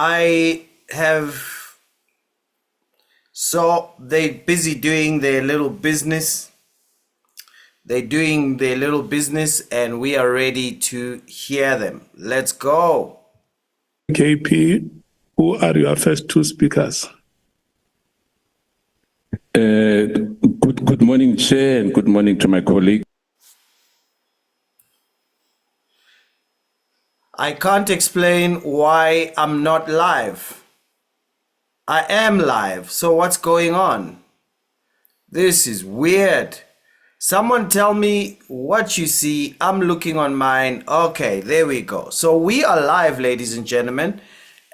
I have, so they're busy doing their little business. They're doing their little business and we are ready to hear them. Let's go. KP, who are your first two speakers? Good morning, Chair, and good morning to my colleague. I can't explain why I'm not live. I am live, so what's going on? This is weird. Someone tell me what you see. I'm looking on mine. Okay, there we go. So we are live, ladies and gentlemen.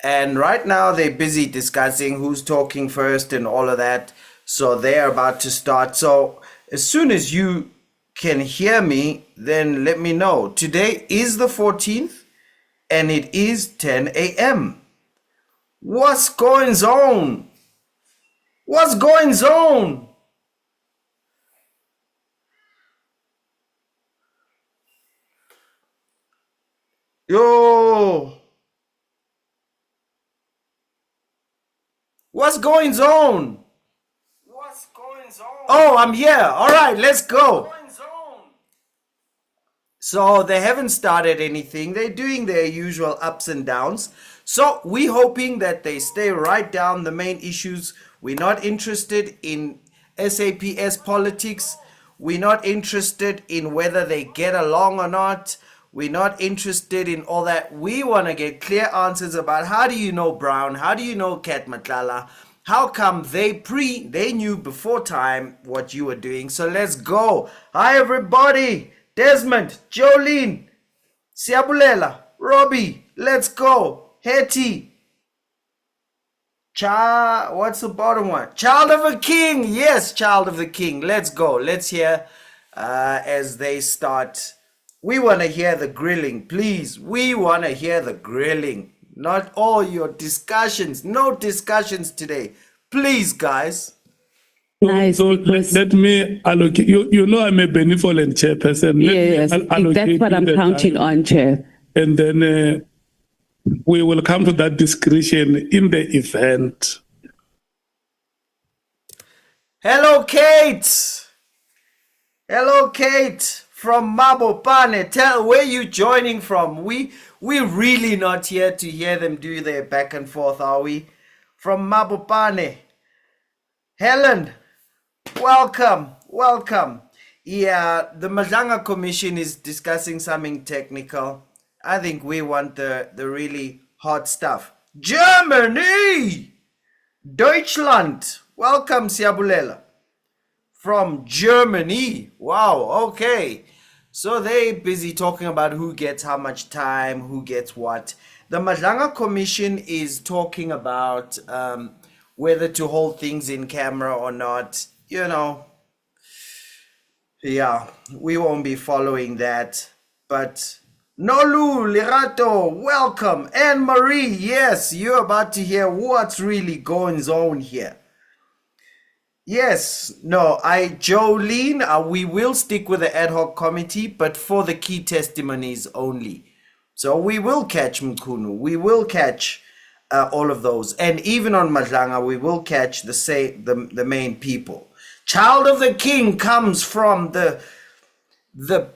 And right now they're busy discussing who's talking first and all of that. So they're about to start. So as soon as you can hear me, then let me know. Today is the 14th and it is 10 a.m. What's going on? What's going on? Yo, what's going on? What's going on? Oh, I'm here. All right, let's go. So they haven't started anything. They're doing their usual ups and downs. So we're hoping that they stay right down the main issues. We're not interested in SAPS politics. We're not interested in whether they get along or not. We're not interested in all that. We want to get clear answers about how do you know Brown? How do you know Kat Matlala? How come they knew before time what you were doing? So let's go. Hi everybody. Desmond, Jolene, Siabulela, Robbie, let's go. Hetty. What's the bottom one? Child of a King. Yes, Child of the King. Let's go. Let's hear as they start. We want to hear the grilling, please. We want to hear the grilling. Not all your discussions. No discussions today. Please, guys. Nice. So let me allocate. You know I'm a benevolent chairperson. Yes, that's what I'm counting on, Chair. And then we will come to that discretion in the event. Hello, Kate. Hello, Kate. From Mabopane, tell where you joining from. We're really not here to hear them do their back and forth, are we? From Mabopane. Helen, welcome. Yeah, the Madlanga Commission is discussing something technical. I think we want the really hot stuff. Germany! Deutschland! Welcome, Siabulela. From Germany. Wow, okay. So they're busy talking about who gets how much time, who gets what. The Madlanga Commission is talking about whether to hold things in camera or not. You know, yeah, we won't be following that. But Nolu, Lerato, welcome. Anne Marie, yes, you're about to hear what's really going on here. Yes, no, Jolene, we will stick with the ad hoc committee, but for the key testimonies only. So we will catch Mkunu, we will catch all of those. And even on Madlanga, we will catch the main people. Child of the King comes from the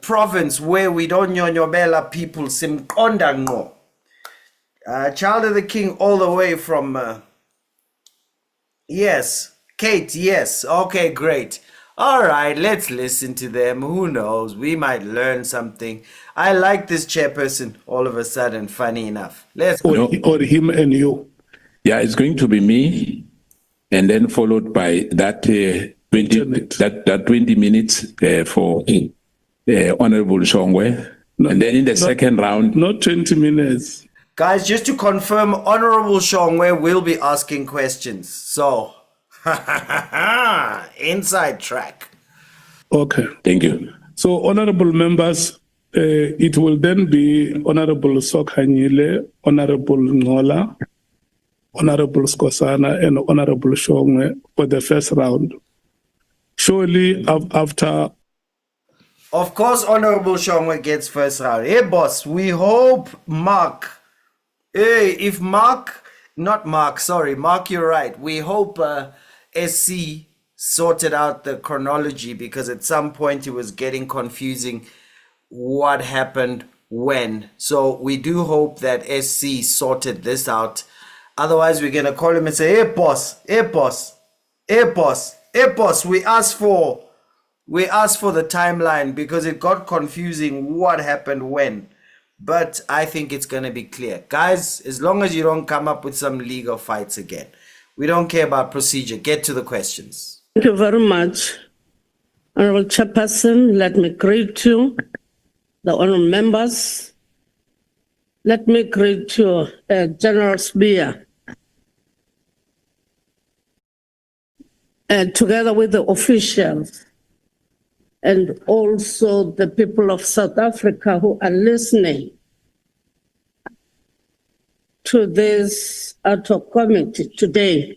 province where we don't nyonyobela people simqonda ngqo. Child of the King all the way from, yes, Kate, yes. Okay, great. All right, let's listen to them. Who knows? We might learn something. I like this chairperson all of a sudden, funny enough. Let's go. Or him and you. Yeah, it's going to be me, and then followed by that 20 minutes for Honorable Shongwe. And then in the second round... Not 20 minutes. Guys, just to confirm, Honorable Shongwe will be asking questions. So... inside track. Okay. Thank you. So, honorable members, it will then be Honorable Sokhanyile, Honorable Ngola, Honorable Skosana, and Honorable Shongwe for the first round. Surely, after... Of course, Honorable Shongwe gets first round. Hey, boss, we hope Mark... Hey, if Mark Not Mark, sorry. Mark, you're right. We hope SC sorted out the chronology, because at some point it was getting confusing what happened when. So we do hope that SC sorted this out. Otherwise, we're going to call him and say, hey, boss, hey, boss, hey, boss, hey, boss, we asked for the timeline because it got confusing what happened when. But I think it's going to be clear. Guys, as long as you don't come up with some legal fights again. We don't care about procedure. Get to the questions. Thank you very much. Honorable Chairperson, let me greet you, the honorable members. Let me greet you, General Sibiya, together with the officials and also the people of South Africa who are listening to this ad hoc committee today.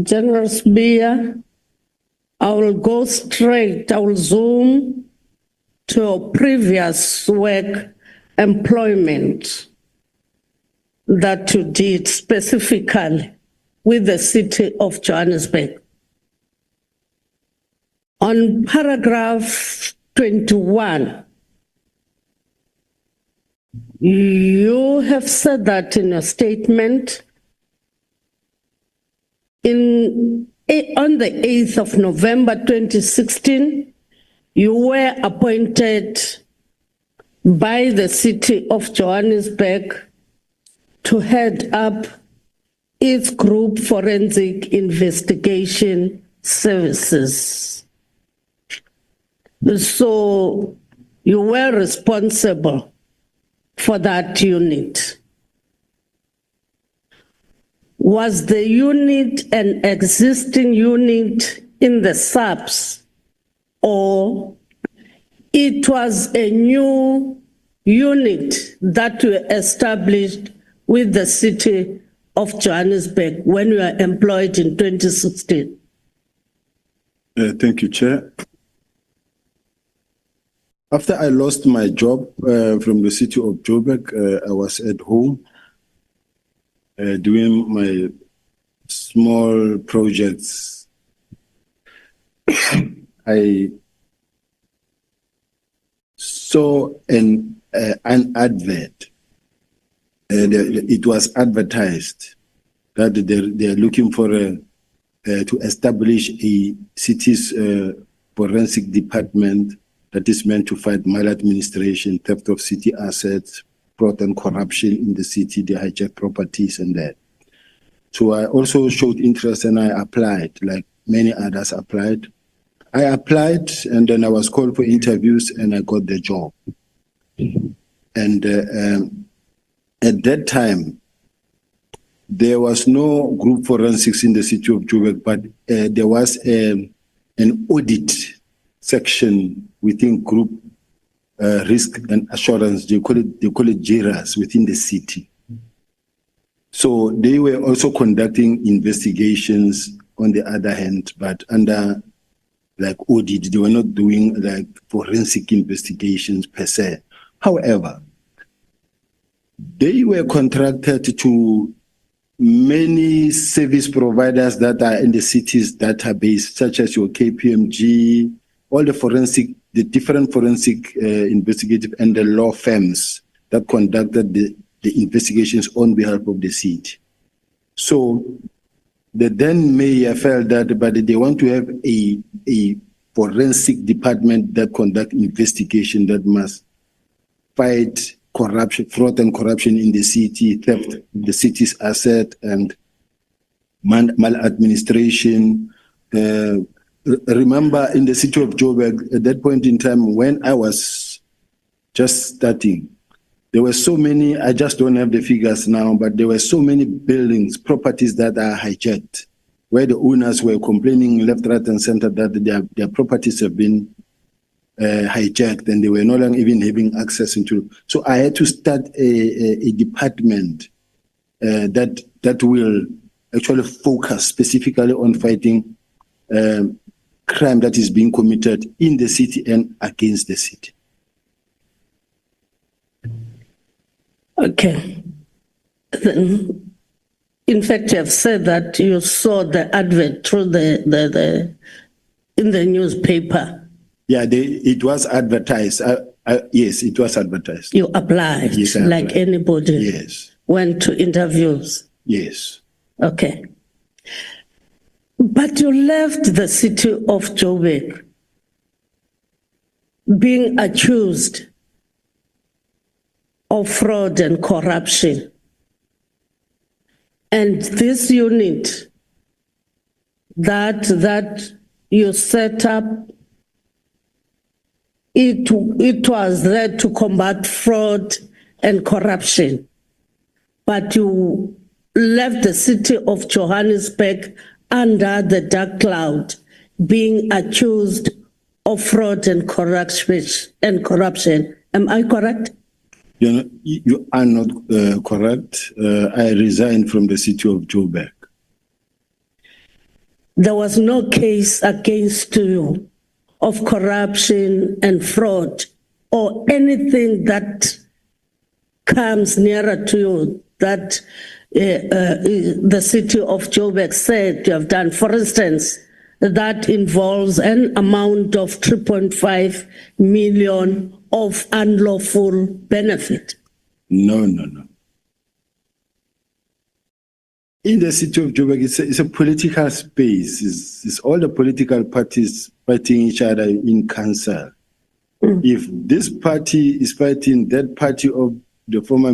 General Sibiya, I will go straight, I will zoom to your previous work employment that you did specifically with the city of Johannesburg. On paragraph 21, you have said that in a statement on the 8th of November 2016, you were appointed by the city of Johannesburg to head up its group forensic investigation services. So you were responsible for that unit. Was the unit an existing unit in the SAPS, or it was a new unit that were established with the city of Johannesburg when you were employed in 2016? Thank you, Chair. After I lost my job from the city of Joburg, I was at home doing my small projects. I saw an advert. It was advertised that they're looking for to establish a city's forensic department that is meant to fight maladministration, theft of city assets, fraud and corruption in the city, the hijacked properties and that. So I also showed interest and I applied, like many others applied. I applied and then I was called for interviews and I got the job. And at that time, there was no group forensics in the city of Joburg, but there was an audit section within group risk and assurance. They call it JIRAS within the city. So they were also conducting investigations on the other hand, but under like audit, they were not doing like forensic investigations per se. However, they were contracted to many service providers that are in the city's database, such as your KPMG, all the different forensic investigative and the law firms that conducted the investigations on behalf of the city. So the then mayor felt that, but they want to have a forensic department that conduct investigation that must fight corruption, fraud and corruption in the city, theft of the city's asset and maladministration. Remember in the city of Joburg, at that point in time when I was just starting, there were so many, I just don't have the figures now, but there were so many buildings, properties that are hijacked, where the owners were complaining left, right and center that their properties have been hijacked and they were no longer even having access into. So I had to start a department that will actually focus specifically on fighting crime that is being committed in the city and against the city. Okay. Then, in fact, you have said that you saw the advert through in the newspaper. Yeah, it was advertised. Yes, it was advertised. You applied, Yes, I like applied. anybody. Yes, Went to interviews. yes. Okay. But you left the city of Joburg being accused of fraud and corruption. And this unit that you set up, it was there to combat fraud and corruption. But you left the city of Johannesburg under the dark cloud, being accused of fraud and corruption. Am I correct? You are not correct. I resigned from the city of Joburg. There was no case against you of corruption and fraud or anything that comes nearer to you that the city of Joburg said you have done. For instance, that involves an amount of 3.5 million of unlawful benefit. No. In the city of Joburg, it's a political space. It's all the political parties fighting each other in council. If this party is fighting that party of the former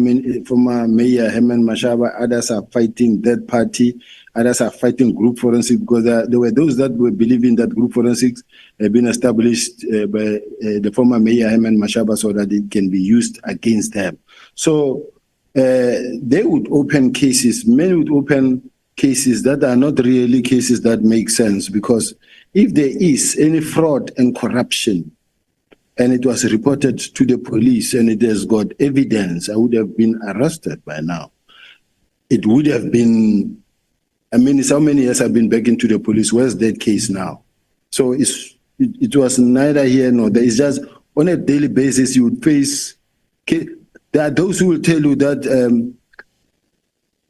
mayor Herman Mashaba, others are fighting that party, others are fighting group forensics, because there were those that were believing that group forensics had been established by the former mayor Herman Mashaba so that it can be used against them. So they would open cases, many would open cases that are not really cases that make sense, because if there is any fraud and corruption, and it was reported to the police and it has got evidence, I would have been arrested by now. It would have been, I mean, it's how many years I've been back into the police? Where's that case now? So it was neither here nor there. It's just on a daily basis you would face, there are those who will tell you that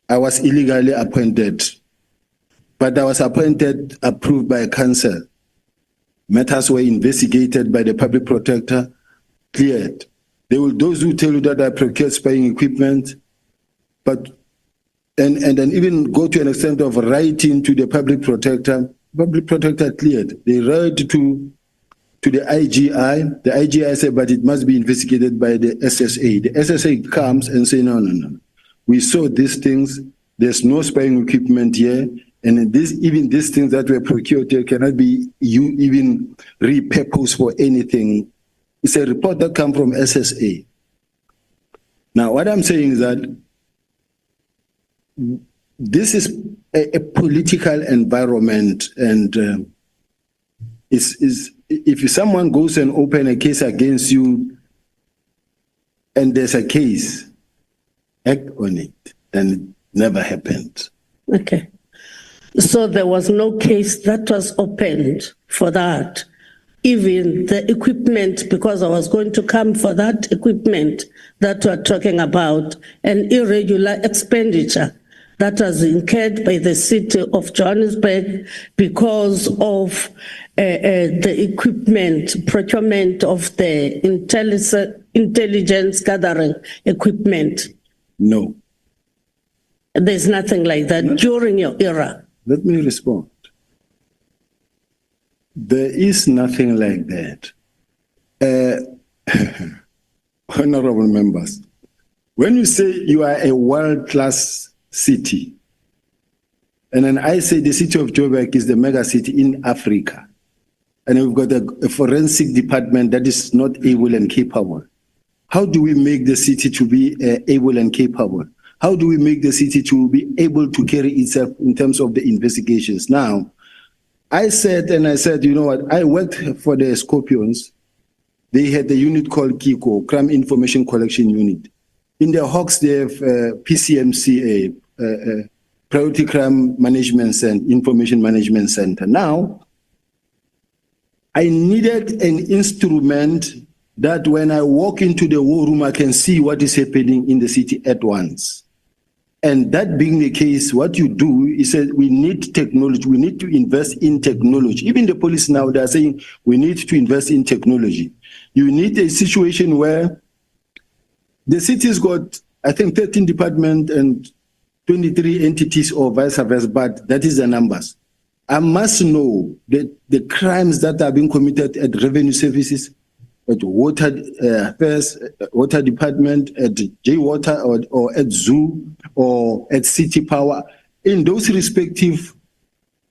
I was illegally appointed, but I was appointed, approved by a council. Matters were investigated by the public protector, cleared. There will those who tell you that I procured spying equipment, but and then even go to an extent of writing to the public protector. Public protector cleared. They write to the IGI. The IGI said, but it must be investigated by the SSA. The SSA comes and say, no. We saw these things. There's no spying equipment here. And even these things that were procured here cannot be even repurposed for anything. It's a report that comes from SSA. Now, what I'm saying is that this is a political environment, and if someone goes and opens a case against you, and there's a case, act on it, and it never happened. Okay. So there was no case that was opened for that. Even the equipment, because I was going to come for that equipment that we're talking about, an irregular expenditure that was incurred by the city of Johannesburg because of the equipment, procurement of the intelligence gathering equipment. No. There's nothing like that during your era. Let me respond. There is nothing like that. Honorable members, when you say you are a world-class city, and then I say the city of Joburg is the mega city in Africa, and we've got a forensic department that is not able and capable, how do we make the city to be able and capable? How do we make the city to be able to carry itself in terms of the investigations? Now, I said, you know what, I worked for the Scorpions. They had a unit called KICO, Crime Information Collection Unit. In the Hawks, they have PCMCA, Priority Crime Management Center, Information Management Center. Now, I needed an instrument that when I walk into the war room, I can see what is happening in the city at once. And that being the case, what you do is that we need technology. We need to invest in technology. Even the police now, they are saying we need to invest in technology. You need a situation where the city's got, I think, 13 departments and 23 entities or vice versa, but that is the numbers. I must know that the crimes that are being committed at revenue services, at water affairs, water department, at J Water, or at zoo, or at city power. In those respective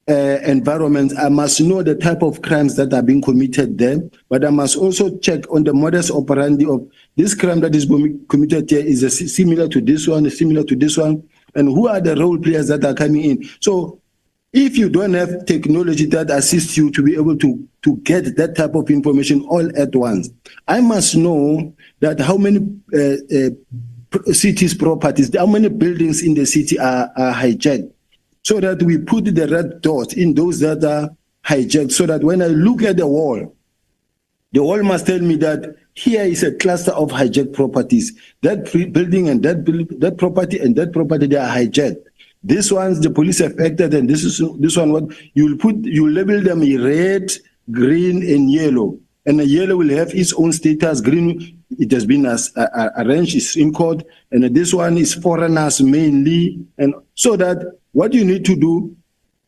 environments, I must know the type of crimes that are being committed there, but I must also check on the modus operandi of this crime that is being committed here. Is similar to this one, similar to this one, and who are the role players that are coming in. So if you don't have technology that assists you to be able to get that type of information all at once, I must know that how many cities' properties, how many buildings in the city are hijacked, so that we put the red dot in those that are hijacked, so that when I look at the wall must tell me that here is a cluster of hijacked properties. That building and that property and that property, they are hijacked. This one's the police have acted, and this one what you label them red, green, and yellow. And the yellow will have its own status. Green, it has been arranged, it's in court, and this one is foreigners mainly. And so that what you need to do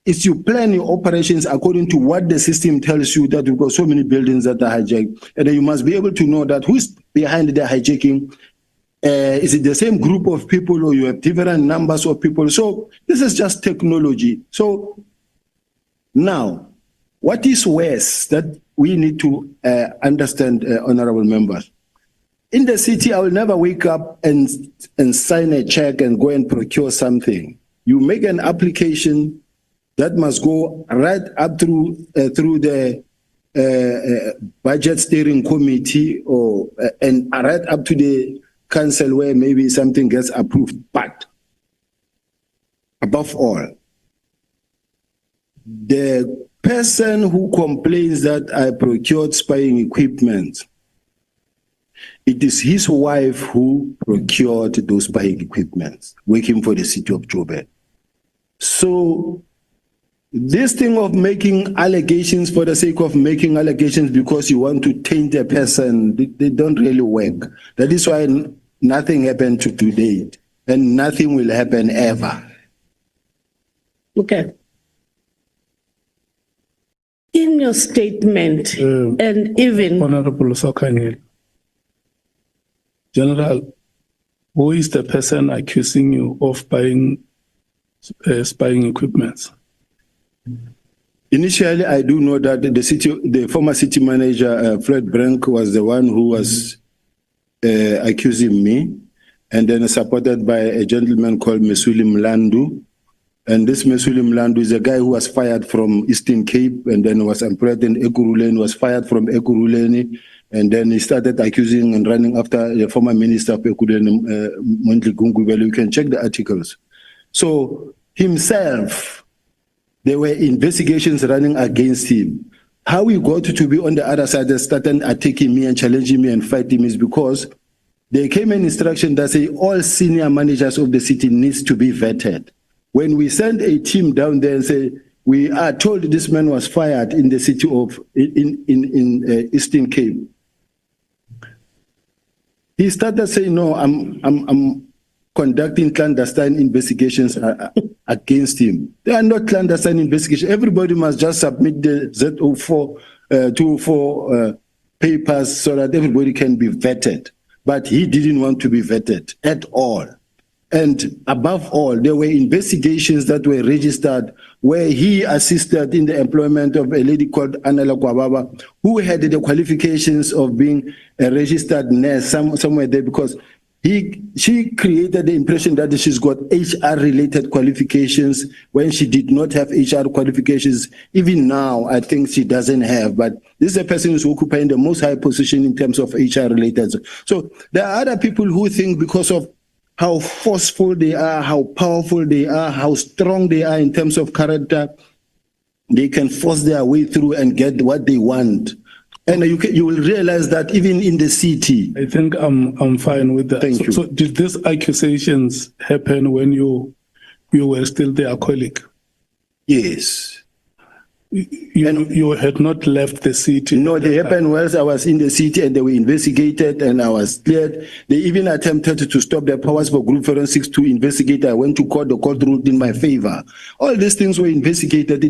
is you plan your operations according to what the system tells you, that you've got so many buildings that are hijacked, and then you must be able to know that who's behind the hijacking. Is it the same group of people, or you have different numbers of people? So this is just technology. So now, what is worse that we need to understand, honorable members? In the city, I will never wake up and sign a check and go and procure something. You make an application that must go right up through the budget steering committee, and right up to the council where maybe something gets approved. But above all, the person who complains that I procured spying equipment, it is his wife who procured those spying equipment, working for the city of Joburg. So this thing of making allegations for the sake of making allegations because you want to taint a person, they don't really work. That is why nothing happened to date, and nothing will happen ever. Okay. In your statement, and even... Honorable Sokanyil, General, who is the person accusing you of buying spying equipment? Initially, I do know that the former city manager, Fred Brink, was the one who was accusing me, and then supported by a gentleman called Mesuli Mlandu. And this Mesuli Mlandu is a guy who was fired from Eastern Cape and then was employed in Ekurhuleni, was fired from Ekurhuleni, and then he started accusing and running after the former minister of Ekurhuleni, Mondli Gungubelo. You can check the articles. So himself, there were investigations running against him. How we got to be on the other side and started attacking me and challenging me and fighting me is because there came an instruction that say all senior managers of the city needs to be vetted. When we send a team down there and say, we are told this man was fired in the city of, in Eastern Cape, he started saying, no, I'm conducting clandestine investigations against him. They are not clandestine investigations. Everybody must just submit the Z04, 204 papers so that everybody can be vetted. But he didn't want to be vetted at all. And above all, there were investigations that were registered where he assisted in the employment of a lady called Anela Kwababa, who had the qualifications of being a registered nurse somewhere there, because she created the impression that she's got HR-related qualifications when she did not have HR qualifications. Even now, I think she doesn't have. But this is a person who's occupying the most high position in terms of HR-related. So there are other people who think because of how forceful they are, how powerful they are, how strong they are in terms of character, they can force their way through and get what they want. And you will realize that even in the city. I think I'm fine with that. Thank you. So did these accusations happen when you were still their colleague? Yes. You had not left the city? No, they happened whilst I was in the city and they were investigated and I was cleared. They even attempted to stop their powers for group forensics to investigate. I went to court, the court ruled in my favor. All these things were investigated.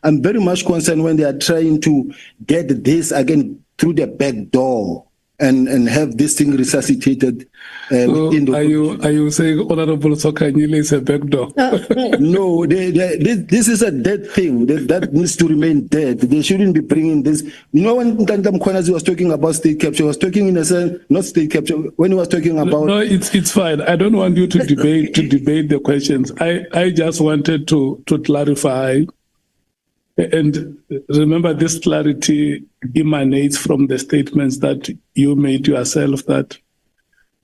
I'm very much concerned when they are trying to get this again through the back door and have this thing resuscitated. So are you saying Honorable Sokanyile is a backdoor? No, this is a dead thing that needs to remain dead. They shouldn't be bringing this. You know, when Ntantam Kwanazi was talking about state capture, he was talking in a sense, not state capture, when he was talking about... No, it's fine. I don't want you to debate the questions. I just wanted to clarify. And remember, this clarity emanates from the statements that you made yourself, that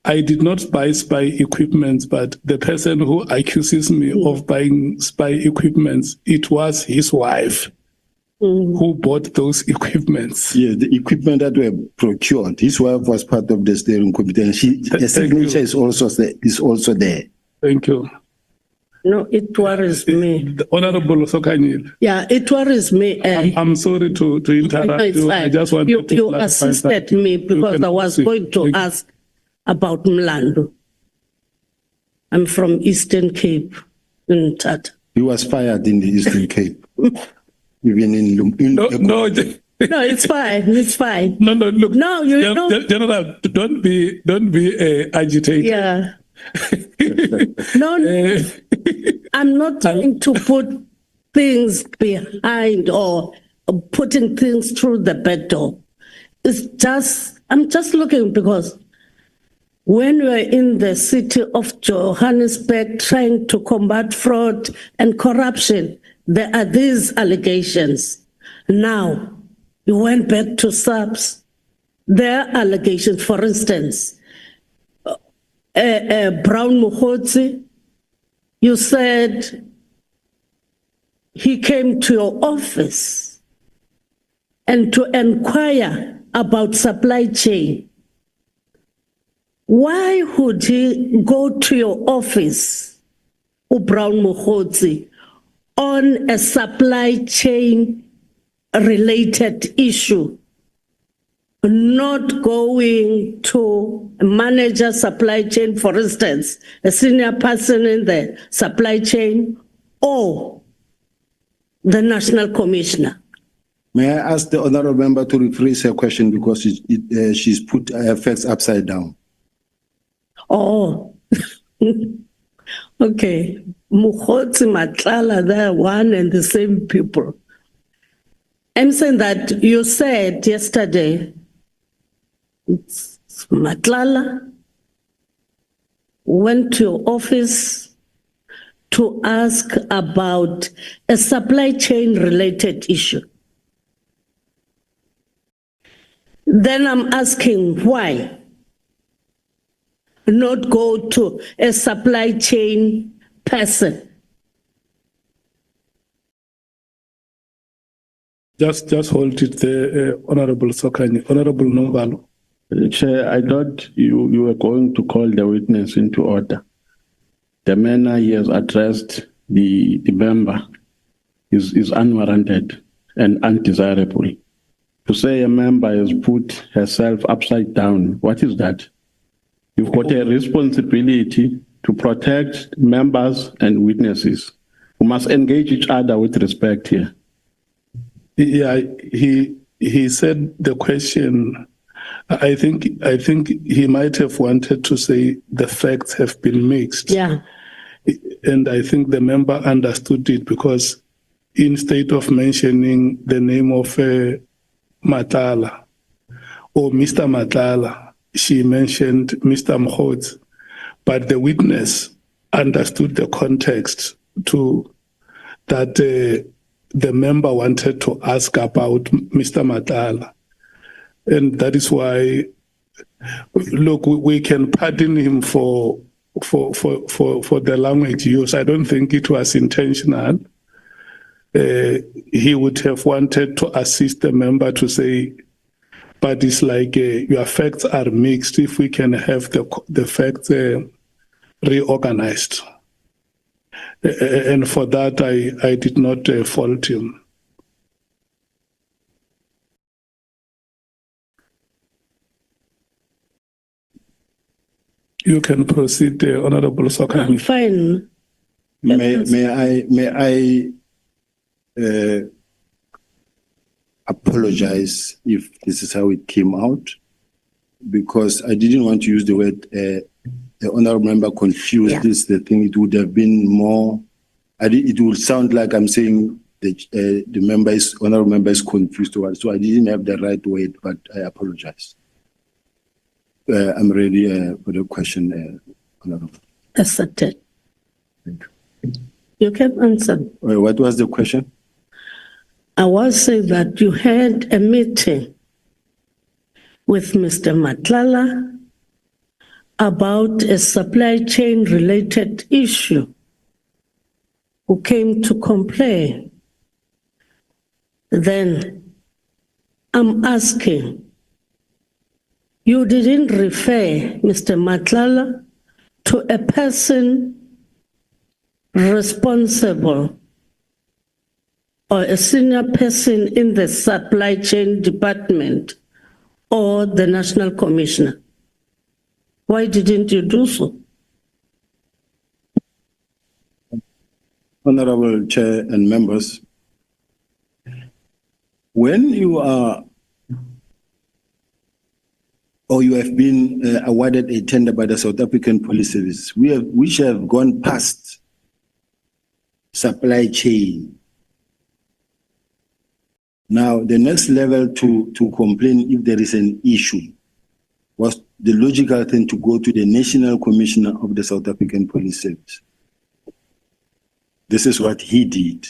I did not buy spy equipment, but the person who accuses me of buying spy equipment, it was his wife who bought those equipments. Yeah, the equipment that were procured. His wife was part of the steering committee, and her signature is also there. Thank you. No, it worries me. Honorable Sokanyile. Yeah, it worries me. I'm sorry to interrupt No, it's you. fine. I just wanted to You clarify assisted that. me because I was going to ask about Mlando. I'm from Eastern Cape in Tata. He was fired in the Eastern Cape. Even in No, No, it's fine. It's fine. no, look. No, you don't. General, don't be agitated. Yeah. No, I'm not trying to put things behind or putting things through the back door. I'm just looking because when we're in the city of Johannesburg trying to combat fraud and corruption, there are these allegations. Now, you went back to SAPS. There are allegations, for instance, Brown Muhotsi, you said he came to your office and to inquire about supply chain. Why would he go to your office, Brown Muhotsi, on a supply chain related issue? Not going to manage a supply chain, for instance, a senior person in the supply chain or the national commissioner. May I ask the honorable member to rephrase her question because she's put her facts upside down. Oh, okay. Mukhotsi, Matlala, they're one and the same people. I'm saying that you said yesterday, Matlala went to your office to ask about a supply chain related issue. Then I'm asking why not go to a supply chain person? Just hold it there, Honorable Sokanyile. Honorable Novalo. Chair, I thought you were going to call the witness into order. The manner he has addressed the member is unwarranted and undesirable. To say a member has put herself upside down, what is that? You've got a responsibility to protect members and witnesses who must engage each other with respect here. Yeah, he said the question. I think he might have wanted to say the facts have been mixed. Yeah. And I think the member understood it because instead of mentioning the name of Matala or Mr. Matala, she mentioned Mr. Mkhotsi. But the witness understood the context to that the member wanted to ask about Mr. Matala. And that is why, look, we can pardon him for the language use. I don't think it was intentional. He would have wanted to assist the member to say but it's like your facts are mixed. If we can have the facts reorganized. And for that, I did not fault him. You can proceed, Honorable Sokani. Fine. May I apologize if this is how it came out, because I didn't want to use the word the honorable member confused. This the thing. It would have been more. It would sound like I'm saying the honorable member is confused. So I didn't have the right word, but I apologize. I'm ready for the question, honorable. Accepted. Thank you. You can answer. What was the question? I was saying that you had a meeting with Mr. Matlala about a supply chain related issue who came to complain. Then I'm asking, you didn't refer Mr. Matlala to a person responsible or a senior person in the supply chain department or the national commissioner? Why didn't you do so? Honorable Chair and members, when you are or you have been awarded a tender by the South African Police Service, which have gone past supply chain. Now, the next level to complain if there is an issue was the logical thing to go to the National Commissioner of the South African Police Service. This is what he did.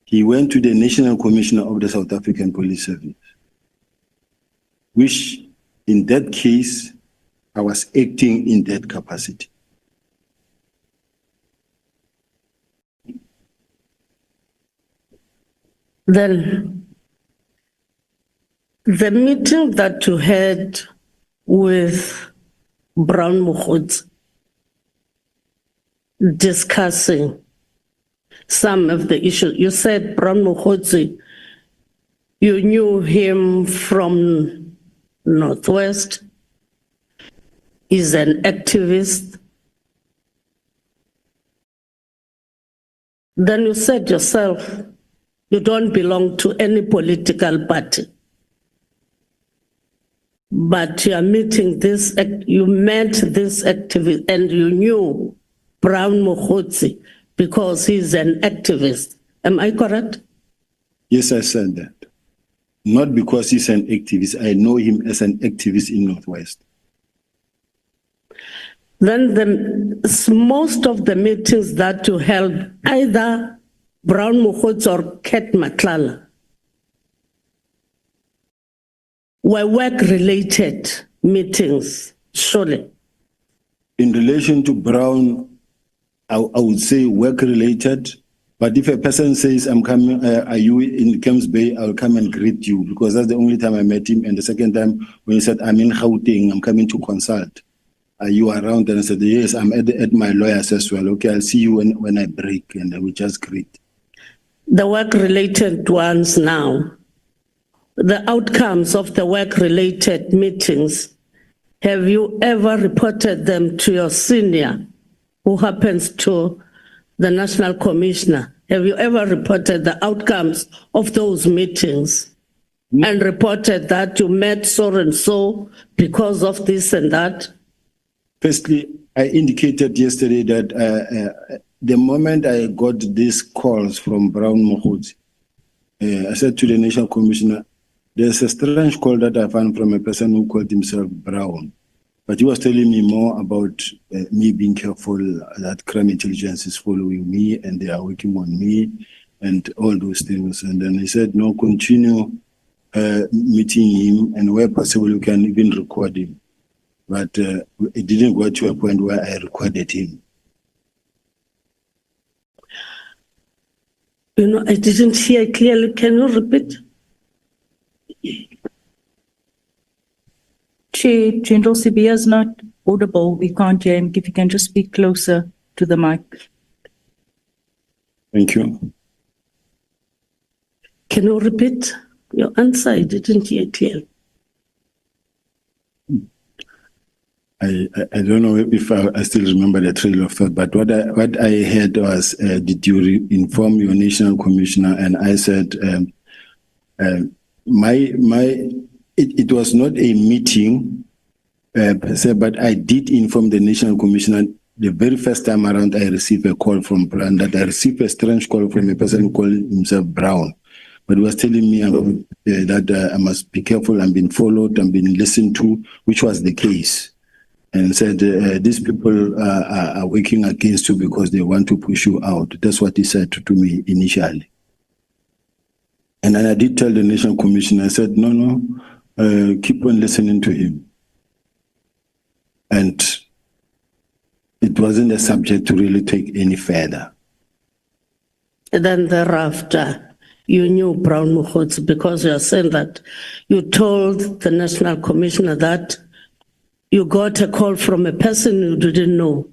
He went to the National Commissioner of the South African Police Service, which in that case, I was acting in that capacity. Then the meeting that you had with Brown Mokhotsi discussing some of the issues, you said Brown Mokhotsi, you knew him from Northwest, he's an activist. Then you said yourself, you don't belong to any political party. But you are meeting this, you met this activist and you knew Brown Mokhotsi because he's an activist. Am I correct? Yes, I said that. Not because he's an activist. I know him as an activist in Northwest. Then most of the meetings that you held, either Brown Mokhotsi or Ket Matlala, were work-related meetings, surely. In relation to Brown, I would say work-related. But if a person says, I'm coming, are you in Camps Bay, I'll come and greet you, because that's the only time I met him. And the second time when he said, I'm in Gauteng, I'm coming to consult. Are you around? And I said, yes, I'm at my lawyer's as well. Okay, I'll see you when I break, and we just greet. The work-related ones now, the outcomes of the work-related meetings, have you ever reported them to your senior, who happens to the National Commissioner? Have you ever reported the outcomes of those meetings and reported that you met so and so because of this and that? Firstly, I indicated yesterday that the moment I got these calls from Brown Mokhotsi, I said to the National Commissioner, there's a strange call that I found from a person who called himself Brown. But he was telling me more about me being careful, that crime intelligence is following me and they are working on me and all those things. And then he said, no, continue meeting him, and where possible, you can even record him. But it didn't go to a point where I recorded him. You know, I didn't hear clearly. Can you repeat? Chair, General Sibiya is not audible. We can't hear him. If you can just speak closer to the mic. Thank you. Can you repeat your answer? I didn't hear clearly. I don't know if I still remember the trail of thought, but what I heard was, did you inform your national commissioner? And I said, it was not a meeting per se, but I did inform the national commissioner. The very first time around, I received a call from Brown, that I received a strange call from a person who called himself Brown, but he was telling me that I must be careful. I'm being followed, I'm being listened to, which was the case. And said, these people are working against you because they want to push you out. That's what he said to me initially. And then I did tell the National Commissioner, I said, no, keep on listening to him. And it wasn't a subject to really take any further. And then thereafter, you knew Brown Mokgotsi because you are saying that you told the National Commissioner that you got a call from a person you didn't know.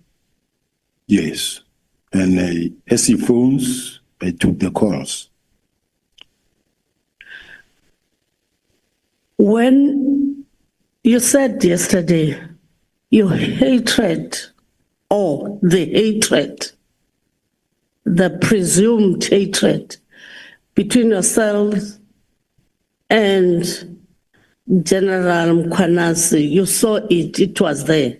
Yes. And as he phones, I took the calls. When you said yesterday, your hatred or the hatred, the presumed hatred between yourselves and General Mkhwanazi, you saw it, it was there.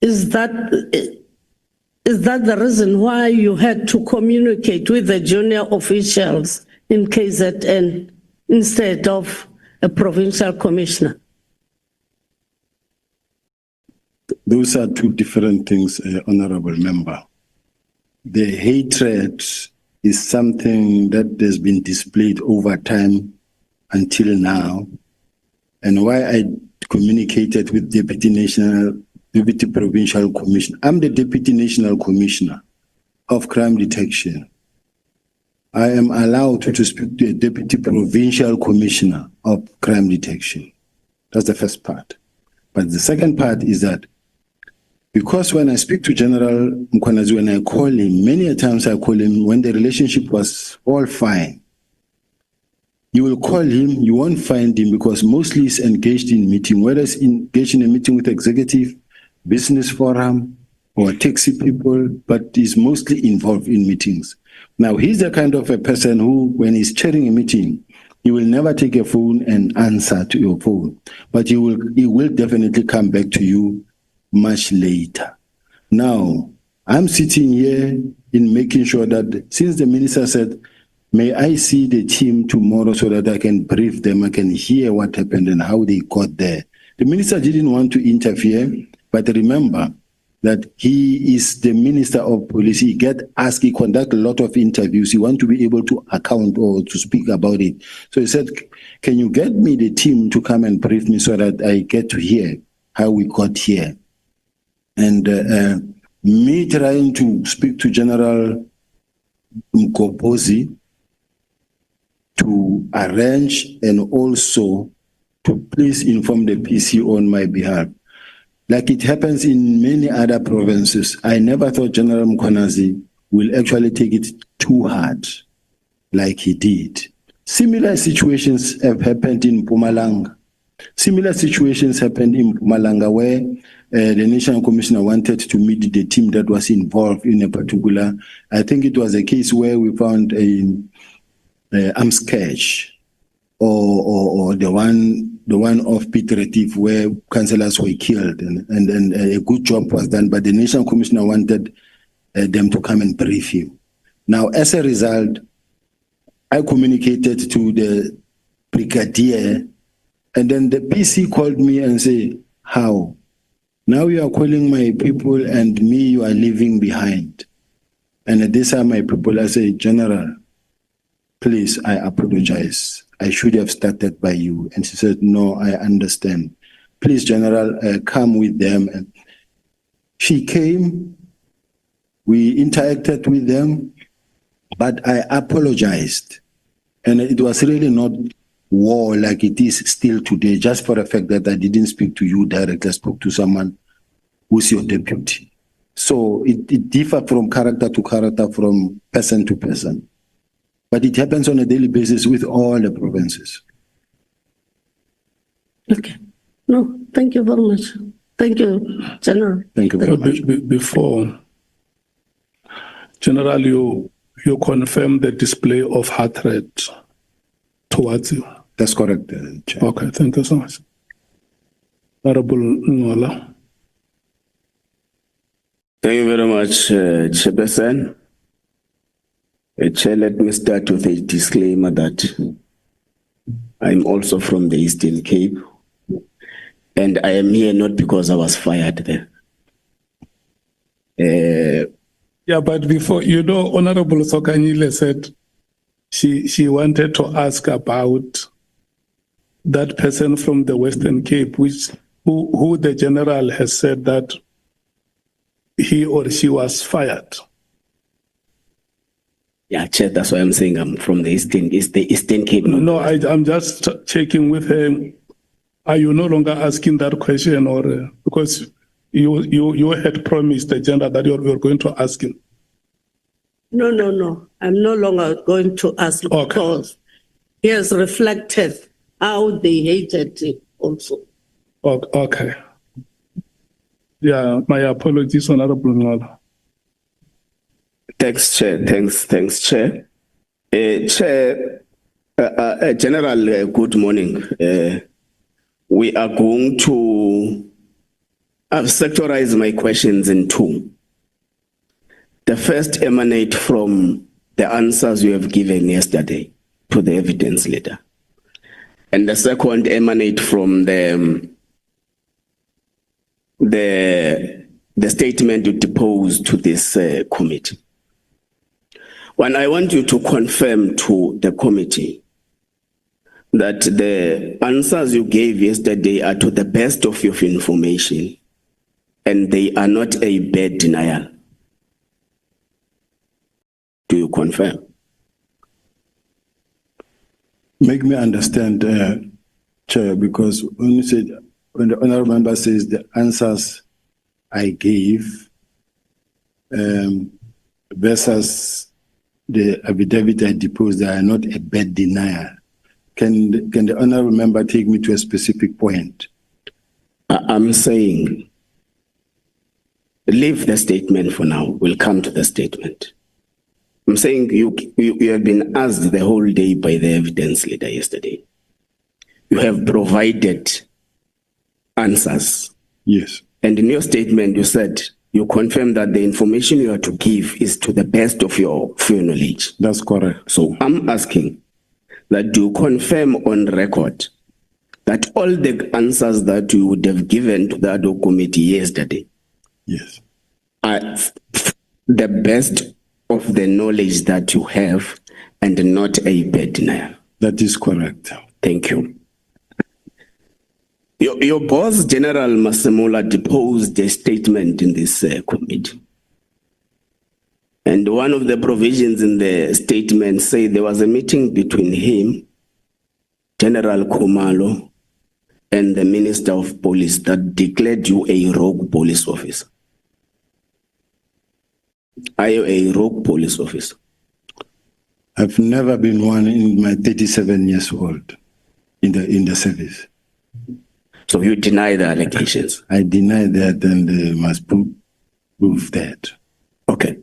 Is that the reason why you had to communicate with the junior officials in KZN instead of a provincial commissioner? Those are two different things, Honorable Member. The hatred is something that has been displayed over time until now, and why I communicated with Deputy Provincial Commissioner. I'm the Deputy National Commissioner of Crime Detection. I am allowed to speak to a Deputy Provincial Commissioner of Crime Detection. That's the first part. But the second part is that because when I speak to General Mkhwanazi, when I call him, many times I call him when the relationship was all fine. You will call him, you won't find him because mostly he's engaged in meeting, whether he's engaged in a meeting with executive, business forum, or taxi people, but he's mostly involved in meetings. Now, he's the kind of a person who, when he's chairing a meeting, he will never take a phone and answer to your phone, but he will definitely come back to you much later. Now, I'm sitting here in making sure that since the minister said, may I see the team tomorrow so that I can brief them, I can hear what happened and how they got there. The minister didn't want to interfere, but remember that he is the Minister of Police. He get asked, he conduct a lot of interviews. He want to be able to account or to speak about it. So he said, can you get me the team to come and brief me so that I get to hear how we got here? And me trying to speak to General Mkhwanazi to arrange and also to please inform the PC on my behalf. Like it happens in many other provinces, I never thought General Mkhwanazi will actually take it too hard like he did. Similar situations have happened in Mpumalanga. Similar situations happened in Mpumalanga where the National Commissioner wanted to meet the team that was involved in a particular, I think it was a case where we found a arms cache or the one of Piet Retief where councillors were killed and a good job was done, but the National Commissioner wanted them to come and brief him. Now, as a result, I communicated to the brigadier, and then the PC called me and said, how? Now you are calling my people and me you are leaving behind. And these are my people. I say, General, please, I apologize. I should have started by you. And she said, no, I understand. Please, General, come with them. And she came, we interacted with them, but I apologized. And it was really not war like it is still today, just for the fact that I didn't speak to you directly, I spoke to someone who's your deputy. So it differs from character to character, from person to person. But it happens on a daily basis with all the provinces. Okay. No, thank you very much. Thank you, General. Thank you very much. Before, General, you confirm the display of hatred towards you. That's correct, Chair. Okay, thank you so much. Honorable Ngola. Thank you very much, Chairperson. Chair, let me start with a disclaimer that I'm also from the Eastern Cape, and I am here not because I was fired there. Yeah, but before, Honorable Sokanyile said she wanted to ask about that person from the Western Cape, who the general has said that he or she was fired. Yeah, Chair, that's why I'm saying I'm from the Eastern Cape. No, I'm just checking with her. Are you no longer asking that question, or because you had promised the general that you were going to ask him? No. I'm no longer going to ask because he has reflected how they hated him also. Okay. Yeah, my apologies, Honorable Ngola. Thanks, Chair. Thanks, Chair. Chair, General, good morning. We are going to sectorize my questions in two. The first emanate from the answers you have given yesterday to the evidence leader. And the second emanate from the statement you deposed to this committee. When I want you to confirm to the committee that the answers you gave yesterday are to the best of your information and they are not a bad denial. Do you confirm? Make me understand, Chair, because when you said, when the honorable member says the answers I gave versus the affidavit I deposed, they are not a bad denial. Can the honorable member take me to a specific point? I'm saying, leave the statement for now. We'll come to the statement. I'm saying you have been asked the whole day by the evidence leader yesterday. You have provided answers. Yes. And in your statement, you said, you confirm that the information you are to give is to the best of your knowledge. That's correct. So I'm asking that do you confirm on record that all the answers that you would have given to the ad hoc committee yesterday Yes. are the best of the knowledge that you have and not a bad denial? That is correct. Thank you. Your boss, General Masemola, deposed a statement in this committee. And one of the provisions in the statement say there was a meeting between him, General Khumalo, and the Minister of Police that declared you a rogue police officer. Are you a rogue police officer? I've never been one in my 37 years old in the service. So you deny the allegations? I deny that and must prove that. Okay.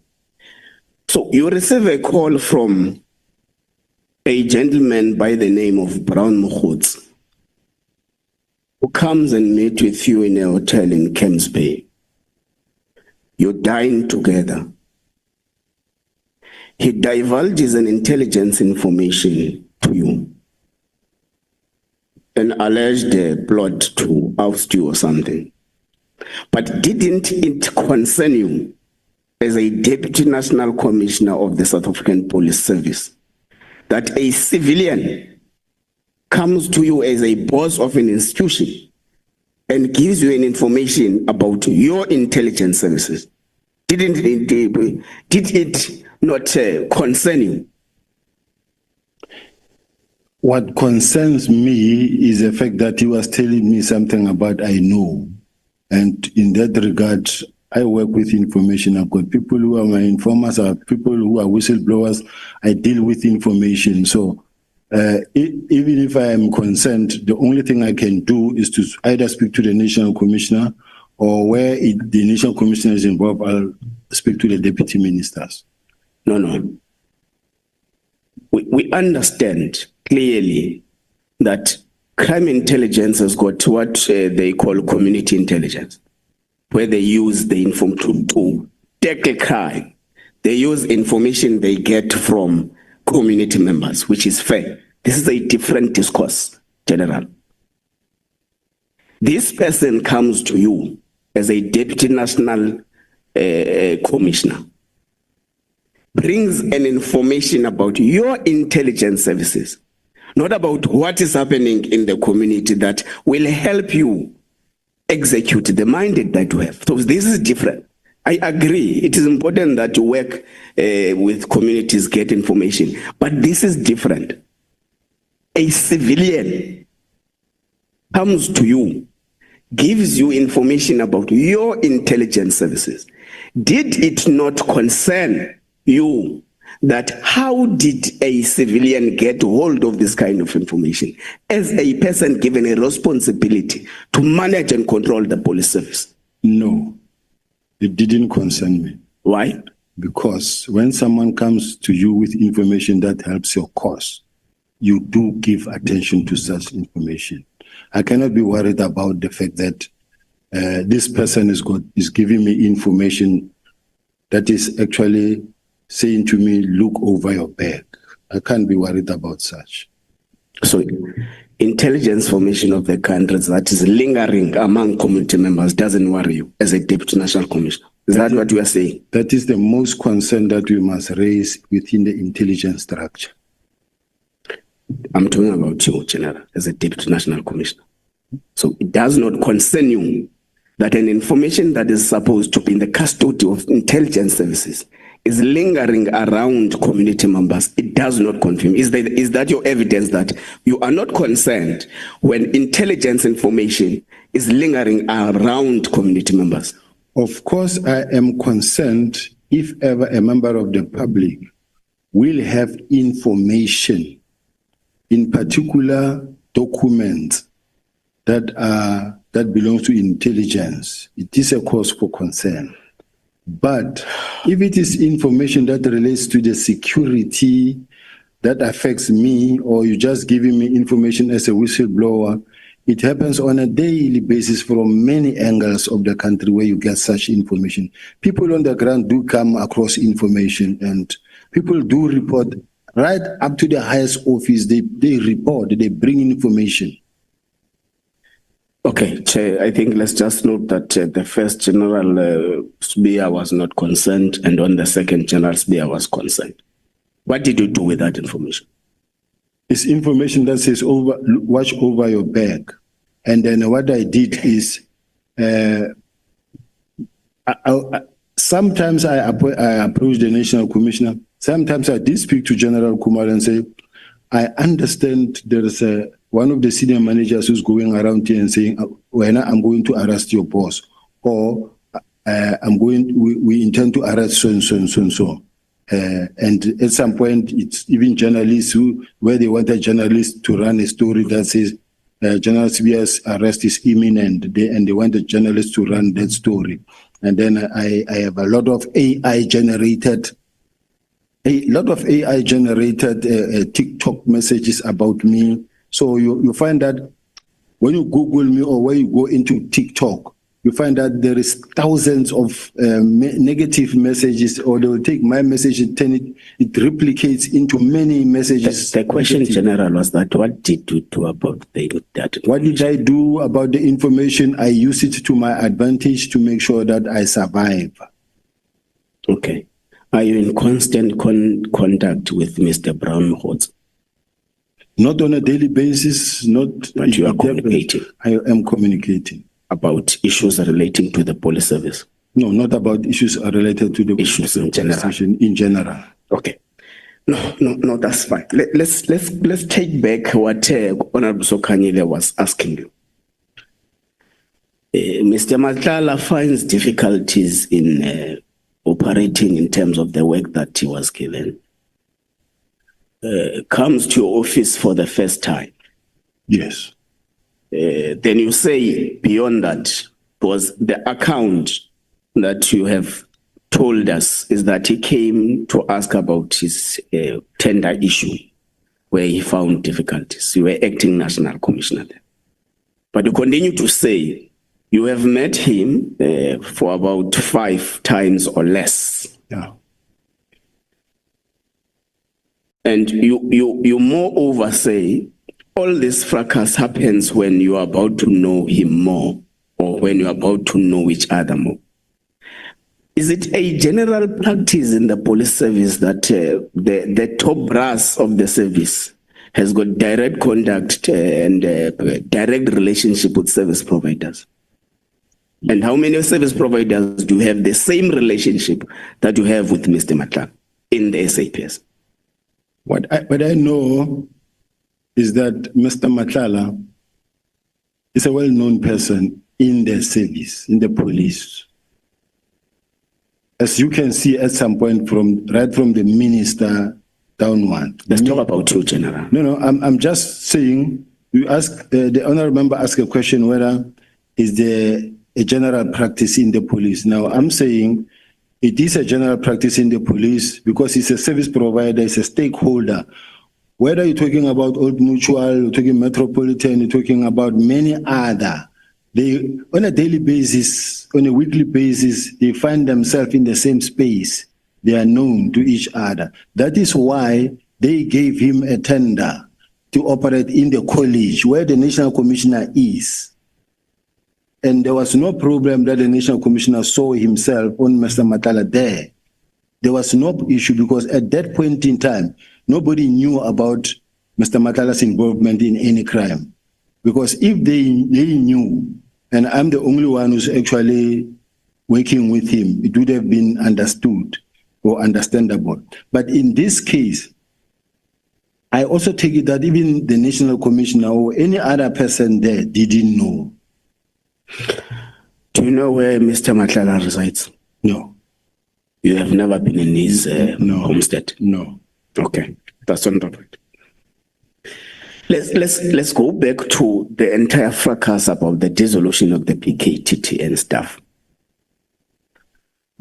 So you receive a call from a gentleman by the name of Brown Mokhots, who comes and meets with you in a hotel in Camps Bay. You dine together. He divulges an intelligence information to you, an alleged plot to oust you or something. But didn't it concern you as a Deputy National Commissioner of the South African Police Service that a civilian comes to you as a boss of an institution and gives you an information about your intelligence services? Did it not concern you? What concerns me is the fact that he was telling me something about I know. And in that regard, I work with information. I've got people who are my informers, I have people who are whistleblowers. I deal with information. So even if I am concerned, the only thing I can do is to either speak to the National Commissioner, or where the National Commissioner is involved, I'll speak to the deputy ministers. No. We understand clearly that crime intelligence has got what they call community intelligence, where they use the info to tackle crime. They use information they get from community members, which is fair. This is a different discourse, General. This person comes to you as a deputy national commissioner, brings an information about your intelligence services, not about what is happening in the community that will help you execute the mandate that you have. So this is different. I agree. It is important that you work with communities, get information, but this is different. A civilian comes to you, gives you information about your intelligence services. Did it not concern you that how did a civilian get hold of this kind of information as a person given a responsibility to manage and control the police service? No, it didn't concern me. Why? Because when someone comes to you with information that helps your cause, you do give attention to such information. I cannot be worried about the fact that this person is giving me information that is actually saying to me, look over your back. I can't be worried about such. So intelligence formation of the country that is lingering among community members doesn't worry you as a deputy national commissioner. Is that what you are saying? That is the most concern that we must raise within the intelligence structure. I'm talking about you, General, as a deputy national commissioner. So it does not concern you that an information that is supposed to be in the custody of intelligence services is lingering around community members. It does not confirm. Is that your evidence that you are not concerned when intelligence information is lingering around community members? Of course, I am concerned if ever a member of the public will have information, in particular documents that belongs to intelligence. It is a cause for concern. But if it is information that relates to the security that affects me, or you just giving me information as a whistleblower, it happens on a daily basis from many angles of the country where you get such information. People on the ground do come across information, and people do report right up to the highest office. They report, they bring information. Okay, Chair, I think let's just note that the first General Sibiya was not concerned, and on the second, General Sibiya was concerned. What did you do with that information? It's information that says watch over your back. And then what I did is, sometimes I approach the National Commissioner. Sometimes I did speak to General Kumar and say, I understand there is one of the senior managers who's going around here and saying, when I'm going to arrest your boss, or we intend to arrest so and so and so and so. And at some point, it's even journalists where they want a journalist to run a story that says General Sibiya's arrest is imminent, and they want a journalist to run that story. And then I have a lot of AI generated TikTok messages about me. So you find that when you Google me or when you go into TikTok, you find that there is thousands of negative messages, or they will take my message and turn it replicates into many messages. The question, General, was that what did you do about that? What did I do about the information? I use it to my advantage to make sure that I survive. Okay. Are you in constant contact with Mr. Brown Hodz? Not on a daily basis, but you are communicating. I am communicating. About issues relating to the police service? No, not about issues related to the issues in general. In general. Okay. No, that's fine. Let's take back what Honorable Sokanyile was asking you. Mr. Matlala finds difficulties in operating in terms of the work that he was given. Comes to your office for the first time. Yes. Then you say beyond that was the account that you have told us is that he came to ask about his tender issue where he found difficulties. You were acting national commissioner there. But you continue to say you have met him for about 5 times or less. Yeah. And you moreover say all this fracas happens when you are about to know him more or when you are about to know each other more. Is it a general practice in the police service that the top brass of the service has got direct contact and direct relationship with service providers? And how many service providers do you have the same relationship that you have with Mr. Matlala in the SAPS? What I know is that Mr. Matlala is a well-known person in the service, in the police. As you can see at some point right from the minister downward. Let's talk about you, General. No, I'm just saying, you ask, the honorable member asked a question whether is there a general practice in the police. Now I'm saying it is a general practice in the police because it's a service provider, it's a stakeholder. Whether you're talking about Old Mutual, you're talking Metropolitan, you're talking about many other, they, on a daily basis, on a weekly basis, they find themselves in the same space. They are known to each other. That is why they gave him a tender to operate in the college where the National Commissioner is. And there was no problem that the National Commissioner saw himself on Mr. Matlala there. There was no issue because at that point in time, nobody knew about Mr. Matlala's involvement in any crime. Because if they knew, and I'm the only one who's actually working with him, it would have been understood or understandable. But in this case, I also take it that even the National Commissioner or any other person there didn't know. Do you know where Mr. Matlala resides? No. You have never been in his homestead? No. Okay, that's on point. Let's go back to the entire fracas about the dissolution of the PKTT and stuff.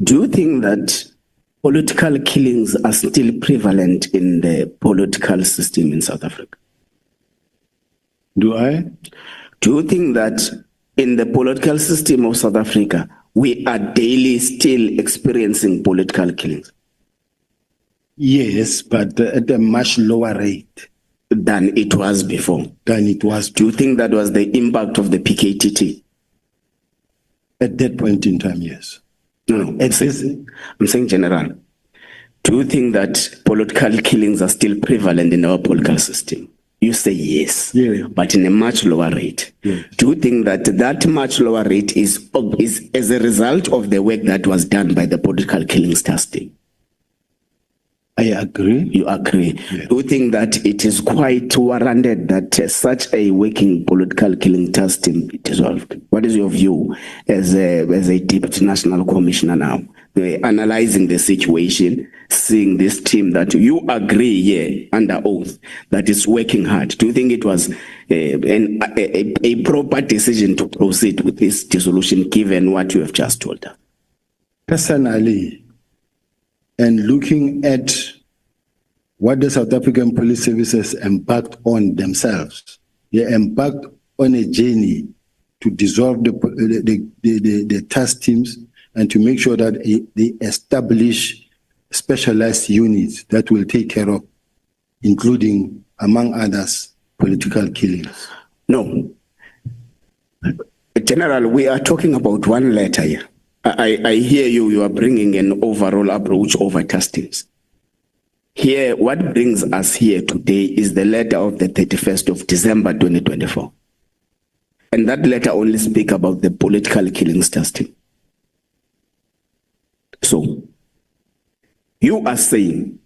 Do you think that political killings are still prevalent in the political system in South Africa? Do I? Do you think that in the political system of South Africa, we are daily still experiencing political killings? Yes, but at a much lower rate. Than it was before? Than it was before. Do you think that was the impact of the PKTT? At that point in time, yes. No, I'm saying general. Do you think that political killings are still prevalent in our political system? You say yes, but in a much lower rate. Yes. Do you think that that much lower rate is as a result of the work that was done by the political killings task team? I agree. You agree. Yes. Do you think that it is quite warranted that such a working political killing task team be dissolved? What is your view as a deputy national commissioner now? Analyzing the situation, seeing this team that you agree under oath that is working hard. Do you think it was a proper decision to proceed with this dissolution given what you have just told us? Personally, and looking at what the South African Police Services embarked on themselves, they embarked on a journey to dissolve the task teams and to make sure that they establish specialized units that will take care of, including, among others, political killings. No. General, we are talking about one letter here. I hear you are bringing an overall approach over task teams. Here, what brings us here today is the letter of the 31st of December 2024. And that letter only speaks about the political killings task team. So, you are saying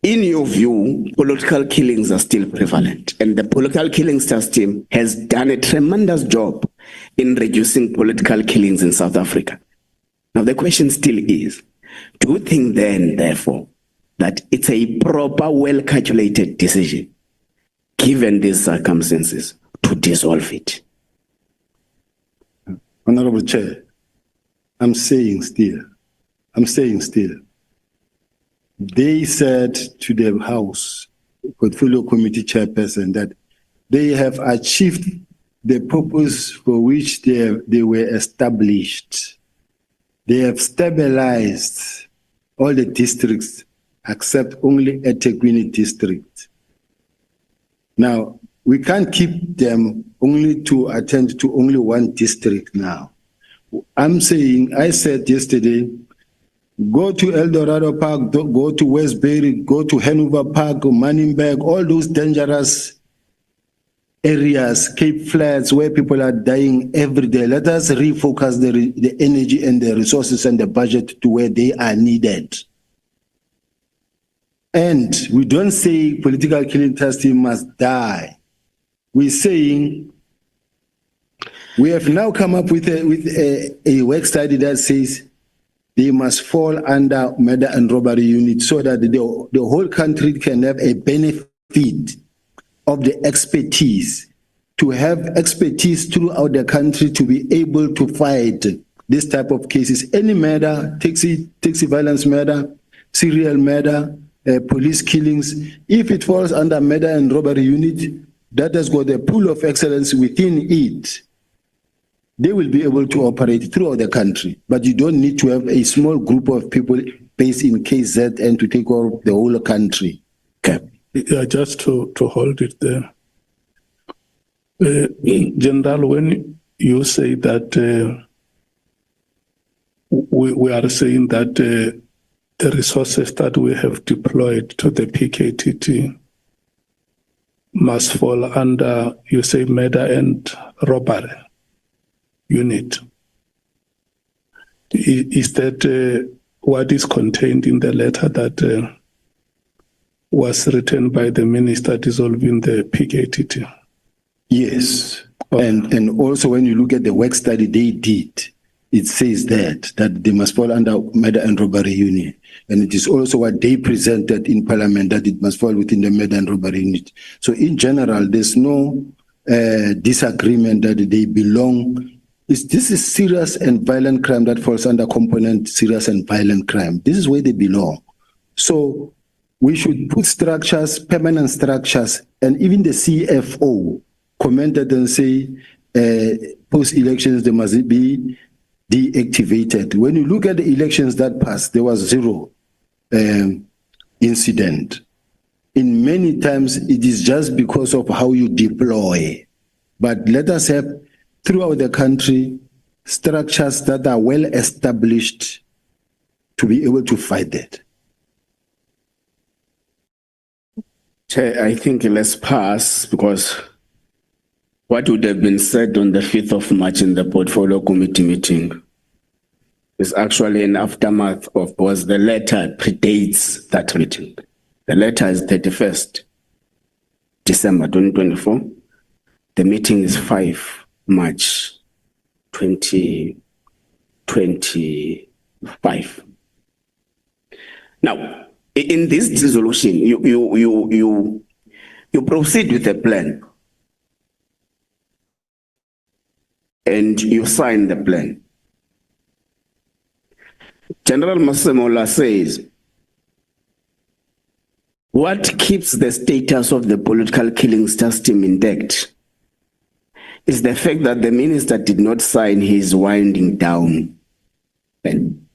in your view, political killings are still prevalent, and the political killings task team has done a tremendous job in reducing political killings in South Africa. Now, the question still is, do you think then, therefore, that it's a proper, well-calculated decision, given these circumstances, to dissolve it? Honorable Chair, I'm saying still. They said to the House Portfolio Committee Chairperson that they have achieved the purpose for which they were established. They have stabilized all the districts except only eThekwini district. Now, we can't keep them only to attend to only one district now. I said yesterday, go to El Dorado Park, go to Westbury, go to Hanover Park, Manninberg, all those dangerous areas, Cape Flats, where people are dying every day. Let us refocus the energy and the resources and the budget to where they are needed. And we don't say political killing task team must die. We're saying we have now come up with a work study that says they must fall under murder and robbery unit so that the whole country can have a benefit of the expertise, to have expertise throughout the country to be able to fight this type of cases. Any murder, taxi violence murder, serial murder, police killings, if it falls under murder and robbery unit, that has got a pool of excellence within it. They will be able to operate throughout the country, but you don't need to have a small group of people based in KZN to take over the whole country. Okay. Yeah, just to hold it there. General, when you say that we are saying that the resources that we have deployed to the PKTT must fall under, you say, murder and robbery unit. Is that what is contained in the letter that was written by the minister dissolving the PKTT? Yes. And also when you look at the work study they did, it says that they must fall under murder and robbery unit. And it is also what they presented in Parliament, that it must fall within the murder and robbery unit. So in general, there's no disagreement that they belong. This is serious and violent crime that falls under component serious and violent crime. This is where they belong. So we should put structures, permanent structures, and even the CFO commented and say post-elections they must be deactivated. When you look at the elections that passed, there was zero incident. In many times, it is just because of how you deploy. But let us have, throughout the country, structures that are well established to be able to fight that. Chair, I think let's pass, because what would have been said on the 5th of March in the Portfolio Committee meeting is actually an aftermath of, because the letter predates that meeting. The letter is 31st December 2024. The meeting is 5 March 2025. Now, in this dissolution, you proceed with a plan. And you sign the plan. General Masemola says, what keeps the status of the political killings task team intact is the fact that the minister did not sign his winding down plan.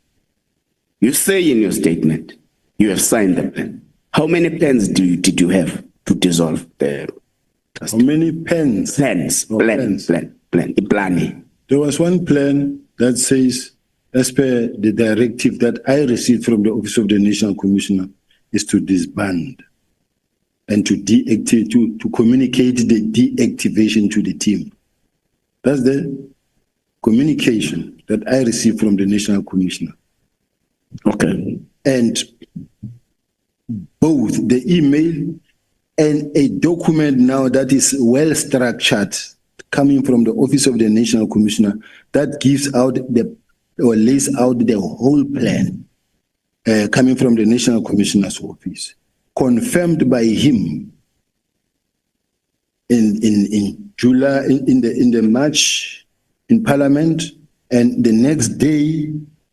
You say in your statement, you have signed the plan. How many plans did you have to dissolve the task team? How many pens? Plan. There was one plan that says, as per the directive that I received from the Office of the National Commissioner, is to disband and to deactivate, to communicate the deactivation to the team. That's the communication that I received from the National Commissioner. Okay. And both the email and a document now that is well structured coming from the Office of the National Commissioner that gives out or lays out the whole plan coming from the National Commissioner's office, confirmed by him in July, in the March in Parliament, and the next day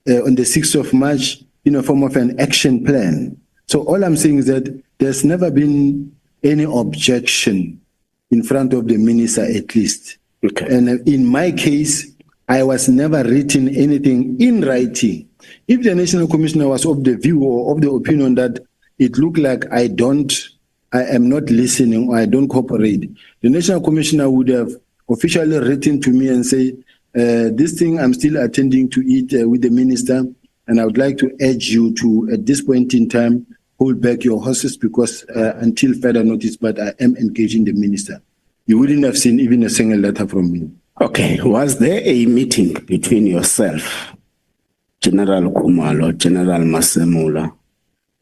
on the 6th of March in a form of an action plan. So all I'm saying is that there's never been any objection in front of the minister, at least. Okay. And in my case, I was never written anything in writing. If the National Commissioner was of the view or of the opinion that it looked like I am not listening or I don't cooperate, the National Commissioner would have officially written to me and say, this thing I'm still attending to it with the minister, and I would like to urge you to, at this point in time, hold back your horses because until further notice, but I am engaging the minister. You wouldn't have seen even a single letter from me. Okay. Was there a meeting between yourself, General Kumalo, General Masemula,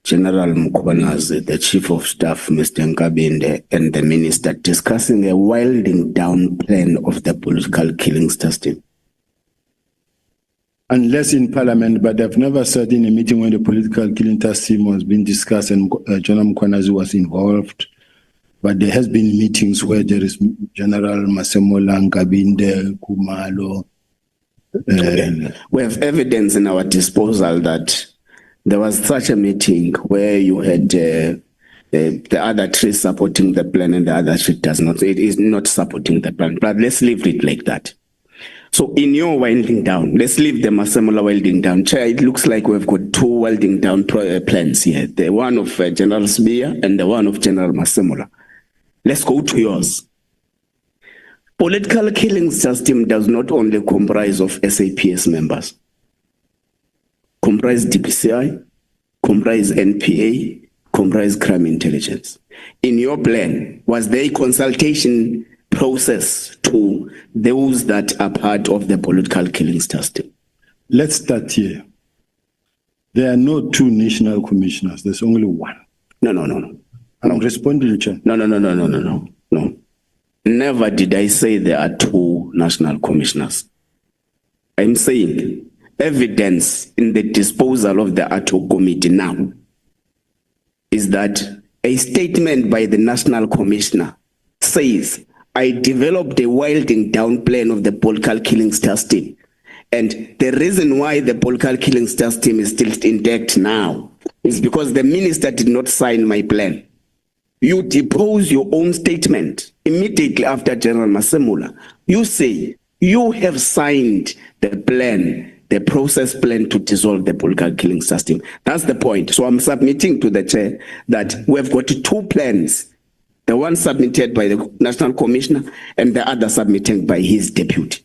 General Mkhwanazi, the Chief of Staff, Mr. Nkabinde, and the Minister discussing a winding down plan of the political killings system? Unless in Parliament, but I've never sat in a meeting when the political killing task team was being discussed and General Mkhwanazi was involved. But there has been meetings where there is General Masemola, Nkabinde, Kumalo. Okay. We have evidence in our disposal that there was such a meeting where you had the other tree supporting the plan and the other tree does not. It is not supporting the plan. But let's leave it like that. So in your winding down, let's leave the Masemola winding down. Chair, it looks like we've got two winding down plans here. The one of General Sibiya and the one of General Masemola. Let's go to yours. Political killing system does not only comprise of SAPS members. Comprise DPCI, comprise NPA, comprise crime intelligence. In your plan, was there a consultation process to those that are part of the political killings system? Let's start here. There are no two national commissioners. There's only one. No. I'm responding, Chair. No. Never did I say there are two national commissioners. I'm saying evidence in the disposal of the ad hoc committee now is that a statement by the national commissioner says, I developed a winding down plan of the political killings task team. And the reason why the political killings task team is still intact now is because the minister did not sign my plan. You depose your own statement immediately after General Masemola. You say you have signed the plan, the process plan to dissolve the political killing system. That's the point. So I'm submitting to the chair that we've got two plans. The one submitted by the National Commissioner and the other submitted by his deputy.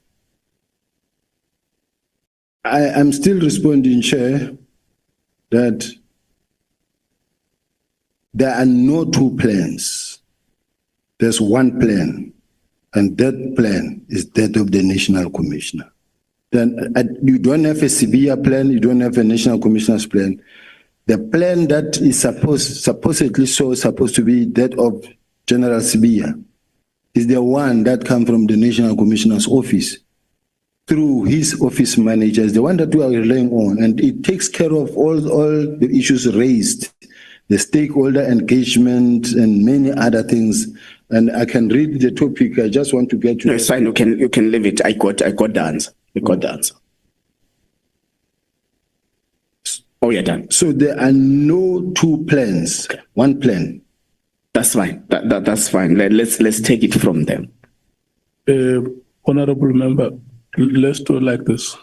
I'm still responding, Chair, that there are no two plans. There's one plan, and that plan is that of the National Commissioner. Then you don't have a Sibiya plan, you don't have a National Commissioner's plan. The plan that is supposedly supposed to be that of General Sibiya is the one that comes from the National Commissioner's office through his office managers, the one that we are relying on, and it takes care of all the issues raised, the stakeholder engagement and many other things. And I can read the topic. I just want to get to. No, it's fine. You can leave it. I got the answer. I got the answer. Oh, you're done. So there are no two plans. Okay. One plan. That's fine. That's fine. Let's take it from them. Honorable member, let's do it like this.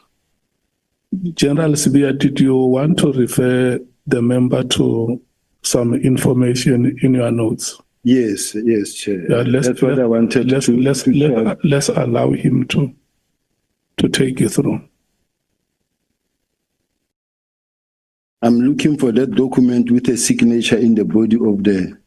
General Sibiya, did you want to refer the member to some information in your notes? Yes, Chair. Yeah, that's what I wanted. Let's allow him to take you through. I'm looking for that document with a signature in the body of the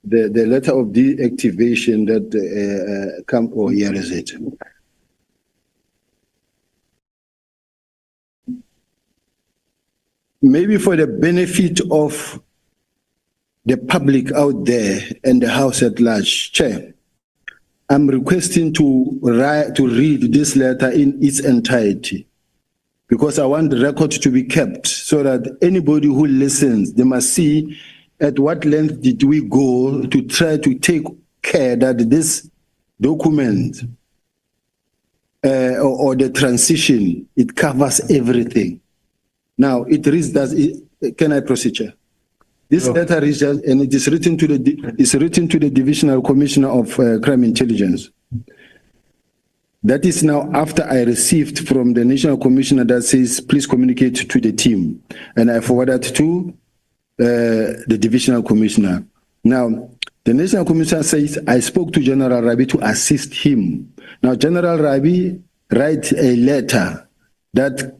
the letter of deactivation that come, oh, here is it. Maybe for the benefit of the public out there and the House at large, Chair, I'm requesting to read this letter in its entirety, because I want the record to be kept so that anybody who listens, they must see at what length did we go to try to take care that this document or the transition, it covers everything. Now, it reads, can I proceed, Chair? This letter is just, and it is written to the Divisional Commissioner of Crime Intelligence. That is now after I received from the National Commissioner that says, please communicate to the team. And I forwarded to the Divisional Commissioner. Now, the National Commissioner says, I spoke to General Rabi to assist him. Now, General Rabi writes a letter that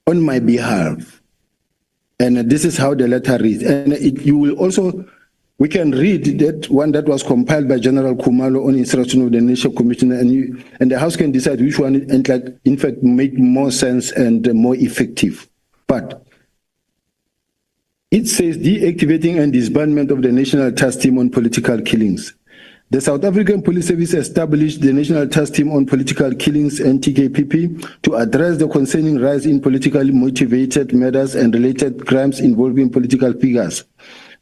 on my behalf. And this is how the letter reads. And you will also, we can read that one that was compiled by General Kumalo on instruction of the National Commissioner, and the House can decide which one, in fact, make more sense and more effective. But it says deactivating and disbandment of the National Task Team on Political Killings. The South African Police Service established the National Task Team on Political Killings, NTKPP, to address the concerning rise in politically motivated murders and related crimes involving political figures.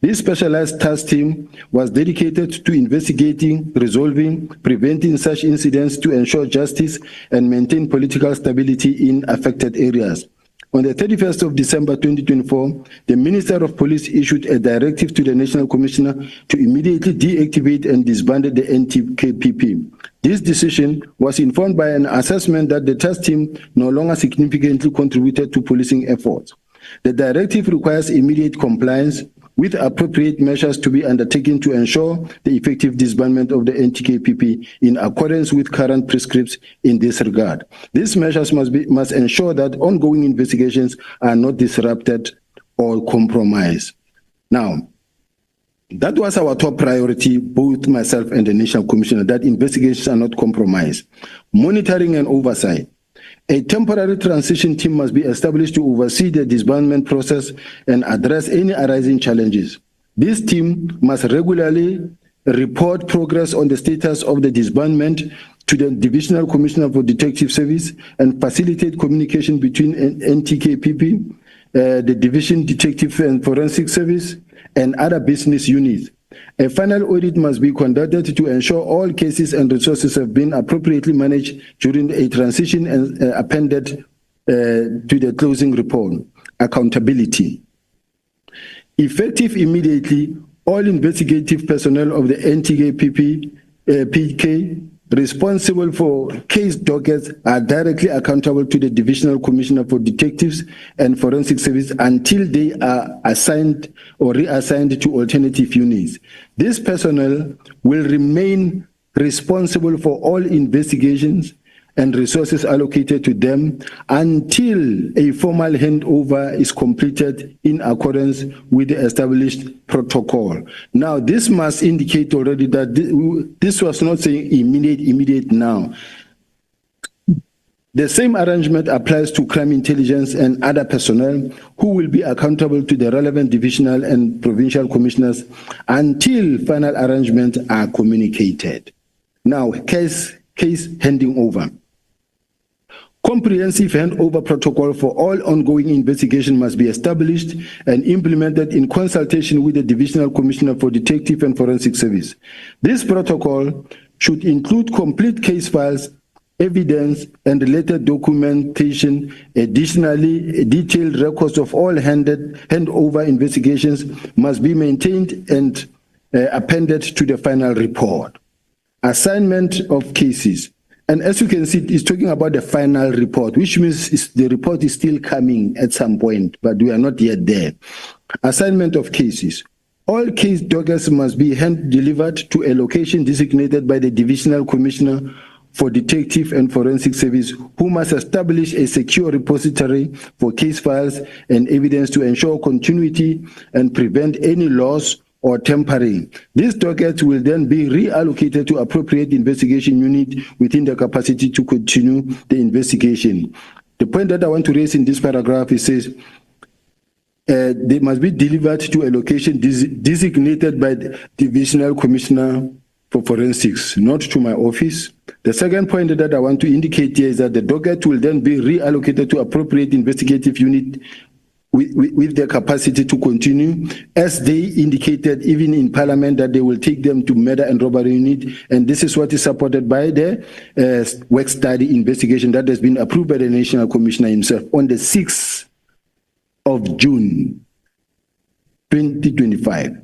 This specialized task team was dedicated to investigating, resolving, preventing such incidents to ensure justice and maintain political stability in affected areas. On the 31st of December 2024, the Minister of Police issued a directive to the National Commissioner to immediately deactivate and disband the NTKPP. This decision was informed by an assessment that the task team no longer significantly contributed to policing efforts. The directive requires immediate compliance with appropriate measures to be undertaken to ensure the effective disbandment of the NTKPP in accordance with current prescripts in this regard. These measures must ensure that ongoing investigations are not disrupted or compromised. Now, that was our top priority, both myself and the National Commissioner, that investigations are not compromised. Monitoring and oversight. A temporary transition team must be established to oversee the disbandment process and address any arising challenges. This team must regularly report progress on the status of the disbandment to the Divisional Commissioner for Detective Service and facilitate communication between NTKPP, the Division Detective and Forensic Service, and other business units. A final audit must be conducted to ensure all cases and resources have been appropriately managed during a transition and appended to the closing report. Accountability. Effective immediately, all investigative personnel of the NTKPP PK responsible for case dockets are directly accountable to the Divisional Commissioner for Detectives and Forensic Service until they are assigned or reassigned to alternative units. This personnel will remain responsible for all investigations and resources allocated to them until a formal handover is completed in accordance with the established protocol. Now, this must indicate already that this was not saying immediate now. The same arrangement applies to crime intelligence and other personnel who will be accountable to the relevant divisional and provincial commissioners until final arrangements are communicated. Now, case handing over. Comprehensive handover protocol for all ongoing investigation must be established and implemented in consultation with the Divisional Commissioner for Detective and Forensic Service. This protocol should include complete case files, evidence, and related documentation. Additionally, detailed records of all handover investigations must be maintained and appended to the final report. Assignment of cases. And as you can see, it's talking about the final report, which means the report is still coming at some point, but we are not yet there. Assignment of cases. All case dockets must be hand-delivered to a location designated by the Divisional Commissioner for Detective and Forensic Service, who must establish a secure repository for case files and evidence to ensure continuity and prevent any loss or tampering. These dockets will then be reallocated to appropriate investigation unit within the capacity to continue the investigation. The point that I want to raise in this paragraph, it says, they must be delivered to a location designated by the Divisional Commissioner for Forensics, not to my office. The second point that I want to indicate here is that the docket will then be reallocated to appropriate investigative unit with their capacity to continue, as they indicated even in Parliament that they will take them to murder and robbery unit, and this is what is supported by the work study investigation that has been approved by the National Commissioner himself on the 6th of June 2025.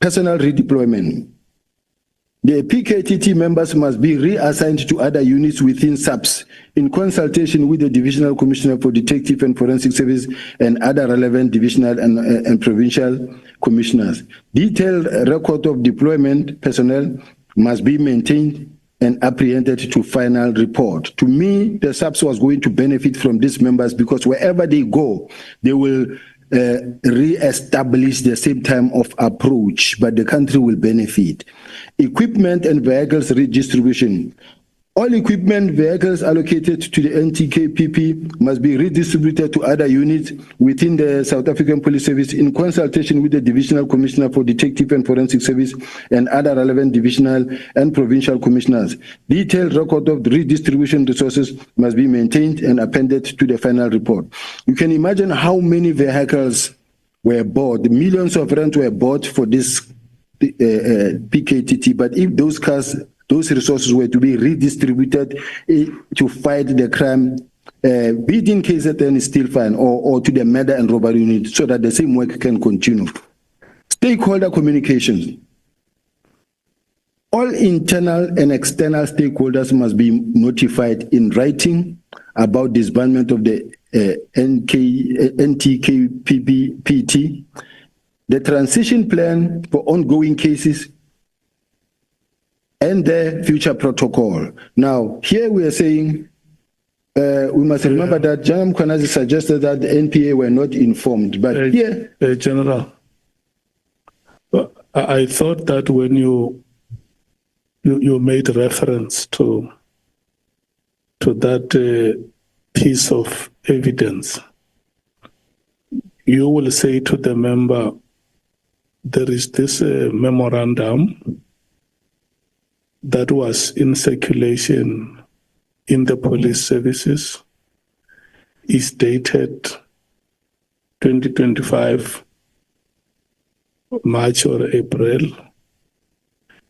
Personnel redeployment. The PKTT members must be reassigned to other units within SAPS in consultation with the Divisional Commissioner for Detective and Forensic Service and other relevant divisional and provincial commissioners. Detailed record of deployment personnel must be maintained and apprehended to final report. To me, the SAPS was going to benefit from these members because wherever they go, they will re-establish the same time of approach, but the country will benefit. Equipment and vehicles redistribution. All equipment vehicles allocated to the NTKPP must be redistributed to other units within the South African Police Service in consultation with the Divisional Commissioner for Detective and Forensic Service and other relevant divisional and provincial commissioners. Detailed record of the redistribution resources must be maintained and appended to the final report. You can imagine how many vehicles were bought, millions of rands were bought for this PKTT, but if those cars, those resources were to be redistributed to fight the crime, be it in KZN is still fine, or to the murder and robbery unit, so that the same work can continue. Stakeholder communications. All internal and external stakeholders must be notified in writing about disbandment of the NTKPT, the transition plan for ongoing cases, and the future protocol. Now, here we are saying we must remember that General Mkhwanazi suggested that the NPA were not informed, but here... General, I thought that when you made reference to that piece of evidence, you will say to the member, there is this memorandum that was in circulation in the police services, is dated 2025, March or April.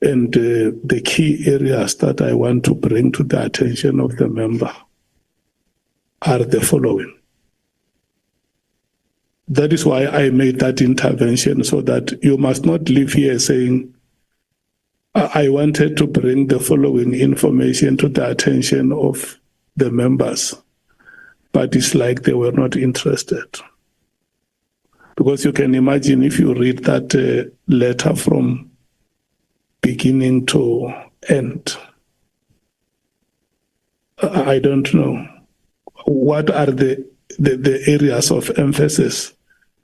And the key areas that I want to bring to the attention of the member are the following. That is why I made that intervention, so that you must not leave here saying, I wanted to bring the following information to the attention of the members, but it's like they were not interested. Because you can imagine if you read that letter from beginning to end, I don't know. What are the areas of emphasis?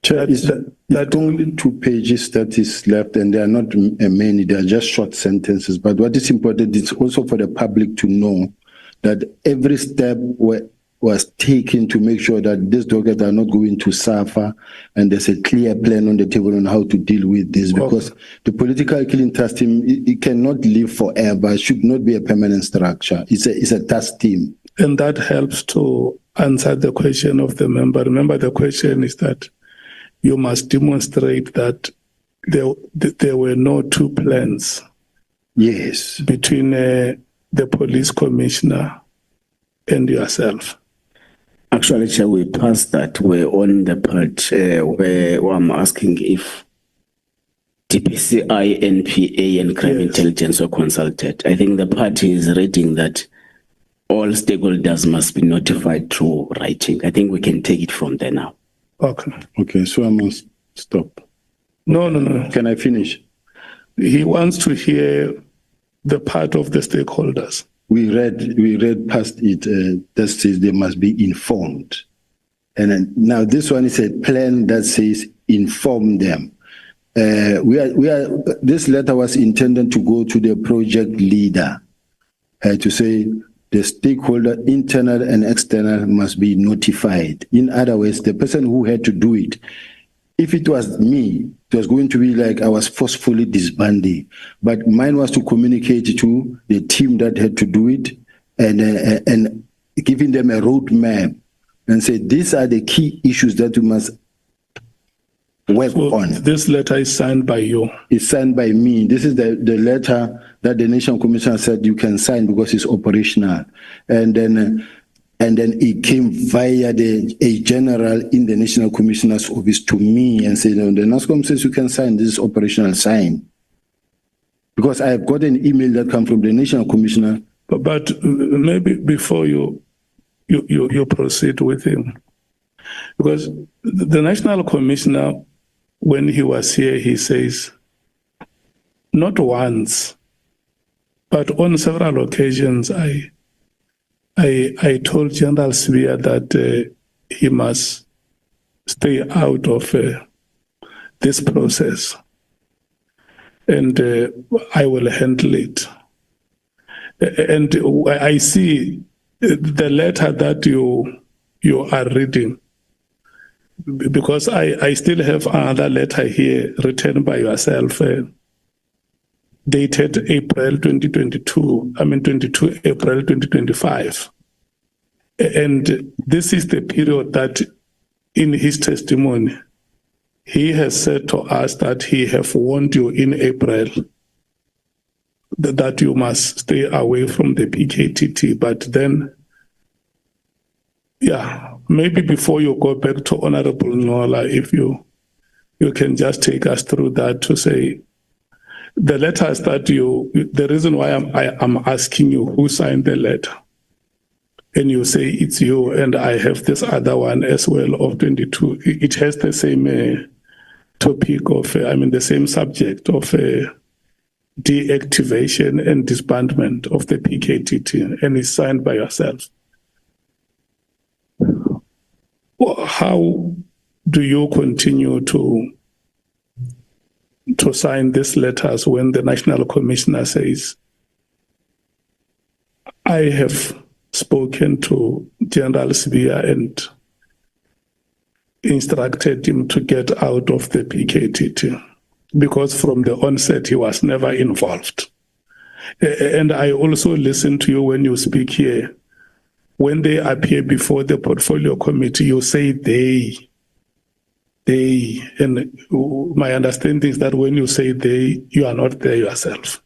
That only 2 pages that is left, and they are not many, they are just short sentences. But what is important is also for the public to know that every step was taken to make sure that these dockets are not going to suffer, and there's a clear plan on the table on how to deal with this, because the political killing task team, it cannot live forever. It should not be a permanent structure. It's a task team. And that helps to answer the question of the member. Remember, the question is that you must demonstrate that there were no two plans. Yes. Between the police commissioner and yourself. Actually, Chair, we passed that. We're on the part where I'm asking if DPCI, NPA, and crime intelligence were consulted. I think the party is reading that all stakeholders must be notified through writing. I think we can take it from there now. Okay, so I must stop. No. Can I finish? He wants to hear the part of the stakeholders. We read past it. That says they must be informed. And then, now this one is a plan that says inform them. this letter was intended to go to the project leader to say the stakeholder, internal and external, must be notified. In other words, the person who had to do it, if it was me, it was going to be like I was forcefully disbanding. But mine was to communicate to the team that had to do it and giving them a roadmap and say, these are the key issues that we must work on. This letter is signed by you. It's signed by me. This is the letter that the National Commissioner said you can sign because it's operational. And then it came via a general in the National Commissioner's office to me and said, no, the NASCOM says you can sign, this is operational, sign. Because I've got an email that comes from the National Commissioner. But maybe before you proceed with him, because the National Commissioner, when he was here, he says, not once, but on several occasions, I told General Sibiya that he must stay out of this process, and I will handle it. And I see the letter that you are reading, because I still have another letter here written by yourself, dated April 2022, 22 April 2025. And this is the period that in his testimony, he has said to us that he have warned you in April that you must stay away from the PKTT. But then, maybe before you go back to Honorable Nola, if you can just take us through that to say, the letters that the reason why I'm asking you who signed the letter, and you say it's you, and I have this other one as well of 22, it has the same topic of, the same subject of deactivation and disbandment of the PKTT, and it's signed by yourself. How do you continue to sign these letters when the National Commissioner says, I have spoken to General Sibiya and instructed him to get out of the PKTT, because from the onset he was never involved? And I also listen to you when you speak here. When they appear before the portfolio committee, you say they, and my understanding is that when you say they, you are not there yourself.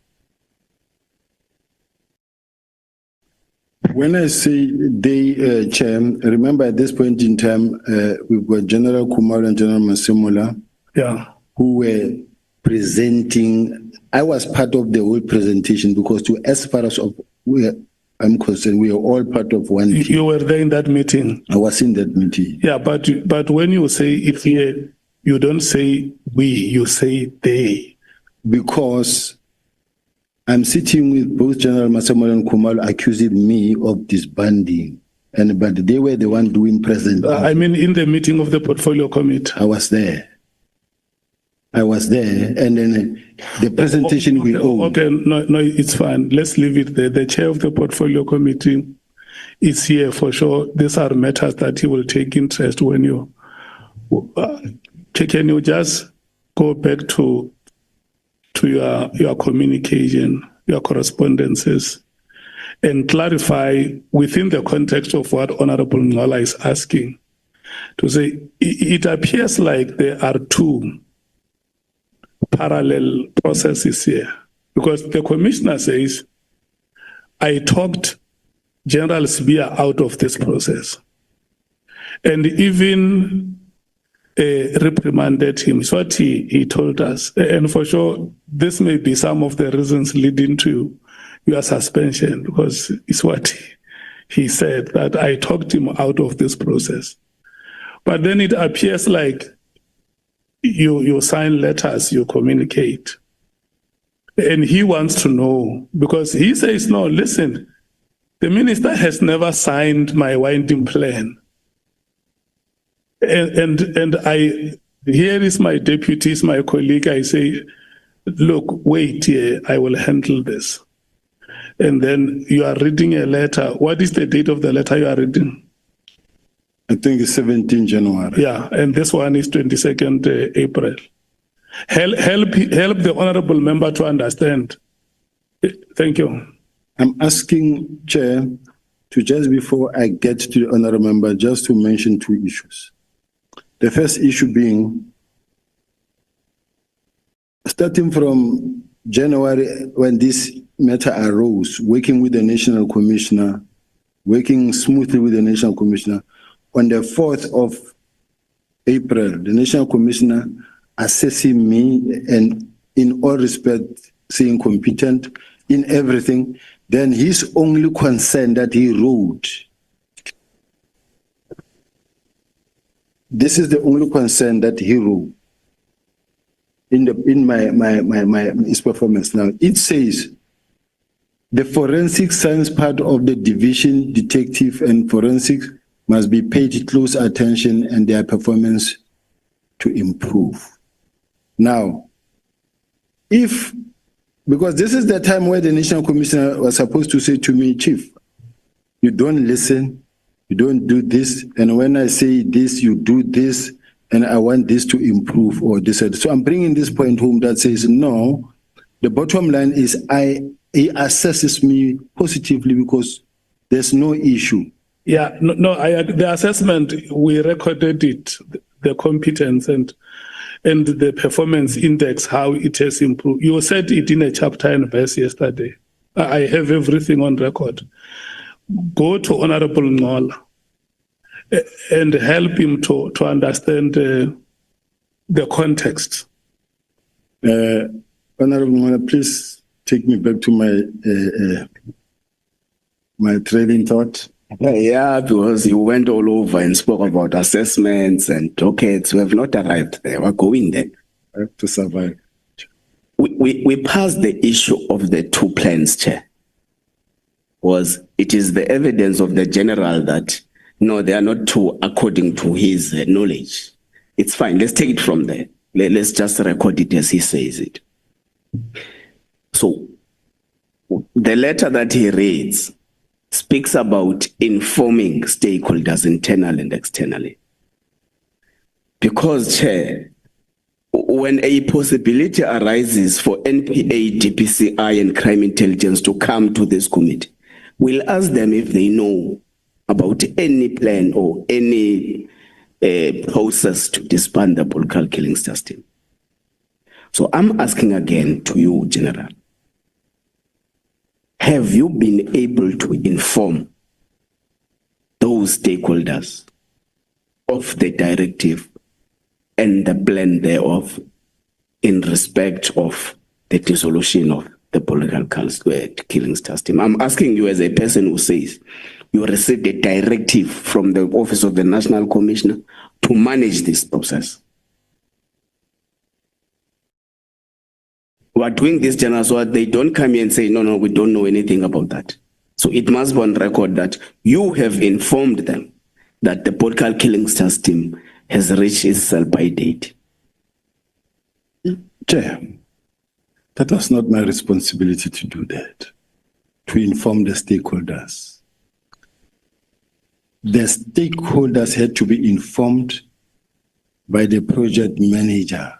When I say they, Chair, remember at this point in time, we've got General Kumar and General Masemola, who were presenting. I was part of the whole presentation because as far as I'm concerned, we are all part of one team. You were there in that meeting? I was in that meeting. Yeah, but when you say if here, you don't say we, you say they. Because I'm sitting with both General Masemola and Kumar accusing me of disbanding, but they were the one doing present. In the meeting of the portfolio committee. I was there, and then the presentation we own. Okay, no, it's fine. Let's leave it there. The chair of the portfolio committee is here for sure. These are matters that he will take interest when you. Can you just go back to your communication, your correspondences, and clarify within the context of what Honorable Ngola is asking, to say it appears like there are two parallel processes here, because the commissioner says, I talked General Sibiya out of this process and even reprimanded him. It's what he told us. And for sure, this may be some of the reasons leading to your suspension, because it's what he said, that I talked him out of this process. But then it appears like you sign letters, you communicate. And he wants to know, because he says, no, listen, the minister has never signed my winding plan. And Here is my deputy, is my colleague. I say, look, wait here, I will handle this. And then you are reading a letter. What is the date of the letter you are reading? I think it's 17 January. Yeah, and this one is 22nd April. Help the honorable member to understand. Thank you. I'm asking, Chair, to just before I get to the honorable member, just to mention two issues. The first issue being, starting from January, when this matter arose, working with the National Commissioner, working smoothly with the National Commissioner, on the 4th of April, the National Commissioner assessing me and in all respect saying competent in everything, then his only concern that he wrote, this is the only concern that he wrote in his performance. Now it says the forensic science part of the division, detective and forensics must be paid close attention and their performance to improve. Now, because this is the time where the National Commissioner was supposed to say to me, Chief, you don't listen, you don't do this, and when I say this, you do this, and I want this to improve or this. So I'm bringing this point home that says, no, the bottom line is he assesses me positively because there's no issue. Yeah, the assessment, we recorded it, the competence and the performance index, how it has improved. You said it in a chapter and verse yesterday. I have everything on record. Go to Honorable Ngola and help him to understand the context. Honorable Ngola, please take me back to my trailing thought. Yeah, because you went all over and spoke about assessments and dockets. We have not arrived there. We're going there. I have to survive. We passed the issue of the two plans, Chair. It is the evidence of the general that, no, they are not two according to his knowledge. It's fine. Let's take it from there. Let's just record it as he says it. So the letter that he reads speaks about informing stakeholders internally and externally. Because, Chair, when a possibility arises for NPA, DPCI, and crime intelligence to come to this committee, we'll ask them if they know about any plan or any process to disband the political killing system. So I'm asking again to you, General. Have you been able to inform those stakeholders of the directive and the plan thereof in respect of the dissolution of the political killing system? I'm asking you as a person who says you received a directive from the Office of the National Commissioner to manage this process. We are doing this, General, so that they don't come here and say, no, we don't know anything about that. So it must be on record that you have informed them that the political killing system has reached its sell-by date. Chair, that was not my responsibility to do that, to inform the stakeholders. The stakeholders had to be informed by the project manager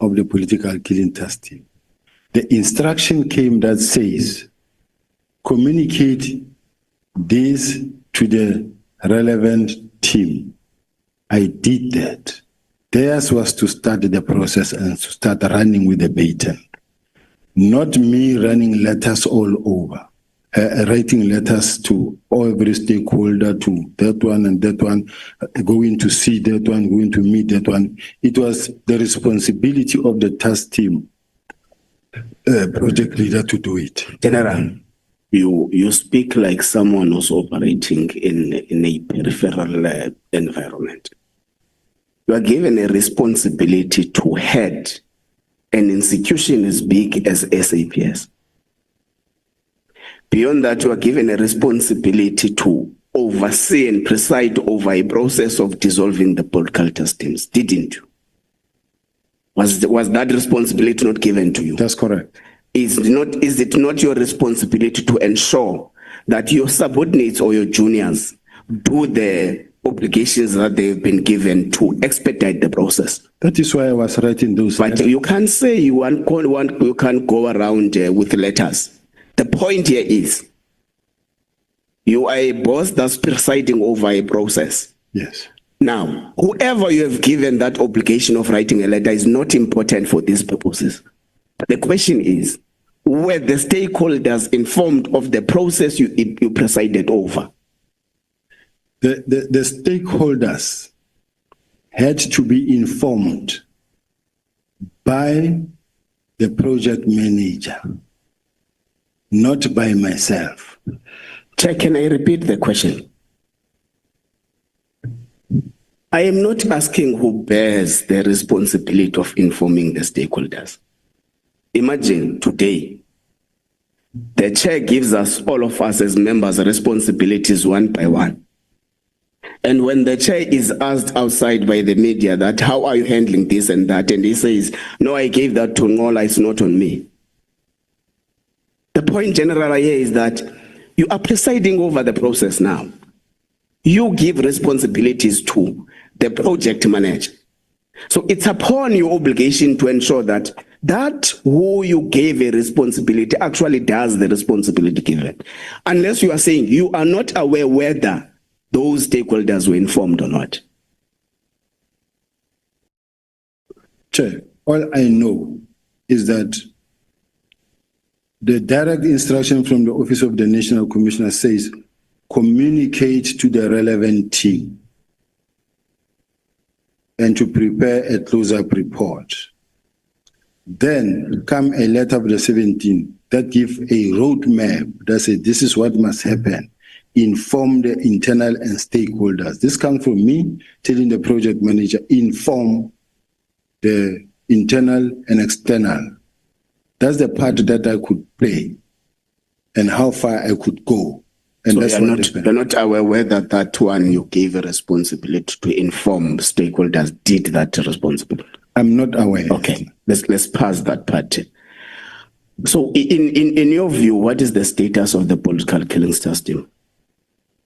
of the political killing system. The instruction came that says, communicate this to the relevant team. I did that. Theirs was to start the process and to start running with the baton. Not me running letters all over, writing letters to every stakeholder, to that one and that one, going to see that one, going to meet that one. It was the responsibility of the task team, project leader, to do it. General, you speak like someone who's operating in a peripheral environment. You are given a responsibility to head an institution as big as SAPS. Beyond that, you are given a responsibility to oversee and preside over a process of dissolving the political systems, didn't you? Was that responsibility not given to you? That's correct. Is it not your responsibility to ensure that your subordinates or your juniors do the obligations that they've been given to expedite the process? That is why I was writing those. But you can't say you can't go around with letters. The point here is you are a boss that's presiding over a process. Yes. Now, whoever you have given that obligation of writing a letter is not important for these purposes. The question is, were the stakeholders informed of the process you presided over? The stakeholders had to be informed by the project manager, not by myself. Chair, can I repeat the question? I am not asking who bears the responsibility of informing the stakeholders. Imagine today, the chair gives us, all of us as members, responsibilities one by one. And when the chair is asked outside by the media that, how are you handling this and that? And he says, no, I gave that to Ngola, it's not on me. The point general here is that you are presiding over the process now. You give responsibilities to the project manager. So it's upon your obligation to ensure that who you gave a responsibility actually does the responsibility given. Unless you are saying you are not aware whether those stakeholders were informed or not. Chair, all I know is that the direct instruction from the Office of the National Commissioner says, communicate to the relevant team and to prepare a close-up report. Then come a letter of the 17th that gives a roadmap that says this is what must happen. Inform the internal and stakeholders. This comes from me telling the project manager, inform the internal and external. That's the part that I could play and how far I could go. And so that's you're not aware whether that one you gave a responsibility to inform stakeholders did that responsibility? I'm not aware. Okay, let's pass that part. So in your view, what is the status of the political killing stars team?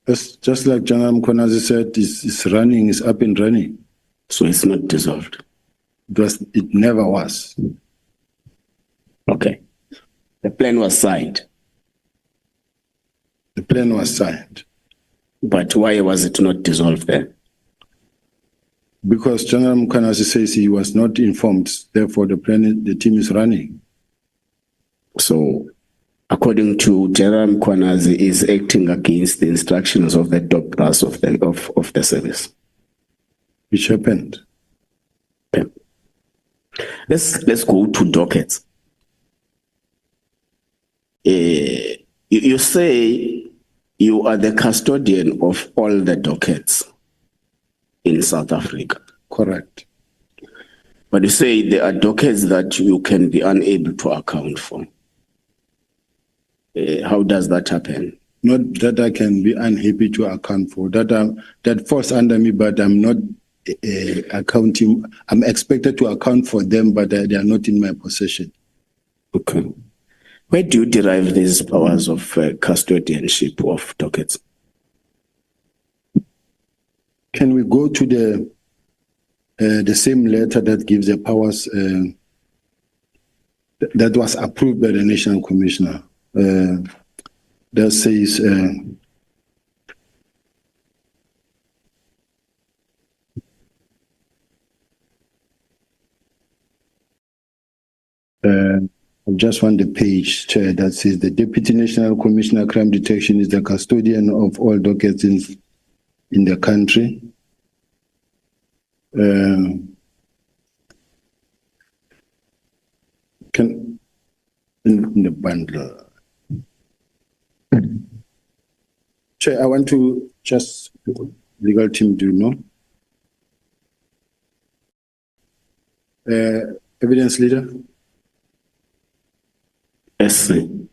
It's just like General Mkonazi said, it's running, it's up and running. So it's not dissolved? It never was. Okay. The plan was signed? The plan was signed. But why was it not dissolved then? Because General Mkonazi says he was not informed, therefore the team is running. So, according to General Mkonazi, is acting against the instructions of the top brass of the service. Which happened. Okay. Let's go to dockets. You say you are the custodian of all the dockets in South Africa. Correct. But you say there are dockets that you can be unable to account for. How does that happen? Not that I can be unhappy to account for. That falls under me, but I'm not accounting. I'm expected to account for them, but they are not in my possession. Okay. Where do you derive these powers of custodianship of dockets? Can we go to the same letter that gives the powers that was approved by the National Commissioner? That says I just want the page, Chair, that says the Deputy National Commissioner Crime Detection is the custodian of all dockets in the country. In the bundle. Chair, I want to just legal team do know. Evidence leader. Yes, the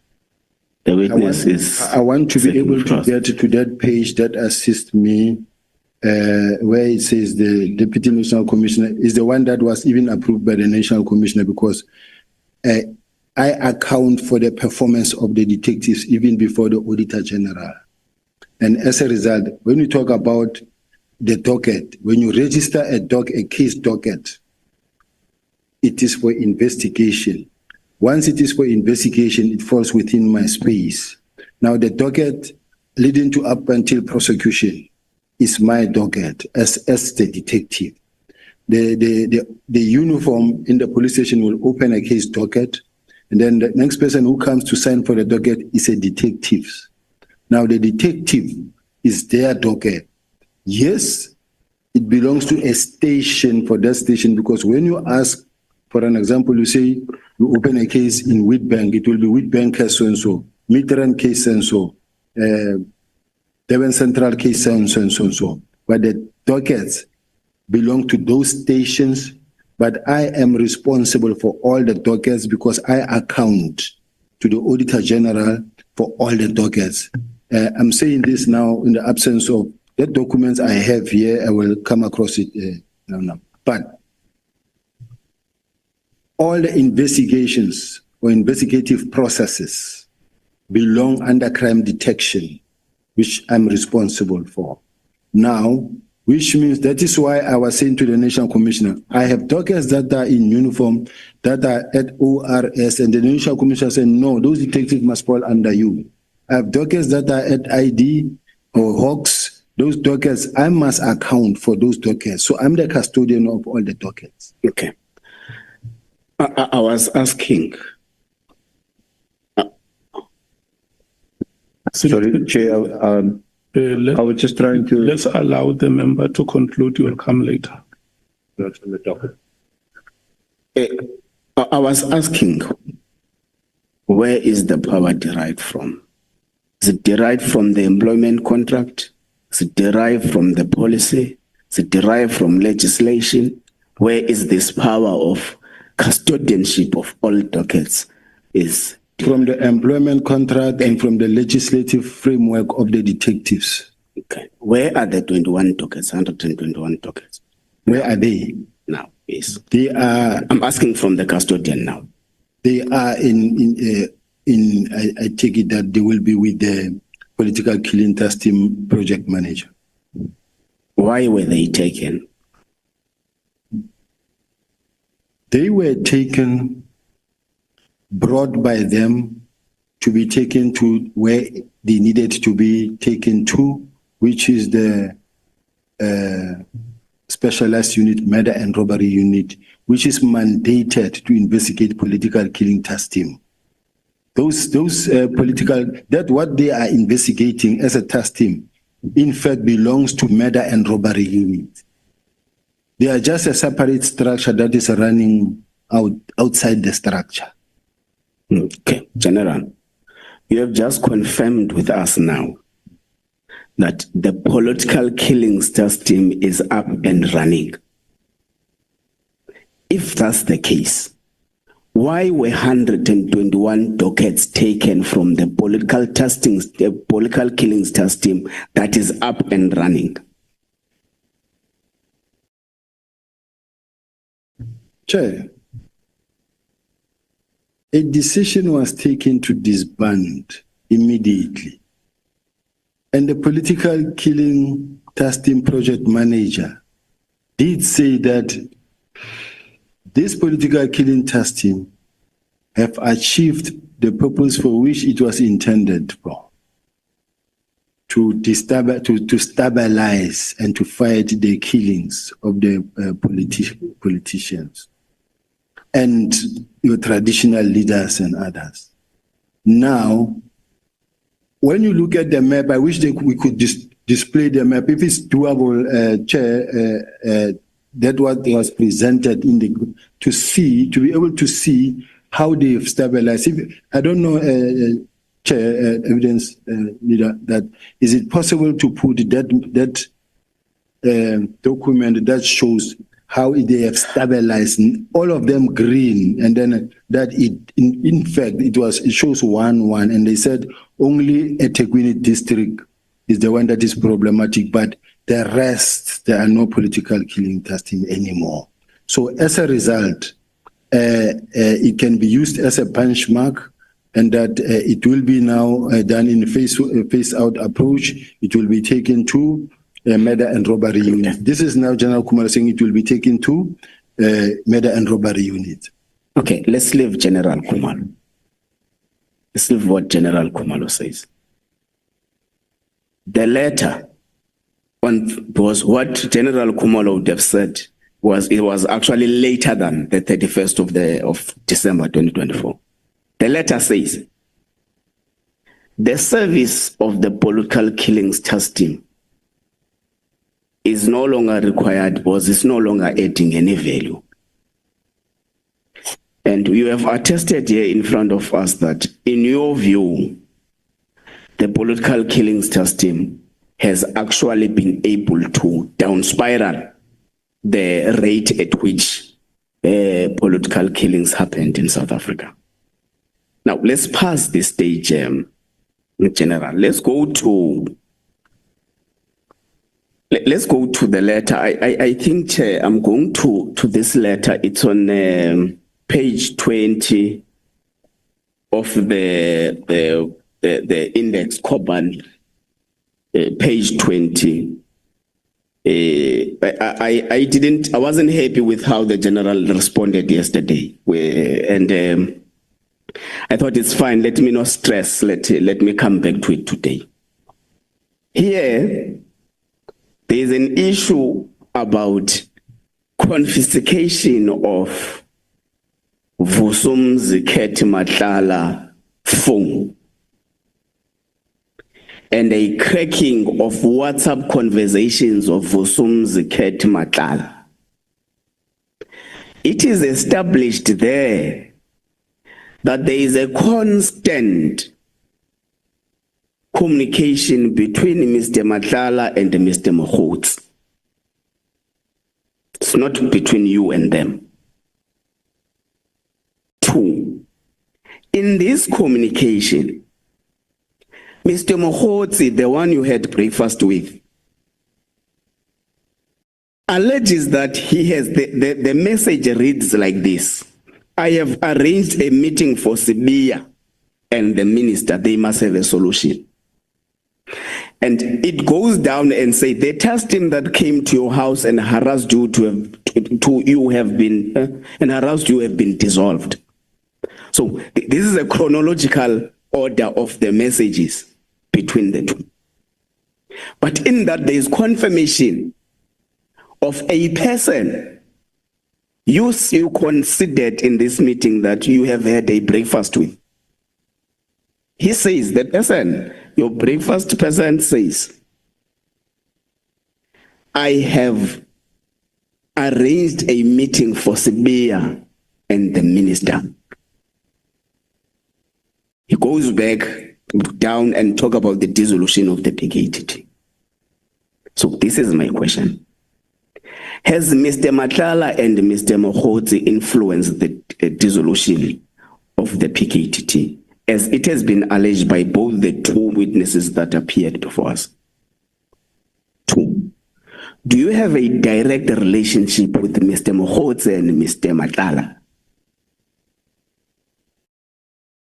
witness is. I want to be able to get to that page that assists me where it says the Deputy National Commissioner is the one that was even approved by the National Commissioner, because I account for the performance of the detectives even before the Auditor General. And as a result, when you talk about the docket, when you register a case docket, it is for investigation. Once it is for investigation, it falls within my space. Now the docket leading to up until prosecution is my docket as the detective. The uniform in the police station will open a case docket, and then the next person who comes to sign for the docket is a detective. Now the detective is their docket. Yes, it belongs to a station for that station, because when you ask, for an example, you say you open a case in Wheatbank, it will be Wheatbank case so-and-so, Midrand case so-and-so, Devon Central case so-and-so. But the dockets belong to those stations, but I am responsible for all the dockets because I account to the Auditor General for all the dockets. I'm saying this now in the absence of the documents I have here. I will come across it now. But all the investigations or investigative processes belong under crime detection, which I'm responsible for. Now, which means that is why I was saying to the National Commissioner, I have dockets that are in uniform, that are at ORS, and the National Commissioner said, no, those detectives must fall under you. I have dockets that are at ID or Hawks. Those dockets, I must account for those dockets. So I'm the custodian of all the dockets. Okay. I was asking. Sorry, Chair. I was just trying to. Let's allow the member to conclude. You will come later. Not on the docket. I was asking, where is the power derived from? Is it derived from the employment contract? Is it derived from the policy? Is it derived from legislation? Where is this power of custodianship of all dockets? Is from the employment contract and from the legislative framework of the detectives. Okay. Where are the 21 dockets, 121 dockets? Where are they? Now, yes. They are. I'm asking from the custodian now. They are I take it that they will be with the political killing task team project manager. Why were they taken? They were taken, brought by them to be taken to where they needed to be taken to, which is the specialized unit, murder and robbery unit, which is mandated to investigate political killing task team. Those political, that what they are investigating as a task team, in fact, belongs to murder and robbery unit. They are just a separate structure that is running outside the structure. Okay, General, you have just confirmed with us now that the political killings task team is up and running. If that's the case, why were 121 dockets taken from the political killings task team that is up and running? Chair, a decision was taken to disband immediately. And the political killing task team project manager did say that this political killing task team have achieved the purpose for which it was intended for, to stabilize and to fight the killings of the politicians and your traditional leaders and others. Now, when you look at the map, I wish we could display the map. If it's doable, Chair, that what was presented in the to be able to see how they've stabilized. I don't know, Chair, evidence leader, that is it possible to put that document that shows how they have stabilized, all of them green, and then that in fact it shows 1-1, and they said only eThekwini district is the one that is problematic, but the rest, there are no political killing testing anymore. So as a result, it can be used as a benchmark, and that it will be now done in a phase-out approach. It will be taken to murder and robbery unit. This is now General Kumalo saying it will be taken to murder and robbery unit. Okay, let's leave General Kumalo. Let's leave what General Kumalo says. The letter was what General Kumalo would have said it was actually later than the 31st of December 2024. The letter says, the service of the political killings testing is no longer required because it's no longer adding any value. And you have attested here in front of us that, in your view, the political killings testing has actually been able to down spiral the rate at which political killings happened in South Africa. Now, let's pass this stage, General. Let's go to the letter. I think, Chair, I'm going to this letter. It's on page 20 of the index Coban, page 20. I wasn't happy with how the General responded yesterday, and I thought it's fine. Let me not stress. Let me come back to it today. Here, there is an issue about confiscation of Vusumzi Matlala phone and a cracking of WhatsApp conversations of Vusumzi Matlala. It is established there that there is a constant communication between Mr. Matlala and Mr. Mohots. It's not between you and them. 2, in this communication, Mr. Mohotsi, the one you had breakfast with, alleges that he has the message reads like this: I have arranged a meeting for Sibiya and the minister. They must have a solution. And it goes down and say the test team that came to your house and harassed you have been dissolved. So this is a chronological order of the messages between the two. But in that there is confirmation of a person you considered in this meeting that you have had a breakfast with. He says, the person, your breakfast person says, I have arranged a meeting for Sibiya and the minister. He goes back down and talk about the dissolution of the PKTT. So this is my question. Has Mr. Matlala and Mr. Mohotsi influenced the dissolution of the PKTT, as it has been alleged by both the two witnesses that appeared before us? 2, do you have a direct relationship with Mr. Mohotsi and Mr. Matlala?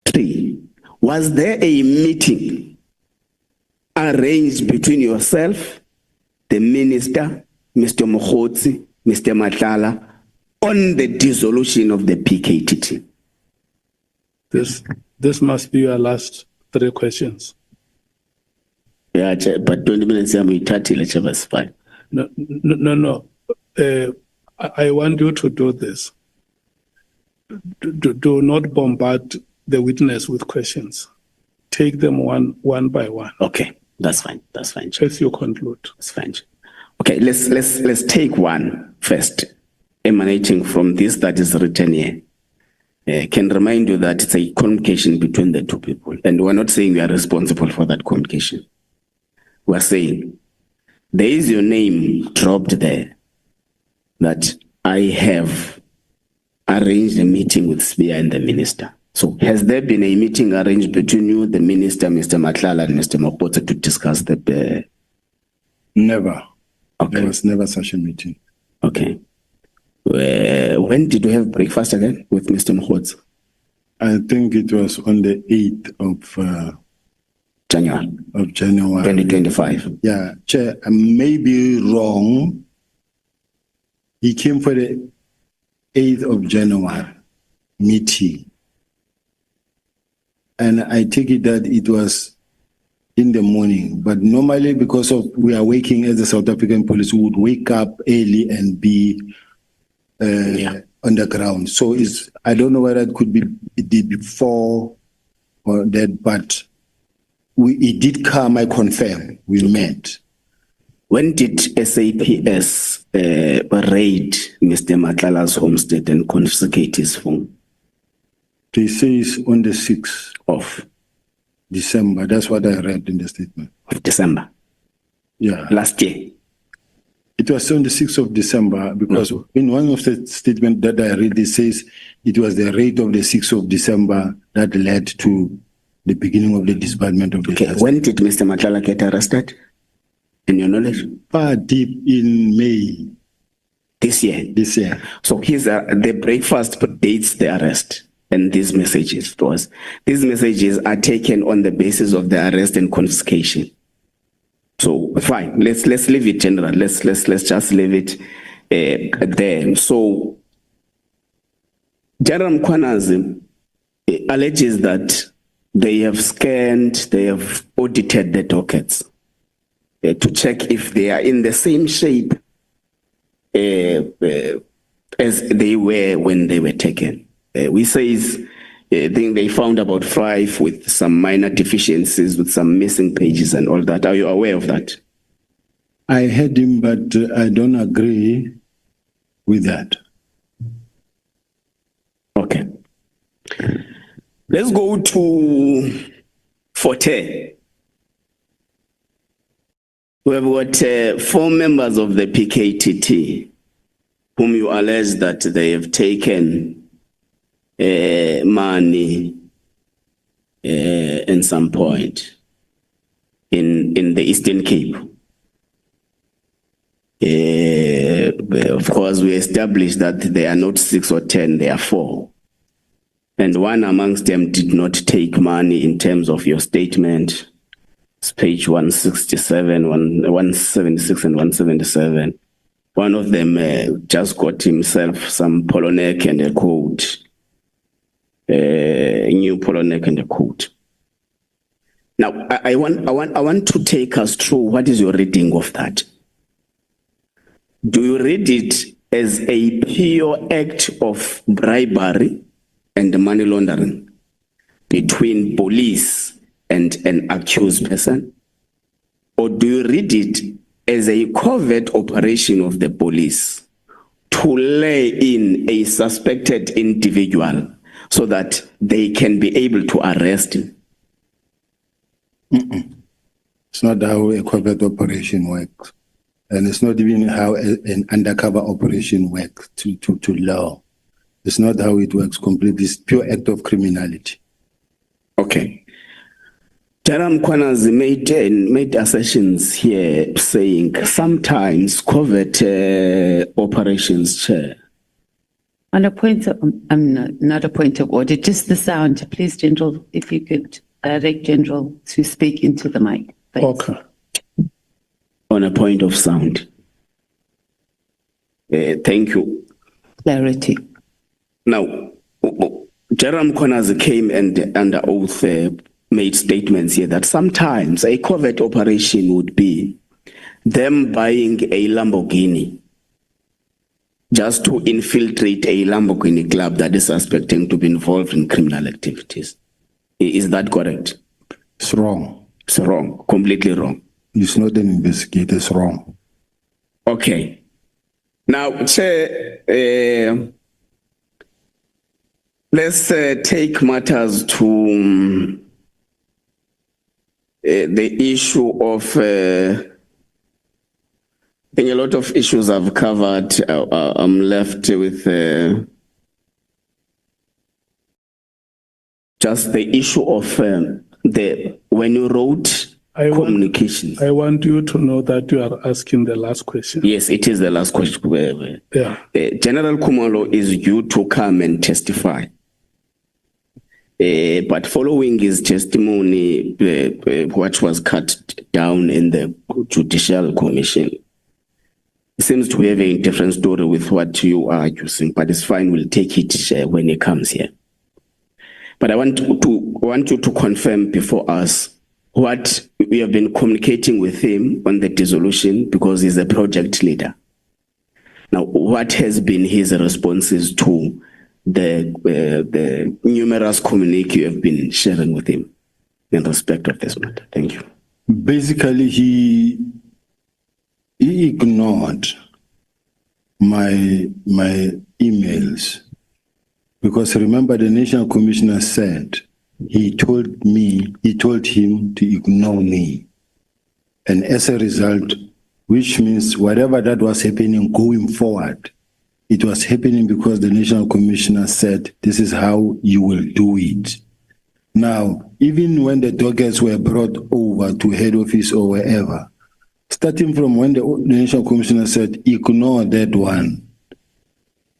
3, was there a meeting arranged between yourself, the minister, Mr. Mohotsi, Mr. Matlala, on the dissolution of the PKTT? This must be your last 3 questions. Yeah, but 20 minutes, I'm 30, let's have us 5. No. I want you to do this. Do not bombard the witness with questions. Take them one by one. Okay, that's fine. That's fine. As you conclude. That's fine. Okay, let's take one first, emanating from this that is written here. Can remind you that it's a communication between the two people, and we're not saying we are responsible for that communication. We're saying there is your name dropped there, that I have arranged a meeting with Sibiya and the minister. So has there been a meeting arranged between you, the minister, Mr. Matlala, and Mr. Mohotsi to discuss the... Never. Okay. There was never such a meeting. Okay. When did you have breakfast again with Mr. Mkhotz? I think it was on the 8th of January of January 2025. Yeah, Chair, I may be wrong. He came for the 8th of January meeting. And I take it that it was in the morning, but normally because of we are waking as the South African police, we would wake up early and be on the ground. So I don't know whether it could be before or that, but it did come, I confirm, we met. When did SAPS raid Mr. Matlala's homestead and confiscate his phone? They say it's on the 6th of December. That's what I read in the statement. Of December? Yeah. Last year? It was on the 6th of December because in one of the statements that I read, it says it was the raid of the 6th of December that led to the beginning of the disbandment of the task. When did Mr. Matlala get arrested? In your knowledge? Far deep in May. This year? This year. So the breakfast dates the arrest. And these messages are taken on the basis of the arrest and confiscation. So fine, let's leave it general. Let's just leave it there. So General Mkhwanazi alleges that they have scanned, they have audited the dockets to check if they are in the same shape as they were when they were taken. We say I think they found about 5 with some minor deficiencies, with some missing pages and all that. Are you aware of that? I heard him, but I don't agree with that. Okay. Let's go to Forte. We have got 4 members of the PKTT whom you allege that they have taken money in some point in the Eastern Cape. Of course, we established that they are not 6 or 10, they are 4. And one amongst them did not take money in terms of your statement. It's page 167, 176 and 177. One of them just got himself some polo neck and a coat. A new polo neck and a coat. Now, I want to take us through what is your reading of that. Do you read it as a pure act of bribery and money laundering between police and an accused person? Or do you read it as a covert operation of the police to lay in a suspected individual so that they can be able to arrest him? It's not how a covert operation works. And it's not even how an undercover operation works to law. It's not how it works completely. It's pure act of criminality. Okay. General Mkhwanazi made assertions here saying sometimes covert operations, Chair. On a point of, not a point of order, just the sound. Please, General, if you could direct General to speak into the mic. Please. Okay. On a point of sound. Thank you. Clarity. Now, General Mkhwanazi came and under oath made statements here that sometimes a covert operation would be them buying a Lamborghini just to infiltrate a Lamborghini club that is suspecting to be involved in criminal activities. Is that correct? It's wrong. It's wrong, completely wrong. It's not an investigator, it's wrong. Okay. Now, Chair, let's take matters to the issue of, I think a lot of issues I've covered. I'm left with just the issue of when you wrote communications. I want you to know that you are asking the last question. Yes, it is the last question. Yeah. General Kumalo is due to come and testify. But following his testimony, what was cut down in the Judicial Commission, it seems to have a different story with what you are using, but it's fine, we'll take it when he comes here. But I want you to confirm before us what we have been communicating with him on the dissolution, because he's a project leader. Now, what has been his responses to the numerous communique you have been sharing with him in respect of this matter? Thank you. Basically, he ignored my emails, because remember the National Commissioner said he told him to ignore me, and as a result, which means whatever that was happening going forward, it was happening because the National Commissioner said this is how you will do it. Now, even when the dockets were brought over to head office or wherever, starting from when the National Commissioner said, ignore that one.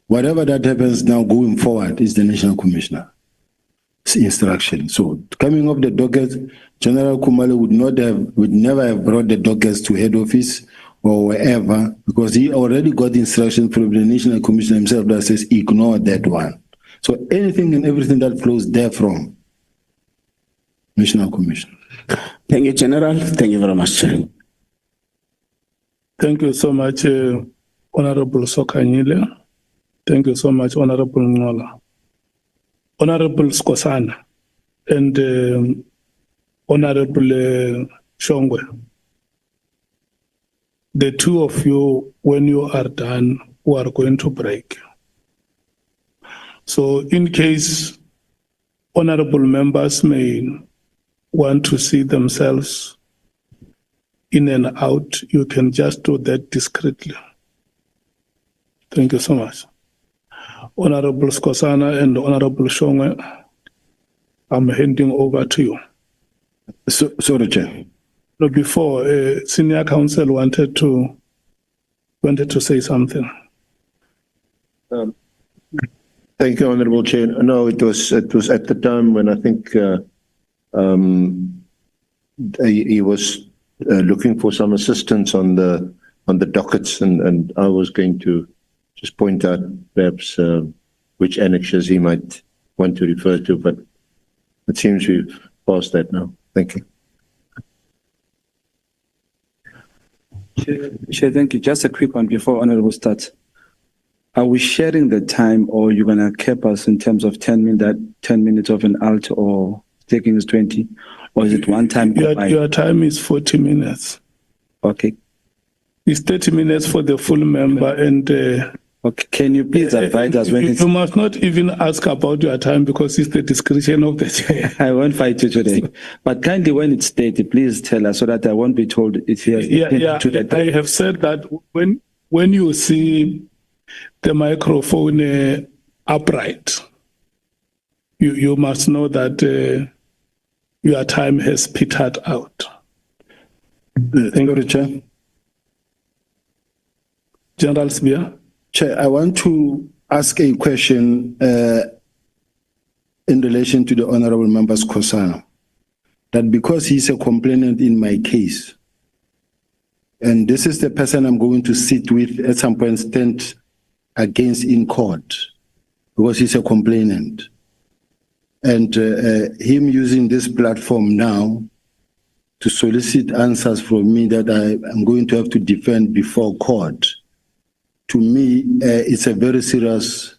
Whatever that happens now going forward is the National Commissioner's instruction. So coming off the dockets, General Kumalo would never have brought the dockets to head office or wherever, because he already got instruction from the National Commissioner himself that says, ignore that one. So anything and everything that flows therefrom, National Commissioner. Thank you, General. Thank you very much, Chair. Thank you so much, Honorable Sokanyile. Thank you so much, Honorable Ngola. Honorable Skosana and Honorable Shongwe. The two of you, when you are done, we are going to break. So in case honorable members may want to see themselves in and out, you can just do that discreetly. Thank you so much. Honorable Skosana and Honorable Shongwe, I'm handing over to you. Sorry, Chair. No, before, Senior Counsel wanted to say something. Thank you, Honorable Chair. No, it was at the time when I think he was looking for some assistance on the dockets, and I was going to just point out perhaps which annexes he might want to refer to, but it seems we've passed that now. Thank you. Chair, thank you. Just a quick one before Honorable starts. Are we sharing the time, or you're going to cap us in terms of 10 minutes of an alt, or taking is 20? Or is it one time? Your time is 40 minutes. Okay. It's 30 minutes for the full member, and okay. Can you please advise us when it's... You must not even ask about your time, because it's the discretion of the chair. I won't fight you today. But kindly, when it's stated, please tell us so that I won't be told if you have... I have said that when you see the microphone upright, you must know that your time has petered out. Thank you, Chair. General Sibiya. Chair, I want to ask a question in relation to the Honorable Member Skosana, that because he's a complainant in my case, and this is the person I'm going to sit with at some point, stand against in court, because he's a complainant, and him using this platform now to solicit answers from me that I'm going to have to defend before court, to me, it's a very serious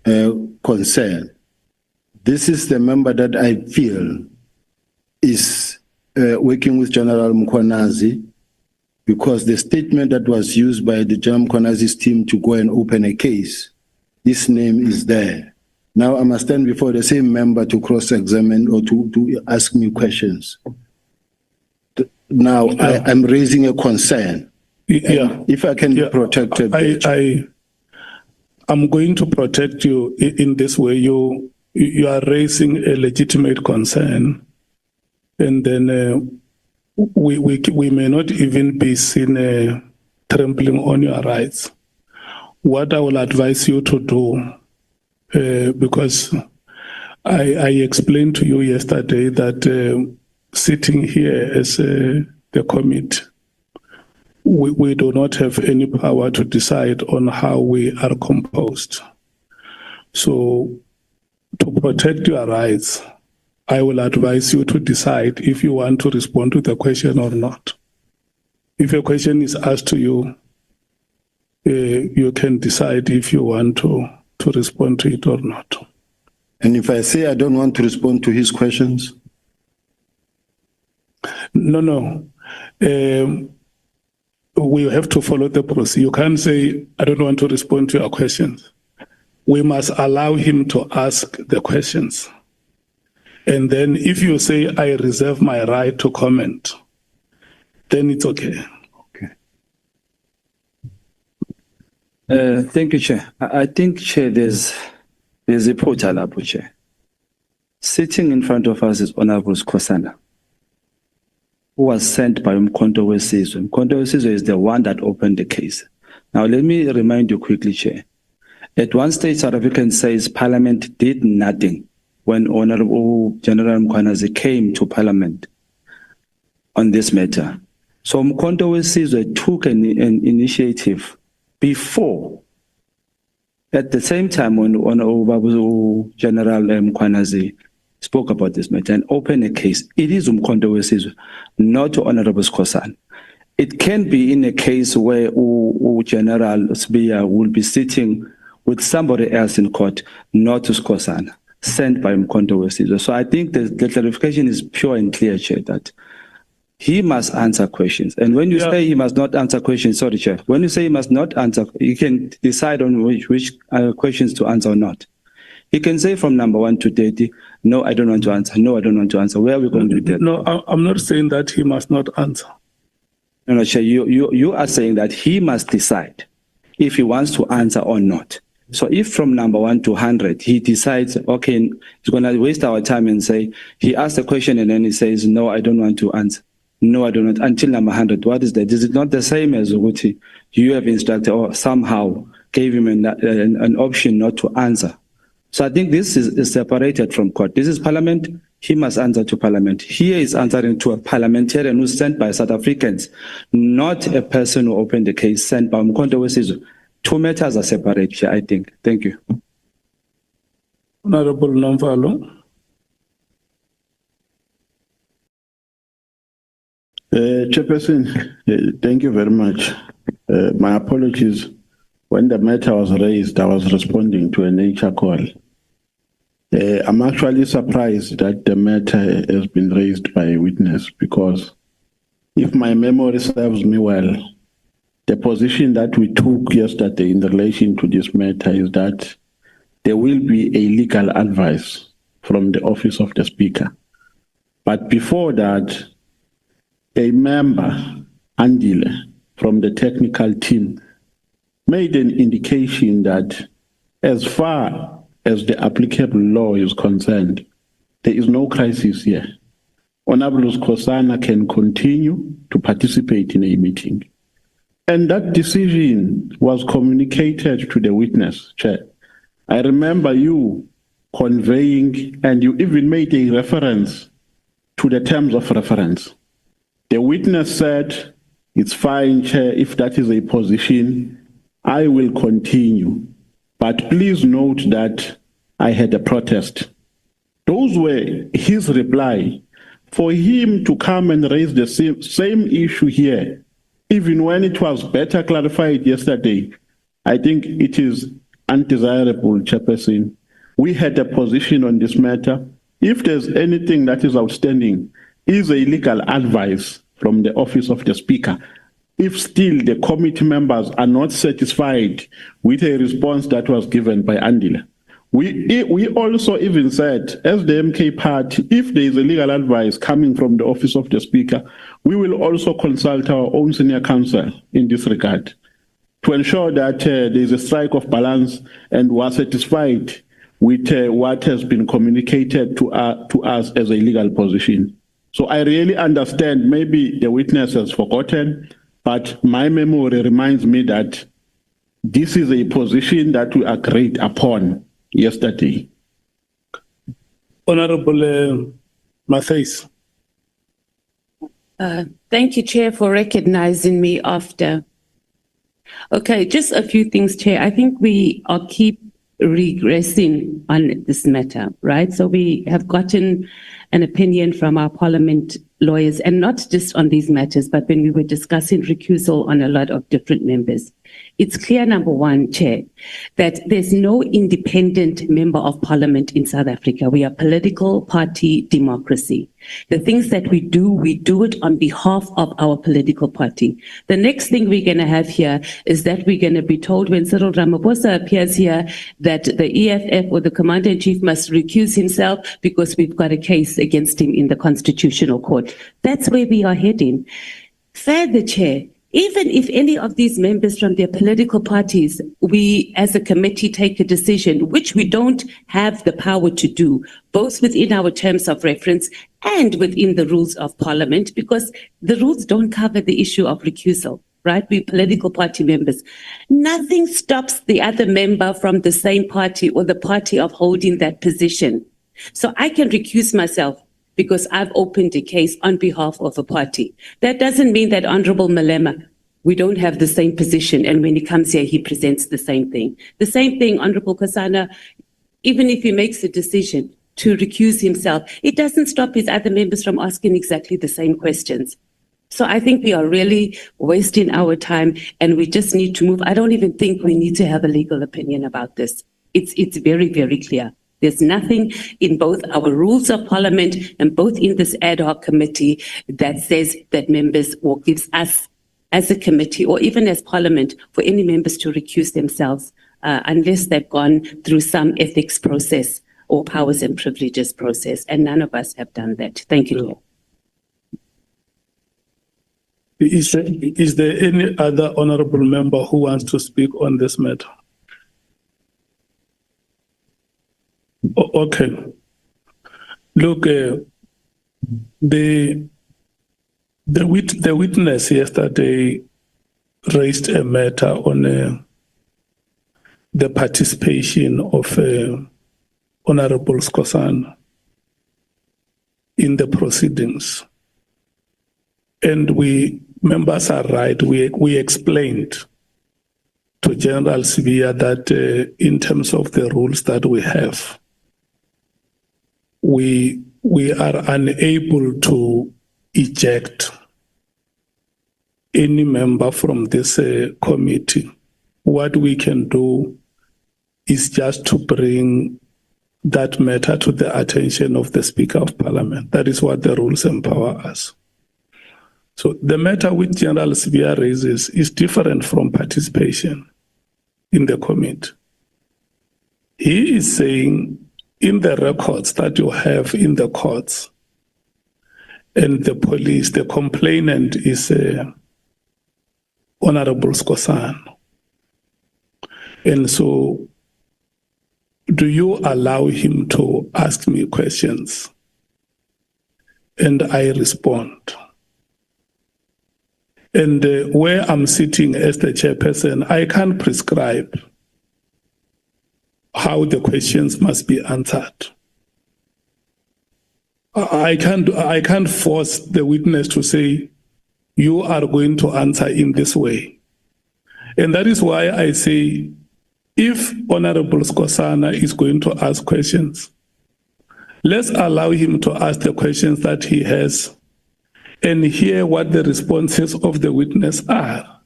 concern. This is the member that I feel is working with General Mkhonazi, because the statement that was used by the General Mkhonazi's team to go and open a case, this name is there. Now I must stand before the same member to cross-examine or to ask me questions. Now I'm raising a concern. Yeah. If I can be protected. I'm going to protect you in this way. You are raising a legitimate concern, and then we may not even be seen trampling on your rights. What I will advise you to do, because I explained to you yesterday that sitting here as the committee, we do not have any power to decide on how we are composed. So to protect your rights, I will advise you to decide if you want to respond to the question or not. If a question is asked to you, you can decide if you want to respond to it or not. And if I say I don't want to respond to his questions? No. We have to follow the process. You can't say, I don't want to respond to your questions. We must allow him to ask the questions. And then if you say, I reserve my right to comment, then it's okay. Thank you, Chair. I think, Chair, there's a portal up, Chair. Sitting in front of us is Honorable Skosana, who was sent by Mkhonto Wesizwe. Mkhonto Wesizwe is the one that opened the case. Now, let me remind you quickly, Chair. At one stage, South African says Parliament did nothing when Honorable General Mkhwanazi came to Parliament on this matter. So Mkhonto Wesizwe took an initiative before, at the same time when Honorable General Mkhwanazi spoke about this matter and opened a case. It is Mkhonto Wesizwe, not Honorable Skosana. It can be in a case where General Sibiya will be sitting with somebody else in court, not to Skosana, sent by Mkhonto Wesizwe. So I think the clarification is pure and clear, Chair, that he must answer questions. And when you say he must not answer questions, sorry, Chair, when you say he must not answer, you can decide on which questions to answer or not. He can say from number 1 to 30, no, I don't want to answer. No, I don't want to answer. Where are we going to do that? No, I'm not saying that he must not answer. No, Chair, you are saying that he must decide if he wants to answer or not. So if from number 1 to 100, he decides, okay, he's going to waste our time and say, he asked a question and then he says, no, I don't want to answer. No, I do not. Until number 100, what is that? Is it not the same as Uguti? You have instructed or somehow gave him an option not to answer. So I think this is separated from court. This is Parliament. He must answer to Parliament. Here is answering to a parliamentarian who's sent by South Africans, not a person who opened the case sent by Mkhonto Wesizwe. Two matters are separate here, I think. Thank you. Honorable Nomvalo. Chairperson, thank you very much. My apologies. When the matter was raised, I was responding to a nature call. I'm actually surprised that the matter has been raised by a witness because if my memory serves me well, the position that we took yesterday in relation to this matter is that there will be a legal advice from the Office of the Speaker. But before that, a member, Andile, from the technical team, made an indication that as far as the applicable law is concerned, there is no crisis here. Honorable Skosana can continue to participate in a meeting. And that decision was communicated to the witness, Chair. I remember you conveying, and you even made a reference to the terms of reference. The witness said, it's fine, Chair, if that is a position, I will continue. But please note that I had a protest. Those were his reply. For him to come and raise the same issue here, even when it was better clarified yesterday, I think it is undesirable, Chairperson. We had a position on this matter. If there's anything that is outstanding, is a legal advice from the Office of the Speaker. If still the committee members are not satisfied with a response that was given by Andile, we also even said, as the MK party, if there is a legal advice coming from the Office of the Speaker, we will also consult our own senior counsel in this regard to ensure that there is a strike of balance and we are satisfied with what has been communicated to us as a legal position. So I really understand maybe the witness has forgotten, but my memory reminds me that this is a position that we agreed upon yesterday. Honorable Matthys. Thank you, Chair, for recognizing me after. Okay, just a few things, Chair. I think we are keep regressing on this matter, right? So we have gotten an opinion from our Parliament lawyers, and not just on these matters, but when we were discussing recusal on a lot of different members. It's clear, number one, Chair, that there's no independent member of Parliament in South Africa. We are political party democracy. The things that we do it on behalf of our political party. The next thing we're going to have here is that we're going to be told when Cyril Ramaphosa appears here that the EFF or the Commander-in-Chief must recuse himself because we've got a case against him in the Constitutional Court. That's where we are heading. Further, Chair, even if any of these members from their political parties, we as a committee take a decision, which we don't have the power to do, both within our terms of reference and within the rules of Parliament, because the rules don't cover the issue of recusal, right? We political party members. Nothing stops the other member from the same party or the party of holding that position. So I can recuse myself because I've opened a case on behalf of a party. That doesn't mean that Honorable Malema, we don't have the same position, and when he comes here, he presents the same thing. The same thing, Honorable Kasana, even if he makes a decision to recuse himself, it doesn't stop his other members from asking exactly the same questions. So I think we are really wasting our time, and we just need to move. I don't even think we need to have a legal opinion about this. It's very, very clear. There's nothing in both our rules of Parliament and both in this ad hoc committee that says that members or gives us as a committee or even as Parliament for any members to recuse themselves unless they've gone through some ethics process or powers and privileges process. And none of us have done that. Thank you. Is there any other honorable member who wants to speak on this matter? Okay. Look, the witness yesterday raised a matter on the participation of Honorable Skosana in the proceedings. And members are right. We explained to General Sibiya that in terms of the rules that we have, we are unable to eject any member from this committee. What we can do is just to bring that matter to the attention of the Speaker of Parliament. That is what the rules empower us. So the matter which General Sibiya raises is different from participation in the committee. He is saying in the records that you have in the courts and the police, the complainant is Honorable Skosana. And so do you allow him to ask me questions? And I respond. And where I'm sitting as the chairperson, I can't prescribe how the questions must be answered. I can't force the witness to say, you are going to answer in this way. And that is why I say, if Honorable Skosana is going to ask questions, let's allow him to ask the questions that he has and hear what the responses of the witness are.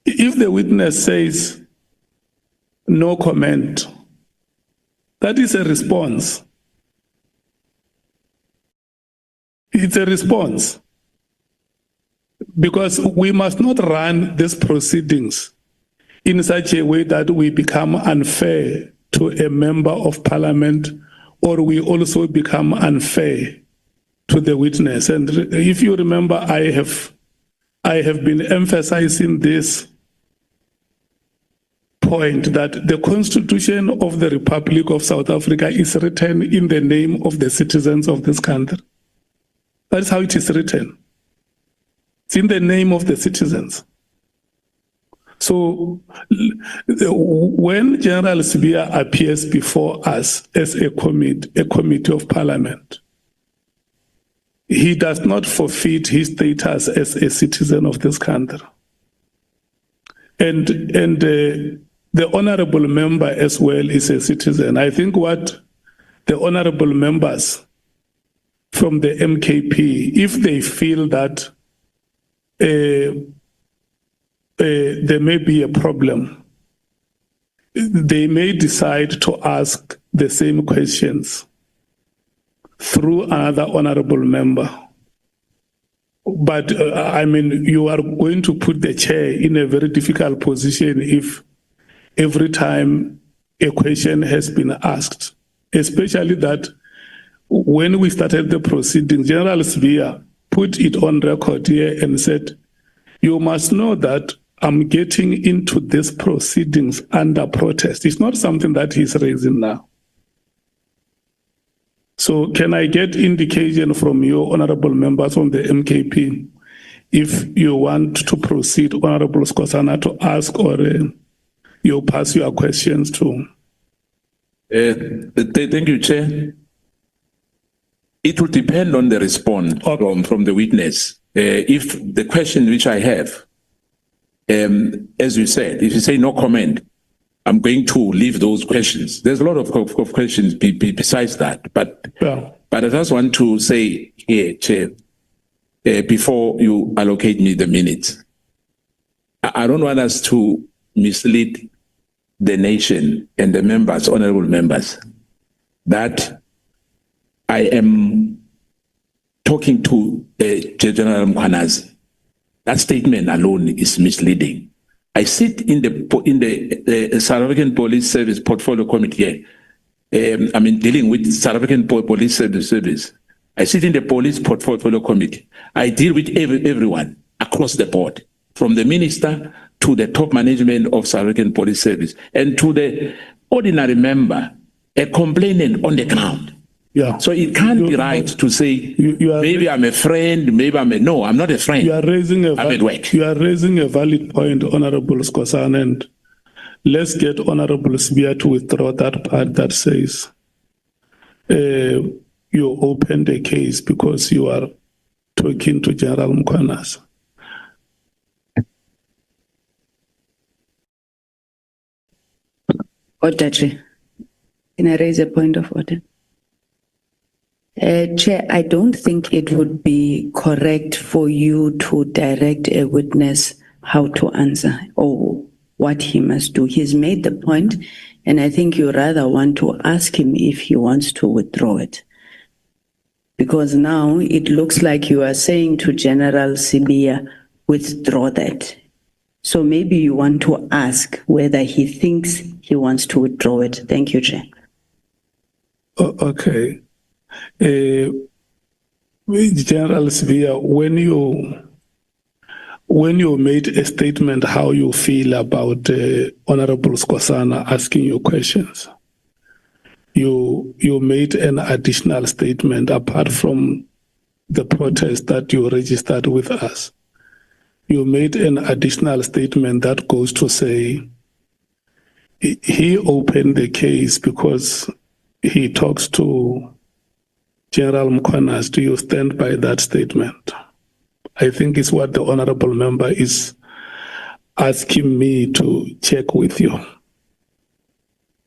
If the witness says, no comment, that is a response. It's a response. Because we must not run these proceedings in such a way that we become unfair to a member of Parliament, or we also become unfair to the witness. And if you remember, I have been emphasizing this point that the Constitution of the Republic of South Africa is written in the name of the citizens of this country. That's how it is written. It's in the name of the citizens. So when General Sibiya appears before us as a committee of parliament, he does not forfeit his status as a citizen of this country. And the honorable member as well is a citizen. I think what the honorable members from the MKP, if they feel that there may be a problem, they may decide to ask the same questions through another honorable member. But I mean, you are going to put the chair in a very difficult position if every time a question has been asked, especially that when we started the proceedings, General Sibiya put it on record here and said, you must know that I'm getting into these proceedings under protest. It's not something that he's raising now. So can I get indication from you, honorable members from the MKP, if you want to proceed, Honorable Skosana, to ask or you pass your questions to? Thank you, Chair. It will depend on the response from the witness. If the question which I have, as you said, if you say no comment, I'm going to leave those questions. There's a lot of questions besides that, but I just want to say here, Chair, before you allocate me the minutes, I don't want us to mislead the nation and the members, honorable members, that I am talking to General Mkhwanazi. That statement alone is misleading. I sit in the South African Police Service Portfolio Committee. I mean, dealing with South African Police Service. I sit in the Police Portfolio Committee. I deal with everyone across the board, from the minister to the top management of South African Police Service, and to the ordinary member, a complainant on the ground. Yeah. So it can't be right to say, maybe I'm a friend, maybe no, I'm not a friend. You are raising I'm at work. You are raising a valid point, Honorable Skosana, and let's get Honorable Sibiya to withdraw that part that says you opened a case because you are talking to General Mkhwanazi. Order, Chair. Can I raise a point of order? Chair, I don't think it would be correct for you to direct a witness how to answer or what he must do. He's made the point, and I think you rather want to ask him if he wants to withdraw it. Because now it looks like you are saying to General Sibiya, withdraw that. So maybe you want to ask whether he thinks he wants to withdraw it. Thank you, Chair. Okay. General Sibiya, when you made a statement how you feel about Honorable Skosana asking you questions, you made an additional statement apart from the protest that you registered with us. You made an additional statement that goes to say he opened the case because he talks to General Mkhwanazi. Do you stand by that statement? I think it's what the honorable member is asking me to check with you.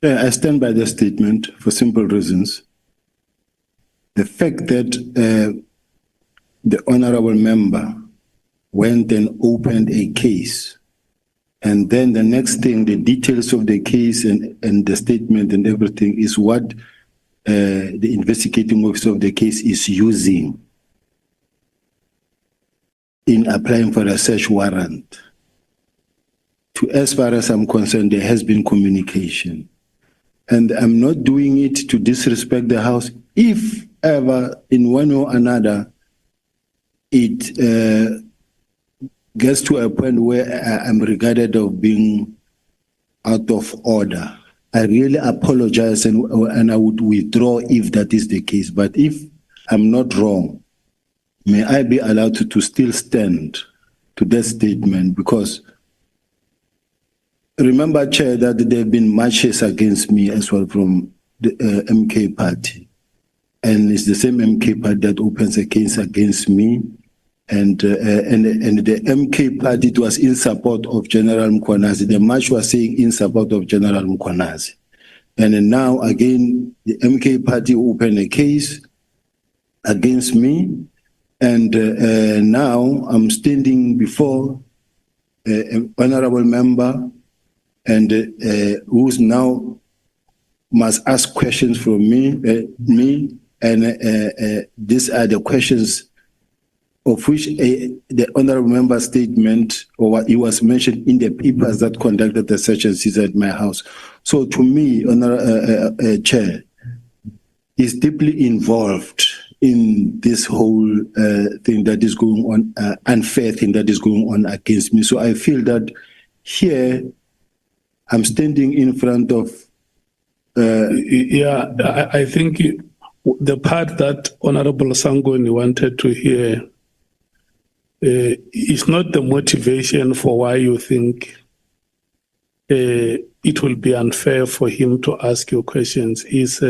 Yeah, I stand by the statement for simple reasons. The fact that the honorable member went and opened a case, and then the next thing, the details of the case and the statement and everything is what the investigating officer of the case is using in applying for a search warrant. As far as I'm concerned, there has been communication. And I'm not doing it to disrespect the House. If ever, in one or another, it gets to a point where I'm regarded of being out of order, I really apologize and I would withdraw if that is the case. But if I'm not wrong, may I be allowed to still stand to that statement? Because remember, Chair, that there have been marches against me as well from the MK party. And it's the same MK party that opens a case against me. And the MK party, it was in support of General Mkhwanazi. The march was saying in support of General Mkhwanazi. And then now again, the MK party opened a case against me. And now I'm standing before an honorable member and who's now must ask questions from me. And these are the questions of which the honorable member statement or what he was mentioned in the papers that conducted the search and seizure at my house. So to me, Chair, is deeply involved in this whole thing that is going on, unfair thing that is going on against me. So I feel that here I'm standing in front of. I think the part that Honorable Sangoni wanted to hear is not the motivation for why you think it will be unfair for him to ask you questions. Is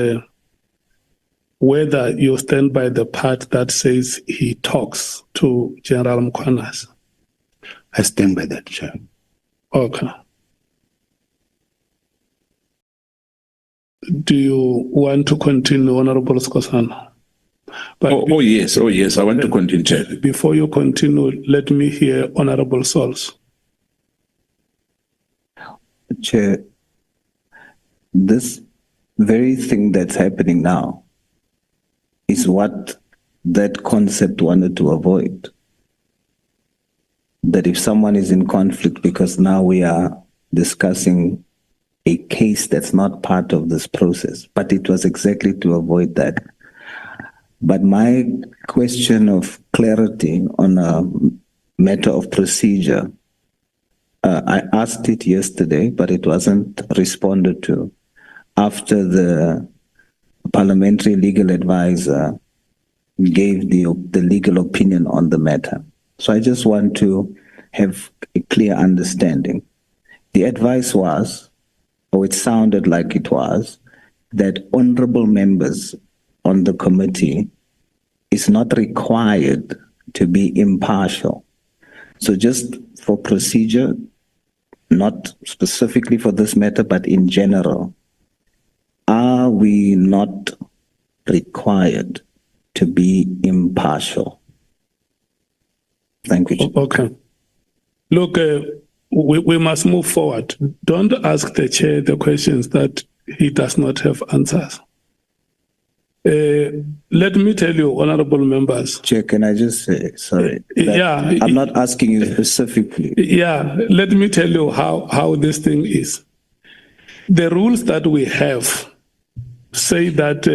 whether you stand by the part that says he talks to General Mkhwanazi. I stand by that, Chair. Okay. Do you want to continue, Honorable Skosana? Oh yes, I want to continue, Chair. Before you continue, let me hear Honorable Sauls. Chair, this very thing that's happening now is what that concept wanted to avoid. That if someone is in conflict, because now we are discussing a case that's not part of this process, but it was exactly to avoid that. But my question of clarity on a matter of procedure, I asked it yesterday, but it wasn't responded to after the parliamentary legal advisor gave the legal opinion on the matter. So I just want to have a clear understanding. The advice was, or it sounded like it was, that honorable members on the committee is not required to be impartial. So just for procedure, not specifically for this matter, but in general, are we not required to be impartial? Thank you. Okay. Look, we must move forward. Don't ask the chair the questions that he does not have answers. Let me tell you, honorable members. Chair, can I just say, sorry? Yeah. I'm not asking you specifically. Yeah, let me tell you how this thing is. The rules that we have say that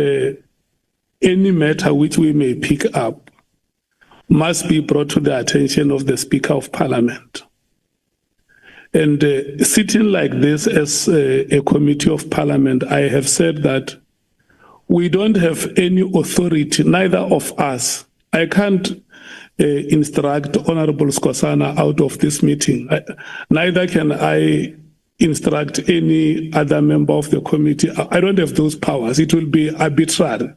any matter which we may pick up must be brought to the attention of the Speaker of Parliament. And sitting like this as a committee of Parliament, I have said that we don't have any authority, neither of us. I can't instruct Honorable Skosana out of this meeting. Neither can I instruct any other member of the committee. I don't have those powers. It will be arbitrary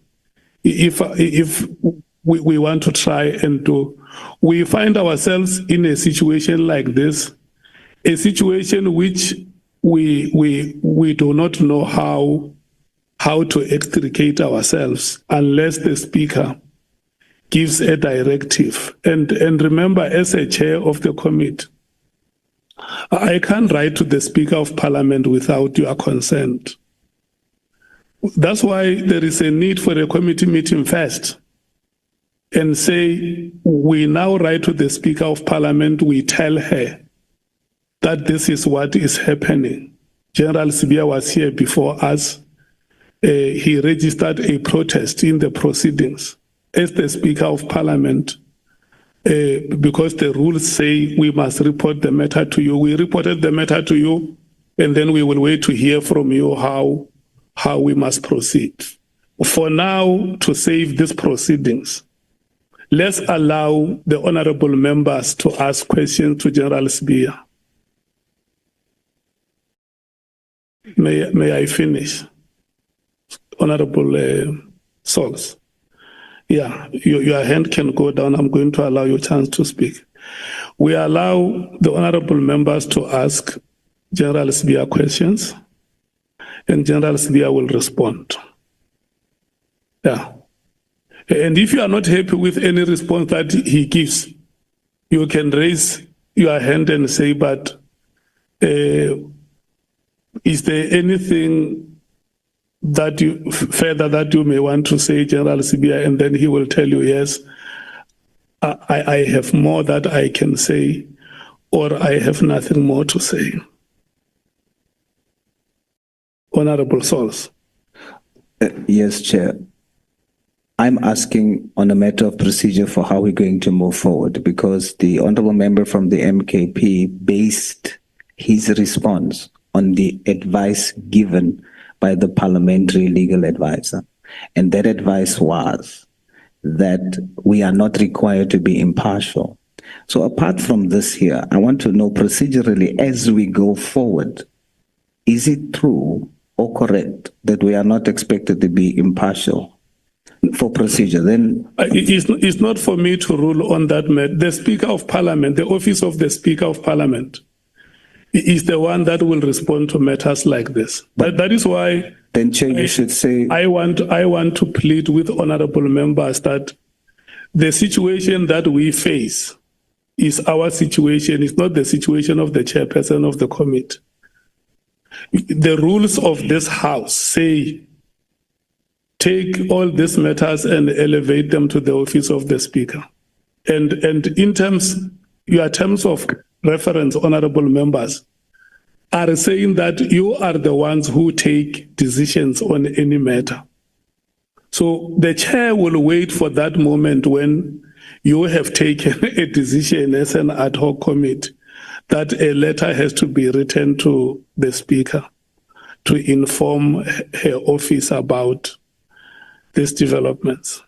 if we want to try and do. We find ourselves in a situation like this, a situation which we do not know how to extricate ourselves unless the Speaker gives a directive. And remember, as a chair of the committee, I can't write to the Speaker of Parliament without your consent. That's why there is a need for a committee meeting first and say, we now write to the Speaker of Parliament, we tell her that this is what is happening. General Sibiya was here before us. He registered a protest in the proceedings as the Speaker of Parliament because the rules say we must report the matter to you. We reported the matter to you, and then we will wait to hear from you how we must proceed. For now, to save these proceedings, let's allow the honorable members to ask questions to General Sibiya. May I finish? Honorable Souls. Yeah, your hand can go down. I'm going to allow you a chance to speak. We allow the honorable members to ask General Sibiya questions, and General Sibiya will respond. Yeah. And if you are not happy with any response that he gives, you can raise your hand and say, but is there anything that you further that you may want to say, General Sibiya? And then he will tell you, yes, I have more that I can say, or I have nothing more to say. Honorable Souls. Yes, Chair. I'm asking on a matter of procedure for how we're going to move forward, because the honorable member from the MKP based his response on the advice given by the parliamentary legal advisor. And that advice was that we are not required to be impartial. So apart from this here, I want to know procedurally as we go forward, is it true or correct that we are not expected to be impartial for procedure? Then it's not for me to rule on that matter. The Speaker of Parliament, the office of the Speaker of Parliament, is the one that will respond to matters like this. That is why then, Chair, you should say I want to plead with honorable members that the situation that we face is our situation. It's not the situation of the chairperson of the committee. The rules of this house say take all these matters and elevate them to the office of the Speaker. And in your terms of reference, honorable members, are saying that you are the ones who take decisions on any matter. So the chair will wait for that moment when you have taken a decision as an ad hoc committee that a letter has to be written to the Speaker to inform her office about these developments.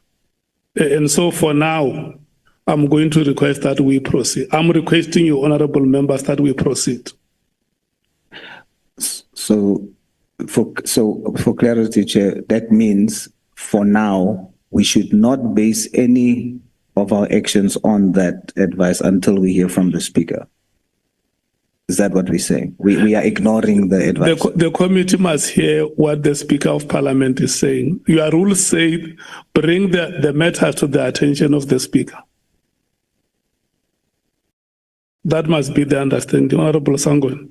And so for now, I'm going to request that we proceed. I'm requesting you, honorable members, that we proceed. So for clarity, Chair, that means for now, we should not base any of our actions on that advice until we hear from the Speaker. Is that what we're saying? We are ignoring the advice. The committee must hear what the Speaker of Parliament is saying. Your rules say bring the matter to the attention of the Speaker. That must be the understanding. Honorable Shongwe.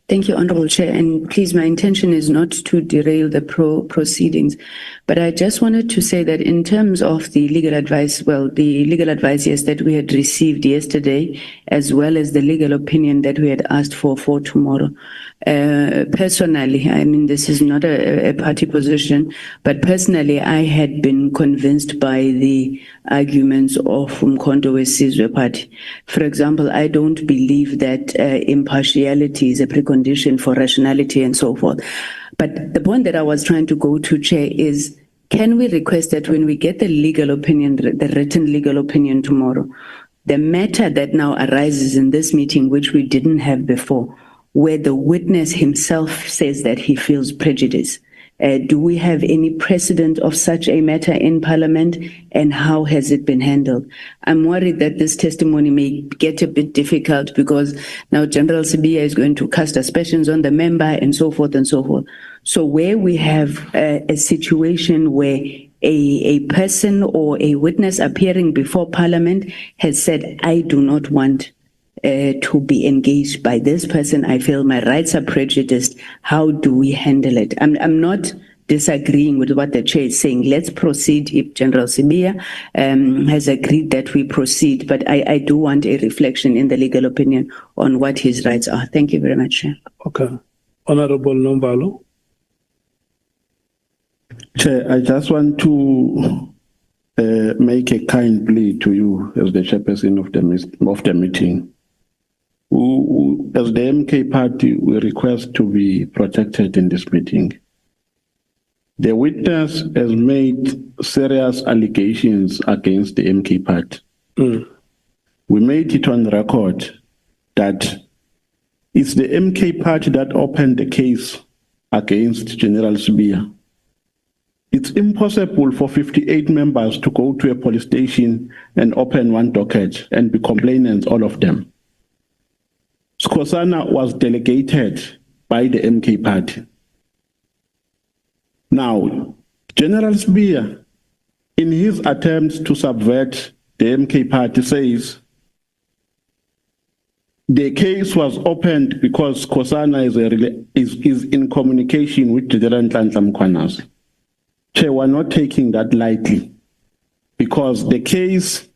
Thank you, Honorable Chair. And please, my intention is not to derail the proceedings, but I just wanted to say that in terms of the legal advice, the legal advice, yes, that we had received yesterday, as well as the legal opinion that we had asked for tomorrow. Personally, I mean, this is not a party position, but personally, I had been convinced by the arguments of Umkhonto weSizwe Party. For example, I don't believe that impartiality is a precondition for rationality and so forth. But the point that I was trying to go to, Chair, is can we request that when we get the legal opinion, the written legal opinion tomorrow, the matter that now arises in this meeting, which we didn't have before, where the witness himself says that he feels prejudice. Do we have any precedent of such a matter in Parliament, and how has it been handled? I'm worried that this testimony may get a bit difficult because now General Sibiya is going to cast aspersions on the member and so forth and so forth. So where we have a situation where a person or a witness appearing before Parliament has said, I do not want to be engaged by this person, I feel my rights are prejudiced. How do we handle it? I'm not disagreeing with what the chair is saying. Let's proceed if General Sibiya has agreed that we proceed, but I do want a reflection in the legal opinion on what his rights are. Thank you very much, Chair. Okay. Honorable Nombalo. Chair, I just want to make a kind plea to you as the chairperson of the meeting. As the MK party, we request to be protected in this meeting. The witness has made serious allegations against the MK party. We made it on record that it's the MK party that opened the case against General Sibiya. It's impossible for 58 members to go to a police station and open one docket and be complainants, all of them. Skosana was delegated by the MK party. Now, General Sibiya, in his attempts to subvert the MK party, says the case was opened because Skosana is in communication with General Nhlanhla Mkhwanazi. Chair, we're not taking that lightly because the case,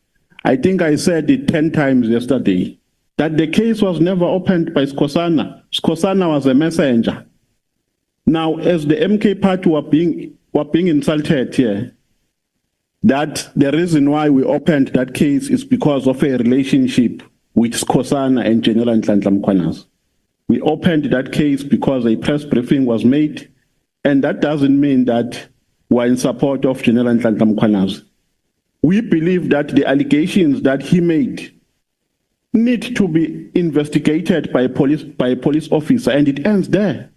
I think I said it 10 times yesterday, that the case was never opened by Skosana. Skosana was a messenger. Now, as the MK party were being insulted here, that the reason why we opened that case is because of a relationship with Skosana and General Nhlanhla Mkhwanazi. We opened that case because a press briefing was made, and that doesn't mean that we're in support of General Nhlanhla Mkhwanazi. We believe that the allegations that he made need to be investigated by a police officer, and it ends there.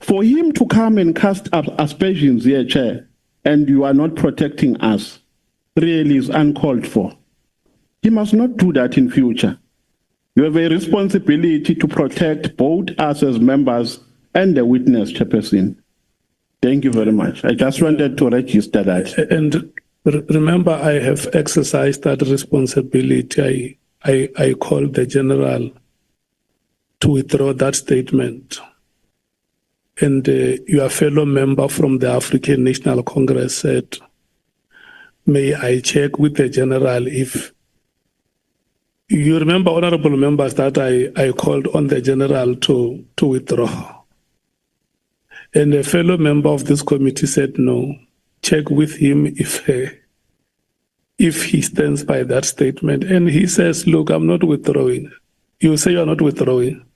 For him to come and cast aspersions here, Chair, and you are not protecting us, really is uncalled for. He must not do that in future. You have a responsibility to protect both us as members and the witness, Chairperson. Thank you very much. I just wanted to register that. And remember, I have exercised that responsibility. I called the general to withdraw that statement. And your fellow member from the African National Congress said, may I check with the general if you remember, honorable members, that I called on the general to withdraw. And a fellow member of this committee said, no, check with him if he stands by that statement. And he says, look, I'm not withdrawing. You say you're not withdrawing.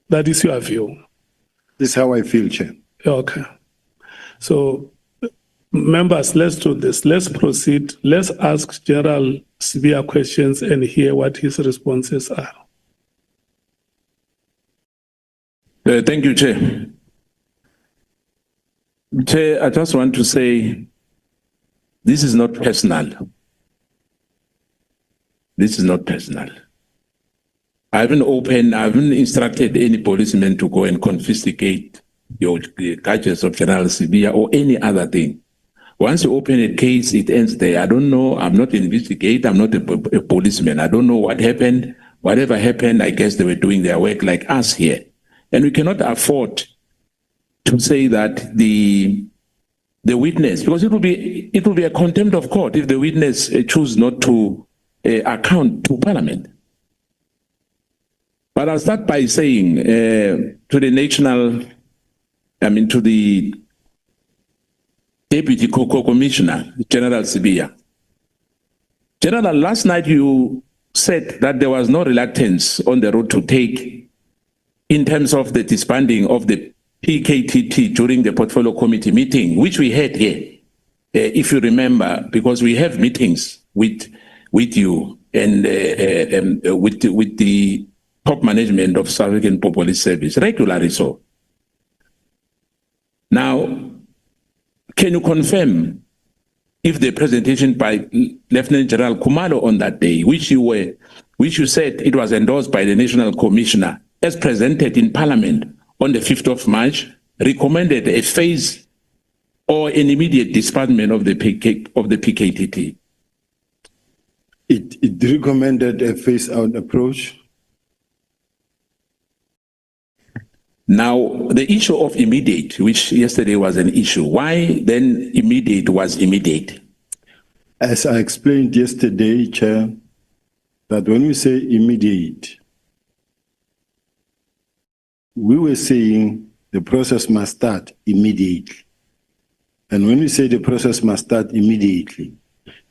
That is your view. This is how I feel, Chair. Okay. So, members, let's do this. Let's proceed. Let's ask General Sibiya questions and hear what his responses are. Thank you, Chair. Chair, I just want to say this is not personal. This is not personal. I haven't instructed any policeman to go and confiscate the gadgets of General Sibiya or any other thing. Once you open a case, it ends there. I don't know. I'm not an investigator. I'm not a policeman. I don't know what happened. Whatever happened, I guess they were doing their work like us here. And we cannot afford to say that the witness, because it will be a contempt of court if the witness choose not to account to Parliament. But I'll start by saying to the Deputy Commissioner, General Sibiya. General, last night you said that there was no reluctance on the road to take in terms of the disbanding of the PKTT during the Portfolio Committee meeting, which we had here, if you remember, because we have meetings with you and with the top management of South African Police Service, regularly so. Now, can you confirm if the presentation by Lieutenant General Khumalo on that day, which you said it was endorsed by the National Commissioner, as presented in Parliament on the 5th of March, recommended a phase or an immediate disbandment of the PKTT? It recommended a phase-out approach. Now, the issue of immediate, which yesterday was an issue, why then immediate was immediate? As I explained yesterday, Chair, that when we say immediate, we were saying the process must start immediately. And when we say the process must start immediately,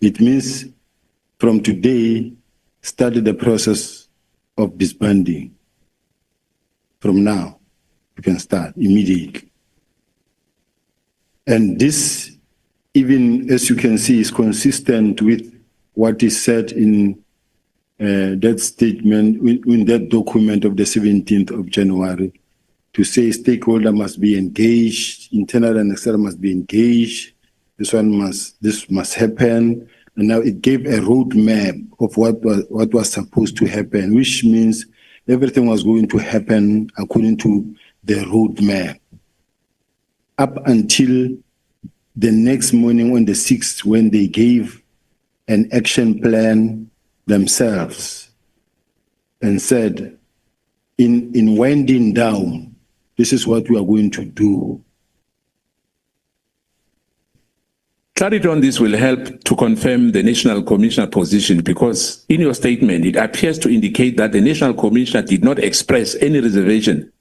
it means from today, start the process of disbanding. From now, you can start immediately. And this, even as you can see, is consistent with what is said in that statement, in that document of the 17th of January, to say stakeholder must be engaged, internal and external must be engaged, this must happen. And now it gave a roadmap of what was supposed to happen, which means everything was going to happen according to the roadmap. Up until the next morning on the 6th, when they gave an action plan themselves and said, in winding down, this is what we are going to do. Clarity on this will help to confirm the National Commissioner position, because in your statement, it appears to indicate that the National Commissioner did not express any reservation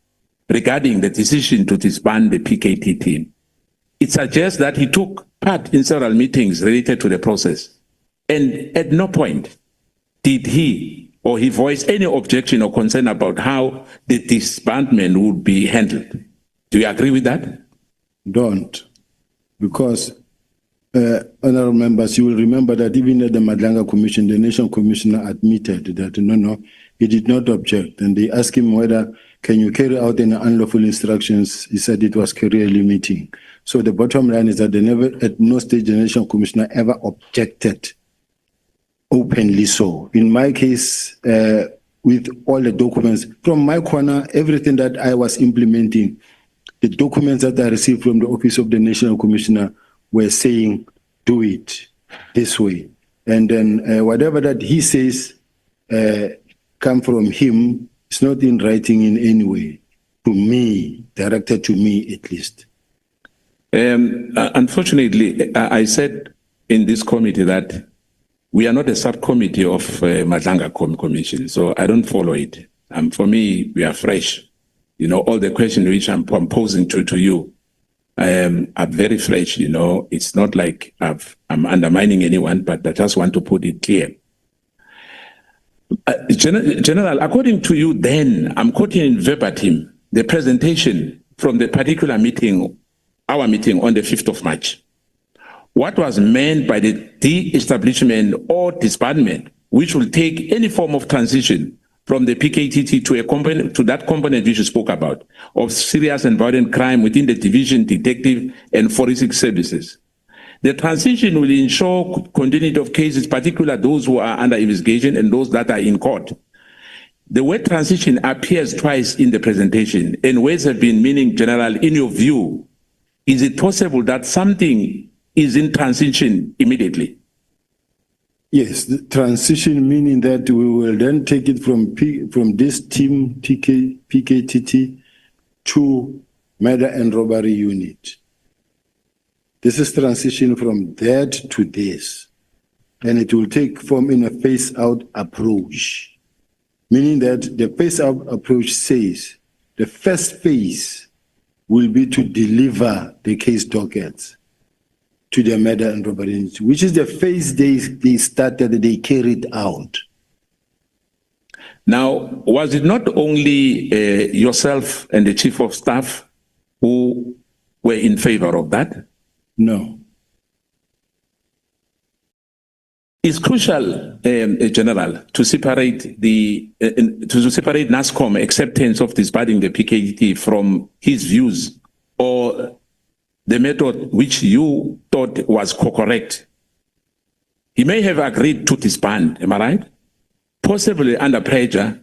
regarding the decision to disband the PKT team. It suggests that he took part in several meetings related to the process, and at no point did he or he voice any objection or concern about how the disbandment would be handled. Do you agree with that? Don't, because honorable members, you will remember that even at the Madlanga Commission, the National Commissioner admitted that no, he did not object. And they asked him whether, can you carry out any unlawful instructions? He said it was career limiting. So the bottom line is that they never, at no stage, the National Commissioner ever objected openly so. In my case, with all the documents, from my corner, everything that I was implementing, the documents that I received from the Office of the National Commissioner were saying, do it this way. And then whatever that he says come from him, it's not in writing in any way, to me, directed to me at least. Unfortunately, I said in this committee that we are not a subcommittee of Madlanga Commission, so I don't follow it. For me, we are fresh. You know, all the questions which I'm posing to you, I'm very fresh, you know. It's not like I'm undermining anyone, but I just want to put it clear. General, according to you then, I'm quoting verbatim the presentation from the particular meeting, our meeting on the 5th of March. What was meant by the de-establishment or disbandment, which will take any form of transition from the PKTT to that component which you spoke about, of serious and violent crime within the division, detective, and forensic services. The transition will ensure continuity of cases, particularly those who are under investigation and those that are in court. The word transition appears twice in the presentation, and words have been meaning general. In your view, is it possible that something is in transition immediately? Yes, the transition meaning that we will then take it from this team, PKTT, to murder and robbery unit. This is transition from that to this. And it will take form in a phase-out approach, meaning that the phase-out approach says the first phase will be to deliver the case dockets to the murder and robbery unit, which is the phase they started, they carried out. Now, was it not only yourself and the chief of staff who were in favor of that? No. It's crucial, General, to separate separate NASCOM acceptance of disbanding the PKT from his views or the method which you thought was correct. He may have agreed to disband, am I right? Possibly under pressure,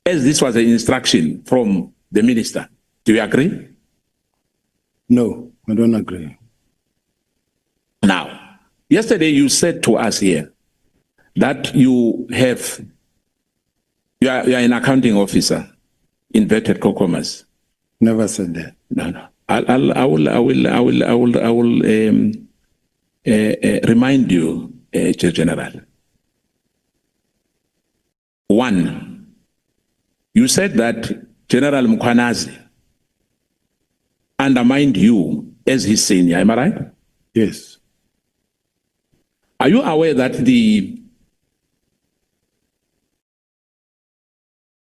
as this was an instruction from the minister. Do you agree? No, I don't agree. Now, yesterday you said to us here that you are an accounting officer, inverted commas. Never said that. No. I will remind you, General. One, you said that General Mkwanazi undermined you as his senior, am I right? Yes. Are you aware that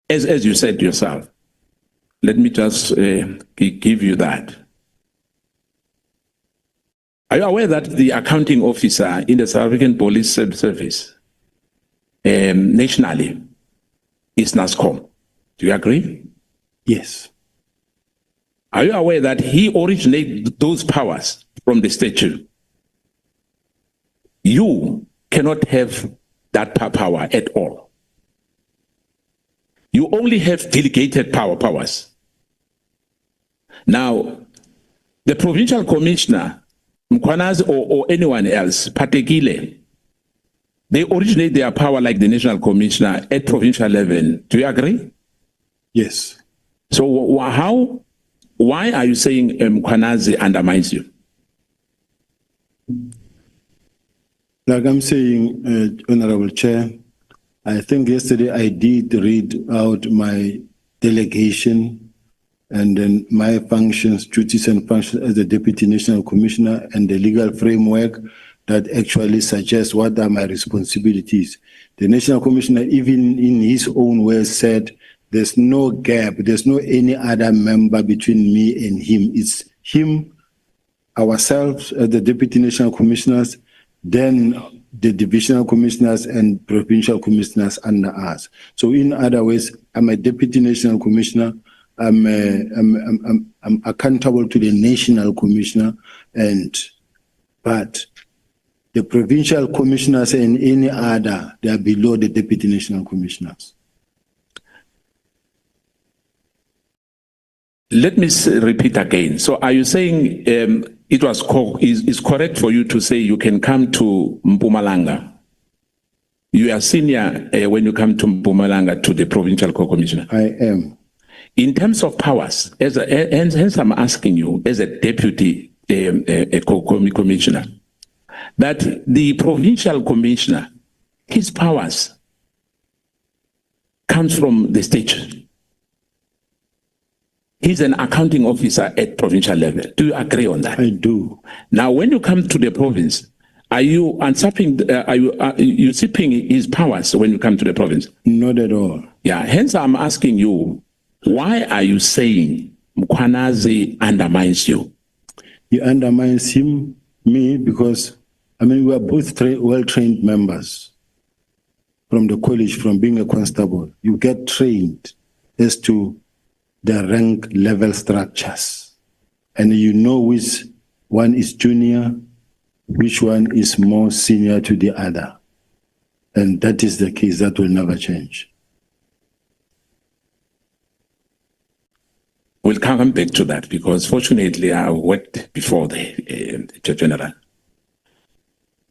as you said yourself, let me just give you that. Are you aware that the accounting officer in the South African Police Service nationally is NASCOM? Do you agree? Yes. Are you aware that he originated those powers from the statute? You cannot have that power at all. You only have delegated powers. Now, the provincial commissioner, Mkhwanazi or anyone else, Patekile, they originate their power like the national commissioner at provincial level. Do you agree? Yes. So why are you saying Mkhwanazi undermines you? Like I'm saying, Honorable Chair, I think yesterday I did read out my delegation and then my functions, duties and functions as the Deputy National Commissioner and the legal framework that actually suggests what are my responsibilities. The National Commissioner, even in his own words, said there's no gap, there's no any other member between me and him. It's him, ourselves as the Deputy National Commissioners, then the divisional commissioners and provincial commissioners under us. So in other ways, I'm a Deputy National Commissioner. I'm accountable to the National Commissioner, but the provincial commissioners and any other, they are below the Deputy National Commissioners. Let me repeat again. So are you saying it was is correct for you to say you can come to Mpumalanga? You are senior when you come to Mpumalanga to the provincial co-commissioner? I am. In terms of powers, hence I'm asking you as a deputy commissioner, that the provincial commissioner, his powers comes from the state. He's an accounting officer at provincial level. Do you agree on that? I do. Now, when you come to the province, are you usurping his powers when you come to the province? Not at all. Yeah. Hence, I'm asking you, why are you saying Mkhwanazi undermines you? He undermines me, because we are both well-trained members from the college, from being a constable. You get trained as to the rank level structures, and you know which one is junior, which one is more senior to the other. And that is the case. That will never change. We'll come back to that because fortunately I worked before the General.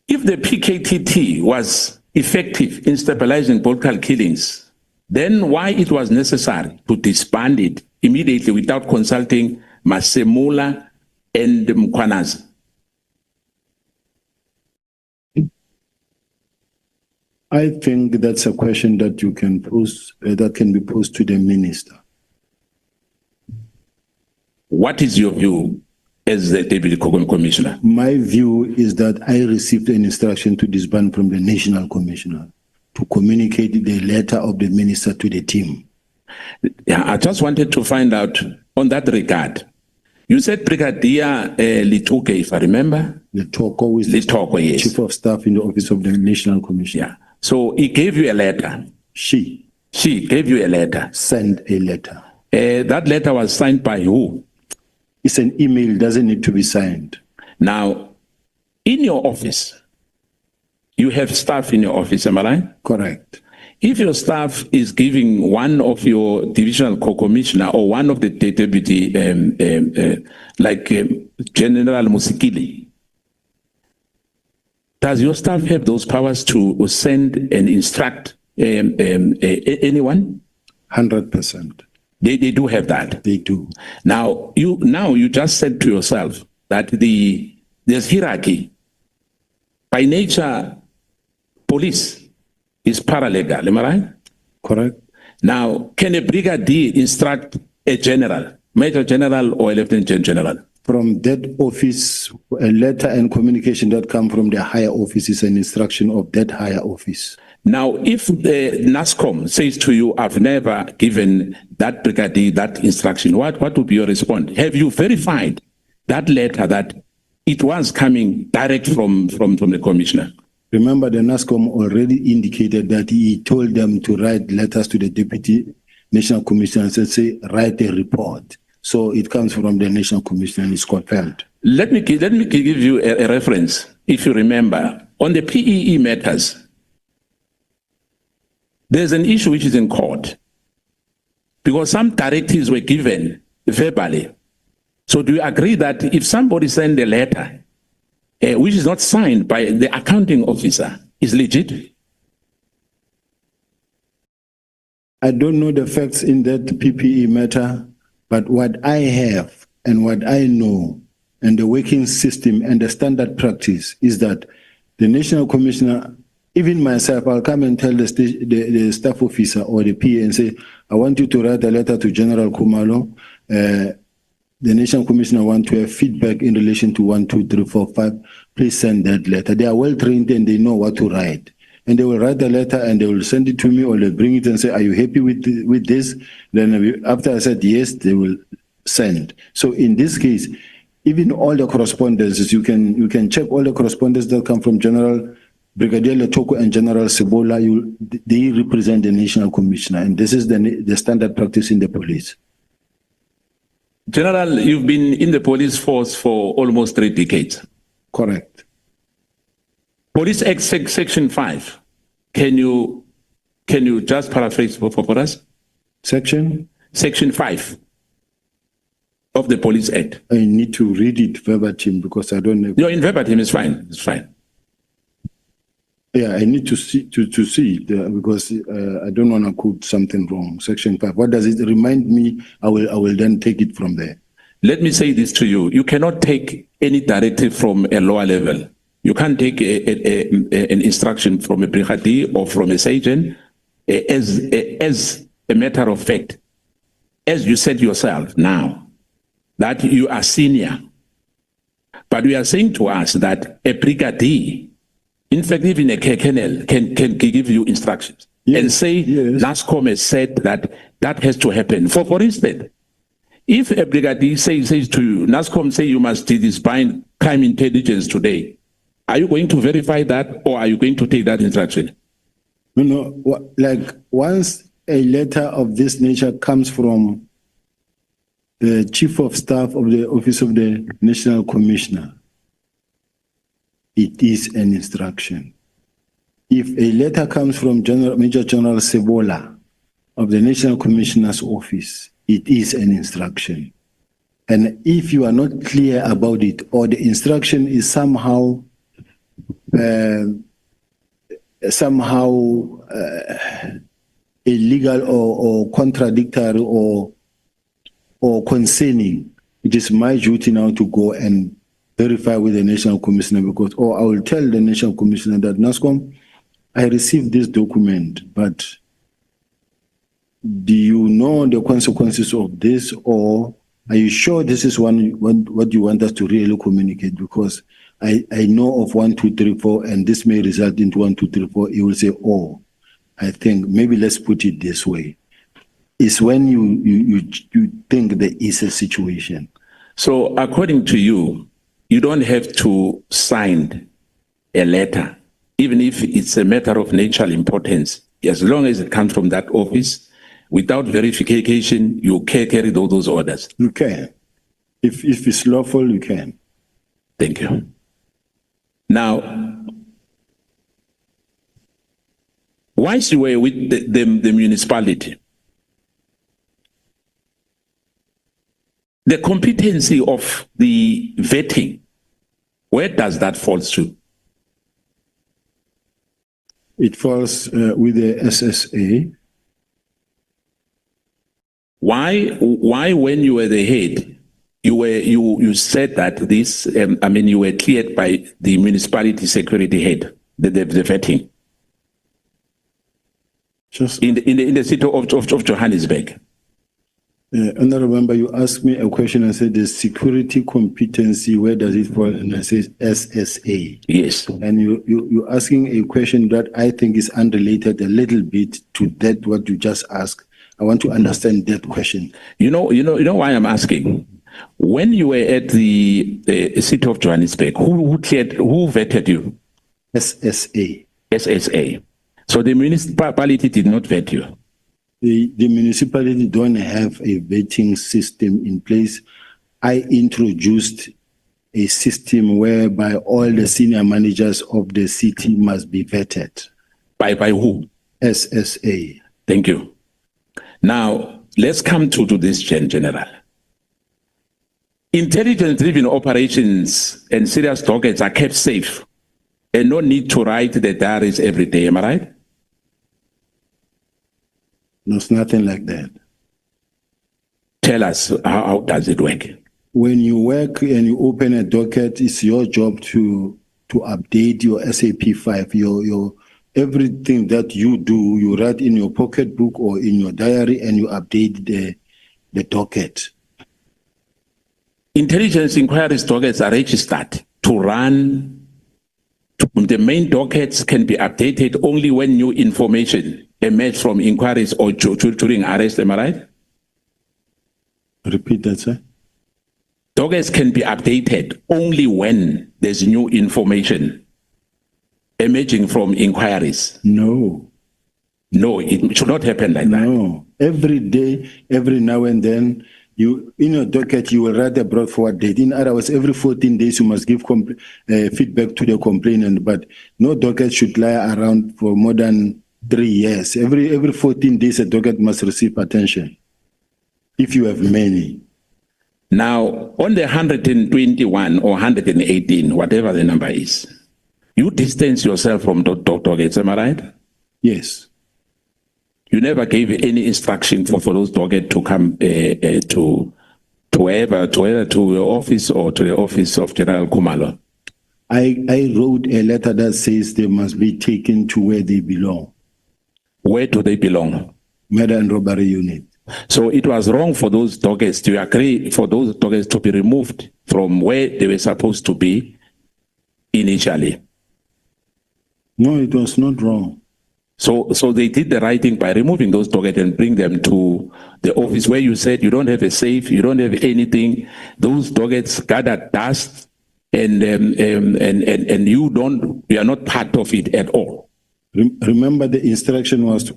If the PKTT was effective in stabilizing political killings, then why it was necessary to disband it immediately without consulting Masemula and Mkhwanazi? I think that's a question that you can pose, that can be posed to the minister. What is your view as the Deputy Commissioner? My view is that I received an instruction to disband from the National Commissioner to communicate the letter of the minister to the team. Yeah, I just wanted to find out on that regard. You said Brigadier Litoke, if I remember. Litoko is Litoko, yes. Chief of Staff in the Office of the National Commissioner. Yeah. So he gave you a letter. She gave you a letter. Sent a letter. That letter was signed by who? It's an email, doesn't need to be signed. Now, in your office, you have staff in your office, am I right? Correct. If your staff is giving one of your divisional co-commissioner or one of the deputy, General Musikili, does your staff have those powers to send and instruct anyone? 100%. They do have that. They do. Now you just said to yourself that there's hierarchy. By nature, police is paralegal, am I right? Correct. Now, can a brigadier instruct a general, major general or a lieutenant general? From that office, a letter and communication that come from the higher office is an instruction of that higher office. Now, if the NASCOM says to you, I've never given that brigadier that instruction, what would be your response? Have you verified that letter that it was coming direct from the commissioner. Remember, the NASCOM already indicated that he told them to write letters to the Deputy National Commissioner and say, write a report. So it comes from the National Commissioner and it's confirmed. Let me give you a reference. If you remember, on the PEE matters, there's an issue which is in court because some directives were given verbally. So do you agree that if somebody sent a letter which is not signed by the accounting officer, is legit? I don't know the facts in that PPE matter, but what I have and what I know and the working system and the standard practice is that the National Commissioner, even myself, I'll come and tell the staff officer or the PA and say, I want you to write a letter to General Kumalo. The National Commissioner want to have feedback in relation to 1, 2, 3, 4, 5. Please send that letter. They are well trained and they know what to write. And they will write the letter and they will send it to me or they bring it and say, are you happy with this? Then after I said yes, they will send. So in this case, even all the correspondences, you can check all the correspondence that come from General Brigadier Letoko and General Sibola. They represent the National Commissioner, and this is the standard practice in the police. General, you've been in the police force for almost 3 decades. Correct. Police Act Section 5. Can you just paraphrase for us? Section 5 of the Police Act. I need to read it verbatim because I don't know. No, in verbatim is fine. It's fine. Yeah, I need to see it because I don't want to quote something wrong. Section 5. What does it remind me? I will then take it from there. Let me say this to you. You cannot take any directive from a lower level. You can't take an instruction from a brigadier or from a sergeant as a matter of fact. As you said yourself now, that you are senior. But we are saying to us that a brigadier, in fact, even a colonel can give you instructions and say, NASCOM has said that has to happen. For instance, if a brigadier says to you, NASCOM say you must disband crime intelligence today, are you going to verify that or are you going to take that instruction? No, like once a letter of this nature comes from the Chief of Staff of the Office of the National Commissioner, it is an instruction. If a letter comes from Major General Sibola of the National Commissioner's Office, it is an instruction. And if you are not clear about it, or the instruction is somehow illegal or contradictory or concerning, it is my duty now to go and verify with the National Commissioner because, or I will tell the National Commissioner that NASCOM, I received this document, but do you know the consequences of this, or are you sure this is what you want us to really communicate? Because I know of 1, 2, 3, 4, and this may result into 1, 2, 3, 4. You will say, oh, I think maybe let's put it this way. It's when you think there is a situation. So according to you, you don't have to sign a letter, even if it's a matter of natural importance, as long as it comes from that office. Without verification, you can carry those orders. You can. If it's lawful, you can. Thank you. Now, once you were with the municipality, the competency of the vetting, where does that fall to? It falls with the SSA. Why when you were the head, you said that this, you were cleared by the municipality security head, the vetting? Just in the city of Johannesburg. Honorable Member, you asked me a question and said the security competency, where does it fall? And I said SSA. Yes. And you're asking a question that I think is unrelated a little bit to that what you just asked. I want to understand that question. You know why I'm asking? When you were at the city of Johannesburg, who vetted you? SSA. SSA. So the municipality did not vet you. The municipality don't have a vetting system in place. I introduced a system whereby all the senior managers of the city must be vetted. By who? SSA. Thank you. Now, let's come to this, General. Intelligence-driven operations and serious dockets are kept safe and no need to write the diaries every day, am I right? No, it's nothing like that. Tell us, how does it work? When you work and you open a docket, it's your job to update your SAP 5, your everything that you do, you write in your pocket book or in your diary and you update the docket. Intelligence inquiries dockets are registered to run. The main dockets can be updated only when new information emerges from inquiries or during arrest, am I right? Repeat that, sir. Dockets can be updated only when there's new information emerging from inquiries. No. No, it should not happen like that. No. Every day, every now and then, you in your docket, you will write a brought forward date. In other words, every 14 days, you must give feedback to the complainant, but no docket should lie around for more than 3 years. Every 14 days, a docket must receive attention, if you have many. Now, on the 121 or 118, whatever the number is, you distance yourself from dockets, am I right? Yes. You never gave any instruction for those dockets to come to your office or to the office of General Khumalo. I wrote a letter that says they must be taken to where they belong. Where do they belong? Murder and robbery unit. So it was wrong for those dockets to agree for those dockets to be removed from where they were supposed to be initially. No, it was not wrong. So they did the right thing by removing those dockets and bring them to the office where you said you don't have a safe, you don't have anything. Those dockets gathered dust, and you are not part of it at all. Remember, the instruction was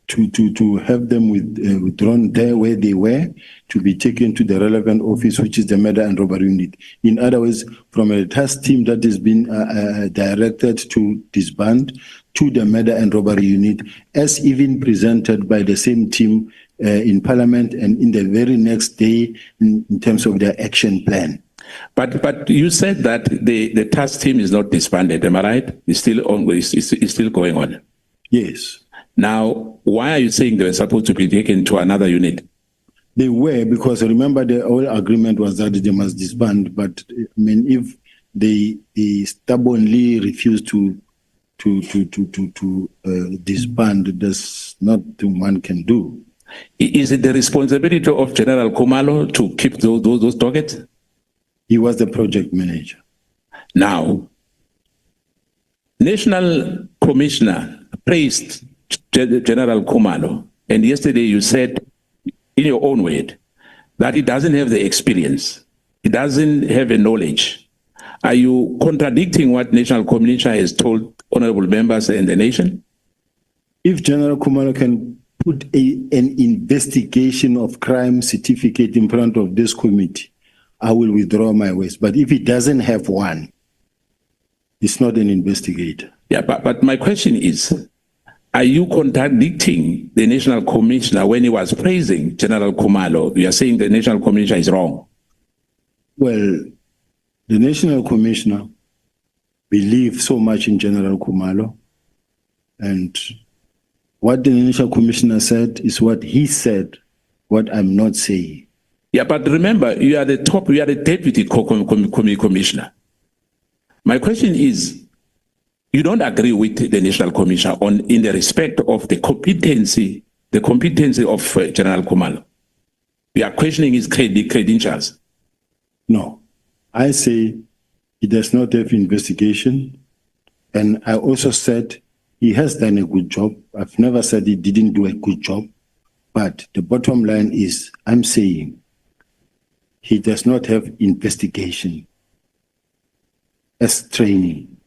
to have them withdrawn there where they were, to be taken to the relevant office, which is the murder and robbery unit. In other words, from a task team that has been directed to disband to the murder and robbery unit, as even presented by the same team in Parliament and in the very next day in terms of their action plan. But you said that the task team is not disbanded, am I right? It's still on. It's still going on. Yes. Now, why are you saying they were supposed to be taken to another unit? They were, because remember the whole agreement was that they must disband. But I mean, if they stubbornly refuse to disband, there's nothing one can do. Is it the responsibility of General Khumalo to keep those dockets? He was the project manager. Now, National Commissioner praised General Khumalo, and yesterday you said, in your own word, that he doesn't have the experience, he doesn't have the knowledge. Are you contradicting what National Commissioner has told honorable members in the nation? If General Khumalo can put an investigation of crime certificate in front of this committee, I will withdraw my words. But if he doesn't have one, it's not an investigator. Yeah, but my question is, are you contradicting the National Commissioner when he was praising General Khumalo? You are saying the National Commissioner is wrong. Well, the National Commissioner believes so much in General Khumalo, and what the National Commissioner said is what he said, what I'm not saying. Yeah, but remember, you are the deputy commissioner. My question is, you don't agree with the National Commissioner in the respect of the competency of General Khumalo. You are questioning his credentials. No, I say he does not have investigation, and I also said he has done a good job. I've never said he didn't do a good job, but the bottom line is, I'm saying he does not have investigation as training.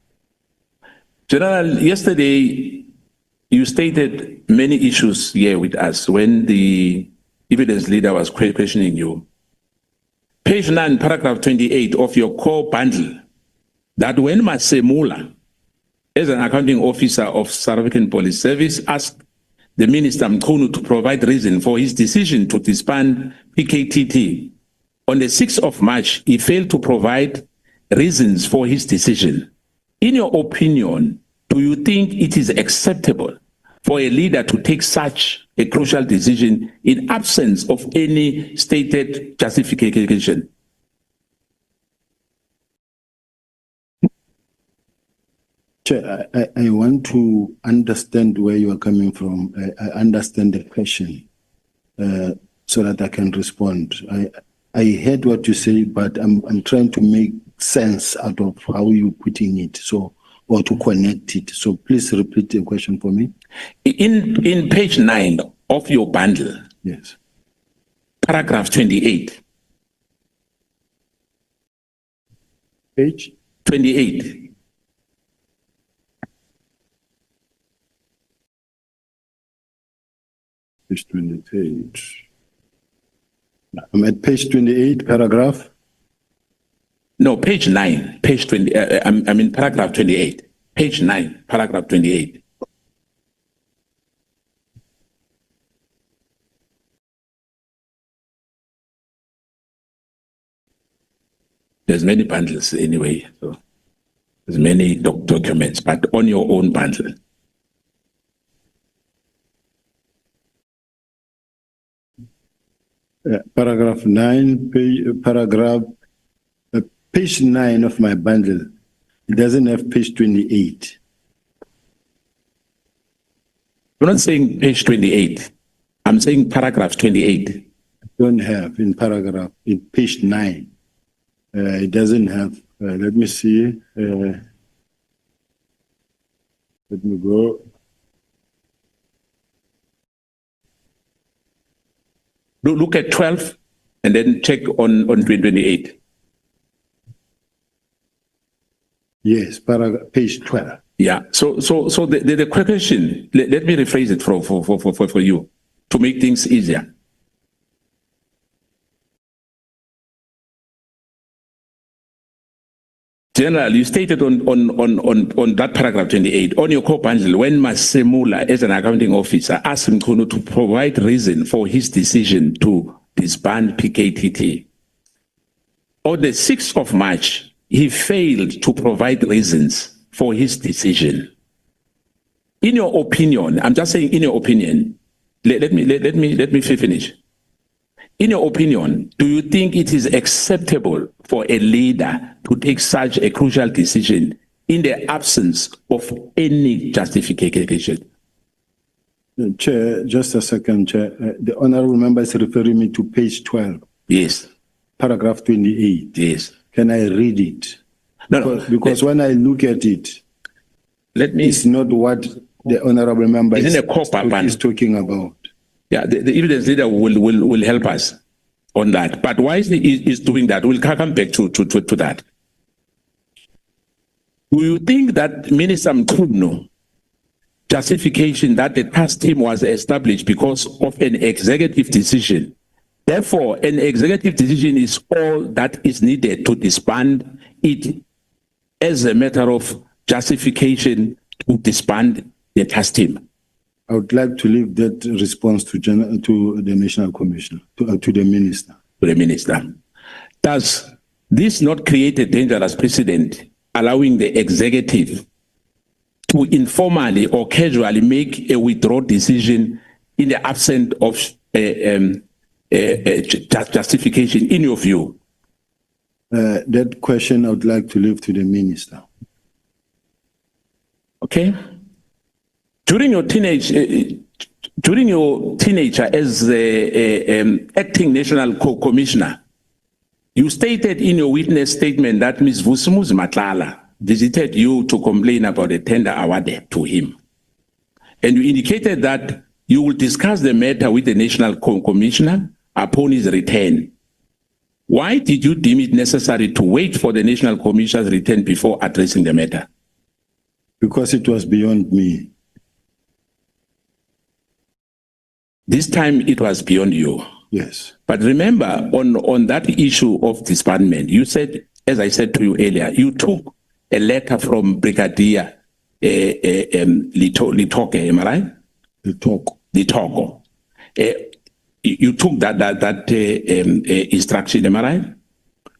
General, yesterday you stated many issues here with us when the evidence leader was questioning you. Page 9, paragraph 28 of your core bundle, that when Masemula, as an accounting officer of South African Police Service, asked the Minister Mkhunu to provide reason for his decision to disband PKTT, on the 6th of March, he failed to provide reasons for his decision. In your opinion, do you think it is acceptable for a leader to take such a crucial decision in absence of any stated justification? Chair, I want to understand where you are coming from. I understand the question so that I can respond. I heard what you say, but I'm trying to make sense out of how you're putting it, so, or to connect it. So please repeat the question for me. In page 9 of your bundle, yes, paragraph 28. Page 28. Page 28. I'm at page 28, paragraph. No, page 9, page 20. I mean, paragraph 28. Page 9, paragraph 28. There's many bundles anyway, so there's many documents, but on your own bundle. Paragraph 9, page 9 of my bundle. It doesn't have page 28. You're not saying page 28. I'm saying paragraph 28. Don't have in paragraph, in page 9. It doesn't have, let me see. Let me go. Look at 12 and then check on 28. Yes, paragraph, page 12. Yeah. So the question, let me rephrase it for you to make things easier. General, you stated on that paragraph 28, on your core bundle, when Masemula, as an accounting officer, asked Mkhunu to provide reason for his decision to disband PKTT. On the 6th of March, he failed to provide reasons for his decision. In your opinion, I'm just saying in your opinion, let me finish. In your opinion, do you think it is acceptable for a leader to take such a crucial decision in the absence of any justification? Chair, just a second, Chair. The honorable member is referring me to page 12. Yes. Paragraph 28. Yes. Can I read it? No, because when I look at it, it's not what the honorable member is talking about. Yeah, the evidence leader will help us on that. But why is he doing that? We'll come back to that. Do you think that Minister Mkhunu justification that the task team was established because of an executive decision? Therefore, an executive decision is all that is needed to disband it as a matter of justification to disband the task team. I would like to leave that response to the National Commissioner, to the Minister. To the Minister. Does this not create a dangerous precedent, allowing the executive to informally or casually make a withdrawal decision in the absence of justification, in your view? That question I would like to leave to the Minister. Okay. During your teenager as acting national commissioner, you stated in your witness statement that Ms. Vusimuzi Matlala visited you to complain about a tender awarded to him. And you indicated that you will discuss the matter with the national commissioner upon his return. Why did you deem it necessary to wait for the National Commissioner's return before addressing the matter? Because it was beyond me. This time it was beyond you. Yes. But remember, on that issue of disbandment, you said, as I said to you earlier, you took a letter from Brigadier Litoke, am I right? Litoko. You took that instruction, am I right?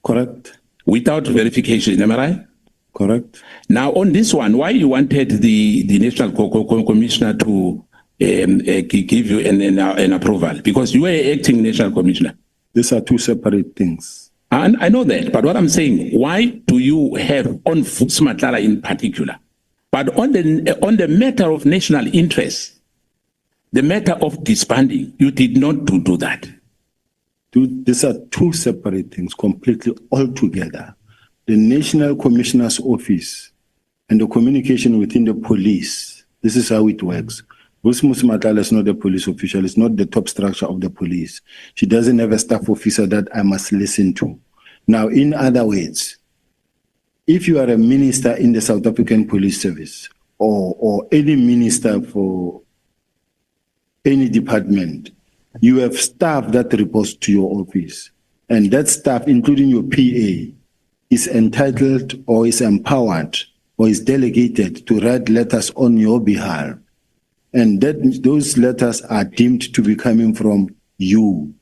Correct. Without verification, am I right? Correct. Now, on this one, why you wanted the National Commissioner to give you an approval? Because you were acting National Commissioner. These are two separate things. And I know that, but what I'm saying, why do you have on Smatlara in particular? But on the matter of national interest, the matter of disbanding, you did not do that. These are two separate things, completely altogether. The National Commissioner's Office and the communication within the police, this is how it works. Busmus Matala is not a police official, it's not the top structure of the police. She doesn't have a staff officer that I must listen to. Now, in other words, if you are a minister in the South African Police Service or any minister for any department, you have staff that reports to your office. And that staff, including your PA, is entitled or is empowered or is delegated to write letters on your behalf. And those letters are deemed to be coming from you.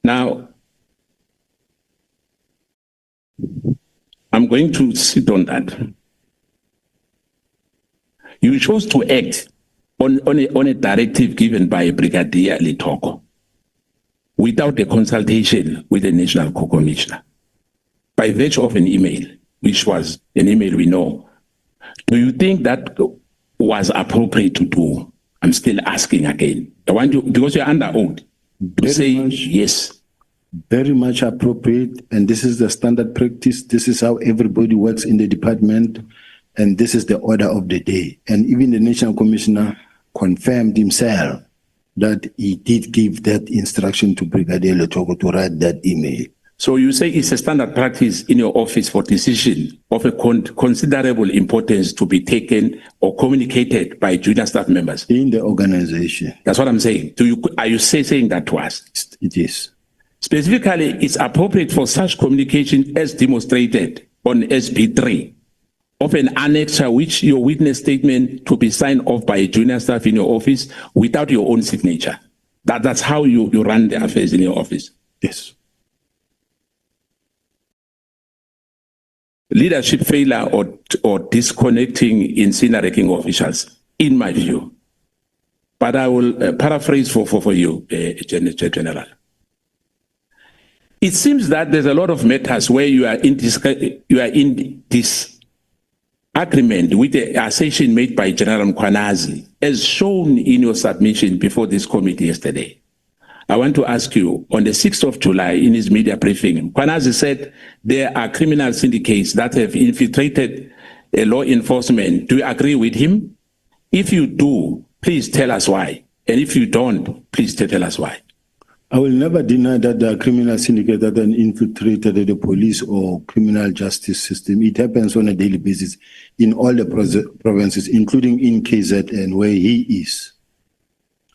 Now, I'm going to sit on that. You chose to act on a directive given by Brigadier Litoko without a consultation with the National Co-Commissioner by virtue of an email, which was an email we know. Do you think that was appropriate to do? I'm still asking again. I want you, because you're under oath, to say yes. Very much appropriate, and this is the standard practice. This is how everybody works in the department, and this is the order of the day. And even the National Commissioner confirmed himself that he did give that instruction to Brigadier Letoko to write that email. So you say it's a standard practice in your office for decision of a considerable importance to be taken or communicated by junior staff members? In the organization. That's what I'm saying. Are you saying that to us? It is. Specifically, it's appropriate for such communication as demonstrated on SB3 of an annexure which your witness statement to be signed off by a junior staff in your office without your own signature. That's how you run the affairs in your office. Yes. Leadership failure or disconnecting incinerating officials, in my view. But I will paraphrase for you, General. It seems that there's a lot of matters where you are in disagreement with the assertion made by General Mkwanazi, as shown in your submission before this committee yesterday. I want to ask you, on the 6th of July, in his media briefing, Mkwanazi said there are criminal syndicates that have infiltrated law enforcement. Do you agree with him? If you do, please tell us why. And if you don't, please tell us why. I will never deny that there are criminal syndicates that have infiltrated the police or criminal justice system. It happens on a daily basis in all the provinces, including in KZN, where he is.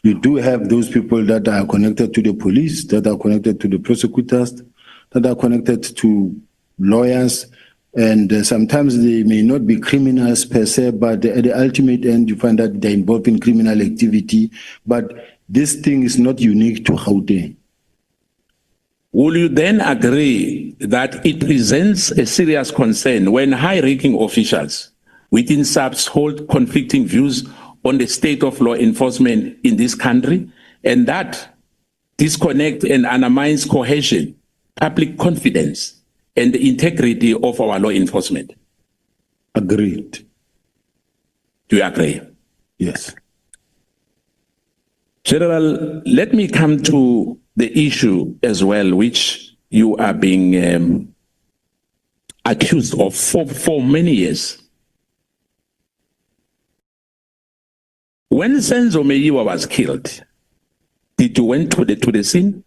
You do have those people that are connected to the police, that are connected to the prosecutors, that are connected to lawyers, and sometimes they may not be criminals per se, but at the ultimate end, you find that they're involved in criminal activity. But this thing is not unique to Gauteng. Will you then agree that it presents a serious concern when high-ranking officials within SAPS hold conflicting views on the state of law enforcement in this country, and that disconnect and undermines cohesion, public confidence, and the integrity of our law enforcement? Agreed. Do you agree? Yes. General, let me come to the issue as well, which you are being accused of for many years. When Senzo Meyiwa was killed, did you went to the scene?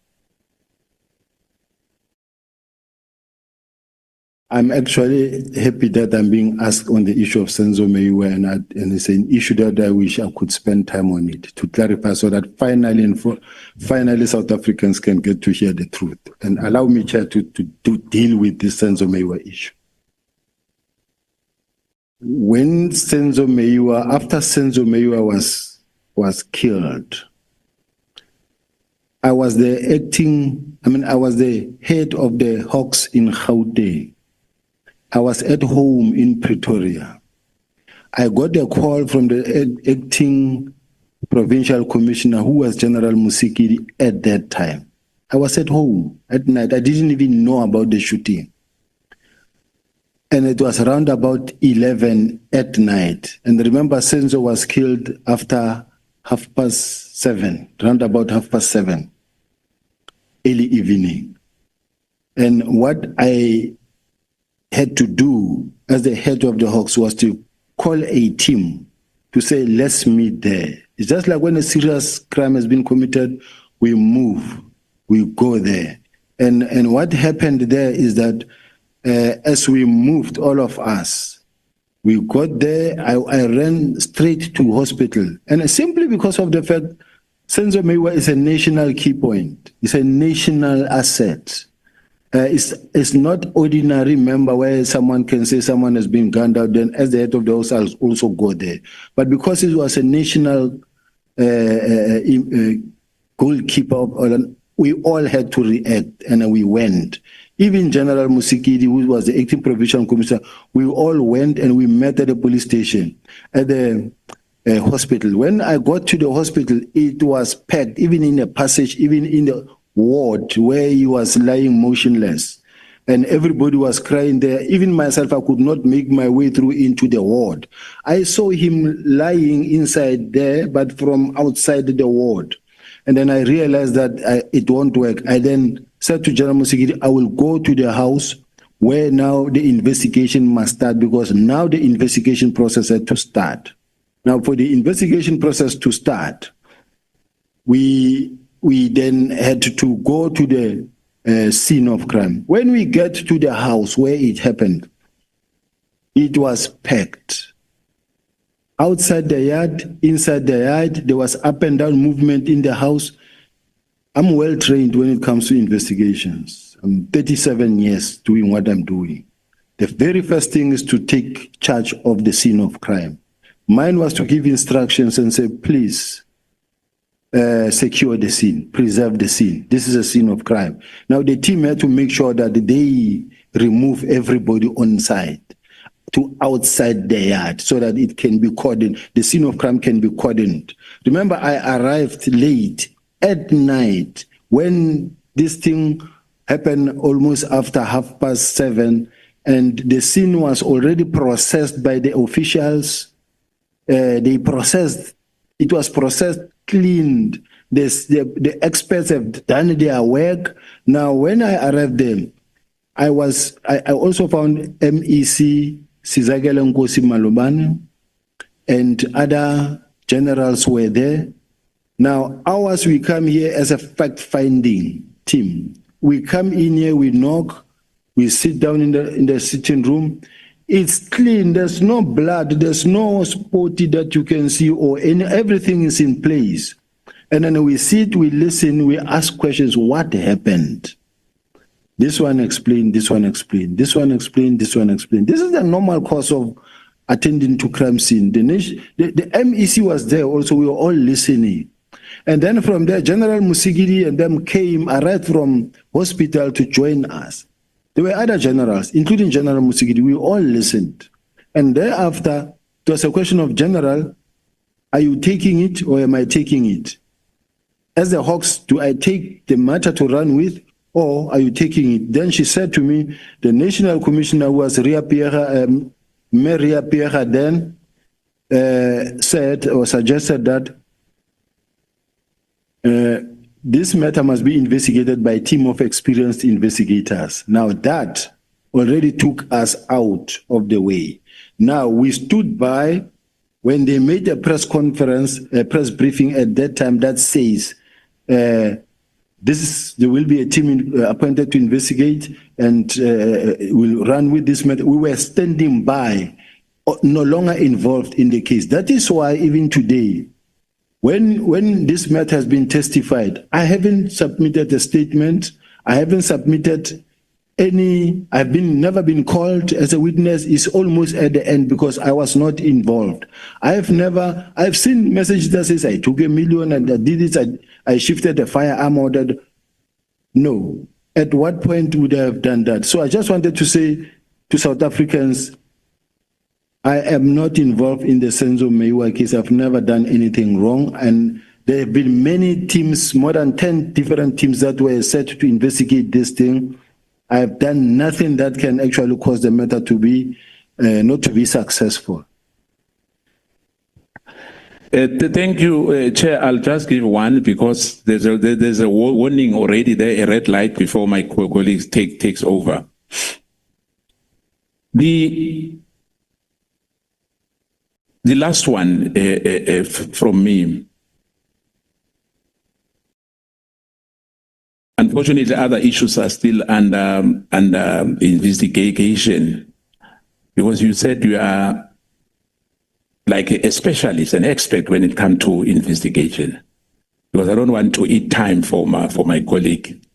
I'm actually happy that I'm being asked on the issue of Senzo Meyiwa, and it's an issue that I wish I could spend time on it to clarify, so that finally South Africans can get to hear the truth. And allow me, Chair, to deal with this Senzo Meyiwa issue. When Senzo Meyiwa, after Senzo Meyiwa was killed, I was the head of the Hawks in Gauteng. I was at home in Pretoria. I got a call from the acting provincial commissioner, who was General Musikiri at that time. I was at home at night. I didn't even know about the shooting. And it was around about 11 at night. And remember, Senzo was killed after 7:30, around about 7:30, early evening. And what I had to do as the head of the Hawks was to call a team to say, let's meet there. It's just like when a serious crime has been committed, we move, we go there. And what happened there is that as we moved, all of us, we got there. I ran straight to hospital. And simply because of the fact Senzo Meyiwa is a national key point. It's a national asset. It's not ordinary member where someone can say someone has been gunned out, then as the head of the house, I'll also go there. But because it was a national goalkeeper, we all had to react, and we went. Even General Musikiri, who was the acting provincial commissioner, we all went and we met at the police station, at the hospital. When I got to the hospital, it was packed, even in the passage, even in the ward where he was lying motionless. And everybody was crying there. Even myself, I could not make my way through into the ward. I saw him lying inside there, but from outside the ward. And then I realized that it won't work. I then said to General Musikiri, I will go to the house where now the investigation must start, because now the investigation process had to start. Now, for the investigation process to start, we then had to go to the scene of crime. When we get to the house where it happened, it was packed. Outside the yard, inside the yard, there was up and down movement in the house. I'm well trained when it comes to investigations. I'm 37 years doing what I'm doing. The very first thing is to take charge of the scene of crime. Mine was to give instructions and say, please, secure the scene, preserve the scene. This is a scene of crime. Now, the team had to make sure that they remove everybody on site to outside the yard so that it can be cordoned. The scene of crime can be cordoned. Remember, I arrived late at night when this thing happened, almost after 7:30, and the scene was already processed by the officials. It was processed, cleaned. The experts have done their work. Now, when I arrived there, I also found MEC Sizakele Nkosi Malobane and other generals were there. Now, ours, we come here as a fact-finding team. We come in here, we knock, we sit down in the sitting room. It's clean, there's no blood, there's no spotty that you can see, everything is in place. And then we sit, we listen, we ask questions, what happened? This one explained, this one explained, this one explained, this one explained. This is the normal course of attending to crime scene. The MEC was there also, we were all listening. And then from there, General Musikiri and them came, arrived from hospital to join us. There were other generals, including General Musikiri. We all listened. And thereafter, it was a question of, General, are you taking it or am I taking it? As the Hawks, do I take the matter to run with, or are you taking it? Then she said to me, the National Commissioner was Maria Pierre then said or suggested that this matter must be investigated by a team of experienced investigators. Now that already took us out of the way. Now we stood by when they made a press conference, a press briefing at that time that says there will be a team appointed to investigate and will run with this matter. We were standing by, no longer involved in the case. That is why even today, when this matter has been testified, I haven't submitted a statement. I haven't submitted I've never been called as a witness. It's almost at the end because I was not involved. I've seen messages that says I took $1 million and I did this, I shifted the firearm order. No. At what point would I have done that? So I just wanted to say to South Africans, I am not involved in the Senzo Meyiwa case. I've never done anything wrong. And there have been many teams, more than 10 different teams that were set to investigate this thing. I have done nothing that can actually cause the matter to be not to be successful. Thank you, Chair. I'll just give one because there's a warning already there, a red light before my colleagues takes over. The last one from me. Unfortunately, other issues are still under investigation because you said you are like a specialist, an expert when it comes to investigation. Because I don't want to eat time for my colleague.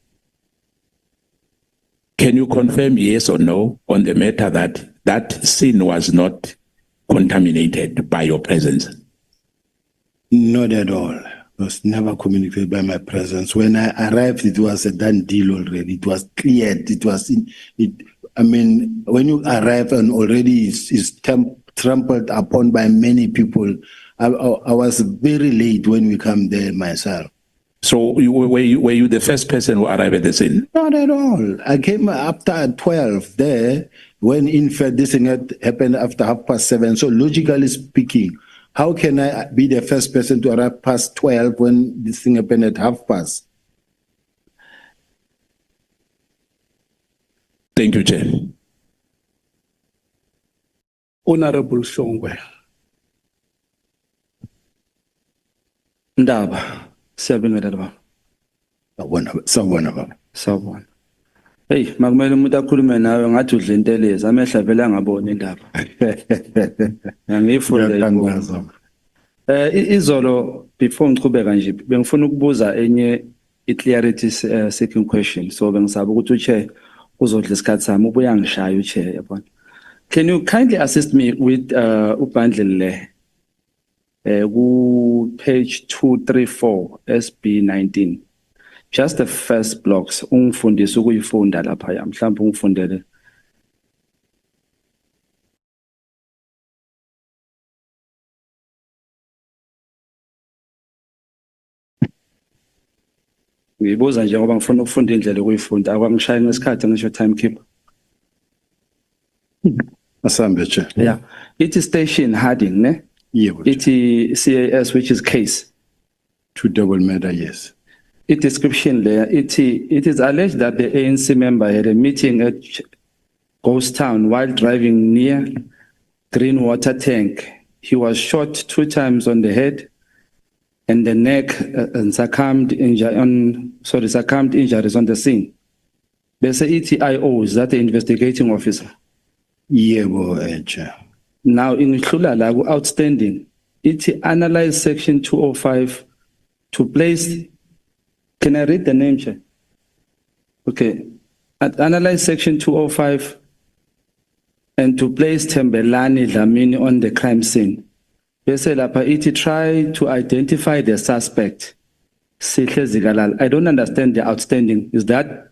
Can you confirm yes or no on the matter that scene was not contaminated by your presence? Not at all. It was never communicated by my presence. When I arrived, it was a done deal already. It was cleared. I mean, when you arrive and already it's trampled upon by many people, I was very late when we come there myself. So were you the first person who arrived at the scene? Not at all. I came after 12 there, when in fact this thing had happened after 7:30. So logically speaking, how can I be the first person to arrive past 12 when this thing happened at 12:30? Thank you, Chair. Honorable Shongwe. Ndaba, siyabingelela baba. Sawubona. Hey, makumele umuntu akhulume nawe ngathi udla intelezi, amehla vele angaboni indaba. Ngiyifunda. Izolo before ngichubeka nje bengifuna ukubuza enye clarity seeking question. So bengisaba ukuthi uChair uzodla isikhathi sami ubuya ngishaya uChair yabona. Can you kindly assist me with ubundle le ku page 234 SB19? Just the first blocks ungifundisa ukuyifunda lapha ya mhlawumbe ungifundele. Ngibuza nje ngoba ngifuna ukufunda indlela ukuyifunda akwangishaya ngesikhathi ngisho timekeeper. Asambe Chair. Yeah. It is station heading, ne? Yeah. It is CAS, which is case. To double matter, yes. It description there. It is alleged that the ANC member had a meeting at Ghost Town while driving near Green Water Tank. He was shot 2 times on the head and the neck and succumbed injuries on the scene. There's a ETIO, is that the investigating officer? Yeah, Chair. Now, in Khulala, outstanding, it analyzed section 205 to place. Can I read the name, Chair? Okay. Analyze section 205 and to place Tembelani Dlamini on the crime scene. It tried to identify the suspect. I don't understand the outstanding. Is that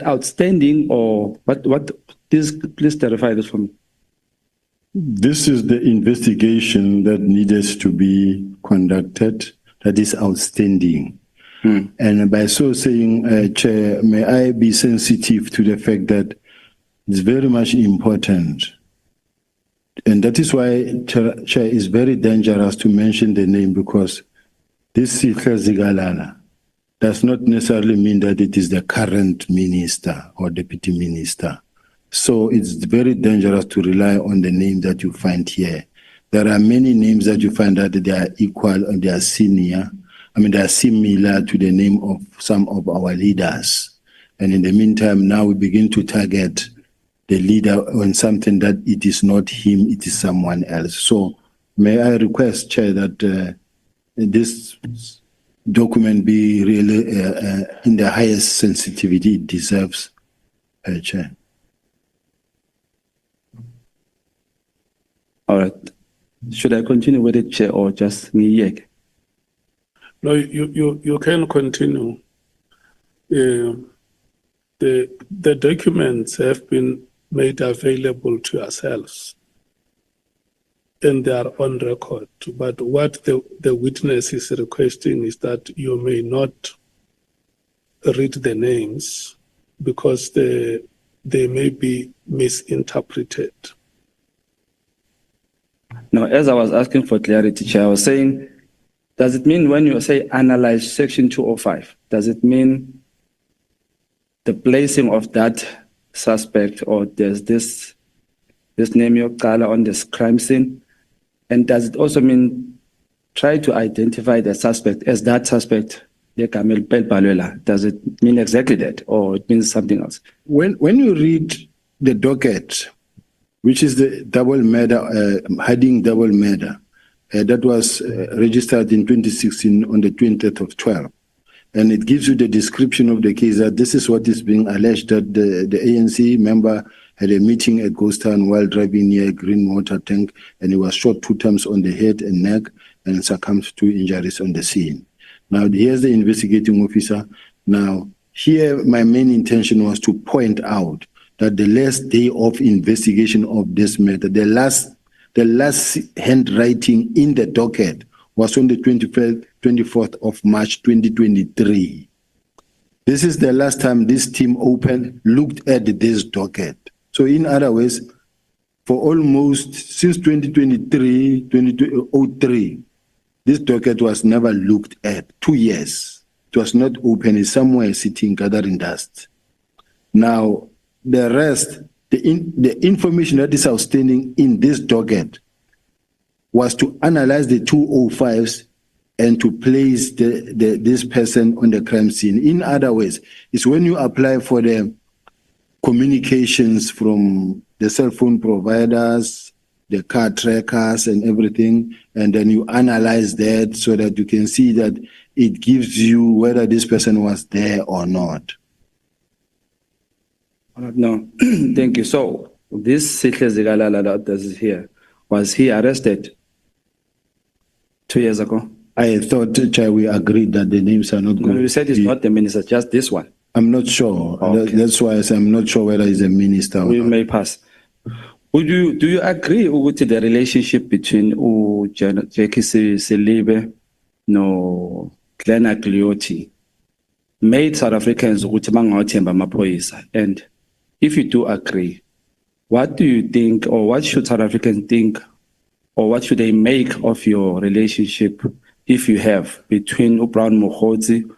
outstanding or what? Please clarify this for me. This is the investigation that needed to be conducted. That is outstanding. And by so saying, Chair, may I be sensitive to the fact that it's very much important. And that is why, Chair, is very dangerous to mention the name, because this Sikha Zigalala does not necessarily mean that it is the current minister or deputy minister. So it's very dangerous to rely on the name that you find here. There are many names that you find that they are equal and they are senior. I mean, they are similar to the name of some of our leaders. And in the meantime, now we begin to target the leader on something that it is not him, it is someone else. So may I request, Chair, that this document be really in the highest sensitivity it deserves, Chair. All right. Should I continue with it, Chair, or just me? No, you can continue. The documents have been made available to ourselves, and they are on record. But what the witness is requesting is that you may not read the names because they may be misinterpreted. Now, as I was asking for clarity, Chair, I was saying, does it mean when you say analyze section 205, does it mean the placing of that suspect, or there's this name your color on this crime scene? And does it also mean try to identify the suspect as that suspect? Does it mean exactly that, or it means something else? When you read the docket, which is the double murder, heading double murder, that was registered in 2016 on the 20th of 12. And it gives you the description of the case, that this is what is being alleged, that the ANC member had a meeting at Ghost Town while driving near a green water tank, and he was shot 2 times on the head and neck and succumbed to injuries on the scene. Now, here's the investigating officer. Now, here my main intention was to point out that the last day of investigation of this matter, the last handwriting in the docket was on the 24th of March 2023. This is the last time this team looked at this docket. So in other words, for almost since 2023, this docket was never looked at. 2 years. It was not open. It's somewhere sitting gathering dust. Now, the rest, the information that is outstanding in this docket was to analyze the 205s and to place this person on the crime scene. In other words, it's when you apply for the communications from the cell phone providers, the car trackers and everything, and then you analyze that so that you can see that it gives you whether this person was there or not. No, thank you. So this Sihle Zigalala that is here, was he arrested 2 years ago? I thought, Chair, we agreed that the names are not going. No, you said it's not the minister, just this one. I'm not sure. Okay. That's why I say I'm not sure whether he's a minister or We not. may pass. Do you agree with the relationship between Jackie Selibe no Glenn Aglioti made South Africans ukuthi bangawathemba amaphoyisa? And if you do agree, what do you think, or what should South Africans think, or what should they make of your relationship, if you have, between Brown Mokgotsi,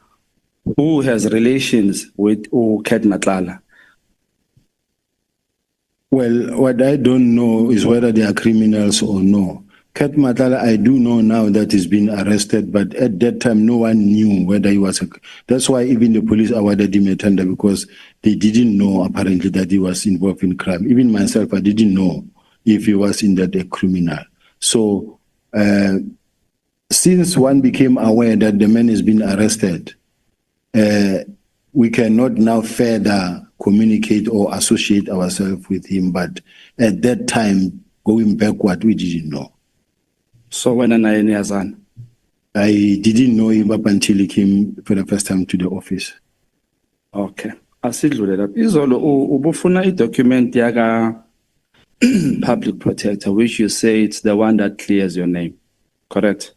who has relations with Kat Matlala? Well, what I don't know is whether they are criminals or no. Kat Matlala, I do know now that he's been arrested, but at that time, no one knew whether he was that's why even the police awarded him a tender, because they didn't know apparently that he was involved in crime. Even myself, I didn't know if he was in that a criminal. So, since one became aware that the man has been arrested, we cannot now further communicate or associate ourselves with him. But at that time, going backward, we didn't know. So when I didn't know him up until he came for the first time to the office. Okay. Asidlule izolo ubufuna idocument yaka public protector, which you say it's the one that clears your name, correct?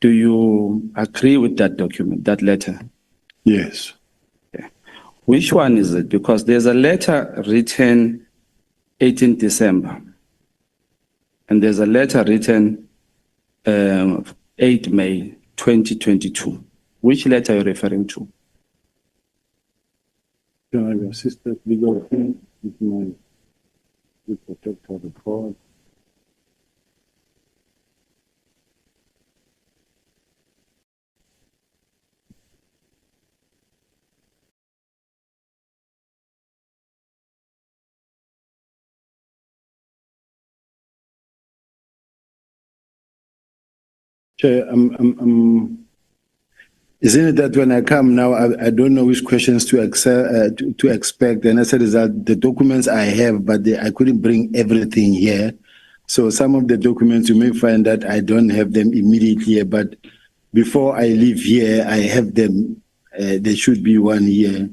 Do you agree with that document, that letter? Yes. Okay. Which one is it? Because there's a letter written 18 December, and there's a letter written 8 May 2022. Which letter are you referring to? Can I assist that legal team with my protector report? Chair, isn't it that when I come now, I don't know which questions to expect, and as a result, the documents I have, but I couldn't bring everything here. So some of the documents you may find that I don't have them immediately here, but before I leave here, I have them. There should be one here.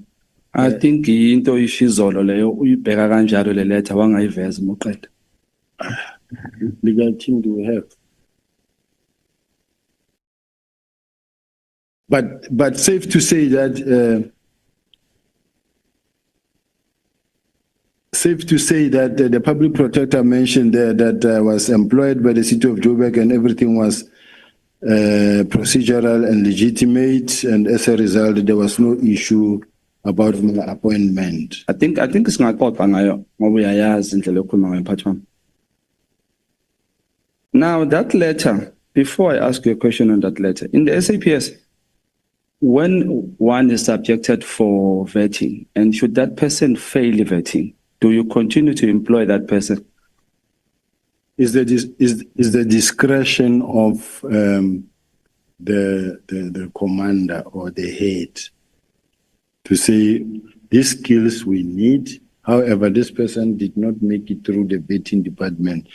I think into ishizolo leyo uyibheka kanjalo le letter wangayiveza uqeda. Legal team do we have? But safe to say that the public protector mentioned there that was employed by the city of Joburg and everything was procedural and legitimate, and as a result, there was no issue about my appointment. I think singaxoxa ngayo ngoba uyayazi indlela yokukhuluma ngayo mphathi wami. Now that letter, before I ask you a question on that letter, in the SAPS, when one is subjected for vetting, and should that person fail vetting, do you continue to employ that person? Is the discretion of the commander or the head to say these skills we need. However, this person did not make it through the vetting department,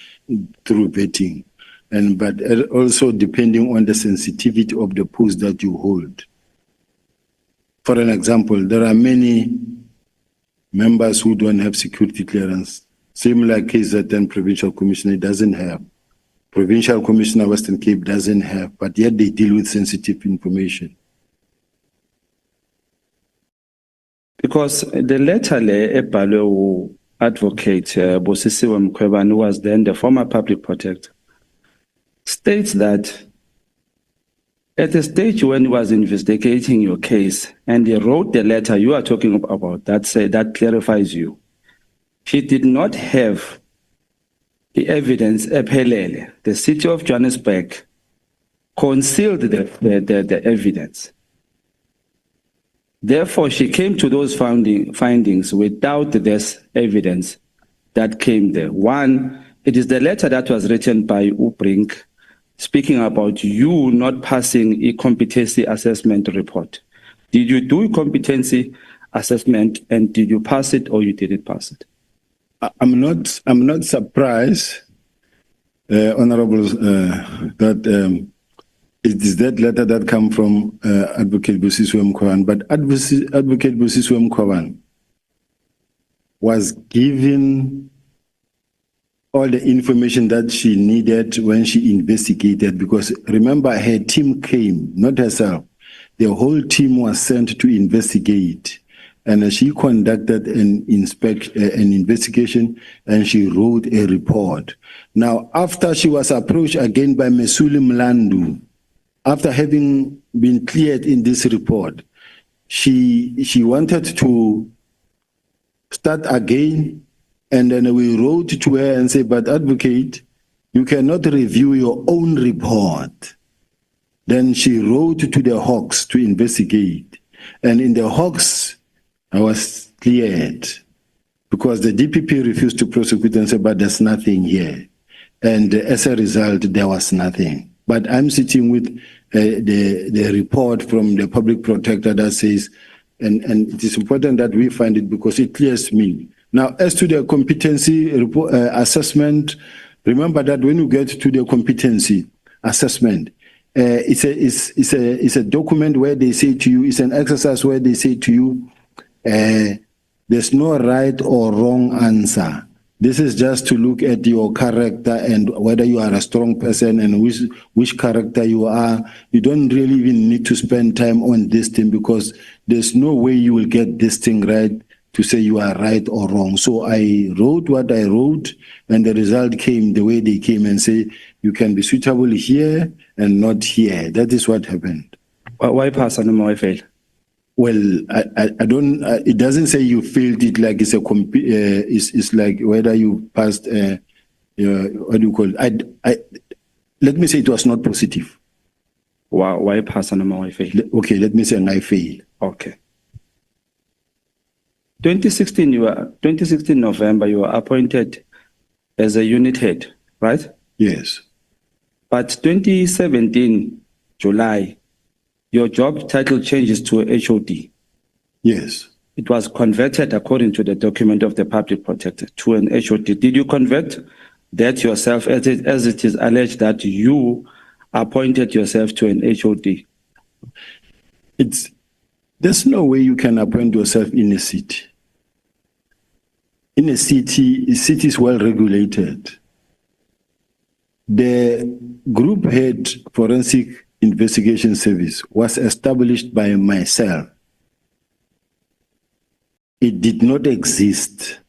through vetting, but also depending on the sensitivity of the post that you hold. For an example, there are many members who don't have security clearance. Similar case that then Provincial Commissioner doesn't have. Provincial Commissioner Western Cape doesn't have, but yet they deal with sensitive information. Because the letter ebhalwe advocate Bosisiwe Mkhwebane, who was then the former public protector, states that at the stage when he was investigating your case and he wrote the letter you are talking about, that clarifies you. He did not have the evidence ephelele. The city of Johannesburg concealed the evidence. Therefore, she came to those findings without this evidence that came there. One, it is the letter that was written by Ubrink speaking about you not passing a competency assessment report. Did you do a competency assessment and did you pass it or you didn't pass it? I'm not surprised, Honorable, that it is that letter that come from Advocate Bosisiwe Mkhwebane, but Advocate Bosisiwe Mkhwebane was given all the information that she needed when she investigated, because remember her team came, not herself. The whole team was sent to investigate. And she conducted an investigation and she wrote a report. Now, after she was approached again by Mesuli Mlandu, after having been cleared in this report, she wanted to start again. And then we wrote to her and said, but advocate, you cannot review your own report. Then she wrote to the Hawks to investigate. And in the Hawks, I was cleared because the DPP refused to prosecute and said, but there's nothing here. And as a result, there was nothing. But I'm sitting with the report from the public protector that says, and it is important that we find it because it clears me. Now, as to the competency report, assessment, remember that when you get to the competency assessment, it's a document where they say to you, it's an exercise where they say to you, there's no right or wrong answer. This is just to look at your character and whether you are a strong person and which character you are. You don't really even need to spend time on this thing because there's no way you will get this thing right to say you are right or wrong. So I wrote what I wrote and the result came the way they came and say, you can be suitable here and not here. That is what happened. Why pass and why fail? Well, I don't. It doesn't say you failed it like it's a. It's like whether you passed. What do you call it? Let me say it was not positive. Why pass and why fail? Okay, let me say I fail. Okay. 2016 November, you were appointed as a unit head, right? Yes. But 2017, July, your job title changes to a HOD. Yes. It was converted according to the document of the public protector to an HOD. Did you convert that yourself as it is alleged that you appointed yourself to an HOD? There's no way you can appoint yourself in a city. In a city is well regulated. The group head forensic investigation service was established by myself. It did not exist.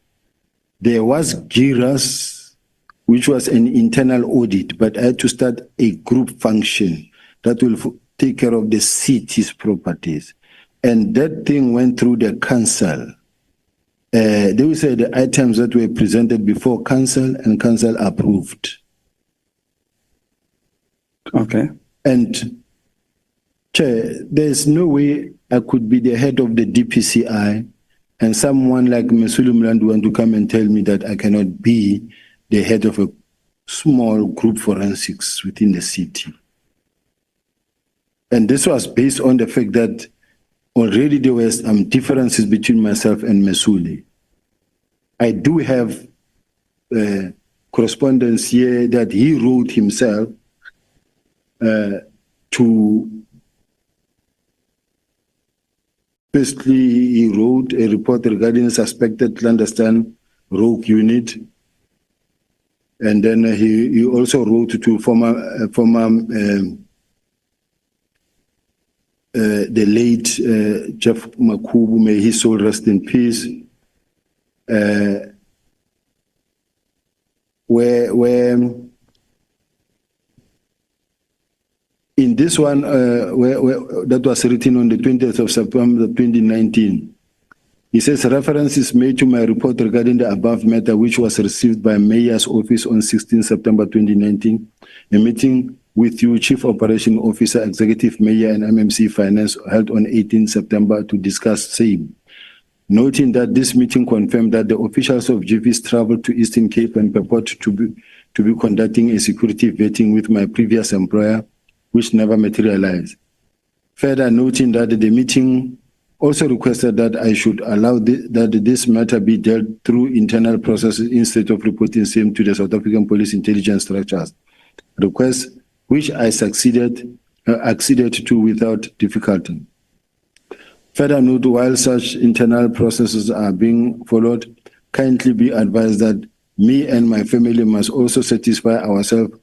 There was GIRAS, which was an internal audit, but I had to start a group function that will take care of the city's properties. And that thing went through the council. They will say the items that were presented before council and council approved. Okay. And Chair, there's no way I could be the head of the DPCI and someone like Mesulu Mlandu want to come and tell me that I cannot be the head of a small group forensics within the city. And this was based on the fact that already there were some differences between myself and Mesuli. I do have correspondence here that he wrote himself to, firstly, he wrote a report regarding suspected clandestine rogue unit. And then he also wrote to former the late Jeff Makubu, may his soul rest in peace, where in this one, that was written on the 20th of September 2019, he says, reference is made to my report regarding the above matter, which was received by Mayor's office on 16 September 2019, a meeting with you, Chief Operation Officer, Executive Mayor and MMC Finance held on 18 September to discuss same. Noting that this meeting confirmed that the officials of GVS traveled to Eastern Cape and purport to be conducting a security vetting with my previous employer, which never materialized. Further noting that the meeting also requested that I should allow that this matter be dealt through internal processes instead of reporting same to the South African police intelligence structures. Request which I acceded to without difficulty. Further note, while such internal processes are being followed, kindly be advised that me and my family must also satisfy ourselves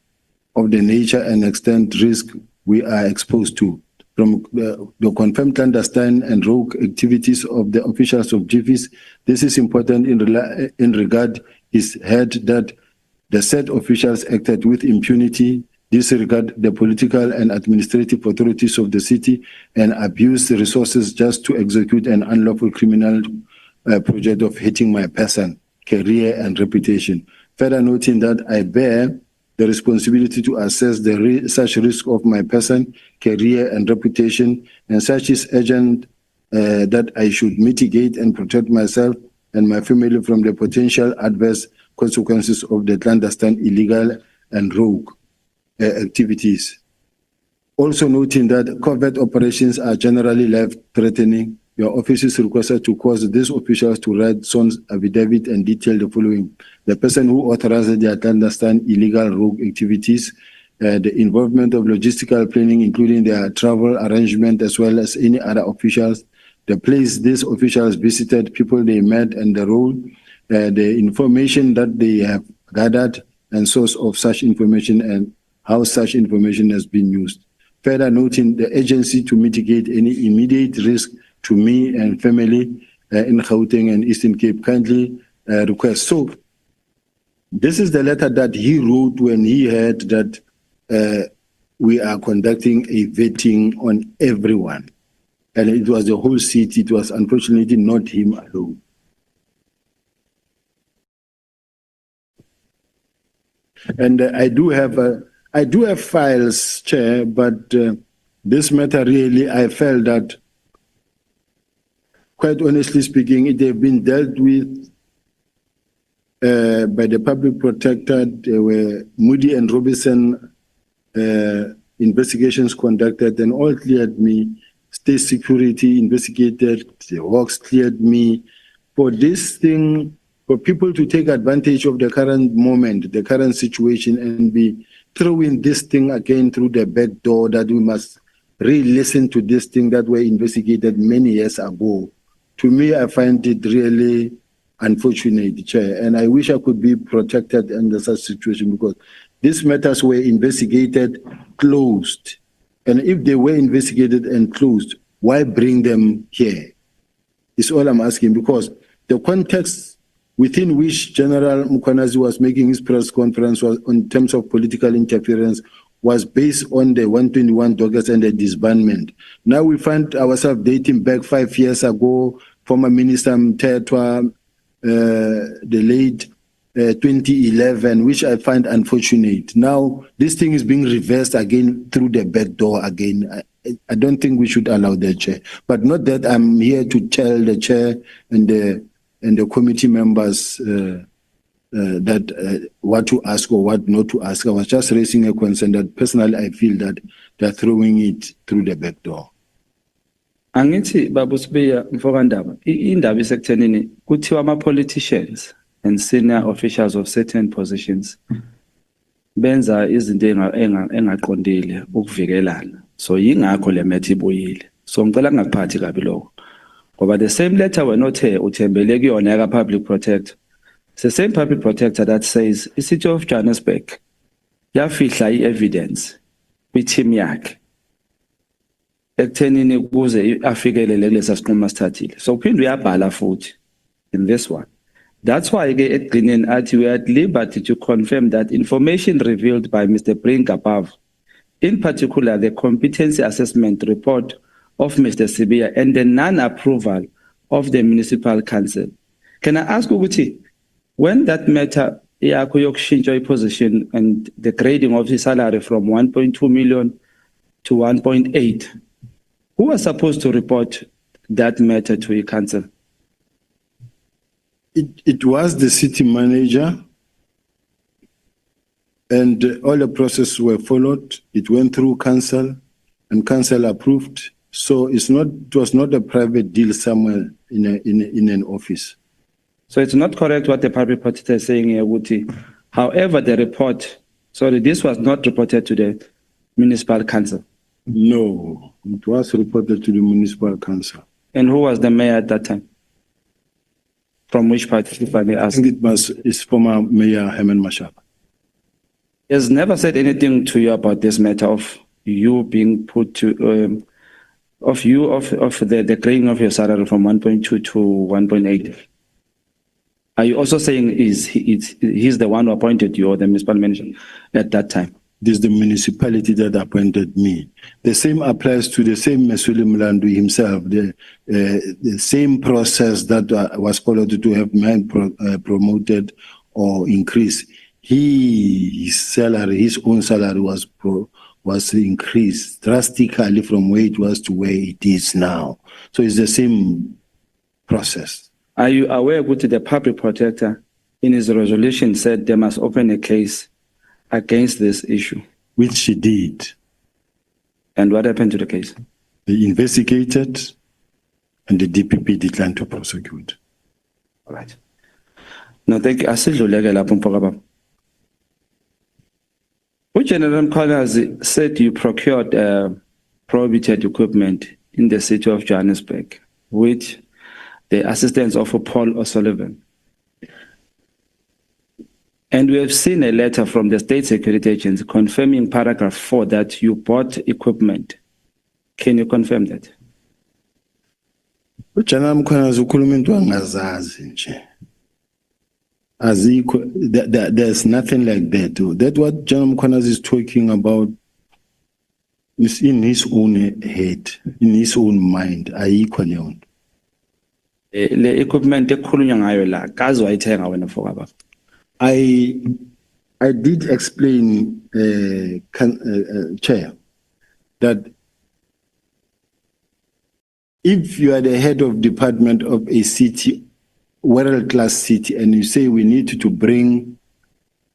of the nature and extent risk we are exposed to from the confirmed clandestine and rogue activities of the officials of GVS. This is important in regard is heard that the said officials acted with impunity, disregard the political and administrative authorities of the city, and abuse the resources just to execute an unlawful criminal project of hitting my person, career, and reputation. Further noting that I bear the responsibility to assess such risk of my person, career, and reputation, and such is urgent that I should mitigate and protect myself and my family from the potential adverse consequences of the clandestine, illegal, and rogue activities. Also noting that covert operations are generally life-threatening, your office is requested to cause these officials to write Son's affidavit and detail the following. The person who authorized their clandestine, illegal, rogue activities, the involvement of logistical planning, including their travel arrangement, as well as any other officials, the place these officials visited, people they met, and the role, the information that they have gathered, and source of such information, and how such information has been used. Further noting the agency to mitigate any immediate risk to me and family in Gauteng and Eastern Cape kindly request. So this is the letter that he wrote when he heard that we are conducting a vetting on everyone. And it was the whole city. It was unfortunately not him alone. And I do have files, Chair, but this matter really, I felt that, quite honestly speaking, it have been dealt with by the public protector. There were Moody and Robinson investigations conducted and all cleared me. State security investigated, the Hawks cleared me. For this thing, for people to take advantage of the current moment, the current situation, and be throwing this thing again through the back door, that we must re-listen to this thing that were investigated many years ago. To me, I find it really unfortunate, Chair, and I wish I could be protected under such situation, because these matters were investigated, closed. And if they were investigated and closed, why bring them here? Is all I'm asking, because the context within which General Mkhwanazi was making his press conference was in terms of political interference was based on the 121 dockets and the disbandment. Now we find ourselves dating back 5 years ago, former Minister Mthethwa, the late 2011, which I find unfortunate. Now this thing is being reversed again through the back door again. I don't think we should allow that, Chair. But not that I'm here to tell the Chair and the committee members that what to ask or what not to ask. I was just raising a concern that personally I feel that they're throwing it through the back door. Angithi Babu Sibiya mfokandaba indaba isekuthenini kuthiwa ama politicians and senior officials of certain positions benza izinto engaqondile ukuvikelana. So yingakho le matter ibuyile. So ngicela ngingakuphathi kabi lokho. Ngoba the same letter wenothe uthembele kuyona yaka public protector. It's the same public protector that says the city of Johannesburg yafihla i-evidence kwi-team yakhe ekuthenini kuze afikelele kulesa sinqumo asithathile. So uphinde uyabhala futhi in this one. That's why ke ekugcineni athi we are at liberty to confirm that information revealed by Mr. Brink above, in particular the competency assessment report of Mr. Sibiya and the non-approval of the municipal council. Can I ask ukuthi when that matter yakho yokushintsha position and the grading of his salary from 1.2 million to 1.8, who was supposed to report that matter to your council? It was the city manager, and all the processes were followed. It went through council, and council approved. So it was not a private deal somewhere in an office. So it's not correct what the public protector is saying here, Wuti. However, this was not reported to the municipal council. No, it was reported to the municipal council. And who was the mayor at that time? From which party, if I may ask? I think it's former Mayor Herman Mashaba. He has never said anything to you about this matter of you being put to, the grading of your salary from 1.2 to 1.8. Are you also saying he's the one who appointed you or the municipal manager at that time? This is the municipality that appointed me. The same applies to the same Mesuli Mlandu himself. The same process that was followed to have man promoted or increased. His own salary was increased drastically from where it was to where it is now. So it's the same process. Are you aware that the public protector in his resolution said they must open a case against this issue? Which she did. And what happened to the case? They investigated and the DPP declined to prosecute. All right. No, thank you. General Mkhwanazi said you procured prohibited equipment in the city of Johannesburg with the assistance of Paul O'Sullivan. And we have seen a letter from the State Security Agency confirming paragraph 4 that you bought equipment. Can you confirm that? General Mkhwanazi ukhuluma into angazazi nje. There's nothing like that. That's what General Mkhwanazi is talking about. Is in his own head, in his own mind. Ayikho leyo nto. Le equipment ekhulunywa ngayo la kazi wayithenga wena mfowabo. I did explain, Chair, that if you are the head of department of a city, world-class city, and you say we need to bring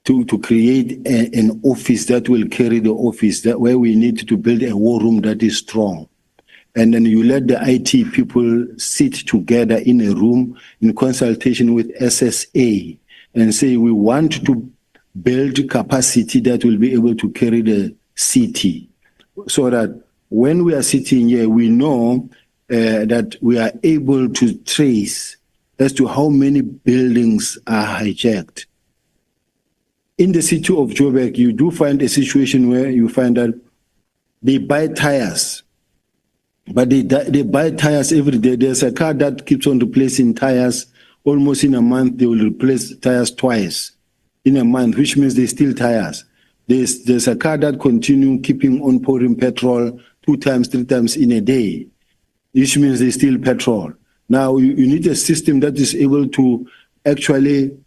to create an office that will carry the office, that where we need to build a war room that is strong. And then you let the IT people sit together in a room in consultation with SSA and say, we want to build capacity that will be able to carry the city, so that when we are sitting here, we know that we are able to trace as to how many buildings are hijacked. In the city of Joburg, you do find a situation where you find that they buy tires, but they buy tires every day. There's a car that keeps on replacing tires. Almost in a month, they will replace tires twice in a month, which means they steal tires. There's a car that continue keeping on pouring petrol 2 times, 3 times in a day, which means they steal petrol. Now, you need a system that is able to actually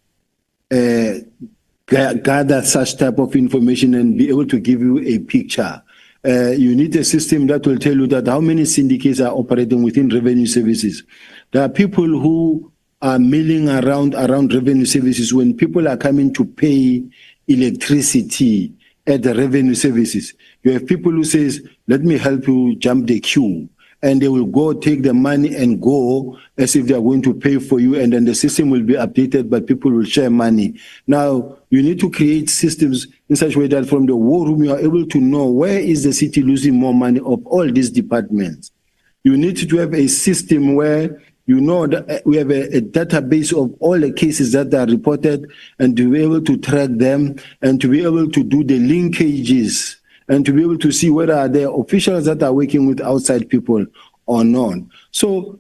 gather such type of information and be able to give you a picture. You need a system that will tell you that how many syndicates are operating within revenue services. There are people who are milling around revenue services when people are coming to pay electricity at the revenue services. You have people who says, let me help you jump the queue. And they will go take the money and go as if they are going to pay for you, and then the system will be updated, but people will share money. Now, you need to create systems in such a way that from the war room, you are able to know where is the city losing more money of all these departments. You need to have a system where you know that we have a database of all the cases that are reported, and to be able to track them and to be able to do the linkages and to be able to see whether there are officials that are working with outside people or not. So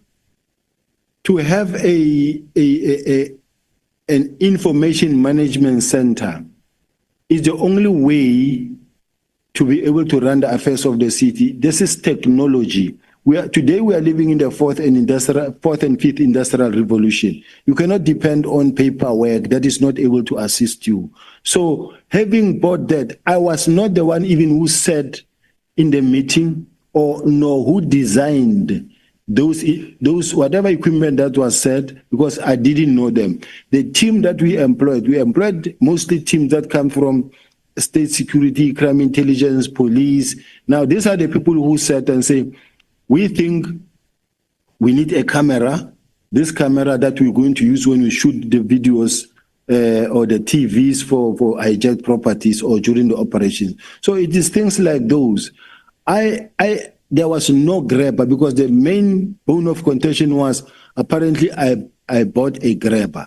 to have an information management center is the only way to be able to run the affairs of the city. This is technology. Today we are living in the fourth and fifth industrial revolution. You cannot depend on paperwork that is not able to assist you. So having bought that, I was not the one even who said in the meeting or no who designed those whatever equipment that was said, because I didn't know them. The team that we employed mostly teams that come from state security, crime intelligence, police. Now these are the people who sat and say, we think we need a camera, this camera that we're going to use when we shoot the videos or the TVs for hijacked properties or during the operations. So it is things like those. There was no grabber because the main bone of contention was apparently I bought a grabber.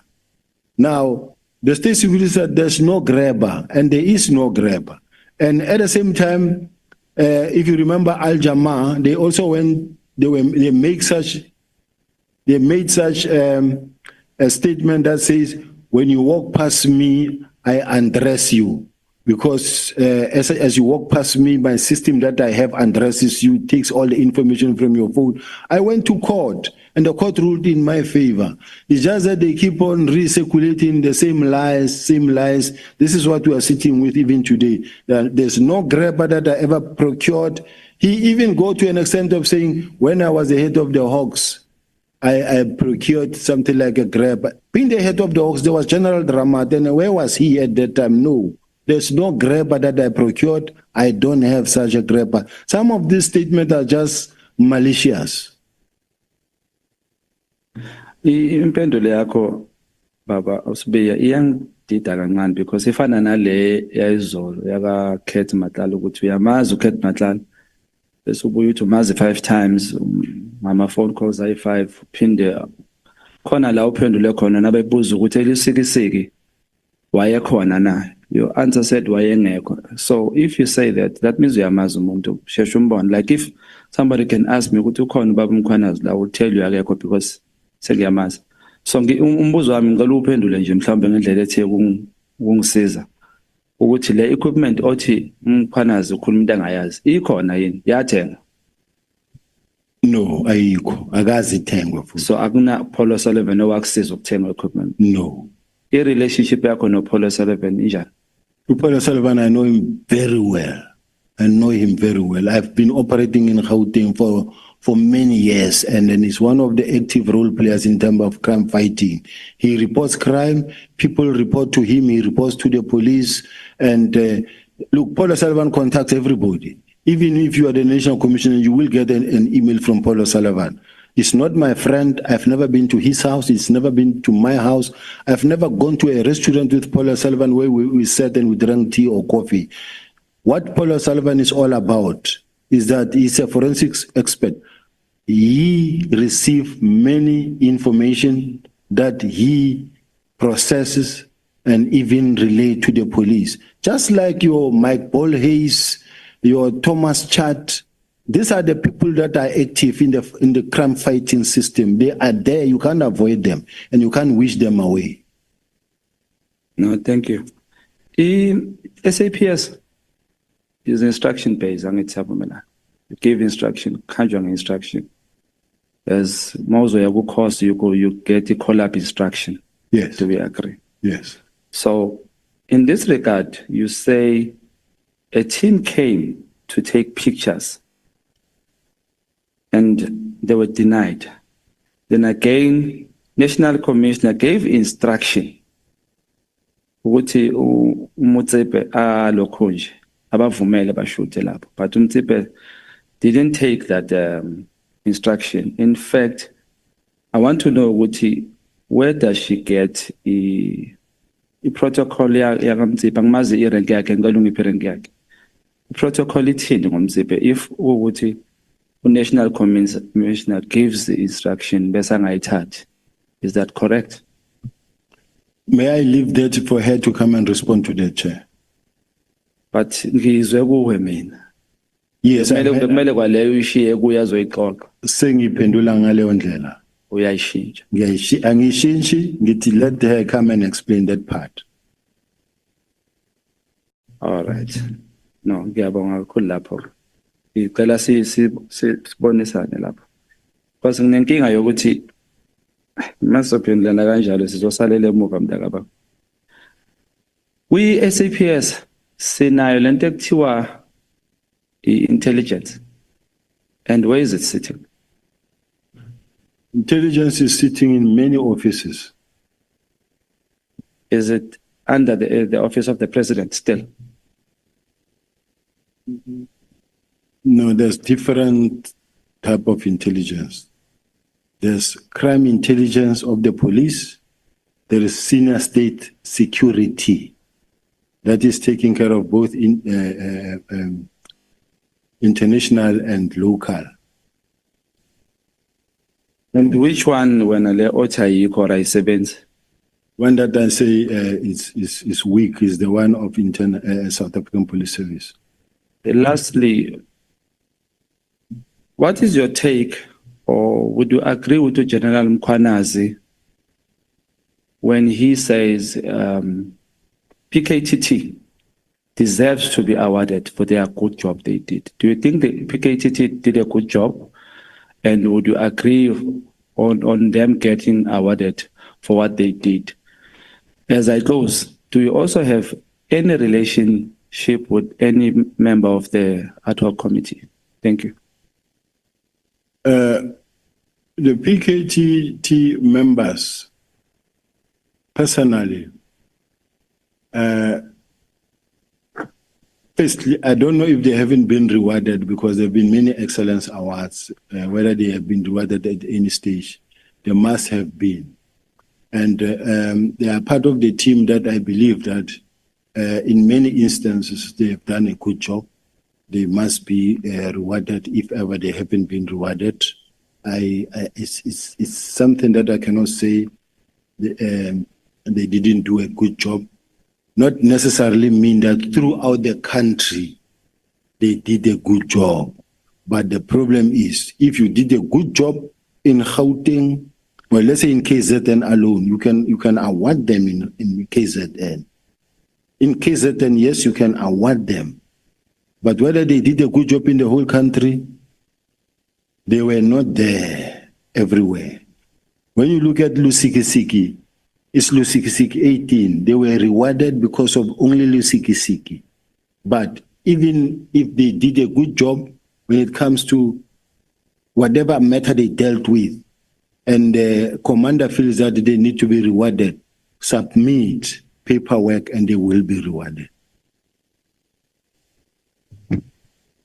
Now, the state security said there's no grabber, and there is no grabber. And at the same time, if you remember Al Jamaa, they also they made such a statement that says, when you walk past me, I undress you. Because as you walk past me, my system that I have undresses you, takes all the information from your phone. I went to court, and the court ruled in my favor. It's just that they keep on recirculating the same lies. This is what we are sitting with even today. There's no grabber that I ever procured. He even go to an extent of saying, when I was the head of the Hawks, I procured something like a grabber. Being the head of the Hawks, there was General Dramat, and where was he at that time? No. There's no grabber that I procured. I don't have such a grabber. Some of these statements are just malicious. Impendulo yakho baba usibiya iyangidida kancane because ifana nale yayizolo yaka Kate Matlala ukuthi uyamazi uKate Matlala bese ubuye uthi umazi 5 times mama phone calls ayi5 phinde khona la uphendule khona nabebuza ukuthi elisikisiki wayekhona na. Your answer said wayengekho. So if you say that, that means uyamazi umuntu sheshe umbone. Like if somebody can ask me ukuthi ukhona baba Mkhwanazi, I will tell you akekho because sengiyamazi. So umbuzo wami ngicela uphendule nje mhlawumbe ngendlela ethe ukungisiza ukuthi le equipment othi Mkhwanazi ukhuluma into engayazi ikhona yini yathenga? No, ayikho, akazi ithengwa futhi. So akuna Polo Sullivan owakusiza ukuthenga equipment? No. I-relationship yakho no Polo Sullivan injani? Polo Sullivan, I know him very well. I know him very well. I've been operating in Gauteng for many years, and then he's one of the active role players in terms of crime fighting. He reports crime, people report to him, he reports to the police, and look, Paul O'Sullivan contacts everybody. Even if you are the National Commissioner, you will get an email from Paul O'Sullivan. He's not my friend. I've never been to his house. He's never been to my house. I've never gone to a restaurant with Paul O'Sullivan where we sat and we drank tea or coffee. What Paul O'Sullivan is all about is that he's a forensics expert. He receives many information that he processes and even relay to the police. Just like your Mike Hayes, your Thomas Chat, these are the people that are active in the crime fighting system. They are there. You can't avoid them, and you can't wish them away. No, thank you. In SAPS is instruction based. It gave instruction, conjuring instruction. As most of course you get a call-up instruction. Yes. Do we agree? Yes. So, in this regard, you say a team came to take pictures and they were denied. Then again, National Commissioner gave instruction ukuthi uMotsepe alokhonje abavumele bashute lapho, but uMotsepe didn't take that instruction. In fact, I want to know where does she get the protocol yakamtsipe angimazi irank yakhe ngicela ungiphe irank yakhe. Protocol ithini ngomtsipe if ukuthi National Commissioner gives the instruction bese angayithathi? Is that correct? May I leave that for her to come and respond to that, Chair? But ngizwe kuwe mina. Yes, kumele kwaleyo ishiye kuye azoyixoxa. Sengiphendula ngaleyo ndlela. Uyayishintsha. Angishintshi ngithi let her come and explain that part. All right. No, ngiyabonga kakhulu lapho. Ngicela sibonisane lapho. Because nginenkinga yokuthi masophendulana kanjalo sizosalela emuva mntakababa. We SAPS sinayo lento ekuthiwa intelligence. And where is it sitting? Intelligence is sitting in many offices. Is it under the office of the president still? No, there's different type of intelligence. There's crime intelligence of the police. There is senior state security that is taking care of both international and local. And which one when le otayiko or ayisebenzi? One that I say is weak is the one of South African Police Service. Lastly, what is your take, or would you agree with the General Mkhwanazi when he says PKTT deserves to be awarded for their good job they did? Do you think the PKTT did a good job? And would you agree on them getting awarded for what they did? As I close, do you also have any relationship with any member of the ad hoc committee? Thank you. The PKTT members, personally, firstly, I don't know if they haven't been rewarded because there have been many excellence awards, whether they have been rewarded at any stage. They must have been. And they are part of the team that I believe that in many instances they have done a good job. They must be rewarded if ever they haven't been rewarded. It's something that I cannot say they didn't do a good job. Not necessarily mean that throughout the country they did a good job. But the problem is, if you did a good job in Gauteng, well, let's say in KZN alone, you can award them in KZN. In KZN, yes, you can award them. But whether they did a good job in the whole country, they were not there everywhere. When you look at Lusikisiki, it's Lusikisiki 18. They were rewarded because of only Lusikisiki. But even if they did a good job when it comes to whatever matter they dealt with, and the commander feels that they need to be rewarded, submit paperwork and they will be rewarded.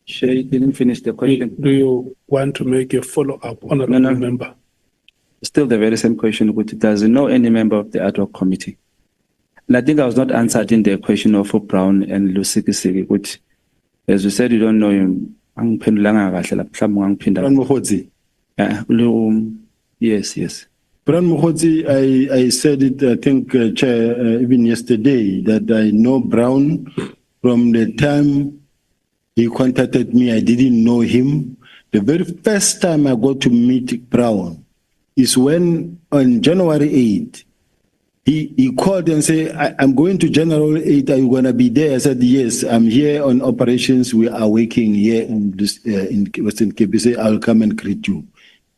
Chair, didn't finish the question. Do you want to make a follow-up, honorable No. member? Still the very same question, which does know any member of the ad hoc committee. And I think I was not answered in the question of Brown and Lusikisiki, which, as you said, you don't know him. Yes. Bran Mokgotsi, I said it, I think, Chair, even yesterday, that I know Brown from the time he contacted me. I didn't know him. The very first time I got to meet Brown is when on January 8th, he called and said, I'm going to January 8th, are you going to be there? I said, yes, I'm here on operations. We are working here in Western Cape. He said, I'll come and greet you.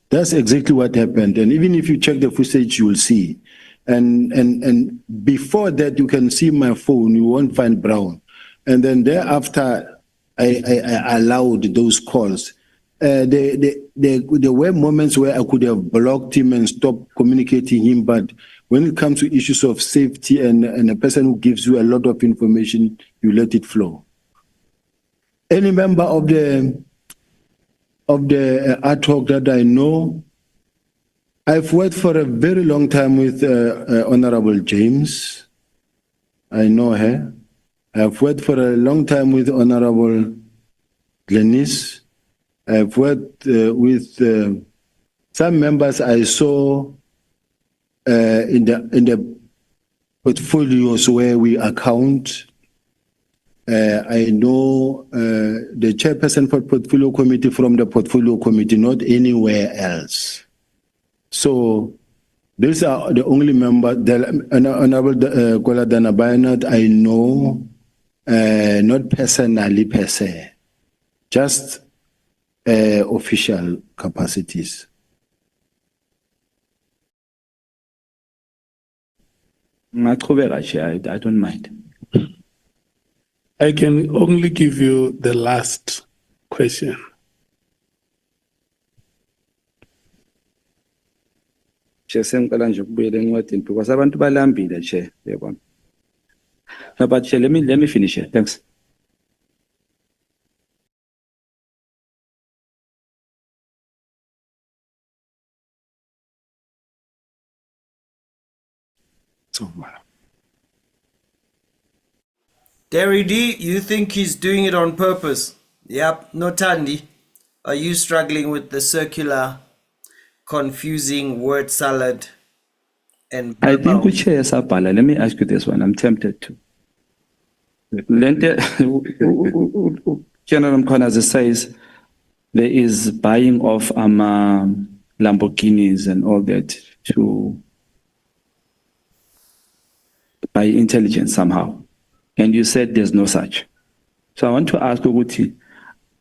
That's exactly what happened. And even if you check the footage, you will see. And before that, you can see my phone, you won't find Brown. And then thereafter, I allowed those calls. There were moments where I could have blocked him and stopped communicating him, but when it comes to issues of safety and a person who gives you a lot of information, you let it flow. Any member of the ad hoc that I know, I've worked for a very long time with Honorable James. I know her. I've worked for a long time with Honorable Glenis. I've worked with some members I saw in the portfolios where we account. I know the chairperson for portfolio committee from the portfolio committee, not anywhere else. So these are the only members. Honorable Kola Danabayana, I know, not personally per se, just official capacities. I don't mind. I can only give you the last question. Because abantu balambile, Chair. No, but Chair, let me finish here. Thanks. Derry D, you think he's doing it on purpose? Yep. Notandi, are you struggling with the circular, confusing word salad? And I think we Chair Sapala. Let me ask you this one. I'm tempted to. General Mkhwanazi says there is buying of Lamborghinis and all that to by intelligence somehow. And you said there's no such. So I want to ask Uguti,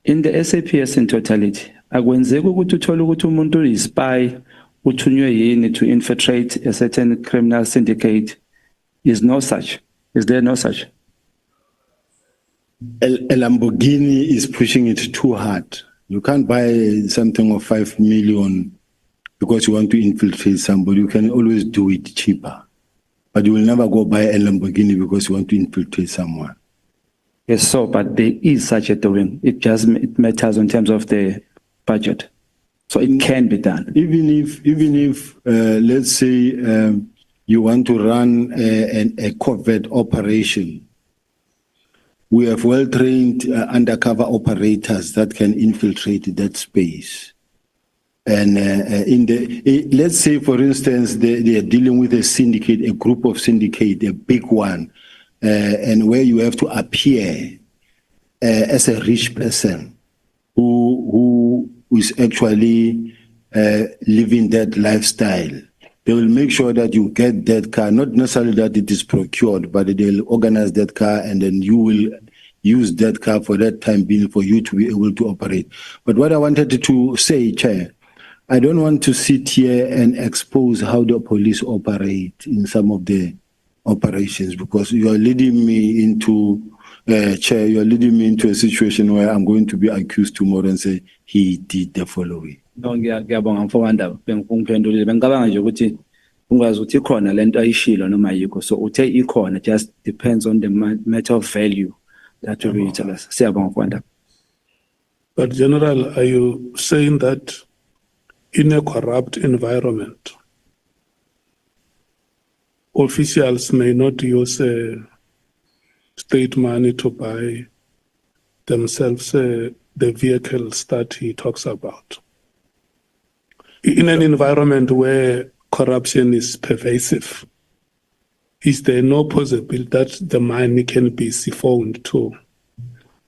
in the SAPS in totality, akwenzeki ukuthi uthole ukuthi umuntu is spy uthunywe yini to infiltrate a certain criminal syndicate? Is no such. Is there no such? A Lamborghini is pushing it too hard. You can't buy something of 5 million because you want to infiltrate somebody. You can always do it cheaper. But you will never go buy a Lamborghini because you want to infiltrate someone. Yes, so, but there is such a doing. It matters in terms of the budget. So it can be done. Even if let's say you want to run a covert operation, we have well-trained undercover operators that can infiltrate that space. And let's say, for instance, they are dealing with a syndicate, a group of syndicate, a big one, and where you have to appear as a rich person who is actually living that lifestyle. They will make sure that you get that car, not necessarily that it is procured, but they'll organize that car and then you will use that car for that time being for you to be able to operate. But what I wanted to say, Chair, I don't want to sit here and expose how the police operate in some of the operations because you are leading me into Chair, you're leading me into a situation where I'm going to be accused tomorrow and say he did the following. No, ngiyabonga mfowanda bengiphendulile bengicabanga nje ukuthi ungazi ukuthi ikhona lento ayishilo noma yikho so uthe ikhona just depends on the matter of value that we tell us. Siyabonga mfowanda. But General, are you saying that in a corrupt environment, officials may not use state money to buy themselves the vehicles that he talks about? In an environment where corruption is pervasive, is there no possibility that the money can be siphoned to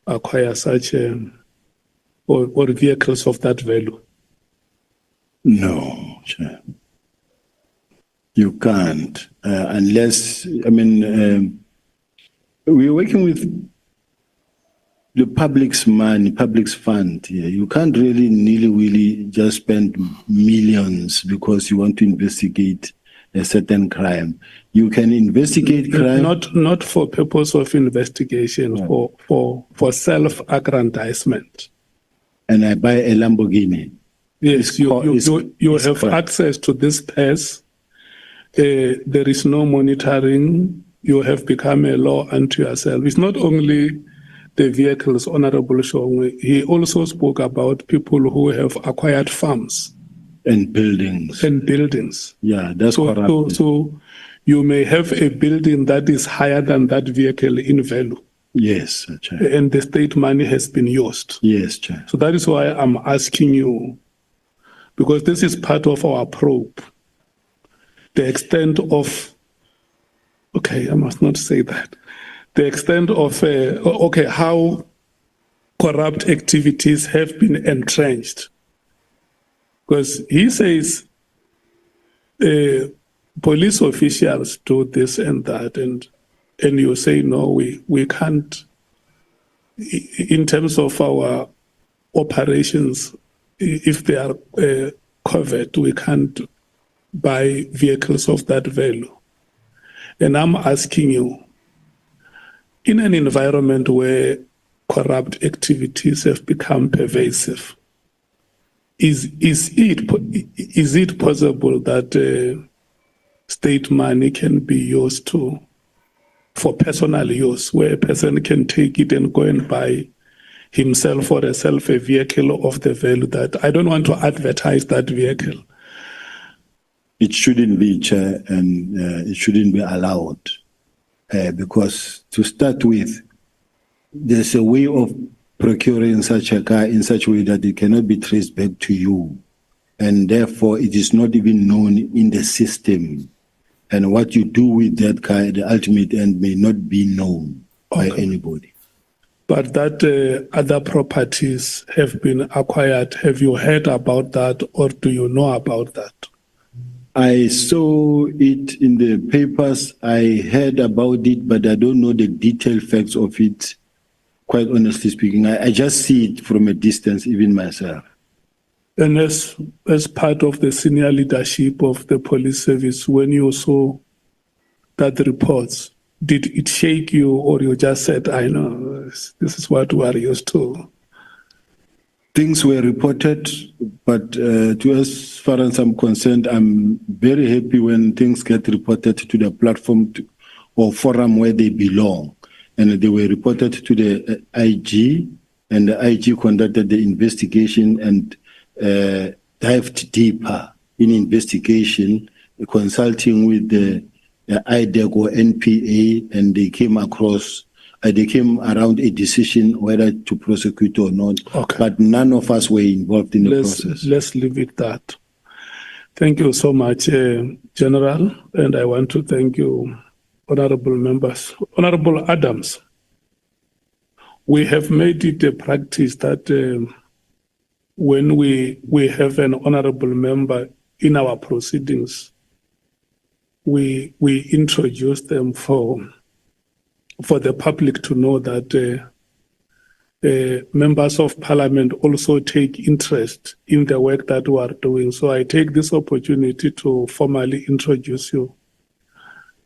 acquire such or vehicles of that value? No, Chair. You can't, unless, we're working with the public's money, public's fund here. You can't really nilly-willy just spend millions because you want to investigate a certain crime. You can investigate crime. Not for purpose of investigation, for self-aggrandizement. And I buy a Lamborghini. Yes, you have access to this purse. There is no monitoring. You have become a law unto yourself. It's not only the vehicles, Honorable Shongwe. He also spoke about people who have acquired farms. And buildings. Yeah, that's correct. So you may have a building that is higher than that vehicle in value. Yes, Chair. And the state money has been used. Yes, Chair. So that is why I'm asking you, because this is part of our probe, the extent of, okay, I must not say that, the extent of, how corrupt activities have been entrenched. Because he says police officials do this and that, and you say, no, we can't. In terms of our operations, if they are covered, we can't buy vehicles of that value. And I'm asking you, in an environment where corrupt activities have become pervasive, is it possible that state money can be used for personal use, where a person can take it and go and buy himself or herself a vehicle of the value that I don't want to advertise that vehicle? It shouldn't be, Chair, and it shouldn't be allowed. Because to start with, there's a way of procuring such a car in such a way that it cannot be traced back to you. And therefore, it is not even known in the system. And what you do with that car at the ultimate end may not be known by anybody. But that other properties have been acquired. Have you heard about that, or do you know about that? I saw it in the papers. I heard about it, but I don't know the detailed facts of it, quite honestly speaking. I just see it from a distance, even myself. And as part of the senior leadership of the police service, when you saw that reports, did it shake you, or you just said, I know, this is what we are used to? Things were reported, but as far as I'm concerned, I'm very happy when things get reported to the platform or forum where they belong. And they were reported to the IG, and the IG conducted the investigation and dived deeper in investigation, consulting with the IDEC or NPA, and they came around a decision whether to prosecute or not. Okay. But none of us were involved in the process. Let's leave it that. Thank you so much, General, and I want to thank you, honorable members. Honorable Adams, we have made it a practice that when we have an honorable member in our proceedings, we introduce them for the public to know that members of parliament also take interest in the work that we are doing. So I take this opportunity to formally introduce you.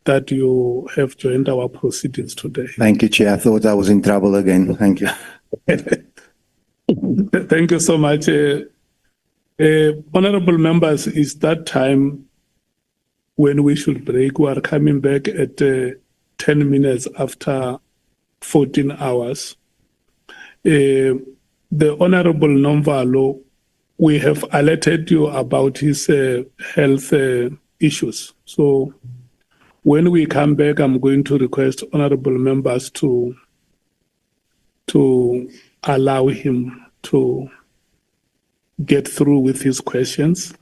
that you have joined our proceedings today. Thank you, Chair. I thought I was in trouble again. Thank you. Thank you so much. Honorable members, it's that time when we should break. We are coming back at 10 minutes after 14 hours. The Honorable Nomvalo, we have alerted you about his health issues. So when we come back, I'm going to request honorable members to allow him to get through with his questions.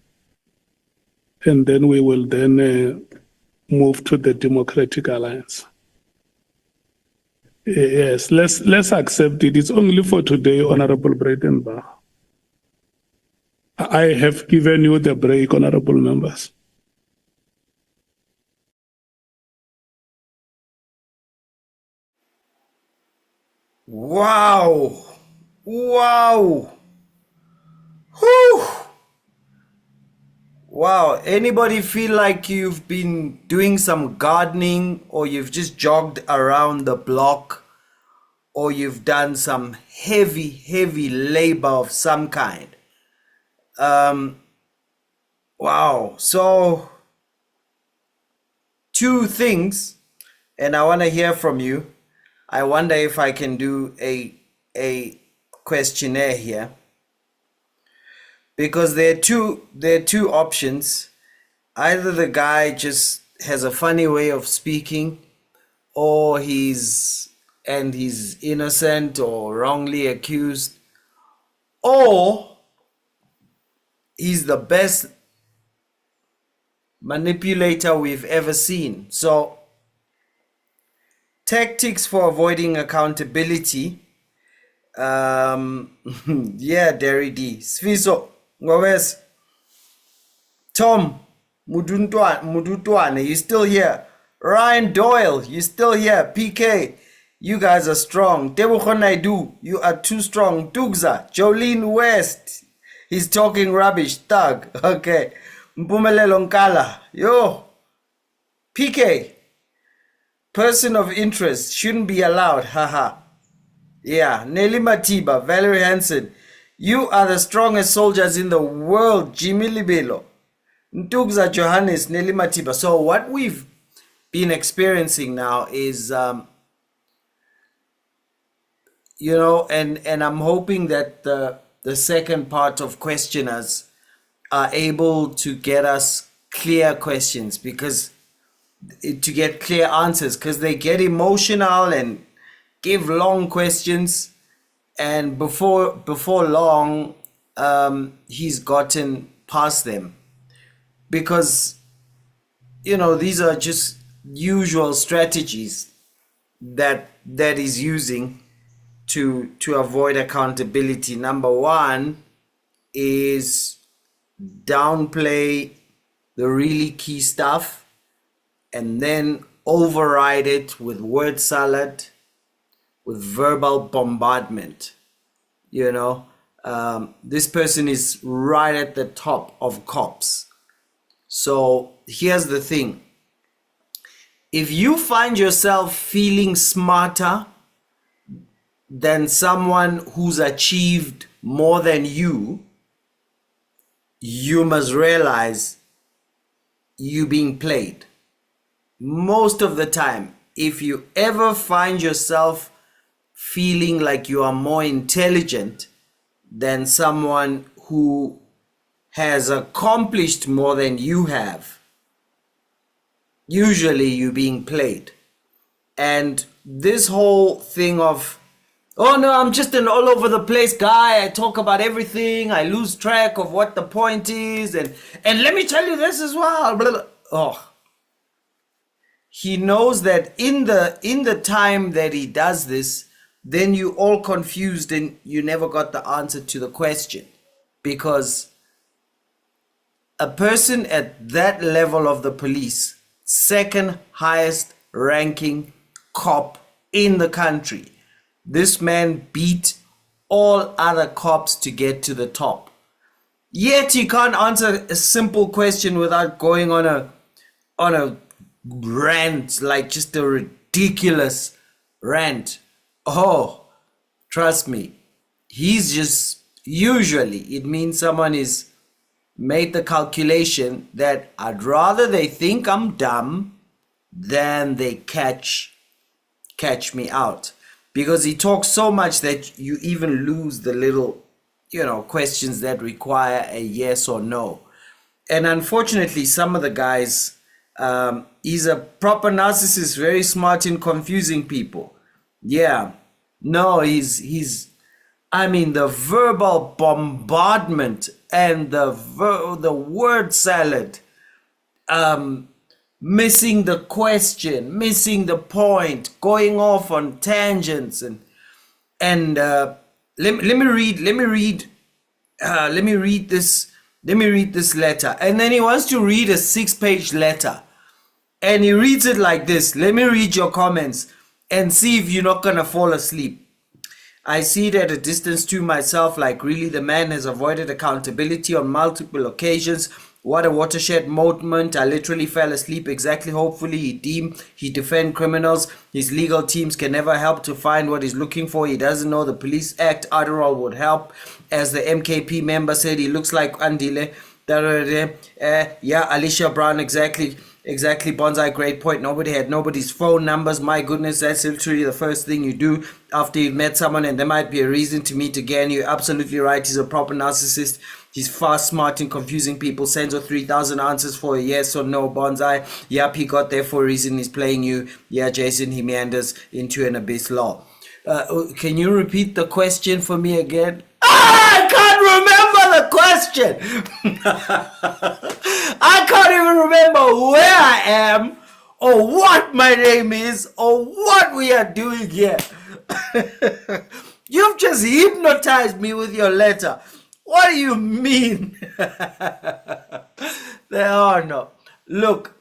And then we will then move to the Democratic Alliance. Yes, let's accept it. It's only for today, Honorable Breitenbach. I have given you the break, honorable members. Wow. Wow. Whew. Wow. Anybody feel like you've been doing some gardening, or you've just jogged around the block, or you've done some heavy labor of some kind? Wow. So, two things, and I want to hear from you. I wonder if I can do a questionnaire here, because there are two options. Either the guy just has a funny way of speaking, or he's innocent or wrongly accused, or he's the best manipulator we've ever seen. So, tactics for avoiding accountability. Yeah, Derry D. Sfiso, Ngowes. Tom, Mudutwane, you still here? Ryan Doyle, you still here? PK, you guys are strong. Tebucho Naidu, you are too strong. Dugza, Jolene West, he's talking rubbish. Thug, okay. Mpumelelo Nkala, yo. PK, person of interest shouldn't be allowed, haha. Yeah, Nelly Matiba, Valerie Hansen, you are the strongest soldiers in the world, Jimmy Libelo. Ntugza Johannes, Nelly Matiba. So what we've been experiencing now is, and I'm hoping that the second part of questioners are able to get us clear questions, because to get clear answers, because they get emotional and give long questions, and before long he's gotten past them, because these are just usual strategies that is using to avoid accountability. Number one is downplay the really key stuff and then override it with word salad, with verbal bombardment. This person is right at the top of cops. So here's the thing. If you find yourself feeling smarter than someone who's achieved more than you must realize you're being played. Most of the time, if you ever find yourself feeling like you are more intelligent than someone who has accomplished more than you have, usually you're being played. And this whole thing of, oh no, I'm just an all over the place guy, I talk about everything, I lose track of what the point is, and let me tell you this as well, blah, blah. Oh, he knows that in the time that he does this, then you all confused and you never got the answer to the question. Because a person at that level of the police, second highest ranking cop in the country, this man beat all other cops to get to the top. Yet he can't answer a simple question without going on a rant, like just a ridiculous rant. Oh, trust me, he's just, usually it means someone is made the calculation that I'd rather they think I'm dumb than they catch me out, because he talks so much that you even lose the little, questions that require a yes or no. And unfortunately, some of the guys, he's a proper narcissist, very smart in confusing people. Yeah, no, I mean, the verbal bombardment and the word salad, missing the question, missing the point, going off on tangents, and let me read this letter. And then he wants to read a 6-page letter, and he reads it like this. Let me read your comments and see if you're not gonna fall asleep. I see it at a distance to myself, like really the man has avoided accountability on multiple occasions. What a watershed moment. I literally fell asleep exactly. Hopefully he defend criminals. His legal teams can never help to find what he's looking for. He doesn't know the Police Act. Adderall would help. As the MKP member said, he looks like Andile. Yeah, Alicia Brown, exactly. Bonsai, great point. Nobody had nobody's phone numbers. My goodness, that's literally the first thing you do after you've met someone, and there might be a reason to meet again. You're absolutely right. He's a proper narcissist. He's fast, smart in confusing people. Sends 3,000 answers for a yes or no. Bonsai, yep, he got there for a reason. He's playing you. Yeah, Jason, he meanders into an abyss law. Can you repeat the question for me again? I can't remember the question. I can't even remember where I am, or what my name is, or what we are doing here. You've just hypnotized me with your letter. What do you mean? There are no. Look,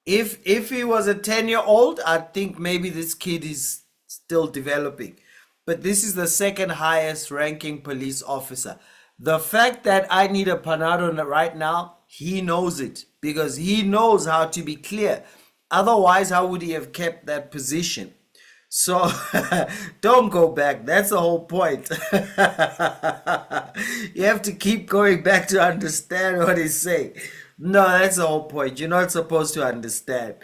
if he was a 10-year-old, I'd think maybe this kid is still developing. But this is the second highest ranking police officer. The fact that I need a Panado right now, he knows it, because he knows how to be clear. Otherwise, how would he have kept that position? So don't go back. That's the whole point. You have to keep going back to understand what he's saying. No, that's the whole point. You're not supposed to understand.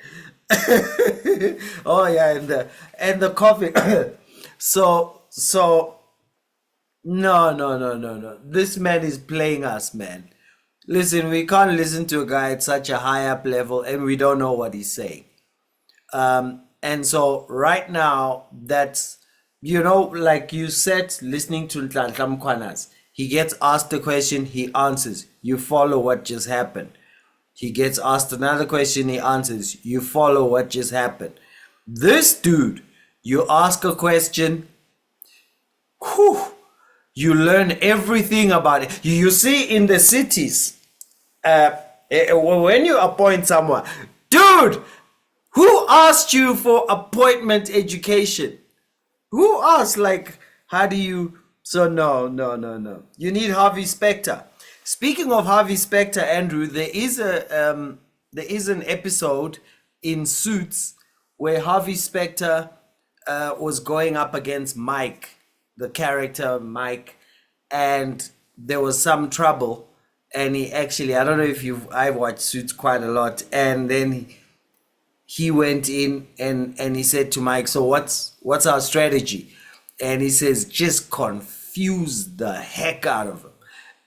Oh yeah, and the coffee. So no. This man is playing us, man. Listen, we can't listen to a guy at such a high up level and we don't know what he's saying. And so right now, that's, like you said, listening to Nhlanhla Mkhwana's, he gets asked a question, he answers. You follow what just happened. He gets asked another question, he answers. You follow what just happened. This dude, you ask a question, whew, you learn everything about it. You see in the cities, when you appoint someone, dude, who asked you for appointment education? Who asked, like, how do you? So no. You need Harvey Specter. Speaking of Harvey Specter, Andrew, there is an episode in Suits where Harvey Specter was going up against Mike, the character Mike, and there was some trouble. And he actually, I don't know if I watched Suits quite a lot, and then he went in and he said to Mike, so what's our strategy? And he says, just confuse the heck out of him.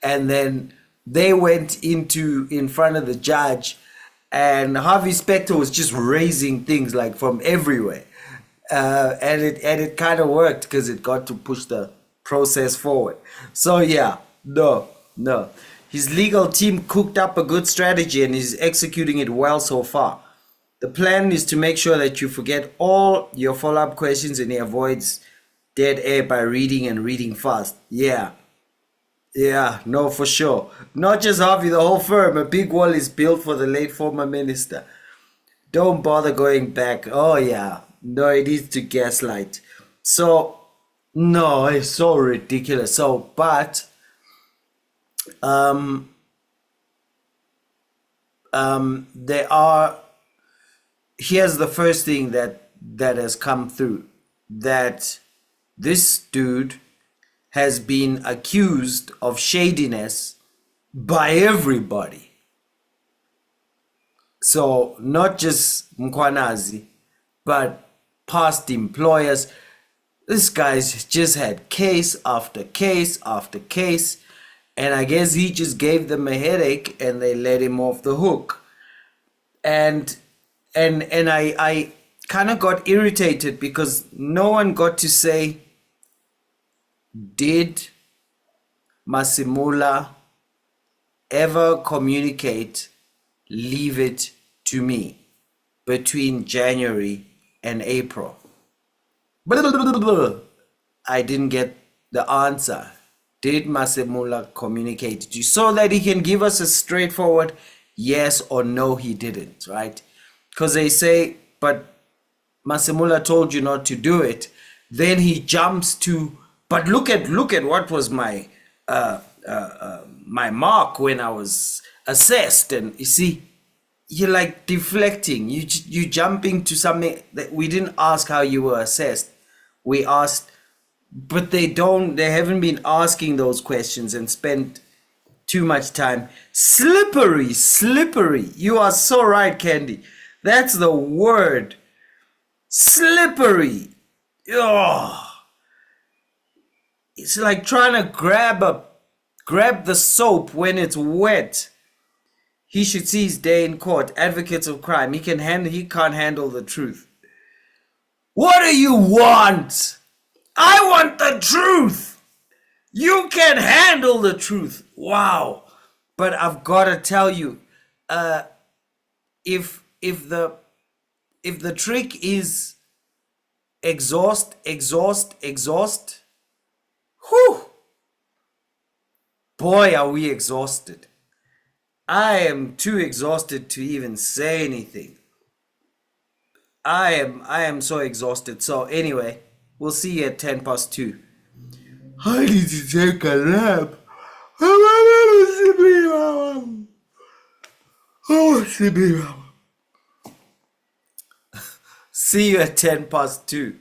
And then they went in front of the judge, and Harvey Specter was just raising things like from everywhere. And it kind of worked because it got to push the process forward. So yeah, no. His legal team cooked up a good strategy and is executing it well so far. The plan is to make sure that you forget all your follow-up questions and he avoids dead air by reading fast. Yeah, no, for sure. Not just Harvey, the whole firm. A big wall is built for the late former minister. Don't bother going back. Oh yeah, no, it is to gaslight. So, no, it's so ridiculous. So, but, there are here's the first thing that has come through, that this dude has been accused of shadiness by everybody. So not just Mkwanazi, but past employers. This guy's just had case after case after case, and I guess he just gave them a headache and they let him off the hook. And I kind of got irritated because no one got to say, did Masimula ever communicate, leave it to me, between January and April? I didn't get the answer. Did Masimula communicate to you, so that he can give us a straightforward yes or no, he didn't, right? Because they say, but Masimula told you not to do it. Then he jumps to, but look at what was my my mark when I was assessed. And you see, you're like deflecting. You jumping to something that we didn't ask how you were assessed. We asked, but they haven't been asking those questions and spent too much time. Slippery. You are so right, Candy. That's the word. Slippery. Oh, it's like trying to grab the soap when it's wet. He should see his day in court. Advocates of crime. He can't handle the truth. What do you want? I want the truth. You can handle the truth. Wow. But I've got to tell you, if the trick is exhaust, whew, boy, are we exhausted. I am too exhausted to even say anything. I am so exhausted. So anyway, we'll see you at 2:10. I need to take a nap. See you at 2:10.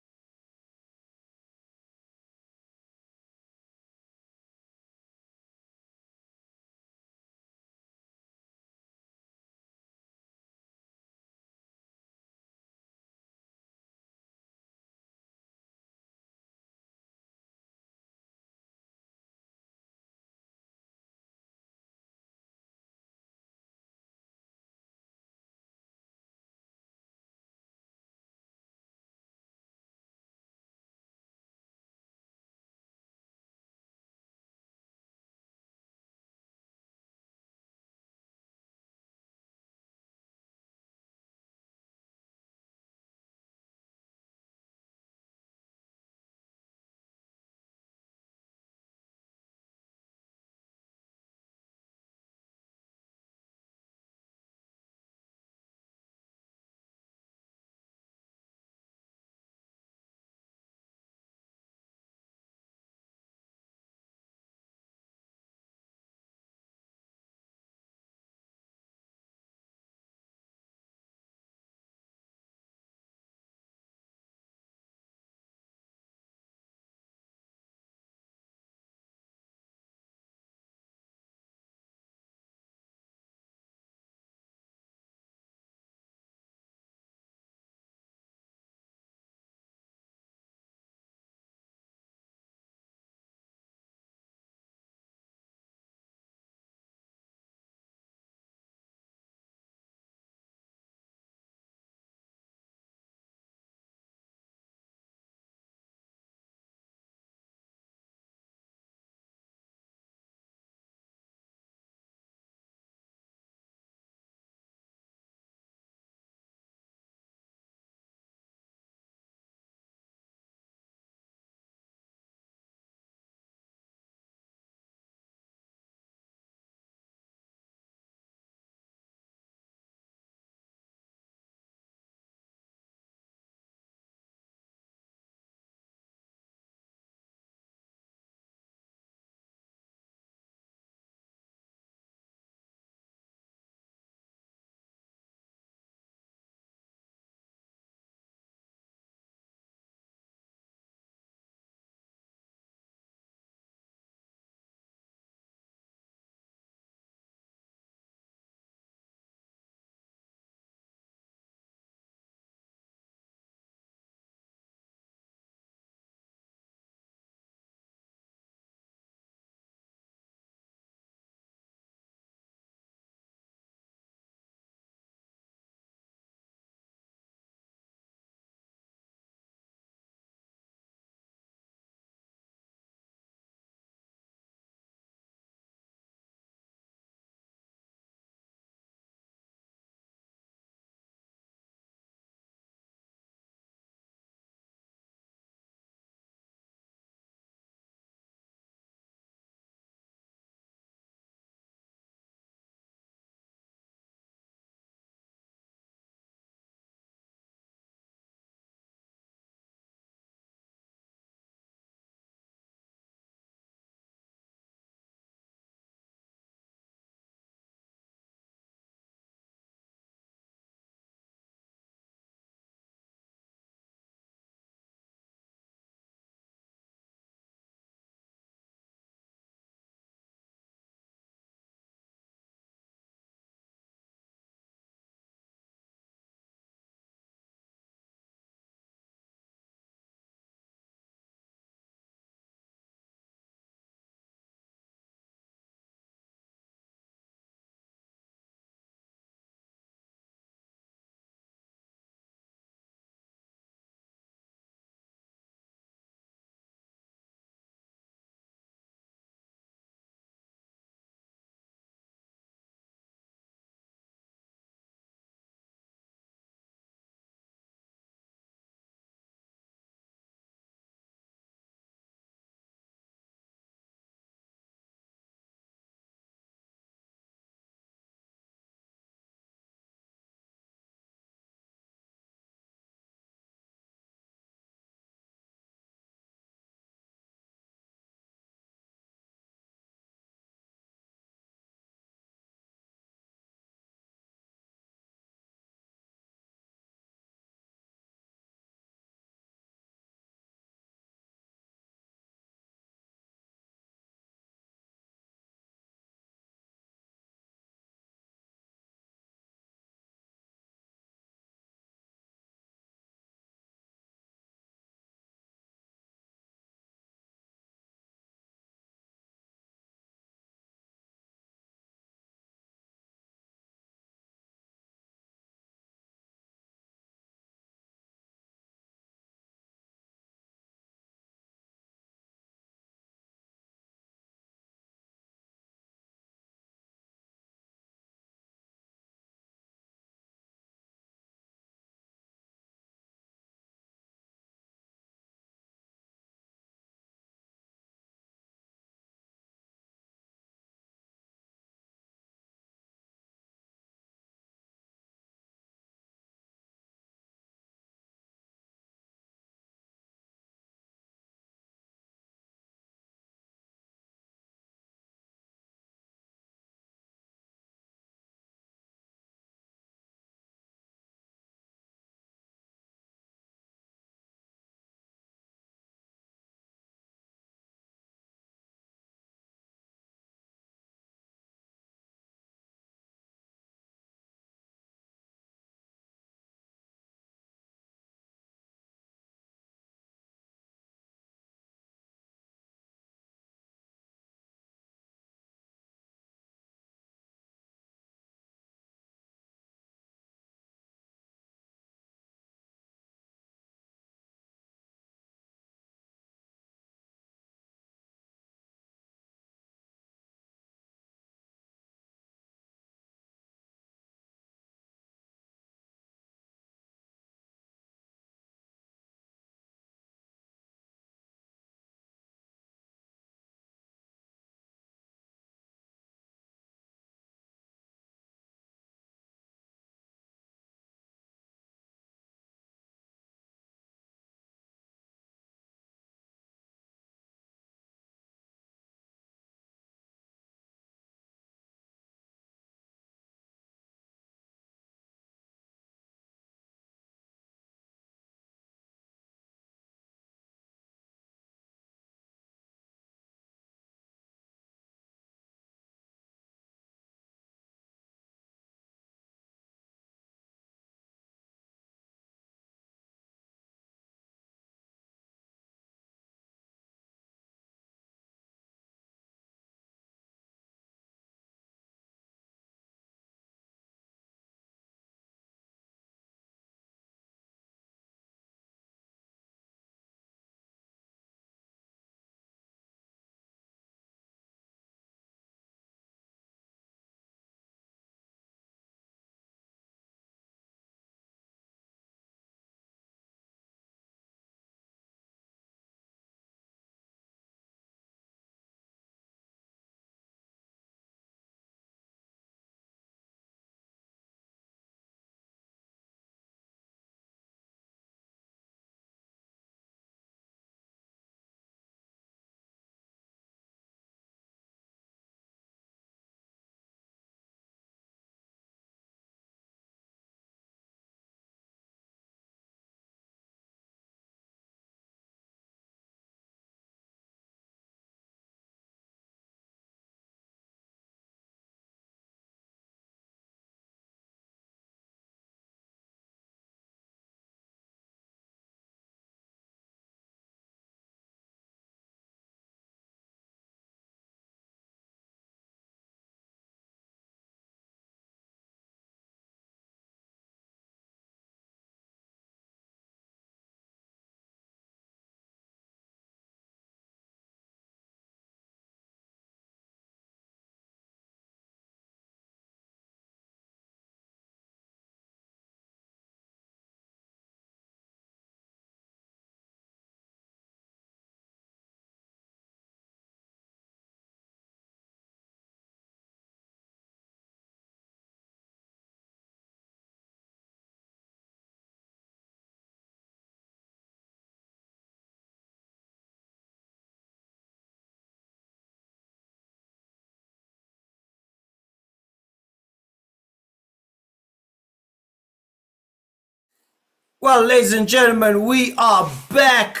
Well, ladies and gentlemen, we are back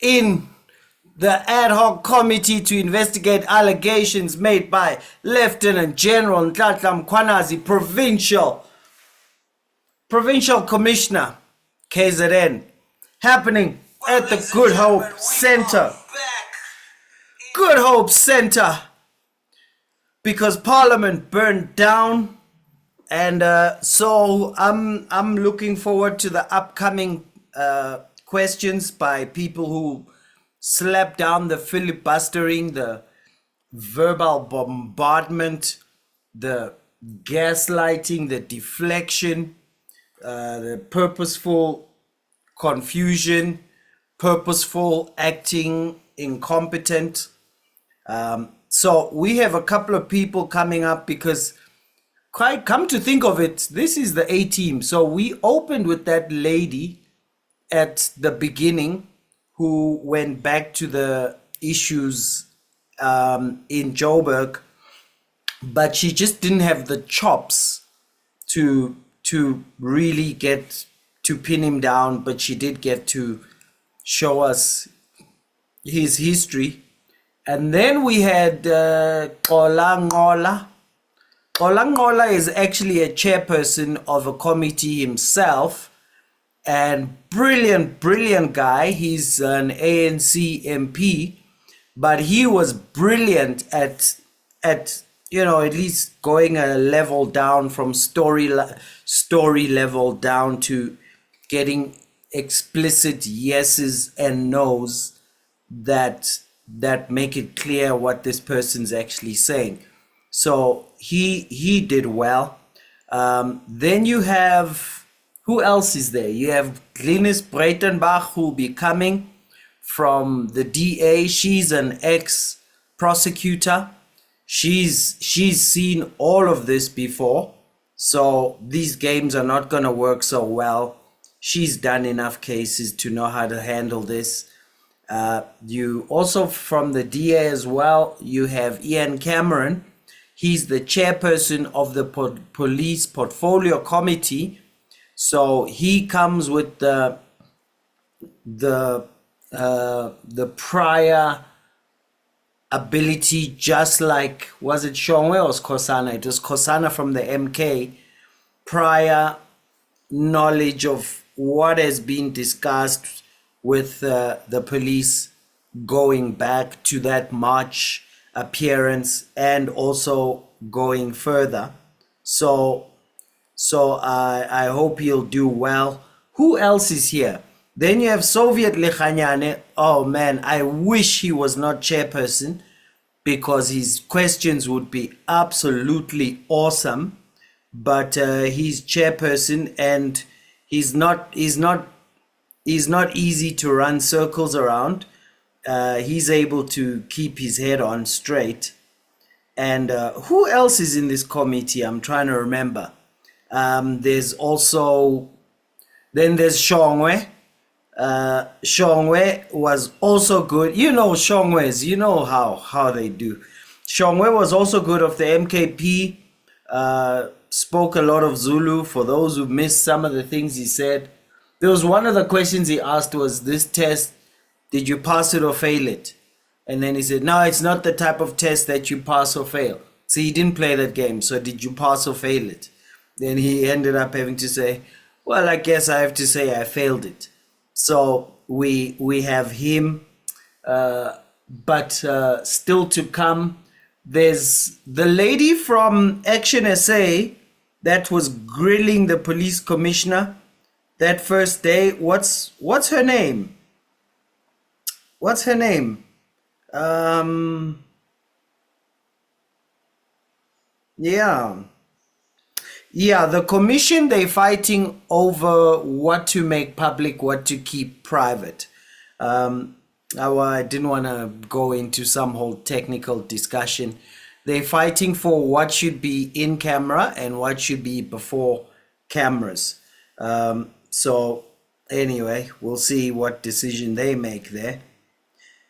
in the ad hoc committee to investigate allegations made by Lieutenant General Nhlanhla Mkhwanazi, Provincial Commissioner, KZN, happening at the Good Hope Center. Good Hope Center, because Parliament burned down, and so I'm looking forward to the upcoming questions by people who slapped down the filibustering, the verbal bombardment, the gaslighting, the deflection, the purposeful confusion, purposeful acting incompetent. So we have a couple of people coming up because, quite come to think of it, this is the A team. So we opened with that lady at the beginning who went back to the issues in Joburg, but she just didn't have the chops to really get to pin him down, but she did get to show us his history. And then we had Xola Nqola. Xola Nqola is actually a chairperson of a committee himself, and brilliant guy. He's an ANC MP, but he was brilliant at at least going a level down from story level down to getting explicit yeses and nos that make it clear what this person's actually saying. So he did well. Then you have, who else is there? You have Glynis Breitenbach, who will be coming from the DA. She's an ex-prosecutor. She's seen all of this before. So these games are not going to work so well. She's done enough cases to know how to handle this. You also, from the DA as well, you have Ian Cameron. He's the chairperson of the police portfolio committee. So he comes with the prior ability, just like, was it Shongwe or Kosana? It was Kosana from the MK. Prior knowledge of what has been discussed with the police going back to that March appearance and also going further. So I hope he'll do well. Who else is here? Then you have Soviet Lekhanyane. Oh man, I wish he was not chairperson, because his questions would be absolutely awesome. But he's chairperson, and he's not easy to run circles around. He's able to keep his head on straight. And who else is in this committee? I'm trying to remember. There's also, then there's Shongwe. Shongwe was also good. You know Shongwe's, you know how they do. Shongwe was also good of the MKP. Spoke a lot of Zulu. For those who missed some of the things he said, there was one of the questions he asked was, this test, did you pass it or fail it? And then he said, no, it's not the type of test that you pass or fail. So he didn't play that game. So did you pass or fail it? Then he ended up having to say, well, I guess I have to say I failed it. So we have him, but still to come. There's the lady from Action SA that was grilling the police commissioner that first day. What's her name? What's her name? Yeah, the commission, they're fighting over what to make public, what to keep private. I didn't want to go into some whole technical discussion. They're fighting for what should be in camera and what should be before cameras. So anyway, we'll see what decision they make there.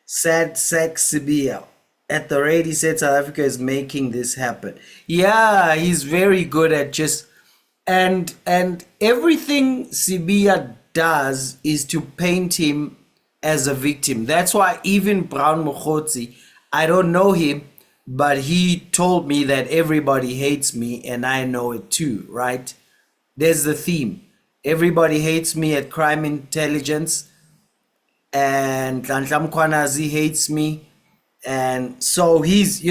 Shadrack Sibiya. At the rate he said, South Africa is making this happen. Yeah, he's very good at just and everything Sibiya does is to paint him as a victim. That's why even Brown Mokgotsi, I don't know him, but he told me that everybody hates me, and I know it too, right? There's the theme. Everybody hates me at Crime Intelligence, and Nhlanhla Mkhwanazi hates me, and so he's,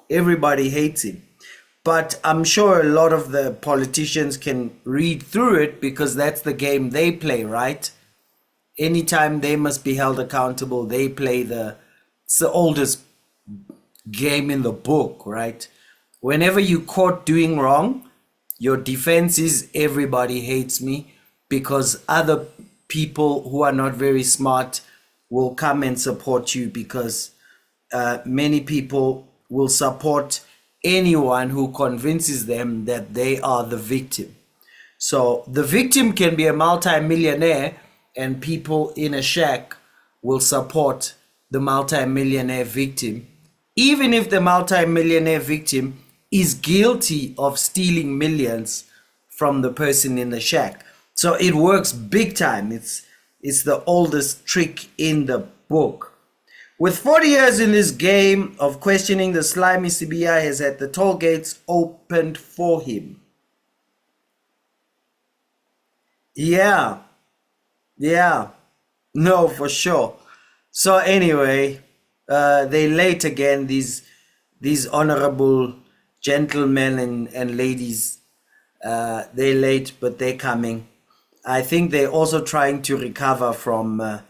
everybody hates him. But I'm sure a lot of the politicians can read through it because that's the game they play, right? Anytime they must be held accountable, they play it's the oldest game in the book, right? Whenever you caught doing wrong, your defense is everybody hates me, because other people who are not very smart will come and support you, because many people will support anyone who convinces them that they are the victim. So the victim can be a multi-millionaire, and people in a shack will support the multi-millionaire victim, even if the multi-millionaire victim is guilty of stealing millions from the person in the shack. So it works big time. It's the oldest trick in the book. With 40 years in this game of questioning, the slimy Sibiya has had the toll gates opened for him. Yeah. No, for sure. So anyway, they late again, these honorable gentlemen and ladies. They late, but they're coming. I think they're also trying to recover from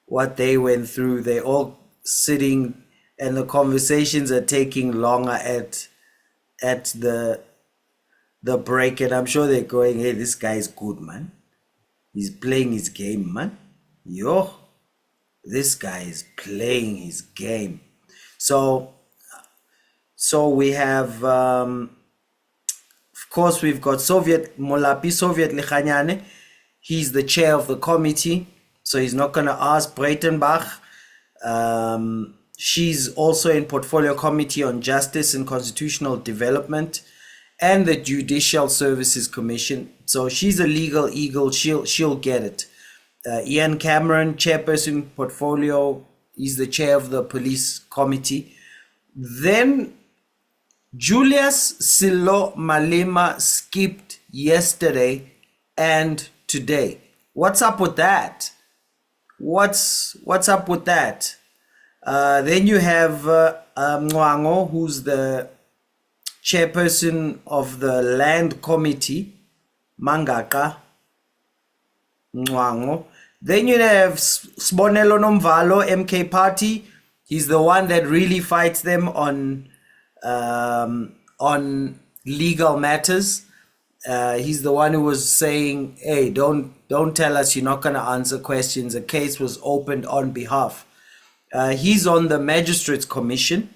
what they went through. They're all sitting, and the conversations are taking longer at the break, and I'm sure they're going, hey, this guy is good, man. He's playing his game, man. Yo, this guy is playing his game. So we have, of course, we've got Soviet Likhanyane. He's the chair of the committee, so he's not going to ask Breitenbach. She's also in Portfolio Committee on Justice and Constitutional Development and the Judicial Services Commission. So she's a legal eagle. She'll get it. Ian Cameron, chairperson Portfolio, he's the chair of the Police Committee. Then Julius Silo Malema skipped yesterday and today. What's up with that? What's up with that? Then you have Mwango, who's the chairperson of the Land Committee, Mangaka Mwango. Then you have Sbonelo Nomvalo, MK Party. He's the one that really fights them on legal matters. He's the one who was saying, hey, don't tell us you're not going to answer questions. A case was opened on behalf. He's on the Magistrates Commission.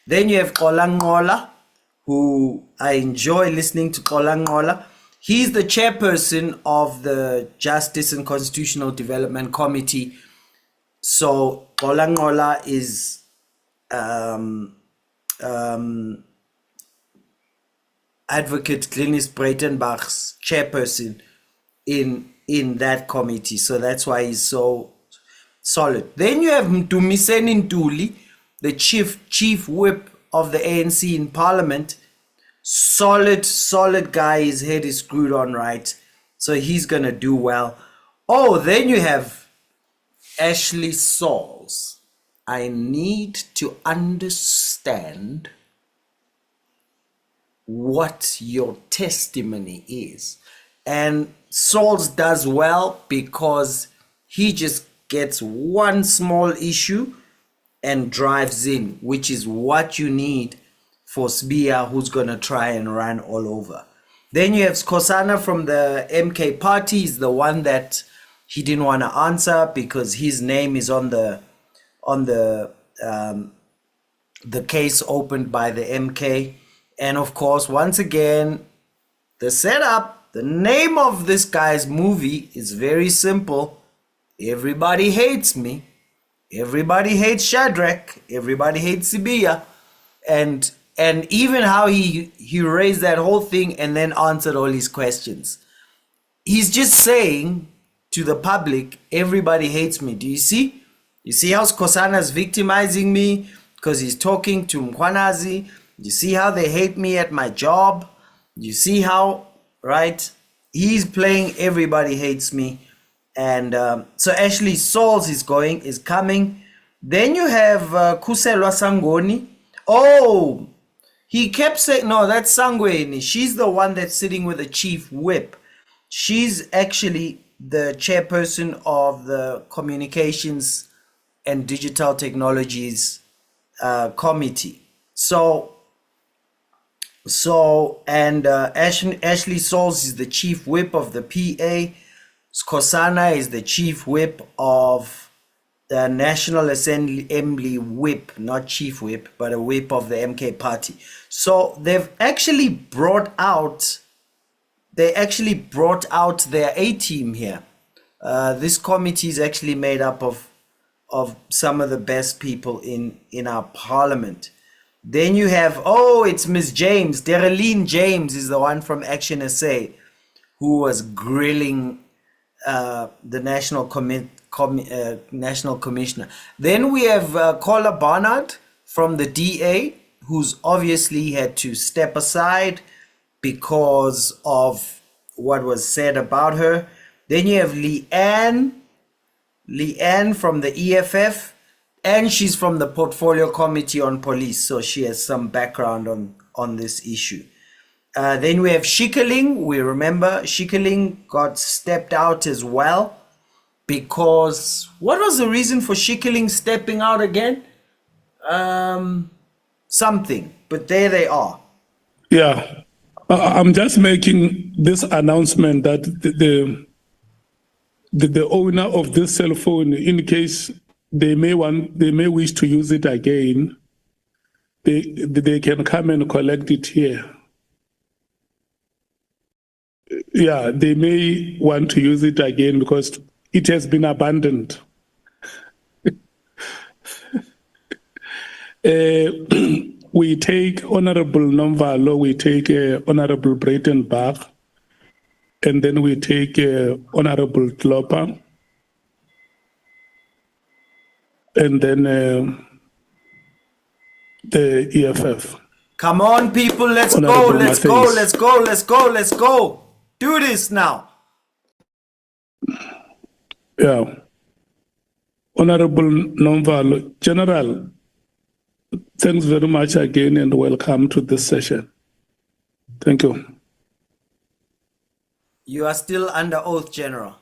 Then you have Xola, who I enjoy listening to Xola. He's the chairperson of the Justice and Constitutional Development Committee. So Xola is Advocate Glenis Breitenbach's chairperson in that committee. So that's why he's so solid. Then you have Mdumiseni Ntuli, the chief whip of the ANC in Parliament. Solid guy. His head is screwed on right. So he's going to do well. Oh, then you have Ashley Sauls. I need to understand what your testimony is. And Sauls does well because he just gets one small issue and drives in, which is what you need for Sibiya, who's going to try and run all over. Then you have Skosana from the MK Party. He's the one that he didn't want to answer because his name is on the case opened by the MK. And of course, once again, the setup, the name of this guy's movie is very simple. Everybody hates me. Everybody hates Shadrack. Everybody hates Sibiya. And And even how he raised that whole thing and then answered all his questions. He's just saying to the public, everybody hates me. Do you see? You see how Skosana's victimizing me because he's talking to Mkwanazi? You see how they hate me at my job? You see how, right? He's playing everybody hates me. And so Ashley Souls is coming. Then you have Kuselwa Sangoni. Oh, he kept saying, no, that's Shongwe. She's the one that's sitting with the chief whip. She's actually the chairperson of the Communications and Digital Technologies Committee. Ashley Souls is the chief whip of the PA. Skosana is the chief whip of the National Assembly whip, not chief whip, but a whip of the MK party. So they've actually brought out their A team here. This committee is actually made up of some of the best people in our parliament. Then you have, it's Ms. James. Dereline James is the one from Action SA who was grilling the National Commissioner. Then we have Cola Barnard from the DA, who's obviously had to step aside because of what was said about her. Then you have Leanne from the EFF, and she's from the Portfolio Committee on Police, so she has some background on this issue. Then we have Shikeling. We remember Shikeling got stepped out as well because what was the reason for Shikeling stepping out again? Something, but there they are. Yeah, I'm just making this announcement that the owner of this cell phone, in case they may wish to use it again, they can come and collect it here. Yeah, they may want to use it again because it has been abandoned. We take Honorable Nomvalo, we take Honorable Breitenbach, and then we take Honorable Tlopper, and then the EFF. Come on, people, let's Honorable go. Do this now. Yeah. Honorable Nomvalo, General, thanks very much again and welcome to this session. Thank you. You are still under oath, General.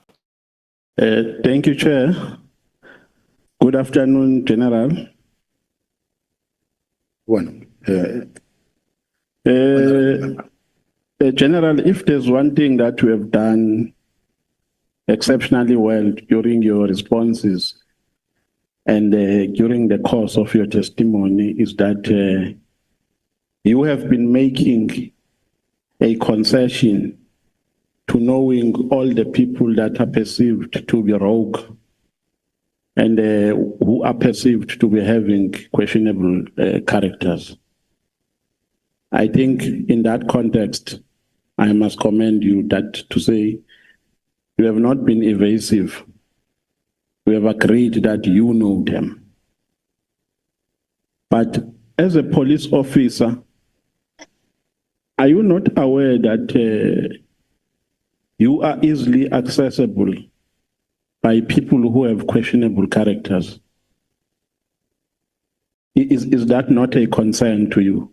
Thank you, Chair. Good afternoon, General. General, if there's one thing that you have done exceptionally well during your responses and during the course of your testimony is that you have been making a concession to knowing all the people that are perceived to be rogue and who are perceived to be having questionable characters. I think in that context, I must commend you that to say you have not been evasive. We have agreed that you know them. But as a police officer, are you not aware that you are easily accessible by people who have questionable characters? Is that not a concern to you?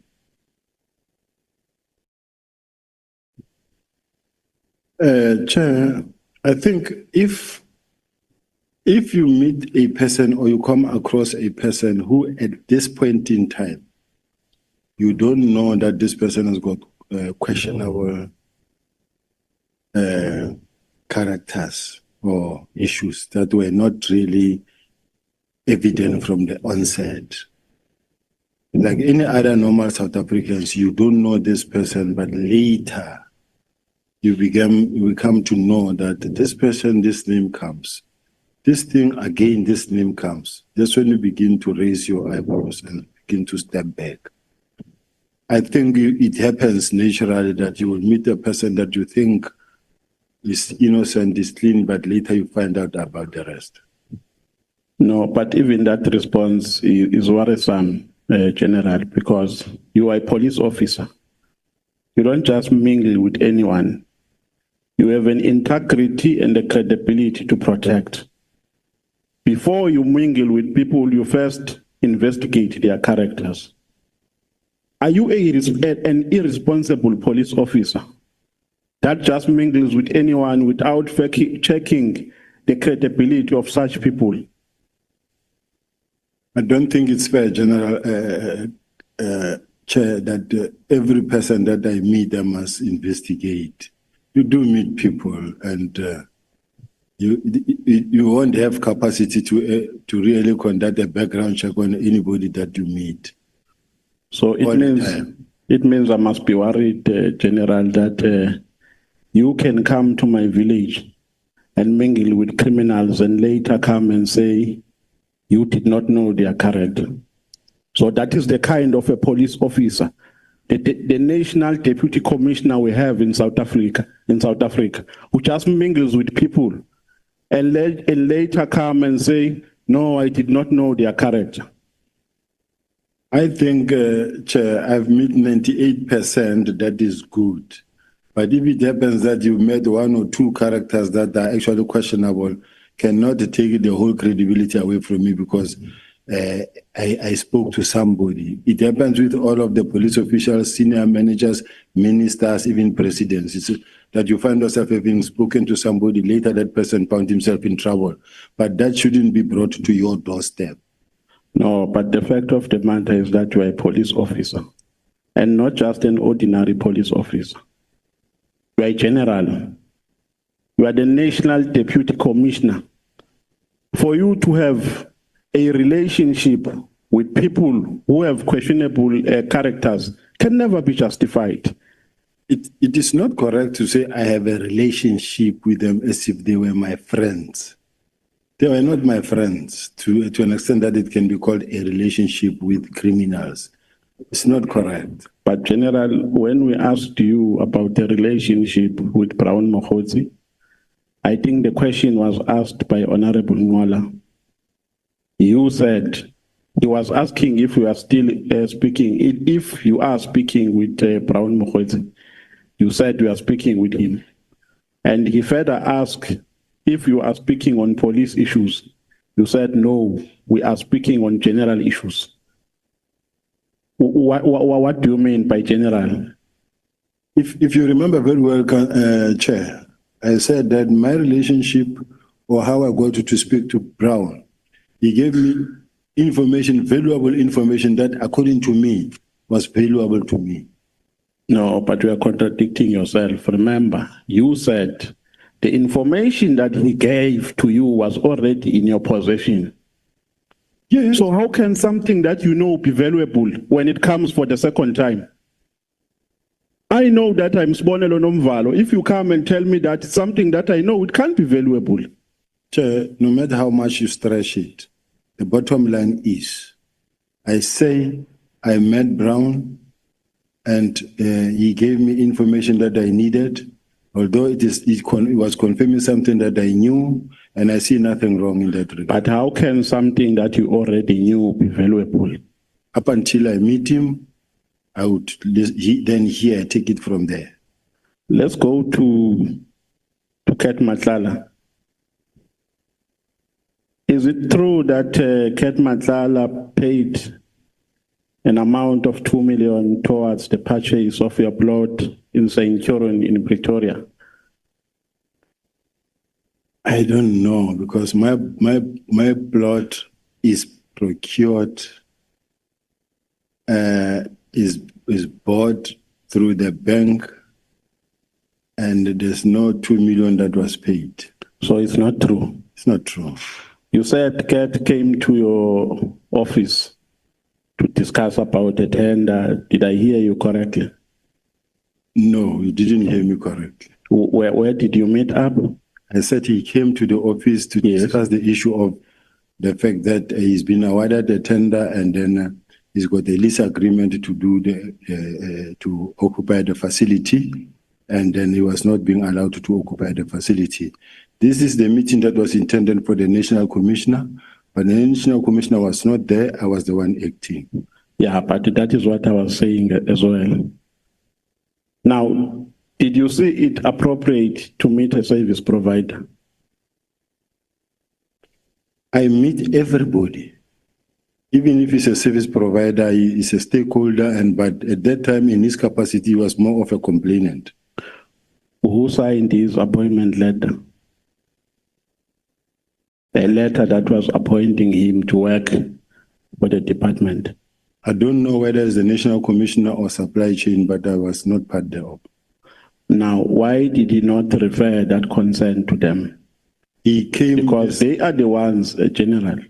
Chair, I think if you meet a person or you come across a person who at this point in time, you don't know that this person has got questionable characters or issues that were not really evident from the onset. Like any other normal South Africans, you don't know this person, but later you come to know that this person, this name comes. This thing again, this name comes. That's when you begin to raise your eyebrows and begin to step back. I think it happens naturally that you will meet a person that you think is innocent, is clean, but later you find out about the rest. No, but even that response is worrisome, General, because you are a police officer. You don't just mingle with anyone. You have an integrity and a credibility to protect. Before you mingle with people, you first investigate their characters. Are you an irresponsible police officer that just mingles with anyone without checking the credibility of such people? I don't think it's fair, General Chair, that every person that I meet, I must investigate. You do meet people, and you won't have capacity to really conduct a background check on anybody that you meet. So it means I must be worried, General, that you can come to my village and mingle with criminals and later come and say you did not know their character. So that is the kind of a police officer, the national deputy commissioner we have in South Africa, who just mingles with people and later come and say, no, I did not know their character. I think, Chair, I've met 98% that is good. But if it happens that you met one or two characters that are actually questionable, cannot take the whole credibility away from me because I spoke to somebody. It happens with all of the police officials, senior managers, ministers, even presidents. It's that you find yourself having spoken to somebody, later that person found himself in trouble. But that shouldn't be brought to your doorstep. No, but the fact of the matter is that you are a police officer and not just an ordinary police officer. You are a general. You are the national deputy commissioner. For you to have a relationship with people who have questionable characters can never be justified. It is not correct to say I have a relationship with them as if they were my friends. They were not my friends to an extent that it can be called a relationship with criminals. It's not correct. But General, when we asked you about the relationship with Brown Mokgotsi, I think the question was asked by Honorable Nwala. You said he was asking if you are still speaking. If you are speaking with Brown Mokgotsi, you said you are speaking with him. And he further asked if you are speaking on police issues. You said, no, we are speaking on general issues. What do you mean by general? If you remember very well, Chair, I said that my relationship or how I got to speak to Brown, he gave me information, valuable information that according to me was valuable to me. No, but you are contradicting yourself. Remember, you said the information that he gave to you was already in your possession. Yes. So how can something that you know be valuable when it comes for the second time? I know that I'm Sibonelo Nomvalo. If you come and tell me that something that I know, it can't be valuable. Chair, no matter how much you stretch it, the bottom line is, I say I met Brown and he gave me information that I needed, although it was confirming something that I knew, and I see nothing wrong in that regard. But how can something that you already knew be valuable? Up until I meet him, I would then here take it from there. Let's go to Kat Matlala. Is it true that Kat Matlala paid an amount of 2 million towards the purchase of your plot in St. Joran in Pretoria? I don't know, because my plot is procured, is bought through the bank, and there's no 2 million that was paid. So it's not true? It's not true. You said Kat came to your office to discuss about it, and did I hear you correctly? No, you didn't hear me correctly. Where did you meet up? I said he came to the office to discuss the issue of the fact that he's been awarded a tender and then He's got a lease agreement to do to occupy the facility, and then he was not being allowed to occupy the facility. This is the meeting that was intended for the National Commissioner, but the National Commissioner was not there. I was the one acting. Yeah, but that is what I was saying as well. Now, did you see it appropriate to meet a service provider? I meet everybody. Even if he's a service provider, he is a stakeholder, but at that time, in his capacity, he was more of a complainant. Who signed his appointment letter? A letter that was appointing him to work for the department. I don't know whether it's the National Commissioner or supply chain, but I was not part thereof. Now, why did he not refer that concern to them? He came because they are the ones, a general.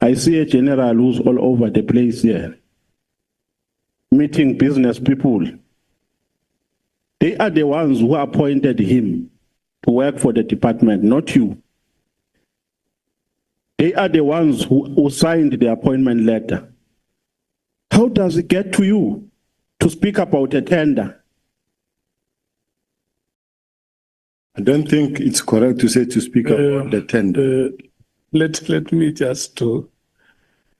I see a general who's all over the place here, meeting business people. They are the ones who appointed him to work for the department, not you. They are the ones who signed the appointment letter. How does it get to you to speak about a tender? I don't think it's correct to say to speak about the tender. Let me just do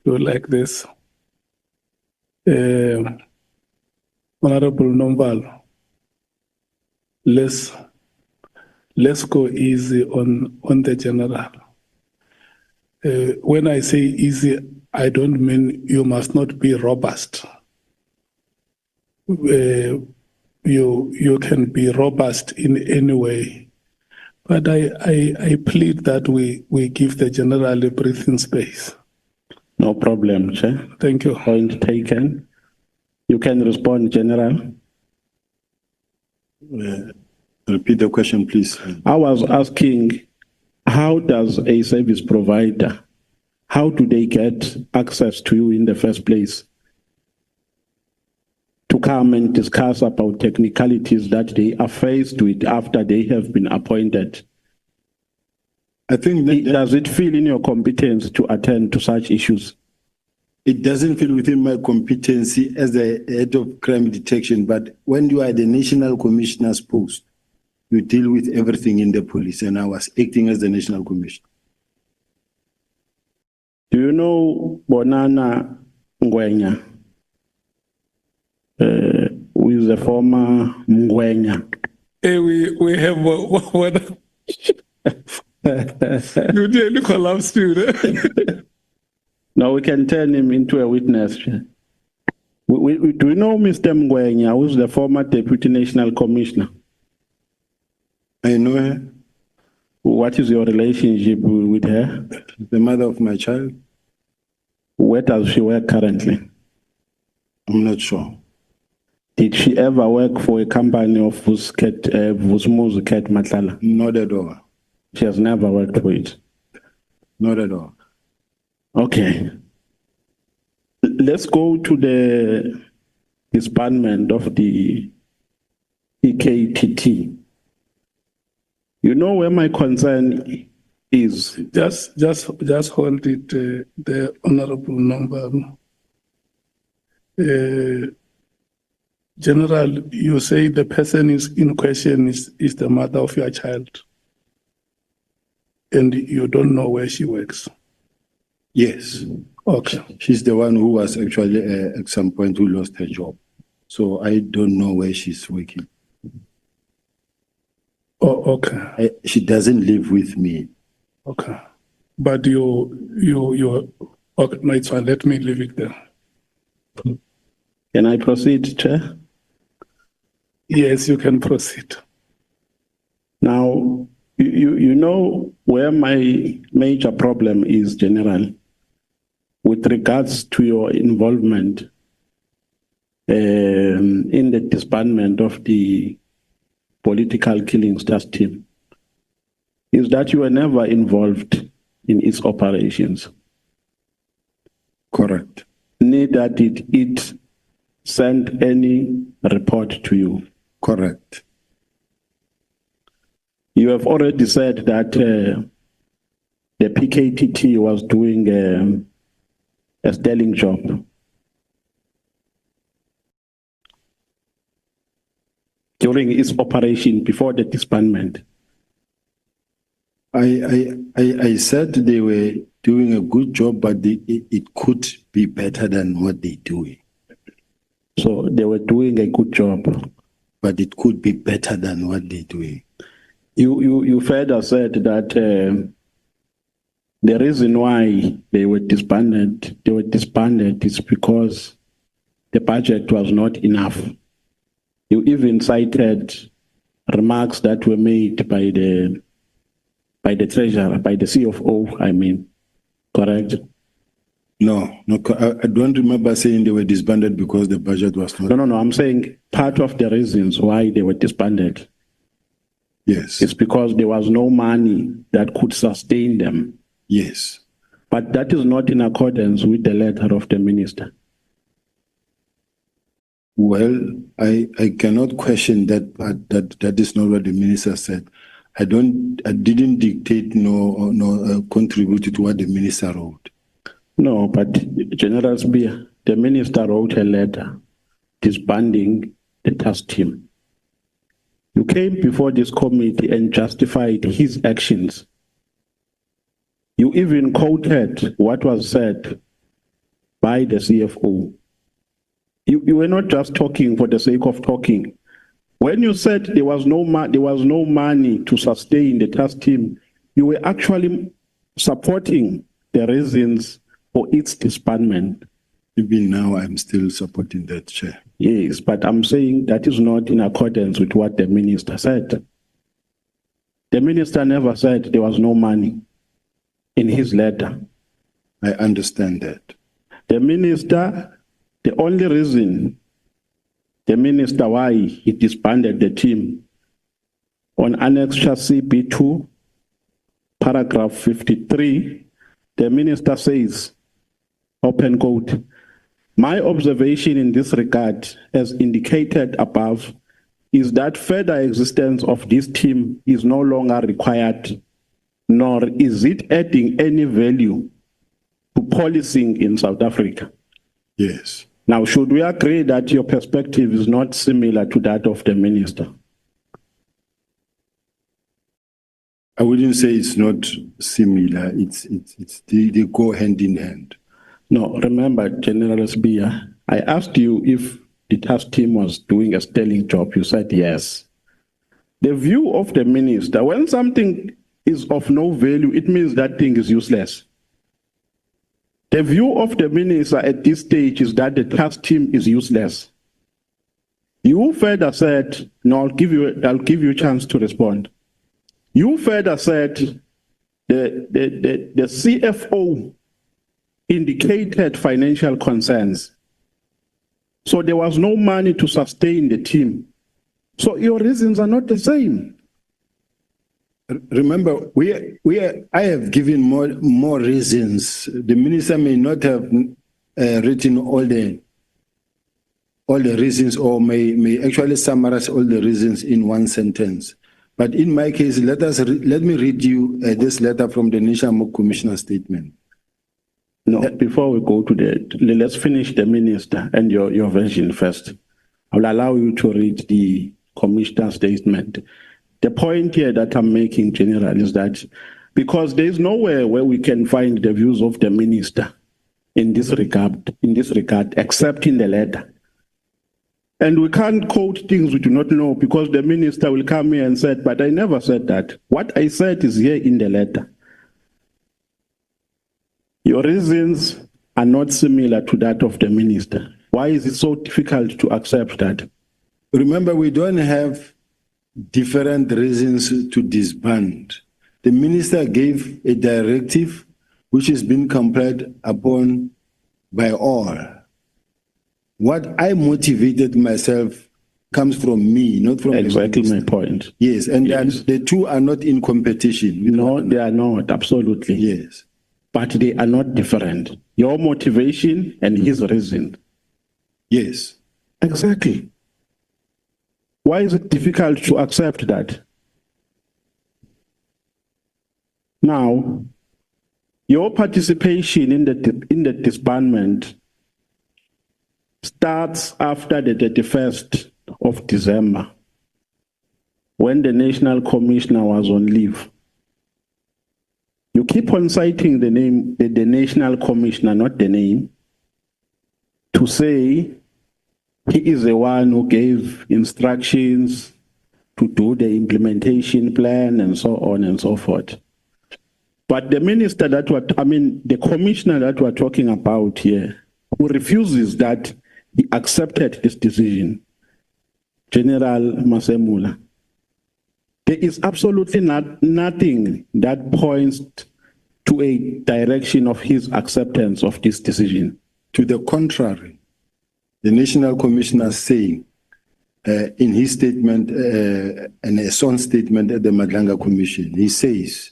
like this. Honorable Nombalo, let's go easy on the general. When I say easy, I don't mean you must not be robust. You can be robust in any way. But I plead that we give the general a breathing space. No problem, Chair. Thank you. Point taken. You can respond, General. Repeat the question, please. I was asking, how does a service provider, how do they get access to you in the first place? To come and discuss about technicalities that they are faced with after they have been appointed. I think does it feel in your competence to attend to such issues? It doesn't feel within my competency as the head of crime detection, but when you are the National Commissioner's post, you deal with everything in the police, and I was acting as the National Commissioner. Do you know Bonana Ngwenya? Who is a former Ngwenya? Hey, we have what? You nearly collapsed, dude. Now we can turn him into a witness. Do you know Mr. Ngwenya, who is the former Deputy National Commissioner? I know her. What is your relationship with her? The mother of my child. Where does she work currently? I'm not sure. Did she ever work for a company of Vusmuzu Ket Matlala? Not at all. She has never worked for it? Not at all. Okay. Let's go to the disbandment of the EKTT. You know where my concern is? Just hold it, the honorable number. General, you say the person is in question is the mother of your child, and you don't know where she works. Yes. Okay. She's the one who was actually at some point who lost her job. So I don't know where she's working. Oh, okay. She doesn't live with me. Okay. But you okay, no, it's fine. Let me leave it there. Can I proceed, Chair? Yes, you can proceed. Now, you know where my major problem is, General, with regards to your involvement in the disbandment of the political killings task team, is that you were never involved in its operations. Correct. Neither did it send any report to you. Correct. You have already said that the PKTT was doing a sterling job. during its operation before the disbandment? I said they were doing a good job, but it could be better than what they're doing. So they were doing a good job. But it could be better than what they're doing. You further said that the reason why they were disbanded is because the budget was not enough. You even cited remarks that were made by the treasurer, by the CFO, I mean, correct? No, I don't remember saying they were disbanded because the budget was not. No, I'm saying part of the reasons why they were disbanded. Yes. It's because there was no money that could sustain them. Yes. But that is not in accordance with the letter of the minister. Well, I cannot question that, but that is not what the minister said. I didn't dictate nor contribute to what the minister wrote. No, but General Sibiya, the minister wrote a letter disbanding the task team. You came before this committee and justified his actions. You even quoted what was said by the CFO. You were not just talking for the sake of talking. When you said there was no money to sustain the task team, you were actually supporting the reasons for its disbandment. Even now, I'm still supporting that, Chair. Yes, but I'm saying that is not in accordance with what the minister said. The minister never said there was no money in his letter. I understand that. The minister, the only reason the minister why he disbanded the team on Annexure CB2, paragraph 53, the minister says, open quote, my observation in this regard, as indicated above, is that further existence of this team is no longer required, nor is it adding any value to policing in South Africa. Yes. Now, should we agree that your perspective is not similar to that of the minister? I wouldn't say it's not similar. They go hand in hand. No, remember, General Sibiya, I asked you if the task team was doing a sterling job. You said yes. The view of the minister, when something is of no value, it means that thing is useless. The view of the minister at this stage is that the task team is useless. You further said, no, I'll give you a chance to respond. You further said the CFO indicated financial concerns. So there was no money to sustain the team. So your reasons are not the same. Remember, I have given more reasons. The minister may not have written all the reasons, or may actually summarize all the reasons in one sentence. But in my case, let me read you this letter from the National Commissioner statement. No, before we go to let's finish the minister and your version first. I will allow you to read the commissioner statement. The point here that I'm making, General, is that because there is nowhere where we can find the views of the minister in this regard, except in the letter. And we can't quote things we do not know because the minister will come here and say, but I never said that. What I said is here in the letter. Your reasons are not similar to that of the minister. Why is it so difficult to accept that? Remember, we don't have different reasons to disband. The minister gave a directive which has been complied upon by all. What I motivated myself comes from me, not from exactly my point. Yes, and yes. The two are not in competition. No, they are not, absolutely. Yes. But they are not different. Your motivation and his reason. Yes. Exactly. Why is it difficult to accept that? Now, your participation in the disbandment starts after the 31st of December when the national commissioner was on leave. You keep on citing the name, the national commissioner, not the name, to say he is the one who gave instructions to do the implementation plan and so on and so forth. But the minister the commissioner that we're talking about here, who refuses that, he accepted this decision, General Masemula. There is absolutely nothing that points to a direction of his acceptance of this decision. To the contrary, the National Commissioner saying in his statement, and a sworn statement at the Madlanga Commission, he says,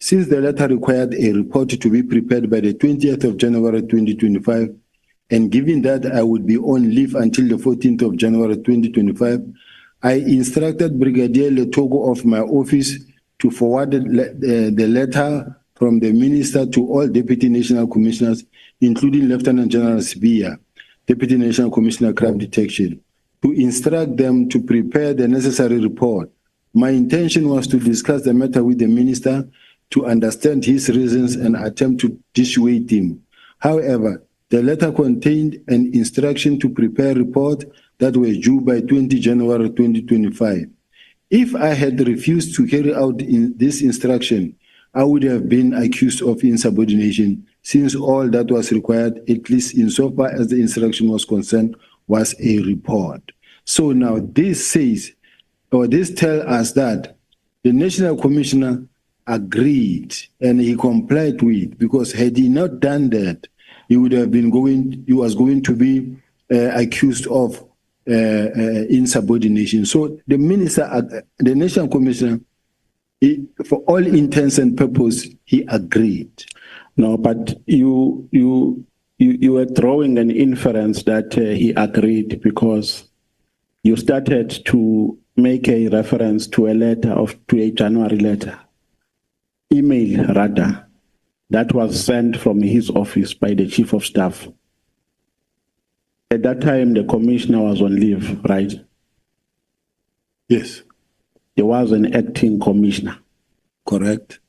since the letter required a report to be prepared by the 20th of January 2025, and given that I would be on leave until the 14th of January 2025, I instructed Brigadier Letogo of my office to forward the letter from the minister to all Deputy National Commissioners, including Lieutenant General Sibiya, Deputy National Commissioner Crime Detection, to instruct them to prepare the necessary report. My intention was to discuss the matter with the minister to understand his reasons and attempt to dissuade him. However, the letter contained an instruction to prepare a report that was due by 20 January 2025. If I had refused to carry out this instruction, I would have been accused of insubordination, since all that was required, at least insofar as the instruction was concerned, was a report. So now this says, or this tells us that the National Commissioner agreed and he complied with, because had he not done that, he would have been he was going to be accused of insubordination. So the minister, the National Commissioner, for all intents and purposes, he agreed. No, but you were drawing an inference that he agreed because you started to make a reference to a January letter, email rather, that was sent from his office by the Chief of Staff. At that time, the commissioner was on leave, right? Yes. There was an acting commissioner. Correct.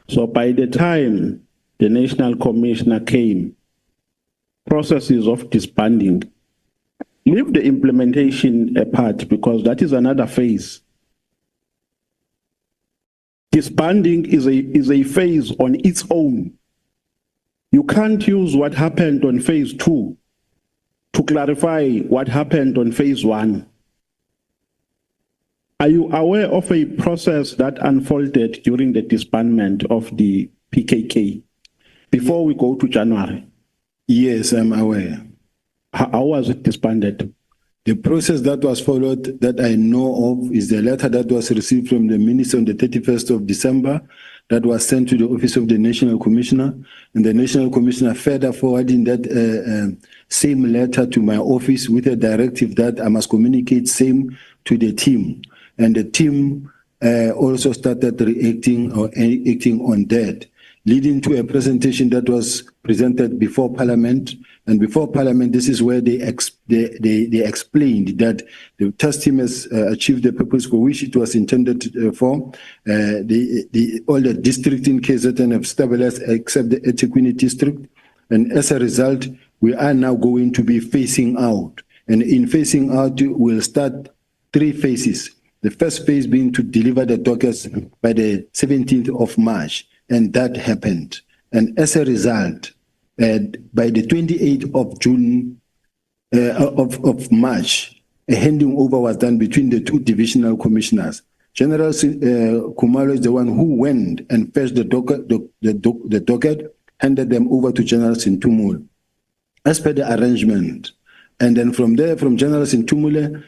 So by the time the national commissioner came, processes of disbanding, leave the implementation apart because that is another phase. Disbanding is a phase on its own. You can't use what happened on phase 2 to clarify what happened on phase 1. Are you aware of a process that unfolded during the disbandment of the PKK before we go to January? Yes, I'm aware. How was it disbanded? The process that was followed that I know of is the letter that was received from the minister on the 31st of December that was sent to the office of the National Commissioner, and the National Commissioner further forwarding that same letter to my office with a directive that I must communicate same to the team. And the team also started reacting or acting on that, leading to a presentation that was presented before Parliament. And before Parliament, this is where they explained that the test team has achieved the purpose for which it was intended for. All the districts in KZN have stabilized except the Etiquette district. And as a result, we are now going to be phasing out. And in phasing out, we'll start 3 phases. The first phase being to deliver the dockets by the 17th of March. And that happened. And as a result, by the 28th of June, of March, a handing over was done between the 2 divisional commissioners. General Kumalo is the one who went and fetched the docket, handed them over to General Sintumule, as per the arrangement. And then from there, from General Sintumule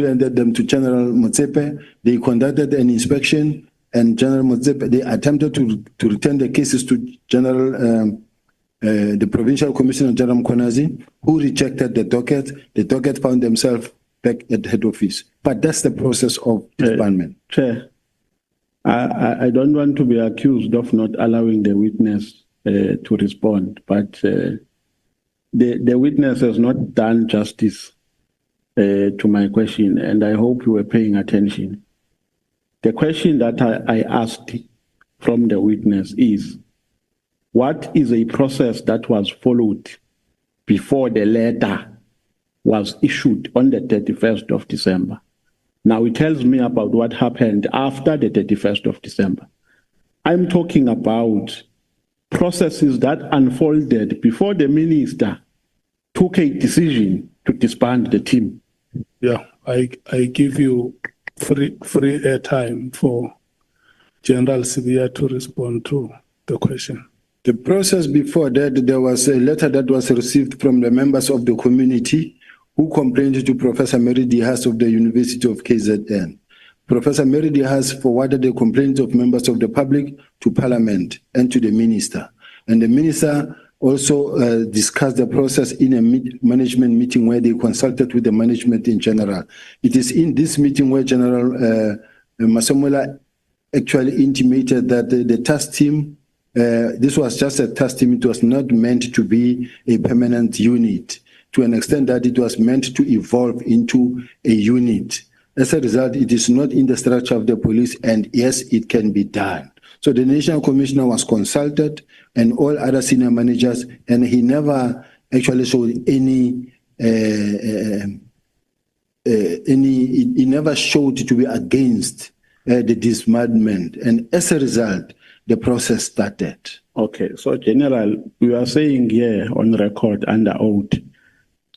handed them to General Motsepe. They conducted an inspection, and General Motsepe, they attempted to return the cases to General the Provincial Commissioner, General Mkonazi, who rejected the docket. The docket found themselves back at the head office. But that's the process of disbandment. Chair, I don't want to be accused of not allowing the witness to respond, but the witness has not done justice to my question, and I hope you were paying attention. The question that I asked from the witness is, what is a process that was followed before the letter was issued on the 31st of December? Now it tells me about what happened after the 31st of December. I'm talking about processes that unfolded before the minister took a decision to disband the team. Yeah, I give you free airtime for General Sibiya to respond to the question. The process before that, there was a letter that was received from the members of the community who complained to Professor Mary Dihas of the University of KZN. Professor Mary Dihas forwarded the complaints of members of the public to Parliament and to the minister. And the minister also discussed the process in a management meeting where they consulted with the management in general. It is in this meeting where General Masemola actually intimated that the task team, this was just a task team, it was not meant to be a permanent unit, to an extent that it was meant to evolve into a unit. As a result, it is not in the structure of the police, and yes, it can be done. So the National Commissioner was consulted and all other senior managers, and he never actually showed he never showed to be against the disbandment. And as a result, the process started. Okay, so General, we are saying here on record under oath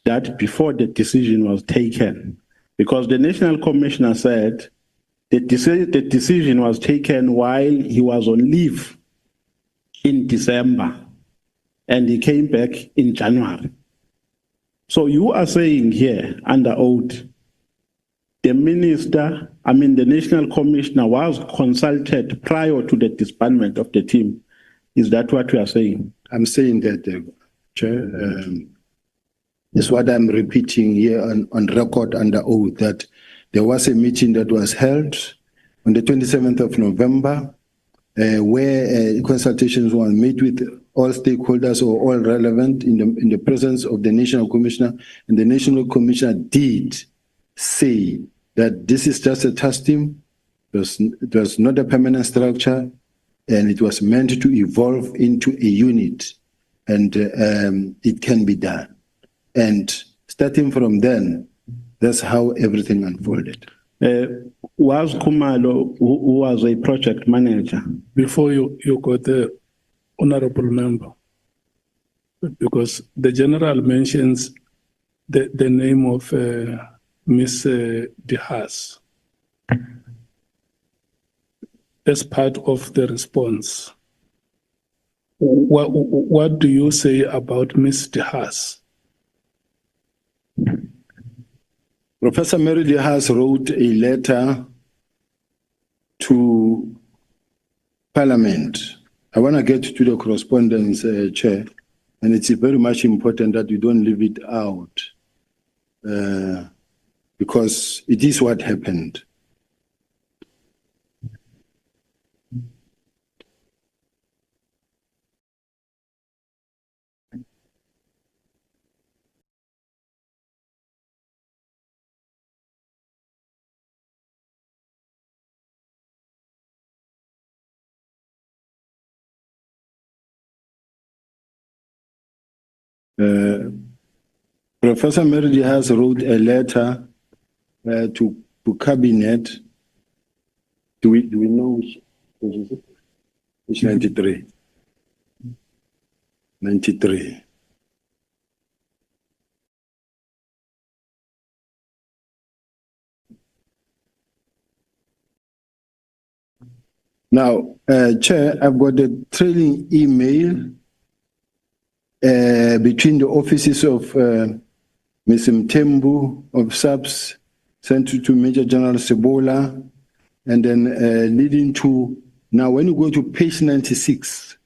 that before the decision was taken, because the National Commissioner said the decision was taken while he was on leave in December and he came back in January. So you are saying here under oath, the National Commissioner was consulted prior to the disbandment of the team. Is that what you are saying? I'm saying that, Chair, is what I'm repeating here on record under oath, that there was a meeting that was held on the 27th of November where consultations were made with all stakeholders or all relevant in the presence of the National Commissioner, and the National Commissioner did say that this is just a task team, it was not a permanent structure, and it was meant to evolve into a unit, and it can be done. And starting from then, that's how everything unfolded. Was Kumalo, who was a project manager? Before you got the honorable member, because the general mentions the name of Miss Dihas as part of the response. What do you say about Miss Dihas? Professor Mary Dihas wrote a letter to Parliament. I want to get to the correspondence, Chair, and it's very much important that you don't leave it out because it is what happened. Professor Mary Dihas wrote a letter to Cabinet. Do we know which is it? It's 93. 93. Now, Chair, I've got a trailing email between the offices of Ms. Mtembu of SAPS, sent to Major General Sebola, and then leading to, now when you go to page 96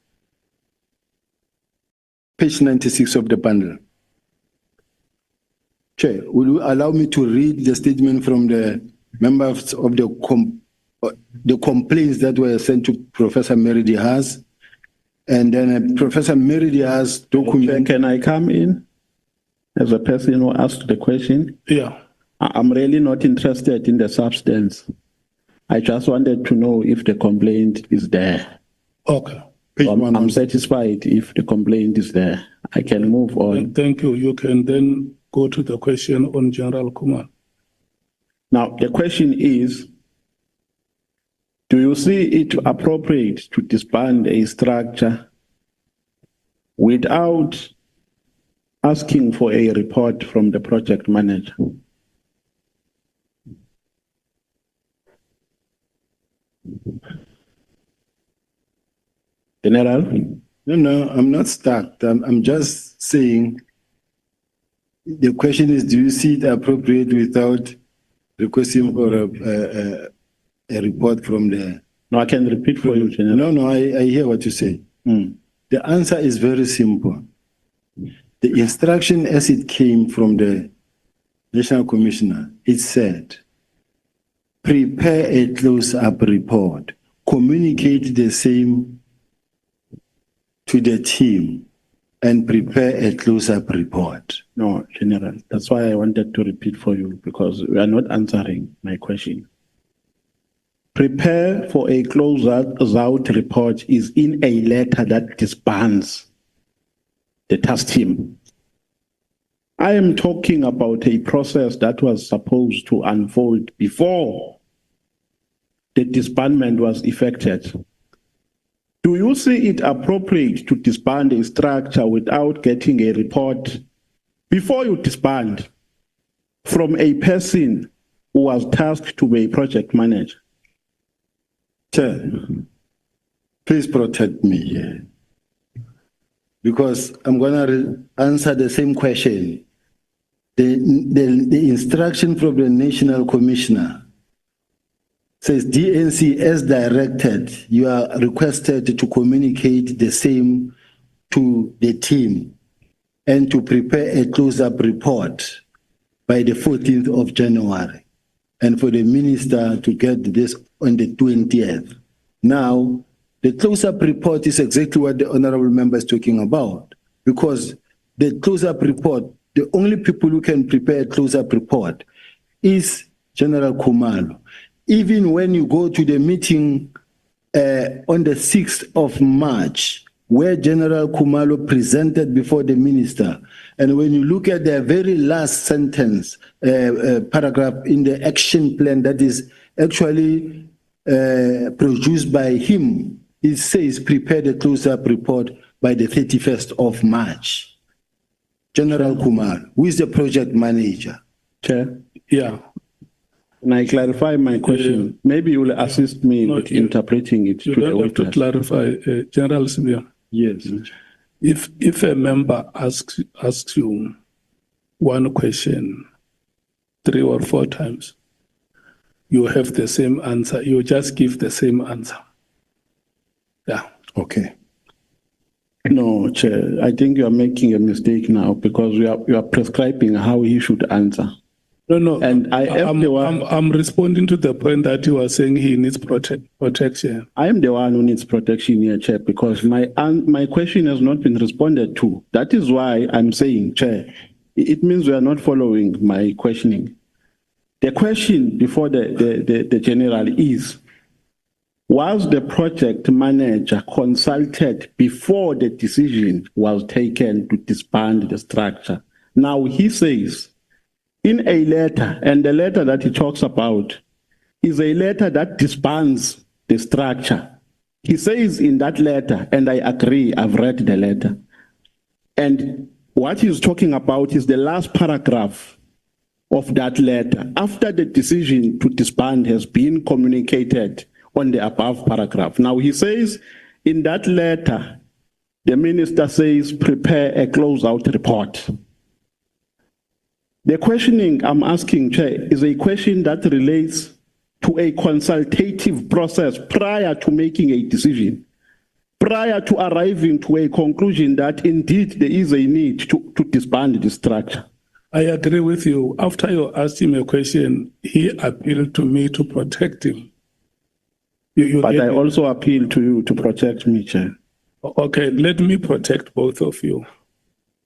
of the bundle. Chair, will you allow me to read the statement from the members of the complaints that were sent to Professor Mary Dihas? And then Professor Mary Dihas document. Can I come in as a person who asked the question? Yeah. I'm really not interested in the substance. I just wanted to know if the complaint is there. Okay. I'm satisfied if the complaint is there. I can move on. Thank you. You can then go to the question on General Kumar. Now, the question is, do you see it appropriate to disband a structure without asking for a report from the project manager? General? No, I'm not stuck. I'm just saying, the question is, do you see it appropriate without requesting for a report from the... No, I can repeat for you, General. No, I hear what you say. The answer is very simple. The instruction as it came from the National Commissioner, it said, prepare a close-up report, communicate the same to the team, and prepare a close-up report. No, General, that's why I wanted to repeat for you, because we are not answering my question. Prepare for a close-out report is in a letter that disbands the task team. I am talking about a process that was supposed to unfold before the disbandment was effected. Do you see it appropriate to disband a structure without getting a report before you disband from a person who was tasked to be a project manager? Chair, please protect me here, because I'm going to answer the same question. The instruction from the National Commissioner says, DNC, as directed, you are requested to communicate the same to the team and to prepare a close-up report by the 14th of January, and for the minister to get this on the 20th. Now, the close-up report is exactly what the honorable member is talking about, because the close-up report, the only people who can prepare a close-up report is General Khumalo. Even when you go to the meeting on the 6th of March, where General Khumalo presented before the minister, and when you look at the very last sentence, paragraph in the action plan that is actually produced by him, it says prepare the close-up report by the 31st of March. General Khumalo, who is the project manager? Chair? Yeah. Can I clarify my question? Maybe you will assist me with interpreting it. You don't have to clarify, General Sibiya. Yes. If a member asks you one question 3 or 4 times, you have the same answer. You just give the same answer. Yeah. Okay. No, Chair, I think you are making a mistake now, because you are prescribing how he should answer. No. And I'm responding to the point that you are saying he needs protection. I am the one who needs protection here, Chair, because my question has not been responded to. That is why I'm saying, Chair, it means we are not following my questioning. The question before the general is, was the project manager consulted before the decision was taken to disband the structure? Now he says, in a letter, and the letter that he talks about is a letter that disbands the structure. He says in that letter, and I agree, I've read the letter, and what he's talking about is the last paragraph of that letter, after the decision to disband has been communicated on the above paragraph. Now he says in that letter, the minister says, prepare a closeout report. The questioning I'm asking, Chair, is a question that relates to a consultative process prior to making a decision, prior to arriving to a conclusion that indeed there is a need to disband the structure. I agree with you. After you asked him a question, he appealed to me to protect him. But I also appeal to you to protect me, Chair. Okay, let me protect both of you.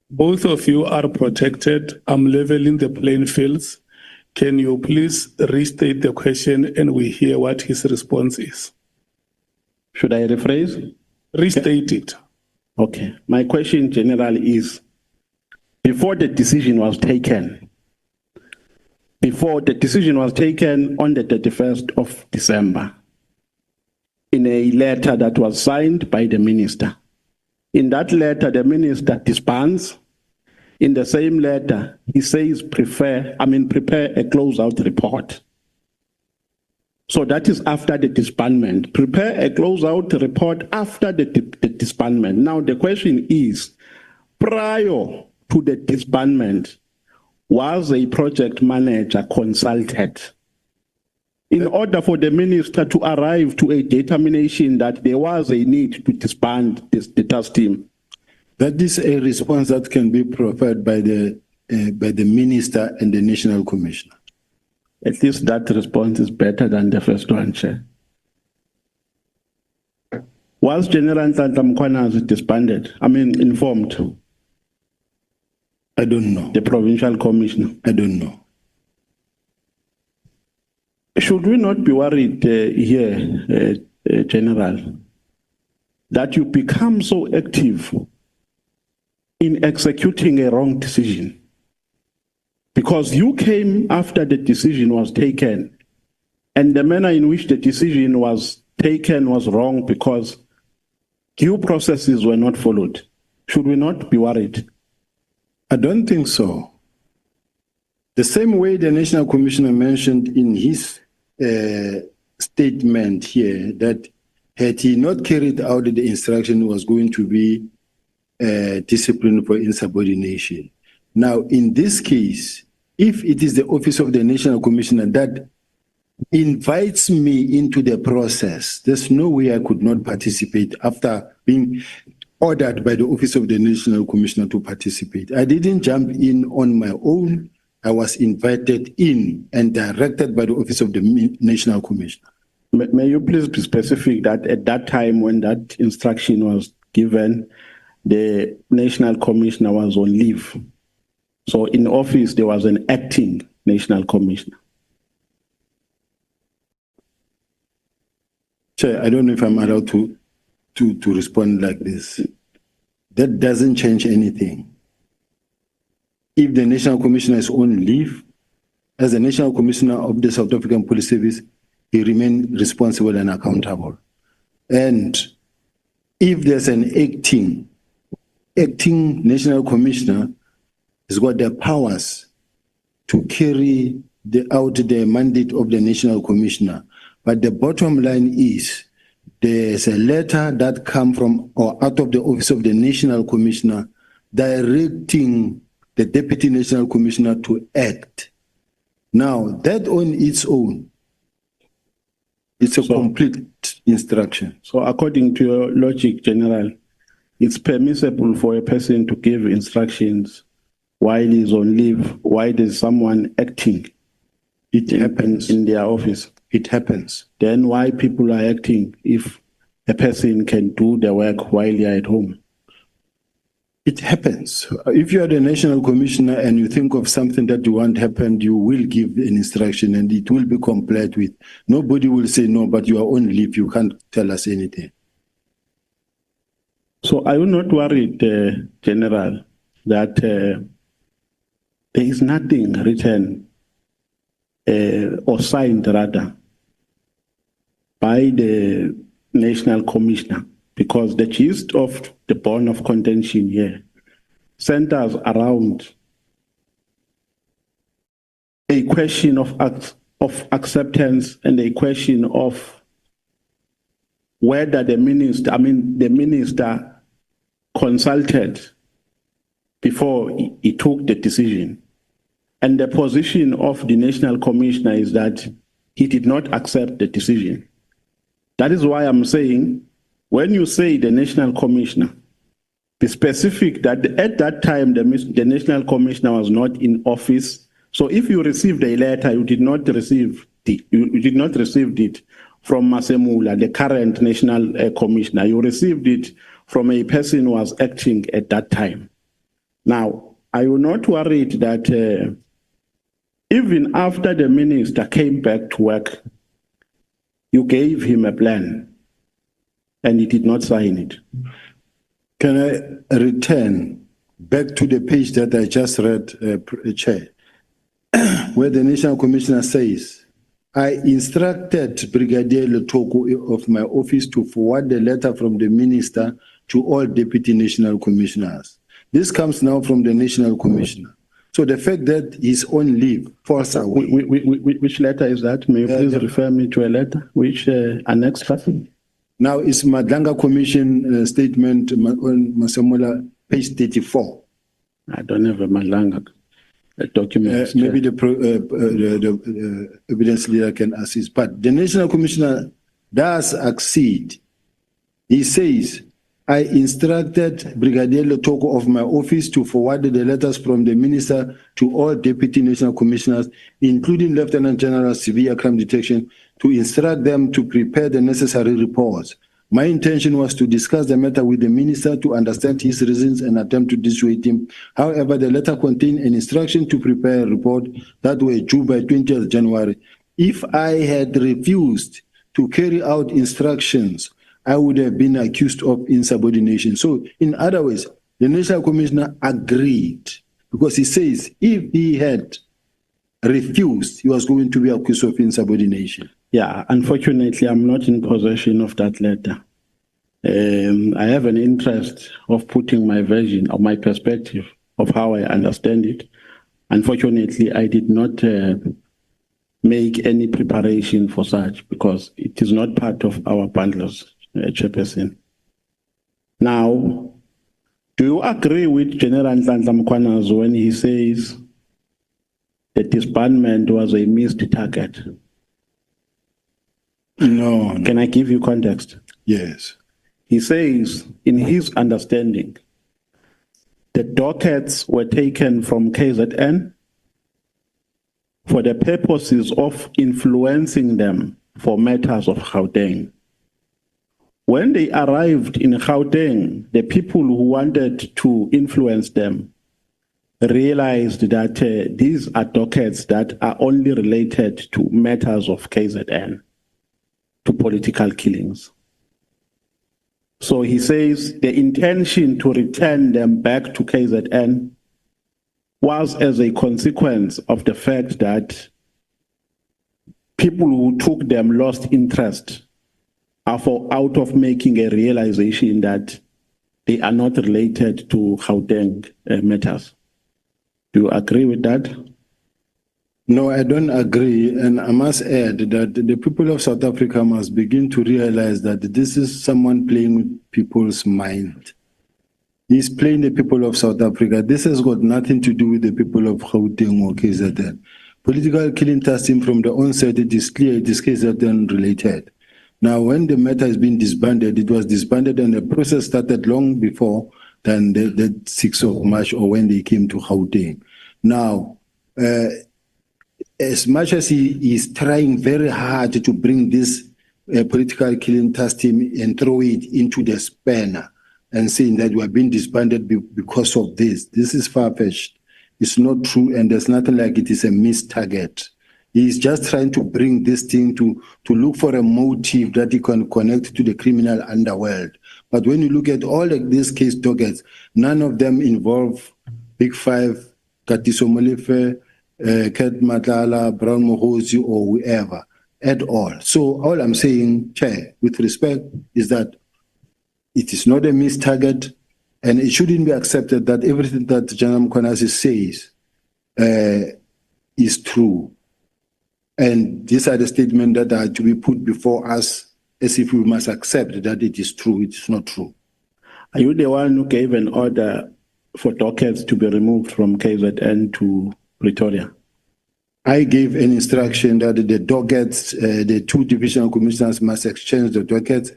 Both of you are protected. I'm leveling the playing fields. Can you please restate the question and we hear what his response is? Should I rephrase? Restate it. Okay. My question, General, is before the decision was taken on the 31st of December, in a letter that was signed by the minister. In that letter, the minister disbands. In the same letter, he says prepare a closeout report. So that is after the disbandment. Prepare a closeout report after the disbandment. Now the question is, prior to the disbandment, was a project manager consulted in order for the minister to arrive to a determination that there was a need to disband the task team? That is a response that can be provided by the minister and the national commissioner. At least that response is better than the first one, Chair. Was General Nhlanhla disbanded? Informed? I don't know. The provincial commissioner? I don't know. Should we not be worried here, General, that you become so active in executing a wrong decision? Because you came after the decision was taken, and the manner in which the decision was taken was wrong because due processes were not followed. Should we not be worried? I don't think so. The same way the National Commissioner mentioned in his statement here that had he not carried out the instruction, was going to be discipline for insubordination. Now, in this case, if it is the office of the National Commissioner that invites me into the process, there's no way I could not participate after being ordered by the office of the National Commissioner to participate. I didn't jump in on my own. I was invited in and directed by the office of the National Commissioner. May you please be specific that at that time when that instruction was given, the National Commissioner was on leave. So in office, there was an acting National Commissioner. Chair, I don't know if I'm allowed to respond like this. That doesn't change anything. If the National Commissioner is on leave, as the National Commissioner of the South African Police Service, he remains responsible and accountable. And if there's an acting National Commissioner, has got the powers to carry out the mandate of the National Commissioner. But the bottom line is, there's a letter that come from or out of the office of the National Commissioner directing the Deputy National Commissioner to act. Now, that on its own, it's a complete instruction. So according to your logic, General, it's permissible for a person to give instructions while he's on leave, while there's someone acting. It happens in their office. It happens. Then why people are acting if a person can do the work while you're at home? It happens. If you are the National Commissioner and you think of something that you want happen, you will give an instruction and it will be complied with. Nobody will say, no, but you are on leave, you can't tell us anything. So are you not worried, General, that there is nothing written or signed rather by the National Commissioner? Because the gist of the bone of contention here centers around a question of acceptance and a question of whether the minister consulted before he took the decision. And the position of the National Commissioner is that he did not accept the decision. That is why I'm saying, when you say the National Commissioner, be specific that at that time the National Commissioner was not in office. So if you received a letter, you did not receive it from Masemula, the current National Commissioner. You received it from a person who was acting at that time. Now, are you not worried that Even after the minister came back to work, you gave him a plan and he did not sign it. Can I return back to the page that I just read, Chair, where the National Commissioner says, I instructed Brigadier Letoko of my office to forward the letter from the minister to all deputy national commissioners. This comes now from the National Commissioner. So the fact that he's on leave falls away. Which letter is that? May you please refer me to a letter? Which annex? Now it's Madlanga Commission statement on Masamula, page 34. I don't have a Madlanga document. Maybe the evidence leader can assist. But the National Commissioner does accede. He says, I instructed Brigadier Letoko of my office to forward the letters from the minister to all deputy national commissioners, including Lieutenant General Sibiya Crime Detection, to instruct them to prepare the necessary reports. My intention was to discuss the matter with the minister to understand his reasons and attempt to dissuade him. However, the letter contained an instruction to prepare a report that were due by 20th January. If I had refused to carry out instructions, I would have been accused of insubordination. So, in other words, the National Commissioner agreed because he says if he had refused, he was going to be accused of insubordination. Yeah, unfortunately, I'm not in possession of that letter. I have an interest of putting my version or my perspective of how I understand it. Unfortunately, I did not make any preparation for such because it is not part of our bundles, Chairperson. Now, do you agree with General Nhlanhla Mkhwanazi when he says the disbandment was a missed target? No. Can I give you context? Yes. He says, in his understanding, the dockets were taken from KZN for the purposes of influencing them for matters of Gauteng. When they arrived in Gauteng, the people who wanted to influence them realized that these are dockets that are only related to matters of KZN, to political killings. So he says the intention to return them back to KZN was as a consequence of the fact that people who took them lost interest out of making a realization that they are not related to Gauteng matters. Do you agree with that? No, I don't agree. And I must add that the people of South Africa must begin to realize that this is someone playing with people's mind. He's playing the people of South Africa. This has got nothing to do with the people of Gauteng or KZN. Political killing testing from the onset, it is clear it is KZN related. Now, when the matter has been disbanded, it was disbanded and the process started long before than the 6th of March or when they came to Gauteng. Now, as much as he is trying very hard to bring this political killing testing and throw it into the spanner and saying that we have been disbanded because of this is far-fetched. It's not true and there's nothing like it is a missed target. He's just trying to bring this thing to look for a motive that he can connect to the criminal underworld. But when you look at all of these case dockets, none of them involve Big Five, Katiso Molefe, Ket Matlala, Brown Mohosi, or whoever at all. So all I'm saying, Chair, with respect, is that it is not a missed target and it shouldn't be accepted that everything that General Mkhwanazi says is true. And these are the statements that are to be put before us as if we must accept that it is true, it's not true. Are you the one who gave an order for dockets to be removed from KZN to Pretoria? I gave an instruction that the dockets, the two divisional commissioners must exchange the dockets,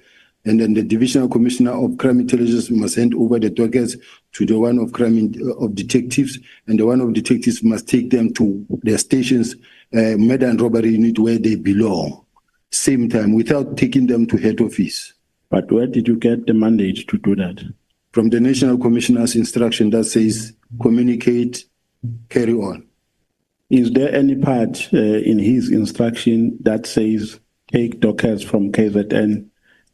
and then the divisional commissioner of crime intelligence must hand over the dockets to the one of crime of detectives, and the one of detectives must take them to their stations, murder and robbery unit where they belong, same time, without taking them to head office. But where did you get the mandate to do that? From the National Commissioner's instruction that says communicate, carry on. Is there any part in his instruction that says take dockets from KZN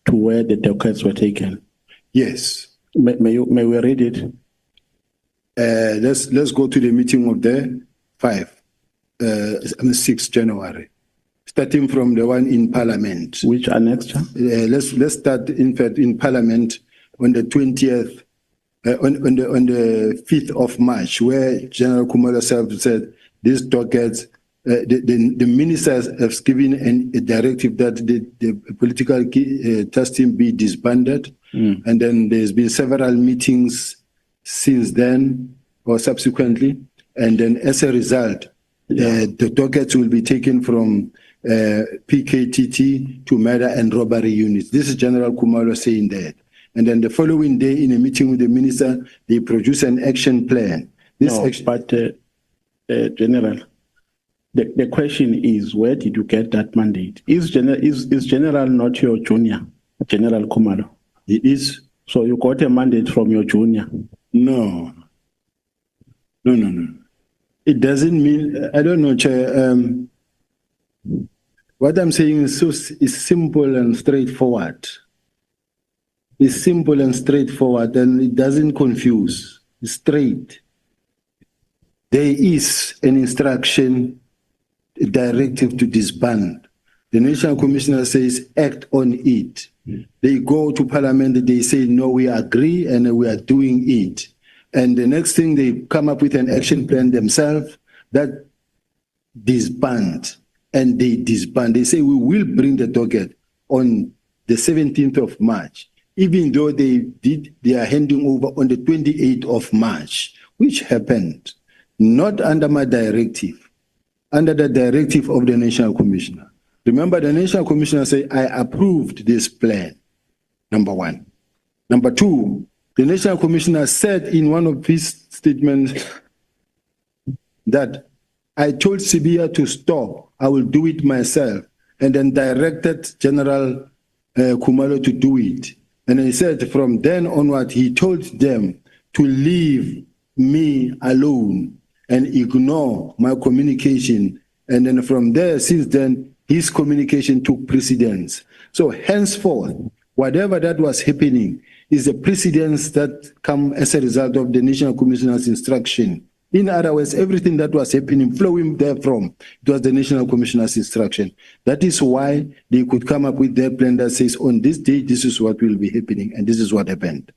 to where the dockets were taken? Yes. May we read it? Let's go to the meeting of the 6th January, starting from the one in Parliament. Which annexure? Let's start in fact in Parliament on the 20th, on the 5th of March, where General Kumalo said these dockets. The ministers have given a directive that the political task team be disbanded, and then there's been several meetings since then or subsequently, and then as a result, the dockets will be taken from PKTT to murder and robbery units. This is General Kumalo saying that. And then the following day, in a meeting with the minister, they produce an action plan. General, the question is, where did you get that mandate? Is General not your junior, General Kumalo? He is. So you got a mandate from your junior? No. It doesn't mean, I don't know, Chair. What I'm saying is simple and straightforward. It's simple and straightforward, and it doesn't confuse. It's straight. There is an instruction, a directive to disband. The National Commissioner says act on it. They go to Parliament, they say no, we agree and we are doing it. And the next thing, they come up with an action plan themselves that disband, and they disband. They say we will bring the docket on the 17th of March, even though they are handing over on the 28th of March, which happened not under my directive, under the directive of the National Commissioner. Remember, the National Commissioner said, I approved this plan, number one. Number two, the National Commissioner said in one of his statements that I told Sibiya to stop, I will do it myself, and then directed General Kumalo to do it. And he said from then onward, he told them to leave me alone and ignore my communication. And then from there, since then, his communication took precedence. So henceforth, whatever that was happening is the precedence that come as a result of the National Commissioner's instruction. In other words, everything that was happening, flowing therefrom, it was the National Commissioner's instruction. That is why they could come up with their plan that says, on this day, this is what will be happening, and this is what happened.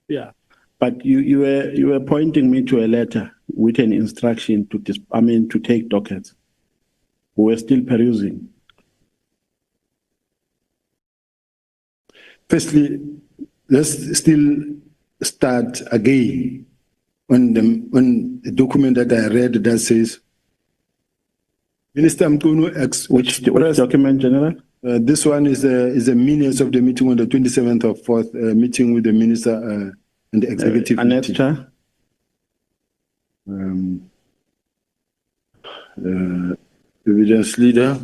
Yeah, but you were pointing me to a letter with an instruction to take dockets. We were still perusing. Firstly, let's still start again on the document that I read that says, Minister Mkunu which document, General? This one is the minutes of the meeting on the 27th of 4th, meeting with the minister and the executive. Annexure? Evidence leader.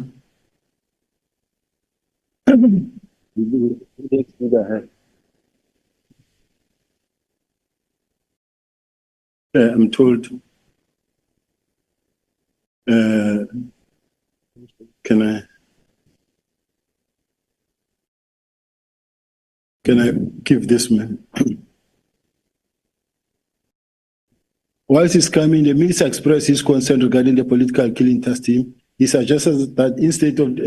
I'm told, can I give this man? Whilst he's coming, the minister expressed his concern regarding the political killing task team. He suggested that instead of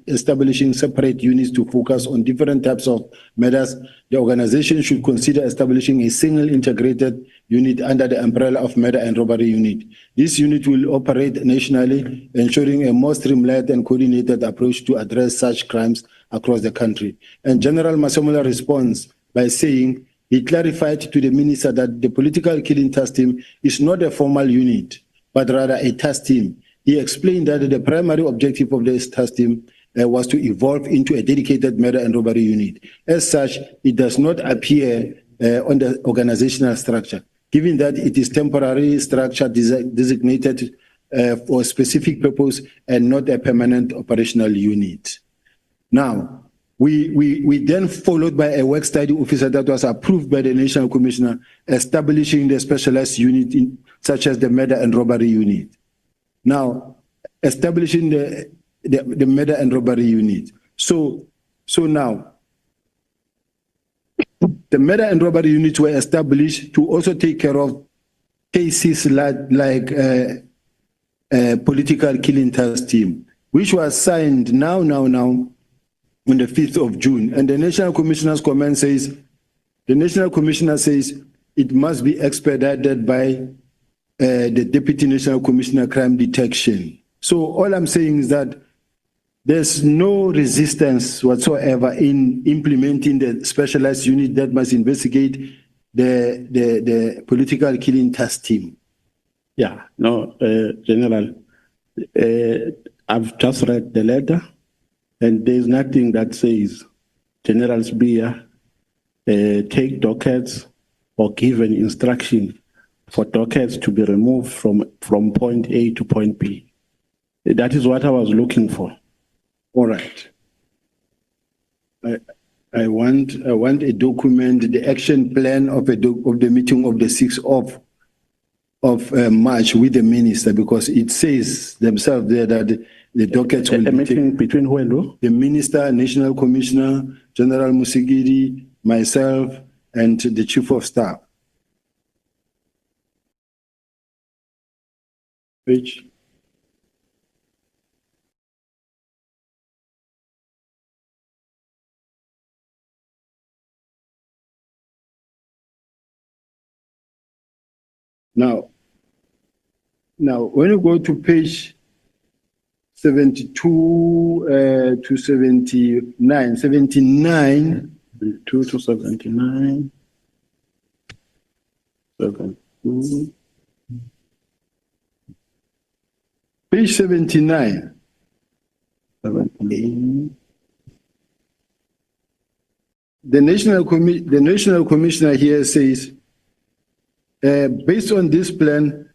establishing separate units to focus on different types of matters, the organization should consider establishing a single integrated unit under the umbrella of murder and robbery unit. This unit will operate nationally, ensuring a more streamlined and coordinated approach to address such crimes across the country. And General Masemola responds by saying he clarified to the minister that the political killing task team is not a formal unit, but rather a task team. He explained that the primary objective of this task team was to evolve into a dedicated murder and robbery unit. As such, it does not appear on the organizational structure, given that it is temporary structure designated for a specific purpose and not a permanent operational unit. Now, we then followed by a work study officer that was approved by the National Commissioner, establishing the specialized unit such as the murder and robbery unit. Now, establishing the murder and robbery unit. So now, the murder and robbery units were established to also take care of cases like political killing task team, which was signed now on the 5th of June. And the National Commissioner's comment says, the National Commissioner says it must be expedited by the Deputy National Commissioner Crime Detection. So all I'm saying is that there's no resistance whatsoever in implementing the specialized unit that must investigate the political killing task team. Yeah, no, General, I've just read the letter, and there's nothing that says General Sibiya take dockets or give an instruction for dockets to be removed from point A to point B. That is what I was looking for. All right. I want a document, the action plan of the meeting of the 6th of March with the minister, because it says themselves there that the dockets will be meeting between who and who? The minister, National Commissioner, General Musigidi, myself, and the Chief of Staff. Page. Now, when you go to page 72 to 79, 79 2 to 79, 72. Page 79. 79. The National Commissioner here says, based on this plan,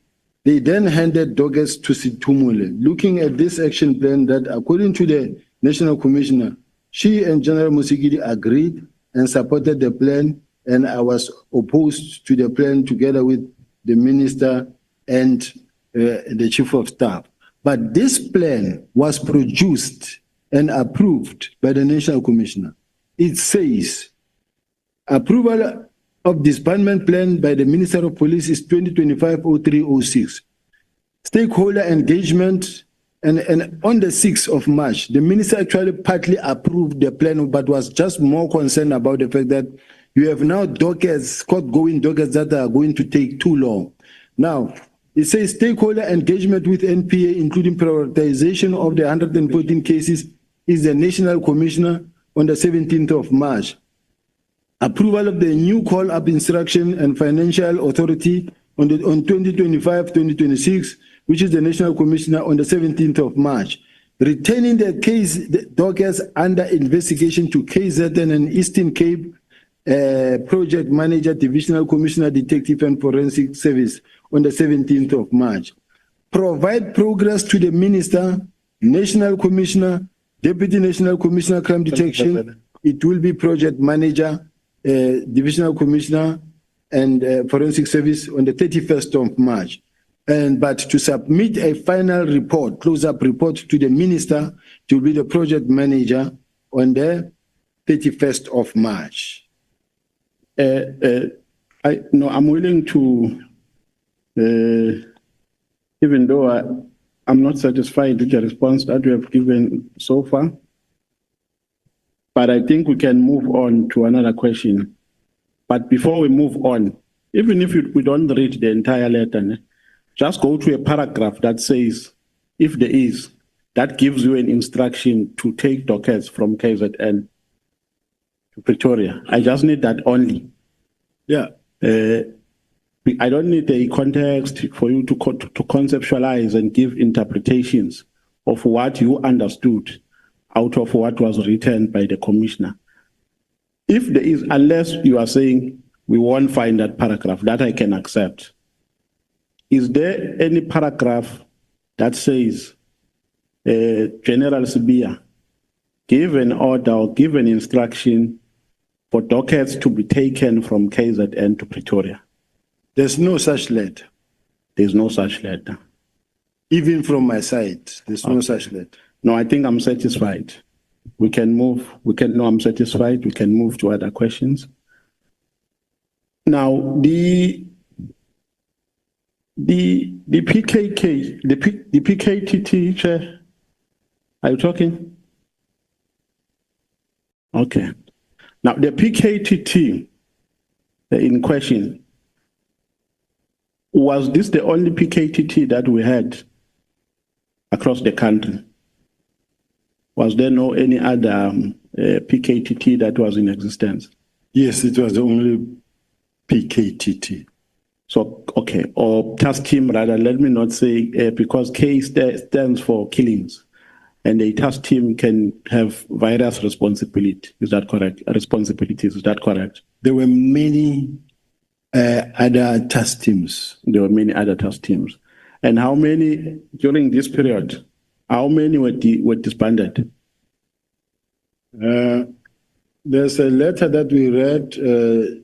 they then handed dockets to Situmule. Looking at this action plan that, according to the National Commissioner, she and General Musigidi agreed and supported the plan, and I was opposed to the plan together with the minister and the Chief of Staff. But this plan was produced and approved by the National Commissioner. It says, approval of disbandment plan by the Minister of Police is 2025-0306. Stakeholder engagement, and on the 6th of March, the minister actually partly approved the plan, but was just more concerned about the fact that you have now dockets, court-going dockets that are going to take too long. Now, it says stakeholder engagement with NPA, including prioritization of the 114 cases, is the National Commissioner on the 17th of March. Approval of the new call-up instruction and financial authority on 2025-2026, which is the National Commissioner on the 17th of March. Retaining the case dockets under investigation to KZN and Eastern Cape Project Manager, Divisional Commissioner, Detective and Forensic Service on the 17th of March. Provide progress to the Minister, National Commissioner, Deputy National Commissioner, Crime Detection. It will be Project Manager, Divisional Commissioner, and Forensic Service on the 31st of March. But to submit a final report, close-up report to the Minister, to be the Project Manager on the 31st of March. I'm willing to, even though I'm not satisfied with the response that we have given so far, but I think we can move on to another question. But before we move on, even if we don't read the entire letter, just go to a paragraph that says, if there is, that gives you an instruction to take dockets from KZN to Pretoria. I just need that only. Yeah. I don't need a context for you to conceptualize and give interpretations of what you understood out of what was written by the commissioner. If there is, unless you are saying we won't find that paragraph, that I can accept. Is there any paragraph that says General Sibiya give an order or give an instruction for dockets to be taken from KZN to Pretoria? There's no such letter. There's no such letter. Even from my side, there's no such letter. No, I think I'm satisfied. We can move. No, I'm satisfied. We can move to other questions. Now, the PKK, the PKTT chair, are you talking? Okay. Now, the PKTT in question, was this the only PKTT that we had across the country? Was there no any other PKTT that was in existence? Yes, it was the only PKTT. So, okay, or task team rather, let me not say, because K stands for killings, and a task team can have various responsibility. Is that correct? Responsibilities, is that correct? There were many other task teams. There were many other task teams. And how many, during this period, how many were disbanded? There's a letter that we read, the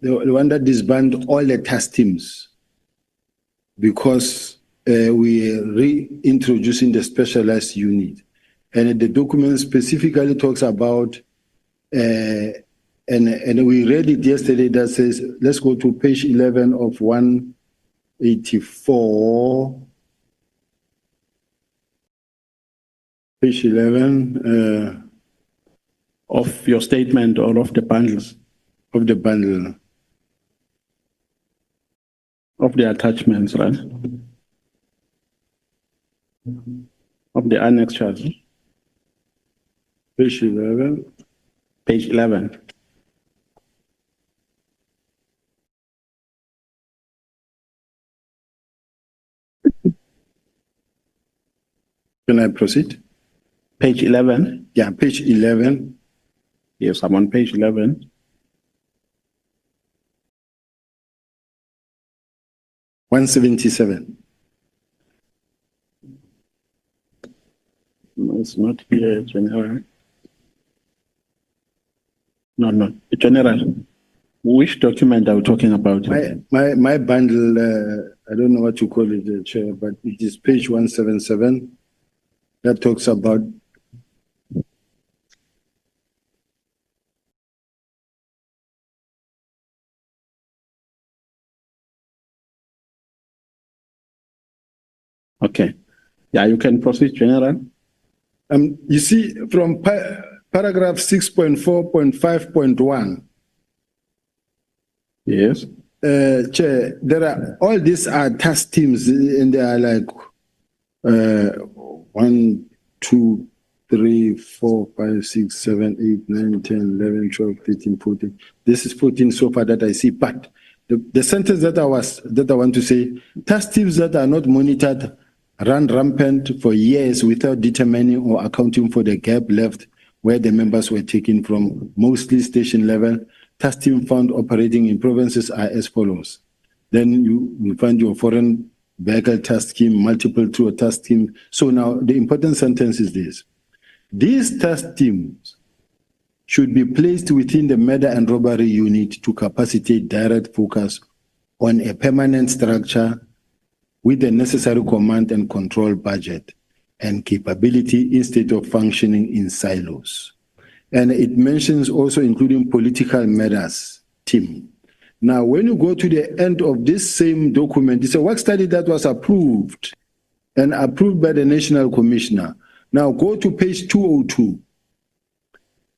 one that disbanded all the task teams because we are reintroducing the specialized unit. And the document specifically talks about, and we read it yesterday, that says, let's go to page 11 of 184. Page 11 of your statement or of the bundles? Of the bundle. Of the attachments, right? Of the annex charge. Page 11. Page 11. Can I proceed? Page 11? Yeah, page 11. Yes, I'm on page 11. $177. No, it's not here, General. No, General. Which document are we talking about? My bundle, I don't know what you call it, Chair, but it is page 177 that talks about Okay. Yeah, you can proceed, General. You see, from paragraph 6.4.5.1. Yes. Chair, all these are task teams, and they are like 1, 2, 3, 4, 5, 6, 7, 8, 9, 10, 11, 12, 13, 14. This is 14 so far that I see. But the sentence that I want to say, task teams that are not monitored ran rampant for years without determining or accounting for the gap left where the members were taken from, mostly station level. Task team found operating in provinces are as follows. Then you find your foreign vehicle task team, multiple tour task team. So now the important sentence is this. These task teams should be placed within the murder and robbery unit to capacitate direct focus on a permanent structure with the necessary command and control budget and capability instead of functioning in silos. And it mentions also including political matters team. Now, when you go to the end of this same document, it's a work study that was approved and approved by the National Commissioner. Now, go to page 202.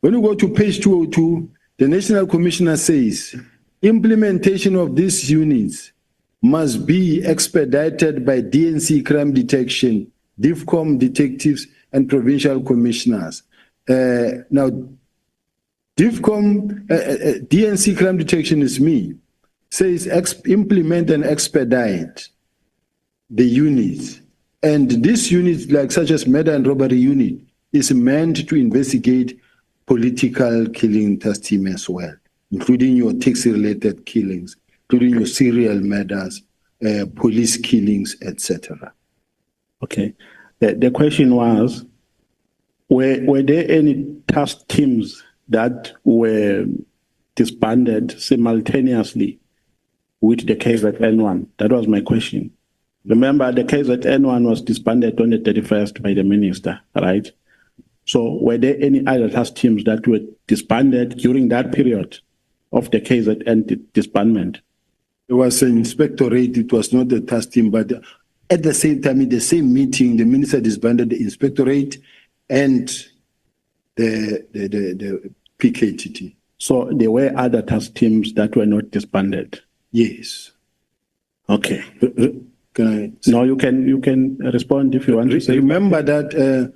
When you go to page 202, the National Commissioner says, implementation of these units must be expedited by DNC crime detection, DIFCOM detectives, and provincial commissioners. Now, DIFCOM, DNC crime detection is me, says implement and expedite the units. And this unit, like such as murder and robbery unit, is meant to investigate political killing task team as well, including your taxi-related killings, including your serial murders, police killings, etc. Okay. The question was, were there any task teams that were disbanded simultaneously with the KZN one? That was my question. Remember, the KZN one was disbanded on the 31st by the minister, right? So were there any other task teams that were disbanded during that period of the KZN disbandment? There was an inspectorate, it was not the task team, but at the same time, in the same meeting, the minister disbanded the inspectorate and the PKTT. So there were other task teams that were not disbanded? Yes. Okay. Can I? No, you can respond if you want to say. Remember that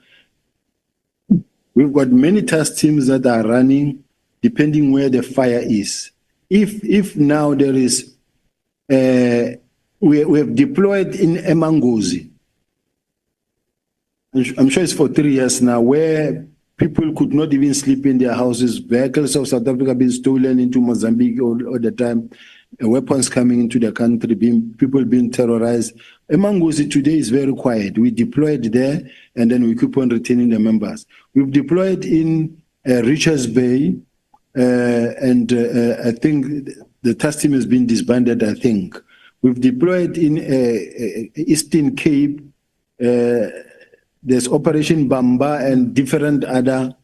we've got many task teams that are running depending where the fire is. If now there is, we have deployed in Emangozi. I'm sure it's for 3 years now, where people could not even sleep in their houses. Vehicles of South Africa being stolen into Mozambique all the time. Weapons coming into the country, people being terrorized. Emangozi today is very quiet. We deployed there, and then we keep on retaining the members. We've deployed in Richards Bay, and I think the task team has been disbanded, I think. We've deployed in Eastern Cape. There's Operation Bamba and different other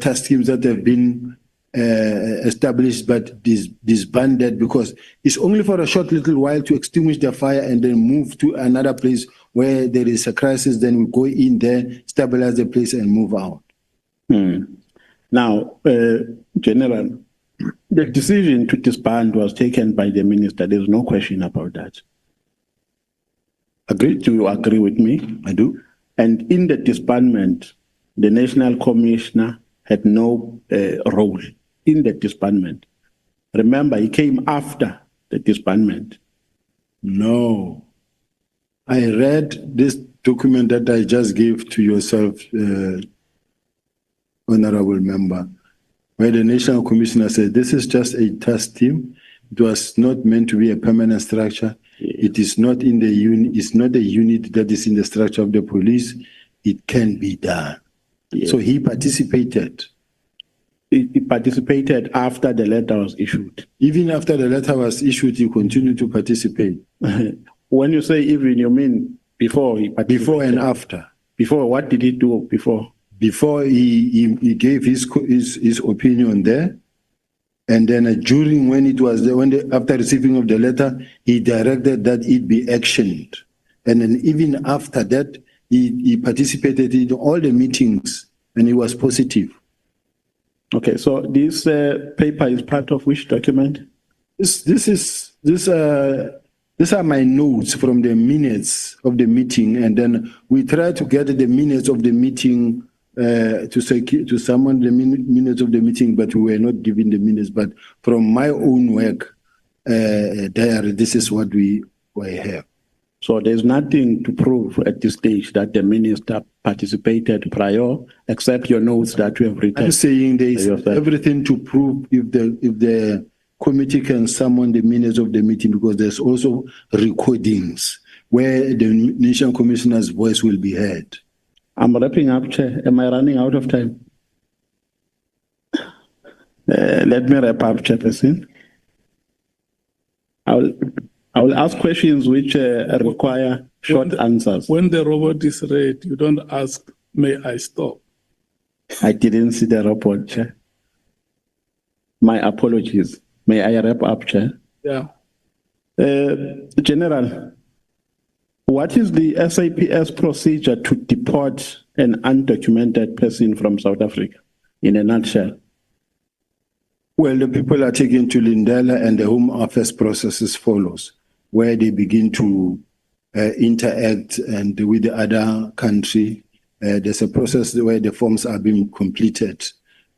task teams that have been established but disbanded, because it's only for a short little while to extinguish the fire and then move to another place where there is a crisis. Then we go in there, stabilize the place and move out. Now, General, the decision to disband was taken by the minister. There's no question about that. Do you agree with me? I do. And in the disbandment, the National Commissioner had no role in the disbandment. Remember, he came after the disbandment. No. I read this document that I just gave to yourself, Honorable Member, where the National Commissioner said, this is just a task team. It was not meant to be a permanent structure. It is not in the unit, it's not a unit that is in the structure of the police. It can be done. So he participated. He participated after the letter was issued. Even after the letter was issued, he continued to participate. When you say even, you mean before he participated? Before and after. Before, what did he do before? Before he gave his opinion there. And then during when it was after receiving of the letter, he directed that it be actioned. And then even after that, he participated in all the meetings and he was positive. Okay, so this paper is part of which document? These are my notes from the minutes of the meeting, and then we try to get the minutes of the meeting to summon the minutes of the meeting, but we were not given the minutes. But from my own work diary, this is what we have. So there's nothing to prove at this stage that the minister participated prior, except your notes that you have written. I'm saying there is everything to prove if the committee can summon the minutes of the meeting, because there's also recordings where the National Commissioner's voice will be heard. I'm wrapping up, Chair. Am I running out of time? Let me wrap up, Chairperson. I will ask questions which require short answers. When the robot is read, you don't ask, may I stop? I didn't see the report, Chair. My apologies. May I wrap up, Chair? Yeah. General, what is the SAPS procedure to deport an undocumented person from South Africa, in a nutshell? Well, the people are taken to Lindela, and the Home Office processes follows, where they begin to interact and with the other country. There's a process where the forms are being completed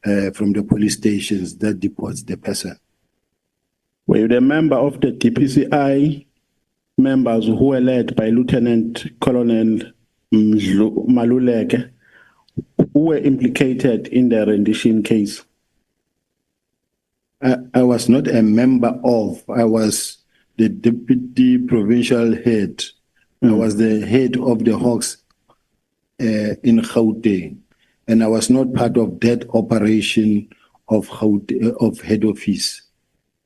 from the police stations that deports the person. Were you the member of the DPCI members who were led by Lieutenant Colonel Maluleke, who were implicated in the rendition case? I was not a member of. I was the deputy provincial head. I was the head of the Hawks in Gauteng, and I was not part of that operation of head office.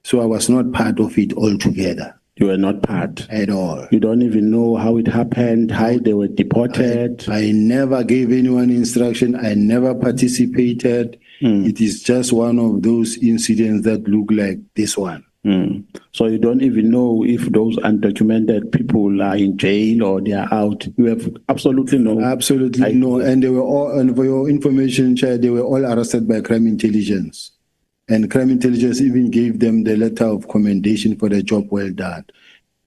So I was not part of it altogether. You were not part at all. You don't even know how it happened, how they were deported. I never gave anyone instruction. I never participated. It is just one of those incidents that look like this one. So you don't even know if those undocumented people are in jail or they are out. You have absolutely no. Absolutely no. And they were all, and for your information, Chair, they were all arrested by crime intelligence. And crime intelligence even gave them the letter of commendation for the job well done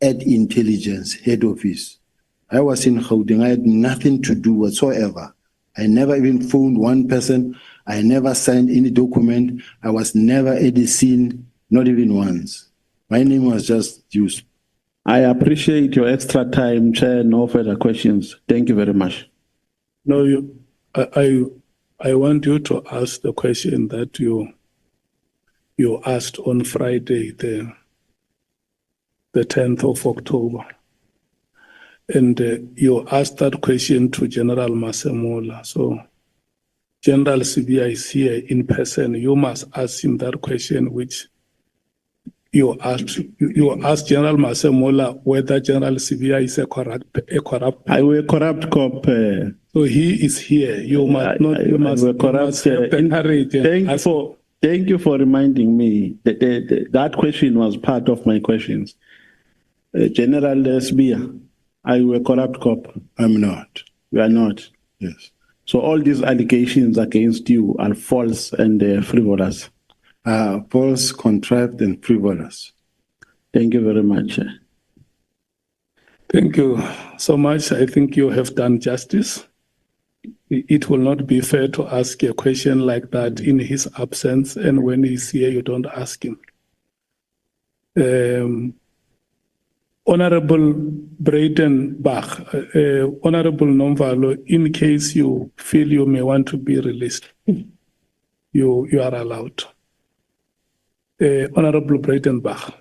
at intelligence head office. I was in Gauteng. I had nothing to do whatsoever. I never even phoned one person. I never signed any document. I was never at the scene, not even once. My name was just used. I appreciate your extra time, Chair. No further questions. Thank you very much. No, I want you to ask the question that you asked on Friday, the 10th of October. And you asked that question to General Masemola. So General Sibiya is here in person. You must ask him that question, which you asked. You asked General Masemola whether General Sibiya is a corrupt. I will corrupt cop. So he is here. You must not. You must corrupt. have the courage. Thank you for reminding me. That question was part of my questions. General Sibiya, are you a corrupt cop? I'm not. You are not. Yes. So all these allegations against you are false and frivolous. False, contrived, and frivolous. Thank you very much. Thank you so much. I think you have done justice. It will not be fair to ask a question like that in his absence, and when he's here, you don't ask him. Honorable Breitenbach, Honorable Nomvalo, in case you feel you may want to be released, you are allowed. Honorable Breitenbach.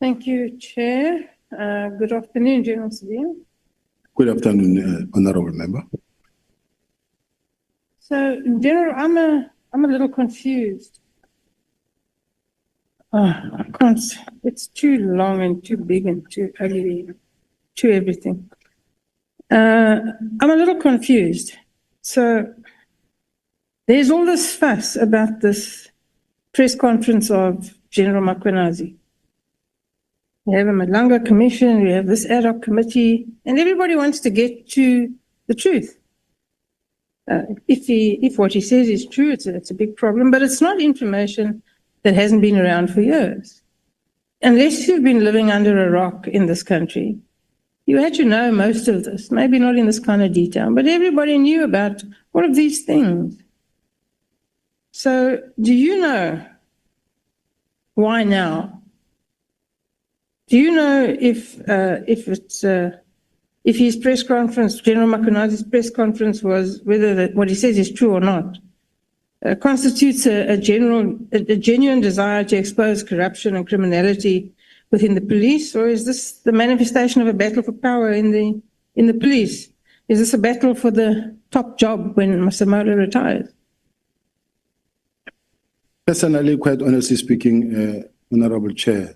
Thank you, Chair. Good afternoon, General Sibiya. Good afternoon, Honorable Member. So, General, I'm a little confused. I can't. It's too long and too big and too ugly, too everything. I'm a little confused. So, there's all this fuss about this press conference of General Makwenazi. We have a Malanga Commission, we have this ad hoc committee, and everybody wants to get to the truth. If what he says is true, it's a big problem, but it's not information that hasn't been around for years. Unless you've been living under a rock in this country, you had to know most of this, maybe not in this kind of detail, but everybody knew about all of these things. So do you know why now? Do you know if his press conference, General Makwenazi's press conference, was whether what he says is true or not, constitutes a genuine desire to expose corruption and criminality within the police, or is this the manifestation of a battle for power in the police? Is this a battle for the top job when Masemola retires? Personally, quite honestly speaking, Honorable Chair,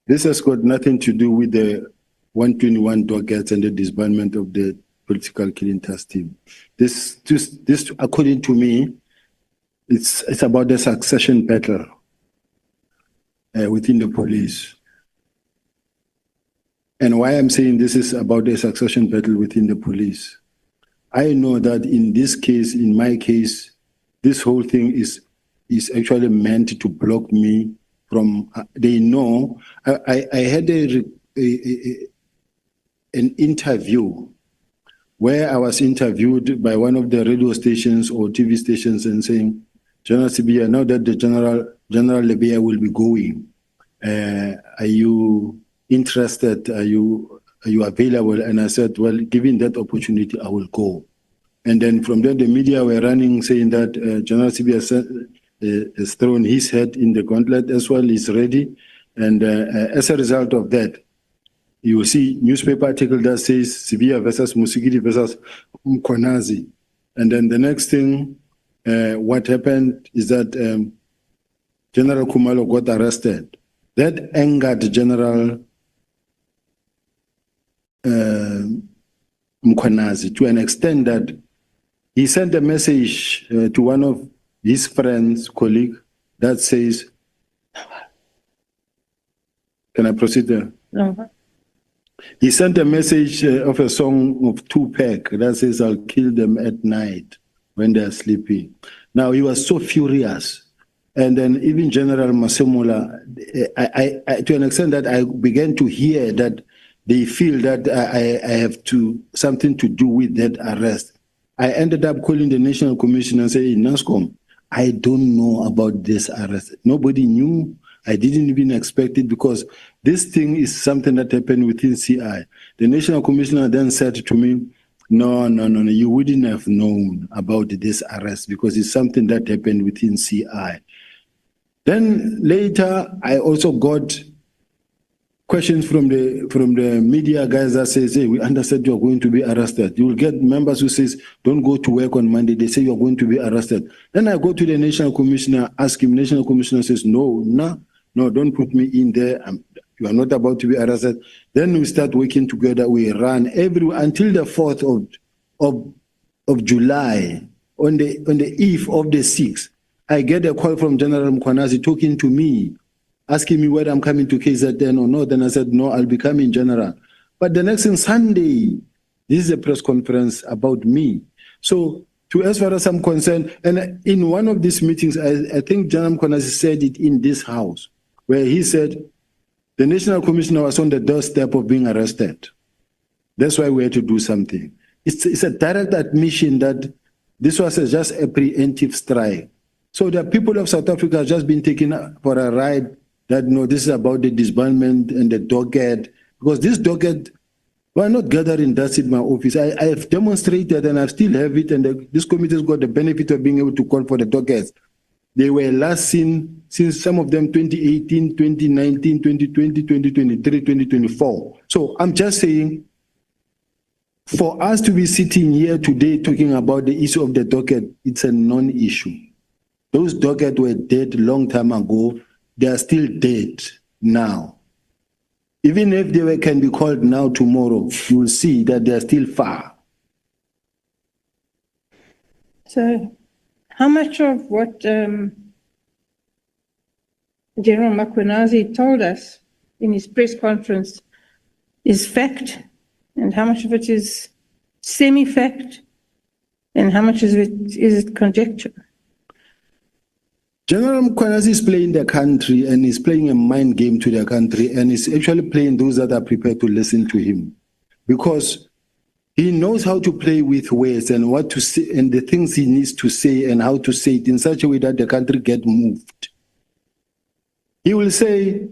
this has got nothing to do with the 121 dockets and the disbandment of the political killing task team. This, according to me, it's about the succession battle within the police. And why I'm saying this is about the succession battle within the police, I know that in this case, in my case, this whole thing is actually meant to block me from, they know, I had an interview where I was interviewed by one of the radio stations or TV stations and saying, General Sibiya, now that the General Lebeya will be going, are you interested? Are you available? And I said, well, given that opportunity, I will go. And then from there, the media were running saying that General Sibiya has thrown his head in the gauntlet as well, is ready. And as a result of that, you will see newspaper article that says Sibiya versus Musigiri versus Mkwenazi. And then the next thing, what happened is that General Kumalo got arrested. That angered General Mkhwanazi to an extent that he sent a message to one of his friends, colleague, that says, can I proceed there? No. He sent a message of a song of Tupac that says, I'll kill them at night when they're sleeping. Now, he was so furious. And then even General Masemola, to an extent that I began to hear that they feel that I have something to do with that arrest. I ended up calling the National Commission and saying, NASCOM, I don't know about this arrest. Nobody knew. I didn't even expect it because this thing is something that happened within CI. The National Commissioner then said to me, no, you wouldn't have known about this arrest because it's something that happened within CI. Then later, I also got questions from the media guys that says, hey, we understand you're going to be arrested. You will get members who says, don't go to work on Monday. They say you're going to be arrested. Then I go to the National Commissioner, ask him. National Commissioner says, no, don't put me in there. You are not about to be arrested. Then we start working together. We run until the 4th of July, on the eve of the 6th. I get a call from General Mkhwanazi talking to me, asking me whether I'm coming to KZN or not. Then I said, no, I'll be coming, General. But the next thing, Sunday, this is a press conference about me. So, as far as I'm concerned, and in one of these meetings, I think General Mkhwanazi said it in this house, where he said, the National Commissioner was on the doorstep of being arrested. That's why we had to do something. It's a direct admission that this was just a preemptive strike. So the people of South Africa have just been taken for a ride that, no, this is about the disbandment and the docket. Because this docket, we're not gathering dust in my office. I have demonstrated and I still have it, and this committee has got the benefit of being able to call for the dockets. They were last seen since some of them 2018, 2019, 2020, 2023, 2024. So I'm just saying, for us to be sitting here today talking about the issue of the docket, it's a non-issue. Those dockets were dead a long time ago. They are still dead now. Even if they can be called now, tomorrow, you will see that they are still far. So, how much of what General Mkhwanazi told us in his press conference is fact, and how much of it is semi-fact, and how much of it is conjecture? General Mkhwanazi is playing the country and is playing a mind game to the country, and is actually playing those that are prepared to listen to him, because he knows how to play with words and what to say and the things he needs to say and how to say it in such a way that the country get moved. He will say,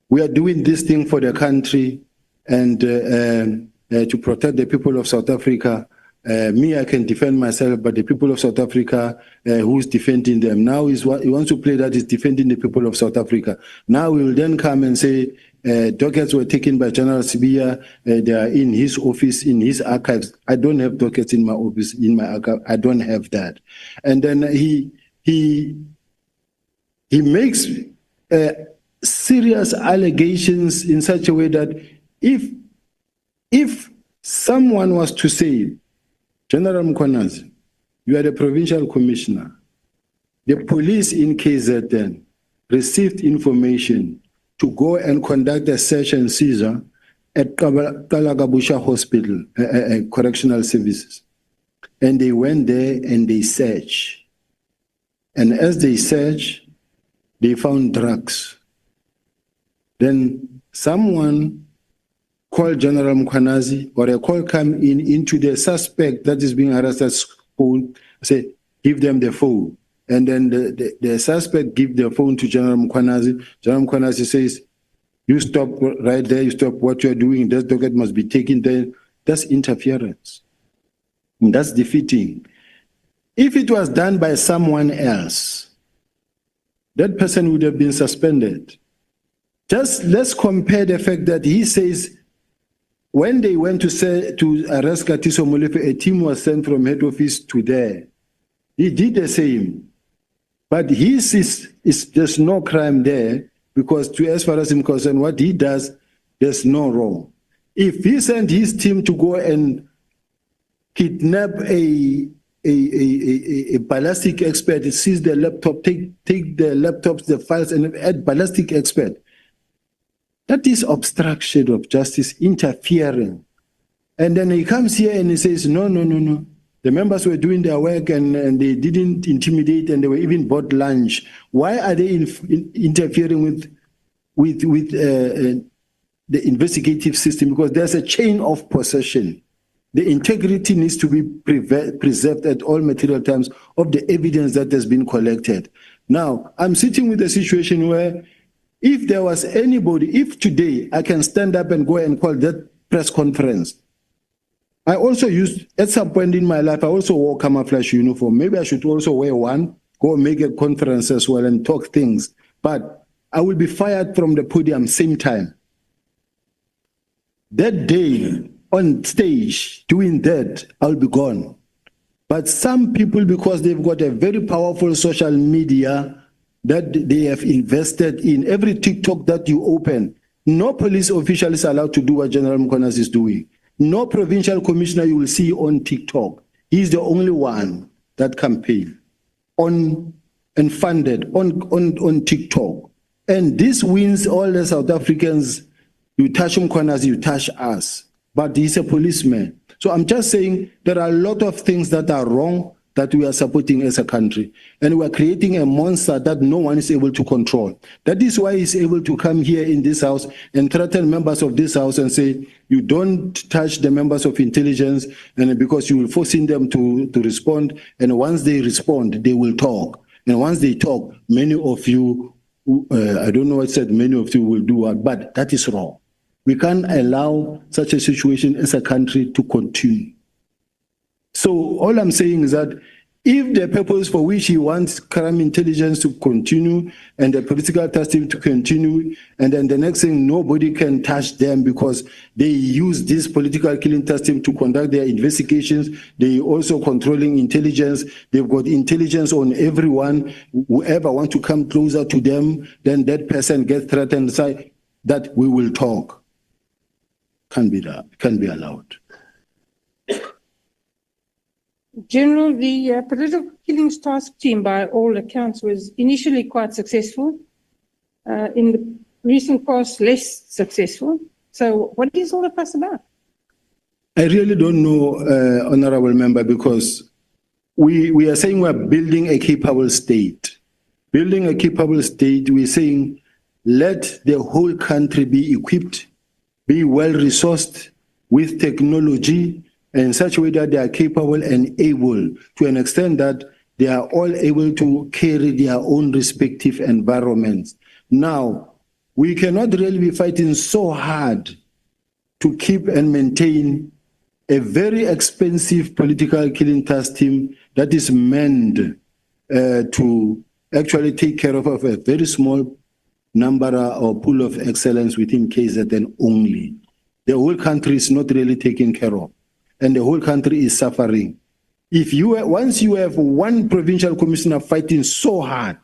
we are doing this thing for the country and to protect the people of South Africa. Me, I can defend myself, but the people of South Africa, who's defending them? Now he wants to play that he's defending the people of South Africa. Now we will then come and say, dockets were taken by General Sibiya. They are in his office, in his archives. I don't have dockets in my office, in my archive. I don't have that. And then he makes serious allegations in such a way that if someone was to say, General Mkhwanazi, you are the provincial commissioner. The police in KZN received information to go and conduct a search and seizure at Kalagabusha Hospital, Correctional Services. And they went there and they searched. And as they searched, they found drugs. Then someone called General Mkhwanazi, or a call come into the suspect that is being arrested phone, say, give them the phone. And then the suspect give the phone to General Mkhwanazi. General Mkhwanazi says, you stop right there, you stop what you're doing, that docket must be taken there. That's interference. And that's defeating. If it was done by someone else, that person would have been suspended. Just let's compare the fact that he says, when they went to arrest Katiso Molefe, a team was sent from head office to there. He did the same. But there's no crime there. because as far as I'm concerned, what he does, there's no wrong. If he sent his team to go and kidnap a ballistic expert, seize the laptop, take the laptops, the files, and add ballistic expert, that is obstruction of justice, interfering. And then he comes here and he says, no. The members were doing their work and they didn't intimidate and they were even bought lunch. Why are they interfering with the investigative system? Because there's a chain of possession. The integrity needs to be preserved at all material times of the evidence that has been collected. Now, I'm sitting with a situation where if there was anybody, if today I can stand up and go and call that press conference, I also used, at some point in my life, I also wore camouflage uniform. Maybe I should also wear one, go make a conference as well and talk things. But I will be fired from the podium same time. That day, on stage, doing that, I'll be gone. But some people, because they've got a very powerful social media that they have invested in, every TikTok that you open, no police official is allowed to do what General Mkonas is doing. No provincial commissioner you will see on TikTok. He's the only one that campaign on and funded on TikTok. And this wins all the South Africans. You touch Mkonas, you touch us. But he's a policeman. So I'm just saying there are a lot of things that are wrong that we are supporting as a country. And we are creating a monster that no one is able to control. That is why he's able to come here in this house and threaten members of this house and say, you don't touch the members of intelligence, and because you will forcing them to respond. And once they respond, they will talk. And once they talk, many of you, I don't know what said, many of you will do what, but that is wrong. We can't allow such a situation as a country to continue. So all I'm saying is that if the purpose for which he wants crime intelligence to continue and the political testing to continue, and then the next thing, nobody can touch them because they use this political killing testing to conduct their investigations. They also controlling intelligence. They've got intelligence on everyone. Whoever wants to come closer to them, then that person gets threatened and say that we will talk. Can't be allowed. General, the political killings task team, by all accounts, was initially quite successful. In the recent past, less successful. So what is all the fuss about? I really don't know, Honorable Member, because we are saying we're building a capable state. Building a capable state, we're saying let the whole country be equipped, be well-resourced with technology, in such a way that they are capable and able, to an extent that they are all able to carry their own respective environments. Now, we cannot really be fighting so hard to keep and maintain a very expensive political killing task team that is meant to actually take care of a very small number or pool of excellence within KZN only. The whole country is not really taken care of, and the whole country is suffering. Once you have one provincial commissioner fighting so hard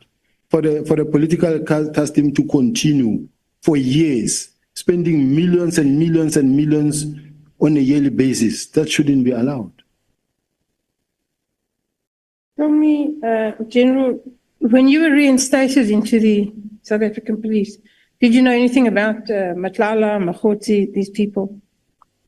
for the political task team to continue for years, spending millions and millions and millions on a yearly basis, that shouldn't be allowed. Tell me, General, when you were reinstated into the South African police, did you know anything about Matlala, Mahoti, these people?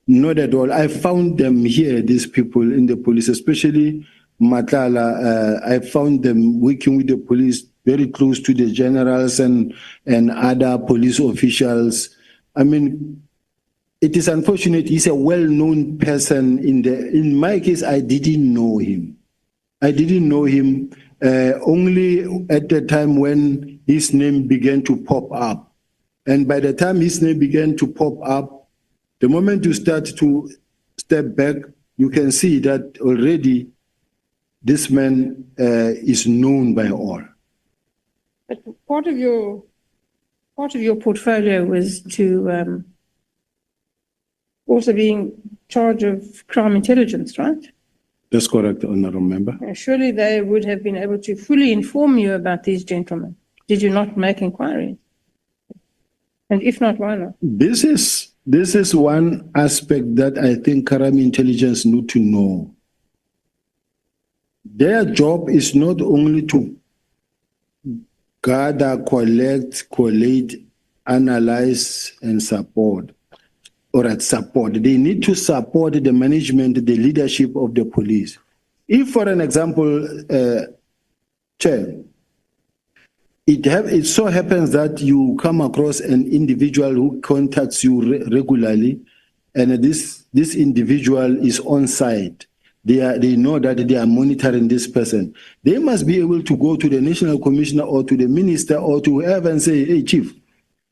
Not at all. I found them here, these people in the police, especially Matlala. I found them working with the police very close to the generals and other police officials. I mean, it is unfortunate. He's a well-known person. In my case, I didn't know him. I didn't know him only at the time when his name began to pop up. And by the time his name began to pop up, the moment you start to step back, you can see that already this man is known by all. But part of your portfolio was to also being in charge of crime intelligence, right? That's correct, Honourable Member. Surely they would have been able to fully inform you about these gentlemen. Did you not make inquiries? And if not, why not? This is one aspect that I think Karami intelligence need to know. Their job is not only to gather, collect, collate, analyze, and support. Or at support. They need to support the management, the leadership of the police. If, for an example, Chair, it so happens that you come across an individual who contacts you regularly, and this individual is on site. They know that they are monitoring this person. They must be able to go to the National Commissioner or to the Minister or to whoever and say, hey, Chief,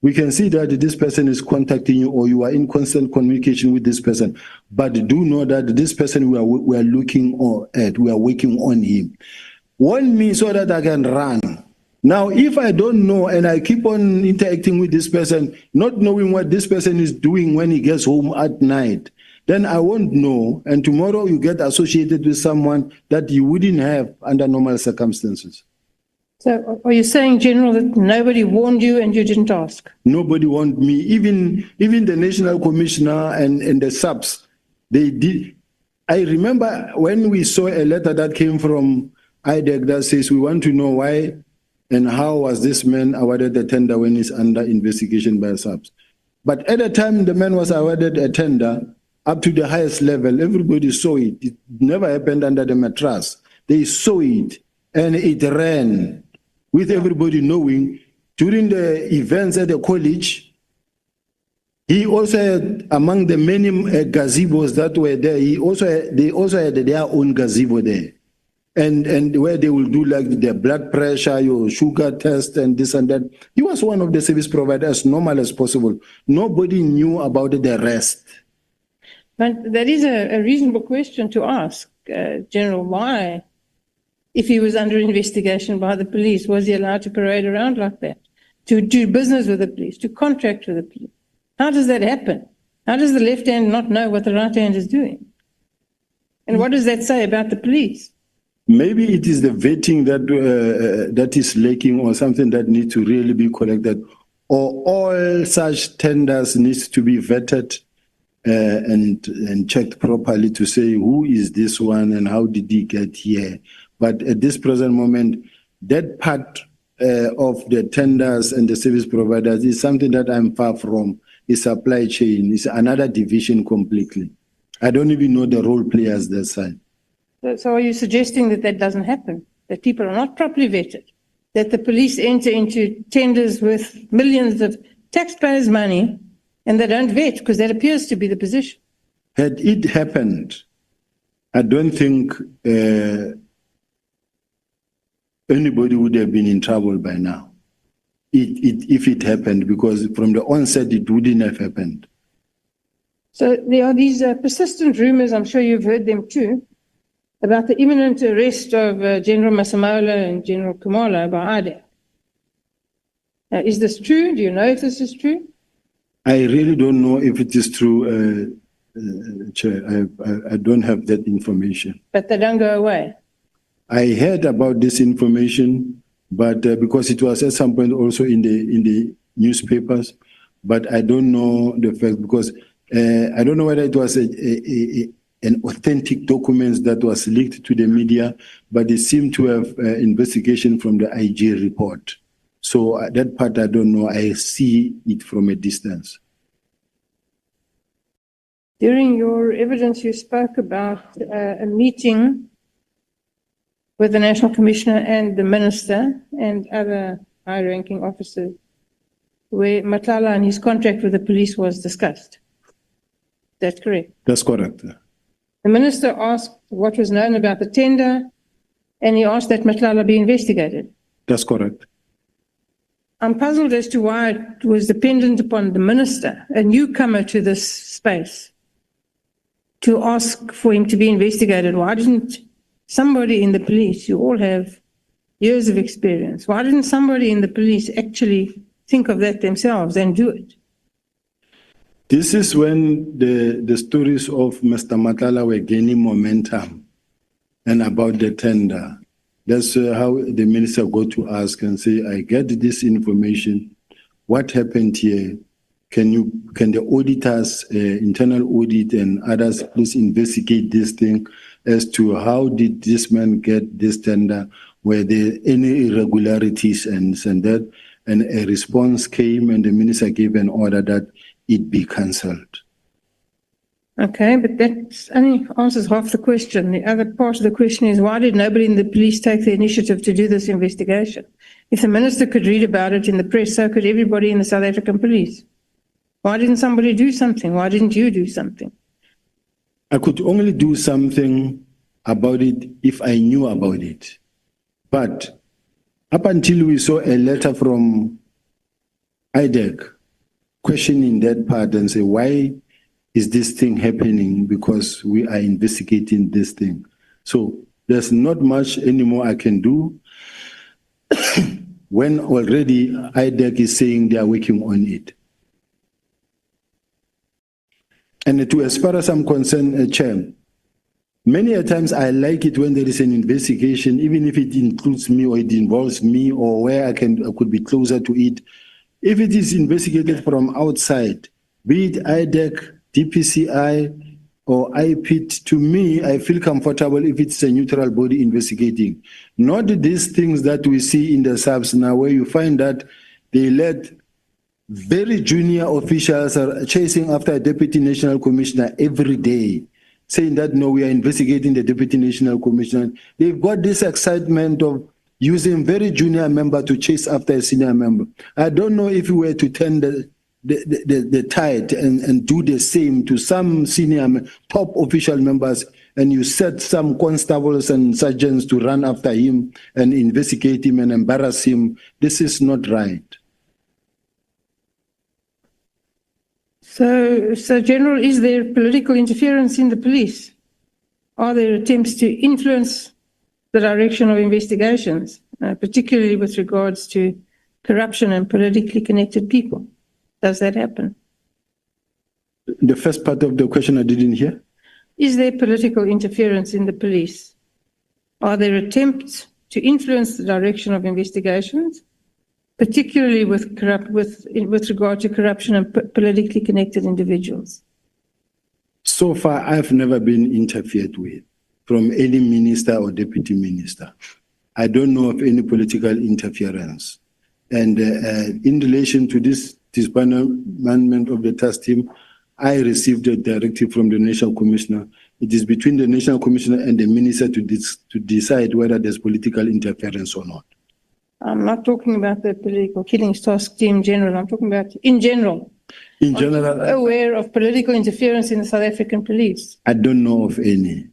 we can see that this person is contacting you or you are in constant communication with this person. But do know that this person we are looking at, we are working on him. Warn me so that I can run. Now, if I don't know and I keep on interacting with this person, not knowing what this person is doing when he gets home at night, then I won't know. And tomorrow you get associated with someone that you wouldn't have under normal circumstances. So are you saying, General, that nobody warned you and you didn't ask? Nobody warned me. Even the National Commissioner and the SAPS, they did. I remember when we saw a letter that came from IDEC that says we want to know why and how was this man awarded a tender when he's under investigation by SAPS. But at the time the man was awarded a tender up to the highest level, everybody saw it. It never happened under the mattress. They saw it and it ran. With everybody knowing, during the events at the college, he also had, among the many gazebos that were there, they also had their own gazebo there. And where they will do like their blood pressure, your sugar test and this and that. He was one of the service providers, as normal as possible. Nobody knew about the rest. But that is a reasonable question to ask, General, why? If he was under investigation by the police, was he allowed to parade around like that? To do business with the police, to contract with the police? How does that happen? How does the left hand not know what the right hand is doing? And what does that say about the police? Maybe it is the vetting that is lacking or something that needs to really be corrected. Or all such tenders needs to be vetted and checked properly to say who is this one and how did he get here. But at this present moment, that part of the tenders and the service providers is something that I'm far from. It's supply chain. It's another division completely. I don't even know the role players that side. So are you suggesting that that doesn't happen? That people are not properly vetted? That the police enter into tenders with millions of taxpayers' money and they don't vet because that appears to be the position? Had it happened, I don't think anybody would have been in trouble by now. If it happened, because from the onset it wouldn't have happened. So there are these persistent rumors, I'm sure you've heard them too, about the imminent arrest of General Masemola and General Kumalo by IDEC. Is this true? Do you know if this is true? I really don't know if it is true, Chair. I don't have that information. But they don't go away? I heard about this information, but because it was at some point also in the newspapers, but I don't know the fact because I don't know whether it was an authentic document that was leaked to the media, but it seemed to have investigation from the IG report. So that part I don't know. I see it from a distance. During your evidence, you spoke about a meeting with the National Commissioner and the Minister and other high-ranking officers where Matlala and his contract with the police was discussed. That's correct? That's correct. The Minister asked what was known about the tender and he asked that Matlala be investigated. That's correct. I'm puzzled as to why it was dependent upon the Minister, a newcomer to this space, to ask for him to be investigated. Why didn't somebody in the police, you all have years of experience, why didn't somebody in the police actually think of that themselves and do it? This is when the stories of Mr. Matlala were gaining momentum and about the tender. That's how the minister got to ask and say, I get this information. What happened here? can the auditors, internal audit and others, please investigate this thing as to how did this man get this tender? Were there any irregularities and that? And a response came and the minister gave an order that it be cancelled. Okay, but that only answers half the question. The other part of the question is, why did nobody in the police take the initiative to do this investigation? If the minister could read about it in the press, so could everybody in the South African police. Why didn't somebody do something? Why didn't you do something? I could only do something about it if I knew about it. But up until we saw a letter from IDEC questioning that part and say, why is this thing happening? Because we are investigating this thing. So there's not much anymore I can do when already IDEC is saying they are working on it. And as far as I'm concerned, Chair, many a times I like it when there is an investigation, even if it includes me or it involves me or where I could be closer to it. If it is investigated from outside, be it IDEC, DPCI, or IPIT, to me, I feel comfortable if it's a neutral body investigating. Not these things that we see in the SAPS now, where you find that they let very junior officials are chasing after a deputy national commissioner every day, saying that, no, we are investigating the deputy national commissioner. They've got this excitement of using very junior member to chase after a senior member. I don't know if we were to turn the tide and do the same to some senior top official members, and you set some constables and sergeants to run after him and investigate him and embarrass him. This is not right. So General, is there political interference in the police? Are there attempts to influence the direction of investigations, particularly with regards to corruption and politically connected people? Does that happen? The first part of the question I didn't hear. Is there political interference in the police? Are there attempts to influence the direction of investigations, particularly with regard to corruption and politically connected individuals? So far, I've never been interfered with from any minister or deputy minister. I don't know of any political interference. And in relation to this disbandment of the task team, I received a directive from the National Commissioner. It is between the National Commissioner and the minister to decide whether there's political interference or not. I'm not talking about the political killings task team in general. I'm talking about in general. In general, are you aware of political interference in the South African police? I don't know of any.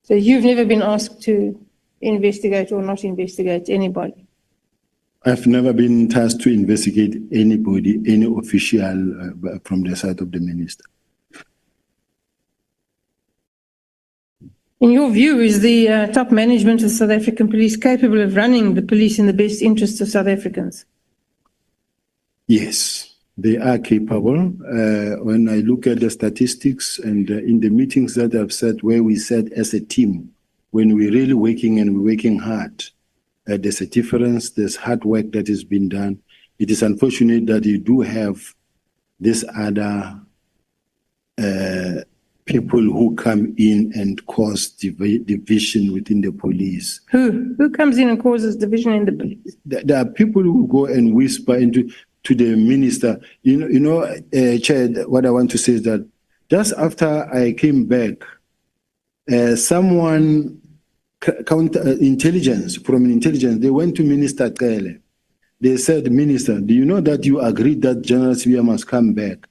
So you've never been asked to investigate or not investigate anybody? I've never been tasked to investigate anybody, any official from the side of the minister. In your view, is the top management of the South African police capable of running the police in the best interests of South Africans? Yes, they are capable. When I look at the statistics and in the meetings that I've said, where we said as a team, when we're really working and we're working hard, there's a difference, there's hard work that has been done. It is unfortunate that you do have this other people who come in and cause division within the police. Who comes in and causes division in the police? There are people who go and whisper to the minister. Chair, what I want to say is that just after I came back, someone intelligence, they went to Minister Kele. They said, Minister, do you know that you agreed that General Sibiya must come back?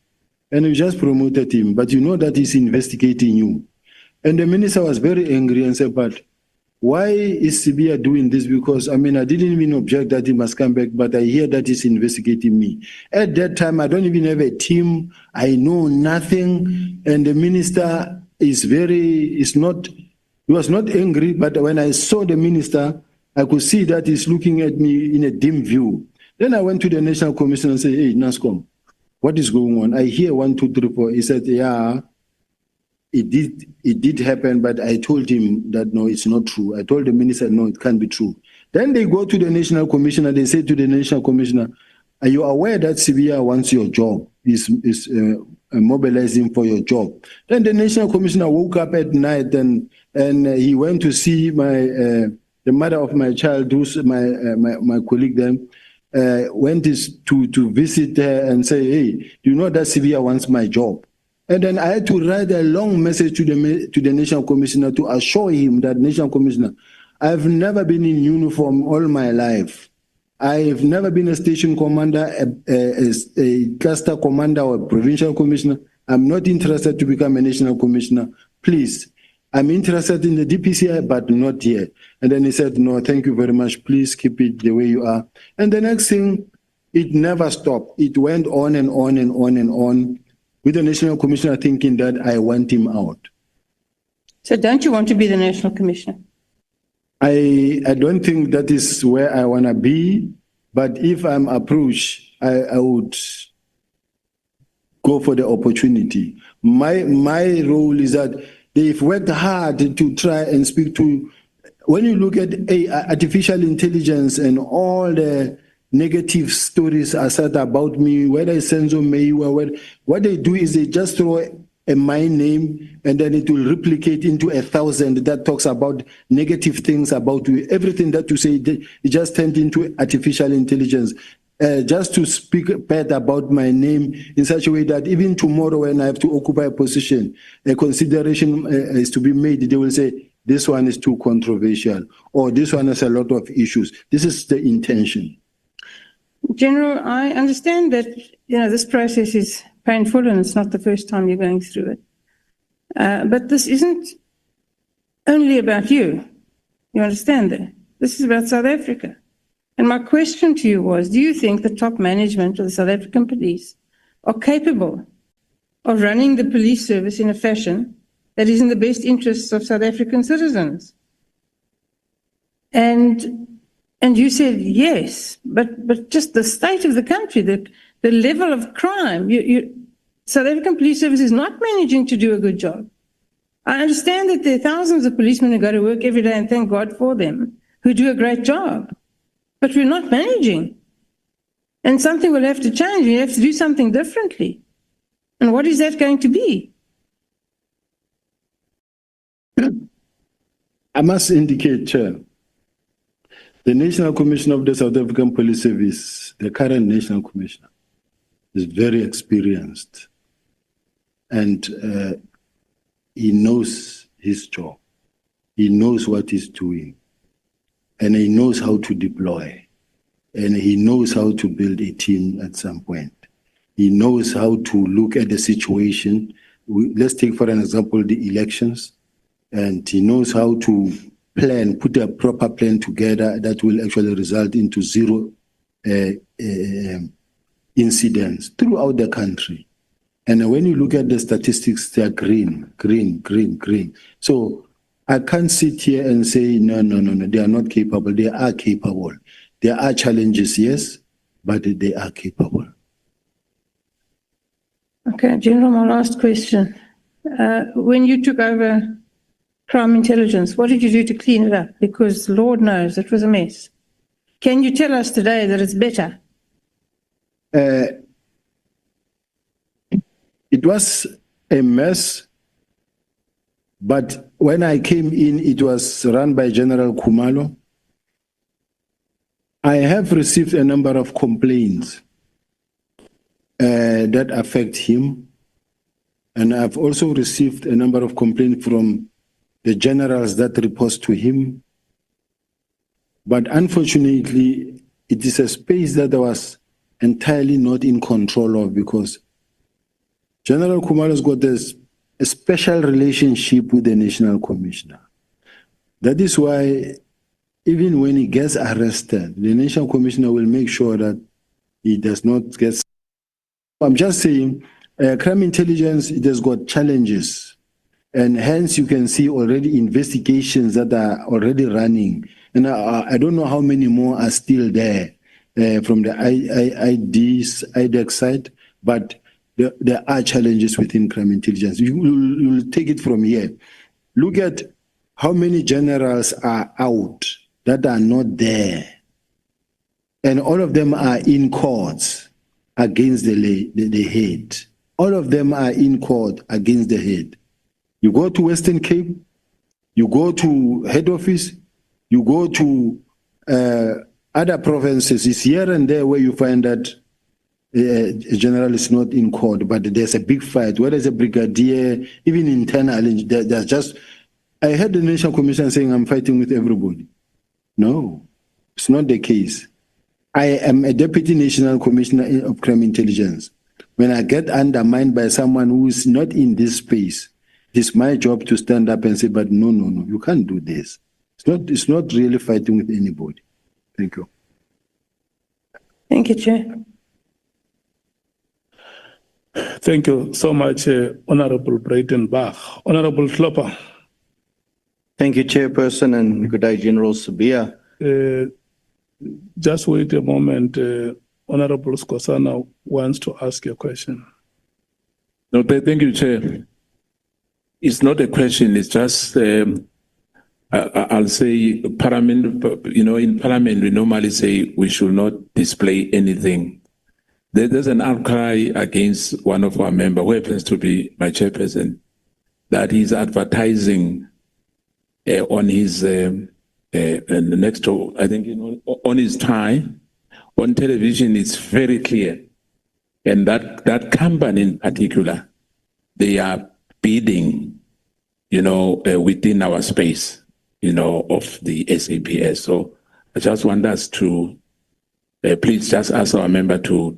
And we just promoted him, but you know that he's investigating you. And the minister was very angry and said, but why is Sibiya doing this? Because, I didn't even object that he must come back, but I hear that he's investigating me. At that time, I don't even have a team. I know nothing. And the minister he was not angry, but when I saw the minister, I could see that he's looking at me in a dim view. Then I went to the National Commission and said, hey, NASCOM, what is going on? I hear 1, 2, 3, 4. He said, yeah, it did happen, but I told him that no, it's not true. I told the minister, no, it can't be true. Then they go to the national commissioner. They say to the national commissioner, are you aware that Sibiya wants your job? Is mobilizing for your job? Then the national commissioner woke up at night and he went to see the mother of my child, who's my colleague then, went to visit her and say, hey, you know that Sibiya wants my job? And then I had to write a long message to the national commissioner to assure him that, national commissioner, I've never been in uniform all my life. I've never been a station commander, a cluster commander or a provincial commissioner. I'm not interested to become a national commissioner. Please, I'm interested in the DPCI, but not here. And then he said, no, thank you very much. Please keep it the way you are. And the next thing, it never stopped. It went on and on and on and on, with the national commissioner thinking that I want him out. So don't you want to be the national commissioner? I don't think that is where I want to be, but if I'm approached, I would go for the opportunity. My role is that they've worked hard to try and speak to, when you look at artificial intelligence and all the negative stories are said about me, whether it's Senzo Meiwa, what they do is they just throw my name and then it will replicate into 1,000 that talks about negative things about you. Everything that you say, it just turned into artificial intelligence. Just to speak bad about my name in such a way that even tomorrow when I have to occupy a position, a consideration is to be made. They will say, this one is too controversial, or this one has a lot of issues. This is the intention. General, I understand that, this process is painful and it's not the first time you're going through it. But this isn't only about you. You understand that? This is about South Africa. And my question to you was, do you think the top management of the South African police are capable of running the police service in a fashion that is in the best interests of South African citizens? And you said yes, but just the state of the country, the level of crime, South African police service is not managing to do a good job. I understand that there are thousands of policemen who go to work every day, and thank God for them, who do a great job. But we're not managing. And something will have to change. We have to do something differently. And what is that going to be? I must indicate, Chair, the National Commissioner of the South African Police Service, the current National Commissioner, is very experienced. And he knows his job. He knows what he's doing. And he knows how to deploy. And he knows how to build a team at some point. He knows how to look at the situation. Let's take, for an example, the elections. And he knows how to plan, put a proper plan together that will actually result into zero incidents throughout the country. And when you look at the statistics, they are green, green, green, green. So I can't sit here and say, no, they are not capable. They are capable. There are challenges, yes, but they are capable. Okay, General, my last question. When you took over crime intelligence, what did you do to clean it up? Because Lord knows it was a mess. Can you tell us today that it's better? It was a mess, but when I came in, it was run by General Khumalo. I have received a number of complaints that affect him. And I've also received a number of complaints from the generals that report to him. But unfortunately, it is a space that I was entirely not in control of, because General Khumalo's got a special relationship with the National Commissioner. That is why even when he gets arrested, the National Commissioner will make sure that he does not get... I'm just saying, crime intelligence, it has got challenges. And hence you can see already investigations that are already running. And I don't know how many more are still there from the IDEX side, but there are challenges within crime intelligence. You'll take it from here. Look at how many generals are out that are not there. And all of them are in courts against the head. All of them are in court against the head. You go to Western Cape, you go to head office, you go to other provinces. It's here and there where you find that a general is not in court, but there's a big fight. Where there's a brigadier, even internally, there's just... I heard the National Commission saying, I'm fighting with everybody. No, it's not the case. I am a Deputy National Commissioner of Crime Intelligence. When I get undermined by someone who is not in this space, it's my job to stand up and say, but no, you can't do this. It's not really fighting with anybody. Thank you. Thank you, Chair. Thank you so much, Honorable Breitenbach. Honorable Klopper. Thank you, Chairperson, and good day, General Sibiya. Just wait a moment. Honorable Skosana wants to ask a question. No, thank you, Chair. It's not a question, it's just, I'll say, Parliament, in Parliament, we normally say we should not display anything. There's an outcry against one of our members, who happens to be my chairperson, that he's advertising on his next to, I think, on his tie, on television. It's very clear. And that company in particular, they are bidding, within our space, of the SAPS. So I just want us to, please just ask our member to,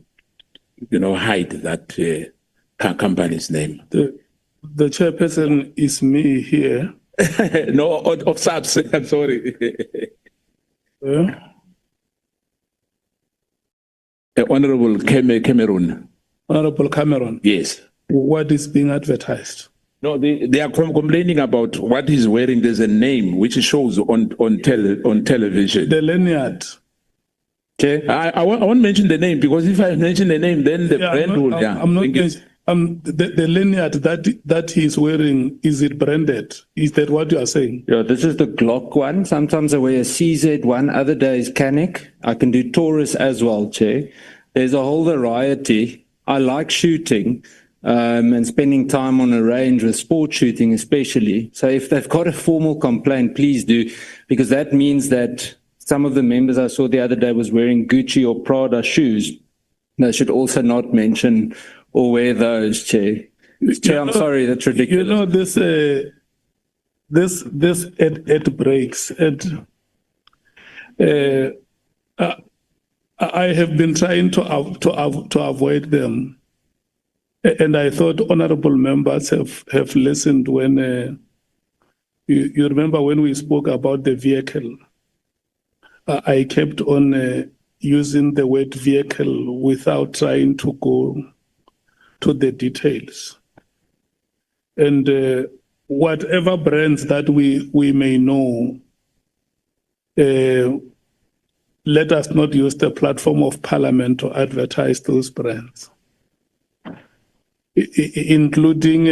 hide that company's name. The chairperson is me here. No, of SAPS, I'm sorry. Honorable Cameron. Honorable Cameron. Yes. What is being advertised? No, they are complaining about what he's wearing. There's a name which shows on television. The lanyard. Okay, I won't mention the name, because if I mention the name, then the brand will. I'm not. The lanyard that he's wearing, is it branded? Is that what you are saying? Yeah, this is the Glock one. Sometimes I wear a CZ one. Other days Canik. I can do Taurus as well, Chair. There's a whole variety. I like shooting and spending time on a range with sport shooting, especially. So if they've got a formal complaint, please do, because that means that some of the members I saw the other day was wearing Gucci or Prada shoes. They should also not mention or wear those, Chair. Chair, I'm sorry, that's ridiculous. This it breaks. I have been trying to avoid them, and I thought honourable members have listened when you remember when we spoke about the vehicle. I kept on using the word vehicle without trying to go to the details. And whatever brands that we may know, let us not use the platform of Parliament to advertise those brands, including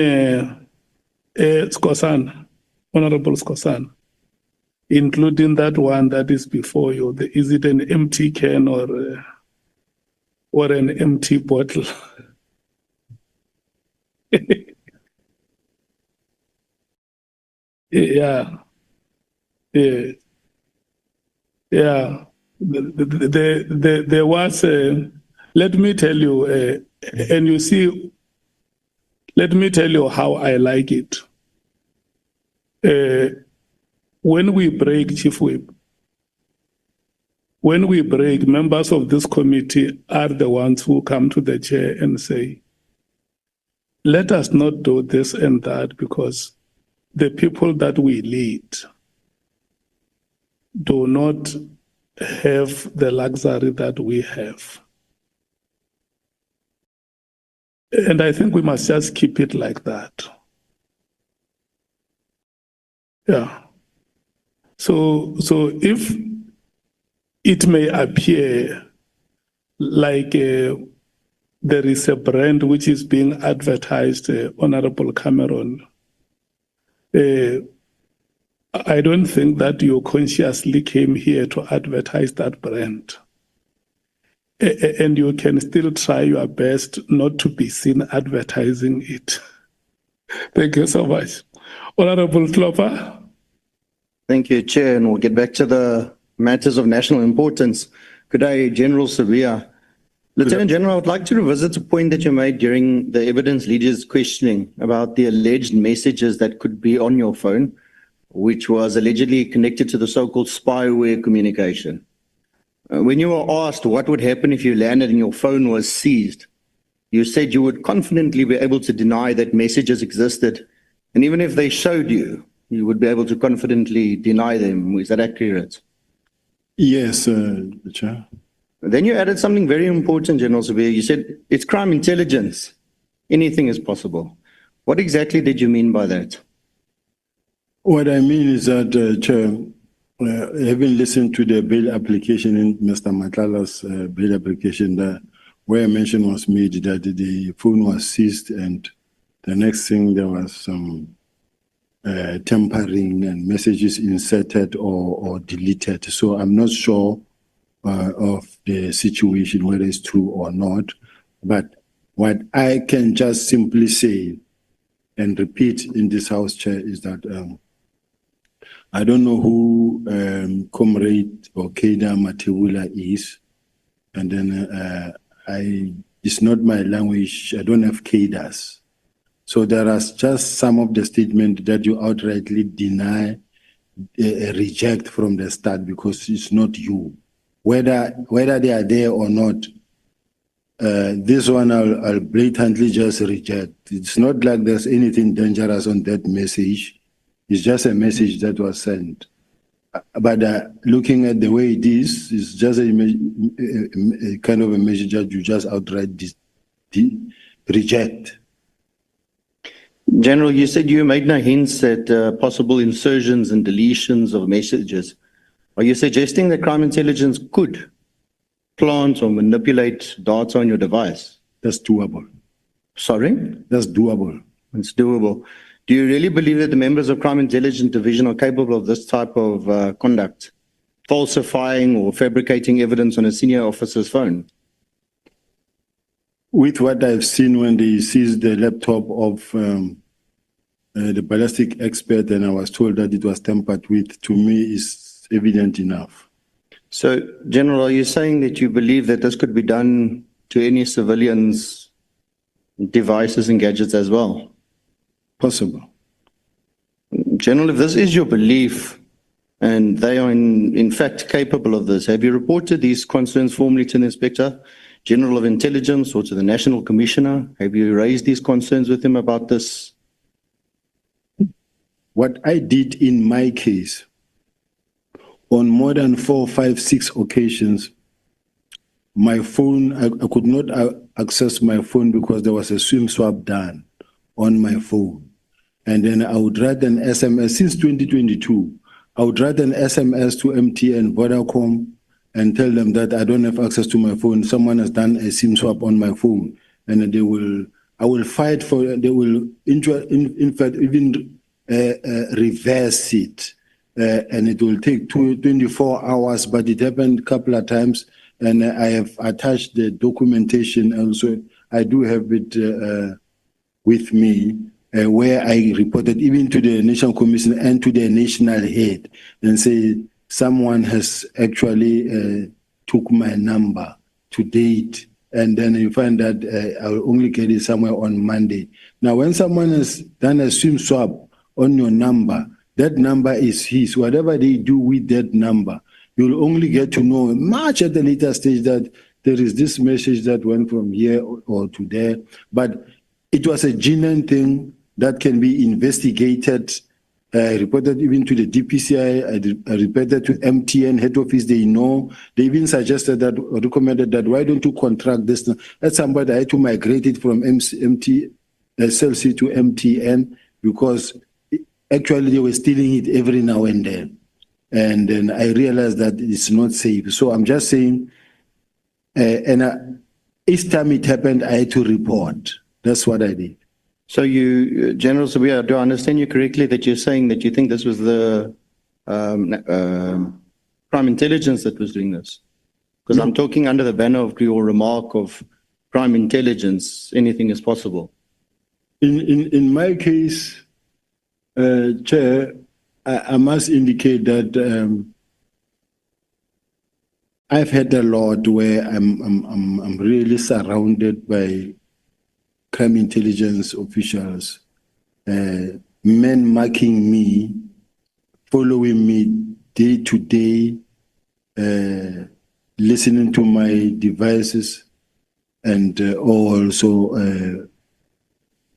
Skosana, Honorable Skosana, including that one that is before you. Is it an empty can or an empty bottle? Yeah. There was let me tell you, and you see, let me tell you how I like it. When we break, Chief Whip, when we break, members of this committee are the ones who come to the chair and say, let us not do this and that, because the people that we lead do not have the luxury that we have. And I think we must just keep it like that. Yeah. So if it may appear like there is a brand which is being advertised, Honorable Cameron. I don't think that you consciously came here to advertise that brand. And you can still try your best not to be seen advertising it. Thank you so much. Honorable Klopper. Thank you, Chair, and we'll get back to the matters of national importance. Good day, General Sibiya. Lieutenant General, I would like to revisit a point that you made during the evidence leaders questioning about the alleged messages that could be on your phone, which was allegedly connected to the so-called spyware communication. When you were asked what would happen if you landed and your phone was seized, you said you would confidently be able to deny that messages existed, and even if they showed you, you would be able to confidently deny them. Is that accurate? Yes, Chair. Then you added something very important, General Sibiya. You said it's crime intelligence. Anything is possible. What exactly did you mean by that? What I mean is that, Chair, having listened to the bail application in Mr. Matlala's bail application, where a mention was made that the phone was seized, and the next thing there was some tampering and messages inserted or deleted. So I'm not sure of the situation, whether it's true or not. But what I can just simply say and repeat in this House, Chair, is that I don't know who Comrade or Keda Matebula is, and then it's not my language. I don't have Kedas. So there are just some of the statements that you outrightly deny, reject from the start because it's not you. Whether they are there or not, this one I'll blatantly just reject. It's not like there's anything dangerous on that message. It's just a message that was sent. But looking at the way it is, it's just a kind of a message that you just outright reject. General, you said you made no hints at possible insertions and deletions of messages. Are you suggesting that crime intelligence could plant or manipulate data on your device? That's doable. Sorry? That's doable. It's doable. Do you really believe that the members of Crime Intelligence Division are capable of this type of conduct? Falsifying or fabricating evidence on a senior officer's phone? With what I've seen when they seized the laptop of the ballistic expert and I was told that it was tampered with, to me is evident enough. So, General, are you saying that you believe that this could be done to any civilians' devices and gadgets as well? Possible. General, if this is your belief and they are in fact capable of this, have you reported these concerns formally to the Inspector General of Intelligence or to the National Commissioner? Have you raised these concerns with him about this? What I did in my case, on more than 4, 5, 6 occasions, my phone, I could not access my phone because there was a SIM swap done on my phone. And then I would write an SMS since 2022. I would write an SMS to MTN, Vodacom, and tell them that I don't have access to my phone. Someone has done a SIM swap on my phone, and I will fight for. They will, in fact, even reverse it, and it will take 24 hours. But it happened a couple of times, and I have attached the documentation. Also, I do have it with me, where I reported even to the National Commission and to the national head, and say someone has actually took my number to date, and then you find that I will only get it somewhere on Monday. Now, when someone has done a SIM swap on your number, that number is his. Whatever they do with that number, you'll only get to know much at the later stage that there is this message that went from here or to there. But it was a genuine thing that can be investigated. I reported even to the DPCI, I reported to MTN head office. They know. They even suggested that, or recommended that, why don't you contract this? That's somebody I had to migrate it from SLC to MTN because actually they were stealing it every now and then. And then I realized that it's not safe. So I'm just saying, and each time it happened, I had to report. That's what I did. So you, General Sibiya, do I understand you correctly that you're saying that you think this was the crime intelligence that was doing this? Because I'm talking under the banner of your remark of crime intelligence, anything is possible. In my case, Chair, I must indicate that I've had a lot where I'm really surrounded by crime intelligence officials, men marking me, following me day to day, listening to my devices, and also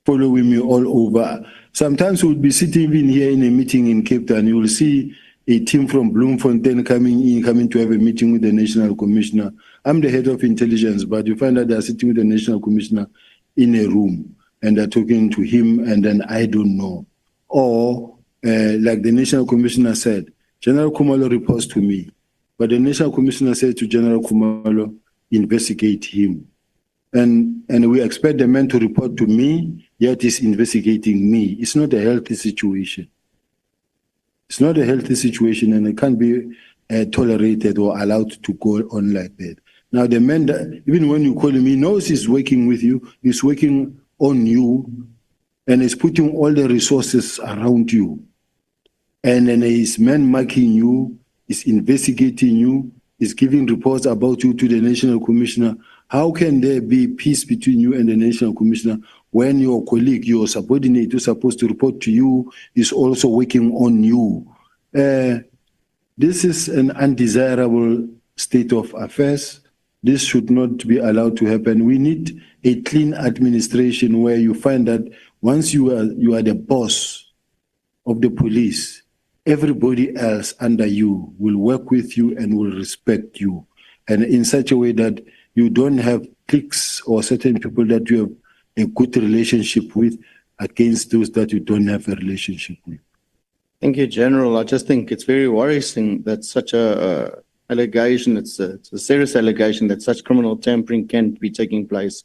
following me all over. Sometimes we'll be sitting even here in a meeting in Cape Town. You will see a team from Bloemfontein coming to have a meeting with the National Commissioner. I'm the head of intelligence, but you find that they're sitting with the National Commissioner in a room and they're talking to him, and then I don't know. Or like the National Commissioner said, General Kumalo reports to me, but the National Commissioner said to General Kumalo, investigate him. And we expect the man to report to me, yet he's investigating me. It's not a healthy situation. It's not a healthy situation, and it can't be tolerated or allowed to go on like that. Now, the man, that, even when you call him, he knows he's working with you, he's working on you, and he's putting all the resources around you. And then he's man marking you, he's investigating you, he's giving reports about you to the National Commissioner. How can there be peace between you and the National Commissioner when your colleague, your subordinate who's supposed to report to you is also working on you? This is an undesirable state of affairs. This should not be allowed to happen. We need a clean administration where you find that once you are the boss of the police, everybody else under you will work with you and will respect you. And in such a way that you don't have cliques or certain people that you have a good relationship with against those that you don't have a relationship with. Thank you, General. I just think it's very worrisome that such a allegation, it's a serious allegation that such criminal tampering can be taking place,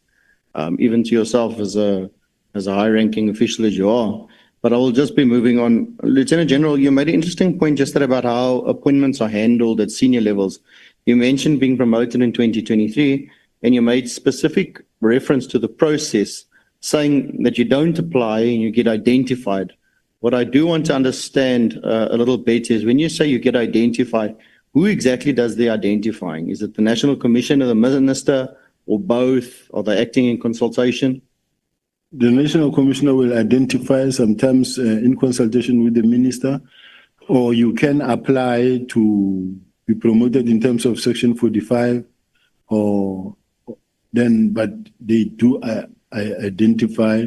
even to yourself as a high-ranking official as you are. But I will just be moving on. Lieutenant General, you made an interesting point just there about how appointments are handled at senior levels. You mentioned being promoted in 2023, and you made specific reference to the process, saying that you don't apply and you get identified. What I do want to understand a little bit is when you say you get identified, who exactly does the identifying? Is it the National Commission or the Minister, or both? Are they acting in consultation? The National Commissioner will identify, sometimes in consultation with the Minister, or you can apply to be promoted in terms of Section 45, or then, but they do identify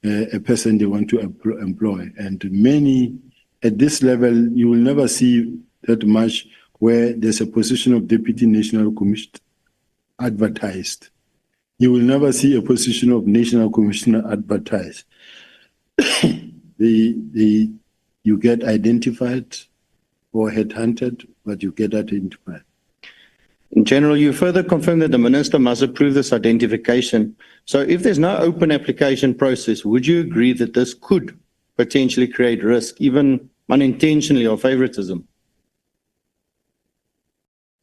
a person they want to employ. And many, at this level, you will never see that much where there's a position of Deputy National Commissioner advertised. You will never see a position of National Commissioner advertised. You get identified or headhunted, but you get identified. In general, you further confirm that the Minister must approve this identification. So if there's no open application process, would you agree that this could potentially create risk, even unintentionally, or favoritism?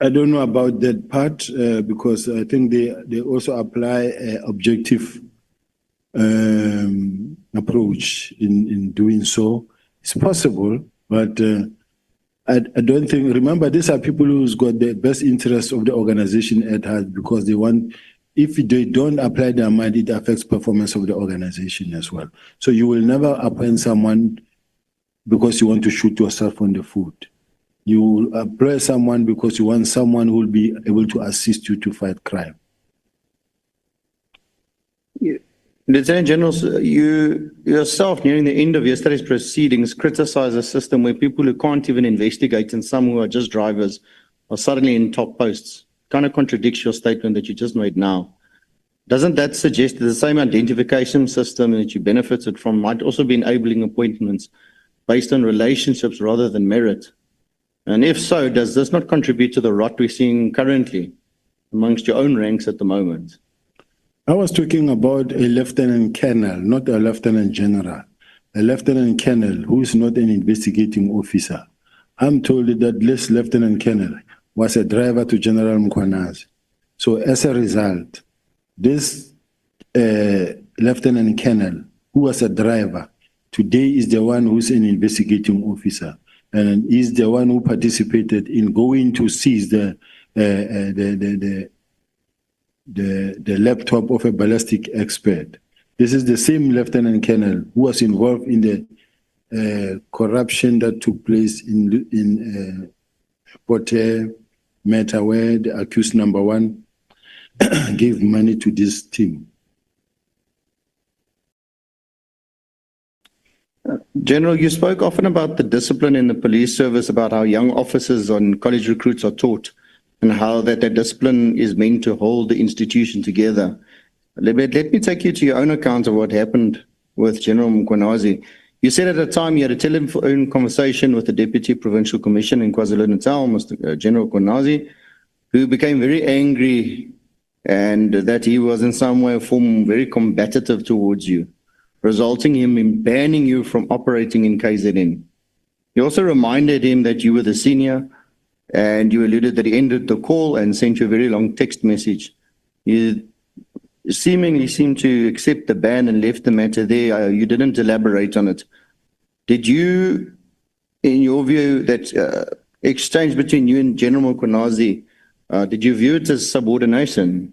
I don't know about that part because I think they also apply an objective approach in doing so. It's possible, but I don't think, remember, these are people who's got the best interest of the organization at heart because they want, if they don't apply their mind, it affects performance of the organization as well. So you will never appoint someone because you want to shoot yourself on the foot. You will employ someone because you want someone who will be able to assist you to fight crime. Lieutenant General, you yourself, nearing the end of yesterday's proceedings, criticized a system where people who can't even investigate and some who are just drivers are suddenly in top posts. Kind of contradicts your statement that you just made now. Doesn't that suggest that the same identification system that you benefited from might also be enabling appointments based on relationships rather than merit? And if so, does this not contribute to the rot we're seeing currently amongst your own ranks at the moment? I was talking about a lieutenant colonel, not a lieutenant general. A lieutenant colonel who is not an investigating officer. I'm told that this lieutenant colonel was a driver to General Mkhwanazi. So as a result, this lieutenant colonel who was a driver today is the one who's an investigating officer and is the one who participated in going to seize the laptop of a ballistic expert. This is the same lieutenant colonel who was involved in the corruption that took place in Pretoria matter where the accused number one gave money to this team. General, you spoke often about the discipline in the police service, about how young officers and college recruits are taught, and how that discipline is meant to hold the institution together. Let me take you to your own account of what happened with General Mkhwanazi. You said at the time you had a telephone conversation with the Deputy Provincial Commissioner in KwaZulu-Natal, Mr. General Mkhwanazi, who became very angry and that he was in some way or form very combative towards you, resulting in him banning you from operating in KZN. You also reminded him that you were the senior, and you alluded that he ended the call and sent you a very long text message. You seemingly seemed to accept the ban and left the matter there. You didn't elaborate on it. Did you, in your view, that exchange between you and General Mkhwanazi, did you view it as subordination?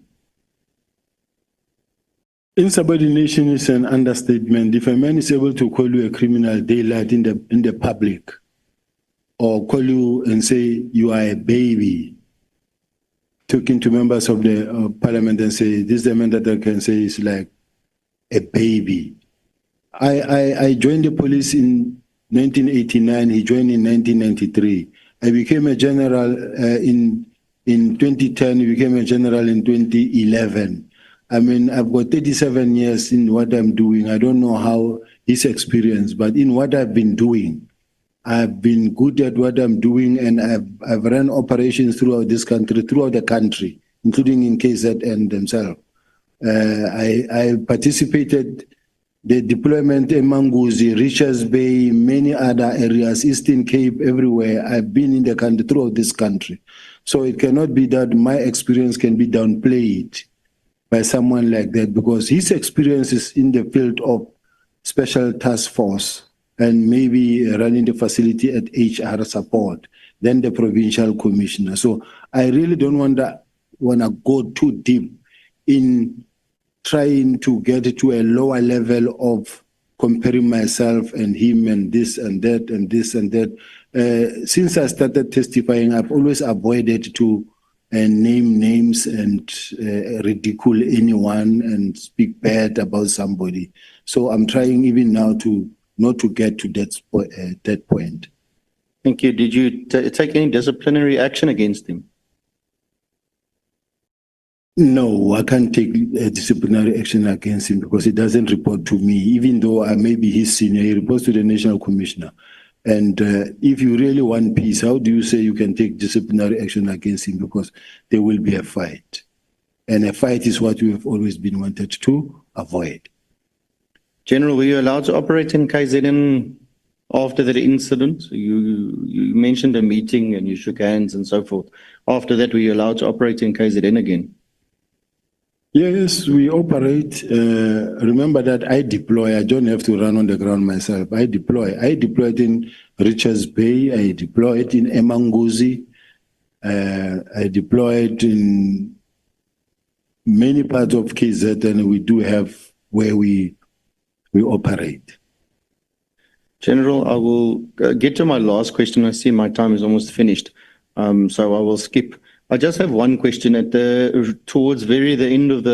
Insubordination is an understatement. If a man is able to call you a criminal daylight in the public, or call you and say you are a baby, talking to members of the parliament and say, this is the man that I can say is like a baby. I joined the police in 1989. He joined in 1993. I became a general in 2010. He became a general in 2011. I mean, I've got 37 years in what I'm doing. I don't know how his experience, but in what I've been doing, I've been good at what I'm doing, and I've run operations throughout this country, throughout the country, including in KZN themselves. I participated the deployment in Manguzi, Richards Bay, many other areas, Eastern Cape, everywhere. I've been in the country, throughout this country. So it cannot be that my experience can be downplayed by someone like that, because his experience is in the field of special task force and maybe running the facility at HR support, then the provincial commissioner. So I really don't want to go too deep in trying to get to a lower level of comparing myself and him and this and that and this and that. Since I started testifying, I've always avoided to name names and ridicule anyone and speak bad about somebody. So I'm trying even now to not to get to that point. Thank you. Did you take any disciplinary action against him? No, I can't take disciplinary action against him because he doesn't report to me. Even though I may be his senior, he reports to the national commissioner. And if you really want peace, how do you say you can take disciplinary action against him? Because there will be a fight. And a fight is what we have always been wanted to avoid. General, were you allowed to operate in KZN after the incident? You mentioned a meeting and you shook hands and so forth. After that, were you allowed to operate in KZN again? Yes, we operate. Remember that I deploy. I don't have to run on the ground myself. I deploy. I deployed in Richards Bay. I deployed in Emanguzi. I deployed in many parts of KZ, and we do have where we operate. General, I will get to my last question. I see my time is almost finished, so I will skip. I just have one question. Towards the end of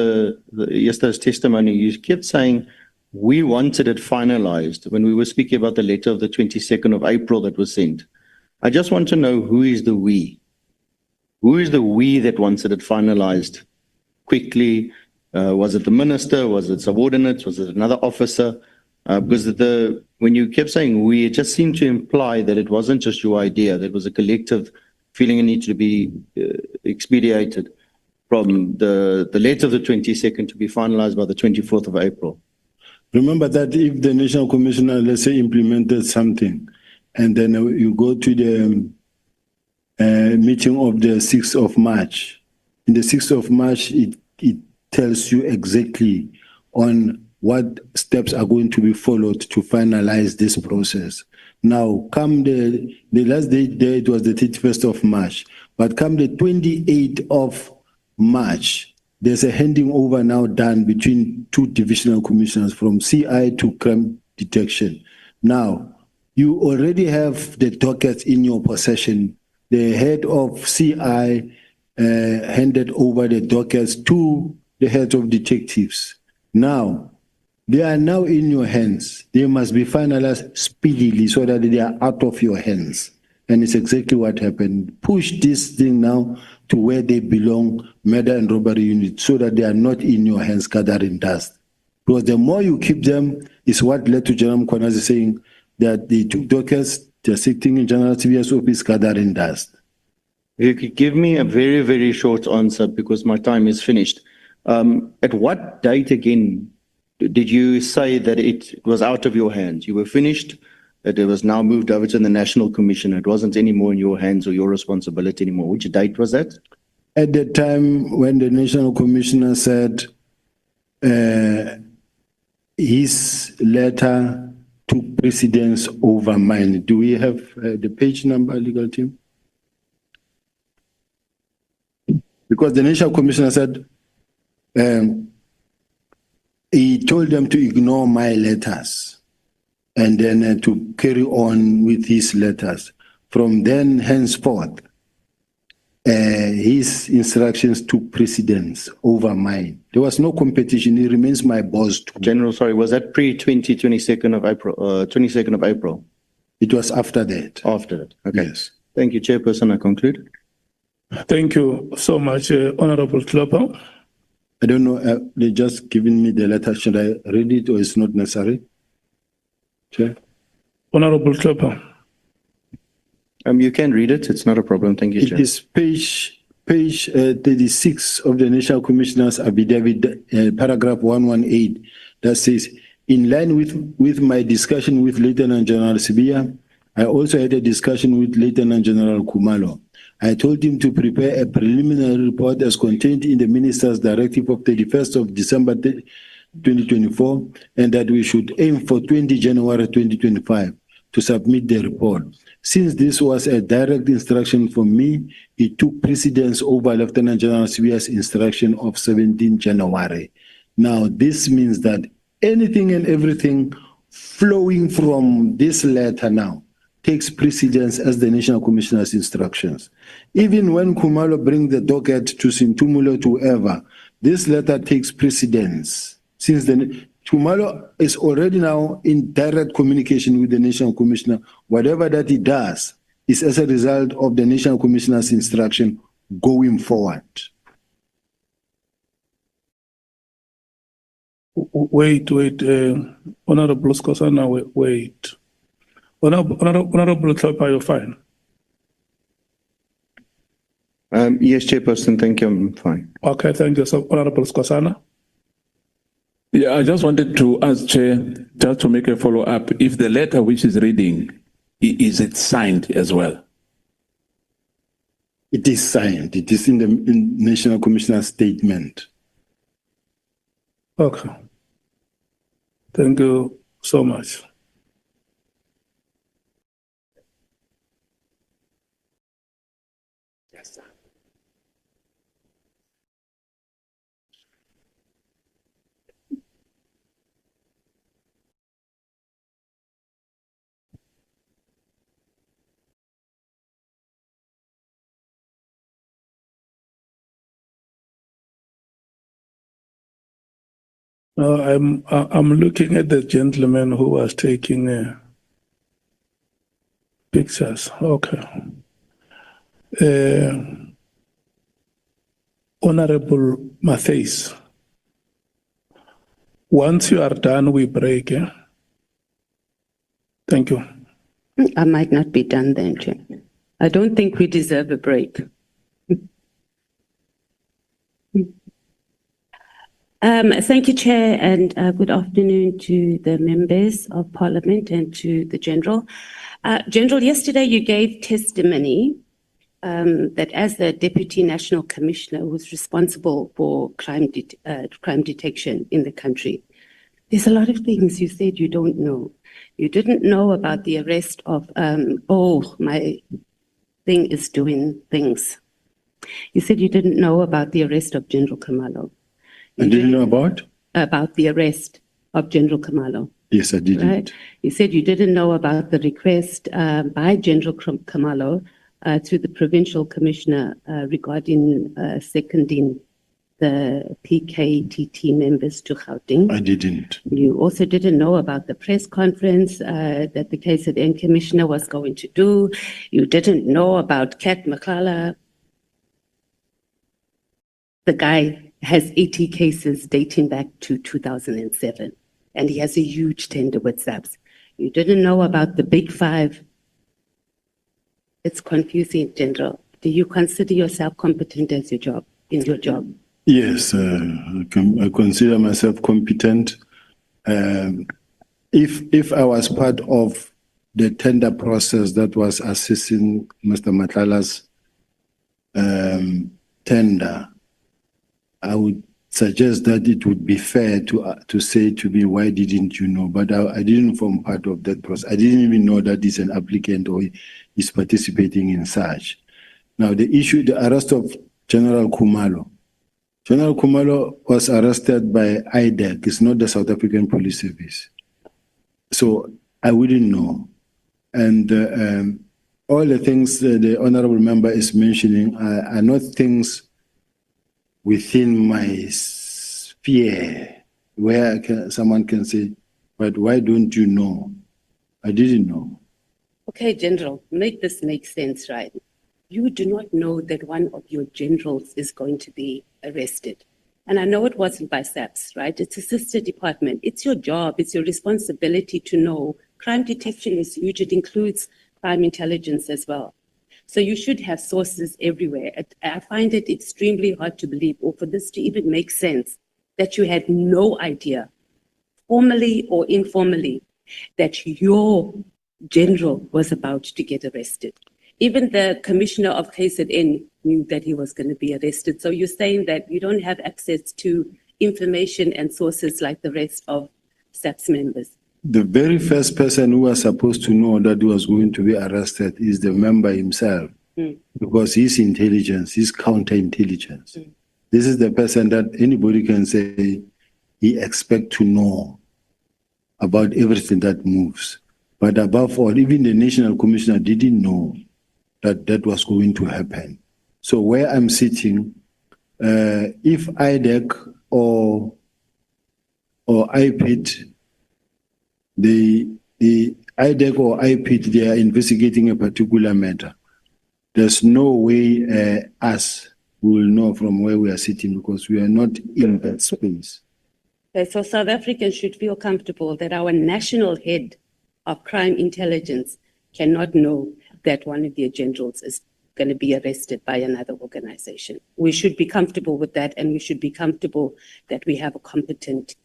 yesterday's testimony, you kept saying we wanted it finalized when we were speaking about the letter of the 22nd of April that was sent. I just want to know who is the we? Who is the we that wanted it finalized quickly? Was it the minister? Was it subordinates? Was it another officer? Because when you kept saying we, it just seemed to imply that it wasn't just your idea, that it was a collective feeling it needed to be expedited from the letter of the 22nd to be finalized by the 24th of April. Remember that if the National Commissioner, let's say, implemented something, and then you go to the meeting of the 6th of March, in the 6th of March, it tells you exactly on what steps are going to be followed to finalize this process. Now, come the last date there, it was the 31st of March, but come the 28th of March, there's a handing over now done between two divisional commissioners from CI to crime detection. Now, you already have the dockets in your possession. The head of CI handed over the dockets to the head of detectives. Now, they are now in your hands. They must be finalized speedily so that they are out of your hands. And it's exactly what happened. Push this thing now to where they belong, murder and robbery unit, so that they are not in your hands gathering dust. Because the more you keep them, is what led to General Mkwanazi saying that they took dockets, they're sitting in General Sibiya's office gathering dust. You could give me a very, very short answer because my time is finished. At what date again did you say that it was out of your hands? You were finished, that it was now moved over to the National Commission. It wasn't anymore in your hands or your responsibility anymore. Which date was that? At the time when the National Commissioner said his letter took precedence over mine. Do we have the page number, legal team? Because the National Commissioner said he told them to ignore my letters and then to carry on with his letters. From then henceforth, his instructions took precedence over mine. There was no competition. He remains my boss too. General, sorry, was that pre-22nd of April? 22nd of April? It was after that. After that. Okay. Yes. Thank you, Chairperson. I conclude. Thank you so much, Honorable Klopper. I don't know, they just given me the letter. Should I read it or it's not necessary? Chair? Honorable Klopper. You can read it. It's not a problem. Thank you, It Chair. is page 36 of the National Commissioner's affidavit, paragraph 118, that says, in line with my discussion with Lieutenant General Sibiya, I also had a discussion with Lieutenant General Kumalo. I told him to prepare a preliminary report as contained in the Minister's Directive of 31st of December 2024, and that we should aim for 20 January 2025 to submit the report. Since this was a direct instruction from me, it took precedence over Lieutenant General Sibiya's instruction of 17 January. Now, this means that anything and everything flowing from this letter now takes precedence as the National Commissioner's instructions. Even when Kumalo brings the docket to Sintumulo to whoever, this letter takes precedence. Since the Kumalo is already now in direct communication with the National Commissioner, whatever that he does is as a result of the National Commissioner's instruction going forward. Wait, Honorable Skosana, wait. Honorable Klopper, you're fine. Yes, Chairperson, thank you. I'm fine. Okay, thank you. So, Honorable Skosana. Yeah, I just wanted to ask Chair, just to make a follow-up, if the letter which is reading, is it signed as well? It is signed. It is in the National Commissioner's statement. Okay. Thank you so much. I'm looking at the gentleman who was taking pictures. Okay. Honorable Matthys, once you are done, we break. Thank you. I might not be done then, Chair. I don't think we deserve a break. Thank you, Chair, and good afternoon to the members of Parliament and to the General. General, yesterday you gave testimony that as the Deputy National Commissioner who was responsible for crime detection in the country, there's a lot of things you said you don't know. You didn't know about the arrest of, my thing is doing things. You said you didn't know about the arrest of General Khumalo. I didn't know about the arrest of General Khumalo. Yes, I didn't. Right? You said you didn't know about the request by General Khumalo to the Provincial Commissioner regarding seconding the PKTT members to Gauteng. I didn't. You also didn't know about the press conference that the KZN Commissioner was going to do. You didn't know about Kat Makala. The guy has 80 cases dating back to 2007, and he has a huge tender with SAPS. You didn't know about the big five. It's confusing, General. Do you consider yourself competent in your job? Yes, I consider myself competent. If I was part of the tender process that was assessing Mr. Matlala's tender, I would suggest that it would be fair to say to me, why didn't you know? But I didn't form part of that process. I didn't even know that he's an applicant or is participating in such. Now, the arrest of General Khumalo. General Khumalo was arrested by IDEC. It's not the South African Police Service. So I wouldn't know. And all the things the honorable member is mentioning are not things within my sphere where someone can say, but why don't you know? I didn't know. Okay, General, make this make sense, right? You do not know that one of your generals is going to be arrested. And I know it wasn't by SAPS, right? It's a sister department. It's your job. It's your responsibility to know. Crime detection is huge. It includes crime intelligence as well. So you should have sources everywhere. I find it extremely hard to believe, or for this to even make sense, that you had no idea, formally or informally, that your general was about to get arrested. Even the commissioner of KZN knew that he was going to be arrested. So you're saying that you don't have access to information and sources like the rest of SAPS members. The very first person who was supposed to know that he was going to be arrested is the member himself, because he's intelligence, he's counterintelligence. This is the person that anybody can say he expects to know about everything that moves. But above all, even the National Commissioner didn't know that that was going to happen. So where I'm sitting, if IDEC or IPIT, the IDEC or IPIT, they are investigating a particular matter, there's no way us will know from where we are sitting, because we are not in that space. Okay, so South Africans should feel comfortable that our national head of crime intelligence cannot know that one of their generals is going to be arrested by another organization. We should be comfortable with that, and we should be comfortable that we have a competent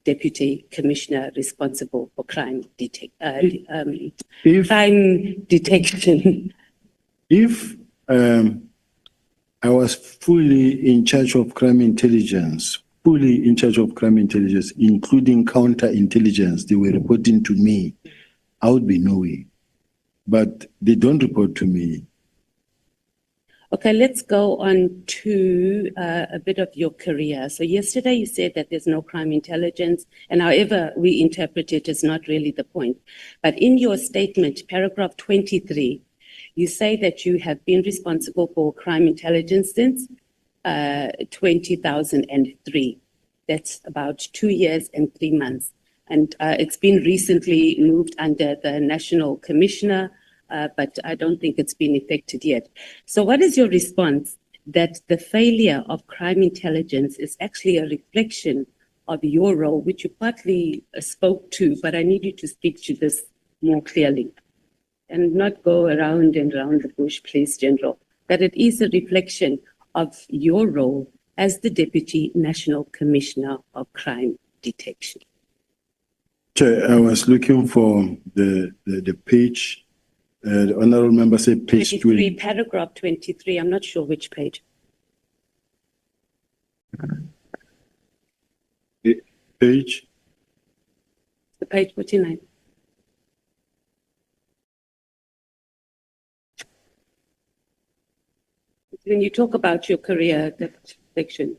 deputy commissioner responsible for crime detection. If I was fully in charge of crime intelligence, including counterintelligence, they were reporting to me, I would be knowing. But they don't report to me. Okay, let's go on to a bit of your career. So yesterday you said that there's no crime intelligence, and however we interpret it is not really the point. But in your statement, paragraph 23, you say that you have been responsible for crime intelligence since 2003. That's about 2 years and 3 months. And it's been recently moved under the National Commissioner, but I don't think it's been effected yet. So what is your response that the failure of crime intelligence is actually a reflection of your role, which you partly spoke to, but I need you to speak to this more clearly and not go around and around the bush, please, General, that it is a reflection of your role as the Deputy National Commissioner of Crime Detection? Chair, I was looking for the page. The honorable member said page 23, paragraph 23. I'm not sure which page. Page. The page 49. When you talk about your career section,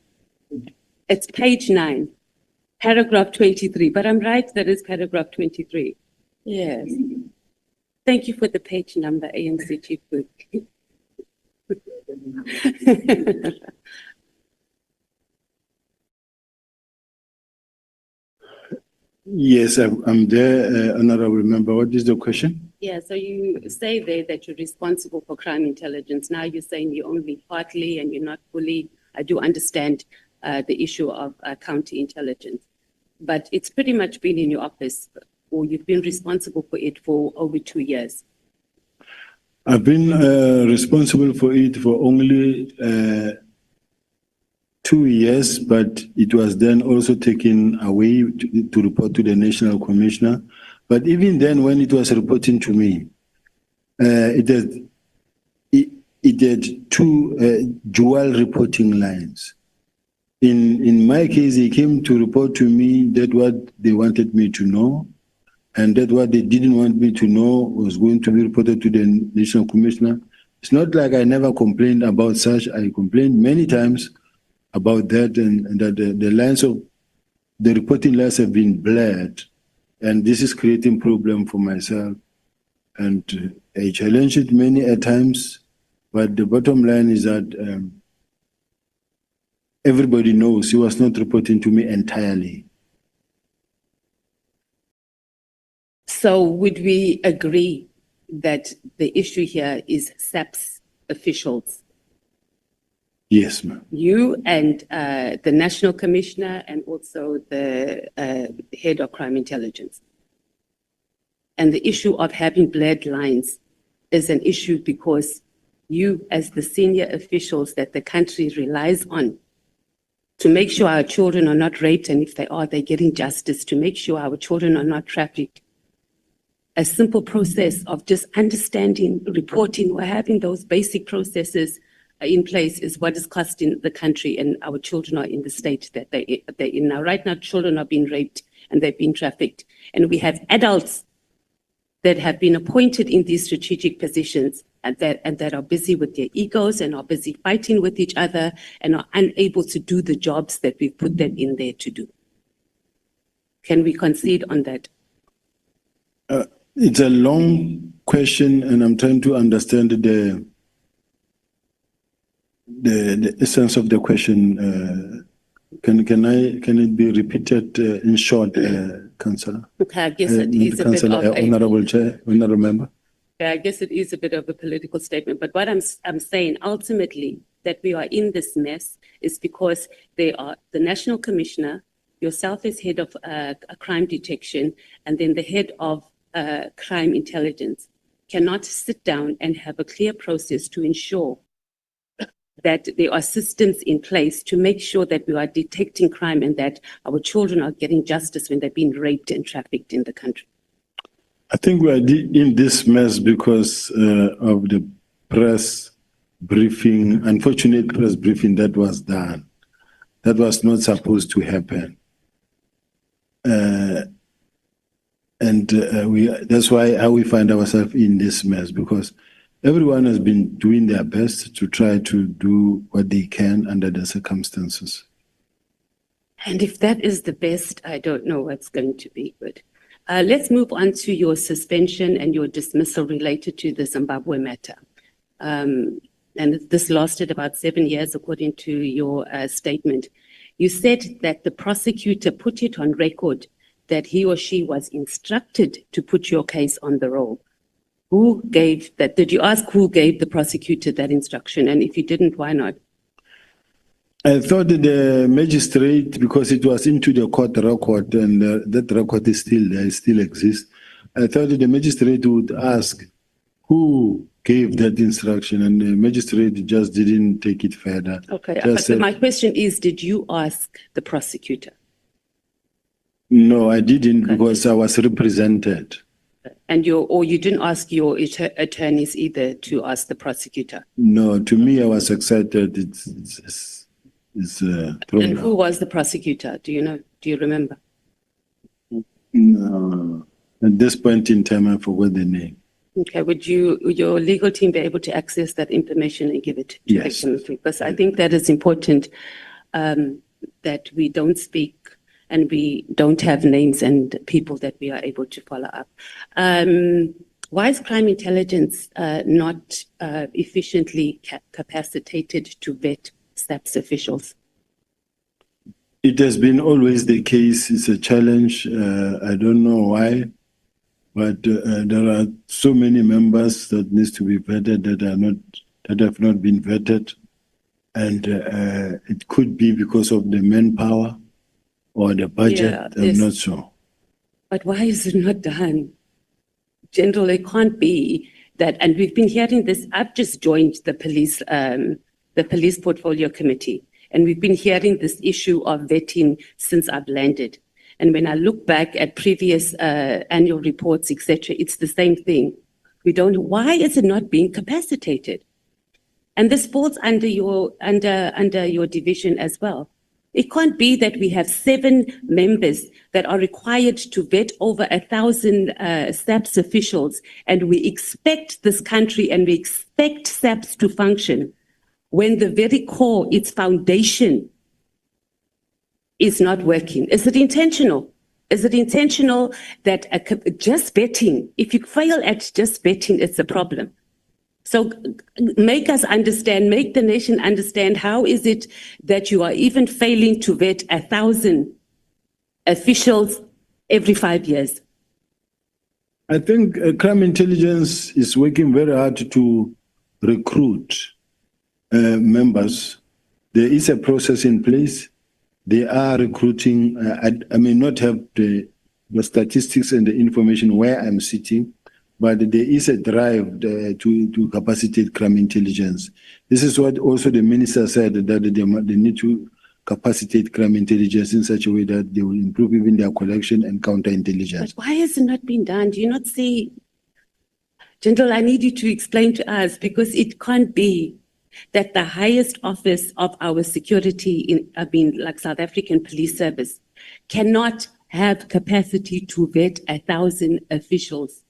it's page 9, paragraph 23. But I'm right, that is paragraph 23. Yes. Thank you for the page number, ANC Chief Whip. Yes, I'm there, honorable member. What is the question? Yeah, so you say there that you're responsible for crime intelligence. Now you're saying you're only partly and you're not fully. I do understand the issue of counterintelligence, but it's pretty much been in your office, or you've been responsible for it for over 2 years. I've been responsible for it for only 2 years, but it was then also taken away to report to the National Commissioner. But even then, when it was reporting to me, it had two dual reporting lines. In my case, he came to report to me that what they wanted me to know, and that what they didn't want me to know was going to be reported to the National Commissioner. It's not like I never complained about such. I complained many times about that, and that the lines of the reporting lines have been blurred, and this is creating problem for myself. And I challenged it many a times, but the bottom line is that everybody knows he was not reporting to me entirely. So would we agree that the issue here is SAPS officials? Yes, ma'am. You and the National Commissioner and also the Head of Crime Intelligence. And the issue of having blurred lines is an issue because you, as the senior officials that the country relies on to make sure our children are not raped, and if they are, they're getting justice, to make sure our children are not trafficked. A simple process of just understanding, reporting, or having those basic processes in place is what is costing the country, and our children are in the state that they're in now. Right now, children are being raped and they've been trafficked. And we have adults that have been appointed in these strategic positions and that are busy with their egos and are busy fighting with each other and are unable to do the jobs that we've put them in there to do. Can we concede on that? It's a long question, and I'm trying to understand the essence of the question. Can it be repeated in short, Councillor? Okay, I guess it is a bit of Honorable Chair, Honorable Member. I guess it is a bit of a political statement, but what I'm saying ultimately that we are in this mess is because they are the National Commissioner, yourself as Head of Crime Detection, and then the Head of Crime Intelligence cannot sit down and have a clear process to ensure that there are systems in place to make sure that we are detecting crime and that our children are getting justice when they've been raped and trafficked in the country. I think we are in this mess because of the press briefing, unfortunate press briefing that was done. That was not supposed to happen. That's why how we find ourselves in this mess, because everyone has been doing their best to try to do what they can under the circumstances. And if that is the best, I don't know what's going to be good. Let's move on to your suspension and your dismissal related to the Zimbabwe matter. And this lasted about 7 years, according to your statement. You said that the prosecutor put it on record that he or she was instructed to put your case on the roll. Who gave that? Did you ask who gave the prosecutor that instruction? And if you didn't, why not? I thought the magistrate, because it was into the court record and that record is still there, it still exists. I thought the magistrate would ask who gave that instruction, and the magistrate just didn't take it further. Okay, Just but said, my question is, did you ask the prosecutor? no, I didn't because I was represented. And you didn't ask your attorneys either to ask the prosecutor? No, to me, I was excited. It's And who was the prosecutor? Do you know? Do you remember? No, at this point in time, I forgot the name. Okay, would your legal team be able to access that information and give it to Yes. the committee? Because I think that is important, that we don't speak and we don't have names and people that we are able to follow up. Why is crime intelligence not efficiently capacitated to vet SAPS officials? It has been always the case. It's a challenge. I don't know why, but there are so many members that needs to be vetted that have not been vetted, and it could be because of the manpower or the budget. Yeah, I'm not sure. But why is it not done? General, it can't be that, and we've been hearing this. I've just joined the police portfolio committee, and we've been hearing this issue of vetting since I've landed. And when I look back at previous annual reports, etc., it's the same thing. We don't. Why is it not being capacitated? And this falls under your division as well. It can't be that we have 7 members that are required to vet over 1,000 SAPS officials, and we expect this country and we expect SAPS to function when the very core, its foundation, is not working. Is it intentional? Is it intentional that just vetting, if you fail at just vetting, it's a problem? So make us understand, make the nation understand, how is it that you are even failing to vet 1,000 officials every 5 years? I think crime intelligence is working very hard to recruit members. There is a process in place. They are recruiting. I may not have the statistics and the information where I'm sitting, but there is a drive to capacitate crime intelligence. This is what also the minister said, that they need to capacitate crime intelligence in such a way that they will improve even their collection and counterintelligence. But why has it not been done? Do you not see? General, I need you to explain to us, because it can't be that the highest office of our security, like South African Police Service, cannot have capacity to vet 1,000 officials.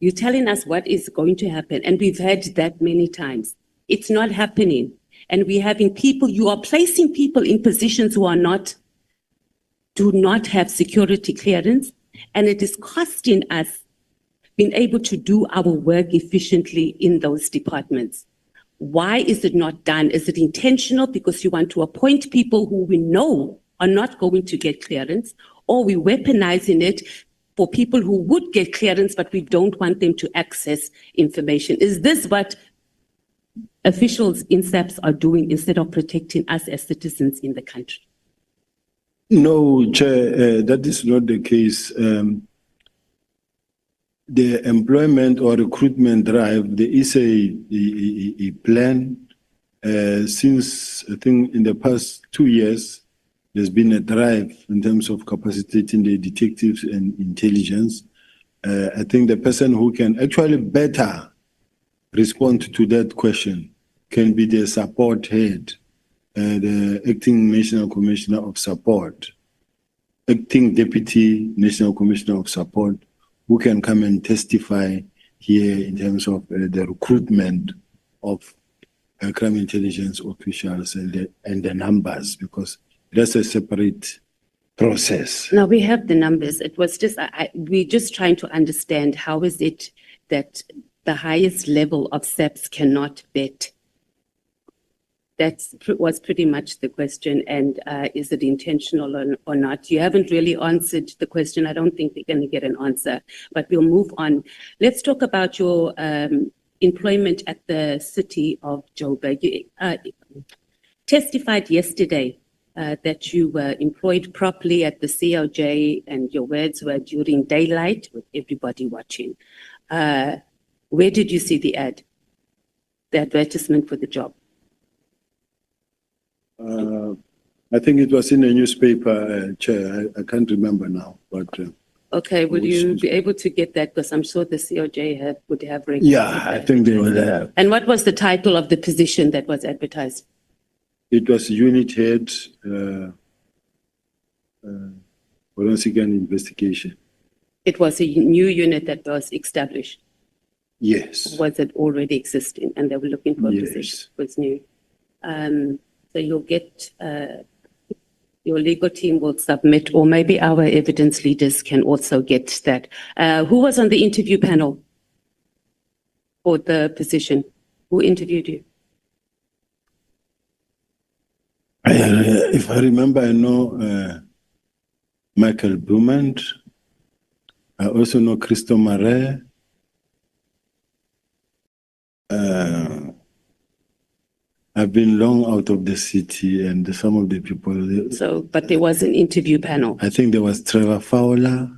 You're telling us what is going to happen, and we've heard that many times. It's not happening, and we're having people. You are placing people in positions who do not have security clearance, and it is costing us being able to do our work efficiently in those departments. Why is it not done? Is it intentional because you want to appoint people who we know are not going to get clearance, or we're weaponizing it for people who would get clearance, but we don't want them to access information? Is this what officials in SAPS are doing instead of protecting us as citizens in the country? No, Chair, that is not the case. The employment or recruitment drive, there is a plan. Since I think in the past 2 years, there's been a drive in terms of capacitating the detectives and intelligence. I think the person who can actually better respond to that question can be the support head, the acting National Commissioner of Support, acting Deputy National Commissioner of Support, who can come and testify here in terms of the recruitment of crime intelligence officials and the numbers, because that's a separate process. No, we have the numbers. It was just, we're just trying to understand, how is it that the highest level of SAPS cannot vet? That was pretty much the question. And is it intentional or not? You haven't really answered the question. I don't think we're going to get an answer, but we'll move on. Let's talk about your employment at the city of Joburg. You testified yesterday that you were employed properly at the CLJ, and your words were during daylight with everybody watching. Where did you see the ad? The advertisement for the job? I think it was in a newspaper, Chair. I can't remember now, but. Okay, will you be able to get that? Because I'm sure the COJ would have. Yeah, I think they would have. And what was the title of the position that was advertised? It was unit head, forensic and investigation. It was a new unit that was established. Yes. Was it already existing and they were looking for a position? It was new. So you'll get, your legal team will submit, or maybe our evidence leaders can also get that. Who was on the interview panel for the position? Who interviewed you? If I remember, I know Michael Beaumont. I also know Christo Mare. I've been long out of the city, and some of the people. So, but there was an interview panel. I think there was Trevor Fowler.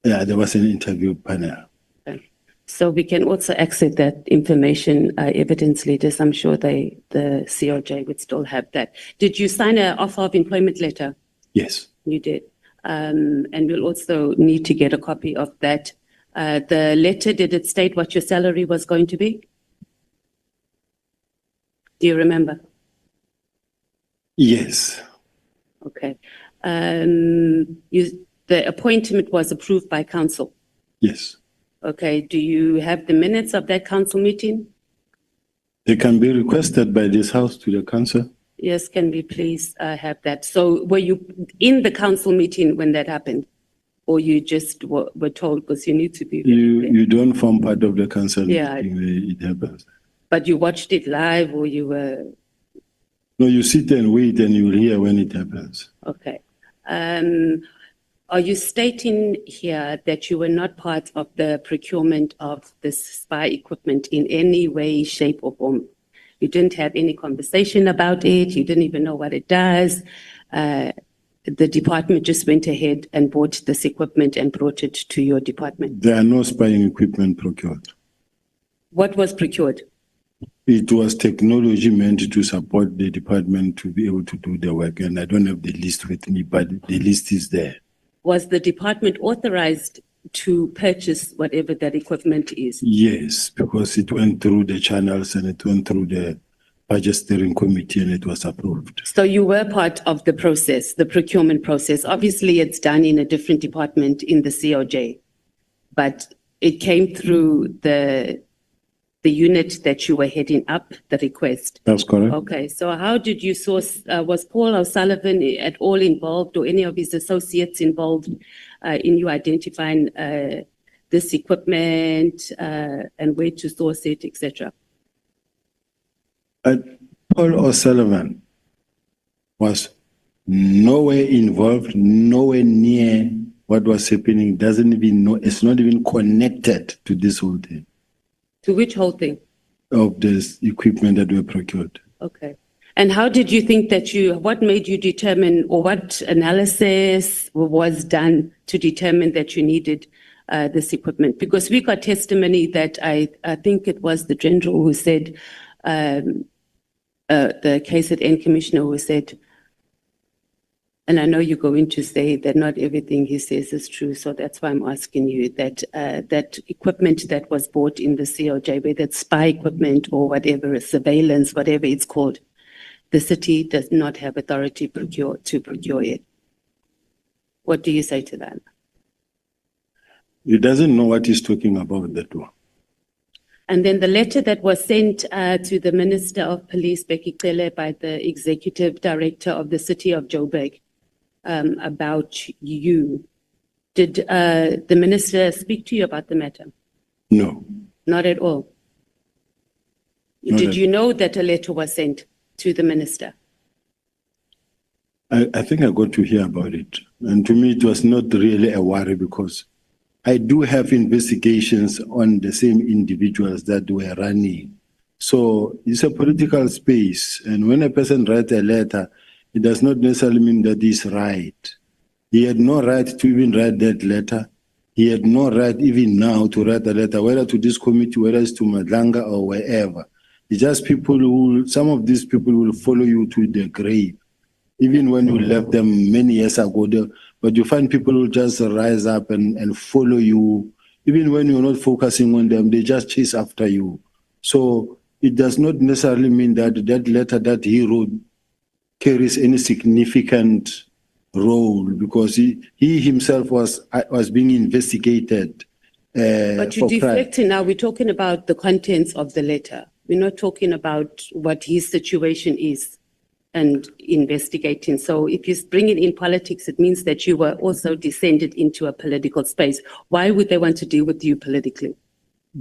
Yeah, there was an interview panel. Okay. So we can also access that information, evidence leaders. I'm sure the COJ would still have that. Did you sign an offer of employment letter? Yes. You did. And we'll also need to get a copy of that. The letter, did it state what your salary was going to be? Do you remember? Yes. Okay. The appointment was approved by council. Yes. Okay. Do you have the minutes of that council meeting? They can be requested by this house to the council. Yes. Can we please have that? So were you in the council meeting when that happened? Or you just were told because you need to be? You don't form part of the council Yeah. meeting where it happens. But you watched it live or you were? No, you sit and wait and you'll hear when it happens. Okay. Are you stating here that you were not part of the procurement of this spy equipment in any way, shape or form? You didn't have any conversation about it. You didn't even know what it does. The department just went ahead and bought this equipment and brought it to your department. There are no spying equipment procured. What was procured? It was technology meant to support the department to be able to do the work. And I don't have the list with me, but the list is there. Was the department authorized to purchase whatever that equipment is? Yes, because it went through the channels and it went through the budget steering committee and it was approved. So you were part of the process, the procurement process. Obviously, it's done in a different department in the COJ, but it came through the unit that you were heading up, the request. That's correct. Okay, so how did you source, was Paul O'Sullivan at all involved or any of his associates involved in you identifying this equipment and where to source it, etc.? Paul O'Sullivan was nowhere involved, nowhere near what was happening, doesn't even know, it's not even connected to this whole thing. To which whole thing? Of this equipment that were procured. Okay. And how did you think that what made you determine, or what analysis was done to determine that you needed this equipment? Because we got testimony that I think it was the general who said, the KZN commissioner who said, and I know you're going to say that not everything he says is true, so that's why I'm asking you that that equipment that was bought in the COJ, whether it's spy equipment or whatever, surveillance, whatever it's called, the city does not have authority to procure it. What do you say to that? He doesn't know what he's talking about, that one. And then the letter that was sent to the Minister of Police, Becky Cele, by the Executive Director of the City of Joburg about you. Did the Minister speak to you about the matter? No. Not at all? Did you know that a letter was sent to the Minister? I think I got to hear about it. And to me, it was not really a worry because I do have investigations on the same individuals that were running. So it's a political space. And when a person writes a letter, it does not necessarily mean that he's right. He had no right to even write that letter. he had no right even now to write a letter, whether to this committee, whether it's to Madlanga or wherever. It's just people who, some of these people will follow you to the grave, even when you left them many years ago. But you find people who just rise up and follow you, even when you're not focusing on them, they just chase after you. So it does not necessarily mean that that letter that he wrote carries any significant role, because he himself was being investigated. But you're for crime. deflecting now. We're talking about the contents of the letter. We're not talking about what his situation is and investigating. So if you bring it in politics, it means that you were also descended into a political space. Why would they want to deal with you politically?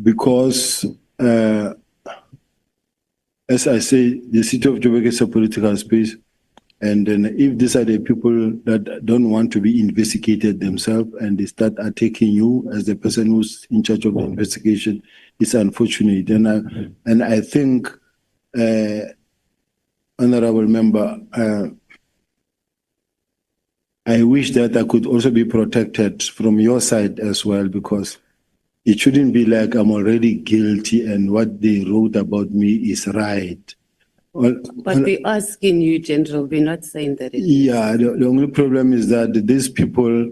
Because, as I say, the city of Joburg is a political space. And then if these are the people that don't want to be investigated themselves and they start attacking you as the person who's in charge of the investigation, it's unfortunate. And I think, Honorable Member, I wish that I could also be protected from your side as well, because it shouldn't be like I'm already guilty and what they wrote about me is right. But we're asking you, General, we're not saying that it is. Yeah, the only problem is that these people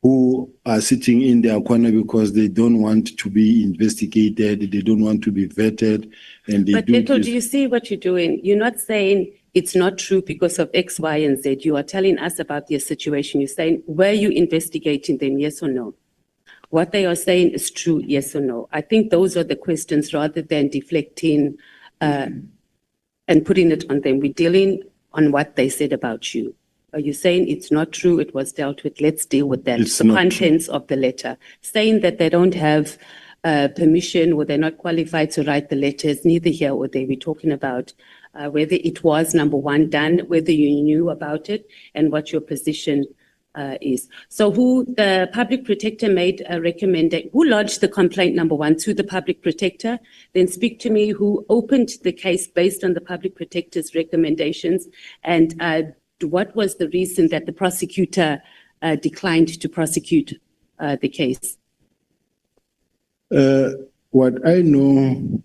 who are sitting in their corner because they don't want to be investigated, they don't want to be vetted, and they But Leto, do you see what you're doing? You're not saying it's not true because of X, Y, and Z. You are telling us about their situation. You're saying, were you investigating them, yes or no? What they are saying is true, yes or no? I think those are the questions rather than deflecting and putting it on them. We're dealing on what they said about you. Are you saying it's not true, it was dealt with? Let's deal with that. It's the not contents of the letter. Saying that they don't have permission or they're not qualified to write the letters, neither here or there. We're talking about whether it was, number one, done, whether you knew about it, and what your position is. So who the public protector made a recommendation, who lodged the complaint, number one, to the public protector? Then speak to me who opened the case based on the public protector's recommendations, and what was the reason that the prosecutor declined to prosecute the case? What I know,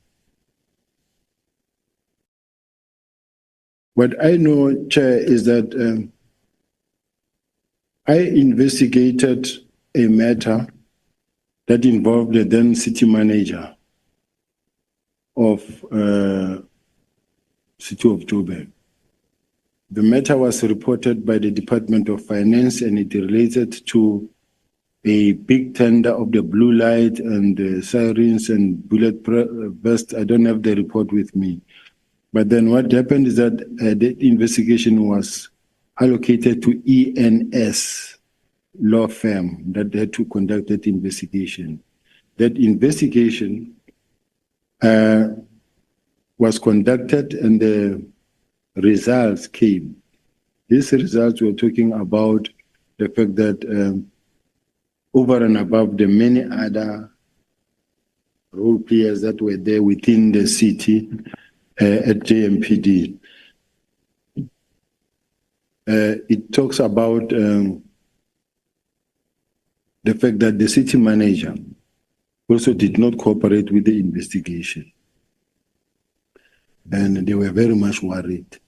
Chair, is that I investigated a matter that involved the then city manager of City of Joburg. The matter was reported by the Department of Finance, and it related to a big tender of the blue light and the sirens and bullet vest. I don't have the report with me. But then what happened is that the investigation was allocated to ENS law firm that had to conduct that investigation. That investigation was conducted and the results came. These results were talking about the fact that over and above the many other role players that were there within the city at JMPD, it talks about the fact that the city manager also did not cooperate with the investigation. And they were very much worried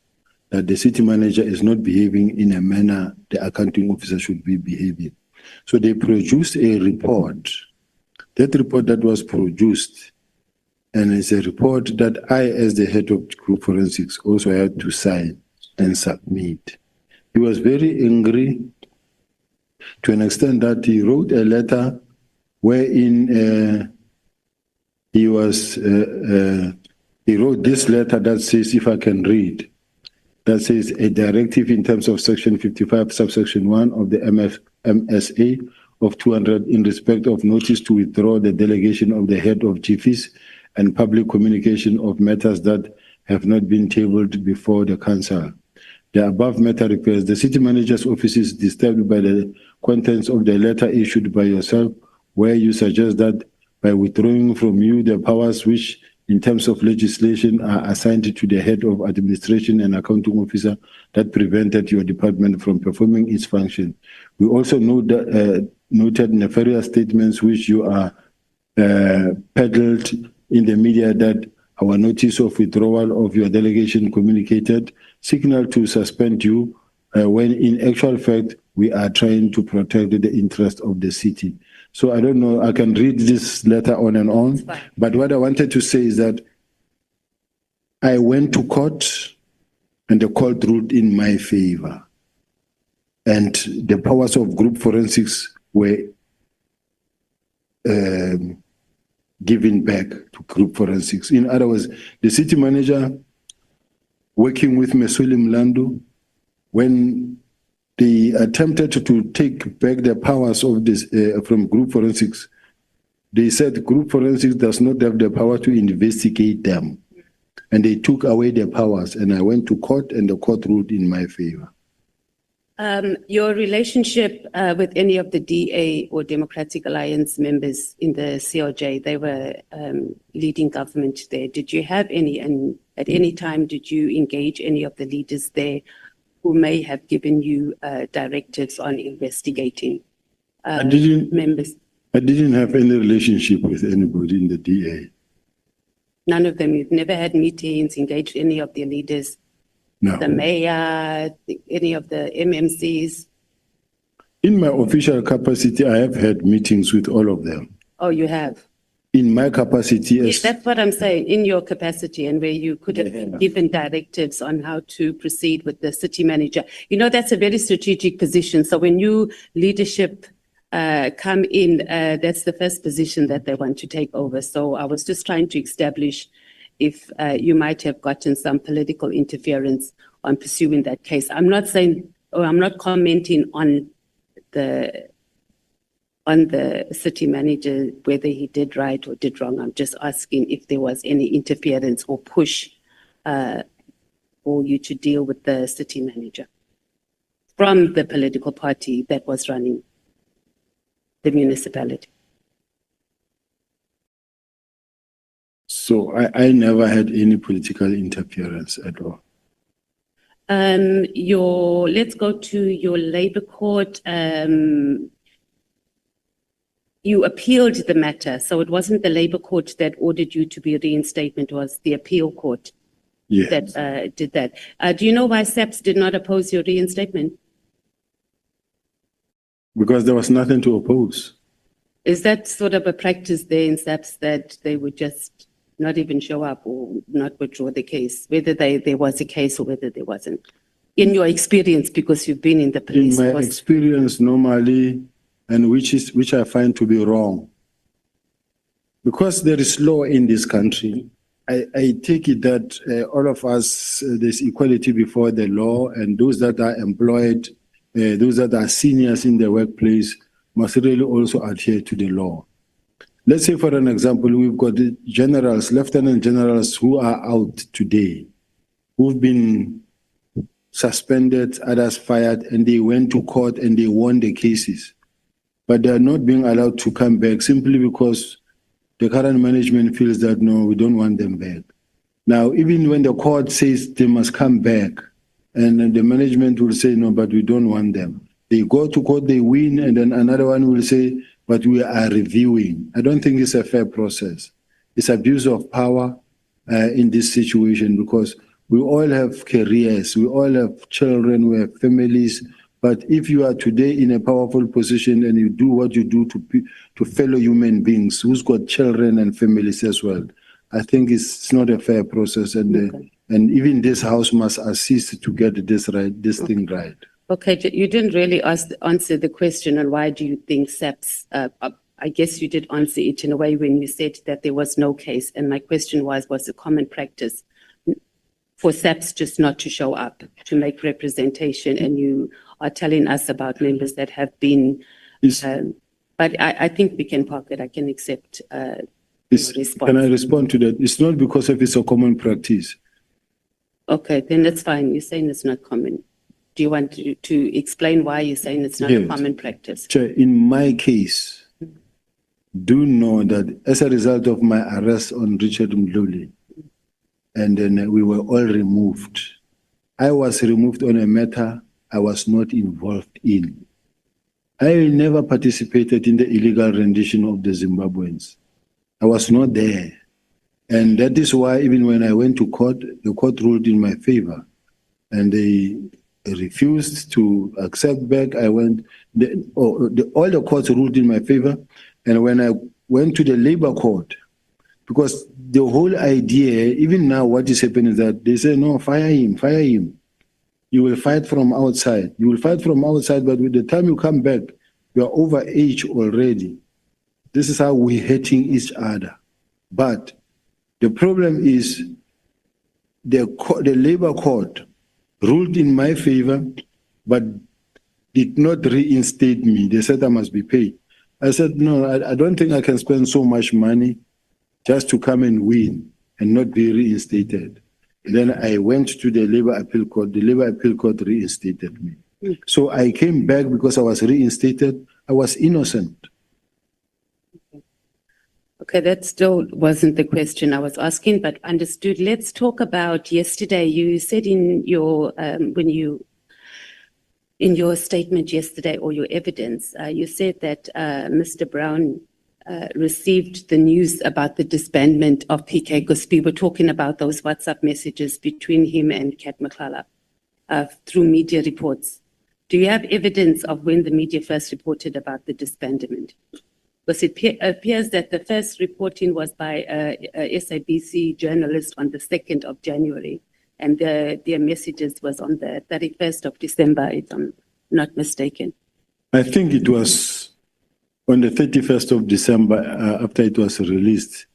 that the city manager is not behaving in a manner the accounting officer should be behaving. So they produced a report. That report that was produced, and it's a report that I, as the head of group forensics, also had to sign and submit. He was very angry to an extent that he wrote a letter wherein he wrote this letter that says, if I can read, that says a directive in terms of section 55 subsection 1 of the MSA of 200 in respect of notice to withdraw the delegation of the head of GFIS and public communication of matters that have not been tabled before the council. The above matter requires the city manager's office is disturbed by the contents of the letter issued by yourself, where you suggest that by withdrawing from you the powers which in terms of legislation are assigned to the head of administration and accounting officer that prevented your department from performing its function. We also know that noted nefarious statements which you are peddled in the media that our notice of withdrawal of your delegation communicated signal to suspend you when in actual fact we are trying to protect the interest of the city. So I don't know, I can read this letter on and on, but what I wanted to say is that I went to court and the court ruled in my favor. And the powers of group forensics were given back to group forensics. In other words, the city manager working with Mesuli Mlando, when they attempted to take back the powers of this from group forensics, they said group forensics does not have the power to investigate them. And they took away their powers, and I went to court and the court ruled in my favor. Your relationship with any of the DA or Democratic Alliance members in the CRJ, they were leading government there. Did you have any, and at any time did you engage any of the leaders there who may have given you directives on investigating members? I didn't have any relationship with anybody in the DA. None of them? You've never had meetings, engaged any of the leaders? No. The mayor, any of the MMCs? In my official capacity, I have had meetings with all of them. Oh, you have? In my capacity as... Yes, that's what I'm saying, in your capacity, and where you could have been given directives on how to proceed with the city manager. You know, that's a very strategic position. So when new leadership come in, that's the first position that they want to take over. So I was just trying to establish if you might have gotten some political interference on pursuing that case. I'm not saying, or I'm not commenting on the city manager, whether he did right or did wrong. I'm just asking if there was any interference or push for you to deal with the city manager from the political party that was running the municipality. So I never had any political interference at all. Let's go to your labor court. You appealed the matter, so it wasn't the labor court that ordered you to be reinstatement, it was the appeal court that did that. Do you know why SAPS did not oppose your reinstatement? Because there was nothing to oppose. Is that sort of a practice there in SAPS that they would just not even show up or not withdraw the case, whether there was a case or whether there wasn't? In your experience, because you've been in the police In my force. experience, normally, and which I find to be wrong, because there is law in this country, I take it that all of us, there's equality before the law, and those that are employed, those that are seniors in the workplace must really also adhere to the law. Let's say, for an example, we've got generals, lieutenant generals who are out today, who've been suspended, others fired, and they went to court and they won the cases. But they are not being allowed to come back simply because the current management feels that, no, we don't want them back. Now, even when the court says they must come back, and the management will say, no, but we don't want them. They go to court, they win, and then another one will say, but we are reviewing. I don't think it's a fair process. It's abuse of power in this situation, because we all have careers, we all have children, we have families. But if you are today in a powerful position and you do what you do to fellow human beings who's got children and families as well, I think it's not a fair process. And even this house must assist to get this thing right. Okay, you didn't really answer the question on why do you think SAPS, I guess you did answer it in a way when you said that there was no case. And my question was it common practice for SAPS just not to show up, to make representation? And you are telling us about members that have been, but I think we can park it. I can accept response. Can I respond to that? It's not because of it's a common practice. Okay, then that's fine. You're saying it's not common. Do you want to explain why you're saying it's not a common practice? Chair, in my case, do know that as a result of my arrest on Richard Mdluli, and then we were all removed. I was removed on a matter I was not involved in. I never participated in the illegal rendition of the Zimbabweans. I was not there. And that is why even when I went to court, the court ruled in my favor. And they refused to accept back. I went, all the courts ruled in my favor. And when I went to the labor court, because the whole idea, even now what is happening is that they say, no, fire him, fire him. You will fight from outside. You will fight from outside, but with the time you come back, you are over age already. This is how we're hating each other. But the problem is the labor court ruled in my favor, but did not reinstate me. They said I must be paid. I said, no, I don't think I can spend so much money just to come and win and not be reinstated. Then I went to the Labor Appeal Court. The Labor Appeal Court reinstated me. So I came back because I was reinstated. I was innocent. Okay, that still wasn't the question I was asking, but understood. Let's talk about yesterday. You said in your in your statement yesterday, or your evidence, you said that Mr. Brown received the news about the disbandment of PK, because we were talking about those WhatsApp messages between him and Kat Makala through media reports. Do you have evidence of when the media first reported about the disbandment? Because it appears that the first reporting was by a SABC journalist on the 2nd of January, and their messages was on the 31st of December, if I'm not mistaken. I think it was on the 31st of December, after it was released,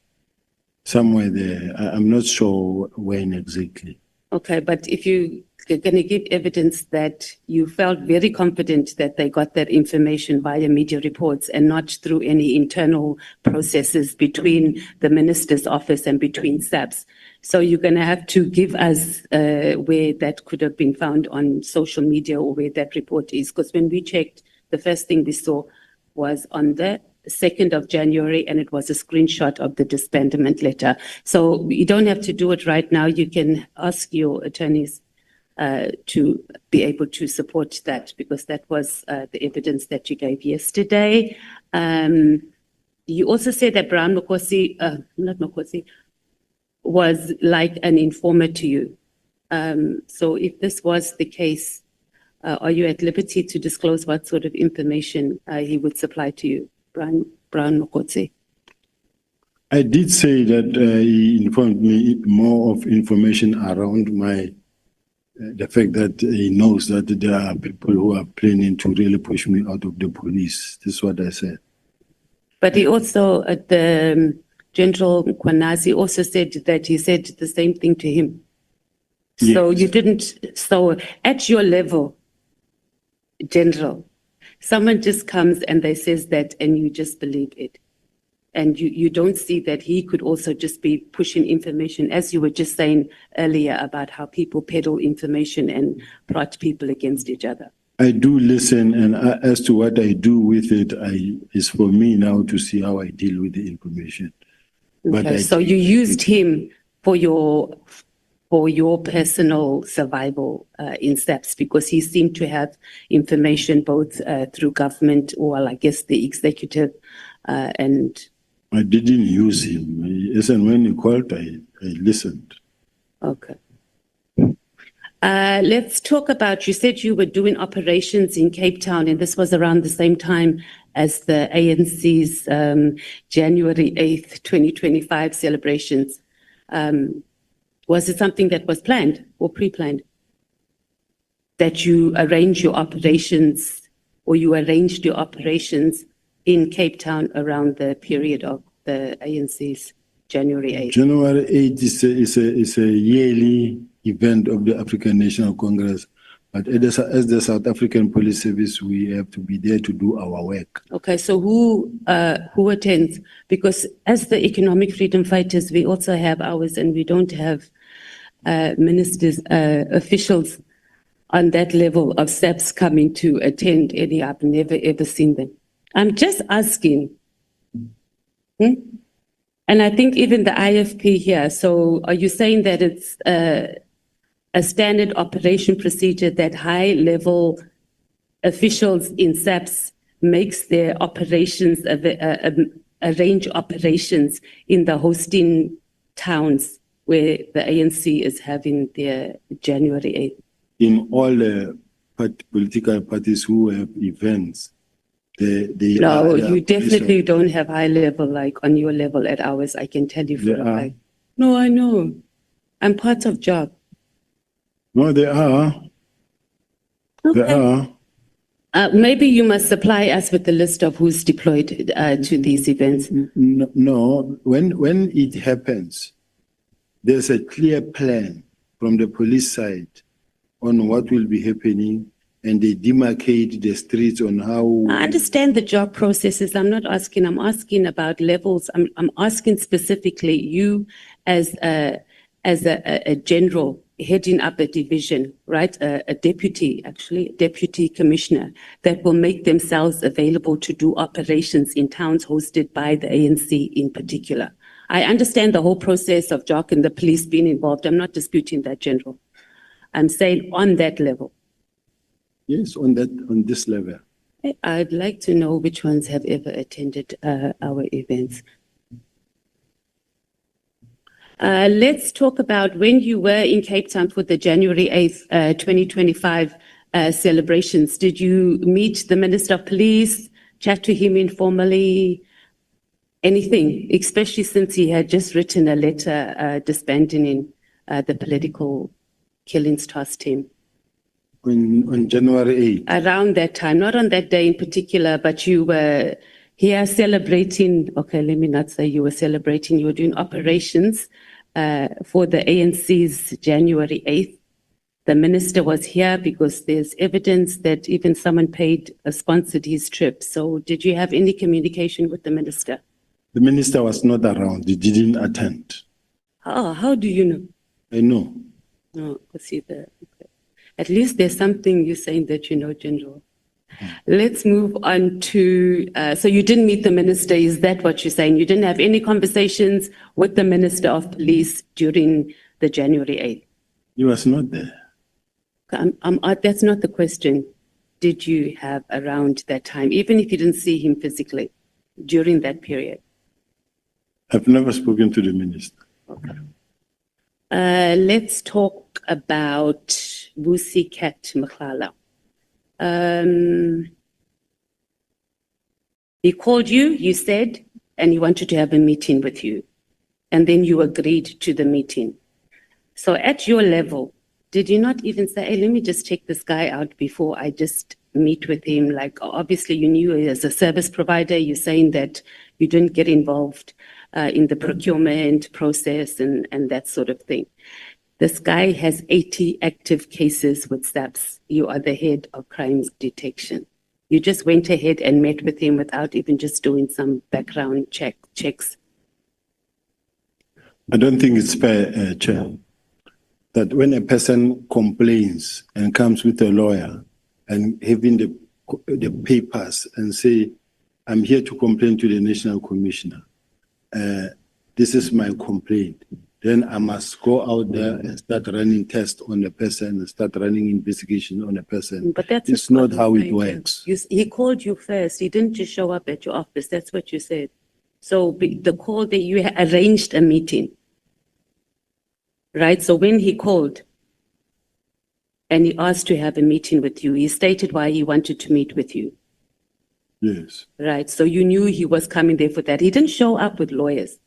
somewhere there. I'm not sure when exactly. Okay, but if you are going to give evidence that you felt very confident that they got that information via media reports and not through any internal processes between the minister's office and between SAPS, so you're going to have to give us where that could have been found on social media or where that report is, because when we checked, the first thing we saw was on the 2nd of January, and it was a screenshot of the disbandment letter. So you don't have to do it right now. You can ask your attorneys to be able to support that, because that was the evidence that you gave yesterday. You also said that Brown Mokosi, not Mokosi, was like an informer to you. So if this was the case, are you at liberty to disclose what sort of information he would supply to you, Brown Mokotse? I did say that he informed me more of information around the fact that he knows that there are people who are planning to really push me out of the police. This is what I said. But he also, the General Kwanazi also said that he said the same thing to him. Yes. So you didn't, so at your level, General, someone just comes and they says that and you just believe it. And you don't see that he could also just be pushing information, as you were just saying earlier about how people peddle information and plot people against each other. I do listen, and as to what I do with it, is for me now to see how I deal with the information. Okay, But so you used him for your personal survival in SAPS, because he seemed to have information both through government, or I guess the executive, and I didn't use him. Yes, and when he called, I listened. okay. Let's talk about, you said you were doing operations in Cape Town, and this was around the same time as the ANC's January 8th, 2025 celebrations. Was it something that was planned or pre-planned? That you arranged your operations, or you arranged your operations in Cape Town around the period of the ANC's January 8th? January 8th is a yearly event of the African National Congress. But as the South African Police Service, we have to be there to do our work. Okay, so who attends? Because as the economic freedom fighters, we also have ours, and we don't have ministers, officials on that level of SAPS coming to attend any. I've never ever seen them. I'm just asking. And I think even the IFP here, so are you saying that it's a standard operation procedure that high-level officials in SAPS makes their operations, arrange operations in the hosting towns where the ANC is having their January 8th? In all the political parties who have events, they No, are- you definitely don't have high level like on your level at ours. I can tell you for They a are. fact. No, I know. I'm part of job. No, they are. They Okay. are. Maybe you must supply us with the list of who's deployed to these events. No, when it happens, there's a clear plan from the police side on what will be happening, and they demarcate the streets on how. I understand the job processes. I'm asking about levels. I'm asking specifically you as a general heading up a division, right? A deputy commissioner that will make themselves available to do operations in towns hosted by the ANC in particular. I understand the whole process of JOC and the police being involved. I'm not disputing that, General. I'm saying on that level. Yes, on this level. I'd like to know which ones have ever attended our events. Let's talk about when you were in Cape Town for the January 8th, 2025 celebrations. Did you meet the Minister of Police, chat to him informally, anything, especially since he had just written a letter disbanding the political killings task team? On January 8th. Around that time, not on that day in particular, but you were here celebrating, okay, let me not say you were celebrating, you were doing operations for the ANC's January 8th. The minister was here because there's evidence that even someone sponsored his trip. So did you have any communication with the minister? The minister was not around. He didn't attend. Oh, how do you know? I know. No, okay. At least there's something you're saying that you know, General. Let's move on to, so you didn't meet the minister, is that what you're saying? You didn't have any conversations with the Minister of Police during the January 8th? He was not there. That's not the question. Did you have around that time, even if you didn't see him physically during that period? I've never spoken to the minister. Okay. Let's talk about Busi Kat Mkhala. He called you, you said, and he wanted to have a meeting with you. And then you agreed to the meeting. So at your level, did you not even say, hey, let me just check this guy out before I just meet with him? Like, obviously you knew as a service provider, you're saying that you didn't get involved in the procurement process and that sort of thing. This guy has 80 active cases with SAPS. You are the head of crimes detection. You just went ahead and met with him without even just doing some background checks. I don't think it's fair, Chair, that when a person complains and comes with a lawyer and having the papers and say, I'm here to complain to the National Commissioner. This is my complaint. Then I must go out there and start running tests on the person and start running investigation on the person. But it's not how it works. He called you first. He didn't just show up at your office. That's what you said. So the call that you arranged a meeting, right? So when he called and he asked to have a meeting with you, he stated why he wanted to meet with you. Yes. Right. So you knew he was coming there for that. He didn't show up with lawyers.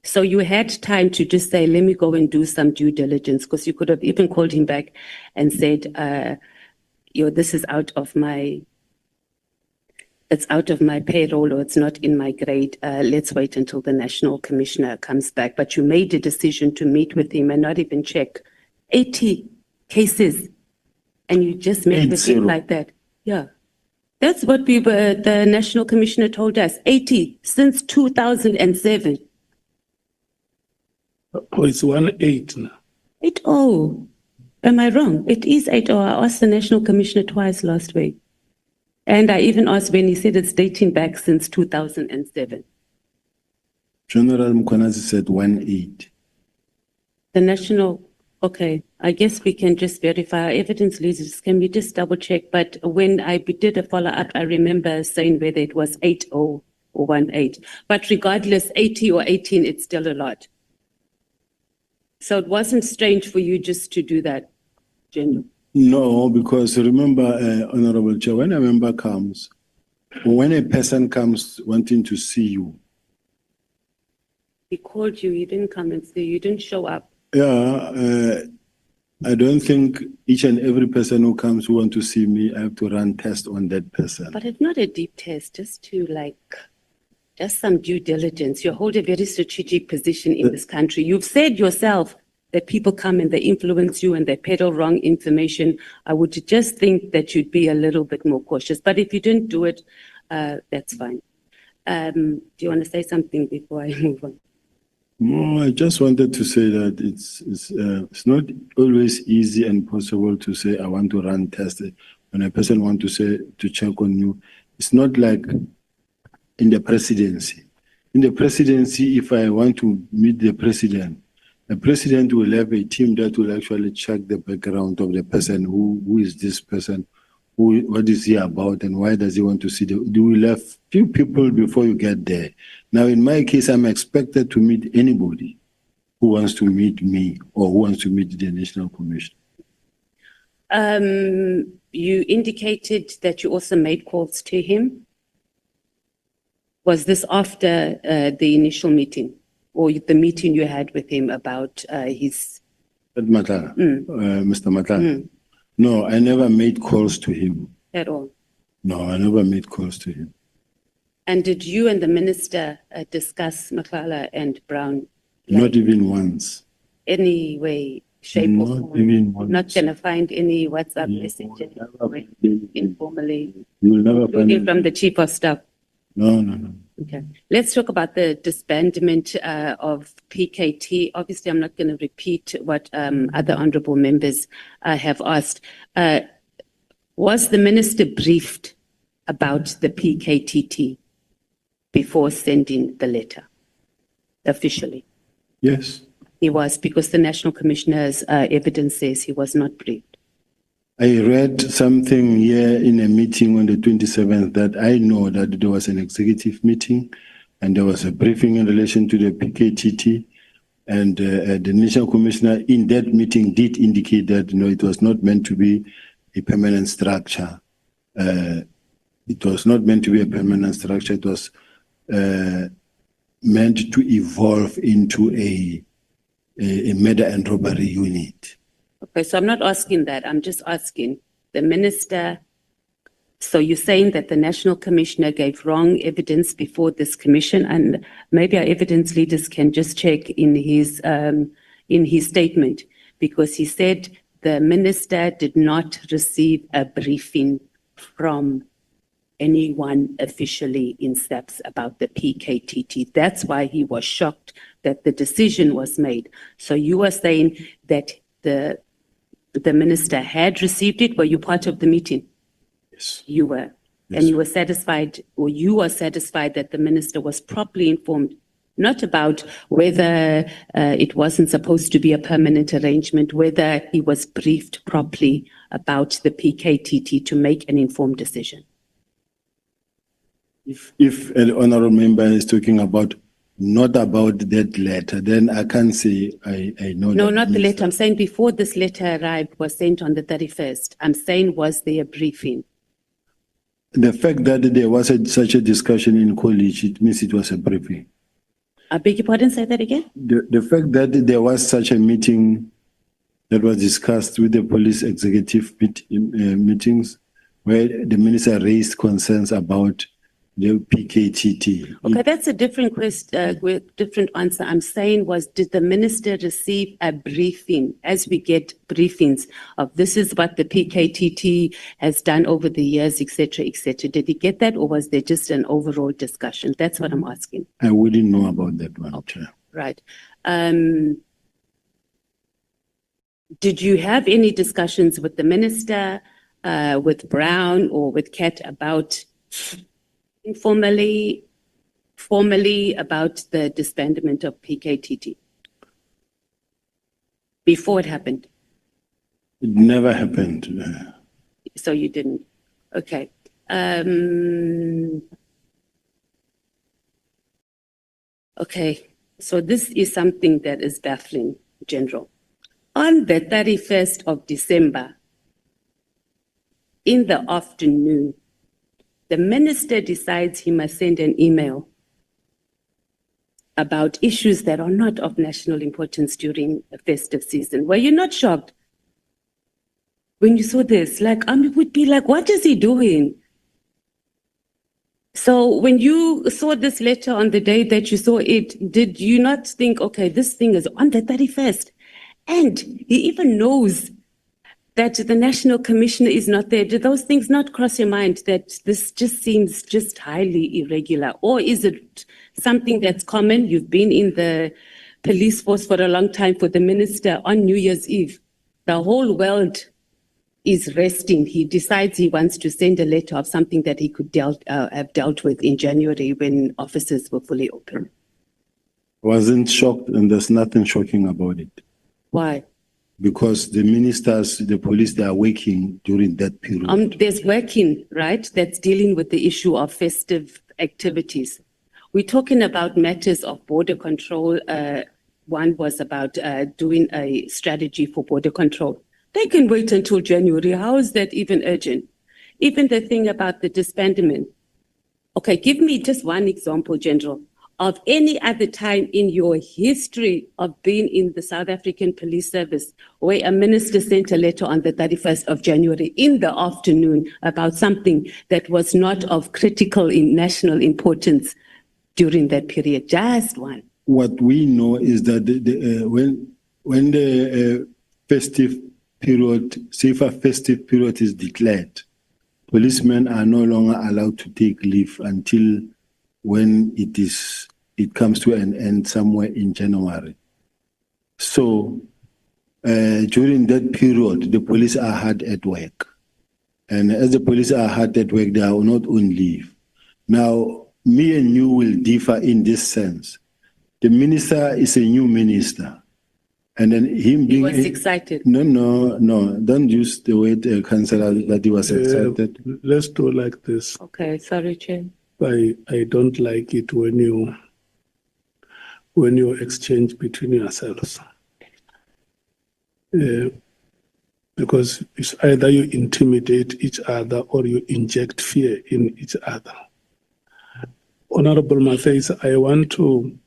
So you had time to just say, let me go and do some due diligence, because you could have even called him back and said, this is out of my payroll, or it's not in my grade. Let's wait until the National Commissioner comes back. But you made a decision to meet with him and not even check 80 cases. And you just met with him like that. Yeah. That's what the National Commissioner told us. 80 since 2007. Oh, it's 1-8 now. 80. Am I wrong? It is 80. I asked the National Commissioner twice last week. And I even asked when he said it's dating back since 2007. General Mkhwanazi said 1-8. The National, Okay, I guess we can just verify our evidence leaders. Can we just double check? But when I did a follow up, I remember saying whether it was 80 or 18. But regardless, 80 or 18, it's still a lot. So it wasn't strange for you just to do that, General. No, because remember, Honorable Chair, when a member comes, when a person comes wanting to see you, He called you, you didn't come and see, you didn't show up. I don't think each and every person who comes who want to see me, I have to run test on that person. But it's not a deep test, just some due diligence. You hold a very strategic position in this country. You've said yourself that people come and they influence you and they peddle wrong information. I would just think that you'd be a little bit more cautious. But if you didn't do it, that's fine. Do you want to say something before I move on? No, I just wanted to say that it's not always easy and possible to say I want to run tests when a person want to say to check on you. It's not like in the presidency. In the presidency, if I want to meet the president will have a team that will actually check the background of the person. Who is this person? What is he about and why does he want to see you will have few people before you get there. Now, in my case, I'm expected to meet anybody who wants to meet me or who wants to meet the National Commission. You indicated that you also made calls to him. Was this after the initial meeting or the meeting you had with him about his... Mr. Matala? No, I never made calls to him. At all? No, I never made calls to him. And did you and the minister discuss Maklala and Brown? Not even once. Any way, shape or form? Not even once. Not going to find any WhatsApp messages informally? You will never find it from the chief of staff? No. Okay. Let's talk about the disbandment of PKT. Obviously, I'm not going to repeat what other honorable members have asked. Was the minister briefed about the PKTT before sending the letter officially? Yes. He was, because the National Commissioner's evidence says he was not briefed. I read something here in a meeting on the 27th that I know that there was an executive meeting and there was a briefing in relation to the PKTT, and the National Commissioner in that meeting did indicate that it was not meant to be a permanent structure. It was not meant to be a permanent structure. It was meant to evolve into a murder and robbery unit. Okay, so I'm not asking that. I'm just asking the minister. So you're saying that the National Commissioner gave wrong evidence before this commission, and maybe our evidence leaders can just check in his statement, because he said the minister did not receive a briefing from anyone officially in SAPS about the PKTT. That's why he was shocked that the decision was made. So you are saying that the minister had received it. Were you part of the meeting? Yes. You were. Yes. And you were satisfied, or you are satisfied that the minister was properly informed, not about whether it wasn't supposed to be a permanent arrangement, whether he was briefed properly about the PKTT to make an informed decision. If an honorable member is talking about not about that letter, then I can't say I know. No, that not the minister. letter. I'm saying before this letter arrived, was sent on the 31st. I'm saying, was there a briefing? The fact that there was such a discussion in college, it means it was a briefing. I beg your pardon, say that again? The fact that there was such a meeting that was discussed with the police executive meetings where the minister raised concerns about the PKTT. Okay, that's a different question, different answer. I'm saying was, did the minister receive a briefing, as we get briefings of this is what the PKTT has done over the years, etc., etc. Did he get that, or was there just an overall discussion? That's what I'm asking. I wouldn't know about that one. Okay. Right. Did you have any discussions with the minister, with Brown or with Kat about informally, formally about the disbandment of PKTT? before it happened? It never happened. So you didn't. Okay. Okay. So this is something that is baffling, General. On the 31st of December, in the afternoon, the minister decides he must send an email about issues that are not of national importance during a festive season. Were you not shocked when you saw this? Like, would be like, what is he doing? So when you saw this letter on the day that you saw it, did you not think, okay, this thing is on the 31st? And he even knows that the National Commissioner is not there. Did those things not cross your mind that this just seems just highly irregular? Or is it something that's common? You've been in the police force for a long time. For the minister on New Year's Eve, the whole world is resting. He decides he wants to send a letter of something that he could have dealt with in January when offices were fully open. Wasn't shocked, and there's nothing shocking about it. Why? Because the ministers, the police, they are working during that period. There's working, right, that's dealing with the issue of festive activities. We're talking about matters of border control. One was about doing a strategy for border control. They can wait until January. How is that even urgent? Even the thing about the disbandment. Okay, give me just one example, General, of any other time in your history of being in the South African Police Service where a minister sent a letter on the 31st of January in the afternoon about something that was not of critical national importance during that period. Just one. What we know is that when the festive period, safer festive period is declared, policemen are no longer allowed to take leave until when it comes to an end somewhere in January. So during that period, the police are hard at work. And as the police are hard at work, they are not on leave. Now, me and you will differ in this sense. The minister is a new minister. And then him being... He was excited. No. Don't use the word, Councillor, that he was excited. Let's do like this. Okay, sorry, Chair. I don't like it when you exchange between yourselves. Because it's either you intimidate each other or you inject fear in each other. Honorable Matthys, I want to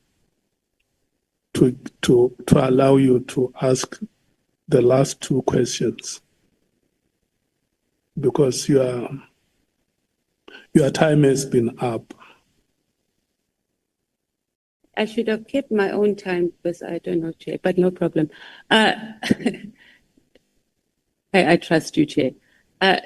allow you to ask the last two questions because your time has been up. I should have kept my own time because I don't know, Chair, but no problem. I trust you, Chair.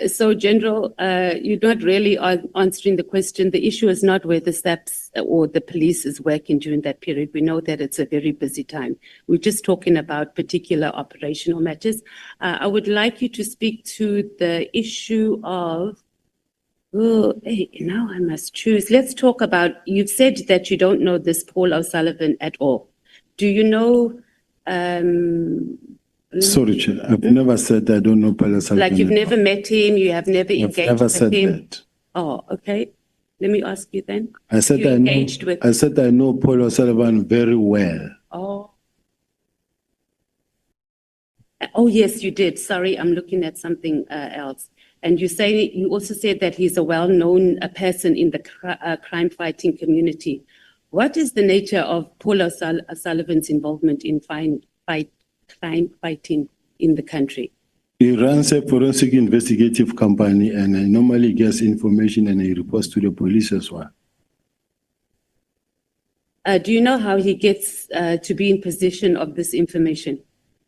So, General, you're not really answering the question. The issue is not whether SAPS or the police is working during that period. We know that it's a very busy time. We're just talking about particular operational matters. I would like you to speak to the issue of, now I must choose. Let's talk about, you've said that you don't know this Paul O'Sullivan at all. Do you know... Sorry, Chair. I've never said I don't know Paul O'Sullivan. Like you've never met him, you have never engaged with him? I've never said that. Oh, okay. Let me ask you then. I said I know Paul O'Sullivan very well. Oh, yes, you did. Sorry, I'm looking at something else. And you also said that he's a well-known person in the crime-fighting community. What is the nature of Paul O'Sullivan's involvement in crime fighting in the country? He runs a forensic investigative company and he normally gets information and he reports to the police as well. Do you know how he gets to be in possession of this information?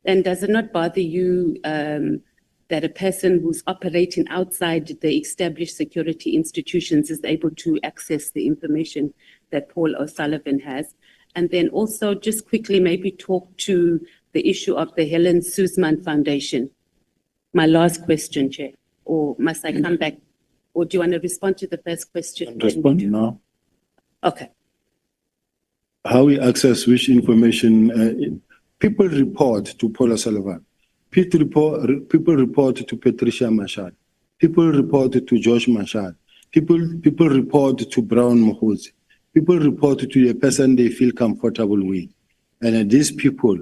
And does it not bother you that a person who's operating outside the established security institutions is able to access the information that Paul O'Sullivan has? And then also just quickly maybe talk to the issue of the Helen Suzman Foundation. My last question, Chair. Or must I come back? Or do you want to respond to the first question? Respond now. Okay. How we access which information, people report to Paula Sullivan. People report to Patricia Machar. People report to Josh Machar. People report to Brown Mohozi. People report to the person they feel comfortable with. And these people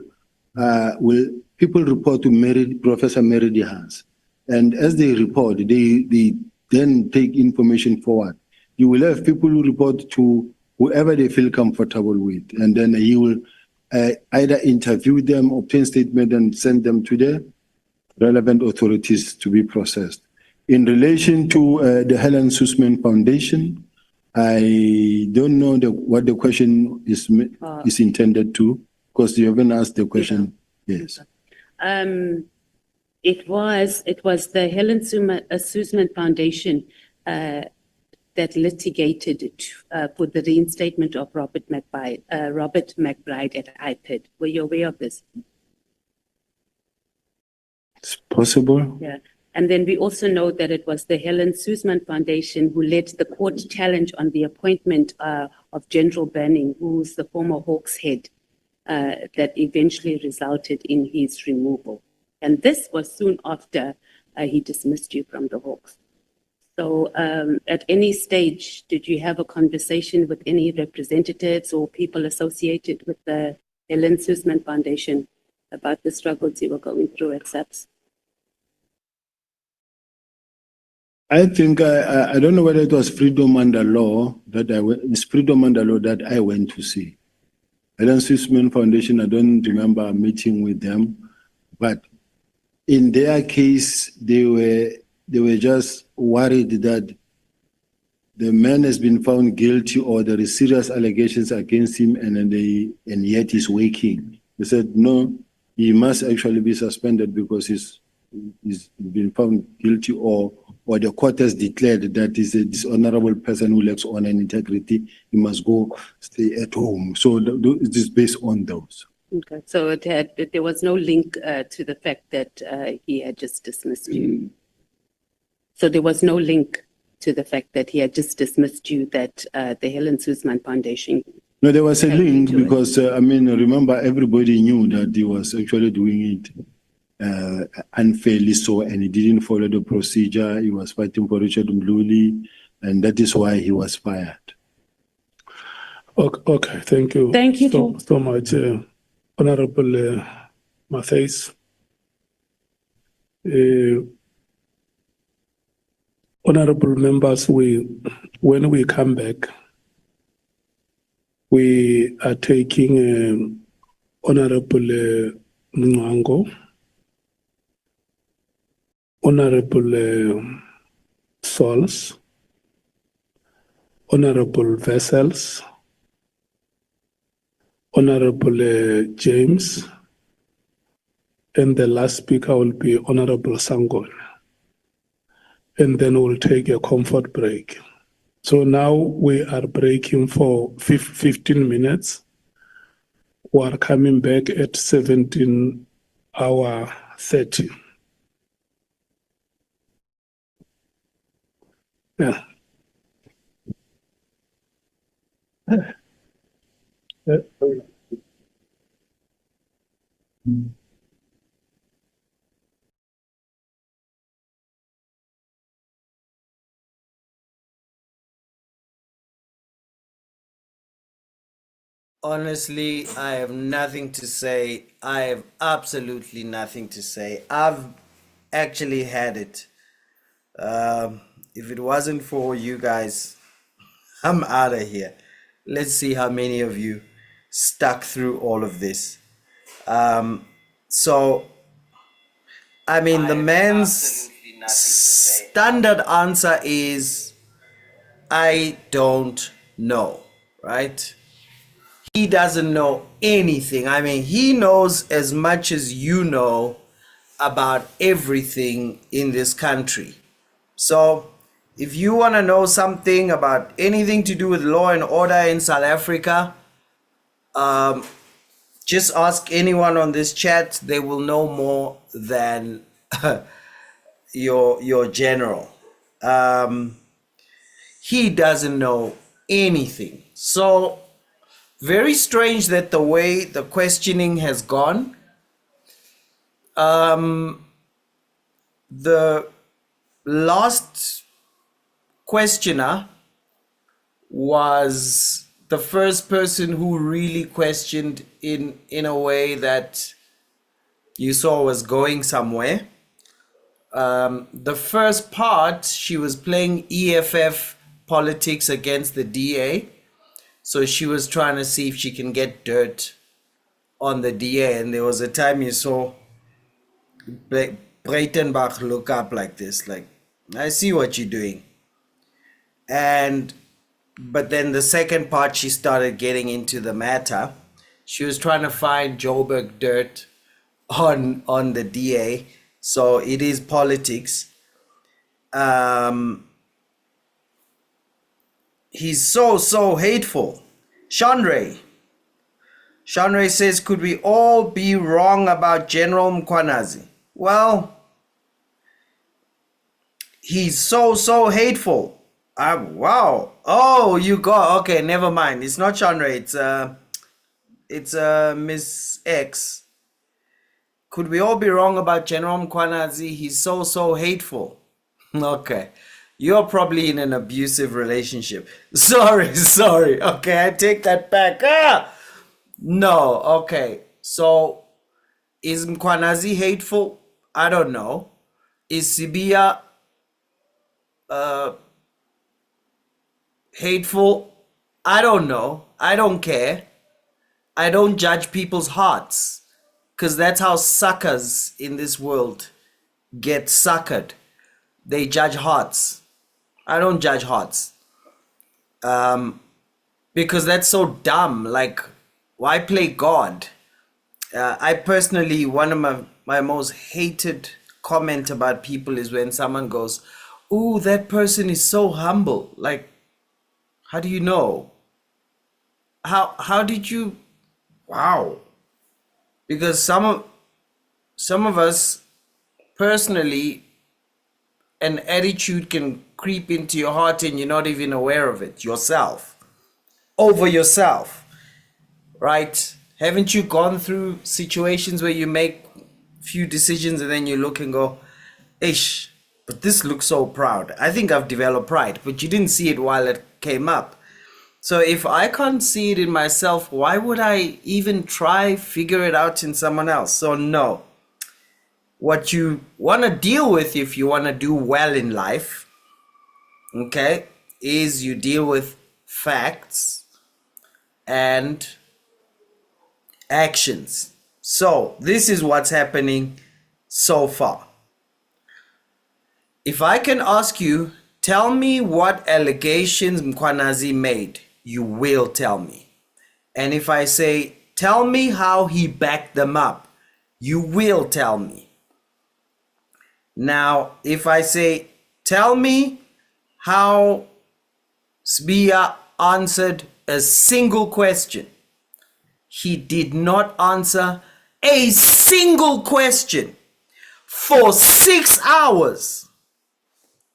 people report to Professor Mary DeHaas. And as they report, they then take information forward. You will have people who report to whoever they feel comfortable with. And then he will either interview them, obtain statement, and send them to the relevant authorities to be processed. In relation to the Helen Suzman Foundation, I don't know what the question is intended to, because you haven't asked the question. Yes. It was the Helen Suzman Foundation that litigated for the reinstatement of Robert McBride at IPID. Were you aware of this? It's possible. Yeah. And then we also know that it was the Helen Suzman Foundation who led the court challenge on the appointment of General Burning, who's the former Hawks head, that eventually resulted in his removal. And this was soon after he dismissed you from the Hawks. So at any stage, did you have a conversation with any representatives or people associated with the Helen Suzman Foundation about the struggles you were going through at SAPS? I think I don't know whether it was Freedom Under Law it's Freedom Under Law that I went to see. Helen Suzman Foundation, I don't remember a meeting with them, but in their case, they were just worried that the man has been found guilty or there is serious allegations against him, and yet he's waking. They said no, he must actually be suspended because he's been found guilty, or the court has declared that he's a dishonorable person who lacks honor and integrity. He must go stay at home. So it is based on those. Okay, so there was no link to the fact that he had just dismissed you. So there was no link to the fact that he had just dismissed you, that the Helen Suzman Foundation. No, there was a link because remember, everybody knew that he was actually doing it unfairly so, and he didn't follow the procedure. He was fighting for Richard Mluli, and that is why he was fired. Okay, thank you. Thank you so much, Honorable Matthys. Honorable members, when we come back, we are taking Honorable Mnwango, Honorable Sols, Honorable Vessels, Honorable James, and the last speaker will be Honorable Sangol. And then we'll take a comfort break. So now we are breaking for 15 minutes. We are coming back at 17:30. Yeah. Honestly, I have nothing to say. I have absolutely nothing to say. I've actually had it. If it wasn't for you guys, I'm out of here. Let's see how many of you stuck through all of this. So, the man's standard answer is, I don't know, right? He doesn't know anything. He knows as much as you know about everything in this country. So if you want to know something about anything to do with law and order in South Africa, just ask anyone on this chat. They will know more than your general. He doesn't know anything. So very strange that the way the questioning has gone. The last questioner was the first person who really questioned in a way that you saw was going somewhere. The first part, she was playing EFF politics against the DA. So she was trying to see if she can get dirt on the DA. And there was a time you saw Breitenbach look up like this, like, I see what you're doing. But then the second part, she started getting into the matter. She was trying to find Joburg dirt on the DA. So it is politics. He's so hateful. Shongwe says, could we all be wrong about General Mkhwanazi? Well, he's so hateful. Wow. Oh, you got, okay, never mind. It's not Shongwe, it's Miss X. Could we all be wrong about General Mkhwanazi? He's so hateful. Okay. You're probably in an abusive relationship. Sorry. Okay, I take that back. No, okay. So, is Mkhwanazi hateful? I don't know. Is Sibiya hateful? I don't know. I don't care. I don't judge people's hearts. Because that's how suckers in this world get suckered. They judge hearts. I don't judge hearts. Because that's so dumb. Like, why play God? I personally, one of my most hated comment about people is when someone goes, ooh, that person is so humble. Like, how do you know? How did you? Wow. Because some of us, personally, an attitude can creep into your heart and you're not even aware of it yourself, over yourself, right? Haven't you gone through situations where you make few decisions and then you look and go, ish, but this looks so proud. I think I've developed pride, but you didn't see it while it came up. So if I can't see it in myself, why would I even try figure it out in someone else? So no. What you want to deal with if you want to do well in life, okay, is you deal with facts and actions. So this is what's happening so far. If I can ask you, tell me what allegations Mkhwanazi made, you will tell me. And if I say, tell me how he backed them up, you will tell me. Now, if I say, tell me how Sibiya answered a single question, he did not answer a single question for 6 hours.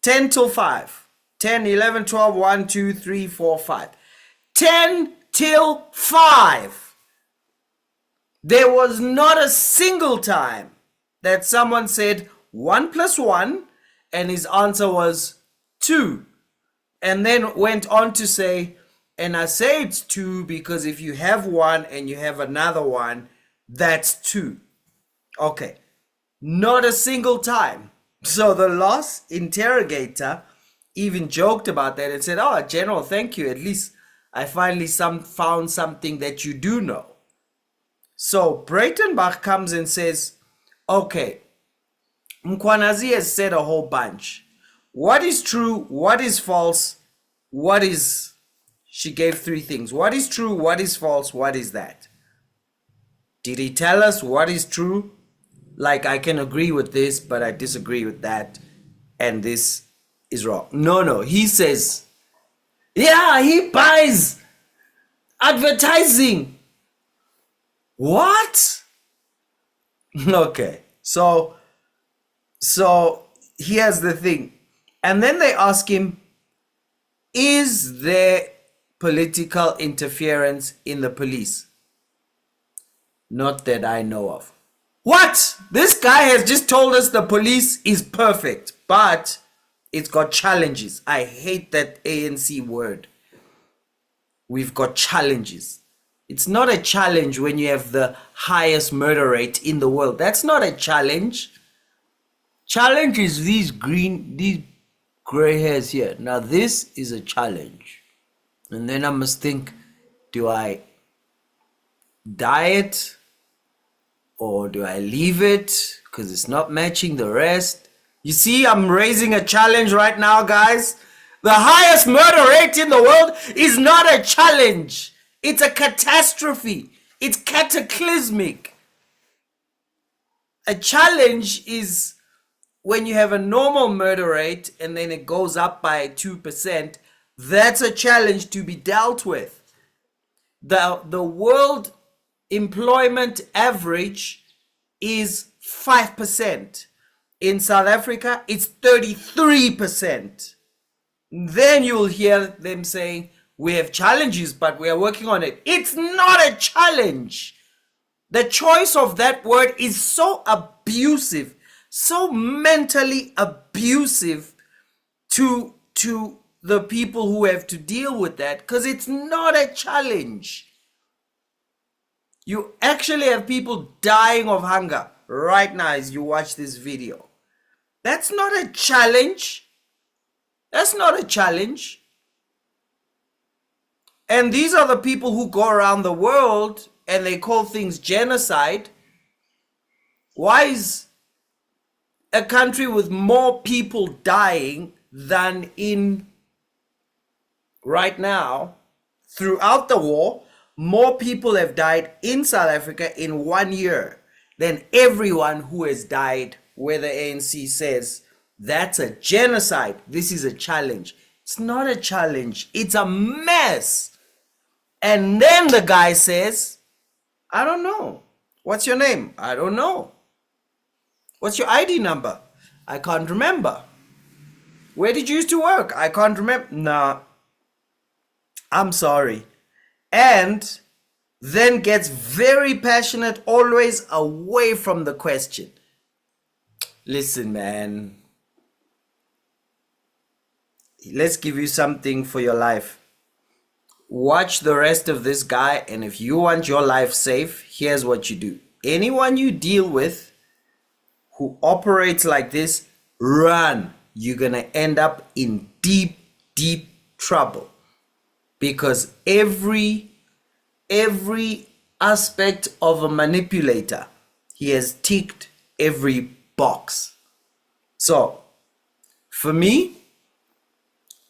10 till 5. 10, 11, 12, 1, 2, 3, 4, 5. 10 till 5. There was not a single time that someone said 1 plus 1 and his answer was 2. And then went on to say, and I say it's 2 because if you have 1 and you have another 1, that's 2. Okay. Not a single time. So the last interrogator even joked about that and said, oh, General, thank you. At least I finally found something that you do know. So Breitenbach comes and says, okay, Mkhwanazi has said a whole bunch. What is true? What is false? What is... She gave 3 things. What is true? What is false? What is that? Did he tell us what is true? Like, I can agree with this, but I disagree with that. And this is wrong. No. He says, yeah, he buys advertising. What? Okay. So here's the thing. And then they ask him, is there political interference in the police. Not that I know of. What? This guy has just told us the police is perfect, but it's got challenges. I hate that ANC word. We've got challenges. It's not a challenge when you have the highest murder rate in the world. That's not a challenge. Challenge is these gray hairs here. Now this is a challenge. And then I must think, do I diet or do I leave it because it's not matching the rest? You see, I'm raising a challenge right now, guys. The highest murder rate in the world is not a challenge. It's a catastrophe. It's cataclysmic. A challenge is when you have a normal murder rate and then it goes up by 2%. That's a challenge to be dealt with. The world employment average is 5%. In South Africa, it's 33%. Then you'll hear them saying, we have challenges, but we are working on it. It's not a challenge. The choice of that word is so abusive, so mentally abusive to the people who have to deal with that, because it's not a challenge. You actually have people dying of hunger right now as you watch this video. That's not a challenge. That's not a challenge. And these are the people who go around the world and they call things genocide. Why is a country with more people dying than in right now, throughout the war, more people have died in South Africa in 1 year than everyone who has died where the ANC says that's a genocide. This is a challenge. It's not a challenge. It's a mess. And then the guy says, I don't know. What's your name? I don't know. What's your ID number? I can't remember. Where did you used to work? I can't remember. Nah, I'm sorry. And then gets very passionate, always away from the question. Listen, man. Let's give you something for your life. Watch the rest of this guy, and if you want your life safe, here's what you do. Anyone you deal with who operates like this, run. You're gonna end up in deep, deep trouble, because every aspect of a manipulator, he has ticked every box. So for me,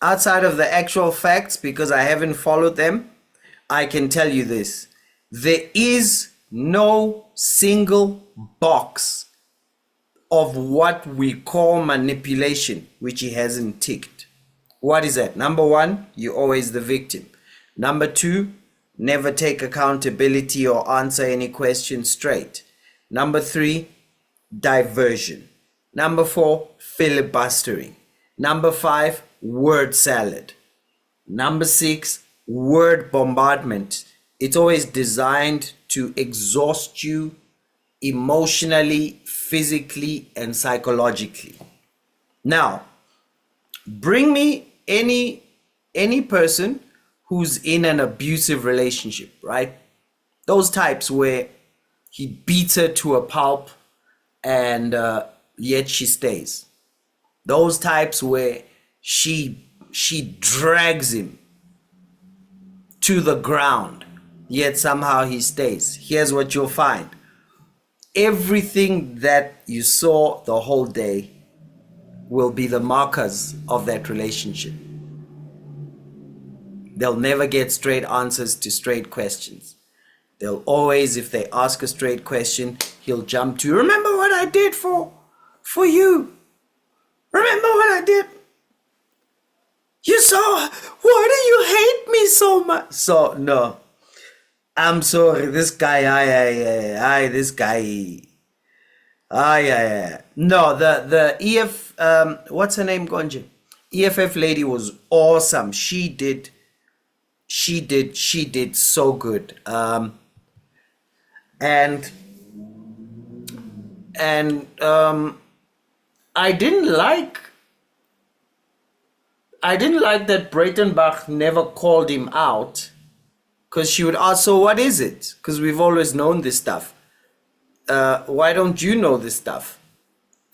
outside of the actual facts, because I haven't followed them, I can tell you this. There is no single box of what we call manipulation which he hasn't ticked. What is that? Number one, you're always the victim. Number two, never take accountability or answer any question straight. Number three, diversion. Number four, filibustering. Number five, word salad. Number six, word bombardment. It's always designed to exhaust you emotionally, physically, and psychologically. Now, bring me any person who's in an abusive relationship, right? Those types where he beats her to a pulp and yet she stays. Those types where she drags him to the ground, yet somehow he stays. Here's what you'll find. Everything that you saw the whole day will be the markers of that relationship. They'll never get straight answers to straight questions. They'll always, if they ask a straight question, he'll jump to, remember what I did for you? Remember what I did? You saw, why do you hate me so much? So, no. I'm sorry, this guy, No, the EF, what's her name, Gonje? EFF lady was awesome. She did she did so good. And I didn't like that Breitenbach never called him out, because she would ask, so what is it? Because we've always known this stuff. Why don't you know this stuff?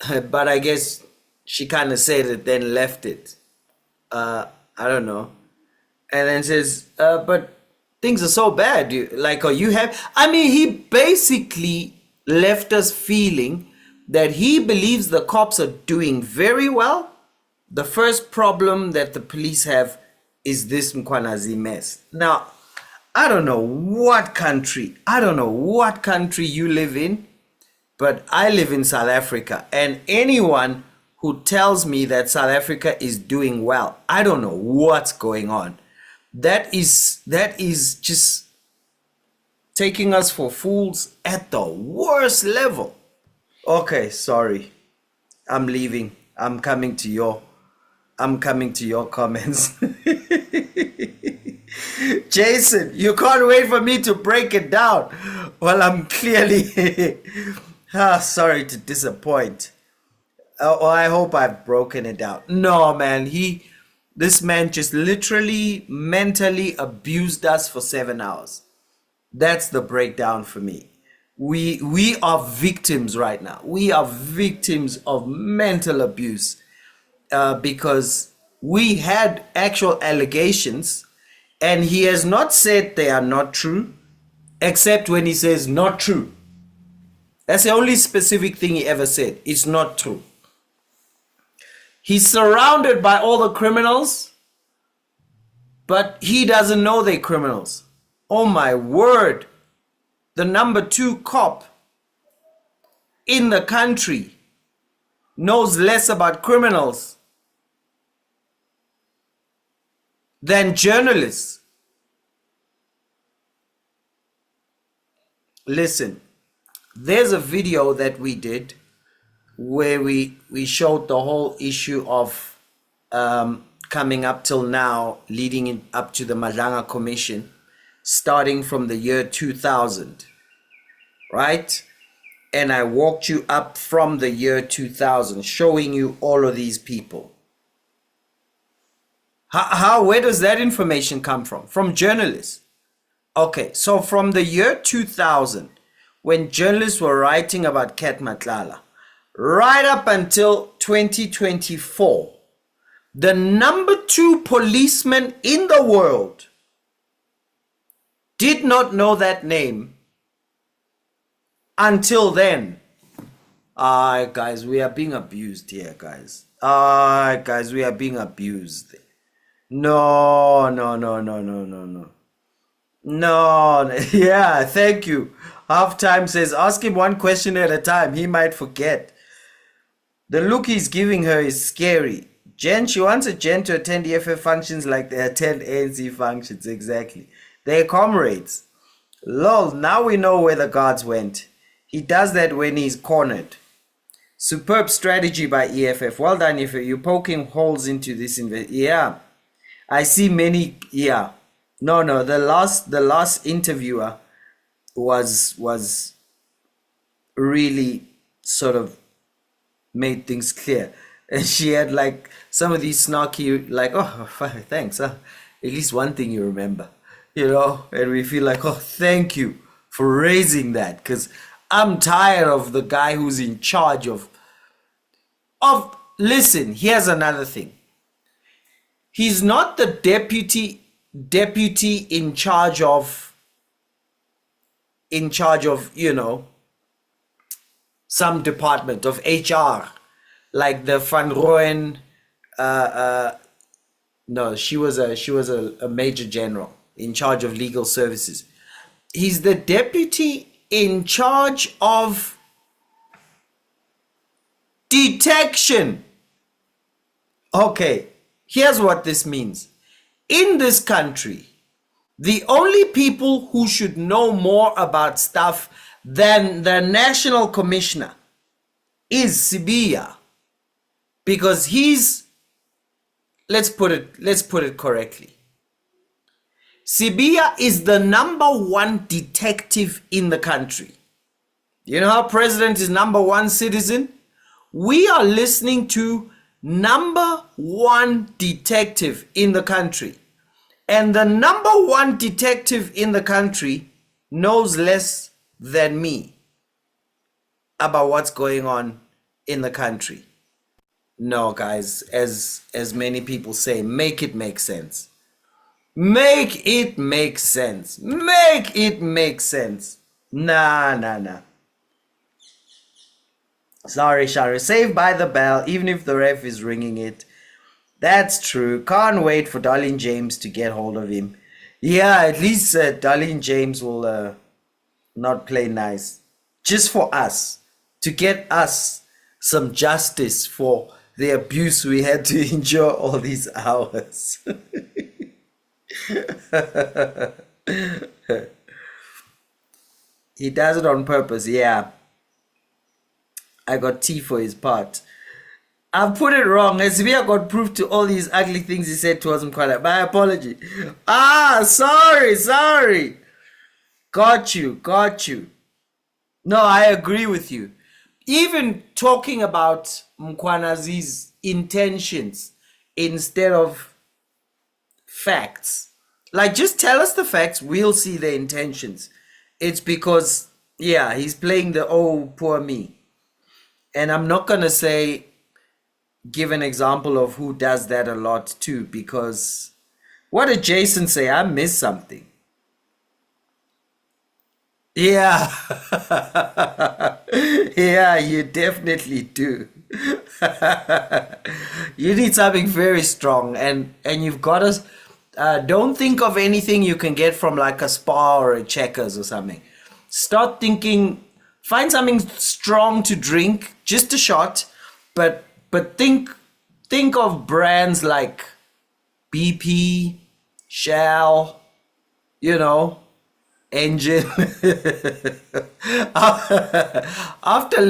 But I guess she kind of said it, then left it. I don't know. And then says, but things are so bad. He basically left us feeling that he believes the cops are doing very well. The first problem that the police have is this Mkwanazi mess. Now, I don't know what country you live in, but I live in South Africa, and anyone who tells me that South Africa is doing well, I don't know what's going on. That is just taking us for fools at the worst level. Okay, sorry. I'm leaving. I'm coming to your comments. Jason, you can't wait for me to break it down. Well, I'm clearly sorry to disappoint. I hope I've broken it down. No, man, this man just literally mentally abused us for 7 hours. That's the breakdown for me. We are victims right now. We are victims of mental abuse, because we had actual allegations, and he has not said they are not true, except when he says not true. That's the only specific thing he ever said. It's not true. He's surrounded by all the criminals, but he doesn't know they're criminals. Oh my word. The number 2 cop in the country knows less about criminals than journalists. Listen, there's a video that we did where we showed the whole issue of coming up till now, leading up to the Madlanga Commission, starting from the year 2000, right? And I walked you up from the year 2000, showing you all of these people. Where does that information come from? From journalists. Okay, so from the year 2000, when journalists were writing about Cat Matlala, right up until 2024, the number 2 policeman in the world did not know that name until then. Guys, we are being abused here, guys. Guys, we are being abused. No. No, yeah, thank you. Halftime says, ask him one question at a time. He might forget. The look he's giving her is scary. Jen, she wants a Jen to attend EFF functions like they attend ANC functions. Exactly. They're comrades. Lol, now we know where the guards went. He does that when he's cornered. Superb strategy by EFF. Well done, EFF. You're poking holes into this. Yeah. I see many. Yeah. No. The last interviewer was really sort of made things clear. And she had like some of these snarky, like, oh, thanks. At least one thing you remember, and we feel like, oh, thank you for raising that. Because I'm tired of the guy who's in charge of, listen, here's another thing. He's not the deputy in charge of, some department of HR, like the Van Rooyen, no, she was a major general in charge of legal services. He's the deputy in charge of detection. Okay, here's what this means. In this country, the only people who should know more about stuff than the national commissioner is Sibiya, because he's, let's put it correctly, Sibiya is the #1 detective in the country. You know how president is #1 citizen? We are listening to #1 detective in the country. And the #1 detective in the country knows less than me about what's going on in the country. No, guys, as many people say, make it make sense. Make it make sense. Make it make sense. Nah. Sorry, Shari. Saved by the bell, even if the ref is ringing it. That's true. Can't wait for Darlene James to get hold of him. Yeah, at least Darlene James will not play nice. Just for us. To get us some justice for the abuse we had to endure all these hours. He does it on purpose, yeah. I got tea for his part. I've put it wrong. Sibiya got proof to all these ugly things he said towards Mkwala. My apology. Sorry. Got you. No, I agree with you. Even talking about Mkwanazi's intentions instead of facts. Like, just tell us the facts, we'll see the intentions. It's because, yeah, he's playing the oh, poor me. And I'm not going to give an example of who does that a lot too, because what did Jason say? I missed something. Yeah. Yeah, you definitely do. You need something very strong, and you've got to don't think of anything you can get from like a Spa or a Checkers or something. Start thinking, find something strong to drink, just a shot, but think of brands like BP, Shell, Engine. After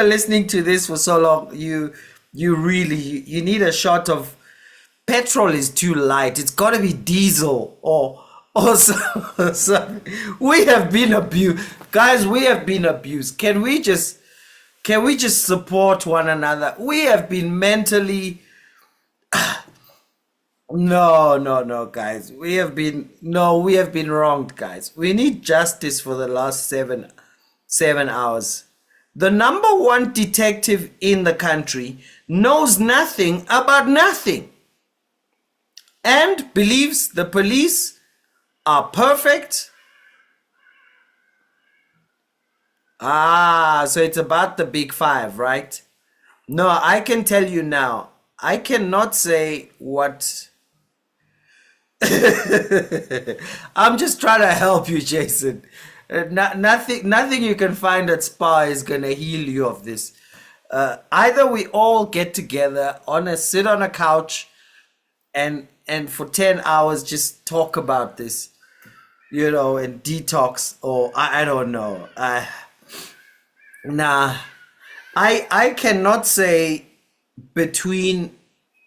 listening to this for so long, you need a shot of petrol. Is too light. It's got to be diesel or something. We have been abused, guys. We have been abused. Can we just support one another? We have been mentally. No, guys. We have been wronged, guys. We need justice for the last seven hours. The #1 detective in the country knows nothing about nothing and believes the police are perfect. So it's about the big five, right? No, I can tell you now. I cannot say what. I'm just trying to help you, Jason. Nothing you can find at Spa is gonna heal you of this. Either we all get together sit on a couch and for 10 hours just talk about this, and detox, or I don't know. I cannot say between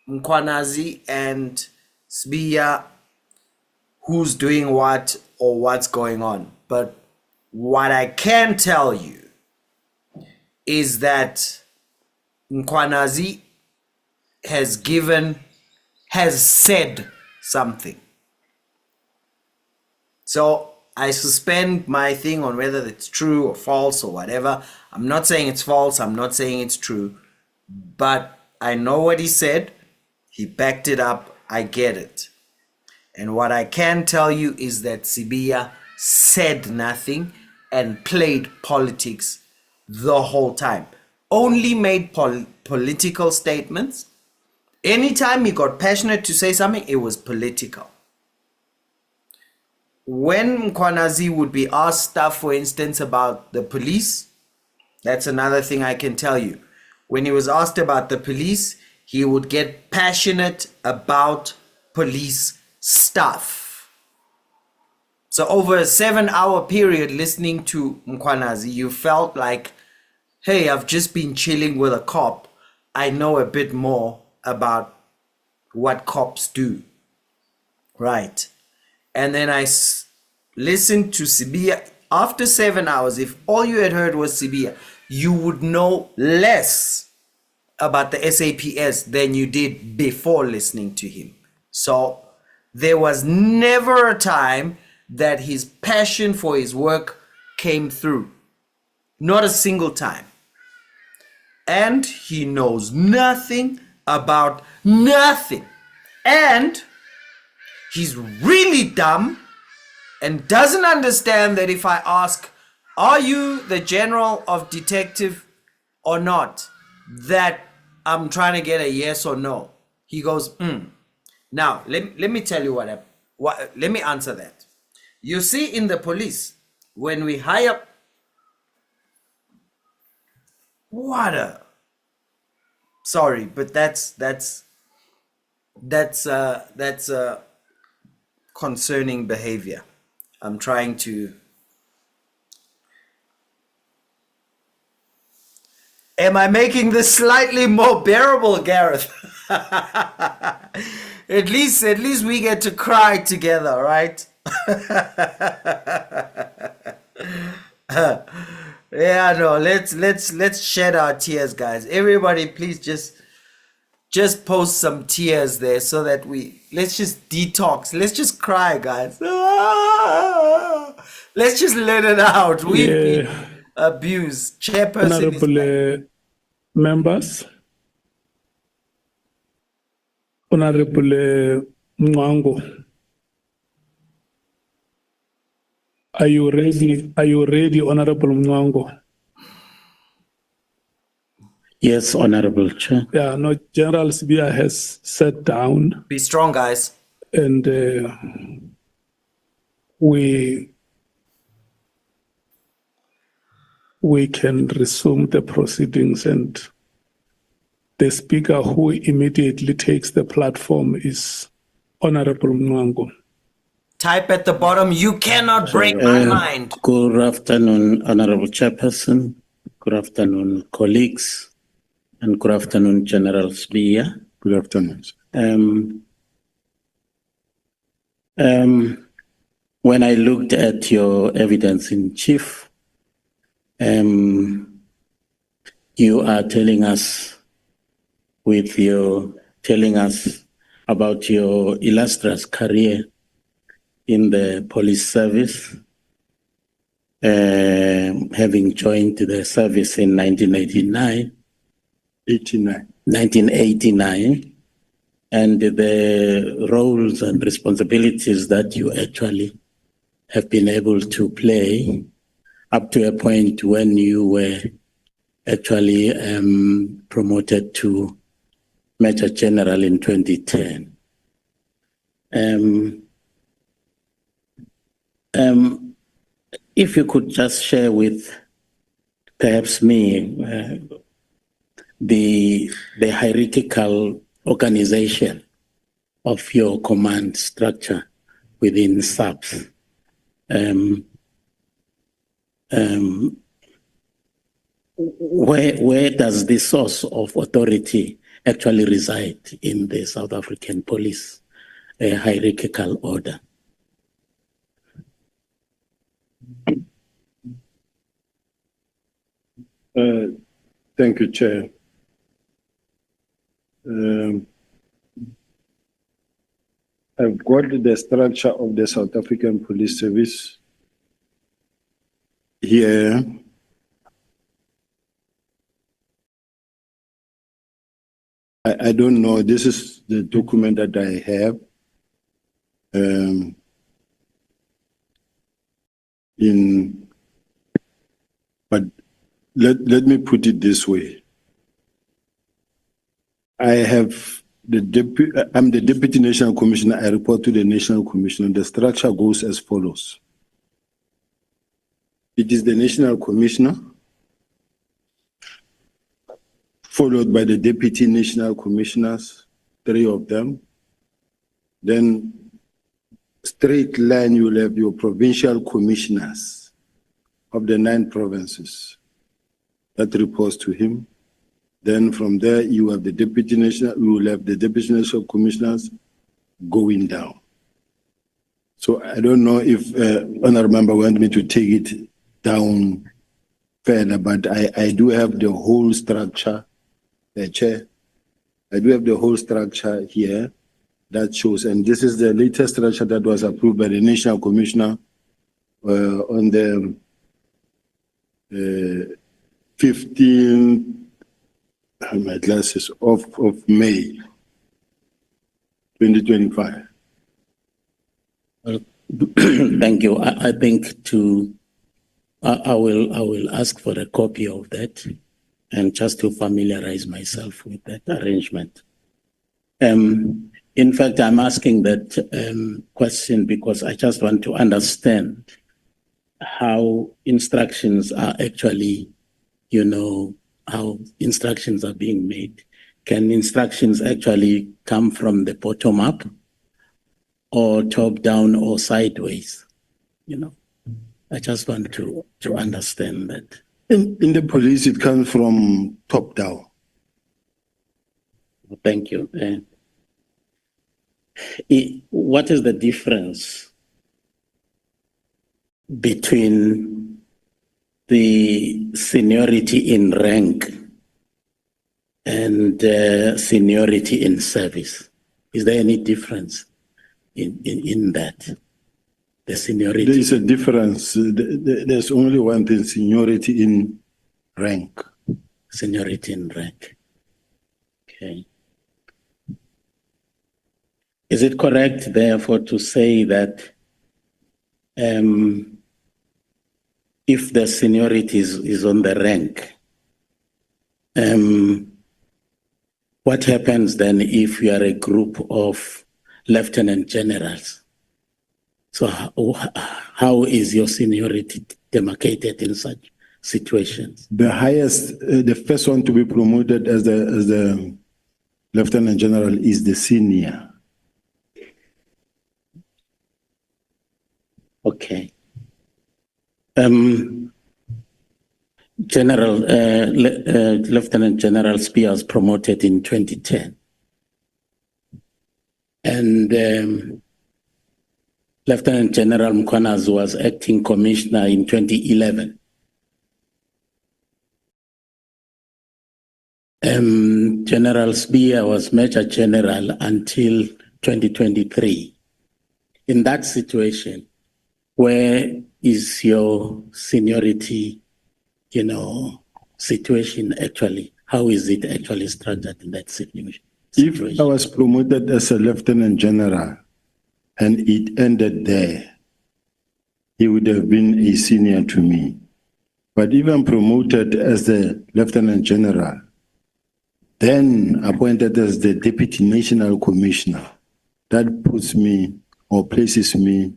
Mkwanazi and Sibiya who's doing what or what's going on. But what I can tell you is that Mkwanazi has said something. So I suspend my thing on whether it's true or false or whatever. I'm not saying it's false. I'm not saying it's true. But I know what he said. He backed it up. I get it. And what I can tell you is that Sibiya said nothing and played politics the whole time. Only made political statements. Anytime he got passionate to say something, it was political. When Mkwanazi would be asked stuff, for instance, about the police, that's another thing I can tell you. When he was asked about the police, he would get passionate about police stuff. So over a 7-hour period listening to Mkwanazi, you felt like, hey, I've just been chilling with a cop. I know a bit more about what cops do. Right. And then listened to Sibiya. After 7 hours, if all you had heard was Sibiya, you would know less about the SAPS than you did before listening to him. So there was never a time that his passion for his work came through. Not a single time. And he knows nothing about nothing. And he's really dumb and doesn't understand that if I ask, are you the general of detective or not, that I'm trying to get a yes or no. He goes, Now, let me tell you let me answer that. You see, in the police, when we hire water, sorry, but that's concerning behavior. I'm trying to. Am I making this slightly more bearable, Gareth? At least we get to cry together, right? Yeah, no, let's shed our tears, guys. Everybody, please just post some tears there so that let's just detox. Let's just cry, guys. Let's just let it out. We've been abused. Chairperson Honorable members, Honorable Mwango, are you ready? Are you ready, Honorable Mwango? Yes, Honorable Chair. Yeah, no, General Sibiya has sat down. Be strong, guys. And we can resume the proceedings, and the speaker who immediately takes the platform is Honorable Mwango. Type at the bottom, you cannot break my mind. Good afternoon, Honorable Chairperson. Good afternoon, colleagues. And good afternoon, General Sibiya. Good afternoon. When I looked at your evidence in chief, you are telling us about your illustrious career in the police service, having joined the service in 1989, and the roles and responsibilities that you actually have been able to play up to a point when you were actually promoted to Major General in 2010. If you could just share with perhaps me the hierarchical organization of your command structure within SAPS. Where does the source of authority actually reside in the South African police hierarchical order? Thank you, Chair. I've got the structure of the South African Police Service here. I don't know. This is the document that I have. But let me put it this way. I'm the Deputy National Commissioner. I report to the National Commissioner. The structure goes as follows. It is the National Commissioner, followed by the Deputy National Commissioners, 3 of them. Then straight line, you'll have your provincial commissioners of the 9 provinces. That reports to him. Then from there, you have the Deputy National, you will have the Deputy National Commissioners going down. So I don't know if honorable member want me to take it down further, but I do have the whole structure, Chair. I do have the whole structure here that shows, and this is the latest structure that was approved by the National Commissioner on the 15th, my glasses, of May 2025. Thank you. I think I will ask for a copy of that, and just to familiarize myself with that arrangement. In fact, I'm asking that question because I just want to understand how instructions are actually, how instructions are being made. Can instructions actually come from the bottom up, or top down, or sideways? I just want to understand that. In the police, it comes from top down. Thank you. What is the difference between the seniority in rank and seniority in service? Is there any difference in that? The seniority? There is a difference. There's only one thing, seniority in rank. Seniority in rank. Okay. Is it correct, therefore, to say that if the seniority is on the rank, what happens then if you are a group of lieutenant generals? So how is your seniority demarcated in such situations? The highest, the first one to be promoted as the lieutenant general is the senior. Okay. Lieutenant General Sibiya was promoted in 2010. And Lieutenant General Mkhwanazi was acting commissioner in 2011. General Sibiya was Major General until 2023. In that situation, where is your seniority, situation actually? How is it actually structured in that situation? If I was promoted as a lieutenant general and it ended there, he would have been a senior to me. But if I'm promoted as the lieutenant general, then appointed as the deputy national commissioner, that puts me or places me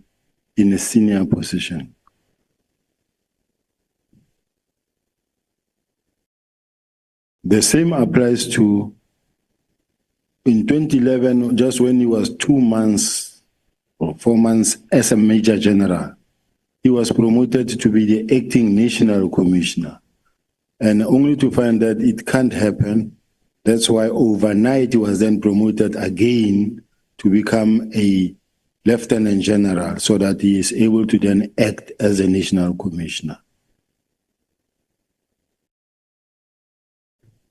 in a senior position. The same applies to, in 2011, just when he was 2 months or 4 months as a major general, he was promoted to be the acting national commissioner. And only to find that it can't happen, that's why overnight he was then promoted again to become a lieutenant general, so that he is able to then act as a national commissioner.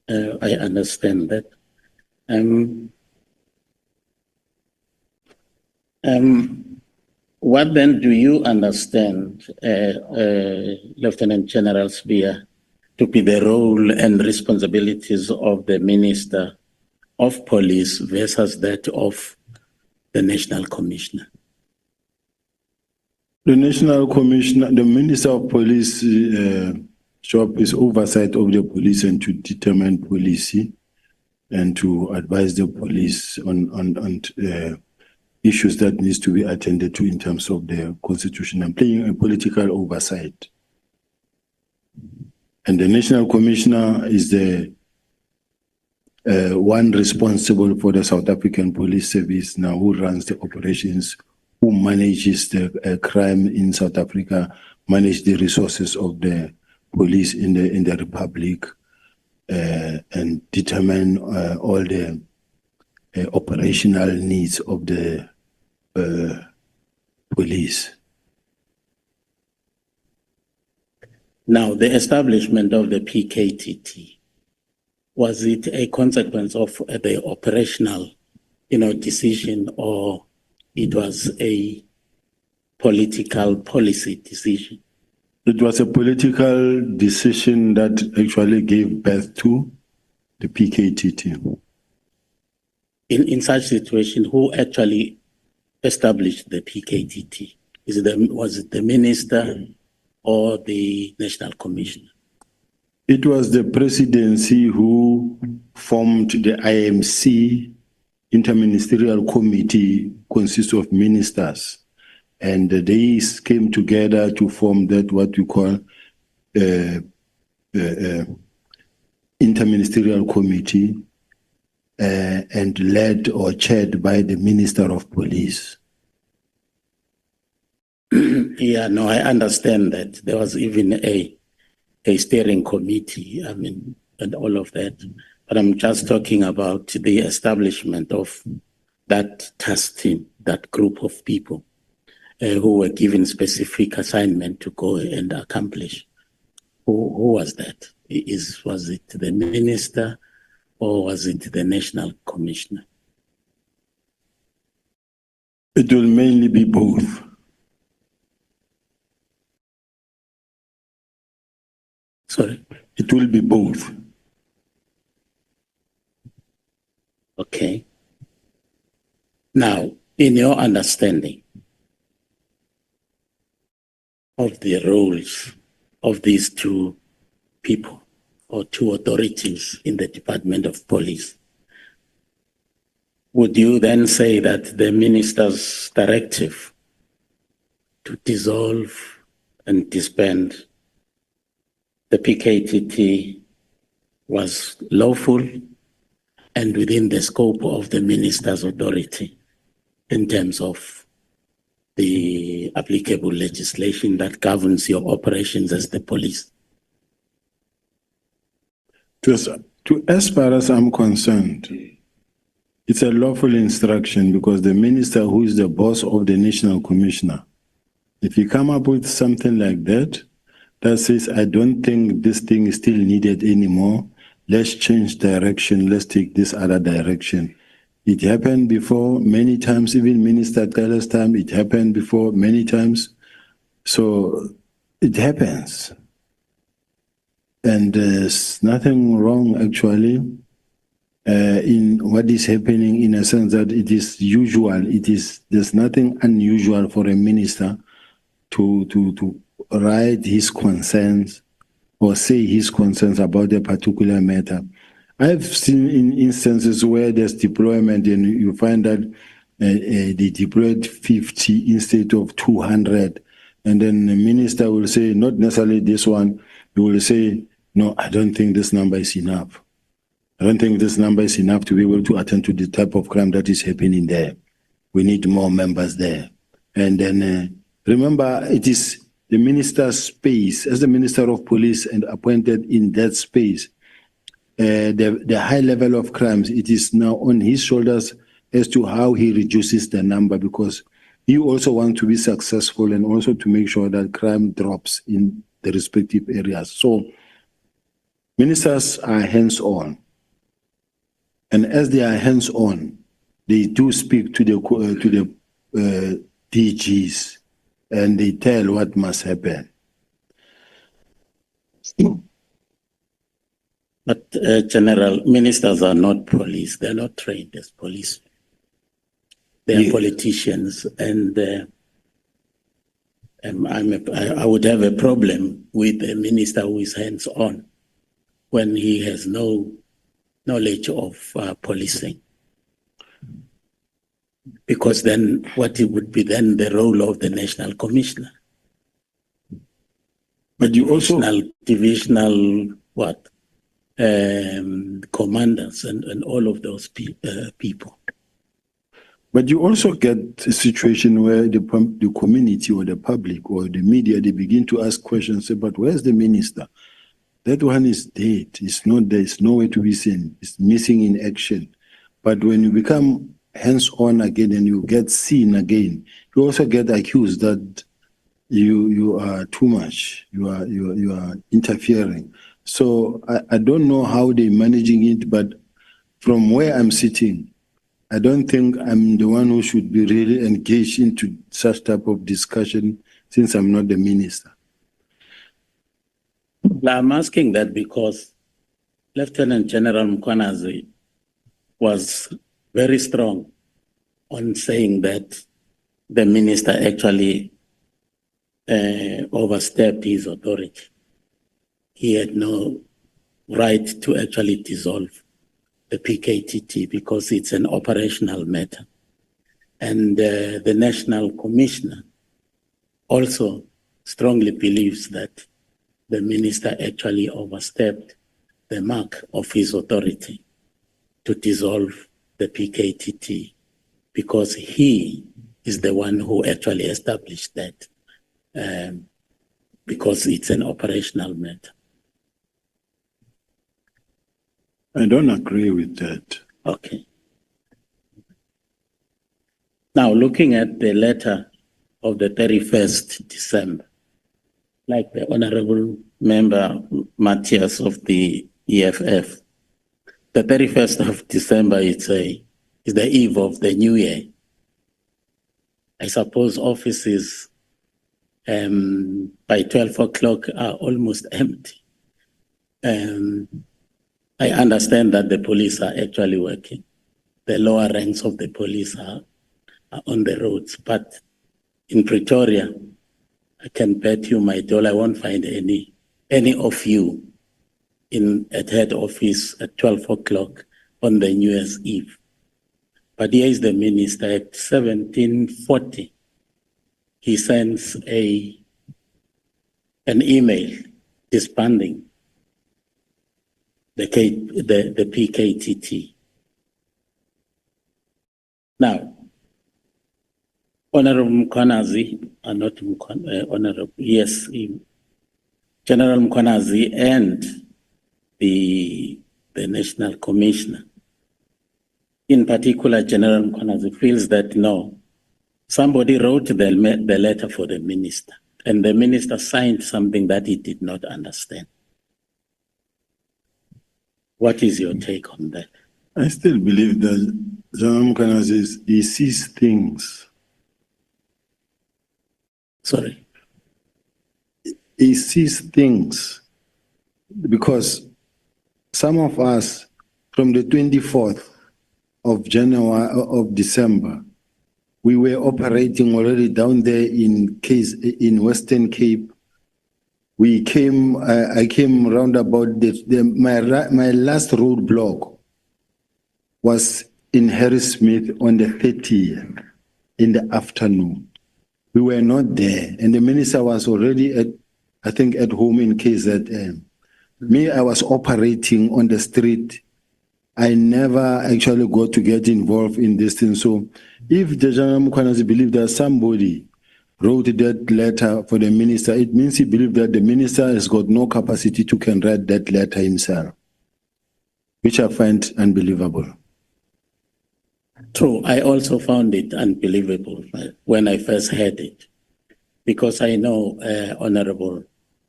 I understand that. What then do you understand, Lieutenant General Sibiya, to be the role and responsibilities of the Minister of Police versus that of the National Commissioner? The National Commissioner, the Minister of Police job is oversight of the police and to determine policy and to advise the police on issues that needs to be attended to in terms of the constitution and playing a political oversight. And the National Commissioner is the one responsible for the South African Police Service now, who runs the operations, who manages the crime in South Africa, manage the resources of the police in the Republic, and determine all the operational needs of the police. Now, the establishment of the PKTT, was it a consequence of the operational, decision, or it was a political policy decision? It was a political decision that actually gave birth to the PKTT. In such situation, who actually established the PKTT? Was it the minister or the national commissioner? It was the presidency who formed the IMC, Interministerial Committee, consists of ministers. And they came together to form that what we call Interministerial Committee, and led or chaired by the Minister of Police. Yeah, no, I understand that. There was even a steering committee, and all of that. But I'm just talking about the establishment of that task team, that group of people who were given specific assignment to go and accomplish. Who was that? Was it the minister or was it the national commissioner? It will mainly be both. Sorry? It will be both. Okay. Now, in your understanding of the roles of these two people or two authorities in the Department of Police, would you then say that the minister's directive to dissolve and disband the PKTT was lawful and within the scope of the minister's authority in terms of the applicable legislation that governs your operations as the police? As far as I'm concerned, it's a lawful instruction because the minister, who is the boss of the national commissioner, if you come up with something like that, that says, I don't think this thing is still needed anymore, let's change direction, let's take this other direction. It happened before many times, even Minister Teller's time, it happened before many times. So it happens. And there's nothing wrong actually in what is happening, in a sense that it is usual. There's nothing unusual for a minister to write his concerns or say his concerns about a particular matter. I've seen in instances where there's deployment and you find that they deployed 50 instead of 200. And then the minister will say, not necessarily this one, he will say, no, I don't think this number is enough. I don't think this number is enough to be able to attend to the type of crime that is happening there. We need more members there. And then remember, it is the minister's space, as the Minister of Police and appointed in that space, the high level of crimes, it is now on his shoulders as to how he reduces the number, because he also wants to be successful and also to make sure that crime drops in the respective areas. So ministers are hands-on. And as they are hands-on, they do speak to the DGs and they tell what must happen. But General, ministers are not police. They're not trained as police. They are politicians, and I would have a problem with a minister who is hands-on when he has no knowledge of policing. Because then what it would be then the role of the national commissioner. But you also divisional what? Commanders and all of those people. But you also get a situation where the community or the public or the media, they begin to ask questions, say, but where's the minister? That one is dead. It's not there. It's nowhere to be seen. It's missing in action. But when you become hands-on again and you get seen again, you also get accused that you are too much. You are interfering. So I don't know how they're managing it, but from where I'm sitting, I don't think I'm the one who should be really engaged into such type of discussion since I'm not the minister. I'm asking that because Lieutenant General Mkwanazi was very strong on saying that the minister actually overstepped his authority. He had no right to actually dissolve the PKTT because it's an operational matter. And the National Commissioner also strongly believes that the minister actually overstepped the mark of his authority to dissolve the PKTT because he is the one who actually established that because it's an operational matter. I don't agree with that. Okay. Now, looking at the letter of the 31st December, like the Honorable Member Matthias of the EFF, the 31st of December is the eve of the new year. I suppose offices by 12 o'clock are almost empty. I understand that the police are actually working. The lower ranks of the police are on the roads, but in Pretoria, I can bet you my dollar I won't find any of you at head office at 12 o'clock on the New Year's Eve. But here is the minister at 17:40. He sends an email disbanding the PKTT. Now, Honorable Mkwanazi, not Honorable, yes, General Mkwanazi and the National Commissioner, in particular, General Mkwanazi feels that no, somebody wrote the letter for the minister, and the minister signed something that he did not understand. What is your take on that? I still believe that General Mkwanazi, he sees things. Sorry? He sees things because some of us from the 24th of December, we were operating already down there in Western Cape. We came, I came round about my last roadblock was in Harrismith on the 30th in the afternoon. We were not there, and the minister was already at home in KZN. Me, I was operating on the street. I never actually got to get involved in this thing. So if the General Mkwanazi believed that somebody wrote that letter for the minister, it means he believed that the minister has got no capacity to can write that letter himself, which I find unbelievable. True, I also found it unbelievable when I first heard it, because I know Honorable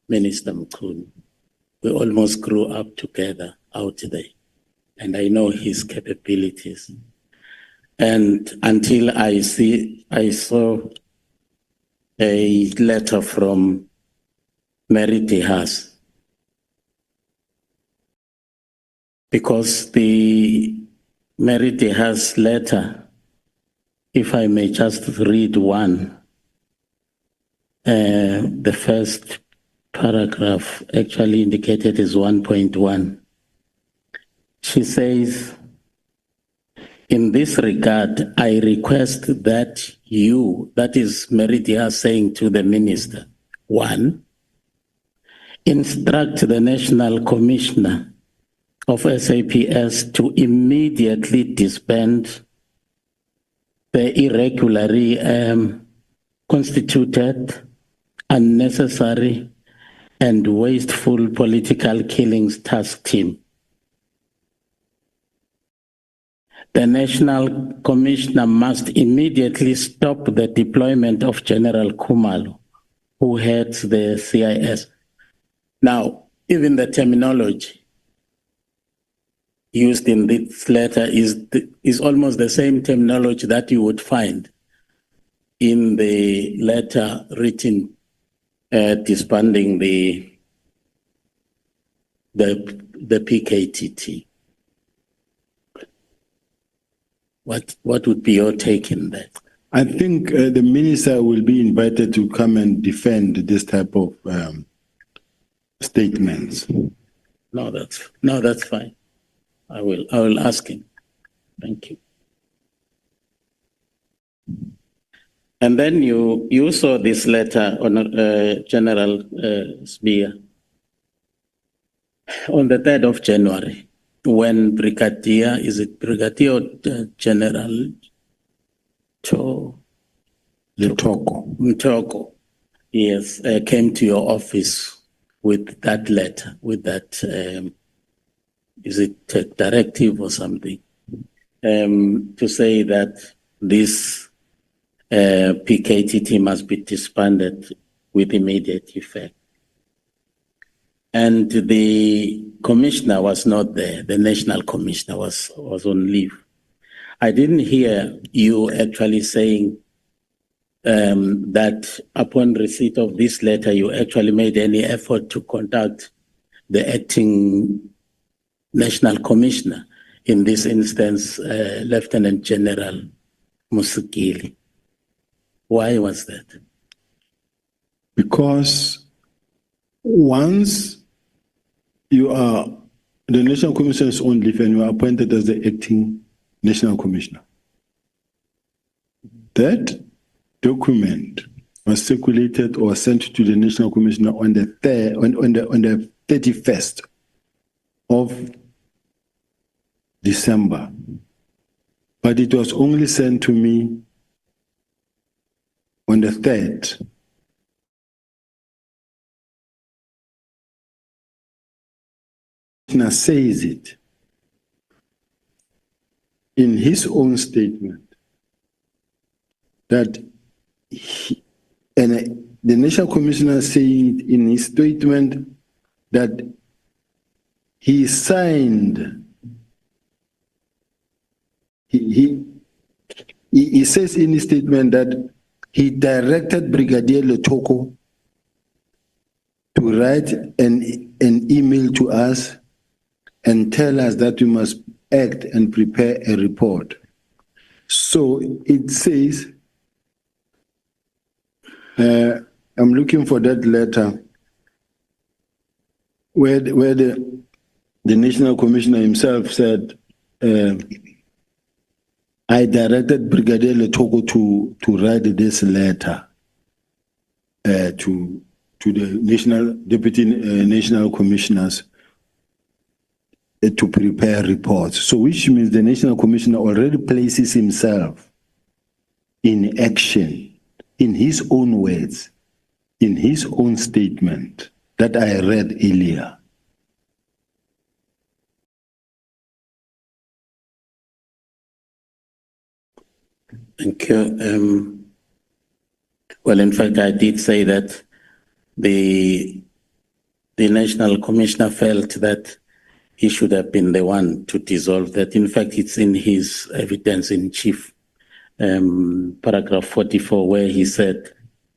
Minister Mkhunu. We almost grew up together out there, and I know his capabilities. And until I saw a letter from Mary Tehas, because the Mary Tehas letter, if I may just read one, the first paragraph actually indicated is 1.1. She says, in this regard, I request that you, that is Mary Tehas saying to the minister, 1, instruct the National Commissioner of SAPS to immediately disband the irregularly constituted, unnecessary, and wasteful political killings task team. the National Commissioner must immediately stop the deployment of General Khumalo, who heads the CIS. Now, even the terminology used in this letter is almost the same terminology that you would find in the letter written disbanding the PKTT. What would be your take in that? I think the minister will be invited to come and defend this type of statements. No, that's fine. I will ask him. Thank you. And then you saw this letter on General Sibiya on the 3rd of January, when Brigadier or General Mtoko, yes, came to your office with that letter, with that, is it a directive or something, to say that this PKTT must be disbanded with immediate effect. And the commissioner was not there. The national commissioner was on leave. I didn't hear you actually saying that upon receipt of this letter, you actually made any effort to contact the acting national commissioner, in this instance, Lieutenant General Musikili. Why was that? Because once you are the national commissioner is on leave and you are appointed as the acting national commissioner, that document was circulated or sent to the national commissioner on the 31st of December, but it was only sent to me on the 3rd. Says it in his own statement that the national commissioner said in his statement that he signed. He says in his statement that he directed Brigadier Letoko to write an email to us and tell us that we must act and prepare a report. So it says, I'm looking for that letter where the national commissioner himself said, I directed Brigadier Letoko to write this letter to the deputy national commissioners to prepare reports. So which means the national commissioner already places himself in action, in his own words, in his own statement that I read earlier. Thank you. Well, in fact, I did say that the national commissioner felt that he should have been the one to dissolve that. In fact, it's in his evidence in chief, paragraph 44, where he said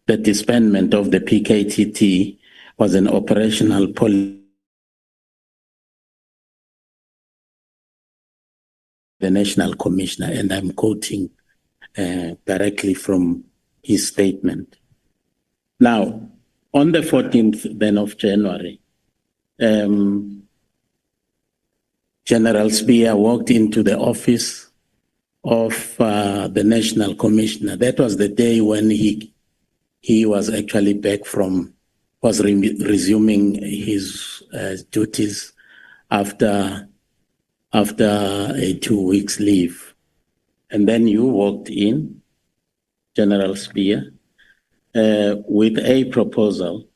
the disbandment of the PKTT was an operational policy. The national commissioner, and I'm quoting directly from his statement. Now, on the 14th then of January, General Sibiya walked into the office of the national commissioner. That was the day when he was actually back from, was resuming his duties after a 2 weeks leave. And then you walked in, General Sibiya, with a proposal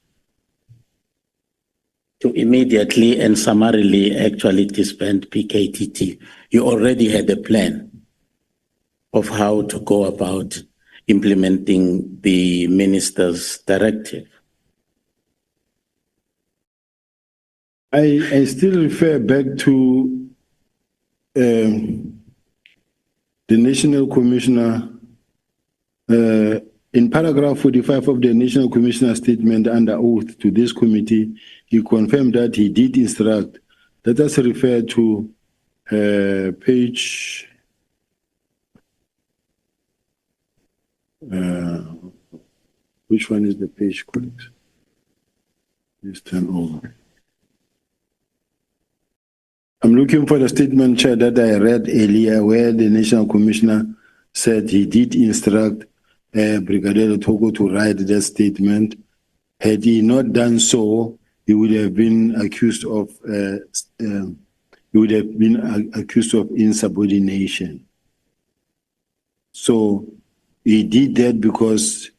to immediately and summarily actually disband PKTT. You already had a plan of how to go about implementing the minister's directive. I still refer back to the National Commissioner in paragraph 45 of the National Commissioner statement under oath to this committee. He confirmed that he did instruct. Let us refer to page which one is the page, colleagues? Please turn over. I'm looking for the statement, Chair, that I read earlier, where the National Commissioner said he did instruct Brigadier Togo to write that statement. Had he not done so, he would have been accused of insubordination. So he did that because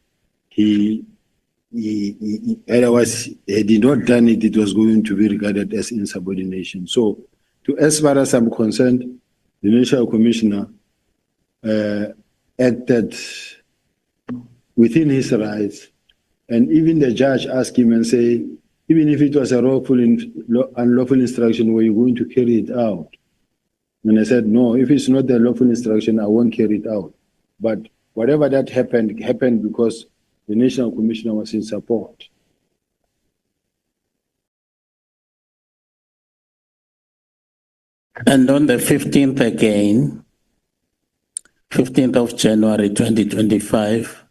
he otherwise, had he not done it, it was going to be regarded as insubordination. So, as far as I'm concerned, the National Commissioner acted within his rights, and even the judge asked him and say, even if it was a unlawful instruction, were you going to carry it out? And I said, no, if it's not a lawful instruction, I won't carry it out. But whatever that happened because the National Commissioner was in support. And on the 15th again, 15th of January 2025,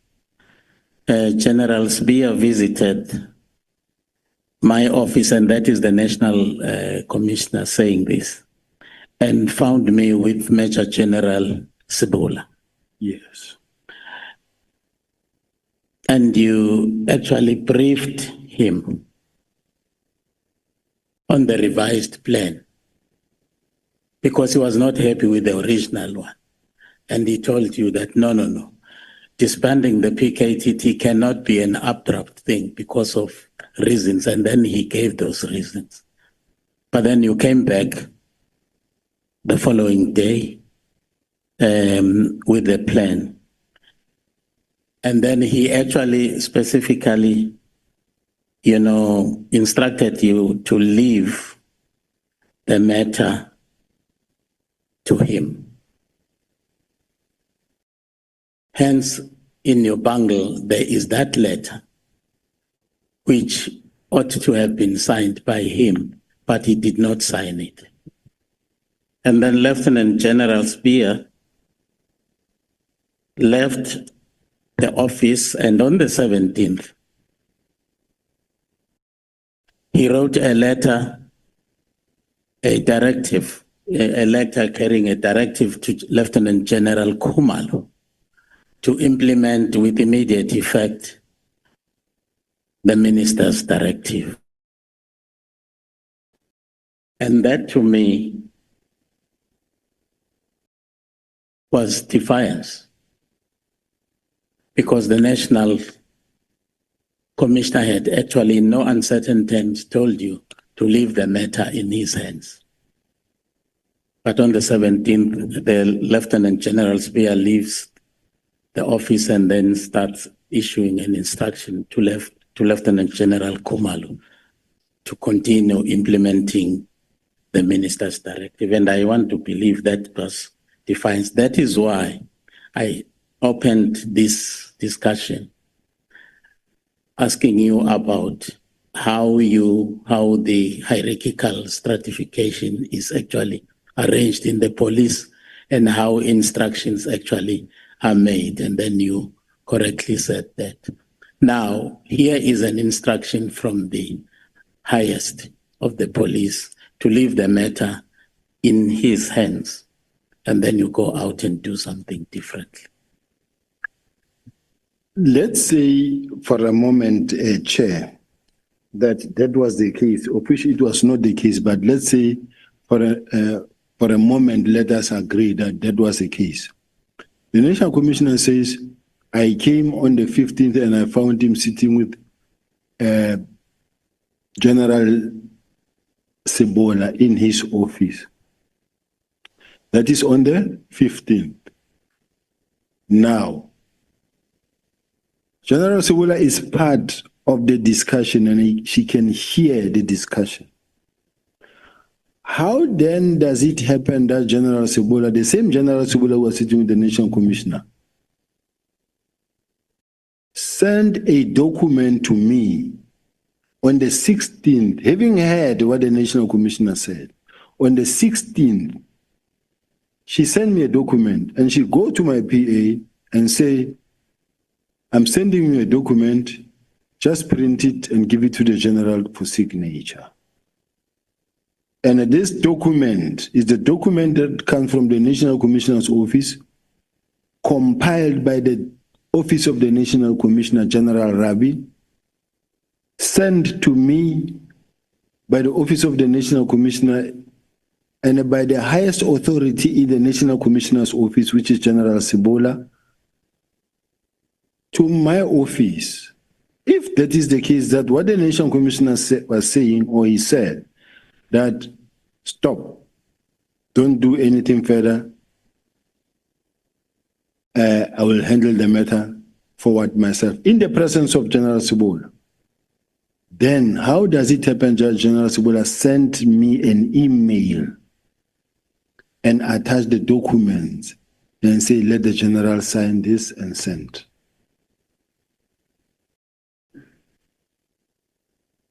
General Sibiya visited my office, and that is the National Commissioner saying this, and found me with Major General Sibola. Yes. And you actually briefed him on the revised plan because he was not happy with the original one. And he told you that, no, disbanding the PKTT cannot be an abrupt thing because of reasons. And then he gave those reasons. But then you came back the following day with the plan. And then he actually specifically, instructed you to leave the matter to him. Hence, in your bundle, there is that letter, which ought to have been signed by him, but he did not sign it. And then Lieutenant General Sibiya left the office, and on the 17th, he wrote a letter, a letter carrying a directive to Lieutenant General Khumalo to implement with immediate effect the minister's directive. And that to me was defiance, because the National Commissioner had actually in no uncertain terms told you to leave the matter in his hands. But on the 17th, the Lieutenant General Sibiya leaves the office and then starts issuing an instruction to Lieutenant General Khumalo to continue implementing the minister's directive. And I want to believe that was defiance. That is why I opened this discussion asking you about how the hierarchical stratification is actually arranged in the police and how instructions actually are made. And then you correctly said that. Now, here is an instruction from the highest of the police to leave the matter in his hands, and then you go out and do something differently. Let's say for a moment, Chair, that was the case, of which it was not the case, but let's say for a moment, let us agree that was the case. The National Commissioner says, I came on the 15th and I found him sitting with General Sibola in his office. That is on the 15th. Now, General Sibiya is part of the discussion and she can hear the discussion. How then does it happen that General Sibiya, the same General Sibiya was sitting with the National Commissioner, send a document to me on the 16th, having heard what the National Commissioner said, on the 16th, she sent me a document and she go to my PA and say, I'm sending you a document, just print it and give it to the general for signature. And this document is the document that comes from the National Commissioner's office, compiled by the Office of the National Commissioner, General Rabi, sent to me by the Office of the National Commissioner and by the highest authority in the National Commissioner's office, which is General Sibiya, to my office. If that is the case, that what the National Commissioner was saying, or he said, that stop, don't do anything further, I will handle the matter forward myself, in the presence of General Sibiya. Then how does it happen that General Sibiya sent me an email and attached the documents and say, let the general sign this and send?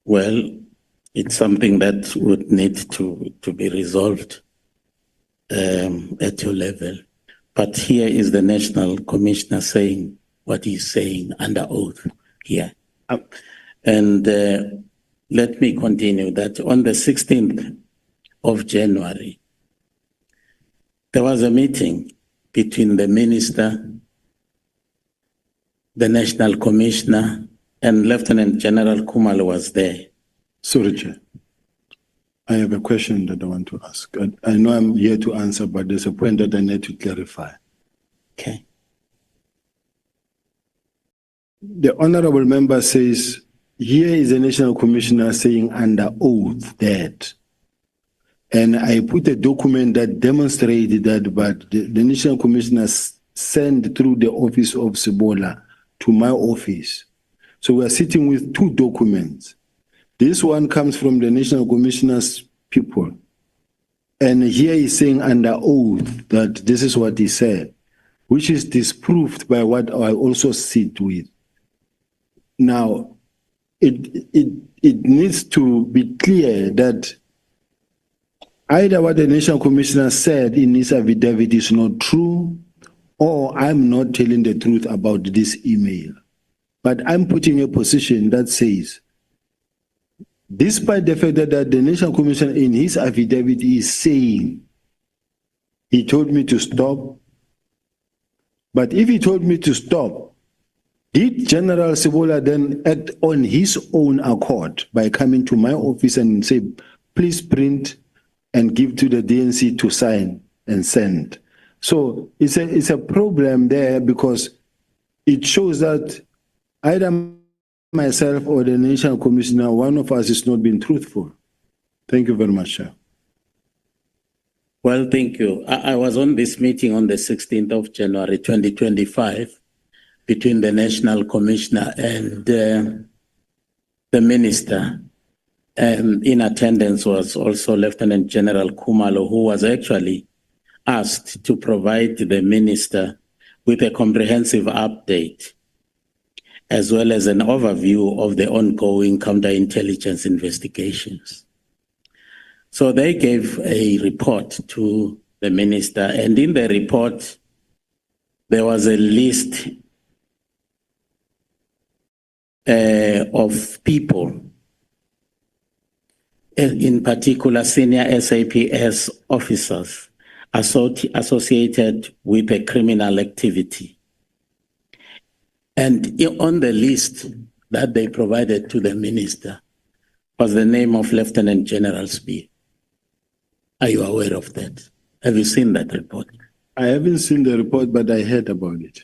Well, it's something that would need to be resolved at your level. But here is the National Commissioner saying what he's saying under oath here. And let me continue that on the 16th of January, there was a meeting between the minister, the National Commissioner, and Lieutenant General Kumalo was there. Sorry, Chair. I have a question that I want to ask. I know I'm here to answer, but there's a point that I need to clarify. Okay. The honorable member says, here is the National Commissioner saying under oath that, and I put a document that demonstrated that, but the National Commissioner sent through the office of Sibiya to my office. So we are sitting with two documents. This one comes from the National Commissioner's people. And here he's saying under oath that this is what he said, which is disproved by what I also sit with. Now, it needs to be clear that either what the National Commissioner said in his affidavit is not true, or I'm not telling the truth about this email. But I'm putting a position that says, despite the fact that the National Commissioner in his affidavit is saying, he told me to stop, but if he told me to stop, did General Sibiya then act on his own accord by coming to my office and say, please print and give to the DNC to sign and send? So it's a problem there, because it shows that either myself or the National Commissioner, one of us is not being truthful. Thank you very much, Chair. Well, thank you. I was on this meeting on the 16th of January 2025 between the National Commissioner and the Minister. In attendance was also Lieutenant General Kumalo, who was actually asked to provide the Minister with a comprehensive update, as well as an overview of the ongoing counterintelligence investigations. So they gave a report to the Minister, and in the report, there was a list of people, in particular senior SAPS officers associated with a criminal activity. And on the list that they provided to the Minister was the name of Lieutenant General Sibiya. Are you aware of that? Have you seen that report? I haven't seen the report, but I heard about it.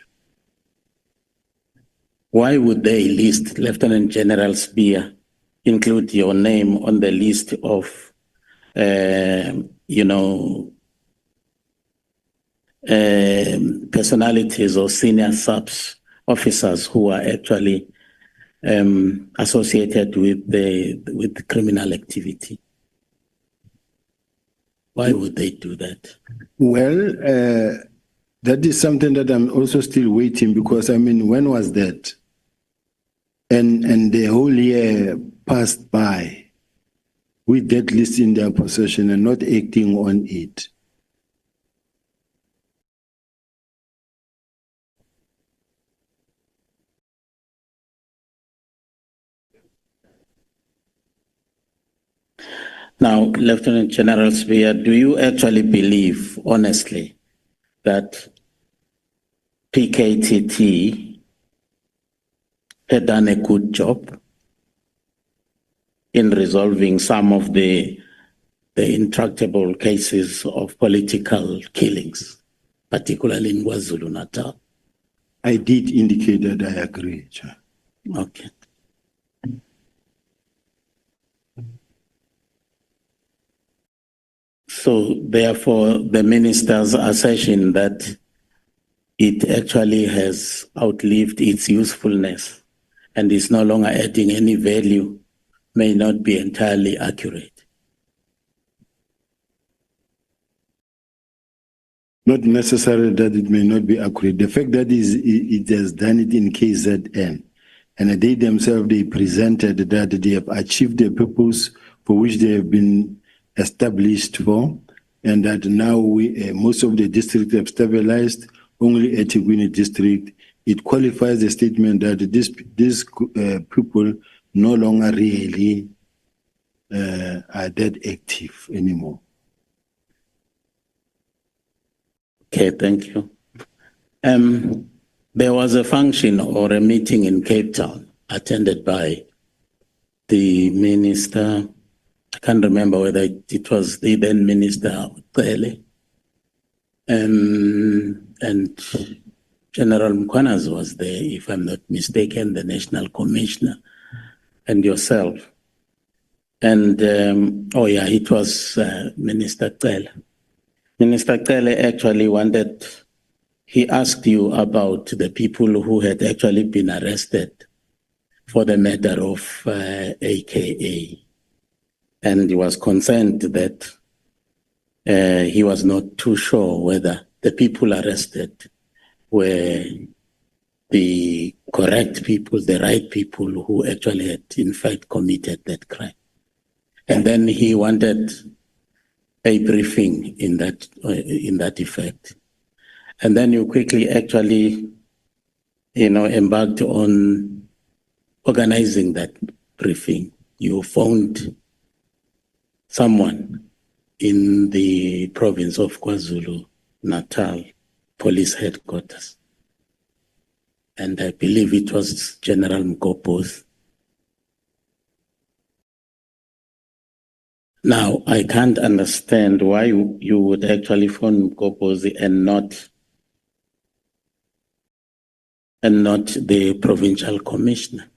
Why would they list Lieutenant General Sibiya, include your name on the list of, personalities or senior SAPS officers who are actually associated with the criminal activity. Why would they do that? Well, that is something that I'm also still waiting, because I mean, when was that? And the whole year passed by with that list in their possession and not acting on it. Now, Lieutenant General Sibiya, do you actually believe, honestly, that PKTT had done a good job in resolving some of the intractable cases of political killings, particularly in KwaZulu-Natal? I did indicate that I agree, Chair. Okay. So therefore, the minister's assertion that it actually has outlived its usefulness and is no longer adding any value may not be entirely accurate. Not necessarily that it may not be accurate. The fact that it has done it in KZN, and they themselves, they presented that they have achieved the purpose for which they have been established for, and that now most of the districts have stabilized, only at eThekwini district. It qualifies the statement that these people no longer really are that active anymore. Okay, thank you. There was a function or a meeting in Cape Town attended by the minister. I can't remember whether it was the then minister, Cele, and General Mkwanas was there, if I'm not mistaken, the National Commissioner, and yourself. And, oh yeah, it was Minister Cele. Minister Cele actually he asked you about the people who had actually been arrested for the murder of AKA. And he was concerned that he was not too sure whether the people arrested were the correct people, the right people who actually had in fact committed that crime. And then he wanted a briefing in that effect. And then you quickly actually, embarked on organizing that briefing. You phoned someone in the province of KwaZulu-Natal police headquarters. And I believe it was General Mkopozi. Now, I can't understand why you would actually phone Mkopozi and not the provincial commissioner.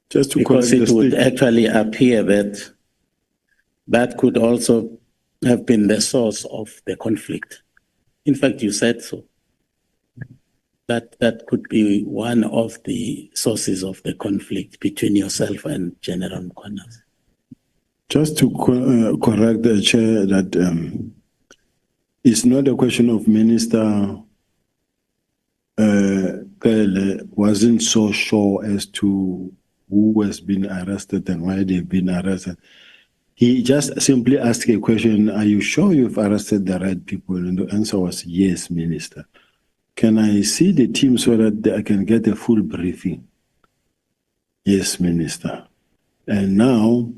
Just to because it would statement. actually appear that could also have been the source of the conflict. In fact, you said so. That could be one of the sources of the conflict between yourself and General Mkwanas. Just to correct the chair that it's not a question of Minister Cele wasn't so sure as to who has been arrested and why they've been arrested. He just simply asked a question, are you sure you've arrested the right people? And the answer was, yes, Minister. Can I see the team so that I can get a full briefing? Yes, Minister. And now,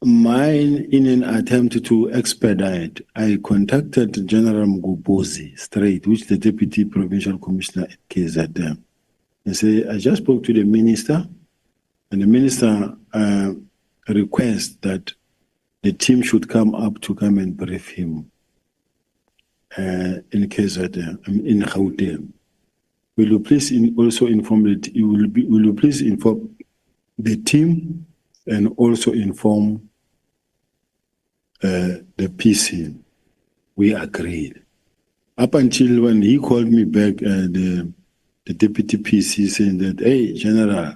mine, in an attempt to expedite, I contacted General Mkopozi straight, which is the Deputy Provincial Commissioner at KZN. And say, I just spoke to the minister, and the minister requests that the team should come up to come and brief him in KZN, in Gauteng. Will you please also inform will you please inform the team and also inform the PC? we agreed. Up until when he called me back, the deputy PC saying that, hey, General,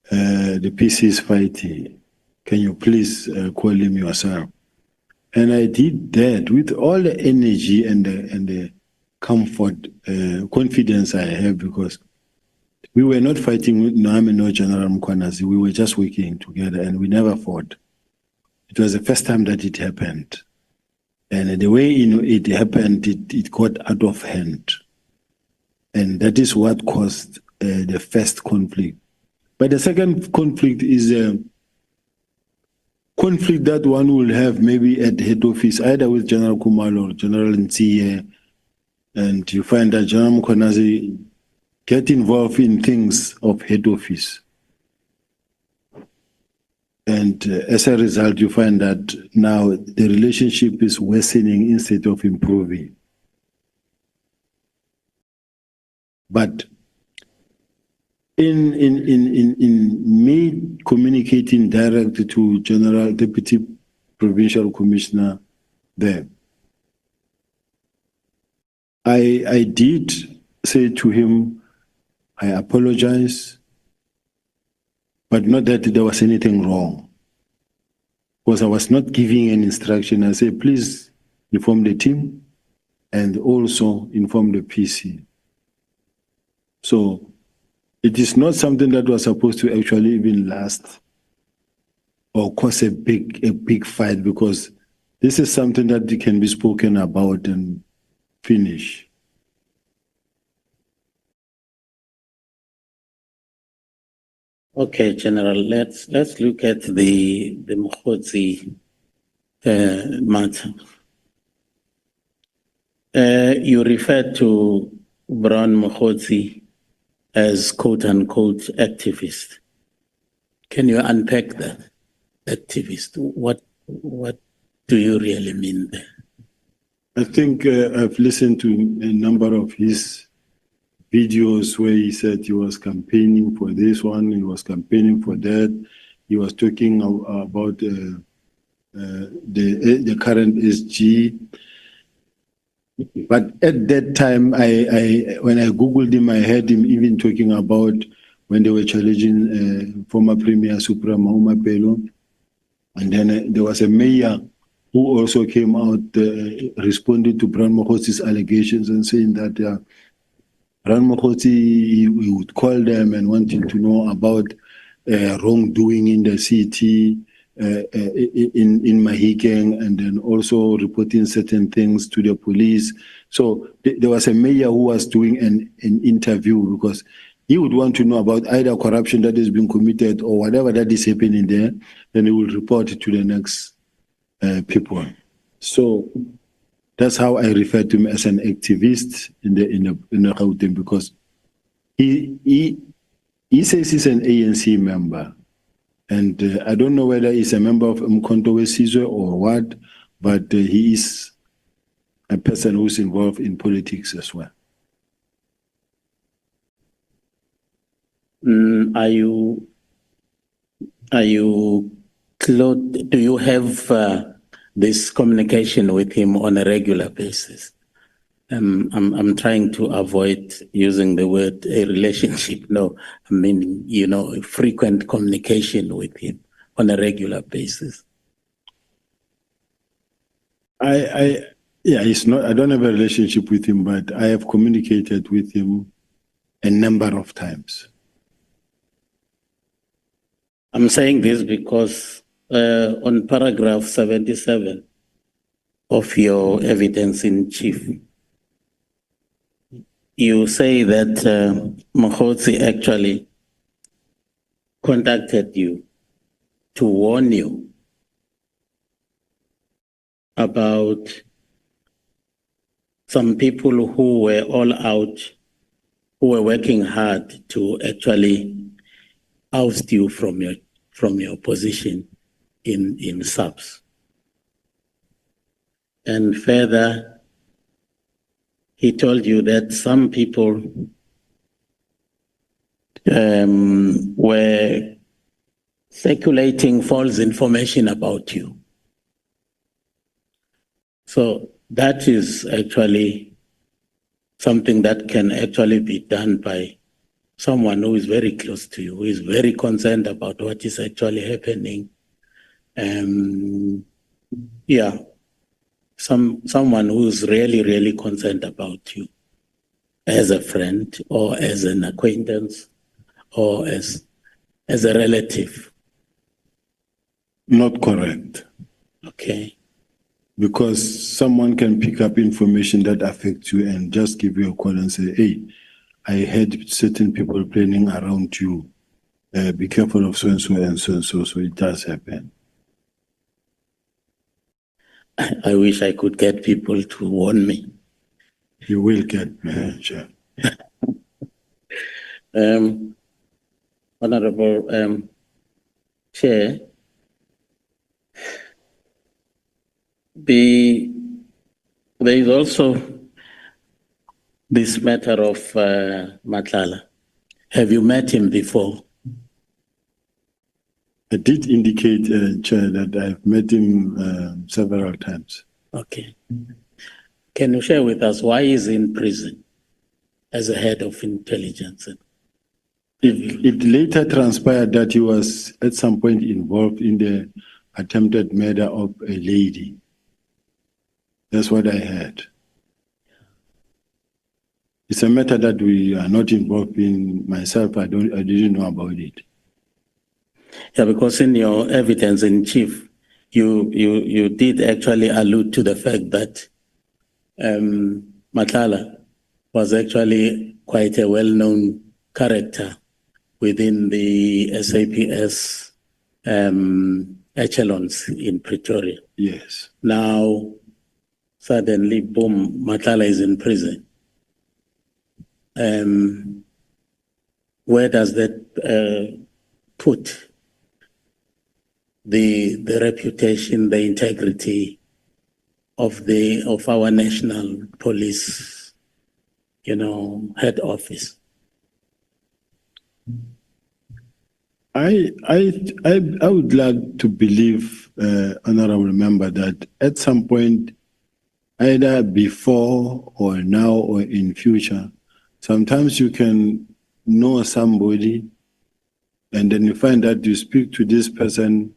the PC is fighting. Can you please call him yourself? And I did that with all the energy and the comfort, confidence I have, because we were not fighting with Noami nor General Mkwanazi. We were just working together and we never fought. It was the first time that it happened. And the way it happened, it got out of hand. And that is what caused the first conflict. But the second conflict is a conflict that one will have maybe at head office, either with General Kumalo or General Ntsiye. And you find that General Mkwanazi get involved in things of head office. And as a result, you find that now the relationship is worsening instead of improving. But in me communicating directly to General Deputy Provincial Commissioner there, I did say to him, I apologize, but not that there was anything wrong. Because I was not giving an instruction. I said, please inform the team and also inform the PC. So it is not something that was supposed to actually even last or cause a big fight, because this is something that can be spoken about and finish. Okay, General, let's look at the Mokgotsi matter. You referred to Brown Mokgotsi as quote-unquote activist. Can you unpack that, activist? What do you really mean there? I think I've listened to a number of his videos where he said he was campaigning for this one, he was campaigning for that, he was talking about the current SG. But at that time, when I Googled him, I heard him even talking about when they were challenging former Premier Supra Mahuma Pelo. And then there was a mayor who also came out, responded to Brown Mokgotsi's allegations and saying that Brown Mokgotsi, we would call them and wanting to know about wrongdoing in the city, in Mahikeng, and then also reporting certain things to the police. So there was a mayor who was doing an interview, because he would want to know about either corruption that has been committed or whatever that is happening there, then he will report it to the next people. So that's how I refer to him as an activist in the Gauteng, because he says he's an ANC member. And I don't know whether he's a member of Umkhonto weSizwe or what, but he is a person who's involved in politics as well. Do you have this communication with him on a regular basis? I'm trying to avoid using the word a relationship. No, I mean, frequent communication with him on a regular basis. It's not. I don't have a relationship with him, but I have communicated with him a number of times. I'm saying this because on paragraph 77 of your evidence in chief, you say that Mokgotsi actually contacted you to warn you about some people who were all out, who were working hard to actually oust you from your position in SAPS. And further, he told you that some people were circulating false information about you. So that is actually something that can actually be done by someone who is very close to you, who is very concerned about what is actually happening. Yeah, someone who's really, really concerned about you as a friend or as an acquaintance or as a relative. Not correct. Okay. Because someone can pick up information that affects you and just give you a call and say, hey, I heard certain people planning around you. Be careful of so-and-so and so-and-so. So it does happen. I wish I could get people to warn me. You will get me, Chair. Honorable Chair, there is also this matter of Matlala. Have you met him before? I did indicate, Chair, that I've met him several times. Okay. Can you share with us why he's in prison as a head of intelligence? It later transpired that he was at some point involved in the attempted murder of a lady. That's what I heard. It's a matter that we are not involved in. Myself, I didn't know about it. Yeah, because in your evidence in chief, you did actually allude to the fact that Matlala was actually quite a well-known character within the SAPS echelons in Pretoria. Yes. Now, suddenly, boom, Matlala is in prison. Where does that put the reputation, the integrity of our national police, head office? I would like to believe, honorable member, that at some point, either before or now or in future, sometimes you can know somebody and then you find that you speak to this person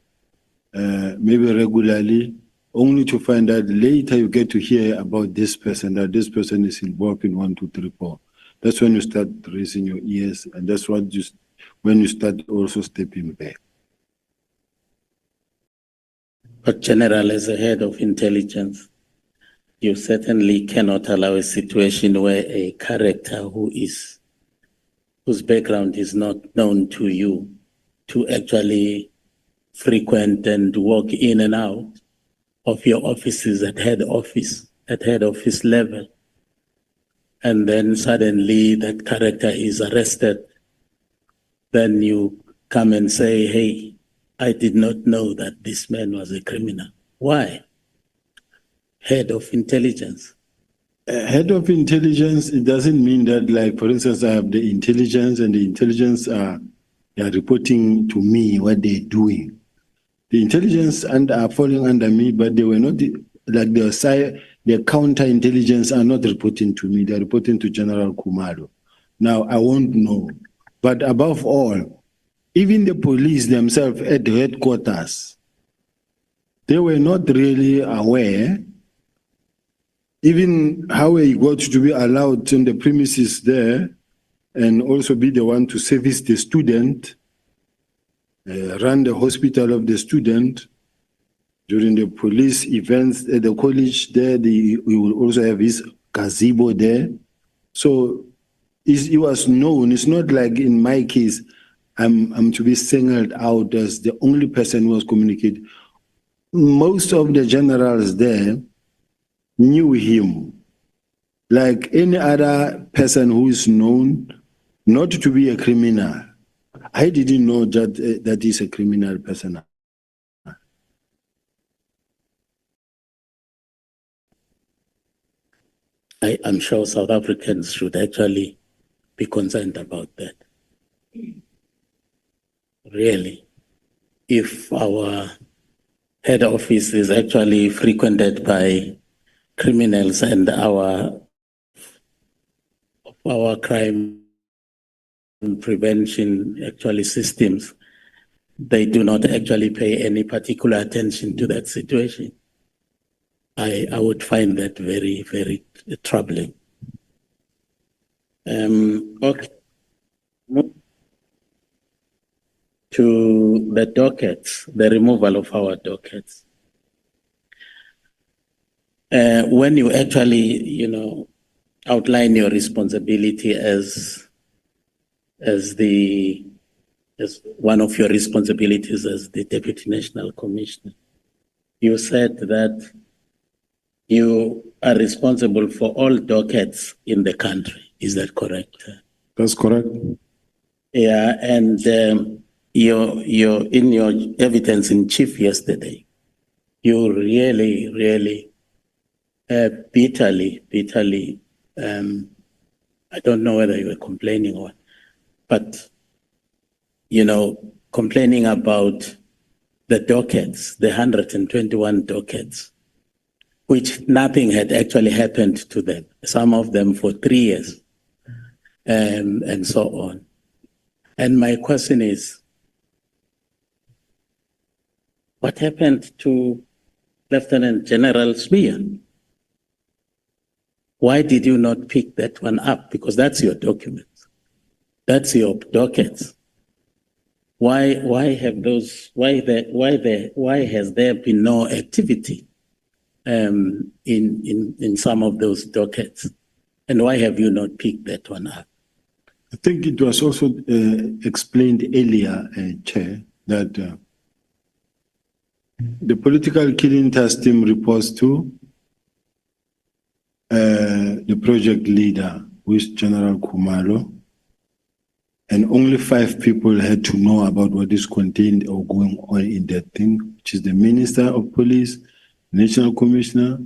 maybe regularly, only to find that later you get to hear about this person, that this person is involved in 1, 2, 3, 4. That's when you start raising your ears, and that's when you start also stepping back. But General, as a head of intelligence, you certainly cannot allow a situation where a character whose background is not known to you to actually frequent and walk in and out of your offices at head office level. And then suddenly that character is arrested. Then you come and say, hey, I did not know that this man was a criminal. Why? Head of intelligence. Head of intelligence, it doesn't mean that, like, for instance, I have the intelligence and the intelligence are reporting to me what they're doing. The intelligence are falling under me, but they were not, like the counterintelligence are not reporting to me. They're reporting to General Kumalo. Now, I won't know. But above all, even the police themselves at the headquarters, they were not really aware even how he got to be allowed in the premises there and also be the one to service the student, run the hospital of the student. During the police events at the college there, we will also have his gazebo there. So it was known. It's not like in my case, I'm to be singled out as the only person who was communicating. Most of the generals there knew him, like any other person who is known not to be a criminal. I didn't know that he's a criminal person. I'm sure South Africans should actually be concerned about that. Really, if our head office is actually frequented by criminals and our crime prevention actually systems, they do not actually pay any particular attention to that situation. I would find that very, very troubling. Okay. To the dockets, the removal of our dockets. When you actually, outline your responsibility as one of your responsibilities as the Deputy National Commissioner, you said that you are responsible for all dockets in the country. Is that correct? That's correct. Yeah, and you're in your evidence in chief yesterday, you really bitterly, I don't know whether you were complaining or, but complaining about the dockets, the 121 dockets, which nothing had actually happened to them, some of them for 3 years, and so on. And my question is, what happened to Lieutenant General Sibiya? Why did you not pick that one up? Because that's your document. That's your dockets. Why has there been no activity in some of those dockets? And why have you not picked that one up? I think it was also explained earlier, Chair, that the political killing task team reports to the project leader, who is General Khumalo, and only 5 people had to know about what is contained or going on in that thing, which is the Minister of Police, National Commissioner,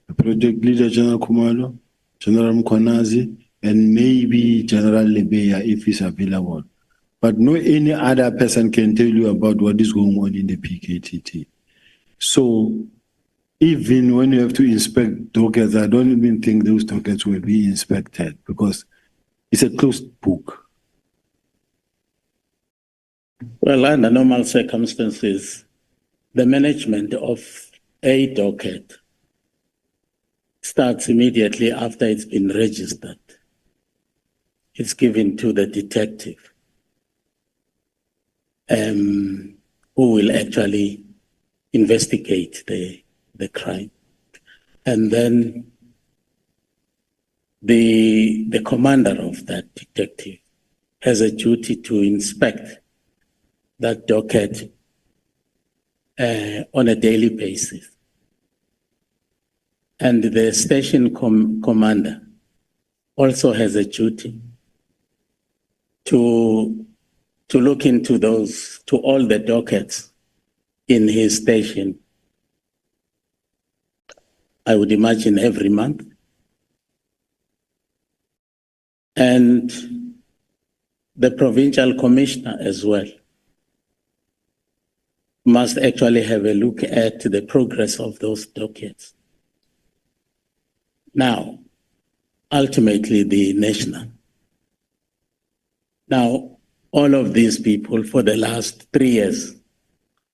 the project leader, General Khumalo, General Mkhwanazi, and maybe General Lebeya if he's available. But no any other person can tell you about what is going on in the PKTT. So even when you have to inspect dockets, I don't even think those dockets will be inspected because it's a closed book. Well, under normal circumstances, the management of a docket starts immediately after it's been registered. It's given to the detective, who will actually investigate the crime. And then the commander of that detective has a duty to inspect that docket on a daily basis. And the station commander also has a duty to look into to all the dockets in his station, I would imagine every month. And the provincial commissioner as well must actually have a look at the progress of those dockets. Now, ultimately the national. Now, all of these people for the last 3 years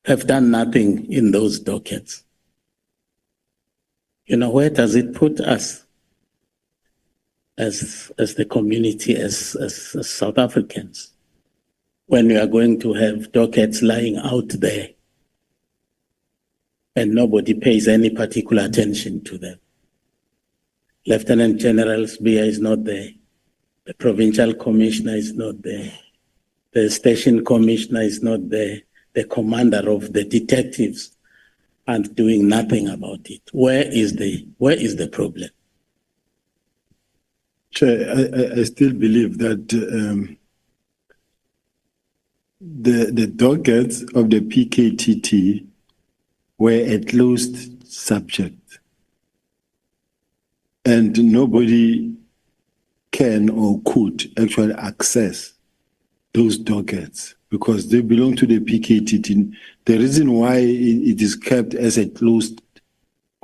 have done nothing in those dockets. Where does it put us as the community, as South Africans, when we are going to have dockets lying out there and nobody pays any particular attention to them? Lieutenant General Sibiya is not there. The provincial commissioner is not there. The station commissioner is not there. The commander of the detectives and doing nothing about it. Where is the problem? Chair, I still believe that the dockets of the PKTT were a closed subject, and nobody can or could actually access those dockets because they belong to the PKTT. The reason why it is kept as a closed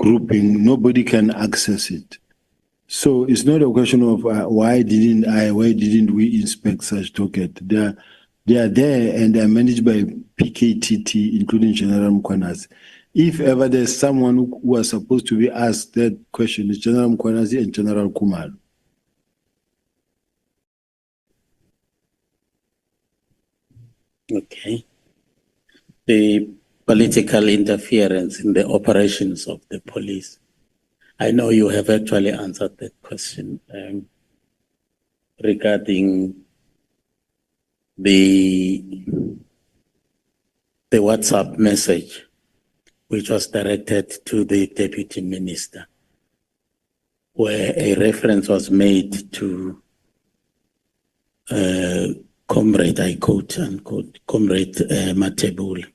grouping, nobody can access it. So it's not a question of why didn't we inspect such docket? They are there and they are managed by PKTT, including General Mkhwanazi. If ever there's someone who was supposed to be asked that question, it's General Mkhwanazi and General Kumalo. Okay. The political interference in the operations of the police. I know you have actually answered that question regarding the WhatsApp message, which was directed to the Deputy Minister, where a reference was made to Comrade, I quote unquote, Comrade Matebula.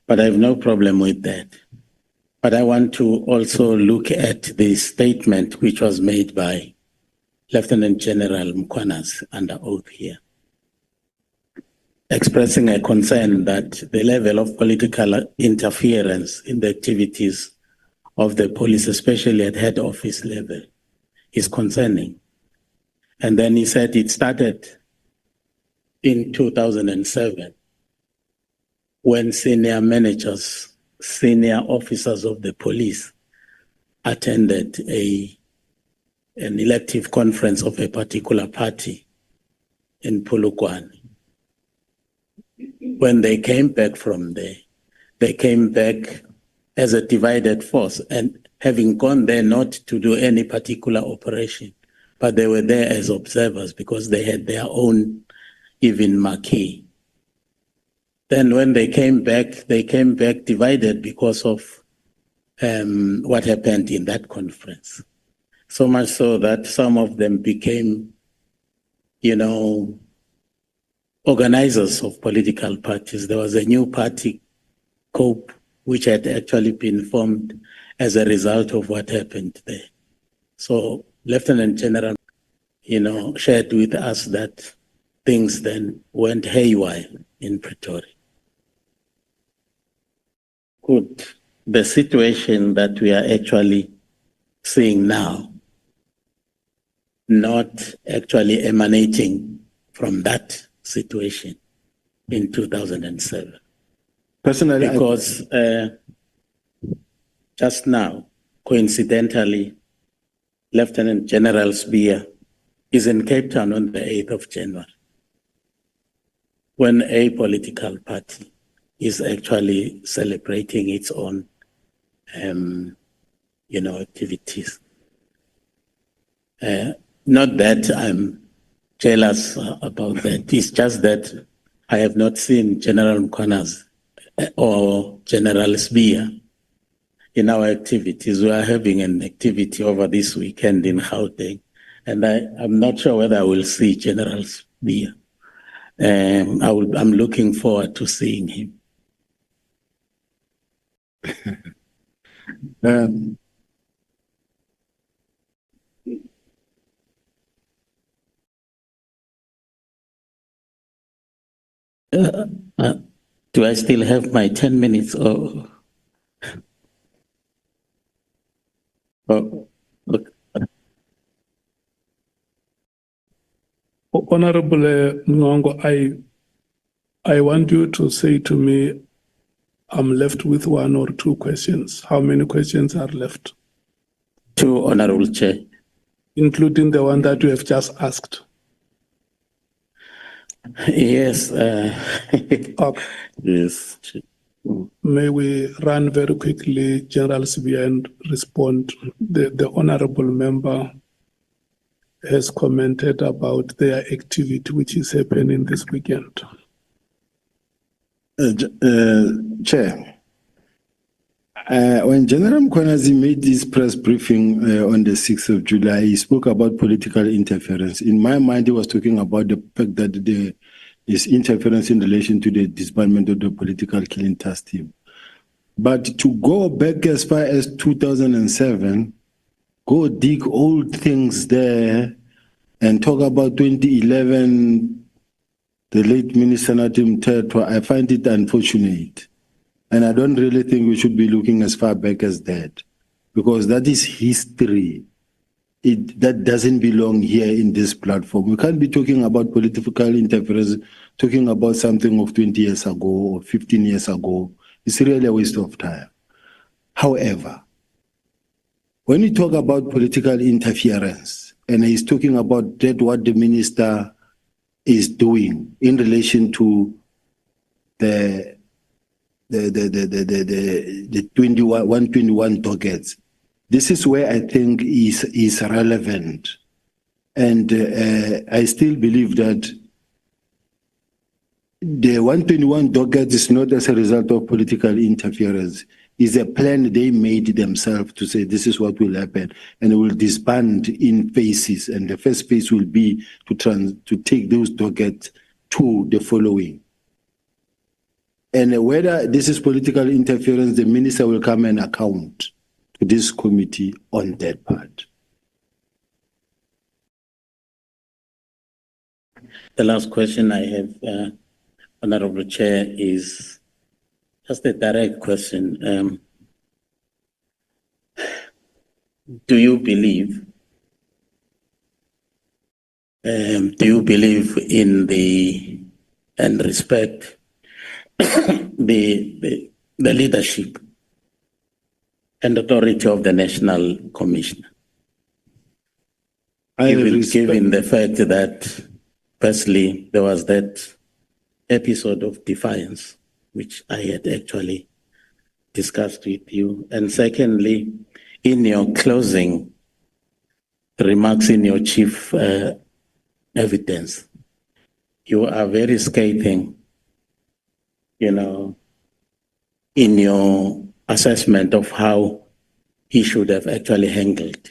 But I have no problem with that. But I want to also look at the statement which was made by Lieutenant General Mkhwanazi under oath here, expressing a concern that the level of political interference in the activities of the police, especially at head office level, is concerning. And then he said it started in 2007 when senior managers, senior officers of the police attended an elective conference of a particular party in Polokwane. When they came back from there, they came back as a divided force, and having gone there not to do any particular operation, but they were there as observers because they had their own even marquee. Then when they came back divided because of what happened in that conference. So much so that some of them became, organizers of political parties. There was a new party, COPE, which had actually been formed as a result of what happened there. So Lieutenant General, shared with us that things then went haywire in Pretoria. Could the situation that we are actually seeing now not actually emanating from that situation in 2007? Personally, because just now, coincidentally, Lieutenant General Sibiya is in Cape Town on the 8th of January, when a political party is actually celebrating its own, activities. Not that I'm jealous about that. It's just that I have not seen General Mkhwanazi or General Sibiya in our activities. We are having an activity over this weekend in Gauteng, and I'm not sure whether I will see General Sibiya. I'm looking forward to seeing him. Do I still have my 10 minutes? Okay. Honorable Ngongo, I want you to say to me, I'm left with one or two questions. How many questions are left? Two, Honorable Chair. Including the one that you have just asked. Yes. Okay. Yes. May we run very quickly, General Sibiya, and respond. The honorable member has commented about their activity which is happening this weekend. Chair, when General Mkhwanazi made this press briefing on the 6th of July, he spoke about political interference. In my mind, he was talking about the fact that there is interference in relation to the disbandment of the political killing task team. But to go back as far as 2007, go dig old things there and talk about 2011, the late Minister Natim Tetwa, I find it unfortunate. And I don't really think we should be looking as far back as that, because that is history. That doesn't belong here in this platform. We can't be talking about political interference, talking about something of 20 years ago or 15 years ago. It's really a waste of time. However, when you talk about political interference, and he's talking about that, what the minister is doing in relation to the 121 dockets, this is where I think is relevant. And I still believe that the 121 docket is not as a result of political interference. It's a plan they made themselves to say this is what will happen, and it will disband in phases. And the first phase will be to take those dockets to the following. And whether this is political interference, the minister will come and account to this committee on that part. The last question I have, Honorable Chair, is just a direct question. Do you believe in the and respect the leadership and authority of the National Commissioner? Given the fact that, firstly, there was that episode of defiance, which I had actually discussed with you. And secondly, in your closing remarks in your chief evidence, you are very scathing, in your assessment of how he should have actually handled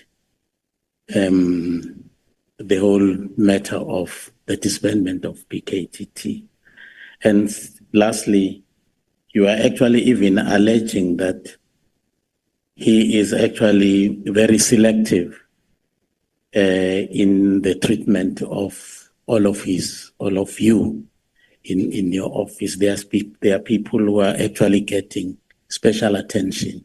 the whole matter of the disbandment of PKTT. And lastly, you are actually even alleging that he is actually very selective in the treatment of all of you in your office. There are people who are actually getting special attention,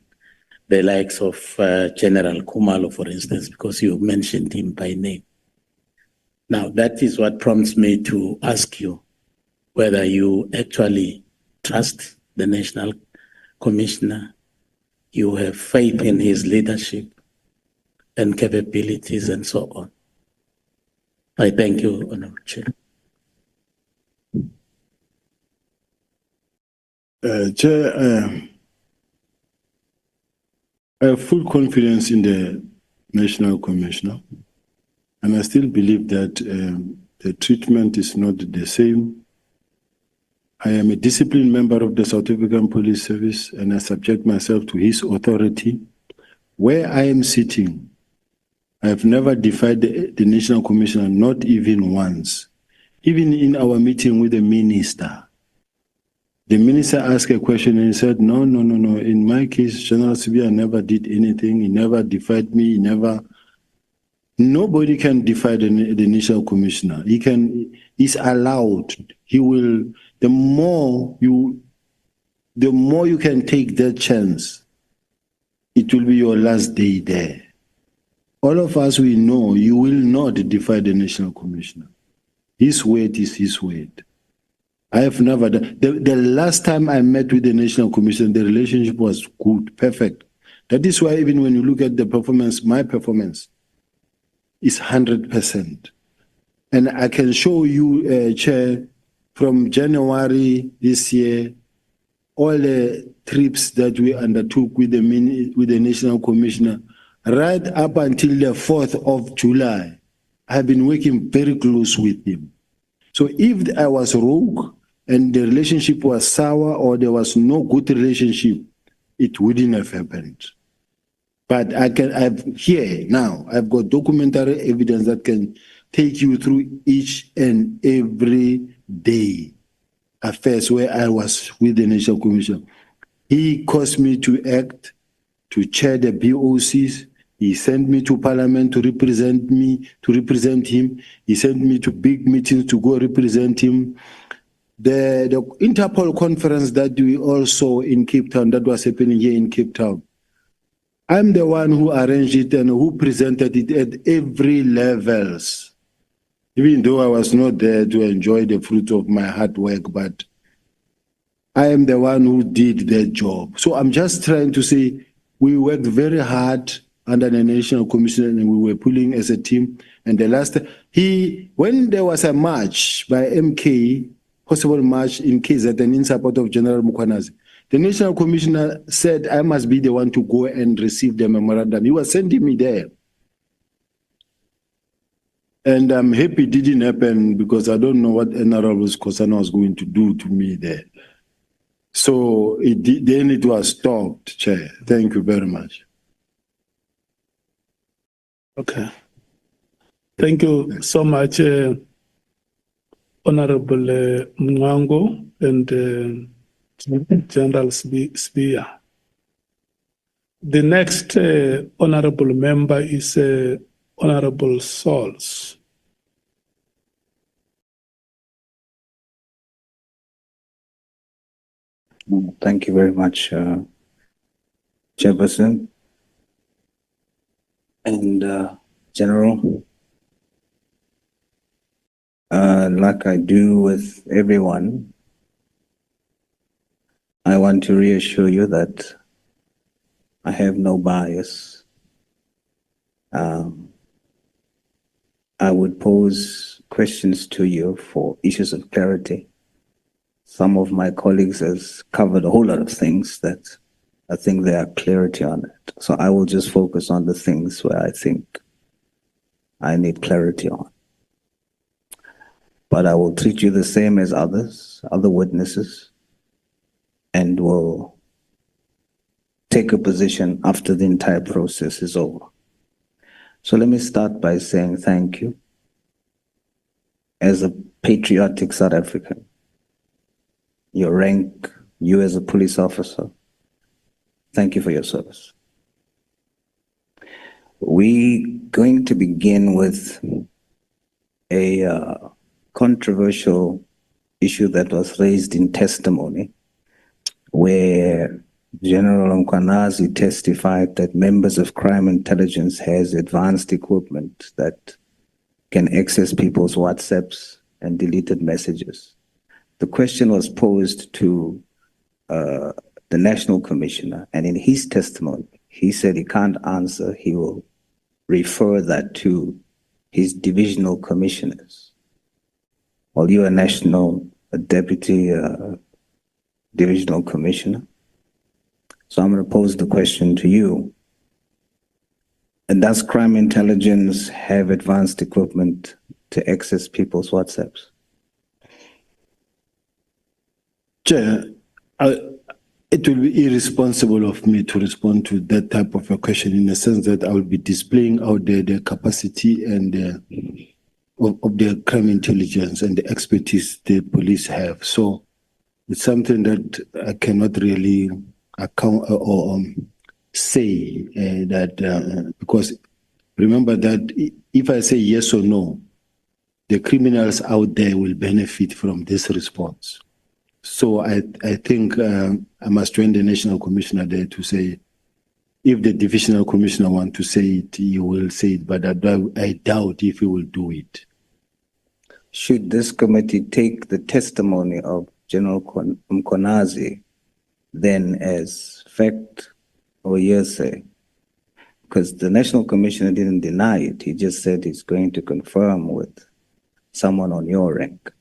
the likes of General Kumalo, for instance, because you mentioned him by name. Now, that is what prompts me to ask you whether you actually trust the National Commissioner, you have faith in his leadership and capabilities and so on. I thank you, Honorable Chair. Chair, I have full confidence in the National Commissioner, and I still believe that the treatment is not the same. I am a disciplined member of the South African Police Service, and I subject myself to his authority. Where I am sitting, I have never defied the National Commissioner, not even once. Even in our meeting with the minister asked a question and he said, no. In my case, Shadrack Sibiya never did anything. He never defied me. Nobody can defy the National Commissioner. He's allowed. He will. The more you can take that chance, it will be your last day there. All of us, we know you will not defy the National Commissioner. His word is his word. I have never done. The last time I met with the National Commissioner, the relationship was good, perfect. That is why even when you look at the performance, my performance is 100%. And I can show you, Chair, from January this year, all the trips that we undertook with the National Commissioner, right up until the 4th of July, I've been working very close with him. So if I was rogue and the relationship was sour or there was no good relationship, it wouldn't have happened. But I've got documentary evidence that can take you through each and every day affairs where I was with the National Commission. He caused me to act, to chair the BOCs. He sent me to Parliament to represent him. He sent me to big meetings to go represent him. the Interpol conference that we all saw in Cape Town, that was happening here in Cape Town. I'm the one who arranged it and who presented it at every levels. Even though I was not there to enjoy the fruit of my hard work, but I am the one who did the job. So I'm just trying to say we worked very hard under the National Commission and we were pulling as a team. And the last, when there was a march by MK, possible march in KZN in support of General Mukwanazi, the National Commissioner said I must be the one to go and receive the memorandum. He was sending me there. And I'm happy it didn't happen because I don't know what Honorable Skosana was going to do to me there. So then it was stopped, Chair. Thank you very much. Okay. Thank you so much, Honorable Mwango and General Sibiya. The next honorable member is Honorable Sauls. Thank you very much, Chairperson and General. Like I do with everyone, I want to reassure you that I have no bias. I would pose questions to you for issues of clarity. Some of my colleagues has covered a whole lot of things that I think there are clarity on it. So I will just focus on the things where I think I need clarity on. But I will treat you the same as others, other witnesses, and will take a position after the entire process is over. So let me start by saying thank you. As a patriotic South African, your rank, you as a police officer, thank you for your service. We're going to begin with a controversial issue that was raised in testimony, where General Mkwanazi testified that members of crime intelligence has advanced equipment that can access people's WhatsApps and deleted messages. The question was posed to the National Commissioner, and in his testimony, he said he can't answer. He will refer that to his divisional commissioners. Well, you are deputy divisional commissioner. So I'm going to pose the question to you. And does crime intelligence have advanced equipment to access people's WhatsApps? Chair, it will be irresponsible of me to respond to that type of a question in the sense that I will be displaying out there the capacity and of the crime intelligence and the expertise the police have. So it's something that I cannot really account or say that because remember that if I say yes or no, the criminals out there will benefit from this response. So I think I must join the National Commissioner there to say, if the Divisional Commissioner wants to say it, he will say it, but I doubt if he will do it. Should this committee take the testimony of General Mkwanazi then as fact or hearsay? Because the National Commissioner didn't deny it. He just said he's going to confirm with someone on your rank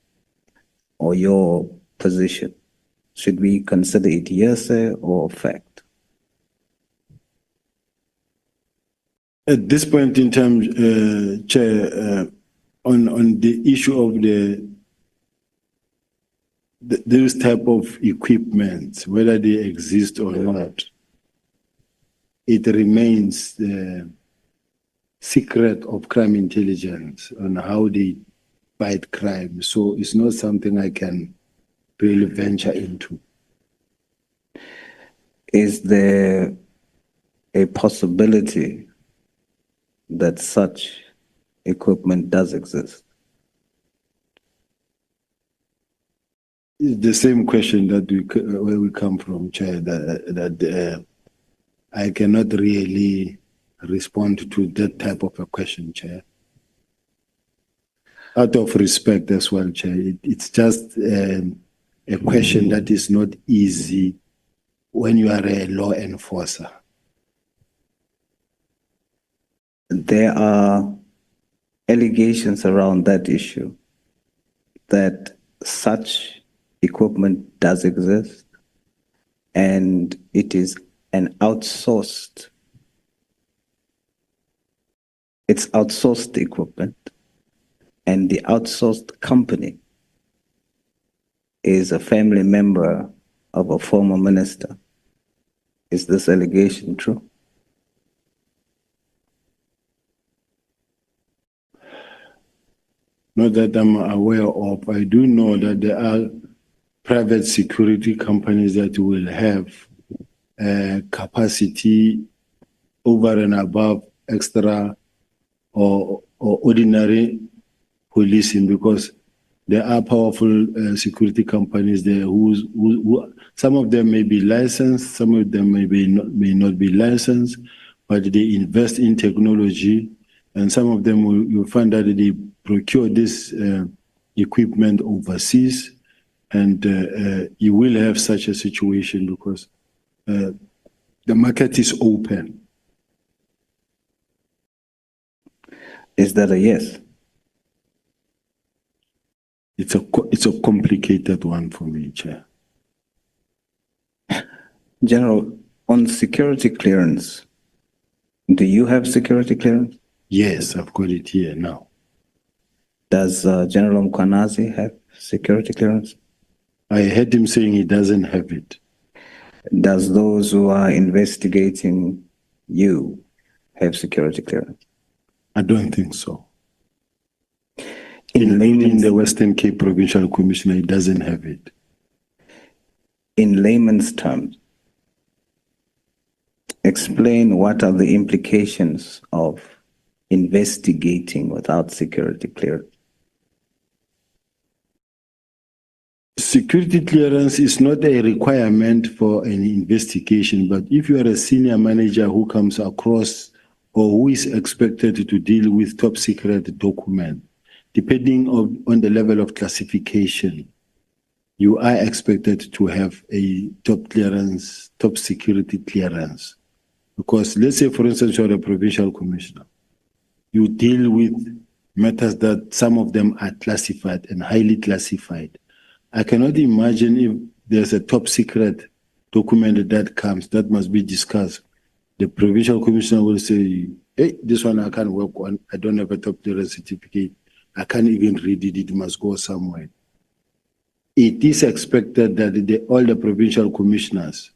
or your position. Should we consider it hearsay or fact? At this point in time, Chair, on the issue of those type of equipment, whether they exist or not, it remains the secret of crime intelligence on how they fight crime. So it's not something I can really venture into. Is there a possibility that such equipment does exist? the same question that where we come from, Chair, that I cannot really respond to that type of a question, Chair. Out of respect as well, Chair, it's just a question that is not easy when you are a law enforcer. There are allegations around that issue that such equipment does exist and it is an outsourced, it's outsourced equipment, and the outsourced company is a family member of a former minister. Is this allegation true? Not that I'm aware of. I do know that there are private security companies that will have capacity over and above extra or ordinary policing, because there are powerful security companies there who some of them may be licensed, some of them may not be licensed, but they invest in technology, and some of them you'll find that they procure this equipment overseas, and you will have such a situation because the market is open. Is that a yes? It's a complicated one for me, Chair. General, on security clearance, do you have security clearance? Yes, I've got it here now. Does General Mkwanazi have security clearance? I heard him saying he doesn't have it. Does those who are investigating you have security clearance? I don't think so. In the Western Cape Provincial Commissioner, he doesn't have it. In layman's terms, explain what are the implications of investigating without security clearance. Security clearance is not a requirement for an investigation, but if you are a senior manager who comes across or who is expected to deal with top secret document, depending on the level of classification, you are expected to have a top clearance, top security clearance. Because let's say, for instance, you're a provincial commissioner. You deal with matters that some of them are classified and highly classified. I cannot imagine if there's a top secret document that comes, that must be discussed. The provincial commissioner will say, hey, this one I can't work on. I don't have a top clearance certificate. I can't even read it. It must go somewhere. It is expected that all the provincial commissioners,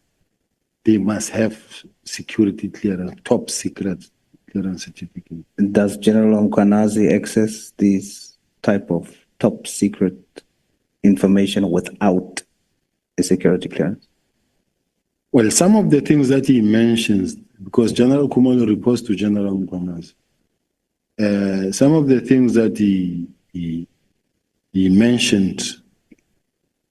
they must have security clearance, top secret clearance certificate. Does General Mkwanazi access these type of top secret information without a security clearance? Well, some of the things that he mentions, because General Kumalo reports to General Mkwanazi, some of the things that he mentioned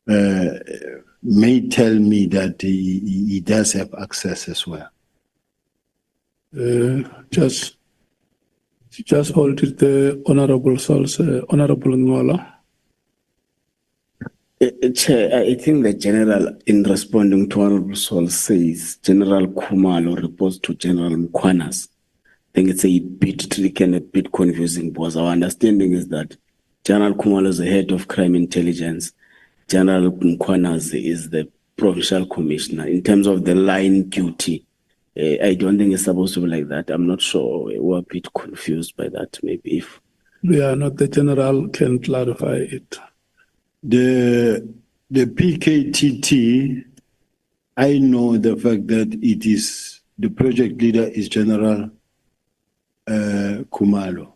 may tell me that he does have access as well. Just hold it, the Honorable Sols, Honorable Ngola. Chair, I think the General, in responding to Honorable Sol, says General Kumalo reports to General Mkwanazi. I think it's a bit tricky and a bit confusing because our understanding is that General Kumalo is the head of crime intelligence. General Mkwanazi is the provincial commissioner. In terms of the line duty, I don't think it's supposed to be like that. I'm not sure. We're a bit confused by that. Maybe if we are not, the General can clarify it. The PKTT, I know the fact that it is the project leader is General Kumalo,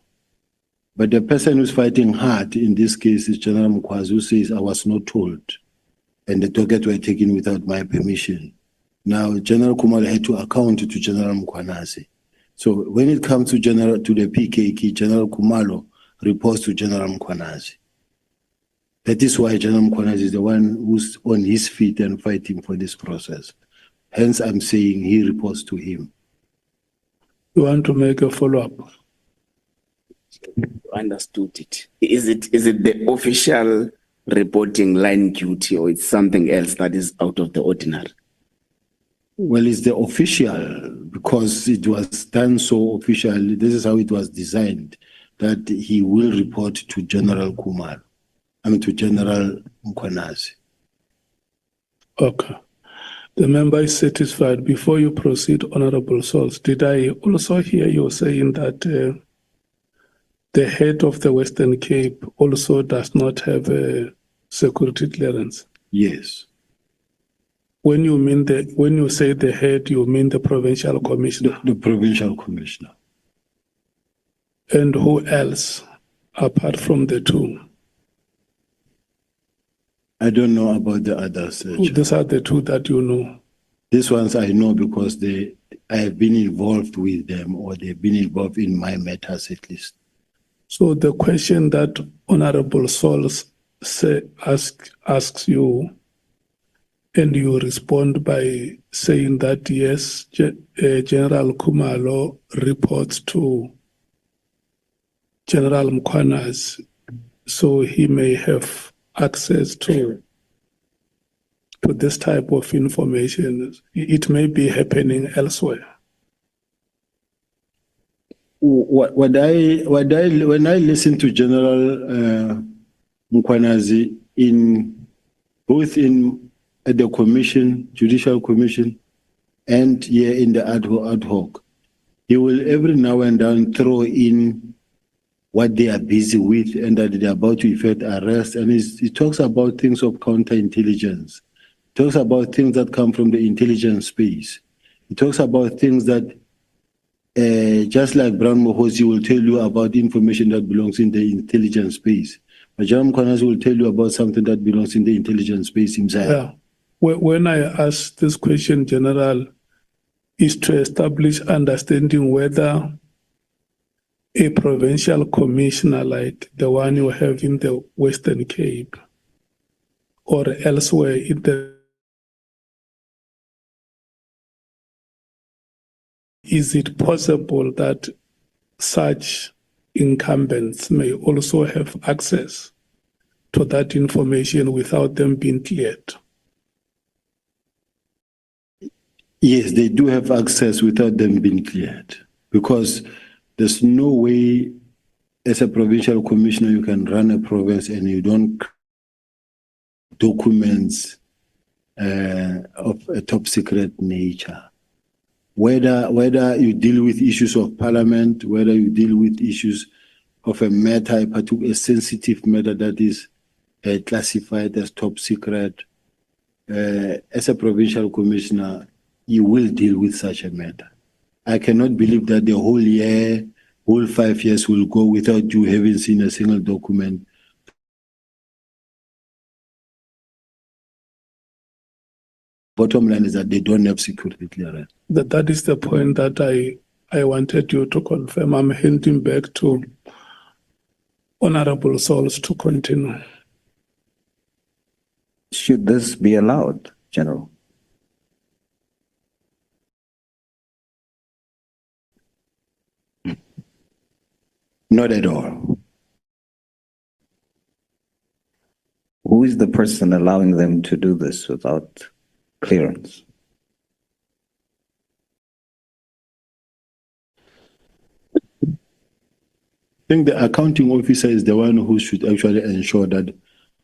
but the person who's fighting hard in this case is General Mkwanazi, who says I was not told, and the dockets were taken without my permission. Now General Kumalo had to account to General Mkwanazi. So when it comes to the PKK, General Kumalo reports to General Mkwanazi. That is why General Mkhwanazi is the one who's on his feet and fighting for this process. Hence, I'm saying he reports to him. You want to make a follow-up? Understood it. Is it the official reporting line duty, or it's something else that is out of the ordinary? Well, it's the official, because it was done so officially. This is how it was designed, that he will report to General Kumar. To General Mkhwanazi. Okay. The member is satisfied. Before you proceed, Honorable Souls, did I also hear you saying that the head of the Western Cape also does not have a security clearance? Yes. When you say the head, you mean the provincial commissioner? The provincial commissioner. And who else, apart from the two? I don't know about the others. These are the two that you know. These ones I know because I have been involved with them, or they've been involved in my matters at least. So the question that Honorable Souls asks you, and you respond by saying that yes, General Kumalo reports to General Mkhwanazi, so he may have access to this type of information. It may be happening elsewhere. When I listen to General Mkhwanazi both in the commission, judicial commission, and here in the ad hoc, he will every now and then throw in what they are busy with and that they are about to effect arrest. And he talks about things of counterintelligence. He talks about things that come from the intelligence space. He talks about things that, just like Brown Mohosi will tell you about information that belongs in the intelligence space. But General Mkhwanazi will tell you about something that belongs in the intelligence space himself. Yeah. When I ask this question, General, is to establish understanding whether a provincial commissioner like the one you have in the Western Cape or elsewhere in is it possible that such incumbents may also have access to that information without them being cleared? Yes, they do have access without them being cleared, because there's no way as a provincial commissioner you can run a province and you don't documents of a top secret nature. Whether you deal with issues of parliament, whether you deal with issues of a matter, a sensitive matter that is classified as top secret, as a provincial commissioner, you will deal with such a matter. I cannot believe that the whole 5 years will go without you having seen a single document. Bottom line is that they don't have security clearance. That is the point that I wanted you to confirm. I'm handing back to Honorable Souls to continue. Should this be allowed, General? Not at all. Who is the person allowing them to do this without clearance? I think the accounting officer is the one who should actually ensure that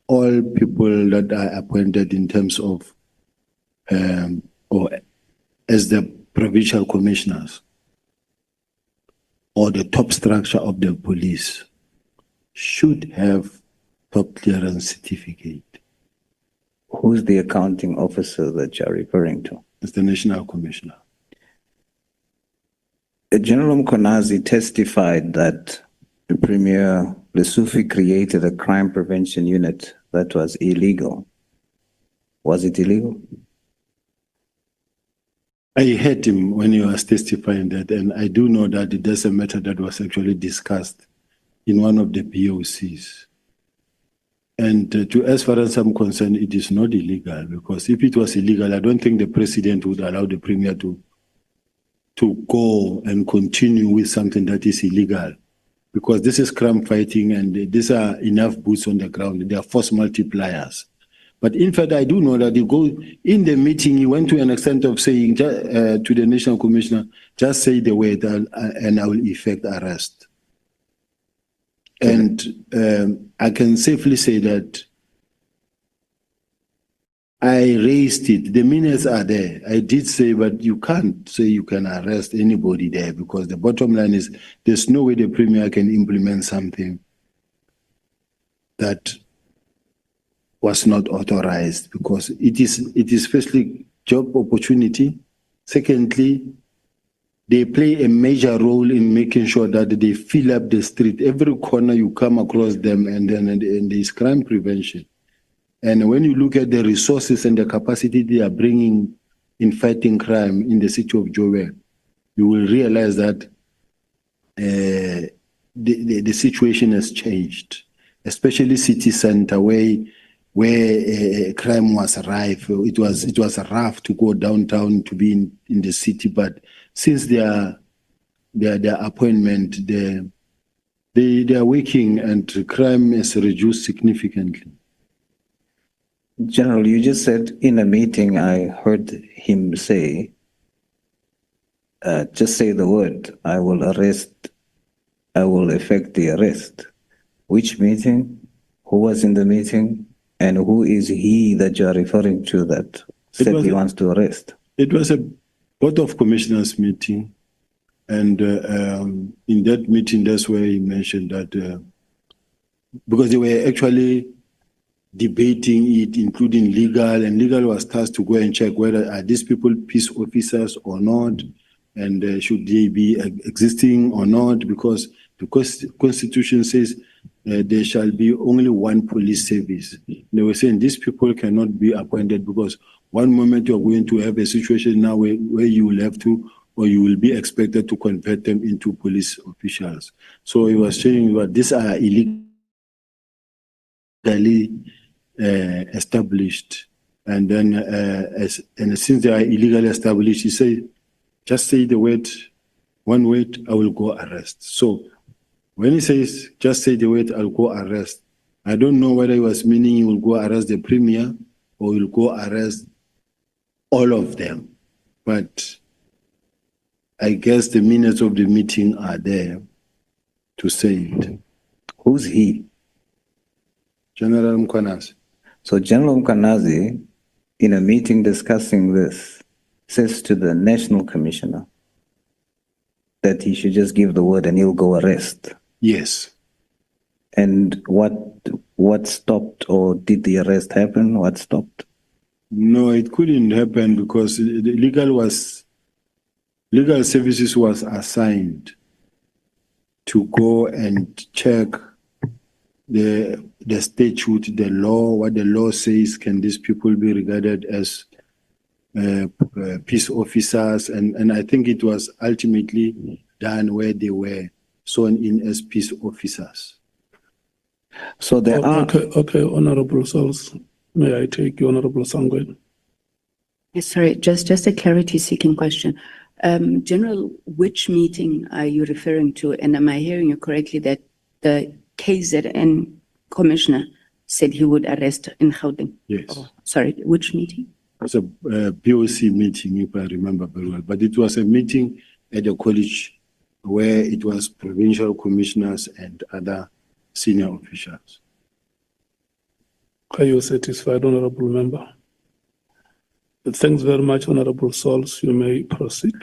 all people that are appointed in terms of or as the provincial commissioners or the top structure of the police should have top clearance certificate. Who's the accounting officer that you're referring to? It's the National Commissioner. General Mkhwanazi testified that the Premier Lesufi created a crime prevention unit that was illegal. Was it illegal? I heard him when he was testifying that, and I do know that there's a matter that was actually discussed in one of the POCs. And as far as I'm concerned, it is not illegal, because if it was illegal, I don't think the president would allow the premier to go and continue with something that is illegal, because this is crime fighting and these are enough boots on the ground. They are force multipliers. But in fact, I do know that in the meeting, he went to an extent of saying to the National Commissioner, just say the word and I will effect arrest. And I can safely say that I raised it. The minutes are there. I did say, but you can't say you can arrest anybody there, because the bottom line is there's no way the premier can implement something that was not authorized, because it is firstly job opportunity. Secondly, they play a major role in making sure that they fill up the street. Every corner you come across them, and there's crime prevention. And when you look at the resources and the capacity they are bringing in fighting crime in the city of Joburg, you will realize that the situation has changed, especially city center where crime was rife. It was rough to go downtown to be in the city, but since their appointment, they are working and crime has reduced significantly. General, you just said in a meeting, I heard him say, just say the word, I will effect the arrest. Which meeting? Who was in the meeting? And who is he that you are referring to that said he wants to arrest? It was a Board of Commissioners meeting. And in that meeting, that's where he mentioned that because they were actually debating it, including legal, and legal was tasked to go and check whether are these people peace officers or not, and should they be existing or not, because the Constitution says there shall be only one police service. They were saying these people cannot be appointed because one moment you're going to have a situation now where you will have to, or you will be expected to convert them into police officials. So he was saying that these are illegally established, and then since they are illegally established, he said, just say the word, one word, I will go arrest. So when he says, just say the word, I'll go arrest, I don't know whether he was meaning he will go arrest the premier or he will go arrest all of them. But I guess the minutes of the meeting are there to say it. Who's he? General Mkwanazi. So General Mkwanazi, in a meeting discussing this, says to the National Commissioner that he should just give the word and he'll go arrest. Yes. And what stopped, or did the arrest happen? What stopped? No, it couldn't happen because the legal services was assigned to go and check the statute, the law, what the law says, can these people be regarded as peace officers? And I think it was ultimately done where they were sworn in as peace officers. So there are... Okay, Honorable Souls. May I take you, Honorable Shongwe? Yes, sorry, just a clarity-seeking question. General, which meeting are you referring to? And am I hearing you correctly that the KZN commissioner said he would arrest in Gauteng? Yes. Oh, sorry, which meeting? It was a POC meeting, if I remember very well. But it was a meeting at the college where it was provincial commissioners and other senior officials. Are you satisfied, Honorable Member? Thanks very much, Honorable Souls. You may proceed.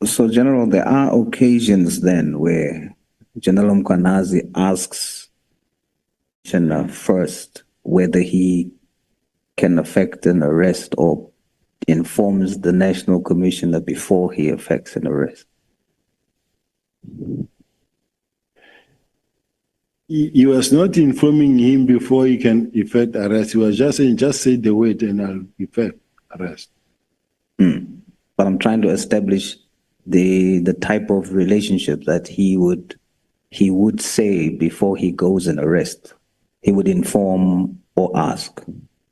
So, General, there are occasions then where General Mkwanazi asks first whether he can effect an arrest or informs the National Commissioner before he effects an arrest. He was not informing him before he can effect arrest. He was just saying, just say the word and I'll effect arrest. But I'm trying to establish the type of relationship that he would say before he goes and arrest. He would inform or ask.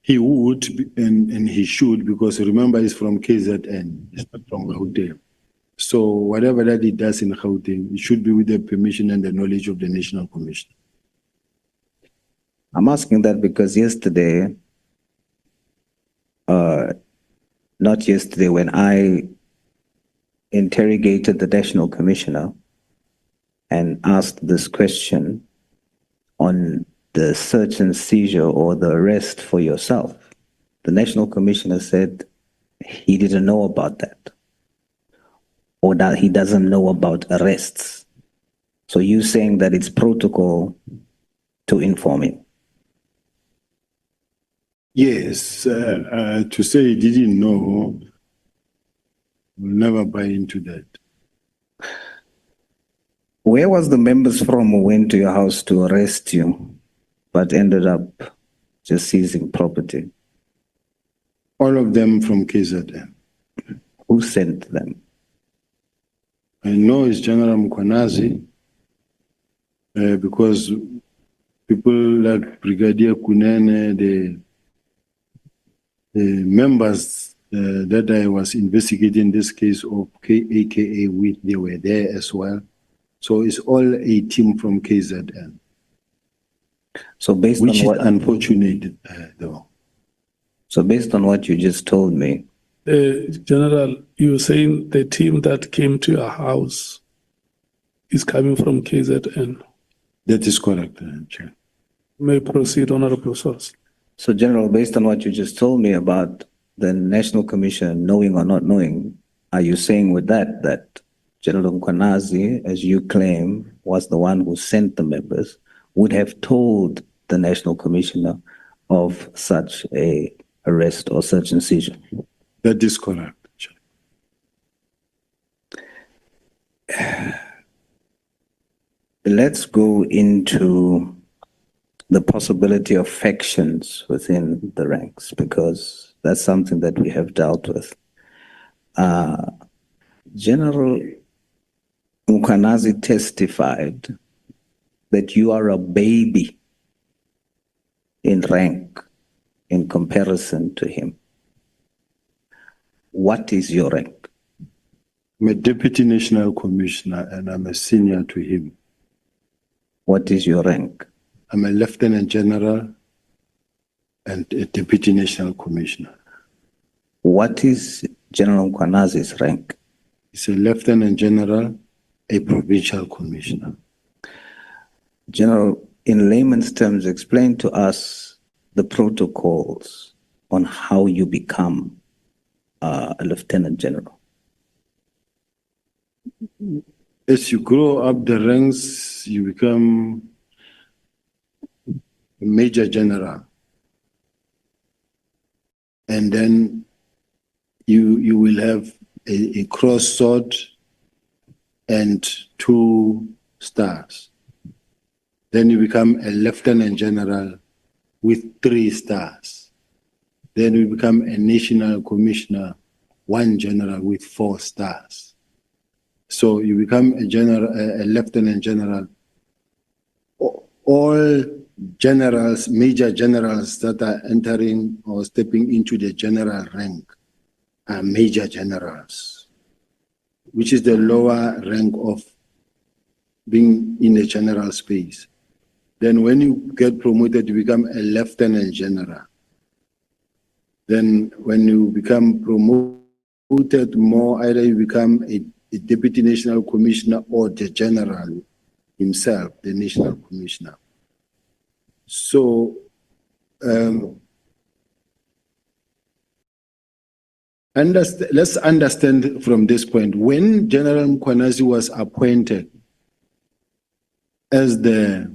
He would and he should, because remember he's from KZN, he's not from Gauteng. So whatever that he does in Gauteng, it should be with the permission and the knowledge of the National Commission. I'm asking that because yesterday, not yesterday, when I interrogated the National Commissioner and asked this question on the search and seizure or the arrest for yourself, the National Commissioner said he didn't know about that, or that he doesn't know about arrests. So you saying that it's protocol to inform him? Yes, to say he didn't know, we'll never buy into that. Where was the members from who went to your house to arrest you, but ended up just seizing property? All of them from KZN. Who sent them? I know it's General Mkwanazi, because people like Brigadier Kunene, the members that I was investigating this case of AKA with, they were there as well. So it's all a team from KZN. So based which on what, is unfortunate, though. So based on what you just told me, General, you were saying the team that came to your house is coming from KZN. That is correct, Chair. May proceed, Honorable Source. so General, based on what you just told me about the National Commission knowing or not knowing, are you saying with that General Mkwanazi, as you claim, was the one who sent the members, would have told the National Commissioner of such a arrest or search and seizure? That is correct. Let's go into the possibility of factions within the ranks, because that's something that we have dealt with. General Mkwanazi testified that you are a baby in rank in comparison to him. What is your rank? I'm a Deputy National Commissioner and I'm a senior to him. What is your rank? I'm a Lieutenant General and a Deputy National Commissioner. What is General Mkwanazi's rank? He's a Lieutenant General, a Provincial Commissioner. General, in layman's terms, explain to us the protocols on how you become a Lieutenant General. As you grow up the ranks, you become a Major General. And then you will have a cross sword and 2 stars. Then you become a Lieutenant General with 3 stars. Then you become a National Commissioner, 1 General with 4 stars. So you become a Lieutenant General. All generals, Major Generals that are entering or stepping into the general rank are Major Generals, which is the lower rank of being in the general space. Then when you get promoted, you become a Lieutenant General. Then when you become promoted more, either you become a Deputy National Commissioner or the General himself, the National Commissioner. So let's understand from this point. When General Mkwanazi was appointed as the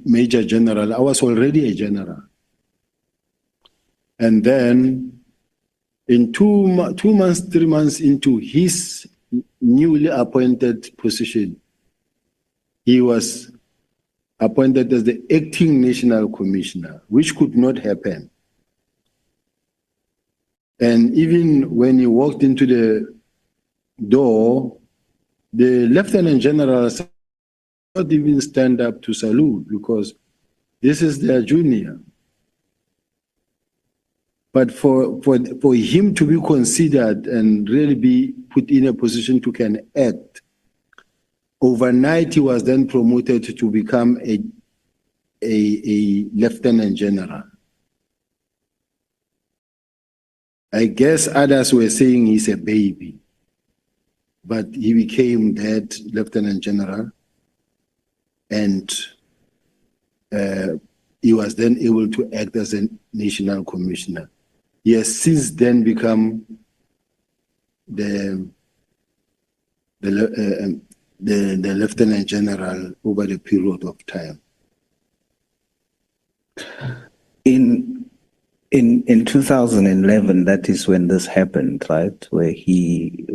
Major General, I was already a general. And then in 2 months, 3 months into his newly appointed position, he was appointed as the acting National Commissioner, which could not happen. And even when he walked into the door, the Lieutenant General not even stand up to salute because this is their junior. But for him to be considered and really be put in a position to can act, overnight he was then promoted to become a lieutenant general. I guess others were saying he's a baby, but he became that lieutenant general, and he was then able to act as a national commissioner. He has since then become the lieutenant general over the period of time. In 2011, that is when this happened, right? Where he,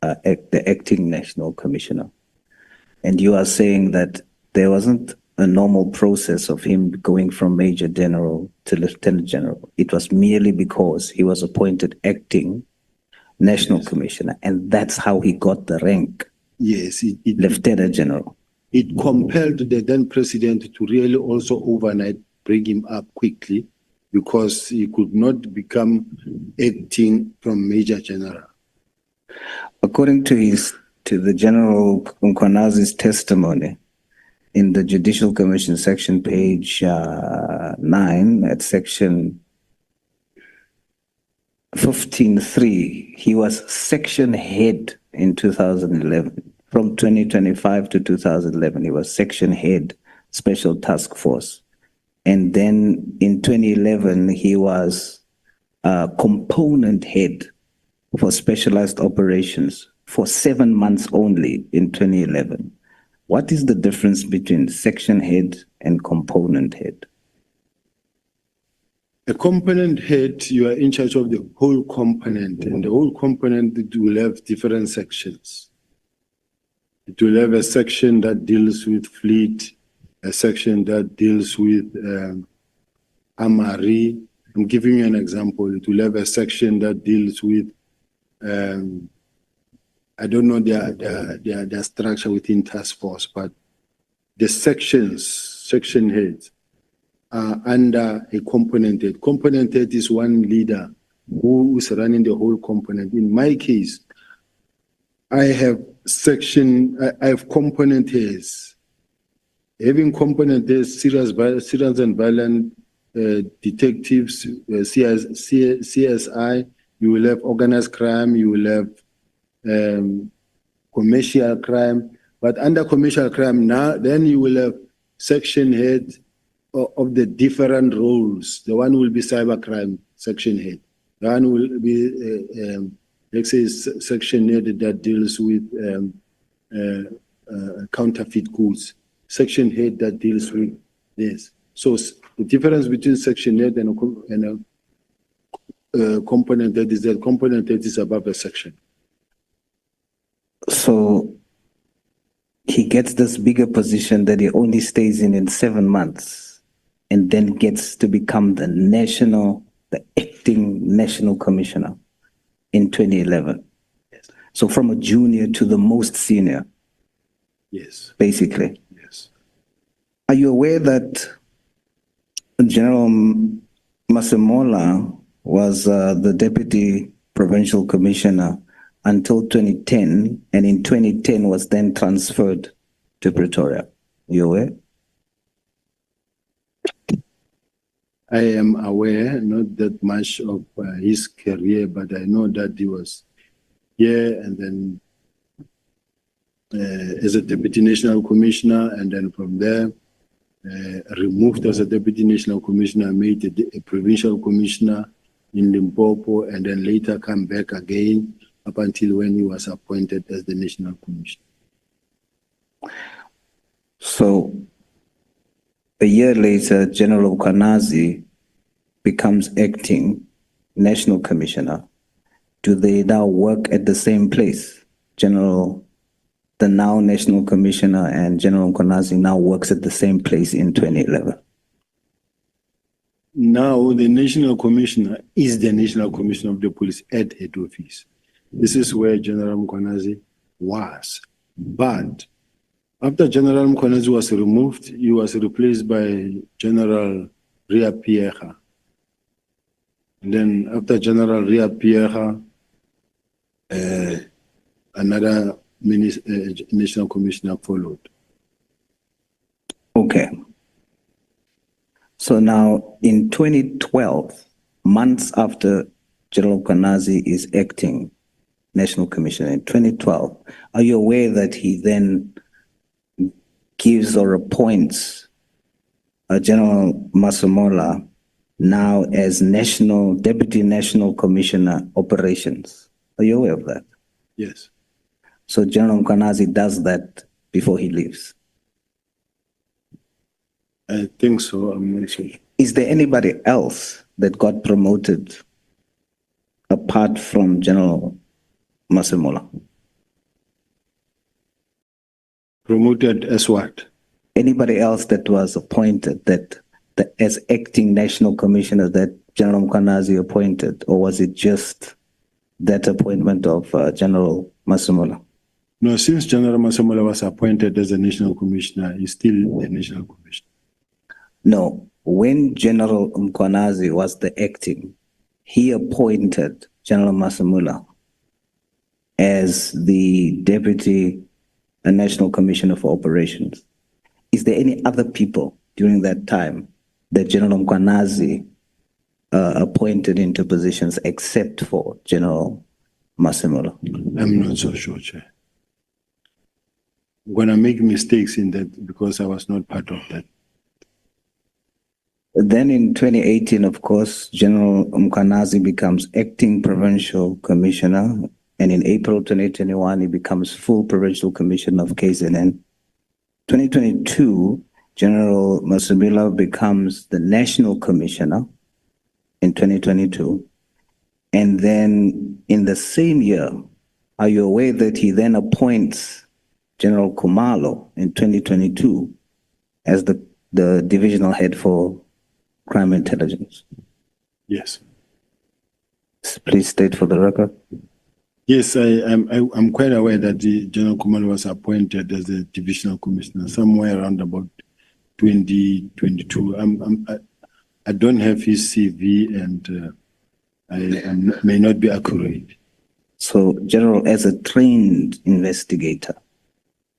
the acting national commissioner. And you are saying that there wasn't a normal process of him going from major general to lieutenant general. It was merely because he was appointed acting national commissioner, and that's how he got the rank. Yes, lieutenant general. It compelled the then president to really also overnight bring him up quickly, because he could not become acting from major general. According to the General Nkwanazi's testimony in the Judicial Commission section, page 9, at section 15.3, he was section head in 2011. From 2025 to 2011, he was section head, Special Task Force. And then in 2011, he was component head for specialized operations for 7 months only in 2011. What is the difference between section head and component head? A component head, you are in charge of the whole component, and the whole component will have different sections. It will have a section that deals with fleet, a section that deals with Amari. I'm giving you an example. It will have a section that deals with, I don't know their structure within task force, but the section heads are under a component head. Component head is one leader who is running the whole component. In my case, I have component heads. Having component heads, serious and violent detectives, CSI, you will have organized crime, you will have commercial crime, but under commercial crime now, then you will have section head of the different roles. The one will be cybercrime section head. The one will be, let's say, section head that deals with counterfeit goods. Section head that deals with this. So the difference between section head and a component head is that component head is above a section. So he gets this bigger position that he only stays in 7 months, and then gets to become the acting national commissioner in 2011. Yes. So from a junior to the most senior. Yes. Basically. Yes. Are you aware that General Masemola was the deputy provincial commissioner until 2010, and in 2010 was then transferred to Pretoria? You aware? I am aware, not that much of his career, but I know that he was here and then as a deputy national commissioner, and then from there removed as a deputy national commissioner, made a provincial commissioner in Limpopo, and then later come back again up until when he was appointed as the national commissioner. So a year later, General Nkwanazi becomes acting national commissioner. Do they now work at the same place? The now national commissioner and General Nkwanazi now works at the same place in 2011. Now the national commissioner is the national commissioner of the police at head office. This is where General Nkwanazi was But after General Mkhwanazi was removed, he was replaced by General Ria Pierre. And then after General Ria Pierre, another national commissioner followed. Okay. So now in 2012, months after General Mkhwanazi is acting national commissioner in 2012, are you aware that he then gives or appoints General Masemola now as Deputy National Commissioner Operations? Are you aware of that? Yes. So General Mkhwanazi does that before he leaves? I think so, I'm not sure. Is there anybody else that got promoted apart from General Masemola? Promoted as what? Anybody else that was appointed as acting national commissioner that General Mkhwanazi appointed, or was it just that appointment of General Masemola? No, since General Masemola was appointed as a national commissioner, he's still a national commissioner. No, when General Mkhwanazi was the acting, he appointed General Masemola as the Deputy National Commissioner for Operations. Is there any other people during that time that General Mkhwanazi appointed into positions except for General Masemola? I'm not so sure, Chair. I'm going to make mistakes in that because I was not part of that. Then in 2018, of course, General Mkhwanazi becomes acting provincial commissioner, and in April 2021, he becomes full provincial commissioner of KZN. 2022, General Masemola becomes the national commissioner in 2022. And then in the same year, are you aware that he then appoints General Khumalo in 2022 as the divisional head for crime intelligence? Yes. Please state for the record. Yes, I'm quite aware that General Khumalo was appointed as the divisional commissioner somewhere around about 2022. I don't have his CV and I may not be accurate. So, General, as a trained investigator,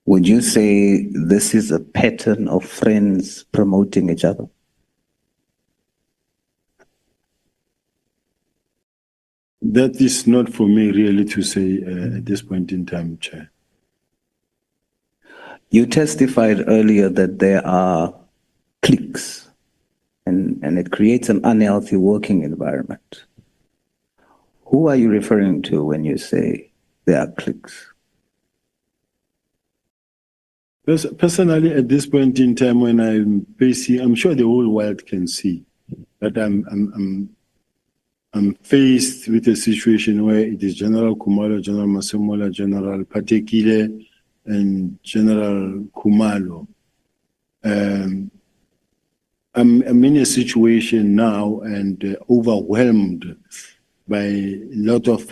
would you say this is a pattern of friends promoting each other? That is not for me really to say at this point in time, Chair. You testified earlier that there are cliques and it creates an unhealthy working environment. Who are you referring to when you say there are cliques? Personally, at this point in time, when I'm facing, I'm sure the whole world can see that I'm faced with a situation where it is General Khumalo, General Masemola, General Patekile, and General Khumalo. I'm in a situation now and overwhelmed by a lot of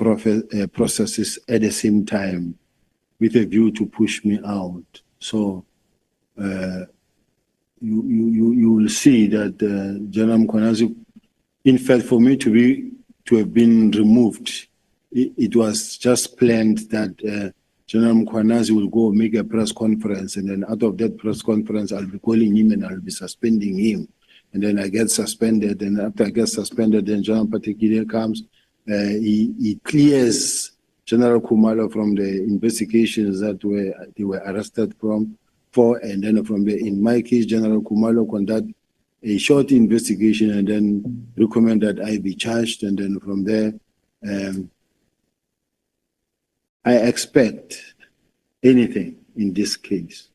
processes at the same time with a view to push me out. So you will see that General Mkhwanazi, in fact, for me to have been removed, it was just planned that General Mkhwanazi will go make a press conference, and then out of that press conference, I'll be calling him and I'll be suspending him. And then I get suspended, and after I get suspended, then General Patekile comes, he clears General Khumalo from the investigations that they were arrested for, and then in my case, General Khumalo conduct a short investigation and then recommend that I be charged, and then from there, I expect anything in this case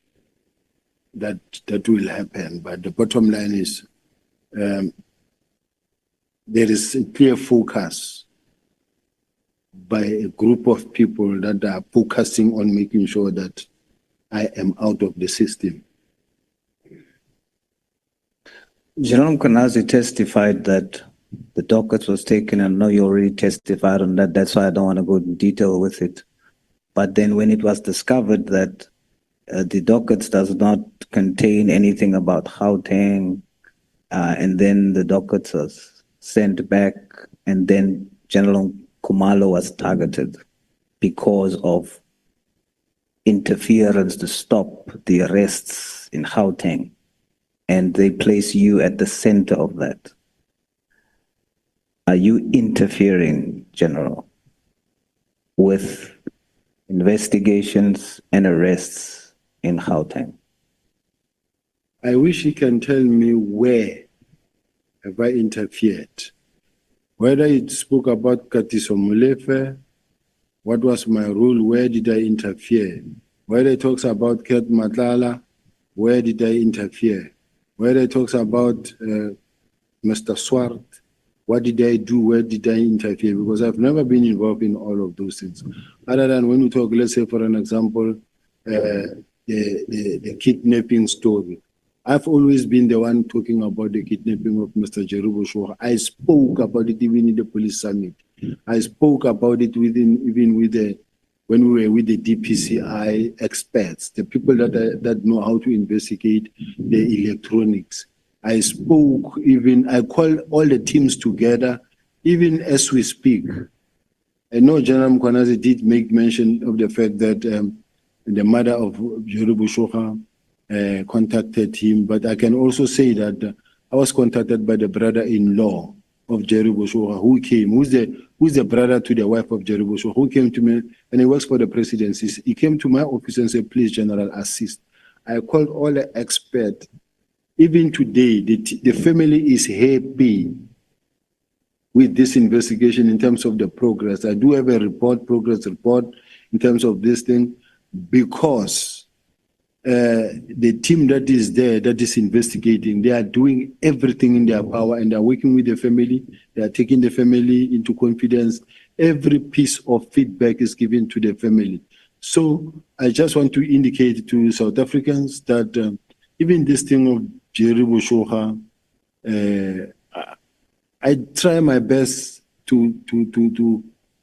that will happen. But the bottom line is there is a clear focus by a group of people that are focusing on making sure that I am out of the system. General Mkhwanazi testified that the dockets was taken, and I know you already testified on that. That's why I don't want to go in detail with it. But then when it was discovered that the dockets does not contain anything about Gauteng, and then the dockets was sent back, and then General Kumalo was targeted because of interference to stop the arrests in Gauteng, and they place you at the center of that. Are you interfering, General, with investigations and arrests in Gauteng? I wish he can tell me where have I interfered. Whether it spoke about Katiso Molefe, what was my role, where did I interfere? Whether it talks about Ket Matlala, where did I interfere? Whether it talks about Mr. Swart, what did I do, where did I interfere? Because I've never been involved in all of those things. Other than when we talk, let's say for an example, the kidnapping story. I've always been the one talking about the kidnapping of Mr. Jerubo Shoha. I spoke about it even in the police summit. I spoke about it when we were with the DPCI experts, the people that know how to investigate the electronics. I spoke I called all the teams together, even as we speak. I know General Mkwanazi did make mention of the fact that the mother of Jerubo Shoha contacted him, but I can also say that I was contacted by the brother-in-law of Jerry Boshoha, who came, who's the brother to the wife of Jerry Boshoha, who came to me, and he works for the presidency. He came to my office and said, please, General, assist. I called all the experts. Even today, the family is happy with this investigation in terms of the progress. I do have a progress report in terms of this thing, because the team that is there, that is investigating, they are doing everything in their power, and they are working with the family. They are taking the family into confidence. Every piece of feedback is given to the family. So I just want to indicate to South Africans that even this thing of Jerry Boshoha, I try my best to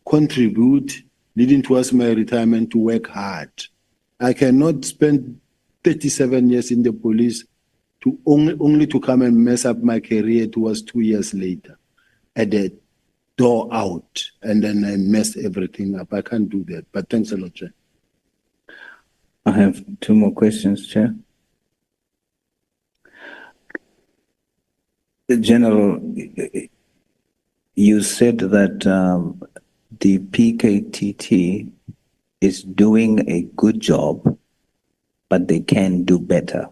contribute, leading towards my retirement, to work hard. I cannot spend 37 years in the police to only to come and mess up my career towards 2 years later at the door out, and then I mess everything up. I can't do that. But thanks a lot, Chair. I have 2 more questions, Chair. General, you said that the PKTT is doing a good job, but they can do better.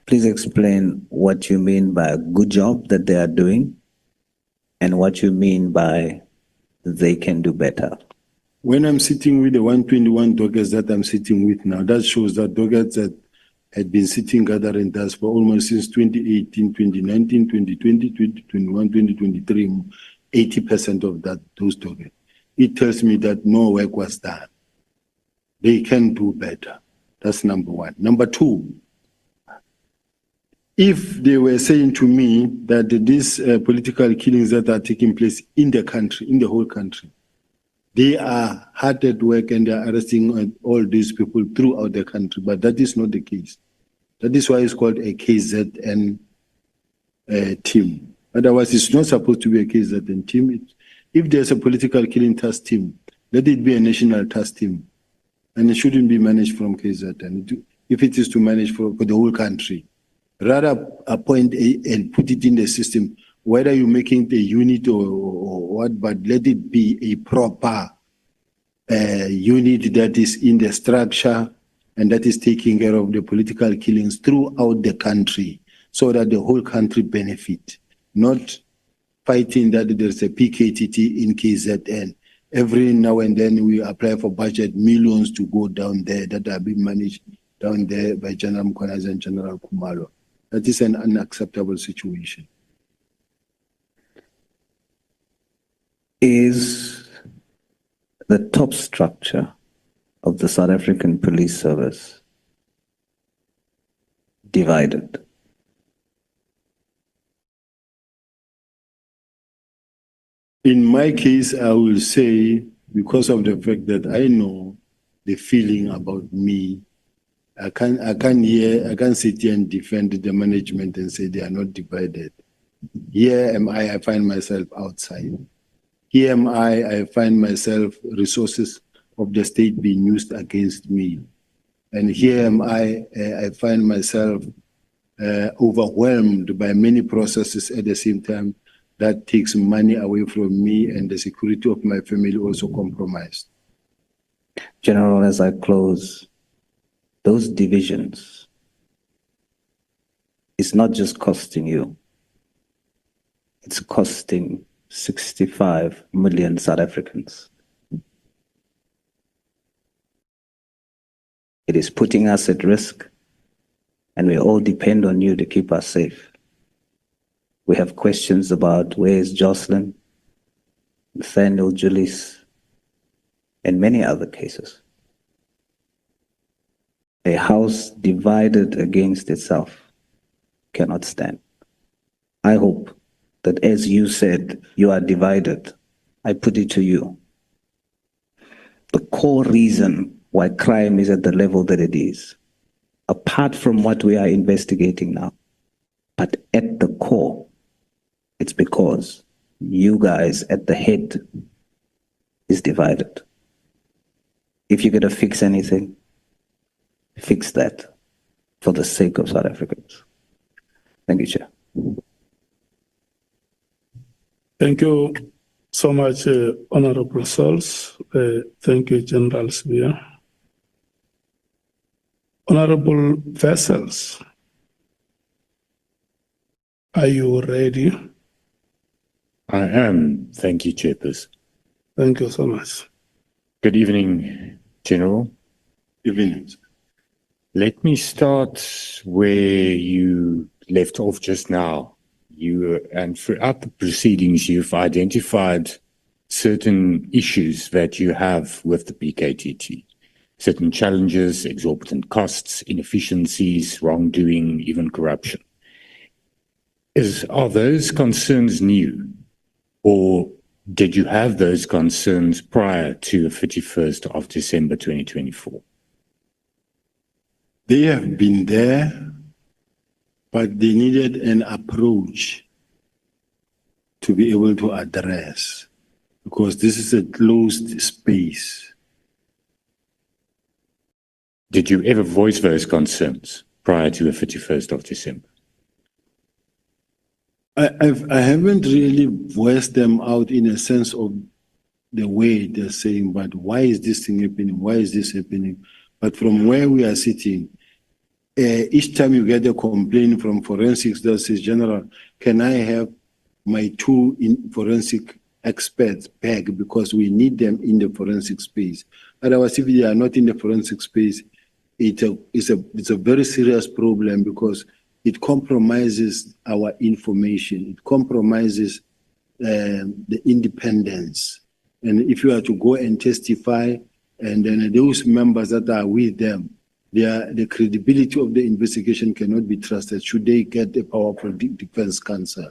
Please explain what you mean by a good job that they are doing and what you mean by they can do better. When I'm sitting with the 121 dockets that I'm sitting with now, that shows that dockets that had been sitting gathering dust for almost since 2018, 2019, 2020, 2021, 2023, 80% of those dockets. It tells me that no work was done. They can do better. That's number one. Number two, if they were saying to me that these political killings that are taking place in the country, in the whole country, they are hard at work and they are arresting all these people throughout the country, but that is not the case. That is why it's called a KZN team. Otherwise, it's not supposed to be a KZN team. If there's a political killing task team, let it be a national task team. And it shouldn't be managed from KZN. If it is to manage for the whole country, rather appoint and put it in the system, whether you're making the unit or what, but let it be a proper unit that is in the structure and that is taking care of the political killings throughout the country, so that the whole country benefit, not fighting that there's a PKTT in KZN. Every now and then we apply for budget, millions to go down there that are being managed down there by General Mkwanazi and General Kumalo. That is an unacceptable situation. Is the top structure of the South African Police Service divided? In my case, I will say because of the fact that I know the feeling about me. I can't sit here and defend the management and say they are not divided. Here am I find myself outside. Here am I find myself resources of the state being used against me. And here am I find myself overwhelmed by many processes at the same time that takes money away from me and the security of my family also compromised. General, as I close, those divisions, it's not just costing you, it's costing 65 million South Africans. It is putting us at risk, and we all depend on you to keep us safe. We have questions about where is Jocelyn, Nathaniel, Julius, and many other cases. A house divided against itself cannot stand. I hope that, as you said, you are divided. I put it to you. The core reason why crime is at the level that it is, apart from what we are investigating now, but at the core, it's because you guys at the head is divided. If you're going to fix anything, fix that for the sake of South Africans. Thank you, Chair. Thank you so much, Honorable Souls. Thank you, General Sibiya. Honorable Vessels, are you ready? I am. Thank you, Chairperson. Thank you so much. Good evening, General. Evening. Let me start where you left off just now. And throughout the proceedings, you've identified certain issues that you have with the PKTT. Certain challenges, exorbitant costs, inefficiencies, wrongdoing, even corruption. Are those concerns new? Or did you have those concerns prior to the 31st of December 2024? They have been there, but they needed an approach to be able to address, because this is a closed space. Did you ever voice those concerns prior to the 31st of December? I haven't really voiced them out in a sense of the way they're saying, but why is this thing happening? Why is this happening? But from where we are sitting, each time you get a complaint from forensics that says, General, can I have my two forensic experts back because we need them in the forensic space? Otherwise, if they are not in the forensic space, it's a very serious problem because it compromises our information. It compromises the independence. And if you are to go and testify, and then those members that are with them, the credibility of the investigation cannot be trusted should they get a powerful defense counsel.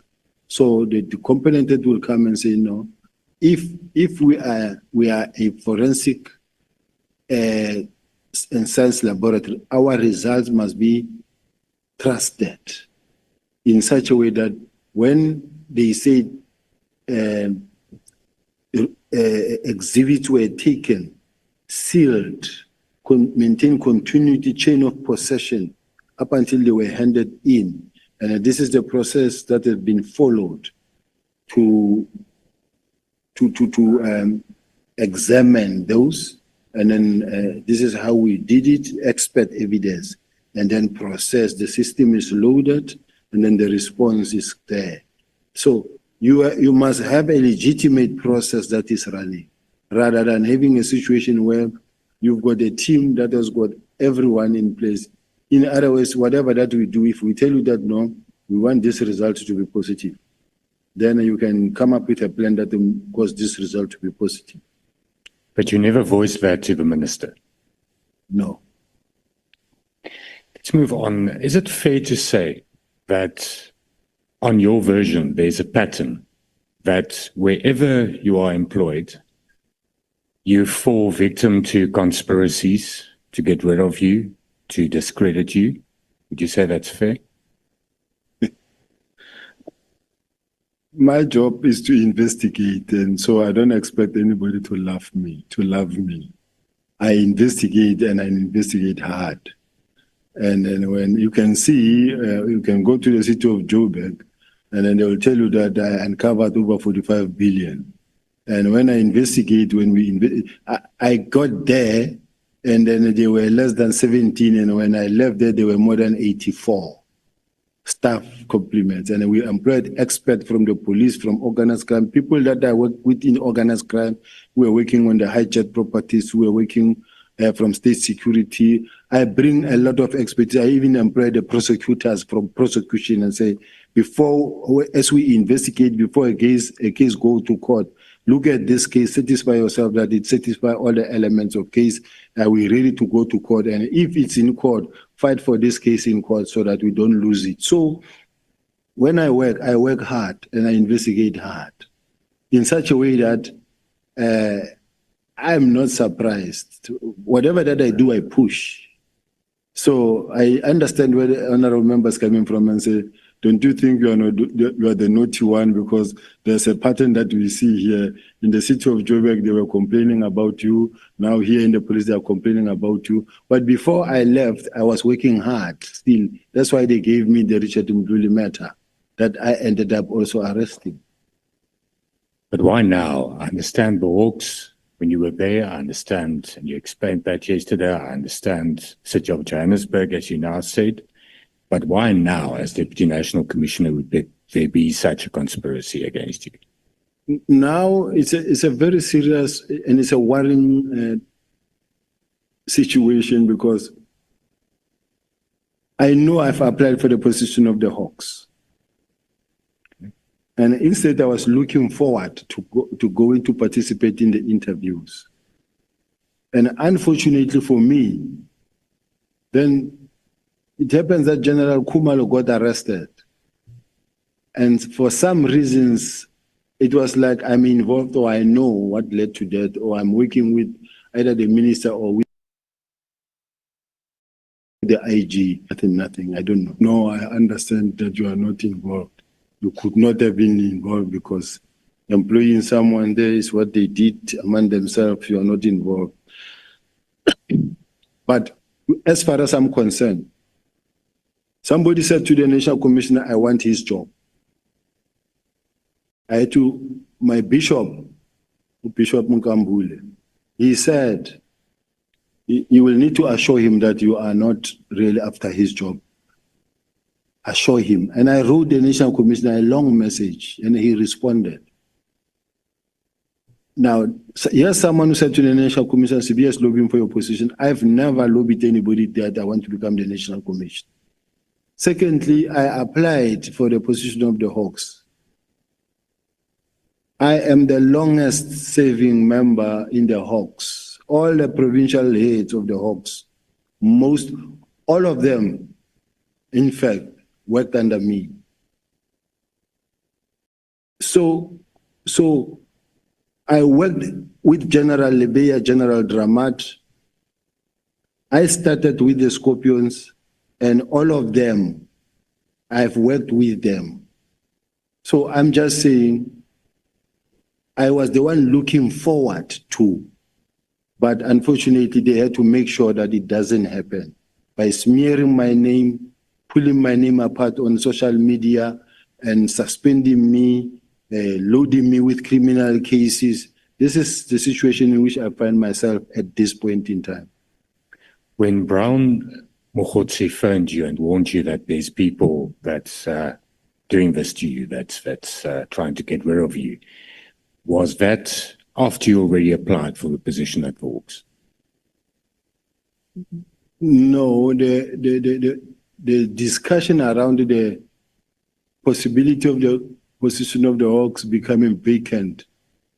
So the component that will come and say, no, if we are a forensic and science laboratory, our results must be trusted in such a way that when they say exhibits were taken, sealed, maintain continuity chain of possession up until they were handed in. And this is the process that has been followed to examine those. And then this is how we did it, expert evidence, and then process. The system is loaded, and then the response is there. So you must have a legitimate process that is running, rather than having a situation where you've got a team that has got everyone in place. In other words, whatever that we do, if we tell you that, no, we want this result to be positive, then you can come up with a plan that will cause this result to be positive. But you never voiced that to the minister? No. Let's move on. Is it fair to say that on your version, there's a pattern that wherever you are employed, You fall victim to conspiracies to get rid of you, to discredit you. Would you say that's fair? My job is to investigate, and so I don't expect anybody to love me. I investigate, and I investigate hard. And when you can see, you can go to the city of Joburg, and then they will tell you that I uncovered over 45 billion. And when I investigate, I got there, and then they were less than 17, and when I left there, they were more than 84 staff complements. And we employed experts from the police, from organized crime, people that I work with in organized crime. We were working on the hijacked properties. We were working from state security. I bring a lot of expertise. I even employ the prosecutors from prosecution and say, as we investigate, before a case go to court, look at this case, satisfy yourself that it satisfies all the elements of case. Are we ready to go to court? And if it's in court, fight for this case in court so that we don't lose it. So when I work hard and I investigate hard in such a way that I'm not surprised. Whatever that I do, I push. So I understand where the honorable members coming from and say, don't you think you are the naughty one? Because there's a pattern that we see here. In the city of Joburg, they were complaining about you. Now here in the police, they are complaining about you. But before I left, I was working hard still. That's why they gave me the Richard Mduli matter that I ended up also arresting. But why now? I understand the Hawks. When you were there, I understand, and you explained that yesterday, I understand City of Johannesburg, as you now said. But why now, as Deputy National Commissioner, would there be such a conspiracy against you? Now it's a very serious and it's a worrying situation because I know I've applied for the position of the Hawks. And instead, I was looking forward to going to participate in the interviews. And unfortunately for me, then it happens that General Khumalo got arrested. And for some reasons, it was like I'm involved or I know what led to that, or I'm working with either the minister or with the IG. Nothing, I don't know. No, I understand that you are not involved. You could not have been involved because employing someone there is what they did among themselves. You are not involved. But as far as I'm concerned, somebody said to the National Commissioner, I want his job. I had to, my bishop, Bishop Mukambule, he said, you will need to assure him that you are not really after his job. Assure him. And I wrote the National Commissioner a long message and he responded. Now, here's someone who said to the National Commissioner, Sibiya is lobbying for your position. I've never lobbied anybody that I want to become the National Commissioner. Secondly, I applied for the position of the Hawks. I am the longest serving member in the Hawks. All the provincial heads of the Hawks, all of them, in fact, worked under me. So I worked with General Lebeya, General Dramat. I started with the Scorpions, and all of them, I've worked with them. So I'm just saying, I was the one looking forward to, but unfortunately they had to make sure that it doesn't happen by smearing my name, pulling my name apart on social media and suspending me, loading me with criminal cases. This is the situation in which I find myself at this point in time. When Brown Mogotsi phoned you and warned you that there's people that's doing this to you, that's trying to get rid of you, was that after you already applied for the position at the Hawks? No, the discussion around the possibility of the position of the Hawks becoming vacant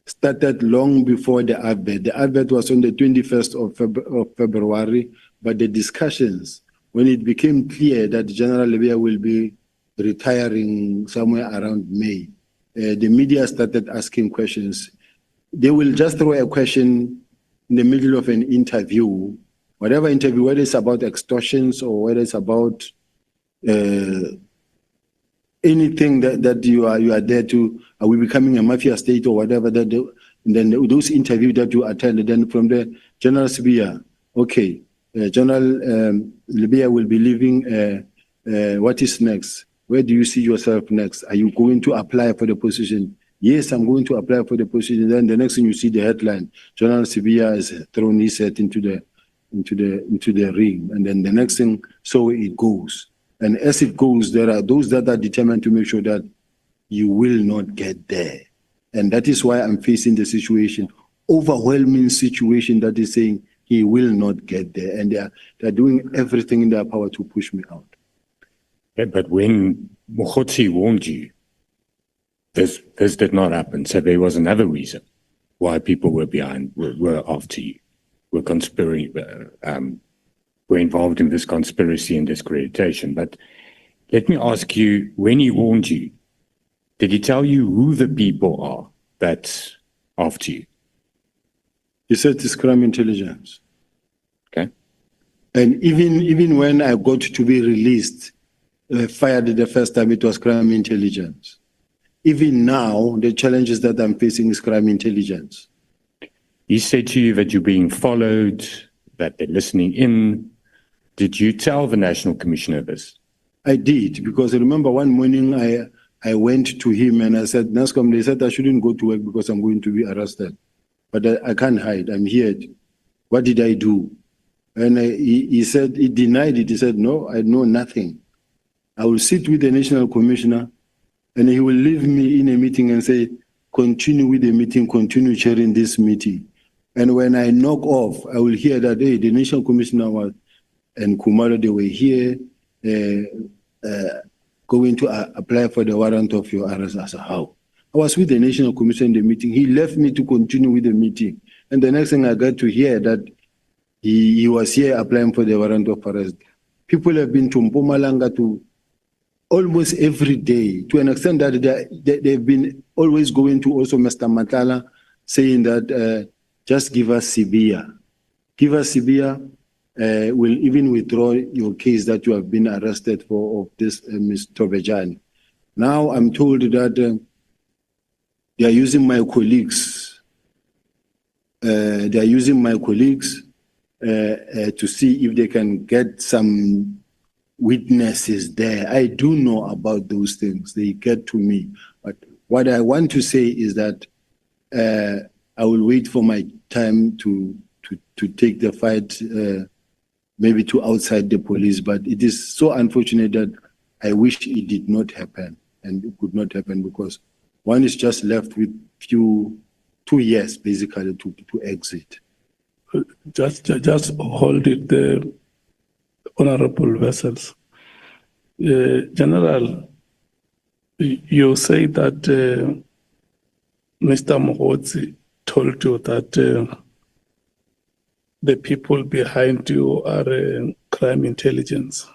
started long before the advert. The advert was on the 21st of February, but the discussions, when it became clear that General Lebeya will be retiring somewhere around May, the media started asking questions. They will just throw a question in the middle of an interview, whatever interview, whether it's about extortions or whether it's about anything that you are there to, are we becoming a mafia state or whatever, then those interviews that you attended, then from the General Sibiya, okay, General Sibiya will be leaving, what is next? Where do you see yourself next? Are you going to apply for the position? Yes, I'm going to apply for the position. Then the next thing you see the headline, General Sibiya has thrown his head into the ring. And then the next thing, so it goes. And as it goes, there are those that are determined to make sure that you will not get there. And that is why I'm facing the situation, overwhelming situation that is saying he will not get there. And they're doing everything in their power to push me out. Yeah, but when Mogotsi warned you, this did not happen. So there was another reason why people were after you, were conspiring, were involved in this conspiracy and discreditation. But let me ask you, when he warned you, did he tell you who the people are that's after you? He said it's crime intelligence. Okay. And even when I got to be released, fired the first time, it was crime intelligence. Even now, the challenges that I'm facing is crime intelligence. He said to you that you're being followed, that they're listening in. Did you tell the National Commissioner this? I did, because I remember one morning I went to him and I said, NASCOM, they said I shouldn't go to work because I'm going to be arrested. But I can't hide, I'm here. What did I do? And he said, he denied it. He said, no, I know nothing. I will sit with the National Commissioner and he will leave me in a meeting and say, continue with the meeting, continue chairing this meeting. And when I knock off, I will hear that, hey, the National Commissioner and Kumaro, they were here going to apply for the warrant of your arrest. I said, how? I was with the National Commissioner in the meeting. He left me to continue with the meeting. And the next thing I got to hear that he was here applying for the warrant of arrest. People have been to Mpumalanga to almost every day, to an extent that they've been always going to also Mr. Matala saying that just give us Sibiya. Give us Sibiya, will even withdraw your case that you have been arrested for of this Ms. Tobejani. Now I'm told that they are using my colleagues. They are using my colleagues to see if they can get some witnesses there. I do know about those things. They get to me. But what I want to say is that I will wait for my time to take the fight, maybe to outside the police. But it is so unfortunate that I wish it did not happen, and it could not happen because one is just left with 2 years basically to exit. Just hold it there, honorable vessels. General, you say that Mr. Mogotsi told you that the people behind you are crime intelligence,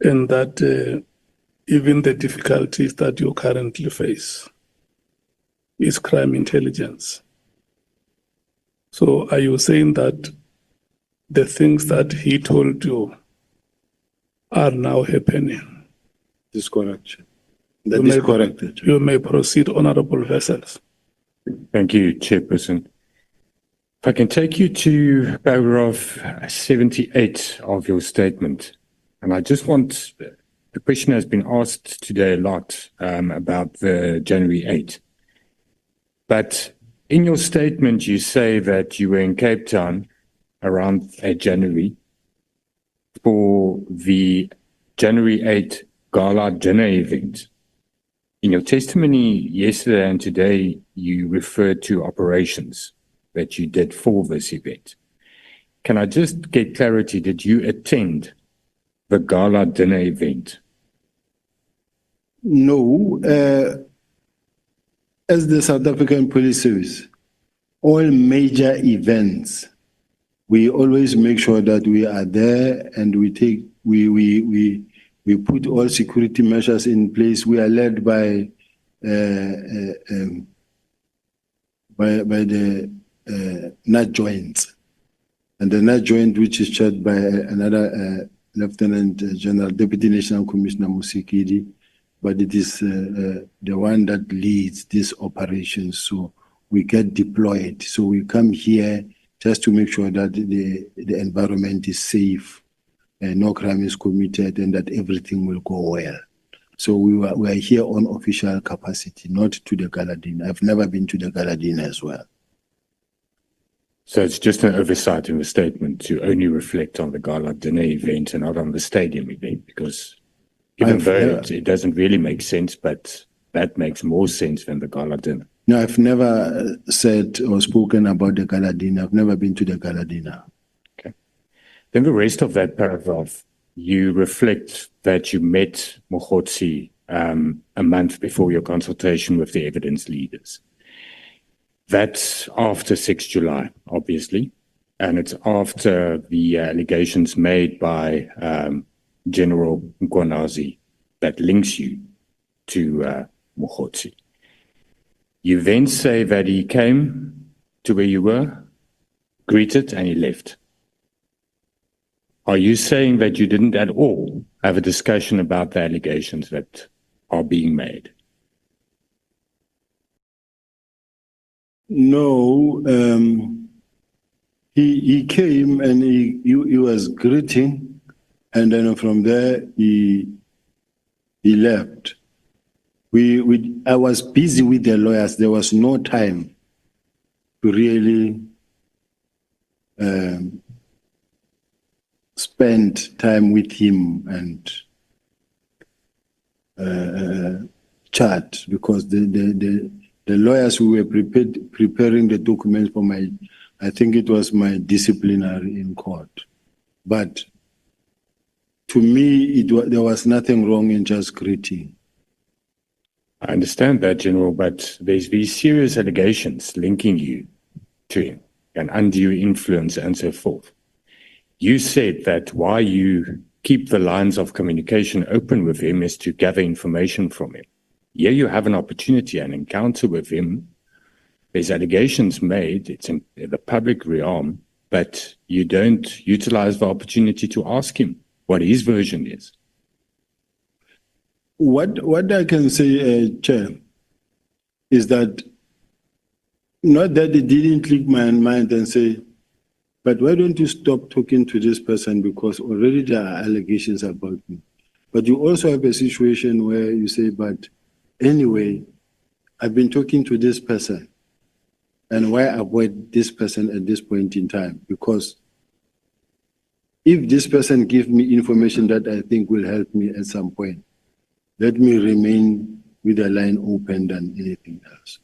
and that even the difficulties that you currently face is crime intelligence. So are you saying that the things that he told you are now happening? This is correct. That is correct. You may proceed, honorable vessels. Thank you, Chairperson. If I can take you to paragraph 78 of your statement, and I just want, the question has been asked today a lot about the January 8. But in your statement, you say that you were in Cape Town around January for the January 8 Gala dinner event. In your testimony yesterday and today, you referred to operations that you did for this event. Can I just get clarity? Did you attend the Gala dinner event? No. As the South African Police Service, all major events, we always make sure that we are there and we put all security measures in place. We are led by the NAT joints. And the NAT joint, which is chaired by another Lieutenant General, Deputy National Commissioner Musikidi, but it is the one that leads these operations. So we get deployed. So we come here just to make sure that the environment is safe, no crime is committed, and that everything will go well. So we are here on official capacity, not to the Galadina. I've never been to the Galadina as well. So it's just an oversight in the statement to only reflect on the Gala Dinner event and not on the stadium event, because even though it doesn't really make sense, but that makes more sense than the Gala Dinner. No, I've never said or spoken about the Galadina. I've never been to the Galadina. Okay. Then the rest of that paragraph, you reflect that you met Mogotsi a month before your consultation with the evidence leaders. That's after 6 July, obviously, and it's after the allegations made by General Mkonazi that links you to Mogotsi. You then say that he came to where you were, greeted, and he left. Are you saying that you didn't at all have a discussion about the allegations that are being made? No, he came and he was greeting, and then from there he left. I was busy with the lawyers. There was no time to really spend time with him and chat, because the lawyers who were preparing the documents for I think it was my disciplinary in court. But to me, there was nothing wrong in just greeting. I understand that, General, but there's these serious allegations linking you to him, an undue influence and so forth. You said that why you keep the lines of communication open with him is to gather information from him. Here you have an opportunity, an encounter with him. There's allegations made, it's in the public realm, but you don't utilize the opportunity to ask him what his version is. What I can say, Chair, is that not that it didn't click my mind and say, but why don't you stop talking to this person, because already there are allegations about me. But you also have a situation where you say, but anyway, I've been talking to this person, and why avoid this person at this point in time? Because if this person gives me information that I think will help me at some point, let me remain with the line open than anything else.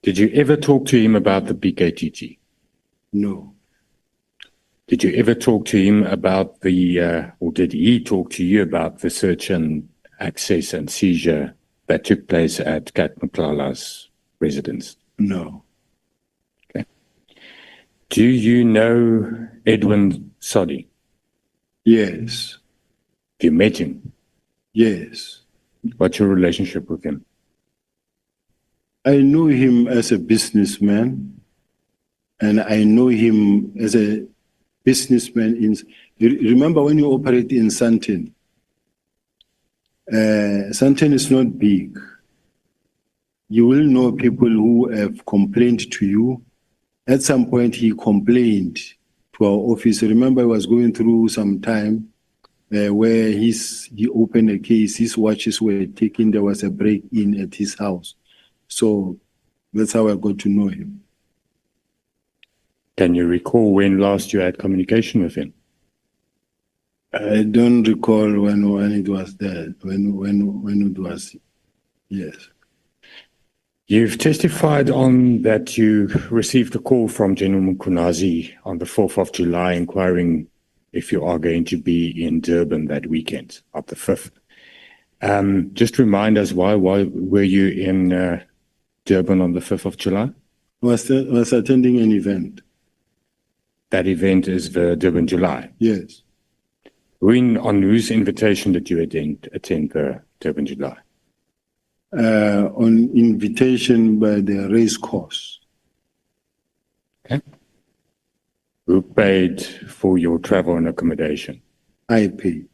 Did you ever talk to him about the BKTG? No. Did you ever talk to him about or did he talk to you about the search and access and seizure that took place at Kat Mklala's residence? No. Okay. Do you know Edwin Sodi? Yes. Have you met him? Yes. What's your relationship with him? I know him as a businessman, and I know him as a businessman. Remember when you operate in Sandton? Sandton is not big. You will know people who have complained to you. At some point, he complained to our office. Remember, I was going through some time where he opened a case, his watches were taken, there was a break-in at his house. So that's how I got to know him. Can you recall when last you had communication with him? I don't recall when it was there, when it was, yes. You've testified on that you received a call from General Mkunazi on the 4th of July inquiring if you are going to be in Durban that weekend of the 5th. Just remind us, why were you in Durban on the 5th of July? I was attending an event. That event is the Durban July? Yes. On whose invitation did you attend the Durban July? On invitation by the race course. Okay. Who paid for your travel and accommodation? I paid.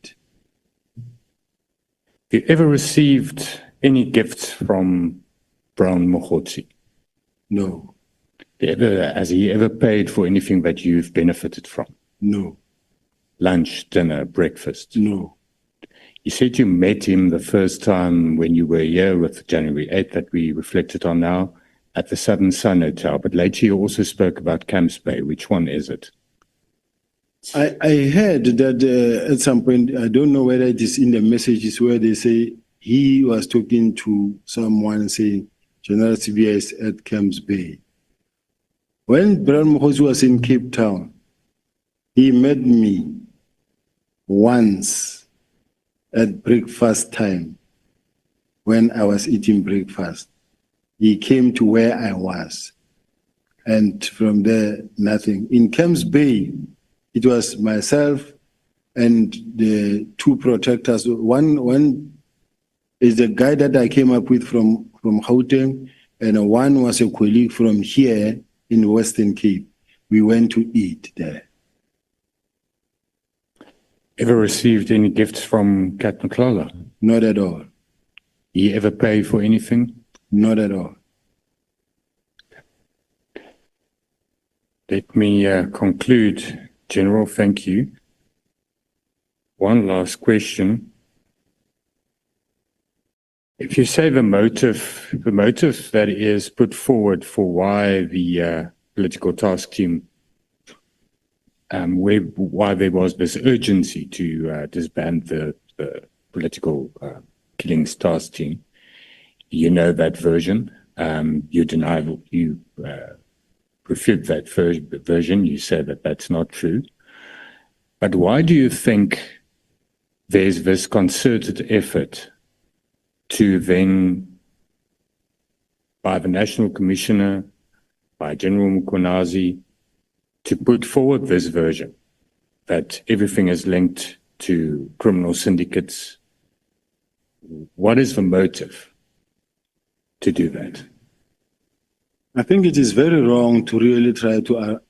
Have you ever received any gifts from Brown Mogotsi? No. Has he ever paid for anything that you've benefited from? No. Lunch, dinner, breakfast? No. You said you met him the first time when you were here with January 8th that we reflected on now at the Southern Sun Hotel, but later you also spoke about Camps Bay. Which one is it? I heard that at some point, I don't know whether it is in the messages where they say he was talking to someone saying General Sibiya is at Camps Bay. When Brown Mogotsi was in Cape Town, he met me once at breakfast time when I was eating breakfast. He came to where I was, and from there, nothing. In Camps Bay, it was myself and the two protectors. One is the guy that I came up with from Gauteng, and one was a colleague from here in Western Cape. We went to eat there. Ever received any gifts from Kat McClellan? Not at all. He ever pay for anything? Not at all. Let me conclude. General, thank you. One last question. If you say the motive that is put forward for why the political task team, why there was this urgency to disband the political killings task team, you know that version. You deny, you refute that version. You say that that's not true. But why do you think there's this concerted effort to then, by the National Commissioner, by General Mkhwanazi, to put forward this version that everything is linked to criminal syndicates? What is the motive to do that? I think it is very wrong to really try to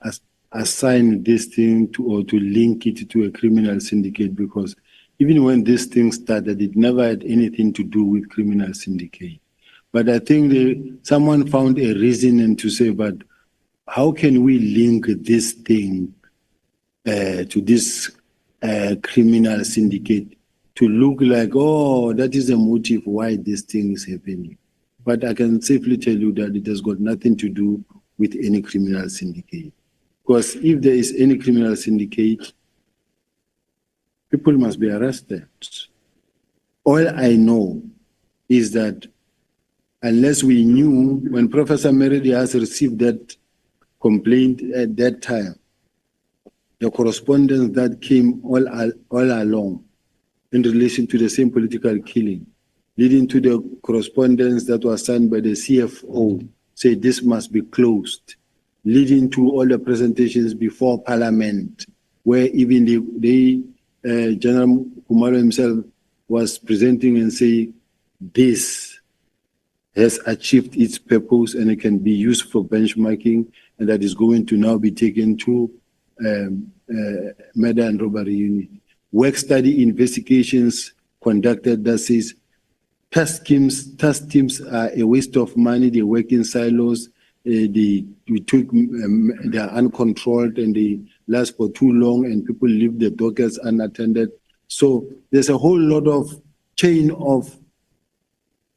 assign this thing to, or to link it to a criminal syndicate, because even when this thing started, it never had anything to do with criminal syndicate. But I think someone found a reason to say, but how can we link this thing to this criminal syndicate to look like, oh, that is the motive why this thing is happening. But I can safely tell you that it has got nothing to do with any criminal syndicate. Because if there is any criminal syndicate, people must be arrested. All I know is that unless we knew, when Professor Meridi has received that complaint at that time, the correspondence that came all along in relation to the same political killing, leading to the correspondence that was signed by the CFO, say this must be closed, leading to all the presentations before Parliament, where even General Kumalo himself was presenting and saying this has achieved its purpose and it can be used for benchmarking, and that is going to now be taken to murder and robbery unit. Work study investigations conducted that says task teams are a waste of money. They work in silos. They are uncontrolled and they last for too long, and people leave the dockets unattended. So there's a whole lot of chain of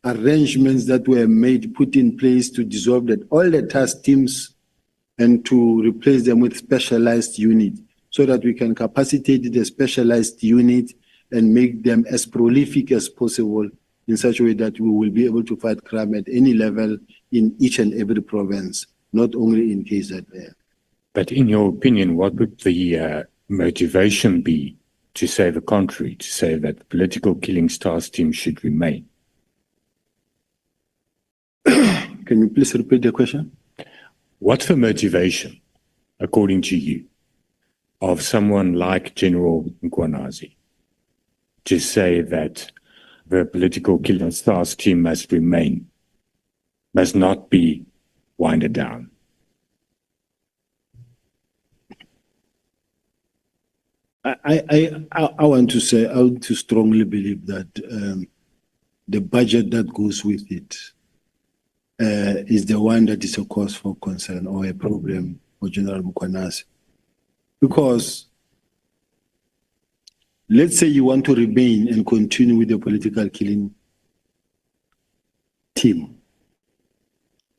arrangements that were put in place to dissolve that all the task teams and to replace them with specialized units, so that we can capacitate the specialized unit and make them as prolific as possible in such a way that we will be able to fight crime at any level in each and every province, not only in KZN. But in your opinion, what would the motivation be to say the contrary, to say that the political killings task team should remain? Can you please repeat the question? What's the motivation, according to you, of someone like General Mkhwanazi to say that the political killings task team must remain, must not be winded down? I want to say, I want to strongly believe that the budget that goes with it is the one that is a cause for concern or a problem for General Mkhwanazi. Because let's say you want to remain and continue with the political killing team.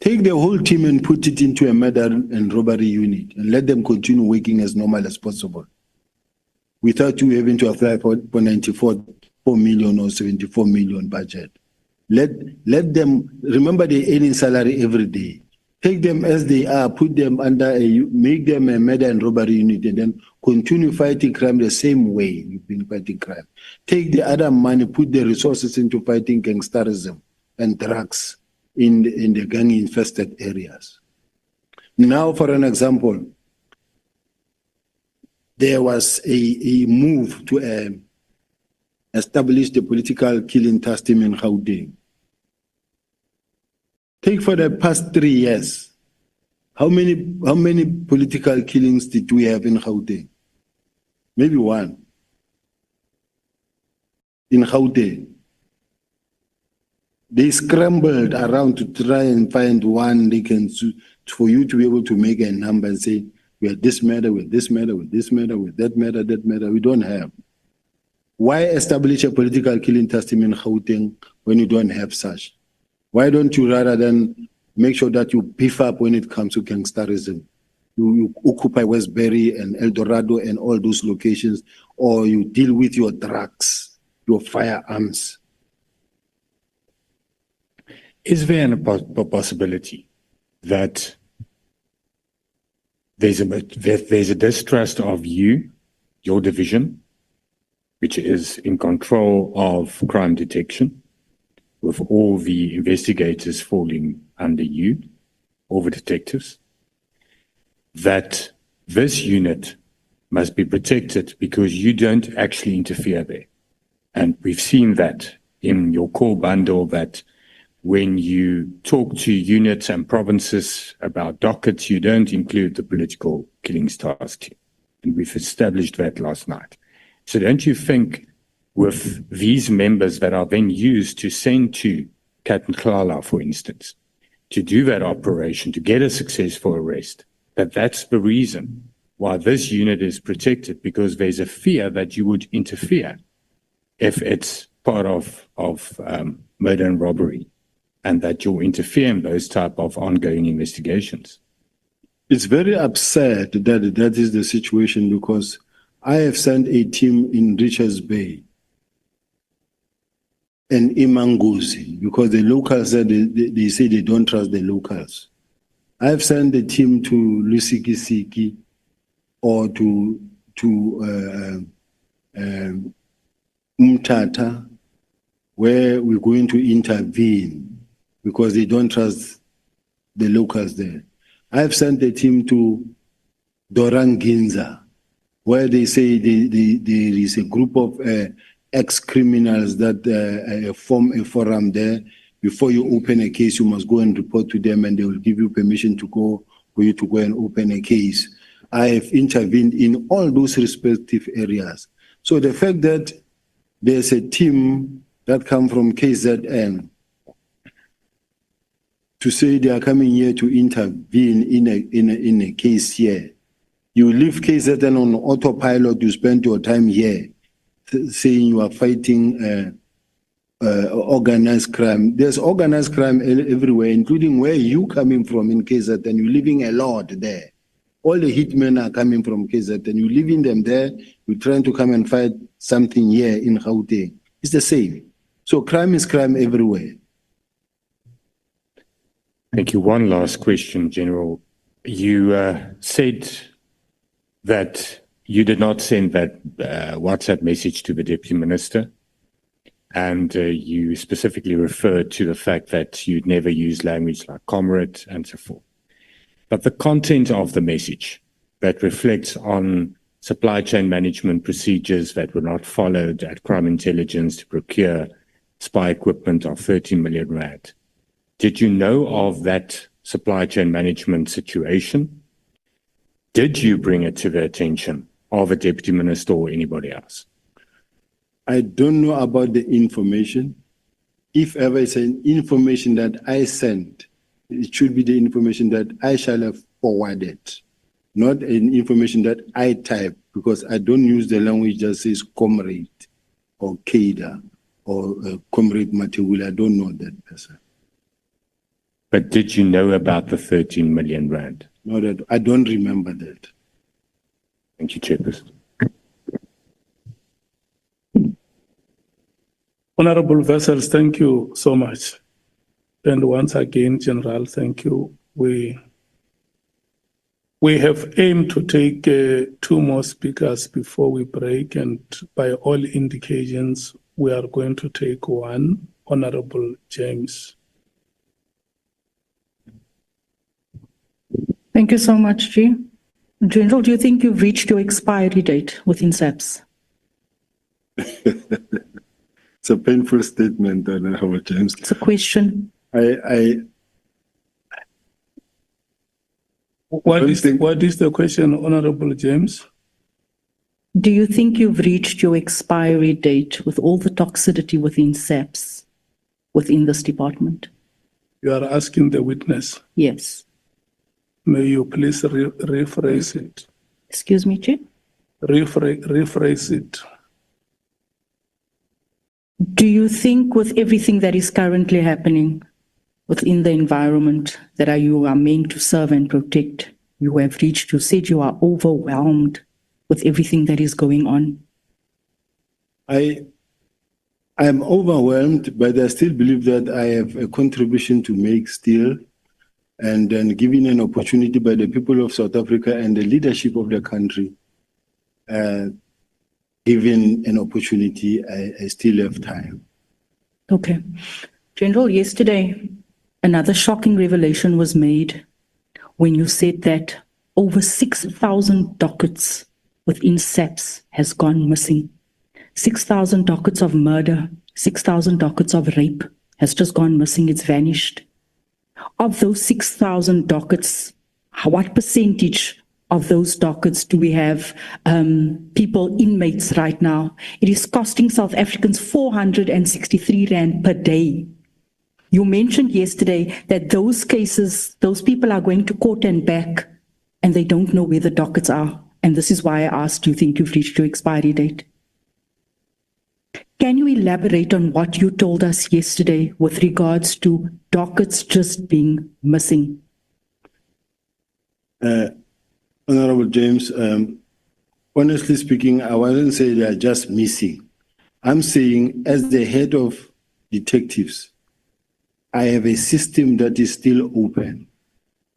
Take the whole team and put it into a murder and robbery unit and let them continue working as normal as possible without you having to apply for 94 million or 74 million budget. Let them, remember they're earning salary every day. Take them as they are, put them under make them a murder and robbery unit and then continue fighting crime the same way you've been fighting crime. Take the other money, put the resources into fighting gangsterism and drugs in the gang-infested areas. Now, for an example, there was a move to establish the political killing task team in Gauteng. Take for the past 3 years, how many political killings did we have in Gauteng? Maybe one. In Gauteng. They scrambled around to try and find one they can, for you to be able to make a number and say, we had this matter, with this matter, with this matter, with that matter, that matter. We don't have. Why establish a political killing task team in Gauteng when you don't have such? Why don't you rather than make sure that you beef up when it comes to gangsterism? You occupy Westbury and El Dorado and all those locations, or you deal with your drugs, your firearms. Is there a possibility that there's a distrust of you, your division, which is in control of crime detection, with all the investigators falling under you, all the detectives, that this unit must be protected because you don't actually interfere there? And we've seen that in your core bundle, that when you talk to units and provinces about dockets, you don't include the political killings task team. And we've established that last night. So don't you think with these members that are then used to send to Cat and Klala, for instance, to do that operation, to get a successful arrest, that's the reason why this unit is protected, because there's a fear that you would interfere if it's part of murder and robbery, and that you'll interfere in those type of ongoing investigations? It's very absurd that that is the situation, because I have sent a team in Richards Bay and Imanguzi, because the locals said they say they don't trust the locals. I have sent the team to Lusikisiki or to Umtata, where we're going to intervene because they don't trust the locals there. I have sent the team to Doranginza, where they say there is a group of ex-criminals that form a forum there. Before you open a case, you must go and report to them, and they will give you permission to go, for you to go and open a case. I have intervened in all those respective areas. So the fact that there's a team that come from KZN to say they are coming here to intervene in a case here, you leave KZN on autopilot, you spend your time here saying you are fighting organized crime. There's organized crime everywhere, including where you coming from in KZN. You're living a lot there. All the hitmen are coming from KZN. You're leaving them there. You're trying to come and fight something here in Gauteng. It's the same. So crime is crime everywhere. Thank you. One last question, General. You said that you did not send that WhatsApp message to the Deputy Minister, and you specifically referred to the fact that you'd never use language like comrade and so forth. But the content of the message that reflects on supply chain management procedures that were not followed at Crime Intelligence to procure spy equipment of 30 million rand. Did you know of that supply chain management situation? Did you bring it to the attention of a deputy minister or anybody else? I don't know about the information. If ever it's an information that I sent, it should be the information that I shall have forwarded, not an information that I type, because I don't use the language that says comrade or Kada or comrade Matewula. I don't know that person. But did you know about the 13 million rand? No, that I don't remember that. Thank you, Chairperson. Honorable Vessels, thank you so much. And once again, General, thank you. We have aimed to take 2 more speakers before we break, and by all indications, we are going to take one. Honorable James. Thank you so much, G. General, do you think you've reached your expiry date within SAPS? It's a painful statement, Honorable James. It's a question. What is the question, Honorable James? Do you think you've reached your expiry date with all the toxicity within SAPS, within this department? You are asking the witness. Yes. May you please rephrase it? Excuse me, Chair? Rephrase it. Do you think with everything that is currently happening within the environment that you are meant to serve and protect, you have reached, you said you are overwhelmed with everything that is going on? I am overwhelmed, but I still believe that I have a contribution to make still. And then given an opportunity by the people of South Africa and the leadership of the country, given an opportunity, I still have time. Okay. General, yesterday, another shocking revelation was made when you said that over 6,000 dockets within SAPS has gone missing. 6,000 dockets of murder, 6,000 dockets of rape has just gone missing. It's vanished. Of those 6,000 dockets, what percentage of those dockets do we have people, inmates right now? It is costing South Africans 463 Rand per day. You mentioned yesterday that those cases, those people are going to court and back, and they don't know where the dockets are. And this is why I asked, do you think you've reached your expiry date? Can you elaborate on what you told us yesterday with regards to dockets just being missing? Honorable James, honestly speaking, I wouldn't say they are just missing. I'm saying as the head of detectives, I have a system that is still open.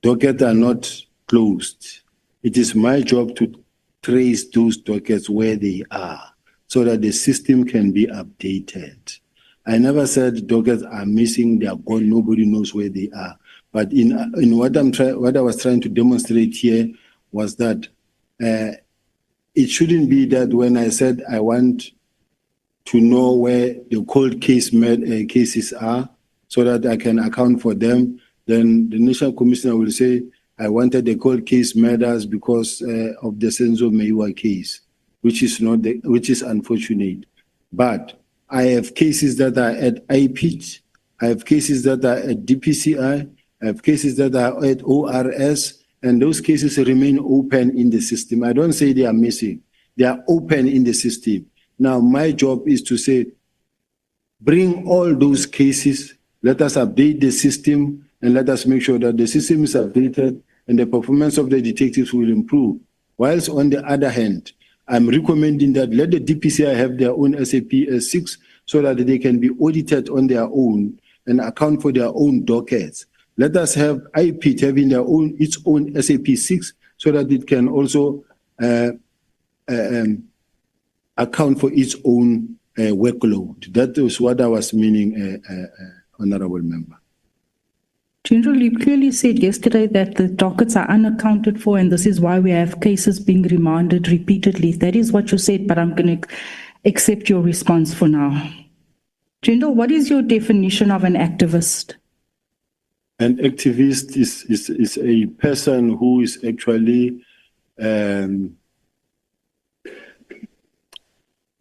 Dockets are not closed. It is my job to trace those dockets where they are, so that the system can be updated. I never said dockets are missing, they are gone, nobody knows where they are. But in what I was trying to demonstrate here was that it shouldn't be that when I said I want to know where the cold cases are, so that I can account for them, then the National Commissioner will say, I wanted the cold case murders because of the Senzo Meiwa case, which is unfortunate. But I have cases that are at IPIT, I have cases that are at DPCI, I have cases that are at ORS, and those cases remain open in the system. I don't say they are missing, they are open in the system. Now, my job is to say, bring all those cases, let us update the system, and let us make sure that the system is updated and the performance of the detectives will improve. Whilst on the other hand, I'm recommending that let the DPCI have their own SAPS 6 so that they can be audited on their own and account for their own dockets. Let us have IPIT having its own SAP 6 so that it can also account for its own workload. That is what I was meaning, Honorable Member. General, you clearly said yesterday that the dockets are unaccounted for, and this is why we have cases being remanded repeatedly. That is what you said, but I'm going to accept your response for now. General, what is your definition of an activist? An activist is a person who is actually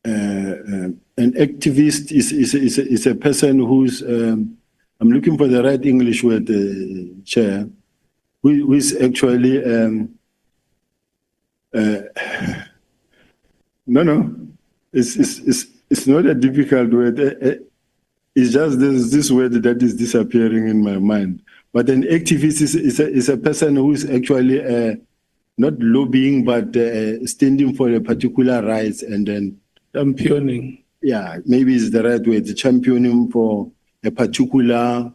an activist is a person who's, I'm looking for the right English word, Chair, who is actually, no, it's not a difficult word. It's just this word that is disappearing in my mind. But an activist is a person who is actually not lobbying, but standing for a particular rights and then championing. Yeah, maybe it's the right word, championing for a particular,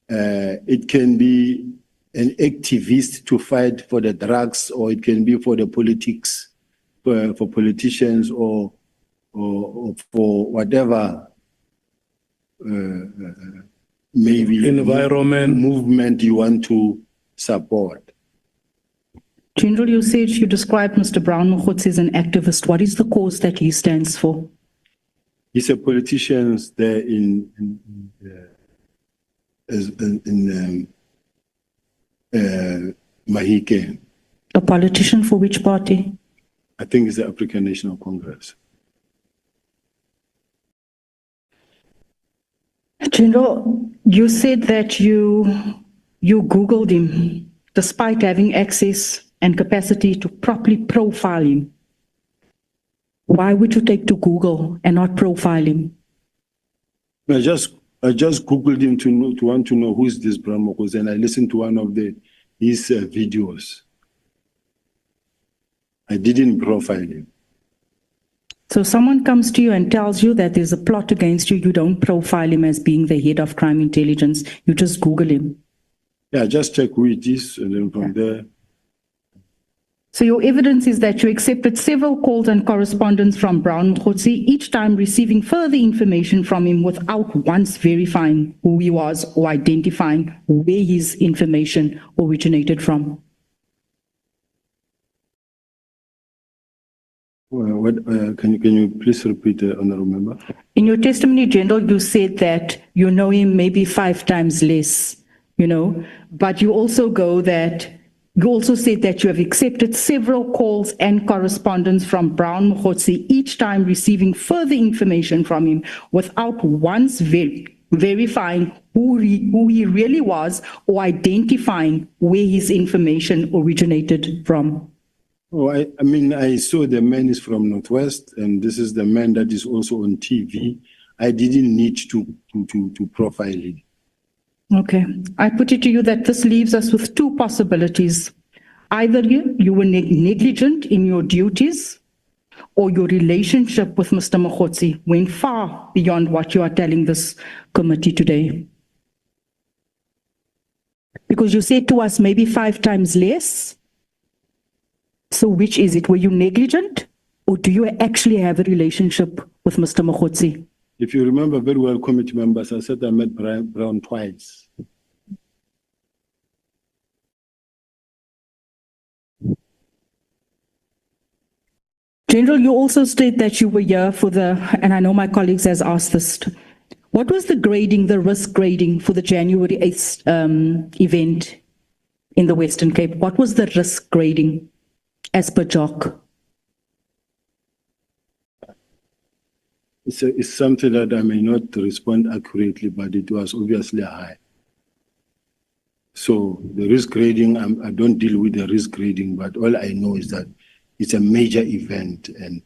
it can be an activist to fight for the drugs, or it can be for the politics, for politicians, or for whatever maybe environment movement you want to support. General, you said you described Mr. Brown Mokgotsi as an activist. What is the cause that he stands for? He's a politician there in Mahike. A politician for which party? I think it's the African National Congress. General, you said that you Googled him despite having access and capacity to properly profile him. Why would you take to Google and not profile him? I just Googled him to want to know who is this Brown Mokgotsi, and I listened to one of his videos. I didn't profile him. So someone comes to you and tells you that there's a plot against you, you don't profile him as being the head of crime intelligence, you just Google him. Yeah, just check who it is, and then from there. So your evidence is that you accepted several calls and correspondence from Brown Mokgotsi, each time receiving further information from him without once verifying who he was or identifying where his information originated from. Well, can you please repeat, Honorable Member? In your testimony, General, you said that you know him maybe 5 times less, but you also said that you have accepted several calls and correspondence from Brown Mokgotsi, each time receiving further information from him without once verifying who he really was or identifying where his information originated from. Oh, I mean, I saw the man is from Northwest, and this is the man that is also on TV. I didn't need to profile him. Okay. I put it to you that this leaves us with 2 possibilities. Either you were negligent in your duties, or your relationship with Mr. Mokgotsi went far beyond what you are telling this committee today. Because you said to us maybe 5 times less. So which is it? Were you negligent, or do you actually have a relationship with Mr. Mokgotsi? If you remember very well, committee members, I said I met Brown twice. General, you also state that you were here for and I know my colleagues has asked this, what was the risk grading for the January 8th event in the Western Cape? What was the risk grading as per JOC? It's something that I may not respond accurately, but it was obviously high. So the risk grading, I don't deal with the risk grading, but all I know is that it's a major event, and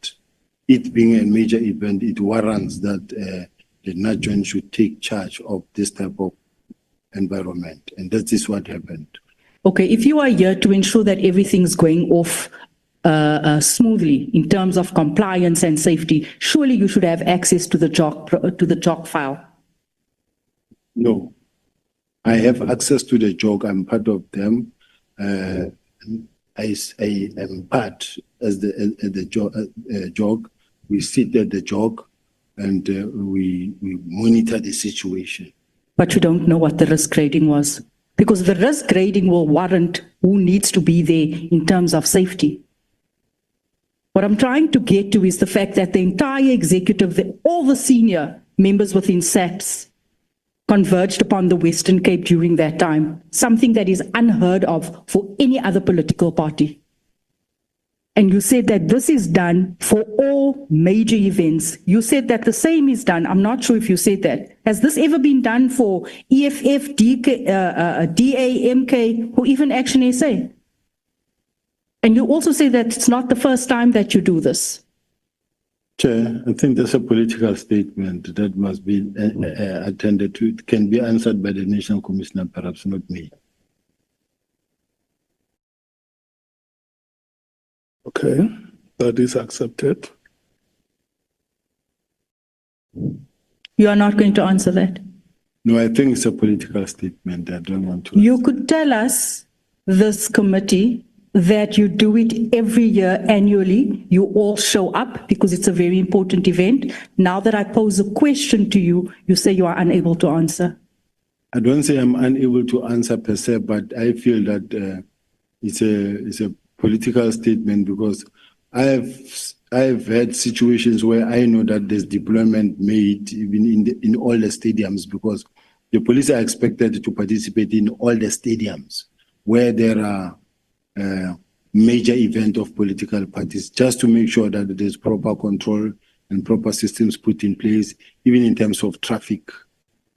it being a major event, it warrants that the NAJON should take charge of this type of environment, and that is what happened. Okay, if you are here to ensure that everything's going off smoothly in terms of compliance and safety, surely you should have access to the JOC file. No, I have access to the JOC. I'm part of them. I am part as the JOC. We sit at the JOC and we monitor the situation. But you don't know what the risk grading was, because the risk grading will warrant who needs to be there in terms of safety. What I'm trying to get to is the fact that the entire executive, all the senior members within SAPS converged upon the Western Cape during that time, something that is unheard of for any other political party. And you said that this is done for all major events. You said that the same is done. I'm not sure if you said that. Has this ever been done for EFF, DK, DA, MK, or even Action SA? And you also say that it's not the first time that you do this. Chair, I think that's a political statement that must be attended to. It can be answered by the National Commissioner, perhaps not me. Okay, that is accepted. You are not going to answer that? No, I think it's a political statement. I don't want to. You could tell us, this committee, that you do it every year annually. You all show up because it's a very important event. Now that I pose a question to you, you say you are unable to answer. I don't say I'm unable to answer per se, but I feel that it's a political statement because I've had situations where I know that there's deployment made even in all the stadiums because the police are expected to participate in all the stadiums where there are major event of political parties, just to make sure that there's proper control and proper systems put in place, even in terms of traffic,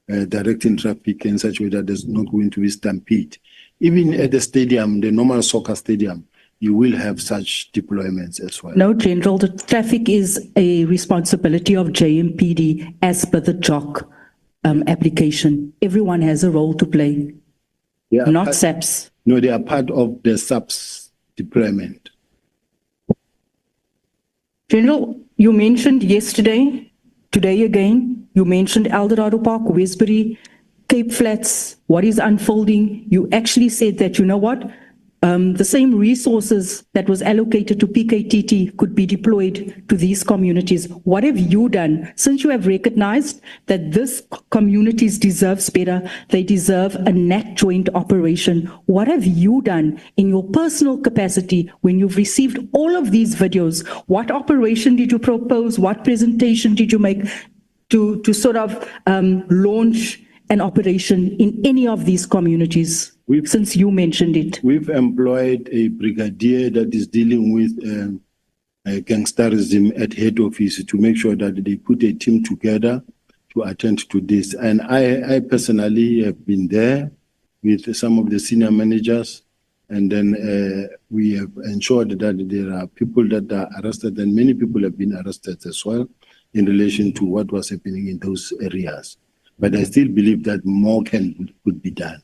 directing traffic in such a way that there's not going to be stampede. Even at the stadium, the normal soccer stadium, you will have such deployments as well. No, General, the traffic is a responsibility of JMPD as per the JOC application. Everyone has a role to play, not SAPS. No, they are part of the SAPS deployment. General, you mentioned yesterday, today again, you mentioned Eldorado Park, Westbury, Cape Flats, what is unfolding. You actually said that, you know what, the same resources that was allocated to PKTT could be deployed to these communities. What have you done since you have recognized that these communities deserve better? They deserve a NAT joint operation. What have you done in your personal capacity when you've received all of these videos? What operation did you propose? What presentation did you make to sort of launch an operation in any of these communities? Since you mentioned it. We've employed a brigadier that is dealing with gangsterism at head office to make sure that they put a team together to attend to this. And I personally have been there with some of the senior managers, and then we have ensured that there are people that are arrested, and many people have been arrested as well in relation to what was happening in those areas. But I still believe that more could be done.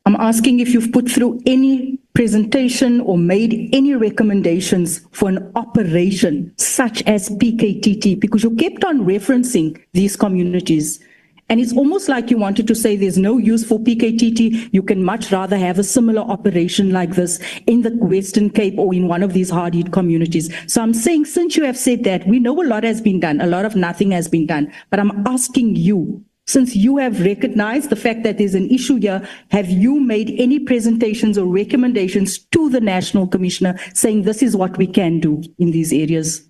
I'm asking if you've put through any presentation or made any recommendations for an operation such as PKTT, because you kept on referencing these communities. And it's almost like you wanted to say there's no use for PKTT. You can much rather have a similar operation like this in the Western Cape or in one of these hard-hit communities. So I'm saying, since you have said that, we know a lot has been done, a lot of nothing has been done. But I'm asking you, since you have recognized the fact that there's an issue here, have you made any presentations or recommendations to the National Commissioner saying this is what we can do in these areas?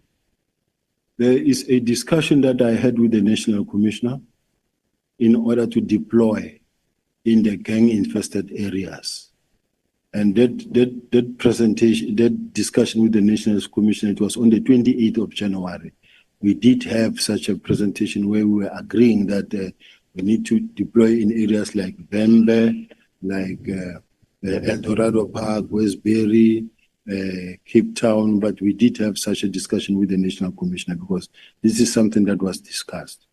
There is a discussion that I had with the National Commissioner in order to deploy in the gang-infested areas. And that presentation, that discussion with the National Commissioner, it was on the 28th of January. We did have such a presentation where we were agreeing that we need to deploy in areas like Vembe, like Eldorado Park, Westbury, Cape Town, but we did have such a discussion with the National Commissioner because this is something that was discussed.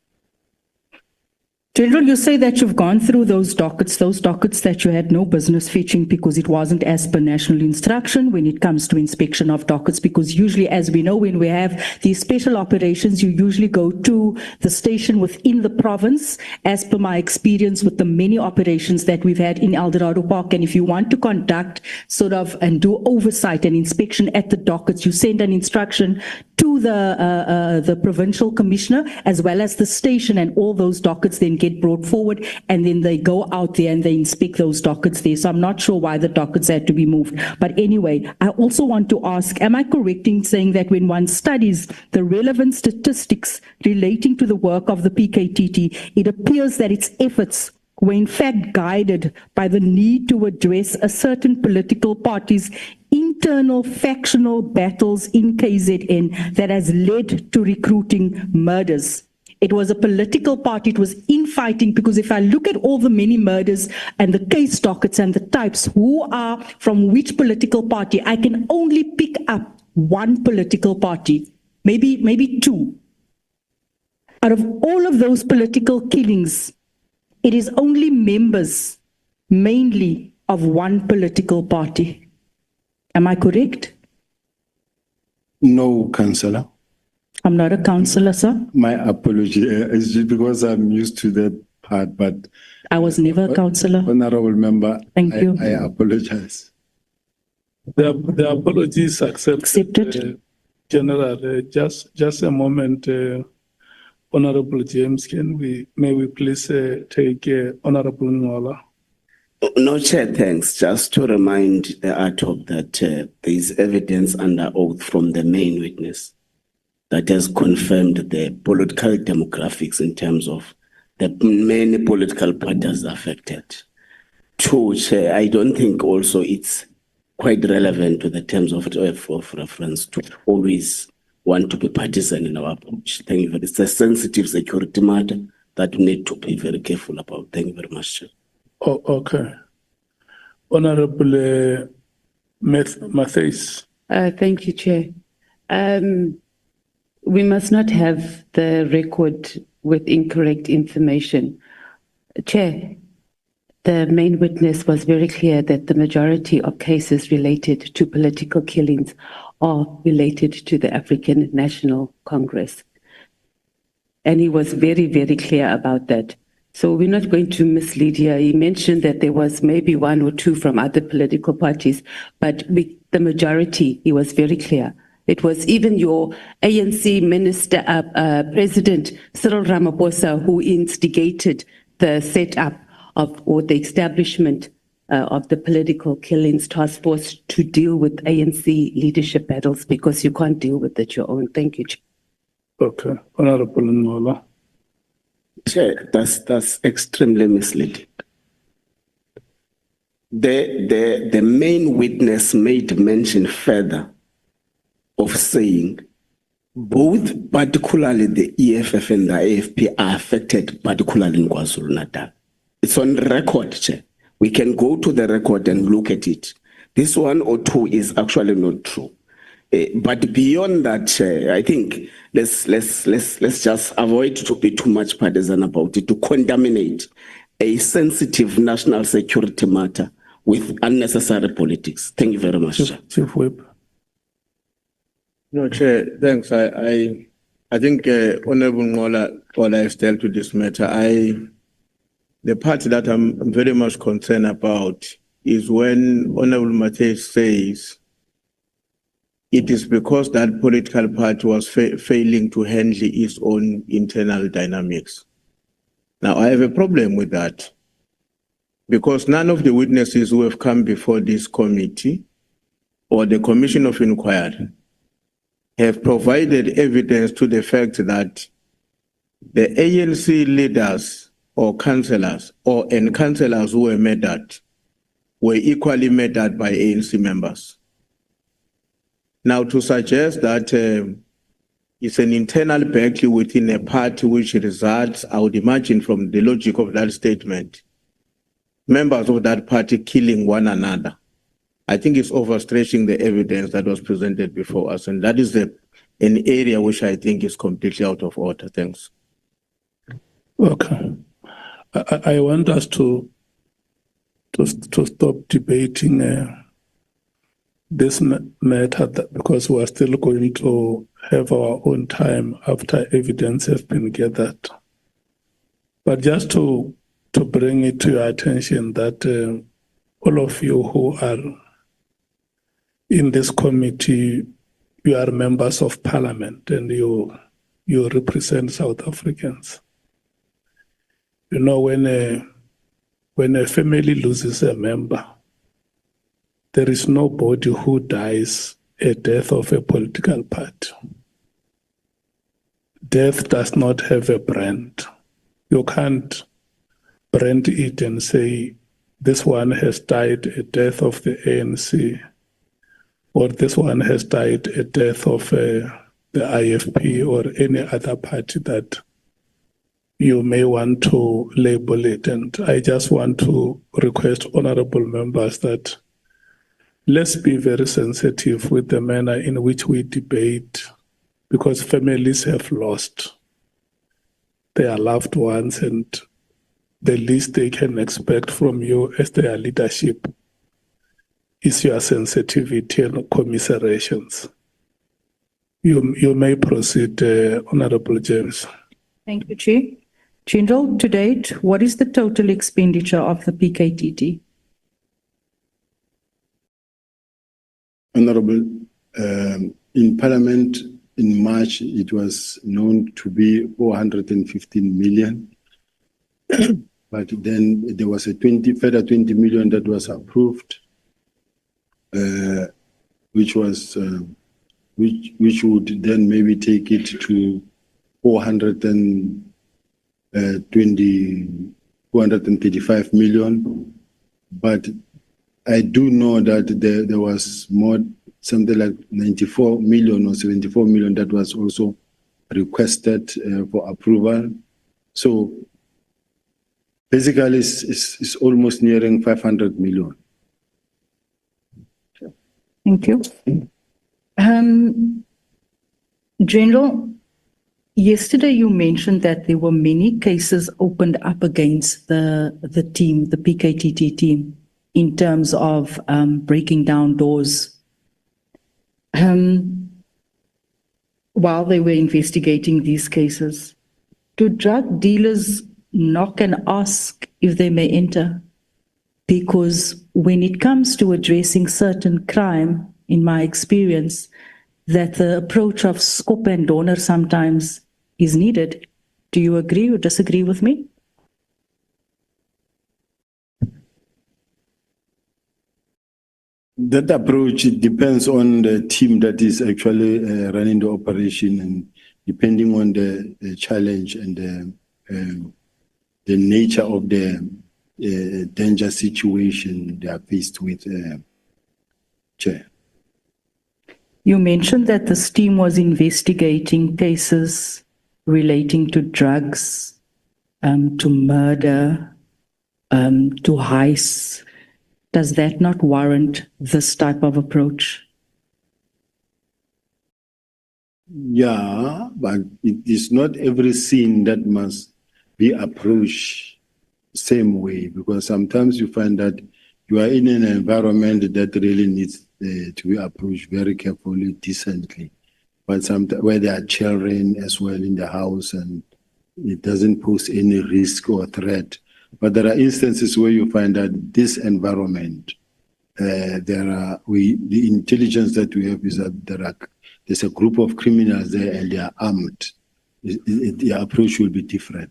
General, you say that you've gone through those dockets that you had no business fetching because it wasn't as per national instruction when it comes to inspection of dockets, because usually, as we know, when we have these special operations, you usually go to the station within the province, as per my experience with the many operations that we've had in Eldorado Park. And if you want to conduct sort of and do oversight and inspection at the dockets, you send an instruction to the provincial commissioner as well as the station, and all those dockets then get brought forward, and then they go out there and they inspect those dockets there. So I'm not sure why the dockets had to be moved. But anyway, I also want to ask, am I correct in saying that when one studies the relevant statistics relating to the work of the PKTT, it appears that its efforts were in fact guided by the need to address a certain political party's internal factional battles in KZN that has led to recruiting murders. It was a political party, it was infighting, because if I look at all the many murders and the case dockets and the types who are from which political party, I can only pick up one political party, maybe two. Out of all of those political killings, it is only members, mainly of one political party. Am I correct? No, Councillor. I'm not a councillor, sir. My apology. It's just because I'm used to that part, but I was never a councillor. Honorable Member, Thank you. I apologize. The apology is accepted. General, just a moment. Honorable James, may we please take Honorable Ngola? No, Chair, thanks. Just to remind the ATOP that there is evidence under oath from the main witness that has confirmed the political demographics in terms of the many political parties affected. Two, Chair, I don't think also it's quite relevant to the terms of reference to always want to be partisan in our approach. Thank you very much. It's a sensitive security matter that we need to be very careful about. Thank you very much, Chair. Oh, okay. Honorable Matthys. Thank you, Chair. We must not have the record with incorrect information. Chair, the main witness was very clear that the majority of cases related to political killings are related to the African National Congress. And he was very, very clear about that. So we're not going to mislead here. He mentioned that there was maybe one or two from other political parties, but the majority, he was very clear. It was even your ANC minister, President Cyril Ramaphosa, who instigated the setup of, or the establishment of the political killings task force to deal with ANC leadership battles, because you can't deal with it your own. Thank you, Chair. Okay. Honorable Ngola. Chair, that's extremely misleading. The main witness made mention further of saying both, particularly the EFF and the AFP, are affected, particularly in KwaZulu-Natal. It's on record, Chair. We can go to the record and look at it. This one or two is actually not true. But beyond that, Chair, I think let's just avoid to be too much partisan about it, to contaminate a sensitive national security matter with unnecessary politics. Thank you very much, Chair. Chief Whip. No, Chair, thanks. I think Honorable Ngola has dealt with this matter. The part that I'm very much concerned about is when Honorable Matthys says it is because that political party was failing to handle its own internal dynamics. Now, I have a problem with that, because none of the witnesses who have come before this committee or the Commission of Inquiry have provided evidence to the fact that the ANC leaders or councillors and councillors who were murdered were equally murdered by ANC members. Now, to suggest that it's an internal battle within a party which results, I would imagine from the logic of that statement, members of that party killing one another, I think it's overstretching the evidence that was presented before us. And that is an area which I think is completely out of order. Thanks. Okay. I want us to stop debating this matter, because we are still going to have our own time after evidence has been gathered. But just to bring it to your attention that all of you who are in this committee, you are members of parliament and you represent South Africans. You know, when a family loses a member, there is nobody who dies a death of a political party. Death does not have a brand. You can't brand it and say, this one has died a death of the ANC or this one has died a death of the IFP or any other party that you may want to label it. And I just want to request honorable members that let's be very sensitive with the manner in which we debate, because families have lost their loved ones, and the least they can expect from you as their leadership is your sensitivity and commiserations. You may proceed, Honorable James. Thank you, Chair. General, to date, what is the total expenditure of the PKTT? Honorable, in Parliament in March, it was known to be 415 million. But then there was a further 20 million that was approved, which would then maybe take it to 435 million. But I do know that there was more, something like 94 million or 74 million that was also requested for approval. So basically it's almost nearing 500 million. Thank you. General, yesterday you mentioned that there were many cases opened up against the team, the PKTT team, in terms of breaking down doors while they were investigating these cases. Do drug dealers knock and ask if they may enter? Because when it comes to addressing certain crime, in my experience, that the approach of scope and donor sometimes is needed. Do you agree or disagree with me? That approach, it depends on the team that is actually running the operation, and depending on the challenge and the nature of the danger situation they are faced with. Chair. You mentioned that this team was investigating cases relating to drugs, to murder, to heists. Does that not warrant this type of approach? Yeah, but it is not every scene that must be approached same way, because sometimes you find that you are in an environment that really needs to be approached very carefully, decently. But sometimes where there are children as well in the house and it doesn't pose any risk or threat. But there are instances where you find that this environment, the intelligence that we have is that there's a group of criminals there and they are armed. The approach will be different.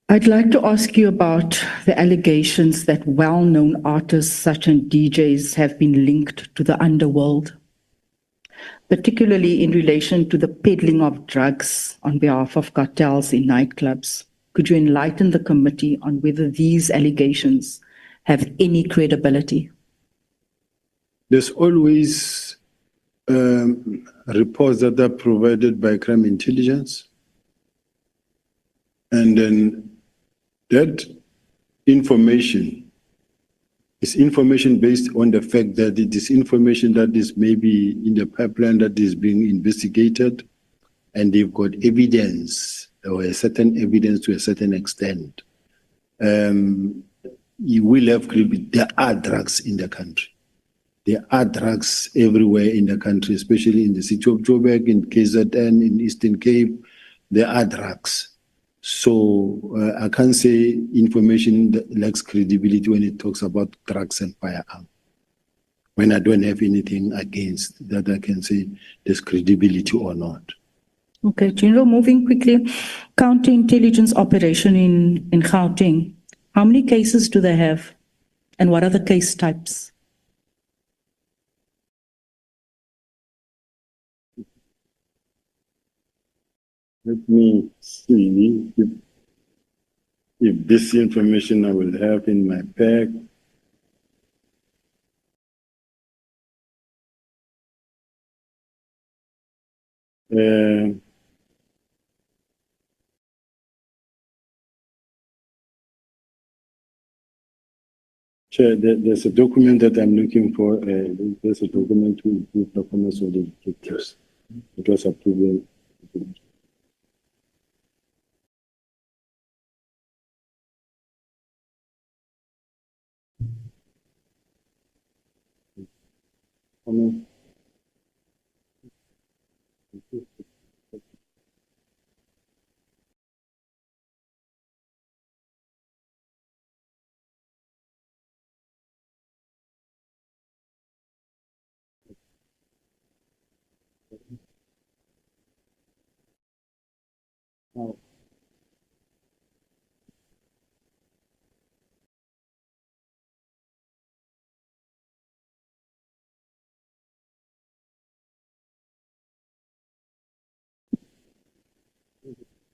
I'd like to ask you about the allegations that well-known artists such as DJs have been linked to the underworld, particularly in relation to the peddling of drugs on behalf of cartels in nightclubs. Could you enlighten the committee on whether these allegations have any credibility? There's always reports that are provided by crime intelligence. And then that information is information based on the fact that it is information that is maybe in the pipeline that is being investigated, and they've got evidence or a certain evidence to a certain extent. You will have, there are drugs in the country. There are drugs everywhere in the country, especially in the city of Joburg, in KZN, in Eastern Cape. There are drugs. So I can't say information that lacks credibility when it talks about drugs and firearms. When I don't have anything against that, I can say there's credibility or not. Okay, General, moving quickly. Counterintelligence operation in Gauteng. How many cases do they have? And what are the case types? Let me see if this information I will have in my bag. Chair, there's a document that I'm looking for. There's a document to improve performance of the objectives. It was approved.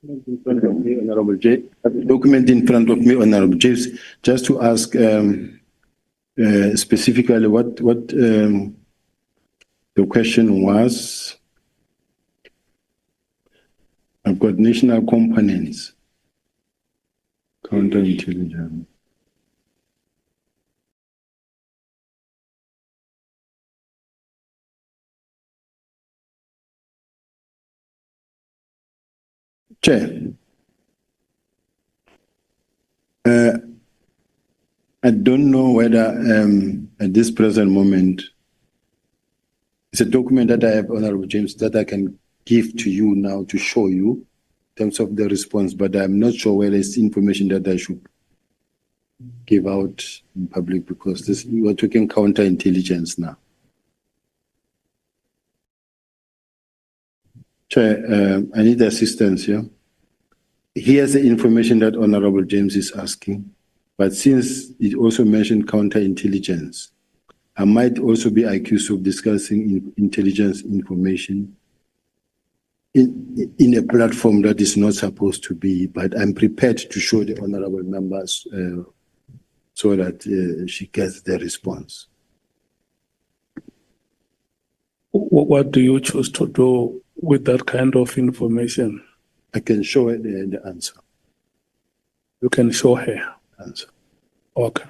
In front of me, Honorable J. Document in front of me, Honorable James, just to ask specifically what the question was. I've got national components, counterintelligence. Chair, I don't know whether at this present moment, it's a document that I have, Honorable James, that I can give to you now to show you in terms of the response, but I'm not sure whether it's information that I should give out in public because we are talking counterintelligence now. Chair, I need assistance here. Here's the information that Honorable James is asking, but since it also mentioned counterintelligence, I might also be accused of discussing intelligence information in a platform that is not supposed to be, but I'm prepared to show the honorable members so that she gets the response. What do you choose to do with that kind of information? I can show her the answer. You can show her. Answer. Okay.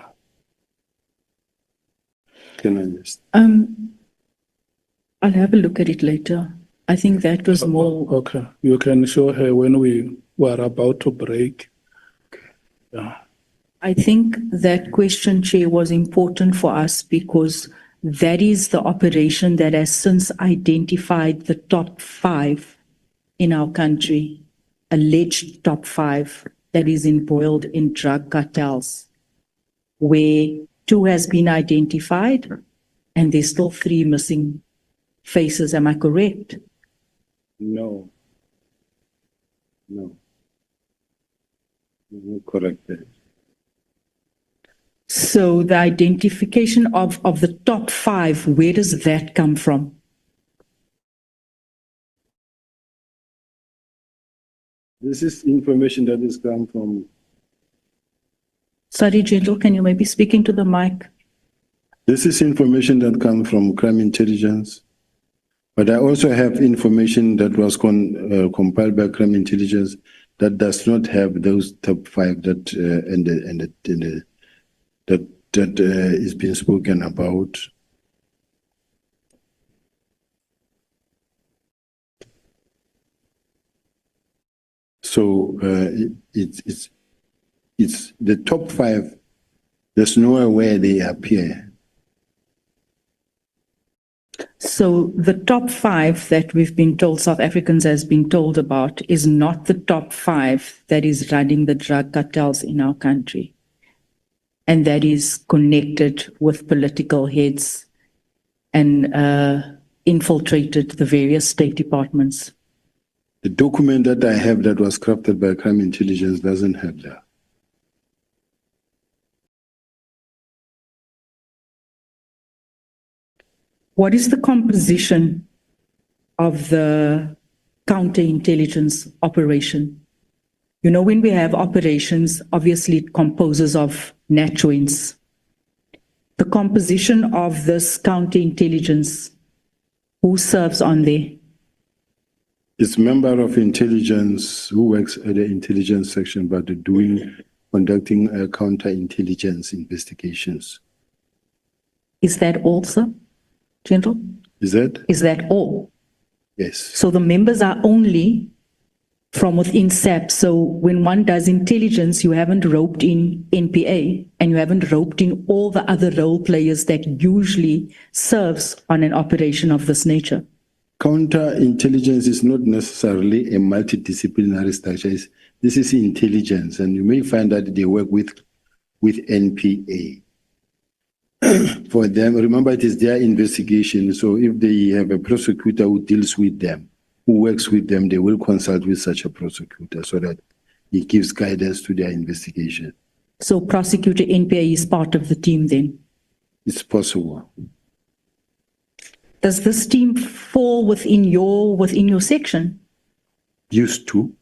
Can I just? I'll have a look at it later. I think that was more. Okay. You can show her when we were about to break. Yeah. I think that question, Chair, was important for us because that is the operation that has since identified the top 5 in our country, alleged top 5 that is embroiled in drug cartels, where 2 has been identified and there's still 3 missing faces. Am I correct? No. No. You're not correct there. So the identification of the top 5, where does that come from? This is information that has come from. Sorry, General, can you maybe speak into the mic? This is information that comes from crime intelligence, but I also have information that was compiled by crime intelligence that does not have those top 5 that that is being spoken about. So it's the top 5. There's nowhere where they appear. So the top 5 that we've been told, South Africans has been told about, is not the top 5 that is running the drug cartels in our country. And that is connected with political heads and infiltrated the various state departments. The document that I have that was crafted by crime intelligence doesn't have that. What is the composition of the counterintelligence operation? You know, when we have operations, obviously it composes of NatWins. The composition of this counterintelligence, who serves on there? It's member of intelligence who works at the intelligence section, but conducting counterintelligence investigations. Is that all, sir? General? Is that? Is that all? Yes. So the members are only from within SAPS. So when one does intelligence, you haven't roped in NPA and you haven't roped in all the other role players that usually serves on an operation of this nature. Counterintelligence is not necessarily a multidisciplinary structure. This is intelligence, and you may find that they work with NPA. For them, remember, it is their investigation. So if they have a prosecutor who deals with them, who works with them, they will consult with such a prosecutor so that he gives guidance to their investigation. So prosecutor NPA is part of the team then? It's possible. Does this team fall within your section? Used to,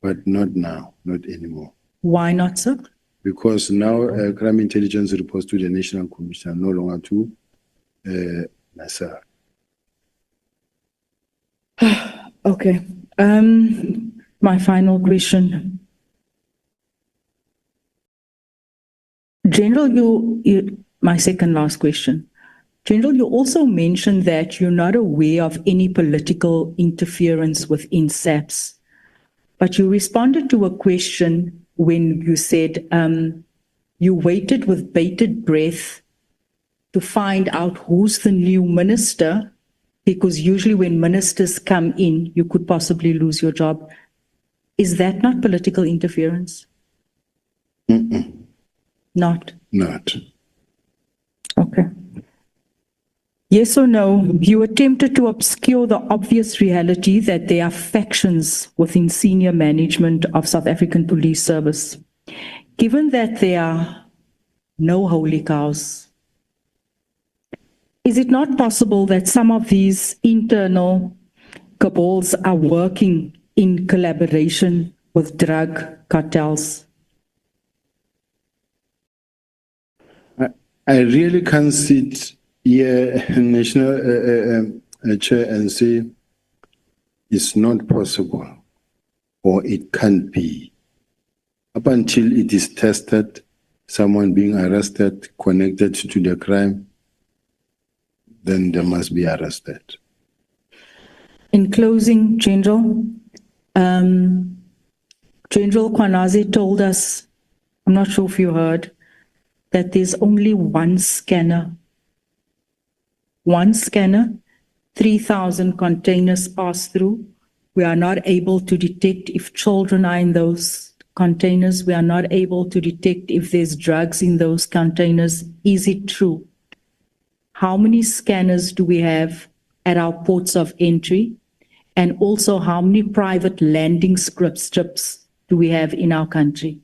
but not now, not anymore. Why not, sir? Because now crime intelligence reports to the National Commission, no longer to NASA. Okay. My final question. General, my second last question. General, you also mentioned that you're not aware of any political interference within SAPS, but you responded to a question when you said you waited with bated breath to find out who's the new minister, because usually when ministers come in, you could possibly lose your job. Is that not political interference? Not? Not. Okay. Yes or no, you attempted to obscure the obvious reality that there are factions within senior management of South African Police Service. Given that there are no holy cows, is it not possible that some of these internal cabals are working in collaboration with drug cartels? I really can't sit here, National Chair, and say it's not possible or it can't be. Up until it is tested, someone being arrested, connected to the crime, then they must be arrested. In closing, General, General Kwanaze told us, I'm not sure if you heard, that there's only one scanner. One scanner, 3,000 containers pass through. We are not able to detect if children are in those containers. We are not able to detect if there's drugs in those containers. Is it true? How many scanners do we have at our ports of entry? And also, how many private landing strips do we have in our country?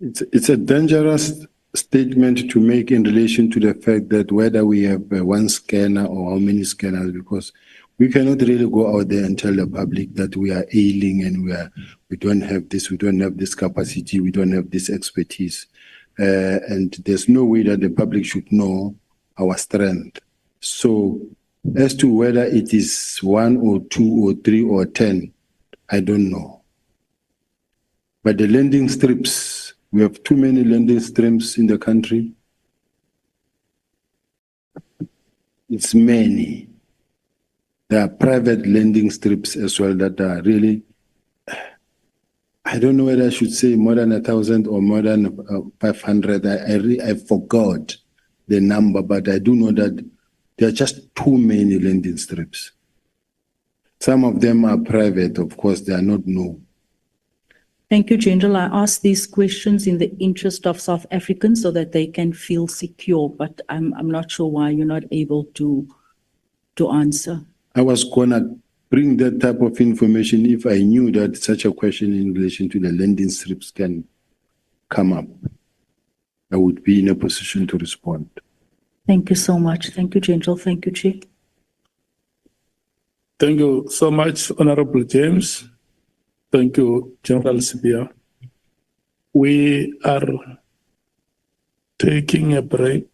It's a dangerous statement to make in relation to the fact that whether we have one scanner or how many scanners, because we cannot really go out there and tell the public that we are ailing and we don't have this capacity, we don't have this expertise. And there's no way that the public should know our strength. So as to whether it is 1 or 2 or 3 or 10, I don't know. But the landing strips, we have too many landing strips in the country. It's many. There are private landing strips as well that are really, I don't know whether I should say more than 1,000 or more than 500. I forgot the number, but I do know that there are just too many landing strips. Some of them are private, of course, they are not known. Thank you, General. I ask these questions in the interest of South Africans so that they can feel secure, but I'm not sure why you're not able to answer. I was gonna bring that type of information if I knew that such a question in relation to the landing strips can come up. I would be in a position to respond. Thank you so much. Thank you, General. Thank you, Chief. Thank you so much, Honorable James. Thank you, General Sibiya. We are taking a break.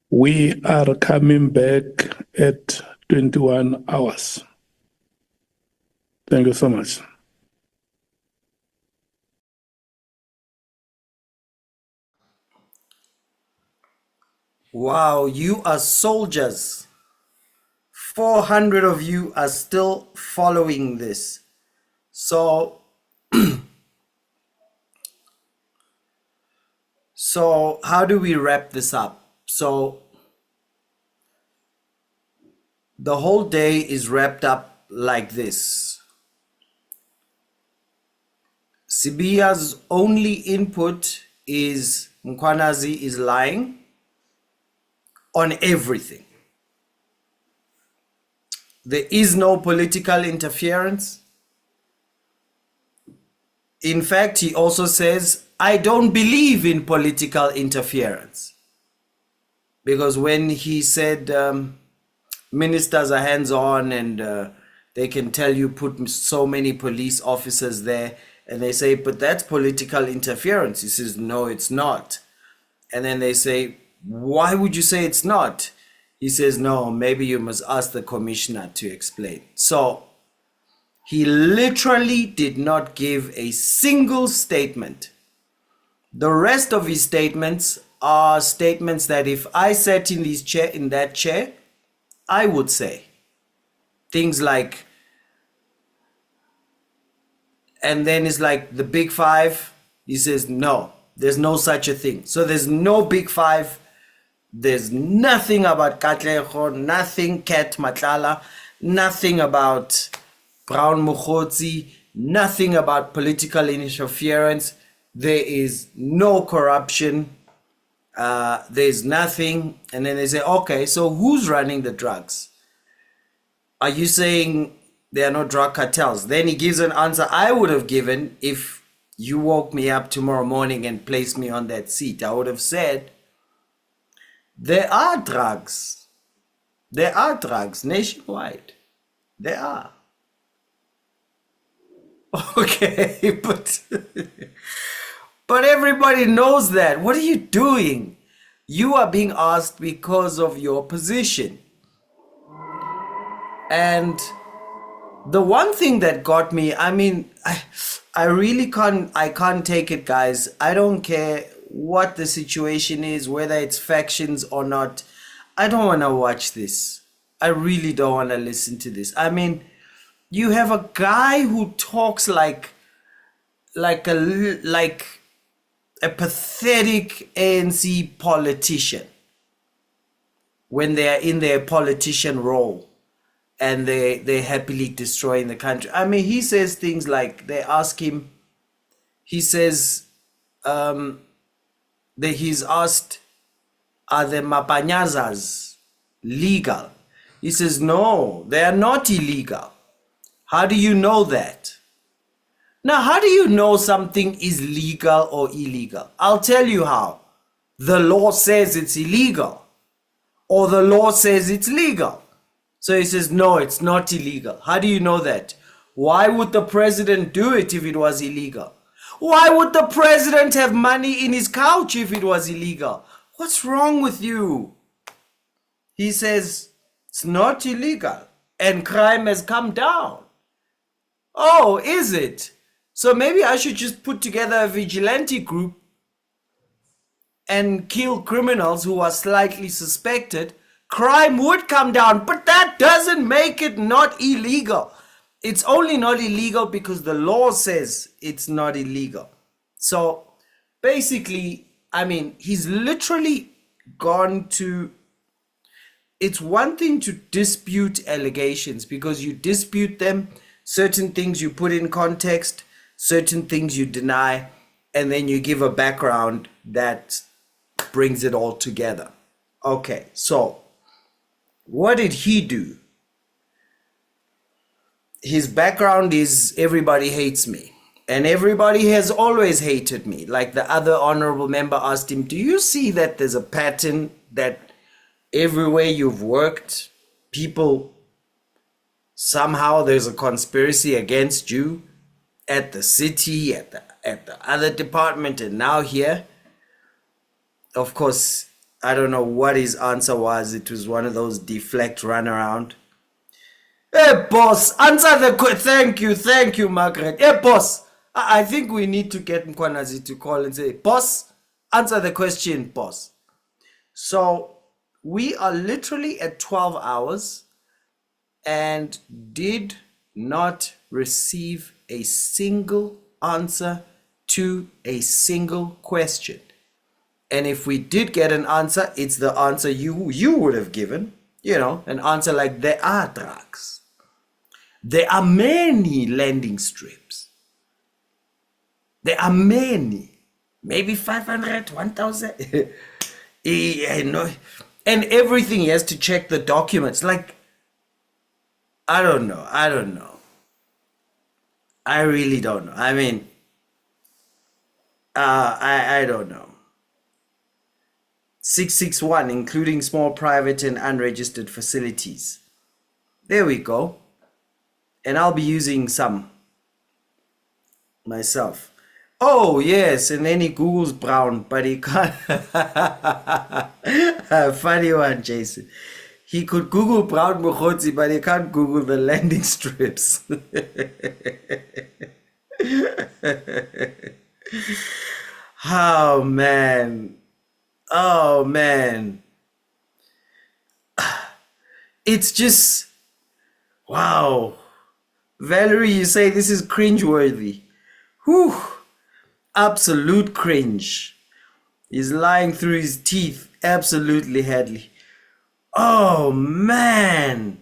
We are coming back at 21 hours. Thank you so much. Wow, you are soldiers. 400 of you are still following this. So, so how do we wrap this up? So, the whole day is wrapped up like this. Sibiya's only input is Mkwanazi is lying on everything. There is no political interference. In fact, he also says, I don't believe in political interference. Because when he said ministers are hands-on and they can tell you put so many police officers there, and they say, but that's political interference. He says, no, it's not. And then they say, why would you say it's not? He says, no, maybe you must ask the commissioner to explain. So he literally did not give a single statement. The rest of his statements are statements that if I sat in that chair, I would say. Things like, and then it's like the big five. He says, no, there's no such a thing. So there's no big five. There's nothing about Katlego, nothing Kat Matlala, nothing about Brown Mukhotsi, nothing about political interference. There is no corruption. There's nothing. And then they say, okay, so who's running the drugs? Are you saying there are no drug cartels? Then he gives an answer I would have given if you woke me up tomorrow morning and placed me on that seat. I would have said, there are drugs. There are drugs nationwide. There are. Okay, but everybody knows that. What are you doing? You are being asked because of your position. And the one thing that got me, I mean, I really can't take it, guys. I don't care what the situation is, whether it's factions or not. I don't want to watch this. I really don't want to listen to this. I mean, you have a guy who talks like a pathetic ANC politician when they are in their politician role and they're happily destroying the country. I mean, he says things like, they ask him, he says, that he's asked, are the mapanyazas legal? He says, no, they are not illegal. How do you know that? Now, how do you know something is legal or illegal? I'll tell you how. The law says it's illegal, or the law says it's legal. So he says, no, it's not illegal. How do you know that? Why would the president do it if it was illegal? Why would the president have money in his couch if it was illegal? What's wrong with you? He says, it's not illegal and crime has come down. Oh, is it? So maybe I should just put together a vigilante group and kill criminals who are slightly suspected. Crime would come down, but that doesn't make it not illegal. It's only not illegal because the law says it's not illegal. So basically, I mean, he's literally gone to, it's one thing to dispute allegations because you dispute them, certain things you put in context, certain things you deny, and then you give a background that brings it all together. Okay, so what did he do? His background is everybody hates me. And everybody has always hated me. Like the other honorable member asked him, do you see that there's a pattern that everywhere you've worked, people, somehow there's a conspiracy against you at the city, at the other department, and now here? Of course, I don't know what his answer was. It was one of those deflect, run around. Hey, boss, answer the question. Thank you, Margaret. Hey, boss, I think we need to get Mkwanazi to call and say, boss, answer the question, boss. So we are literally at 12 hours and did not receive a single answer to a single question. And if we did get an answer, it's the answer you would have given, you know, an answer like there are drugs. There are many landing strips. There are many, maybe 500, 1,000. I know. And everything, he has to check the documents. Like, I don't know. I really don't know. I mean, I don't know. 661, including small private and unregistered facilities. There we go. And I'll be using some myself. Oh, yes, and then he Googles brown, but he can't. Funny one, Jason. He could Google brown Mokotsi, but he can't Google the landing strips. Oh, man. Oh, man. It's just, wow. Valerie, you say this is cringeworthy. Whew. Absolute cringe. He's lying through his teeth. Absolutely, Hadley. Oh, man.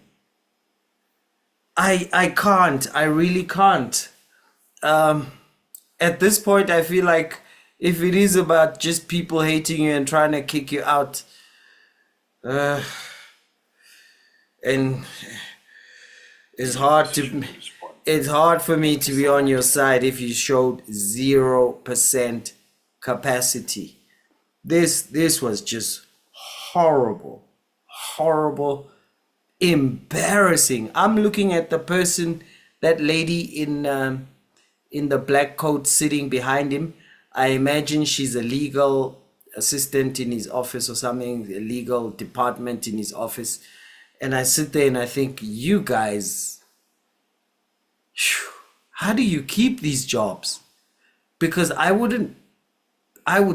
I can't. I really can't. At this point, I feel like if it is about just people hating you and trying to kick you out, and it's hard for me to be on your side if you showed 0% capacity. This was just horrible, embarrassing. I'm looking at the person, that lady in the black coat sitting behind him. I imagine she's a legal assistant in his office or something, a legal department in his office. And I sit there and I think, you guys, how do you keep these jobs? Because I would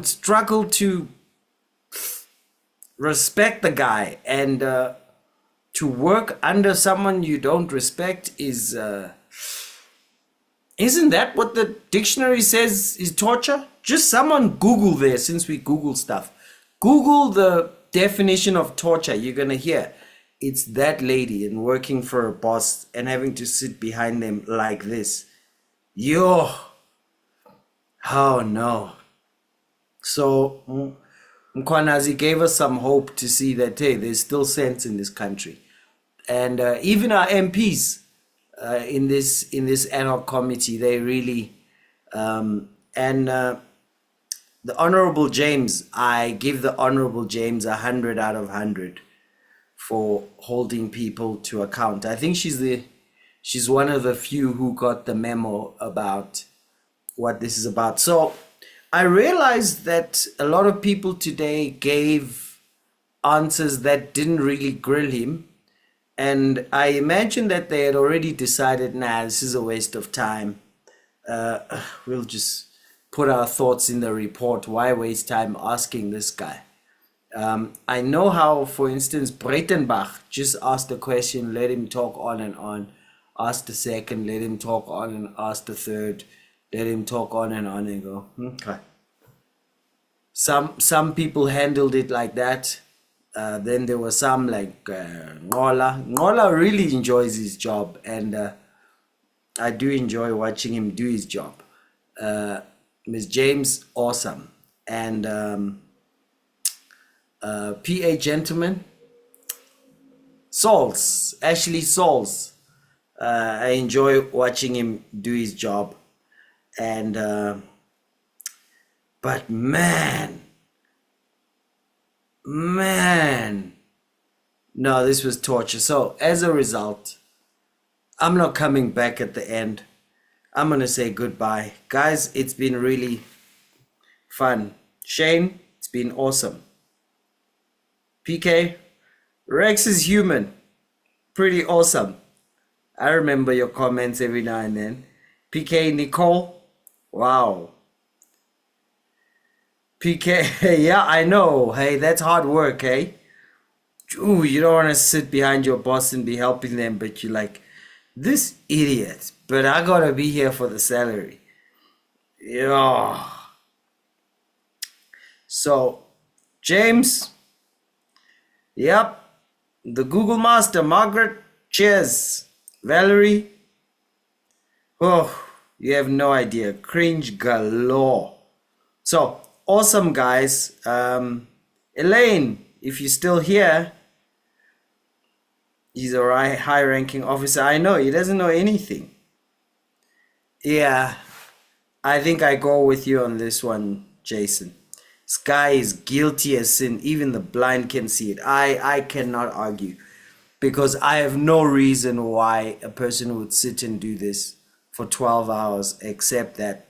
struggle to respect the guy, and to work under someone you don't respect is, isn't that what the dictionary says is torture? Just someone Google there, since we Google stuff. Google the definition of torture. You're going to hear it's that lady and working for a boss and having to sit behind them like this. Yo. Oh no. So Mkwanazi gave us some hope to see that, hey, there's still sense in this country. And even our MPs in this ad hoc committee, they really, the Honorable James, I give the Honorable James 100 out of 100 for holding people to account. I think she's one of the few who got the memo about what this is about. So I realized that a lot of people today gave answers that didn't really grill him. And I imagine that they had already decided, nah, this is a waste of time. We'll just put our thoughts in the report. Why waste time asking this guy? I know how, for instance, Breitenbach just asked a question, let him talk on and on. Asked the second, let him talk on, and asked the third, let him talk on and go, okay. Some people handled it like that. Then there were some like Ngola. Ngola really enjoys his job, and I do enjoy watching him do his job. Ms. James, awesome. And PA gentleman, Ashley Sauls. I enjoy watching him do his job. And but man, no, this was torture. So as a result, I'm not coming back at the end. I'm gonna say goodbye, guys. It's been really fun. Shane, it's been awesome. PK, Rex is human, pretty awesome. I remember your comments every now and then. PK Nicole, wow. PK, yeah, I know. Hey, that's hard work, hey? Ooh, you don't want to sit behind your boss and be helping them, but you're like, this idiot, but I gotta be here for the salary. Yeah. So, James, yep, the Google Master, Margaret, cheers. Valerie, oh, you have no idea, cringe galore. So, awesome, guys. Elaine, if you're still here, he's a high-ranking officer. I know, he doesn't know anything. Yeah, I think I go with you on this one, Jason. Sky is guilty as sin. Even the blind can see it. I cannot argue because I have no reason why a person would sit and do this for 12 hours except that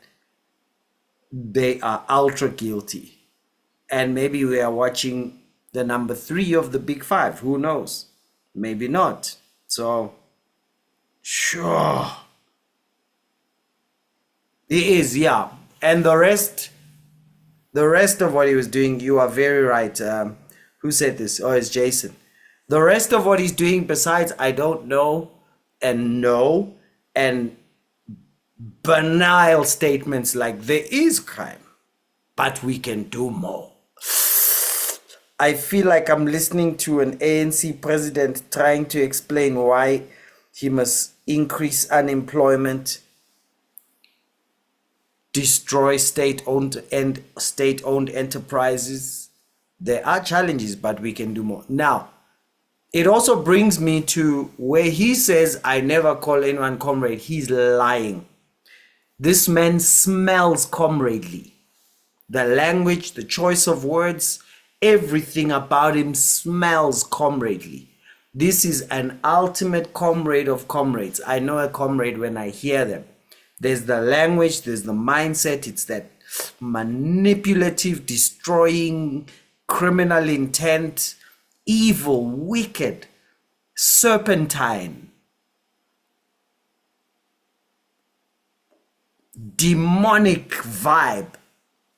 they are ultra guilty. And maybe we are watching the number 3 of the big 5. Who knows? Maybe not. So, sure. He is, yeah. And the rest of what he was doing, you are very right. Who said this? Oh, it's Jason. The rest of what he's doing besides I don't know and no and banal statements like there is crime, but we can do more. I feel like I'm listening to an ANC president trying to explain why he must increase unemployment, destroy state-owned enterprises. There are challenges, but we can do more. Now, it also brings me to where he says, I never call anyone comrade. He's lying. This man smells comradely. The language, the choice of words, everything about him smells comradely. This is an ultimate comrade of comrades. I know a comrade when I hear them. There's the language, there's the mindset, it's that manipulative, destroying, criminal intent, evil, wicked, serpentine, demonic vibe.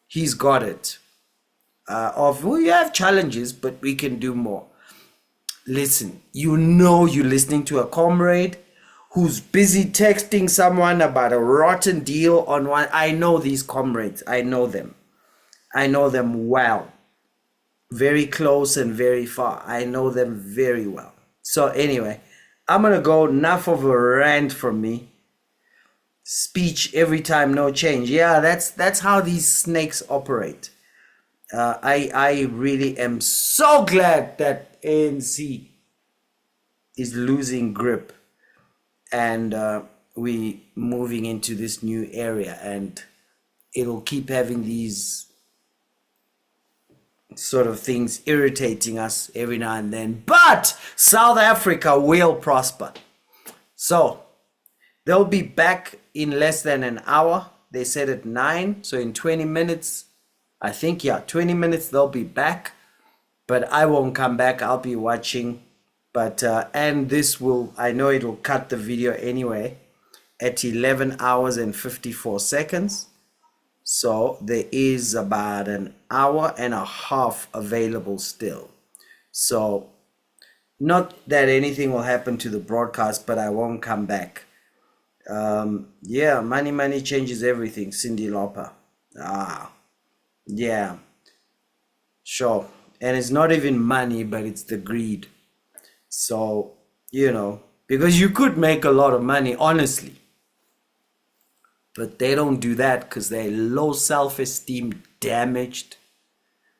He's got it. We have challenges, but we can do more. Listen, you know you're listening to a comrade who's busy texting someone about a rotten deal on one. I know these comrades. I know them. I know them well. Very close and very far. I know them very well. So anyway, I'm going to go. Enough of a rant from me. Speech every time, no change. Yeah, that's how these snakes operate. I really am so glad that ANC is losing grip and we moving into this new area, and it'll keep having these sort of things irritating us every now and then, but South Africa will prosper. So they'll be back in less than an hour. They said at 9, so in 20 minutes, I think, yeah, 20 minutes they'll be back, but I won't come back. I'll be watching. But and this will, I know it'll cut the video anyway at 11 hours and 54 seconds. So there is about an hour and a half available still. So not that anything will happen to the broadcast, but I won't come back. Yeah, money changes everything. Cindy Lauper. Yeah, sure. And it's not even money, but it's the greed. So, you know, because you could make a lot of money, honestly. But they don't do that because they're low self-esteem, damaged,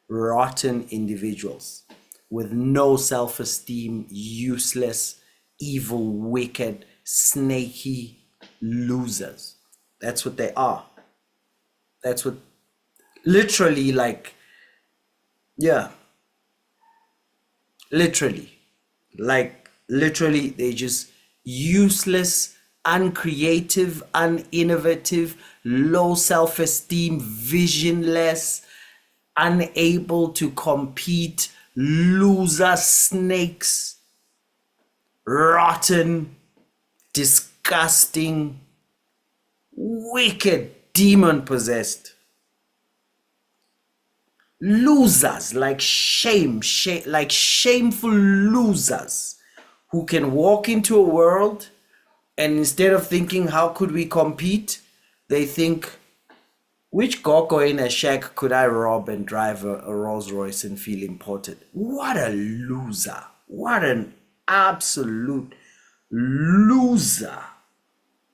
rotten individuals with no self-esteem, useless, evil, wicked, snaky losers. That's what they are. That's what literally, like, yeah, literally, like, literally, they just useless, uncreative, uninnovative, low self-esteem, visionless, unable to compete, loser snakes, rotten, disgusting, wicked, demon possessed losers, like like shameful losers who can walk into a world and instead of thinking how could we compete, they think which Goko in a shack could I rob and drive a Rolls Royce and feel important. What a loser. What an absolute loser.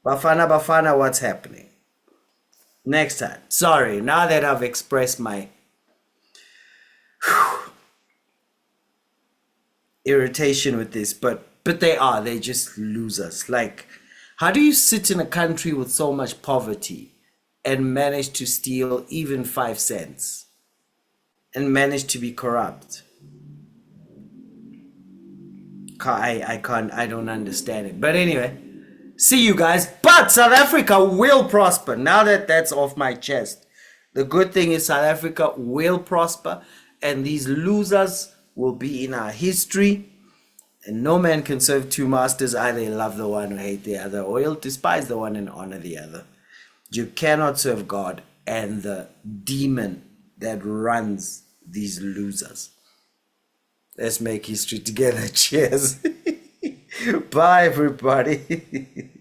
Bafana, what's happening? Next time. Sorry, now that I've expressed my irritation with this, but they're just losers. Like, how do you sit in a country with so much poverty and manage to steal even 5 cents and manage to be corrupt? I don't understand it. But anyway, see you guys. But South Africa will prosper. Now that that's off my chest. The good thing is South Africa will prosper and these losers will be in our history. And no man can serve two masters. Either you love the one or hate the other, or you'll despise the one and honor the other. You cannot serve God and the demon that runs these losers. Let's make history together. Cheers. Bye, everybody.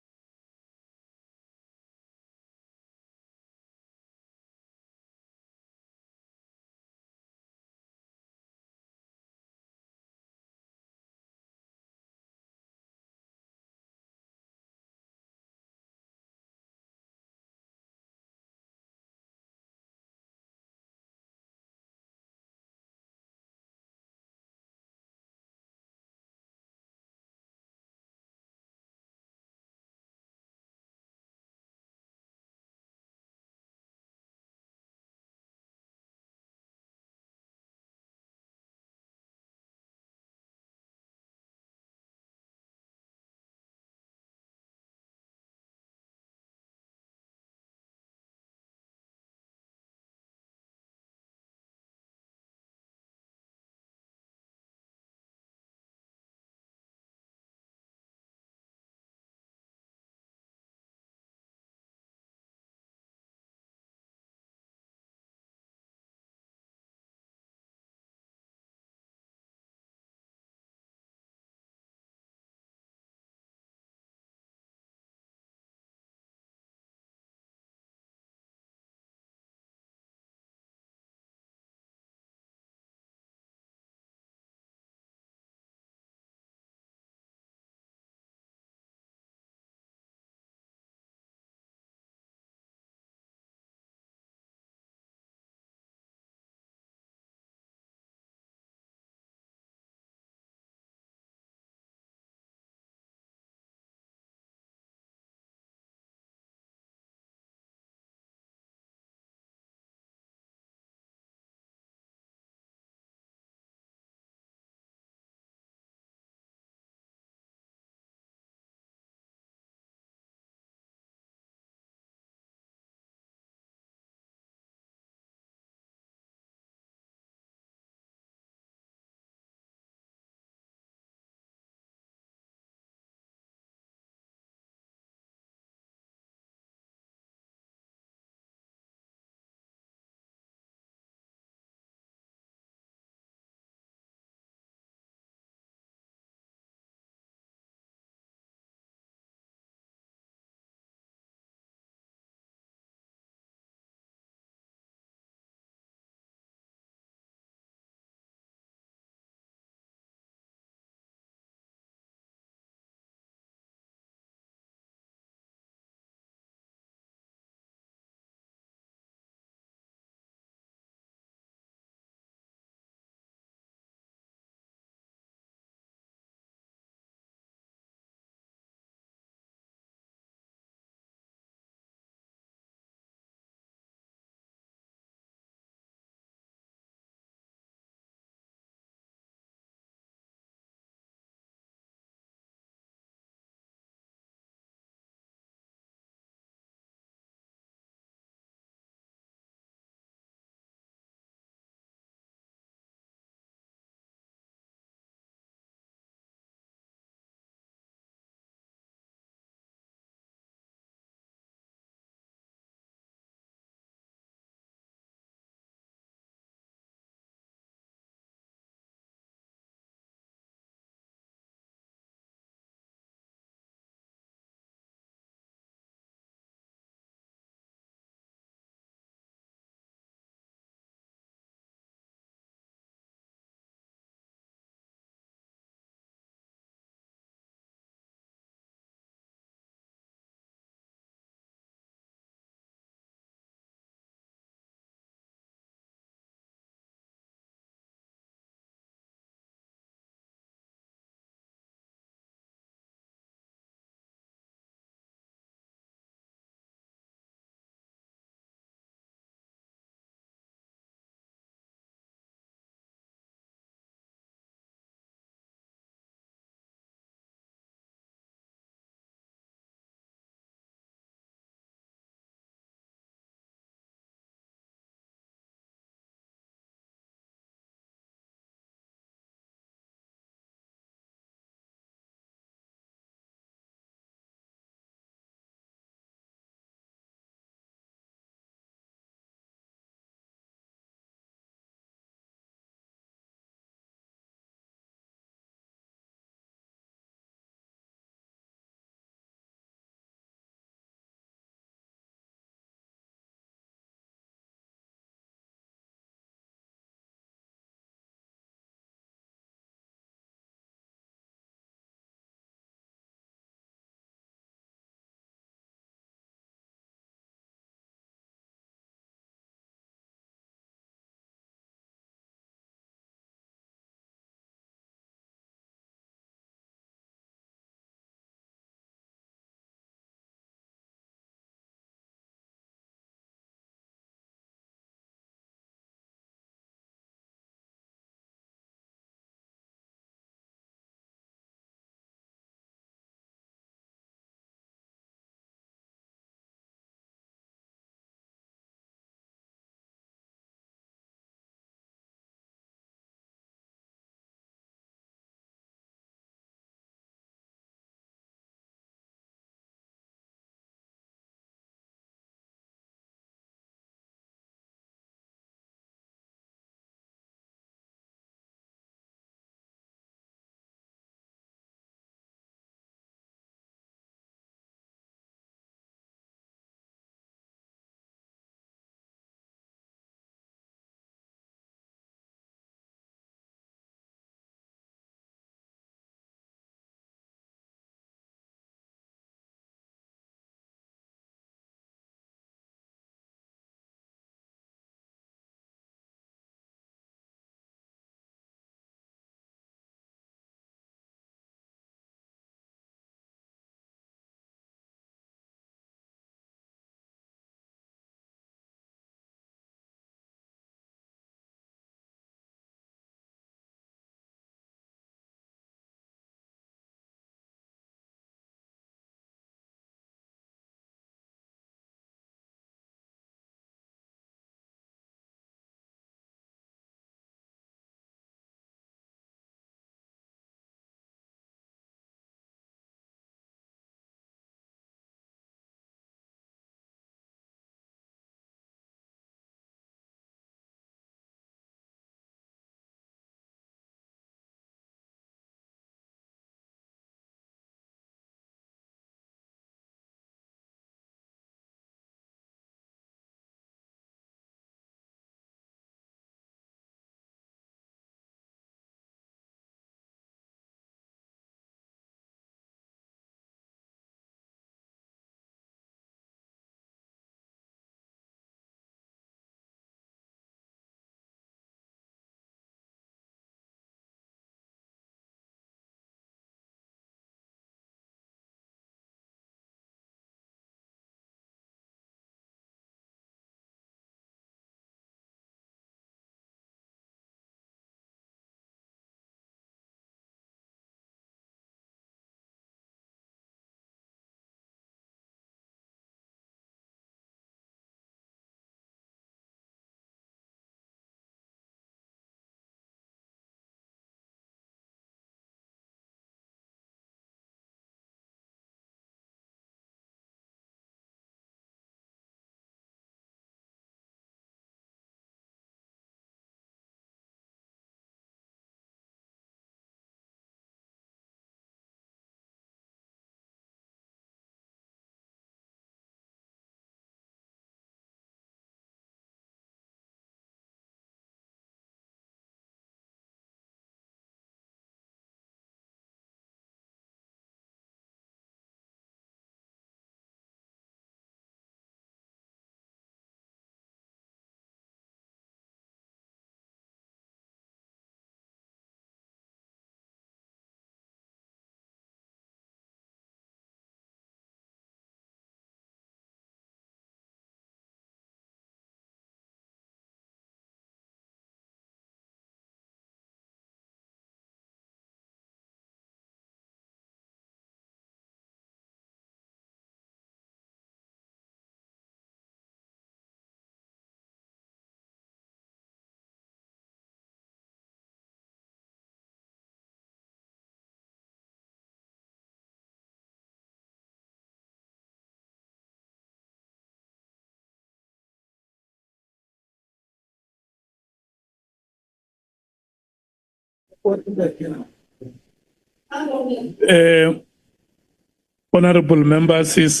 Honorable members, it's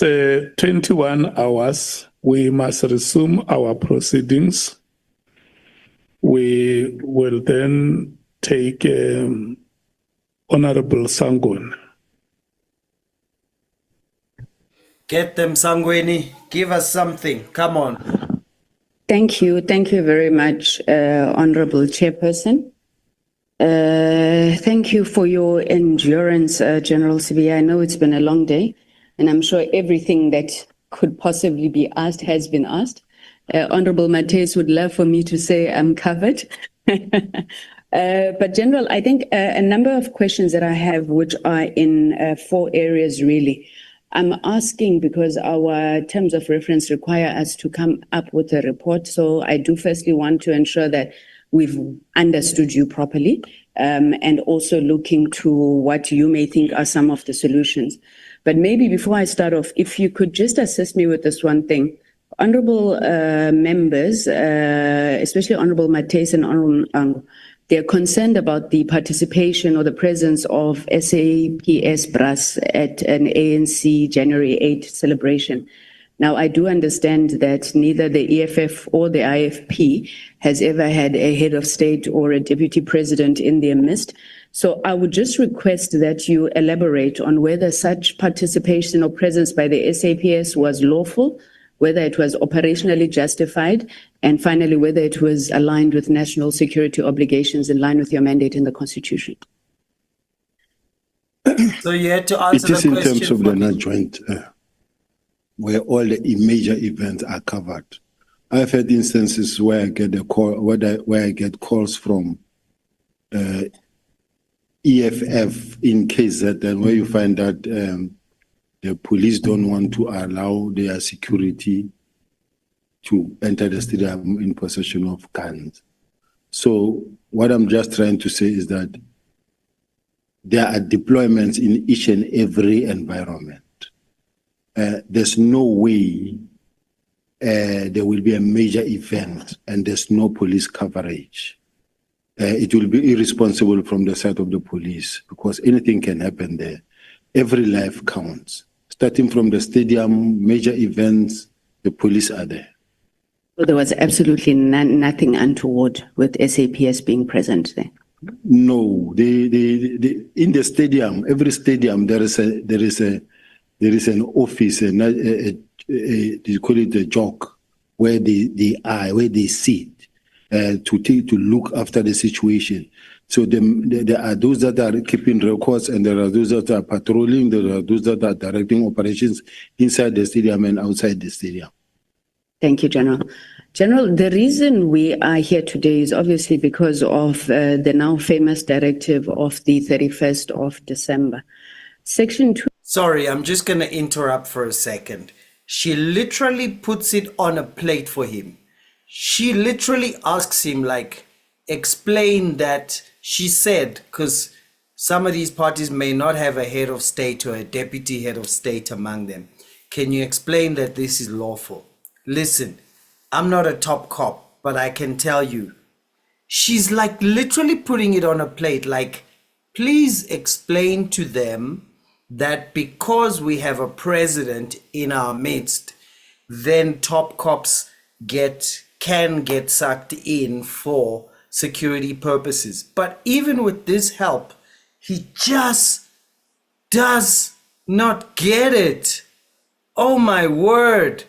21 hours. We must resume our proceedings. We will then take Honorable Sangun. Get them, Sangweni. Give us something. Come on. Thank you. Thank you very much, Honorable Chairperson. Thank you for your endurance, General Sibiya. I know it's been a long day, and I'm sure everything that could possibly be asked has been asked. Honorable Matthias would love for me to say I'm covered. But General, I think a number of questions that I have, which are in 4 areas really. I'm asking because our terms of reference require us to come up with a report. So I do firstly want to ensure that we've understood you properly, and also looking to what you may think are some of the solutions. But maybe before I start off, if you could just assist me with this one thing. Honorable members, especially Honorable Matthias and Honorable Ango, they're concerned about the participation or the presence of SAPS brass at an ANC January 8 celebration. Now, I do understand that neither the EFF or the IFP has ever had a head of state or a deputy president in their midst. So I would just request that you elaborate on whether such participation or presence by the SAPS was lawful, whether it was operationally justified, and finally, whether it was aligned with national security obligations in line with your mandate in the Constitution. So you had to answer It is the in question terms of for the me. non-joint, where all the major events are covered. I've had instances where I get a call, where I get calls from EFF in KZN, where you find that the police don't want to allow their security to enter the stadium in possession of guns. So what I'm just trying to say is that there are deployments in each and every environment. There's no way there will be a major event and there's no police coverage. It will be irresponsible from the side of the police because anything can happen there. Every life counts. Starting from the stadium, major events, the police are there. So there was absolutely nothing untoward with SAPS being present there? No, in the stadium, every stadium, there is an office, you call it a jock, where they sit to look after the situation. So there are those that are keeping records, and there are those that are patrolling, there are those that are directing operations inside the stadium and outside the stadium. Thank you, General. General, the reason we are here today is obviously because of the now famous directive of the 31st of December. Section 2. Sorry, I'm just going to interrupt for a second. She literally puts it on a plate for him. She literally asks him, like, explain that she said, because some of these parties may not have a head of state or a deputy head of state among them. Can you explain that this is lawful? Listen, I'm not a top cop, but I can tell you, she's like literally putting it on a plate, like, please explain to them that because we have a president in our midst, then top cops can get sucked in for security purposes. But even with this help, he just does not get it. Oh my word.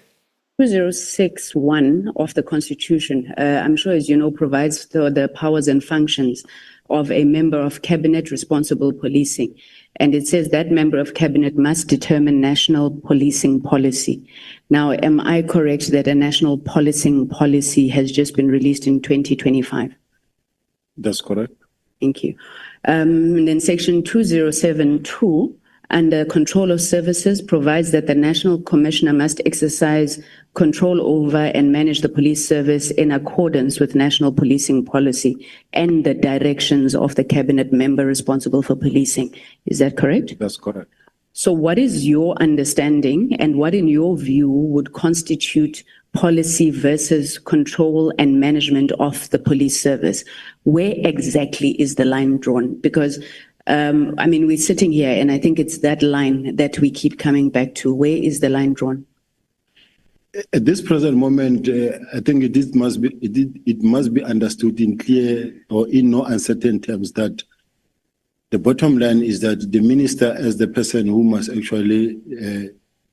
2061 of the Constitution, I'm sure as you know, provides for the powers and functions of a member of cabinet responsible policing. And it says that member of cabinet must determine national policing policy. Now, am I correct that a national policing policy has just been released in 2025? That's correct. Thank you. And then section 2072 under control of services provides that the National Commissioner must exercise control over and manage the police service in accordance with national policing policy and the directions of the cabinet member responsible for policing. Is that correct? That's correct. So what is your understanding and what in your view would constitute policy versus control and management of the police service. Where exactly is the line drawn? Because, I mean, we're sitting here and I think it's that line that we keep coming back to. Where is the line drawn? At this present moment, I think it must be understood in clear or in no uncertain terms that the bottom line is that the minister, as the person who must actually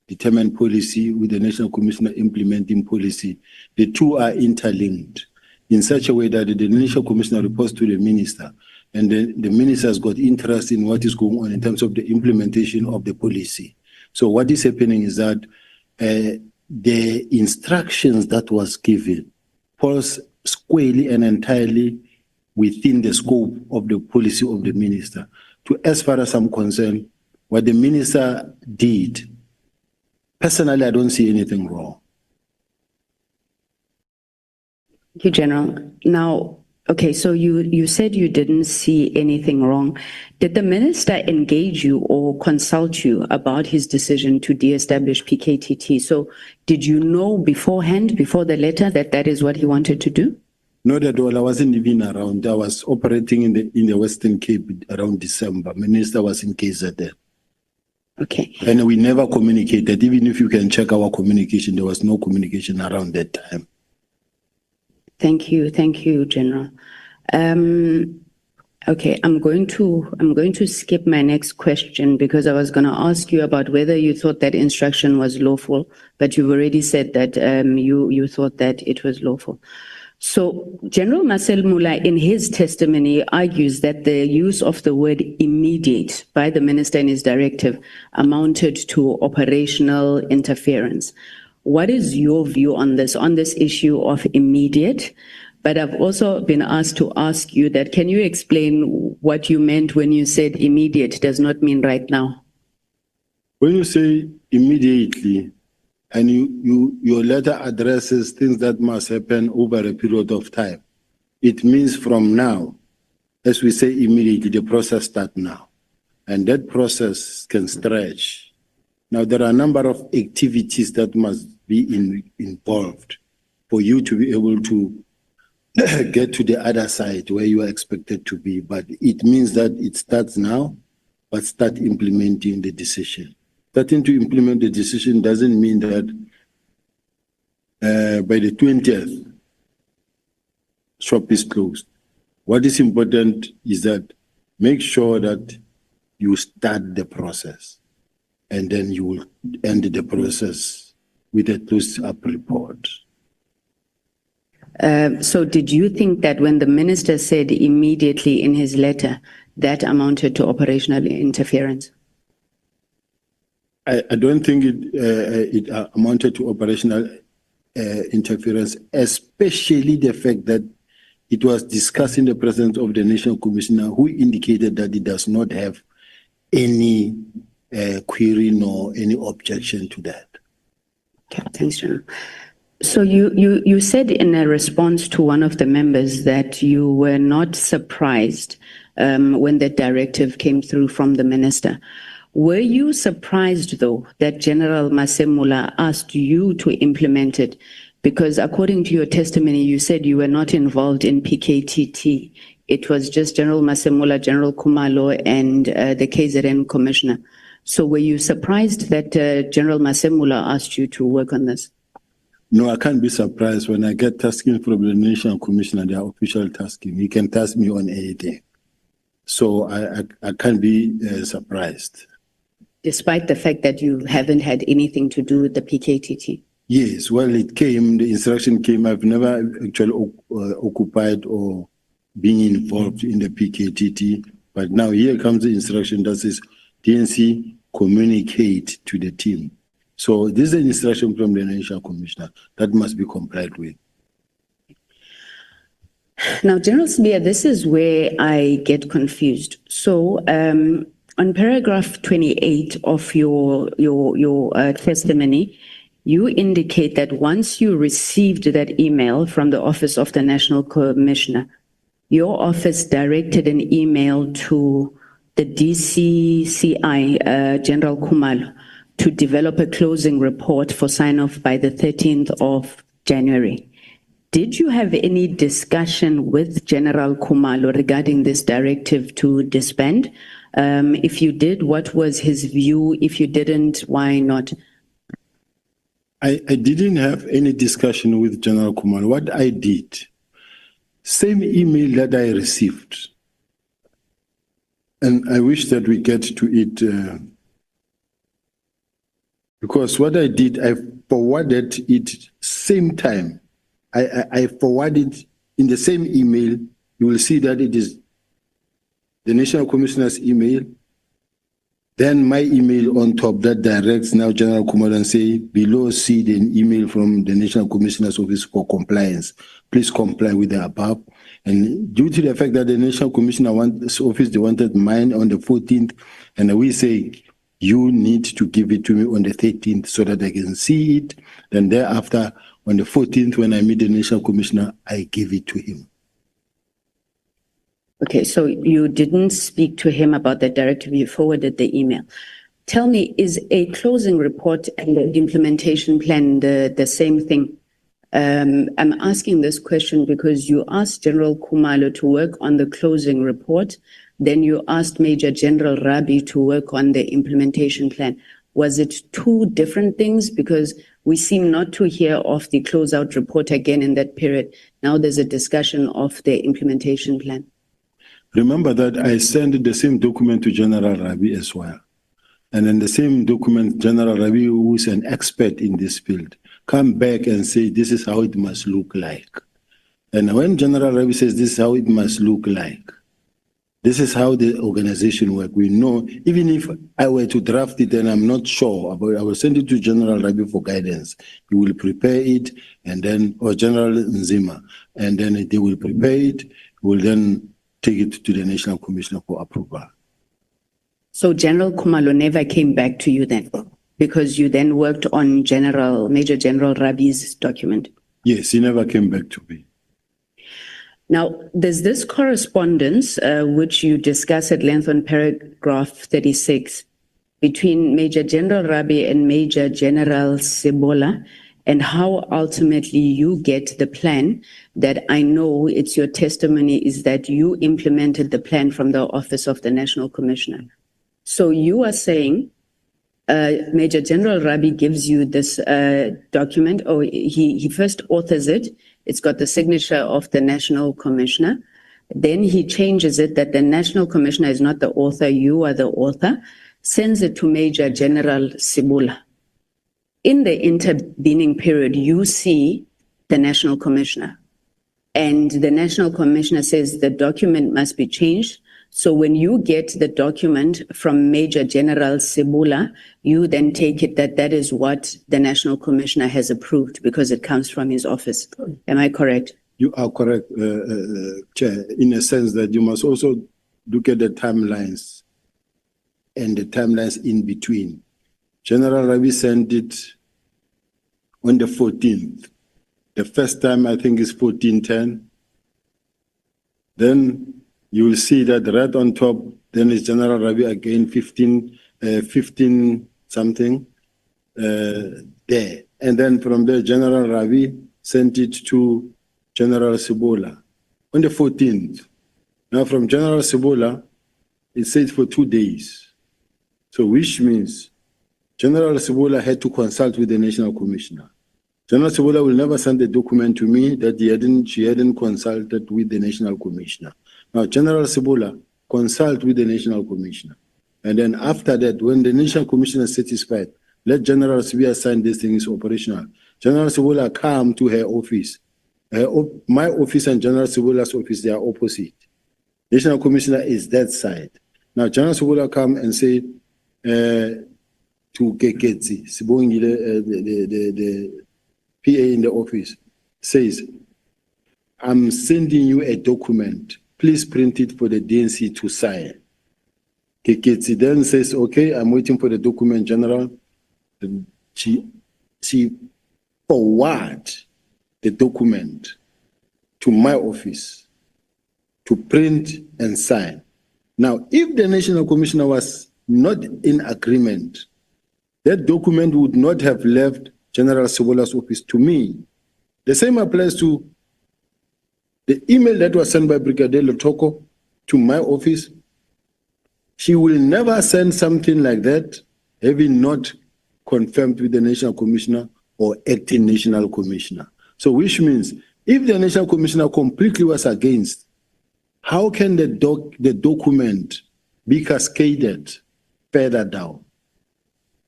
determine policy with the National Commissioner implementing policy, the two are interlinked in such a way that the National Commissioner reports to the minister, and the minister has got interest in what is going on in terms of the implementation of the policy. So what is happening is that the instructions that was given falls squarely and entirely within the scope of the policy of the minister. As far as I'm concerned, what the minister did, personally, I don't see anything wrong. Thank you, General. Now, okay, so you said you didn't see anything wrong. Did the minister engage you or consult you about his decision to de-establish PKTT? So did you know beforehand, before the letter, that that is what he wanted to do? Not at all. I wasn't even around. I was operating in the Western Cape around December. Minister was in KZN. Okay. And we never communicated. Even if you can check our communication, there was no communication around that time. Thank you, General. Okay, I'm going to skip my next question because I was going to ask you about whether you thought that instruction was lawful, but you've already said that you thought that it was lawful. So General Marcel Mula, in his testimony, argues that the use of the word immediate by the minister in his directive amounted to operational interference. What is your view on this issue of immediate? But I've also been asked to ask you that, can you explain what you meant when you said immediate does not mean right now? When you say immediately, and your letter addresses things that must happen over a period of time, it means from now. As we say immediately, the process starts now. And that process can stretch. Now, there are a number of activities that must be involved for you to be able to get to the other side where you are expected to be. But it means that it starts now, but start implementing the decision. Starting to implement the decision doesn't mean that by the 20th, shop is closed. What is important is that make sure that you start the process and then you will end the process with a close-up report. So did you think that when the minister said immediately in his letter, that amounted to operational interference? I don't think it amounted to operational interference, especially the fact that it was discussed in the presence of the National Commissioner, who indicated that it does not have any query nor any objection to that. Okay, thanks, General. So you said in a response to one of the members that you were not surprised when the directive came through from the minister. Were you surprised, though, that General Masemula asked you to implement it? Because according to your testimony, you said you were not involved in PKTT. It was just General Masemula, General Kumalo, and the KZN Commissioner. So were you surprised that General Masemula asked you to work on this? No, I can't be surprised when I get tasking from the National Commissioner, their official tasking. He can task me on anything. So I can't be surprised. Despite the fact that you haven't had anything to do with the PKTT? Yes, well, it came, the instruction came. I've never actually occupied or been involved in the PKTT. But now here comes the instruction that says DNC communicate to the team. So this is an instruction from the National Commissioner that must be complied with. Now, General Sibiya, this is where I get confused. So on paragraph 28 of your testimony, you indicate that once you received that email from the Office of the National Commissioner, your office directed an email to the DCCI, General Kumalo, to develop a closing report for sign-off by the 13th of January. Did you have any discussion with General Khumalo regarding this directive to disband? If you did, what was his view? If you didn't, why not? I didn't have any discussion with General Khumalo. What I did, same email that I received, and I wish that we get to it, because what I did, I forwarded it same time. I forwarded in the same email. You will see that it is the National Commissioner's email, then my email on top that directs now General Khumalo and say, below see the email from the National Commissioner's Office for Compliance. Please comply with the above. And due to the fact that the National Commissioner's Office, they wanted mine on the 14th, and we say, you need to give it to me on the 13th so that I can see it. Then thereafter, on the 14th, when I meet the National Commissioner, I give it to him. Okay, so you didn't speak to him about the directive, you forwarded the email. Tell me, is a closing report and the implementation plan the same thing? I'm asking this question because you asked General Khumalo to work on the closing report, then you asked Major General Rabi to work on the implementation plan. Was it two different things? Because we seem not to hear of the closeout report again in that period. Now there's a discussion of the implementation plan. Remember that I sent the same document to General Rabi as well. And in the same document, General Rabi, who is an expert in this field, come back and say, this is how it must look like. And when General Rabi says, this is how it must look like, this is how the organization works. We know, even if I were to draft it and I'm not sure about it, I will send it to General Rabi for guidance. He will prepare it, and then, or General Nzima, and then they will prepare it, will then take it to the National Commissioner for approval. So General Khumalo never came back to you then, because you then worked on Major General Rabi's document? Yes, he never came back to me. Now, there's this correspondence, which you discuss at length on paragraph 36, between Major General Rabi and Major General Sibiya, and how ultimately you get the plan that I know it's your testimony is that you implemented the plan from the Office of the National Commissioner. So you are saying Major General Rabi gives you this document, or he first authors it. It's got the signature of the National Commissioner. Then he changes it that the National Commissioner is not the author, you are the author, sends it to Major General Sibiya. In the intervening period, you see the National Commissioner, and the National Commissioner says the document must be changed. So when you get the document from Major General Sibiya, you then take it that that is what the National Commissioner has approved because it comes from his office. Am I correct? You are correct, Chair, in a sense that you must also look at the timelines and the timelines in between. General Rabi sent it on the 14th. The first time I think is 1410. Then you will see that right on top, then is General Rabi again, 15 something there. And then from there, General Rabi sent it to General Sibiya on the 14th. Now from General Sibiya, it said for 2 days. So which means General Sibiya had to consult with the National Commissioner. General Sibiya will never send a document to me that she hadn't consulted with the National Commissioner. Now, General Sibiya consult with the National Commissioner. And then after that, when the National Commissioner is satisfied, let General Sibiya sign this thing is operational. General Sibiya come to her office. My office and General Sibiya's office, they are opposite. National Commissioner is that side. Now, General Sibiya come and say to Keketsi, the PA in the office, says, I'm sending you a document. Please print it for the DNC to sign. Keketsi then says, okay, I'm waiting for the document, General. She forward the document to my office to print and sign. Now, if the National Commissioner was not in agreement, that document would not have left General Sibiya's office to me. The same applies to the email that was sent by Brigadier Lotoko to my office. She will never send something like that, having not confirmed with the National Commissioner or acting National Commissioner. So which means if the National Commissioner completely was against, how can the document be cascaded further down?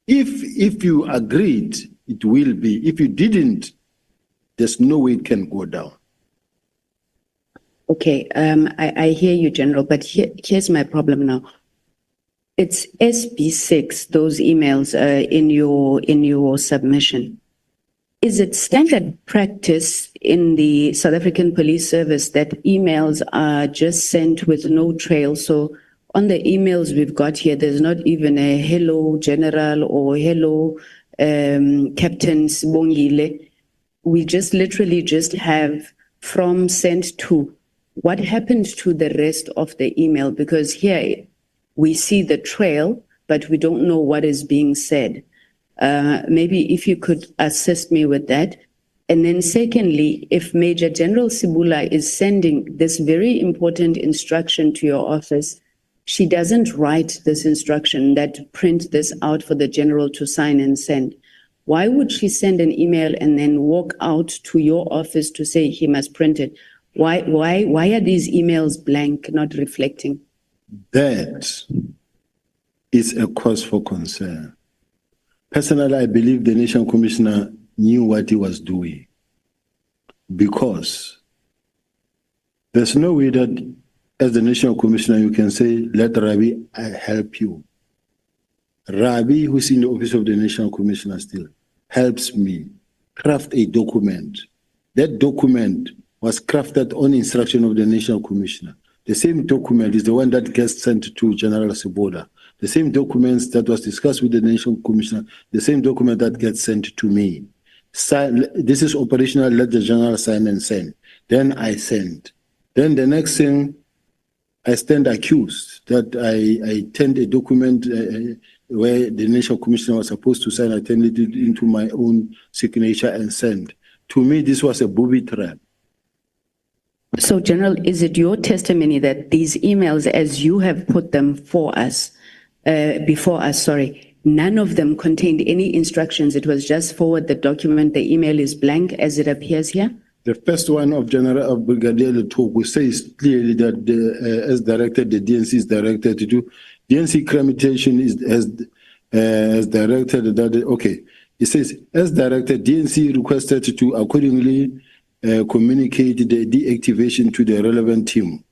If you agreed, it will be. If you didn't, there's no way it can go down. Okay, I hear you, General, but here's my problem now. It's SB6, those emails in your submission. Is it standard practice in the South African Police Service that emails are just sent with no trail? So on the emails we've got here, there's not even a hello general or hello Captain Sibongile. We just literally just have from sent to. What happened to the rest of the email? Because here we see the trail, but we don't know what is being said. Maybe if you could assist me with that. And then secondly, if Major General Sibula is sending this very important instruction to your office, she doesn't write this instruction that print this out for the general to sign and send. Why would she send an email and then walk out to your office to say he must print it? Why are these emails blank, not reflecting? That is a cause for concern. Personally, I believe the National Commissioner knew what he was doing, because there's no way that as the National Commissioner you can say, let Rabi help you. Rabi, who's in the office of the National Commissioner still, helps me craft a document. That document was crafted on instruction of the National Commissioner. The same document is the one that gets sent to General Siboda. The same documents that was discussed with the National Commissioner, the same document that gets sent to me. This is operational, let the General sign and send. Then I send. Then the next thing, I stand accused that I turned a document where the National Commissioner was supposed to sign, I turned it into my own signature and send. To me, this was a booby trap. So, General, is it your testimony that these emails, as you have put them before us, none of them contained any instructions? It was just forward the document, the email is blank as it appears here? The first one of Brigadier Lotoko says clearly that as directed, the DNC is directed to do. DNC creditation is as directed that, okay. It says, as directed, DNC requested to accordingly communicate the deactivation to the relevant team.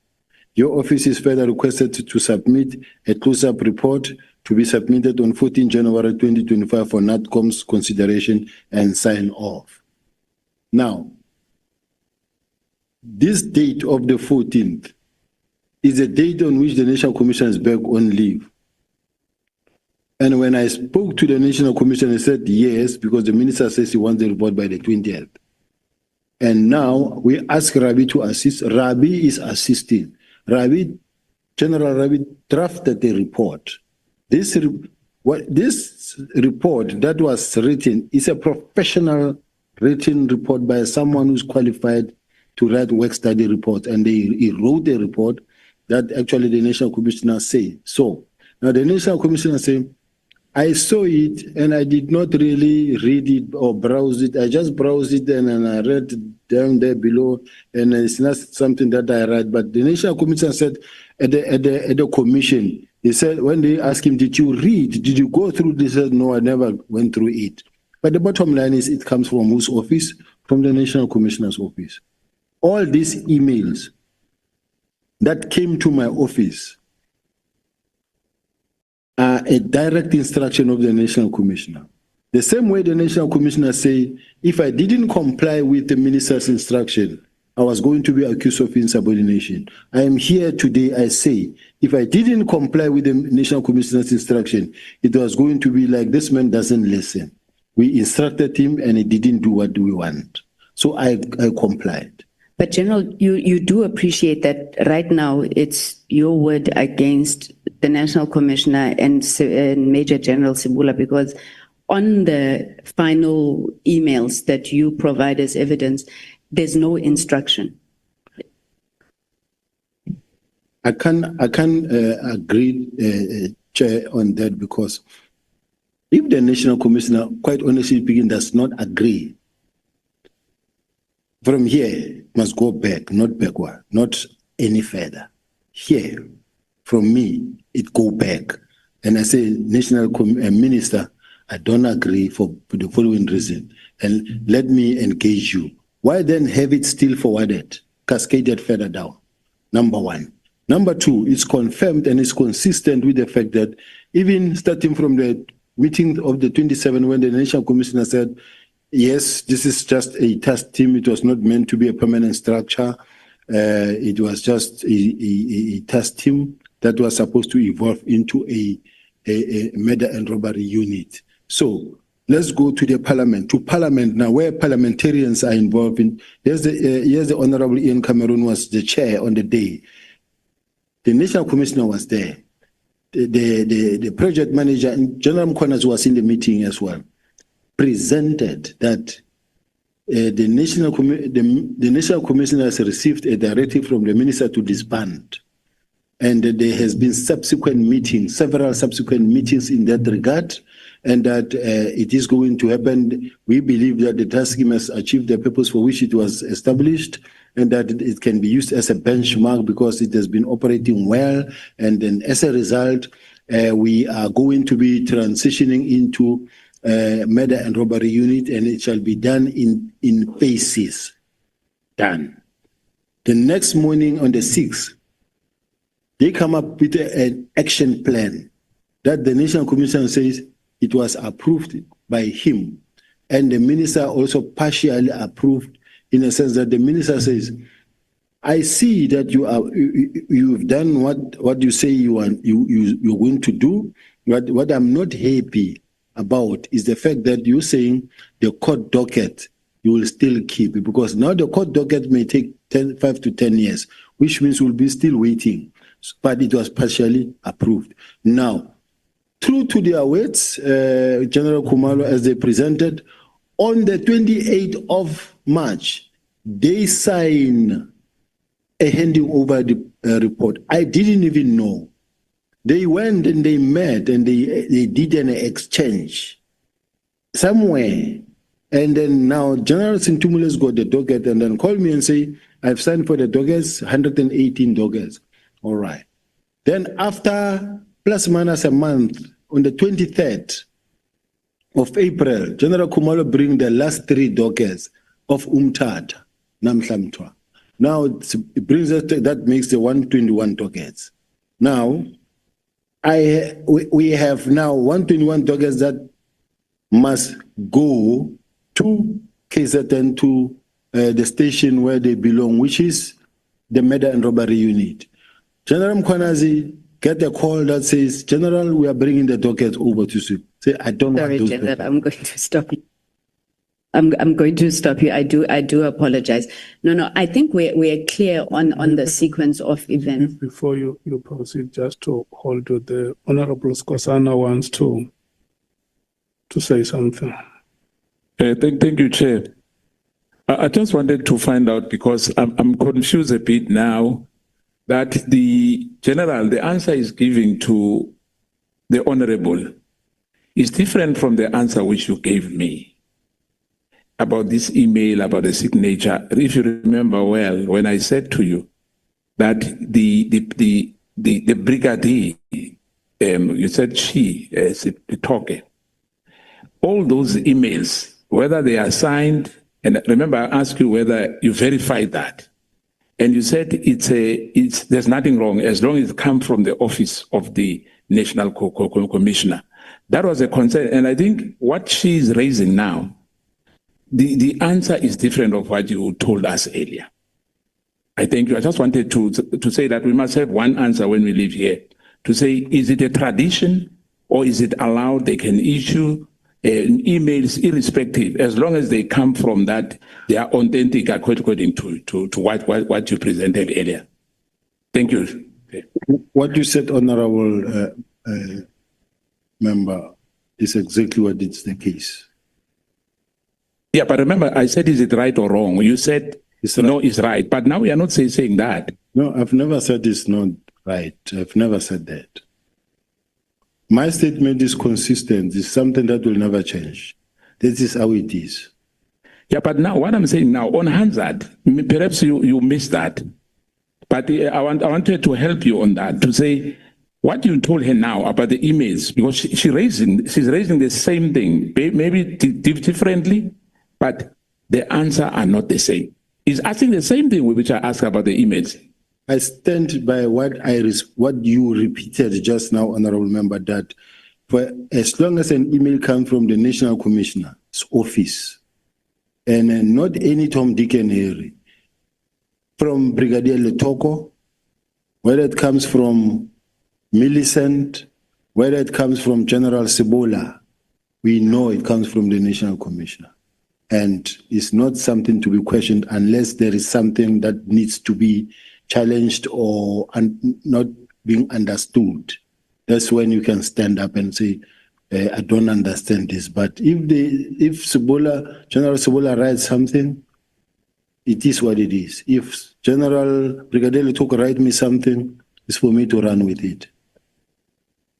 Your office is further requested to submit a close-up report to be submitted on 14 January 2025 for NATCOM's consideration and sign off. Now, this date of the 14th is the date on which the National Commission is back on leave. And when I spoke to the National Commission, he said yes, because the minister says he wants the report by the 20th. And now we ask Rabi to assist. Rabi is assisting. General Rabi drafted the report. This report that was written is a professional written report by someone who's qualified to write work study reports, and he wrote a report that actually the National Commissioner say. So now the National Commissioner say, I saw it and I did not really read it or browse it. I just browsed it and I read down there below, and it's not something that I read. But the National Commissioner said at the commission, he said when they asked him, did you read? Did you go through this? He said, no, I never went through it. But the bottom line is it comes from whose office? From the National Commissioner's office. All these emails that came to my office are a direct instruction of the National Commissioner. The same way the National Commissioner say, if I didn't comply with the minister's instruction, I was going to be accused of insubordination. I am here today, I say, if I didn't comply with the National Commissioner's instruction, it was going to be like, this man doesn't listen. We instructed him and he didn't do what we want. So I complied. But General, you do appreciate that right now it's your word against the National Commissioner and Major General Sibula, because on the final emails that you provide as evidence, there's no instruction. I can't agree, Chair, on that, because if the National Commissioner, quite honestly speaking, does not agree, from here must go back, not backward, not any further. Here, from me, it go back. And I say, National Minister, I don't agree for the following reason. And let me engage you. Why then have it still forwarded, cascaded further down? Number one. Number two, it's confirmed and it's consistent with the fact that even starting from the meeting of the 27th, when the National Commissioner said, yes, this is just a task team. It was not meant to be a permanent structure. It was just a task team that was supposed to evolve into a murder and robbery unit. So let's go to the parliament, now, where parliamentarians are involved in. Here's the Honorable Ian Cameron was the chair on the day. The National Commissioner was there. The project manager, and General Mkhonazi was in the meeting as well, presented that the National Commissioner has received a directive from the minister to disband. And there has been several subsequent meetings in that regard, and that it is going to happen. We believe that the task team has achieved the purpose for which it was established, and that it can be used as a benchmark because it has been operating well. And then as a result, we are going to be transitioning into murder and robbery unit, and it shall be done in phases. Done. The next morning on the 6th, they come up with an action plan that the National Commission says it was approved by him. And the minister also partially approved, in a sense that the minister says, I see that you've done what you say you're going to do. What I'm not happy about is the fact that you're saying the court docket you will still keep it, because now the court docket may take 5 to 10 years, which means we'll be still waiting. But it was partially approved. Now, true to their words, General Khumalo, as they presented, on the 28th of March, they sign a handing over the report. I didn't even know. They went and they met and they did an exchange somewhere. And then now General Sintumule's got the docket and then called me and say, I've signed for the dockets, 118 dockets. All right. Then after plus minus a month, on the 23rd of April, General Khumalo bring the last 3 dockets of Umtata, Namhlamtwa. Now it brings us to, that makes the 121 dockets. Now, we have now 121 dockets that must go to KZN, to the station where they belong, which is the murder and robbery unit. General Mkhonazi get a call that says, General, we are bringing the docket over to you. Say, I don't Sorry, want General, I'm going to stop you. I'm going to stop you. I do apologize. No, I think we're clear on the sequence of events. Before you proceed, just to hold to the Honorable Skosana wants to say something. Thank you, Chair. I just wanted to find out, because I'm confused a bit now, that the answer is given to the Honorable is different from the answer which you gave me about this email, about the signature. If you remember well, when I said to you that the brigadier, you said she, Toke, all those emails, whether they are signed, and remember I asked you whether you verified that. And you said there's nothing wrong as long as it comes from the office of the National Commissioner. That was a concern. And I think what she's raising now, the answer is different of what you told us earlier. I thank you. I just wanted to say that we must have one answer when we leave here, to say, is it a tradition or is it allowed? They can issue emails irrespective, as long as they come from that, they are authentic according to what you presented earlier. Thank you. What you said, Honorable Member, is exactly what is the case. Yeah, but remember, I said, is it right or wrong? You said, no, it's right. But now we are not saying that. No, I've never said it's not right. I've never said that. My statement is consistent. It's something that will never change. This is how it is. Yeah, but now what I'm saying now, on Hansard, perhaps you missed that. But I wanted to help you on that, to say what you told her now about the emails, because she's raising the same thing, maybe differently, but the answer are not the same. He's asking the same thing which I asked about the emails. I stand by what you repeated just now, Honorable Member, that for as long as an email comes from the National Commissioner's office, and not any Tom, Dick, and Harry, from Brigadier Letoko, whether it comes from Millicent, whether it comes from General Sibola, we know it comes from the National Commissioner. And it's not something to be questioned unless there is something that needs to be challenged or not being understood. That's when you can stand up and say, I don't understand this. But if Sibola, General Sibola writes something, it is what it is. If General Brigadier Letoko write me something, it's for me to run with it.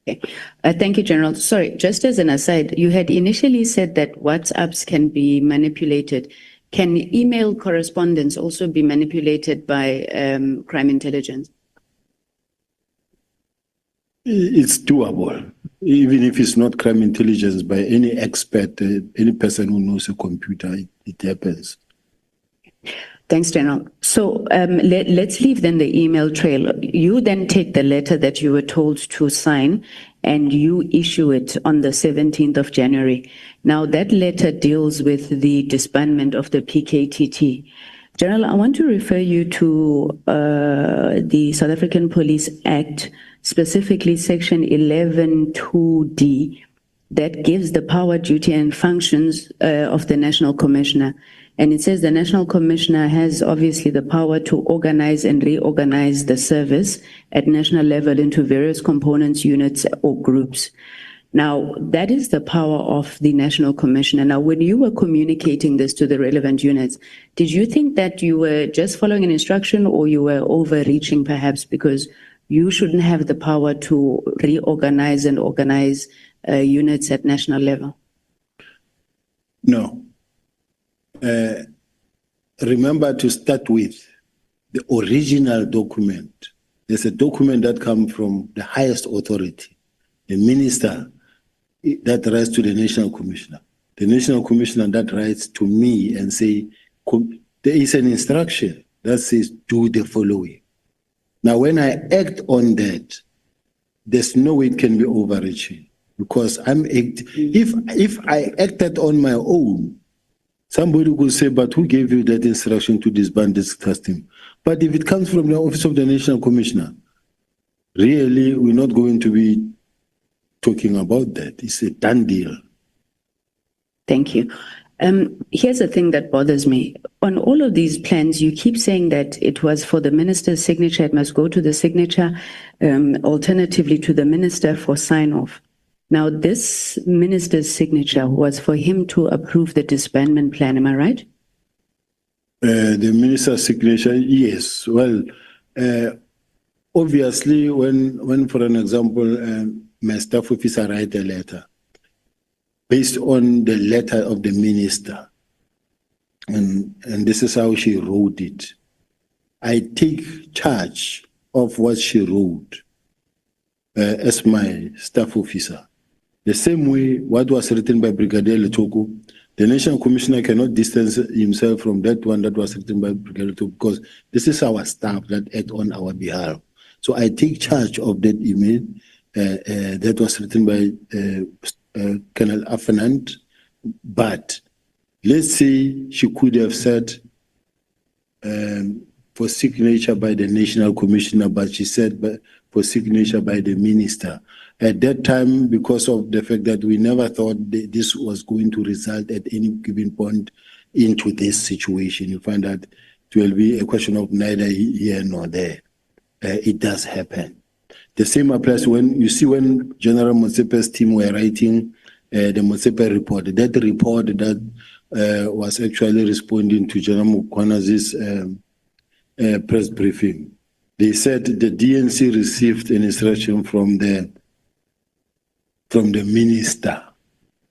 Okay. Thank you, General. Sorry, just as an aside, you had initially said that WhatsApps can be manipulated. Can email correspondence also be manipulated by crime intelligence? It's doable, even if it's not crime intelligence by any expert, any person who knows a computer, it happens. Thanks, General. So let's leave then the email trail. You then take the letter that you were told to sign and you issue it on the 17th of January. Now that letter deals with the disbandment of the PKTT. General, I want to refer you to the South African Police Act, specifically section 11(2)D, that gives the power, duty and functions of the National Commissioner. And it says the National Commissioner has obviously the power to organize and reorganize the service at national level into various components, units, or groups. Now, that is the power of the National Commissioner. Now, when you were communicating this to the relevant units, did you think that you were just following an instruction or you were overreaching perhaps because you shouldn't have the power to reorganize and organize units at national level? No. Remember to start with the original document. There's a document that comes from the highest authority, the minister, that writes to the National Commissioner. The National Commissioner that writes to me and say, there is an instruction that says do the following. Now, when I act on that, there's no way it can be overreaching because if I acted on my own, somebody could say, but who gave you that instruction to disband this custom? But if it comes from the Office of the National Commissioner, really, we're not going to be talking about that. It's a done deal. Thank you. Here's the thing that bothers me. On all of these plans, you keep saying that it was for the minister's signature, it must go to the signature, alternatively to the minister for sign-off. Now, this minister's signature was for him to approve the disbandment plan, am I right? The minister's signature, yes. Well, obviously, when for an example, my staff officer write a letter, based on the letter of the minister, and this is how she wrote it, I take charge of what she wrote as my staff officer. The same way what was written by Brigadier Letoko, the National Commissioner cannot distance himself from that one that was written by Brigadier Letoko because this is our staff that act on our behalf. So I take charge of that email that was written by Colonel Afenant, but let's say she could have said for signature by the National Commissioner, but she said for signature by the minister. At that time, because of the fact that we never thought this was going to result at any given point into this situation, you find that it will be a question of neither here nor there. It does happen. The same applies when you see when General Motsepe's team were writing the Motsepe report. That report that was actually responding to General Mukwana's press briefing. They said the DNC received an instruction from the minister.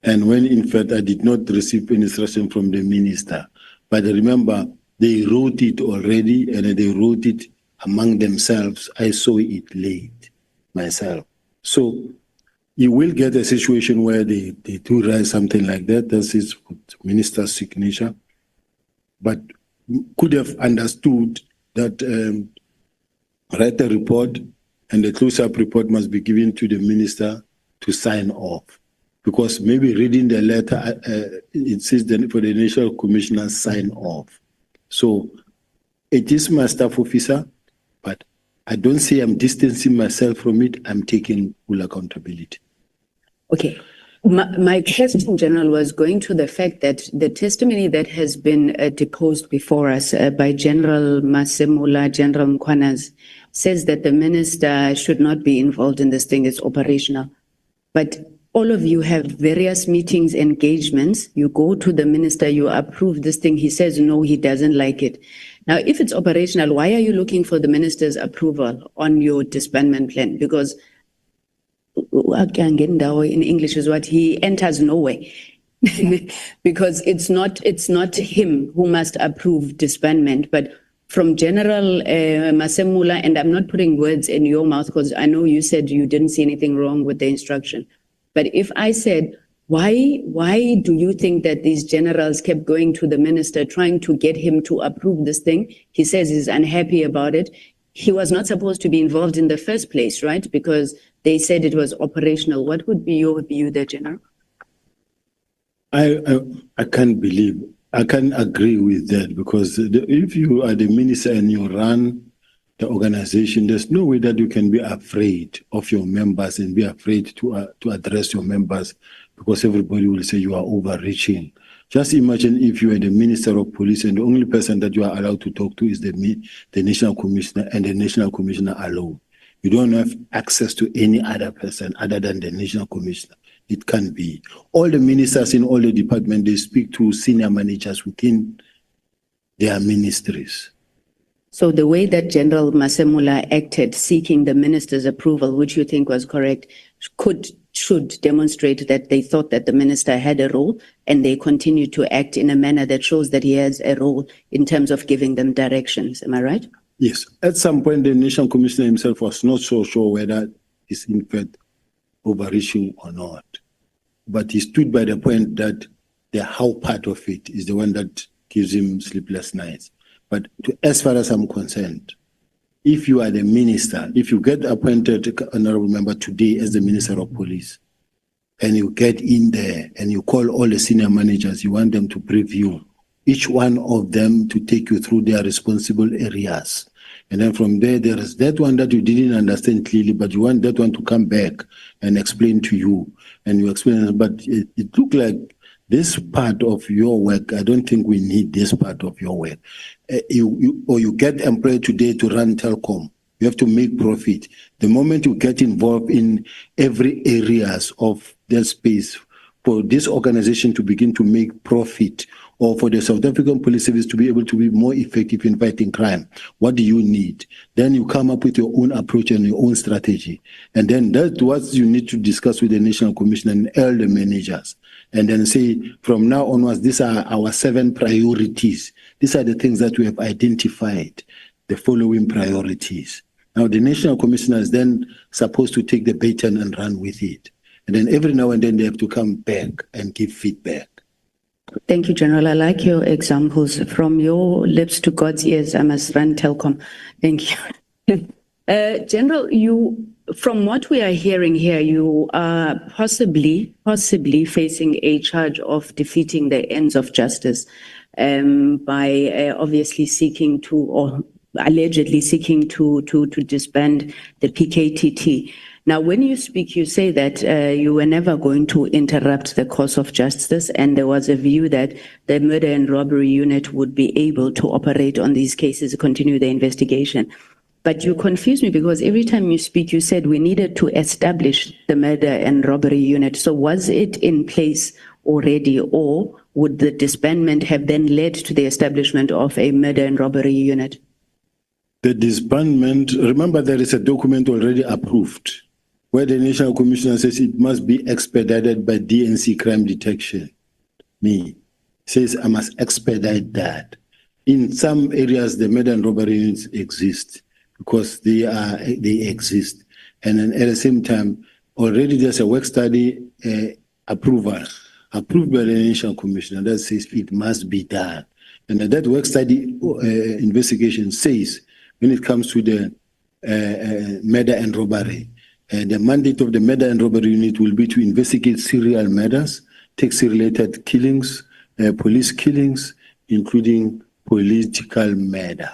And when in fact I did not receive an instruction from the minister. But remember, they wrote it already and they wrote it among themselves. I saw it late myself. So you will get a situation where they do write something like that. That is minister's signature. But could have understood that write a report and the close-up report must be given to the minister to sign off. Because maybe reading the letter, it says that for the National Commissioner sign off. So it is my staff officer, but I don't say I'm distancing myself from it. I'm taking full accountability. Okay. My question, General, was going to the fact that the testimony that has been deposed before us by General Masemula, General Mkwanas, says that the minister should not be involved in this thing. It's operational. But all of you have various meetings, engagements. You go to the minister, you approve this thing. He says, no, he doesn't like it. Now, if it's operational, why are you looking for the minister's approval on your disbandment plan? Because in English is what he enters nowhere. Because it's not him who must approve disbandment, but from General Masemula, and I'm not putting words in your mouth because I know you said you didn't see anything wrong with the instruction. But if I said, why do you think that these generals kept going to the minister trying to get him to approve this thing? He says he's unhappy about it. He was not supposed to be involved in the first place, right? Because they said it was operational. What would be your view there, General? I can't believe, I can't agree with that because if you are the minister and you run the organization, there's no way that you can be afraid of your members and be afraid to address your members because everybody will say you are overreaching. Just imagine if you are the Minister of Police and the only person that you are allowed to talk to is the National Commissioner and the National Commissioner alone. You don't have access to any other person other than the National Commissioner. It can't be. All the ministers in all the departments, they speak to senior managers within their ministries. So the way that General Masemula acted, seeking the minister's approval, which you think was correct, should demonstrate that they thought that the minister had a role and they continue to act in a manner that shows that he has a role in terms of giving them directions. Am I right? Yes. At some point, the National Commissioner himself was not so sure whether he's in fact overreaching or not. But he stood by the point that the how part of it is the one that gives him sleepless nights. But as far as I'm concerned, if you are the minister, if you get appointed, honorable member, today as the Minister of Police, and you get in there and you call all the senior managers, you want them to preview each one of them to take you through their responsible areas. And then from there, there is that one that you didn't understand clearly, but you want that one to come back and explain to you. And you explain, but it looked like this part of your work, I don't think we need this part of your work. You get employed today to run telecom. You have to make profit. The moment you get involved in every areas of that space, for this organization to begin to make profit, or for the South African Police Service to be able to be more effective in fighting crime, what do you need? Then you come up with your own approach and your own strategy. And then that's what you need to discuss with the National Commissioner and all the managers. And then say, from now onwards, these are our 7 priorities. These are the things that we have identified, the following priorities. Now, the National Commissioner is then supposed to take the baton and run with it. And then every now and then they have to come back and give feedback. Thank you, General. I like your examples. From your lips to God's ears, I must run Telkom. Thank you. General, from what we are hearing here, you are possibly facing a charge of defeating the ends of justice by obviously seeking to, or allegedly seeking to disband the PKTT. Now, when you speak, you say that you were never going to interrupt the course of justice, and there was a view that the murder and robbery unit would be able to operate on these cases, continue the investigation. But you confuse me because every time you speak, you said we needed to establish the murder and robbery unit. So was it in place already, or would the disbandment have then led to the establishment of a murder and robbery unit? The disbandment, remember there is a document already approved where the National Commissioner says it must be expedited by DNC crime detection. Me says I must expedite that. In some areas, the murder and robbery units exist because they exist. And then at the same time, already there's a work study approval approved by the National Commissioner that says it must be done. And that work study investigation says when it comes to the murder and robbery, the mandate of the murder and robbery unit will be to investigate serial murders, taxi-related killings, police killings, including political murder.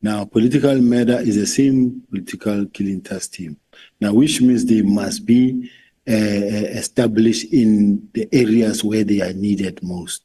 Now, political murder is the same political killing task team. Now, which means they must be established in the areas where they are needed most.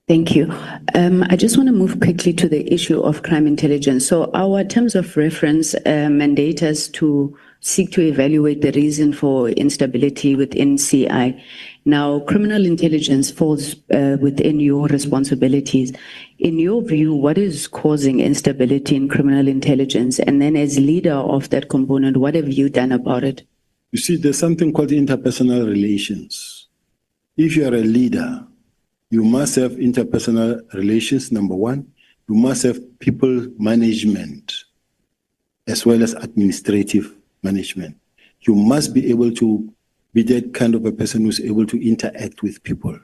Thank you. I just want to move quickly to the issue of crime intelligence. So our terms of reference mandate us to seek to evaluate the reason for instability within CI. Now, criminal intelligence falls within your responsibilities. In your view, what is causing instability in criminal intelligence? And then as leader of that component, what have you done about it? You see, there's something called interpersonal relations. If you are a leader, you must have interpersonal relations, number one. You must have people management as well as administrative management. You must be able to be that kind of a person who's able to interact with people.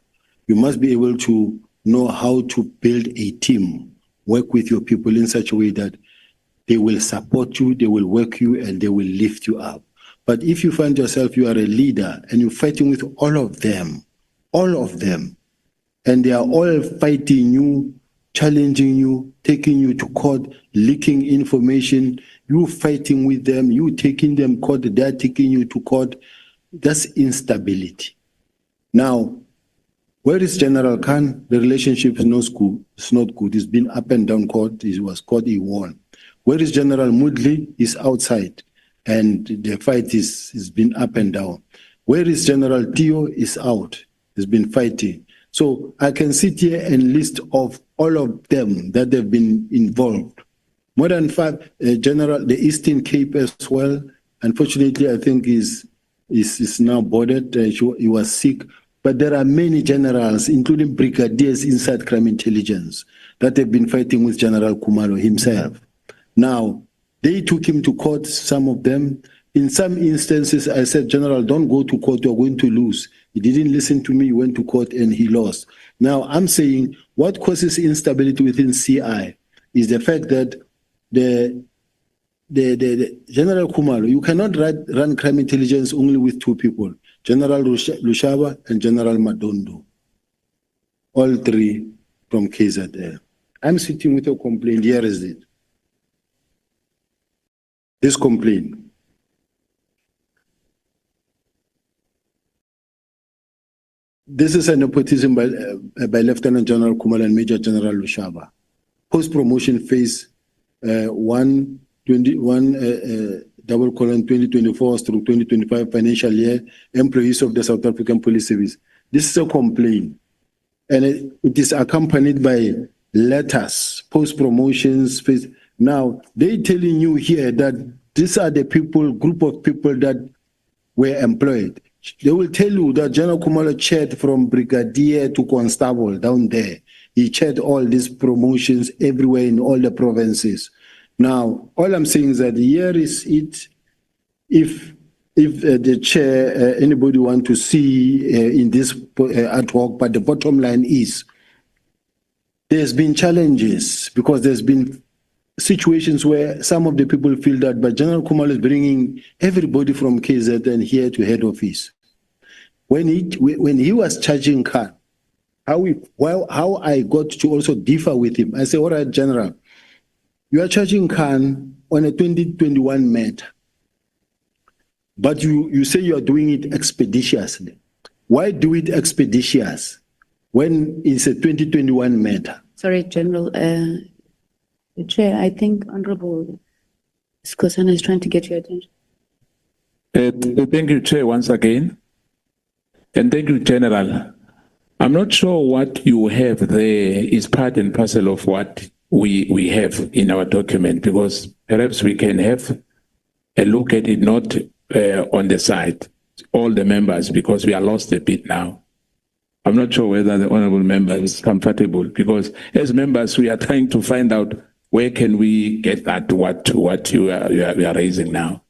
You must be able to know how to build a team, work with your people in such a way that they will support you, they will work you, and they will lift you up. But if you find yourself you are a leader and you're fighting with all of them, and they are all fighting you, challenging you, taking you to court, leaking information, you fighting with them, you taking them court, they're taking you to court, that's instability. Now, where is General Khan? The relationship is not good. It's not good. It's been up and down court. He was court, he won. Where is General Moodley? He's outside. And the fight is been up and down. Where is General Tio? Is out. He's been fighting. So I can sit here and list of all of them that have been involved. More than 5, General, the Eastern Cape as well. Unfortunately, I think is now boarded. He was sick. But there are many generals, including brigadiers inside crime intelligence, that have been fighting with General Kumalo himself. Now, they took him to court, some of them. In some instances, I said, General, don't go to court, you're going to lose. He didn't listen to me, he went to court and he lost. Now, I'm saying what causes instability within CI is the fact that the General Kumalo, you cannot run crime intelligence only with 2 people, General Lushaba and General Madondo, all 3 from KZN. I'm sitting with a complaint, here is it. This complaint. This is a nepotism by Lieutenant General Kumalo and Major General Lushaba. Post-promotion phase 1/2024/2025 financial year, employees of the South African Police Service. This is a complaint, and it is accompanied by letters, post-promotions phase. Now, they telling you here that these are the people, group of people that were employed. They will tell you that General Kumalo chaired from brigadier to constable down there. He chaired all these promotions everywhere in all the provinces. Now, all I'm saying is that here is it. If the chair, anybody want to see in this ad hoc, but the bottom line is there's been challenges because there's been situations where some of the people feel that, but General Kumalo is bringing everybody from KZN here to head office. When he was charging Khan, how I got to also differ with him, I say, all right, General, you are charging Khan on a 2021 matter, but you say you are doing it expeditiously. Why do it expeditious when it's a 2021 matter? Sorry, General. Chair, I think Honorable Skosana is trying to get your attention. Thank you, Chair, once again. And thank you, General. I'm not sure what you have there is part and parcel of what we have in our document, because perhaps we can have a look at it, not on the side, all the members, because we are lost a bit now. I'm not sure whether the honorable member is comfortable, because as members, we are trying to find out where can we get that, what you are raising now.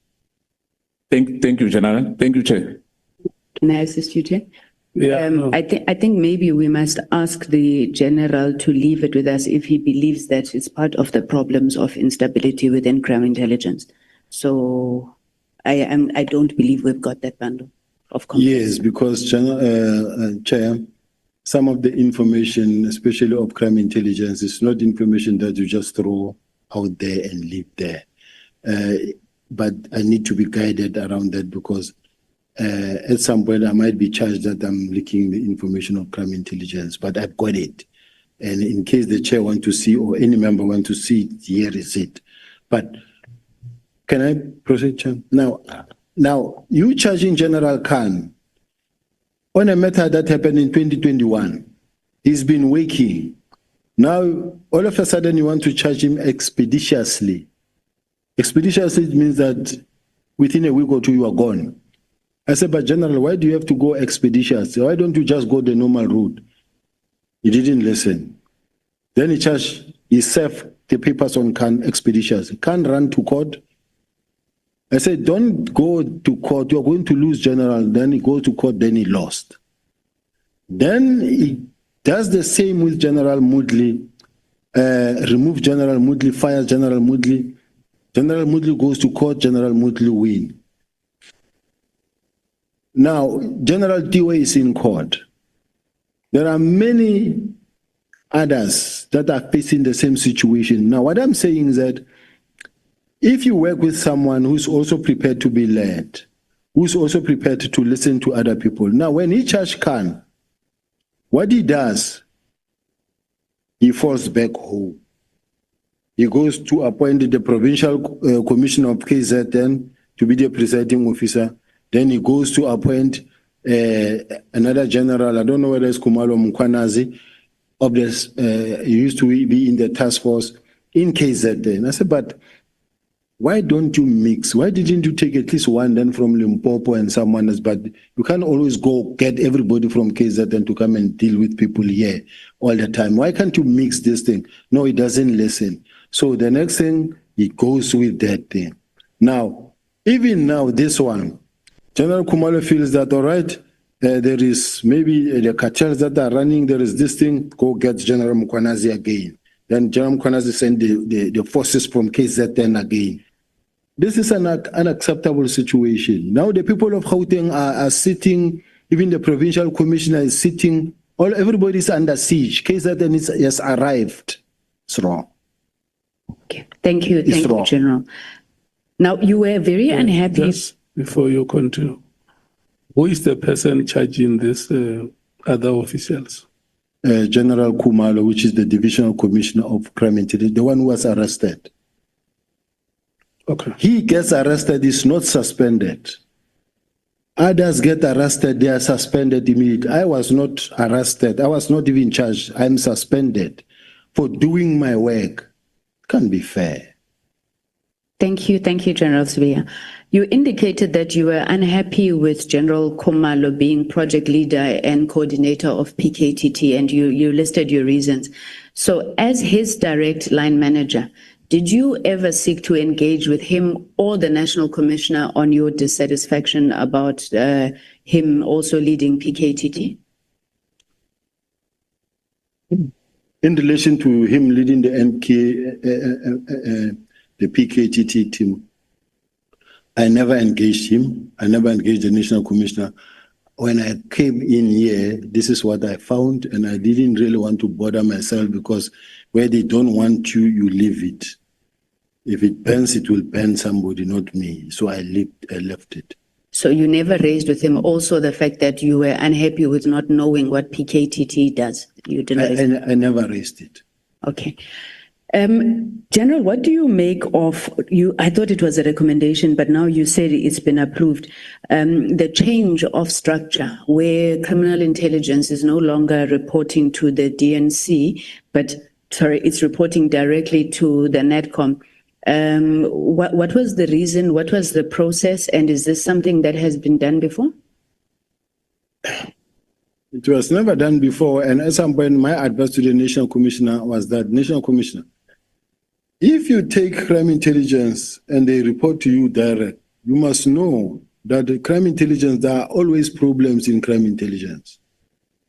Thank you, General. Thank you, Chair. Can I assist you, Chair? Yeah, no. I think maybe we must ask the General to leave it with us if he believes that it's part of the problems of instability within crime intelligence. So I don't believe we've got that bundle of complaints. Yes, because Chair, some of the information, especially of crime intelligence, is not information that you just throw out there and leave there. But I need to be guided around that, because at some point I might be charged that I'm leaking the information of crime intelligence, but I've got it. And in case the chair want to see, or any member want to see it, here is it. But can I proceed, Chair? Now you charging General Khan on a matter that happened in 2021. He's been working. Now, all of a sudden you want to charge him expeditiously. Expeditiously means that within a week or two you are gone. I said, but General, why do you have to go expeditious? Why don't you just go the normal route? He didn't listen. Then he served the papers on Khan expeditious. Khan ran to court. I said, don't go to court. You're going to lose, General. Then he goes to court. Then he lost. Then he does the same with General Moodley. Remove General Moodley, fires General Moodley. General Moodley goes to court. General Moodley win. Now, General Tiwe is in court. There are many others that are facing the same situation. Now, what I'm saying is that if you work with someone who's also prepared to be led, who's also prepared to listen to other people. Now, when he charged Khan, what he does, he falls back home. He goes to appoint the provincial commissioner of KZN to be the presiding officer. Then he goes to appoint another general, I don't know whether it's Kumalo Mkwanazi, of this, he used to be in the task force in KZN. I said, but why don't you mix? Why didn't you take at least one then from Limpopo and someone else? But you can't always go get everybody from KZN to come and deal with people here all the time. Why can't you mix this thing? No, he doesn't listen. So the next thing, he goes with that thing. Now, even now, this one, General Kumalo feels that, all right, there is maybe the cartels that are running, there is this thing, go get General Mkwanazi again. Then General Mkwanazi send the forces from KZN again. This is an unacceptable situation. Now the people of Gauteng are sitting, even the provincial commissioner is sitting, everybody is under siege. KZN has arrived. It's wrong. Okay, thank you, General. Now, you were very unhappy. Just before you continue, who is the person charging this other officials? General Kumalo, which is the divisional commissioner of crime intelligence, the one who was arrested. Okay. He gets arrested, is not suspended. Others get arrested, they are suspended immediately. I was not arrested. I was not even charged. I'm suspended for doing my work. Can't be fair. Thank you, General Sibiya. You indicated that you were unhappy with General Kumalo being project leader and coordinator of PKTT, and you listed your reasons. So as his direct line manager, did you ever seek to engage with him or the National Commissioner on your dissatisfaction about him also leading PKTT? In relation to him leading the the PKTT team, I never engaged him. I never engaged the National Commissioner. When I came in here, this is what I found, and I didn't really want to bother myself, because where they don't want you, you leave it. If it burns, it will burn somebody, not me. So I left it. So you never raised with him also the fact that you were unhappy with not knowing what PKTT does? You didn't. I never raised it. Okay. General, what do you make of you? I thought it was a recommendation, but now you said it's been approved. The change of structure where criminal intelligence is no longer reporting to the DNC, but it's reporting directly to the NetCom. What was the reason? What was the process? And is this something that has been done before? It was never done before. And at some point, my advice to the National Commissioner was that, National Commissioner, if you take crime intelligence and they report to you direct, you must know that the crime intelligence, there are always problems in crime intelligence.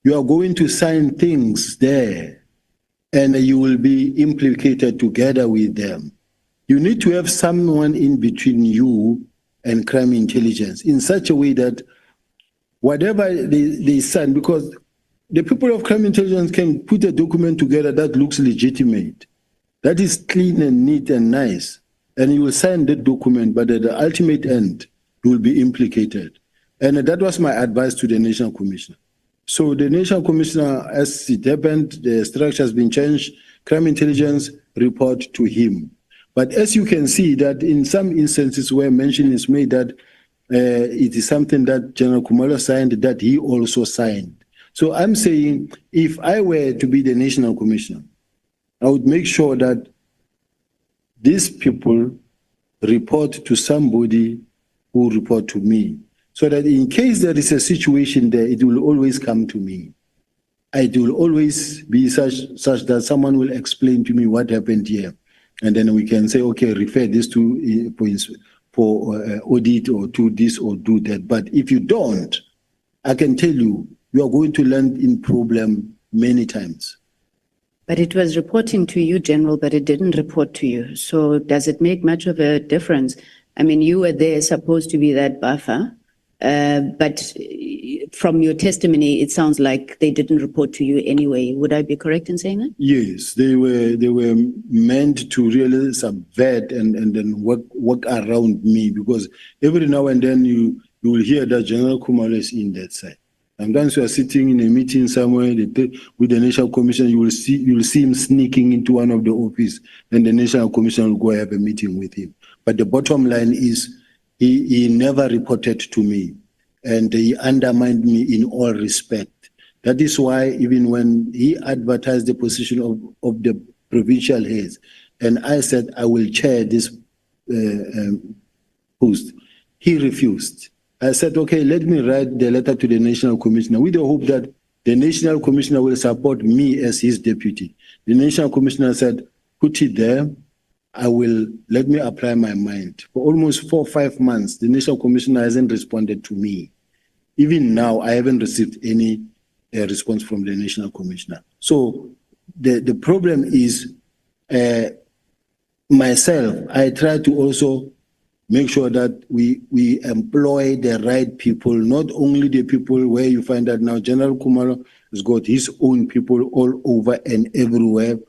You are going to sign things there and you will be implicated together with them. You need to have someone in between you and crime intelligence in such a way that whatever they sign, because the people of crime intelligence can put a document together that looks legitimate, that is clean and neat and nice, and you will sign that document, but at the ultimate end, you will be implicated. And that was my advice to the National Commissioner. So the National Commissioner, as it happened, the structure has been changed, crime intelligence report to him. But as you can see that in some instances where mention is made that it is something that General Kumalo signed, that he also signed. So I'm saying, if I were to be the National Commissioner, I would make sure that these people report to somebody who report to me, so that in case there is a situation there, it will always come to me. It will always be such that someone will explain to me what happened here. And then we can say, okay, refer this to for audit or do this or do that. But if you don't, I can tell you, you are going to land in problem many times. But it was reporting to you, General, but it didn't report to you. So does it make much of a difference? I mean, you were there supposed to be that buffer, but from your testimony, it sounds like they didn't report to you anyway. Would I be correct in saying that? Yes, they were meant to really subvert and then work around me, because every now and then you will hear that General Kumalo is in that side. Sometimes you are sitting in a meeting somewhere with the National Commission, you will see him sneaking into one of the office, and the National Commission will go have a meeting with him. But the bottom line is he never reported to me, and he undermined me in all respect. That is why even when he advertised the position of the provincial heads, and I said I will chair this post, he refused. I said, okay, let me write the letter to the National Commissioner with the hope that the National Commissioner will support me as his deputy. The National Commissioner said, put it there. Let me apply my mind. For almost 4 or 5 months, the National Commissioner hasn't responded to me. Even now, I haven't received any response from the National Commissioner. So the problem is myself. I try to also make sure that we employ the right people, not only the people where you find that now General Kumalo has got his own people all over and everywhere,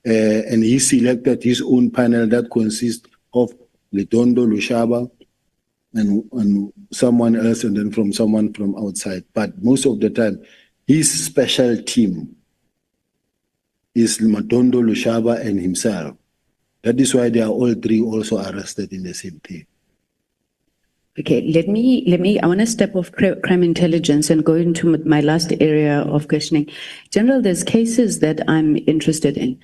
and he selected his own panel that consists of Letondo, Lushaba, and someone else, and then from someone from outside. But most of the time, his special team is Matondo, Lushaba, and himself. That is why they are all three also arrested in the same thing. Okay, I want to step off crime intelligence and go into my last area of questioning. General, there's cases that I'm interested in,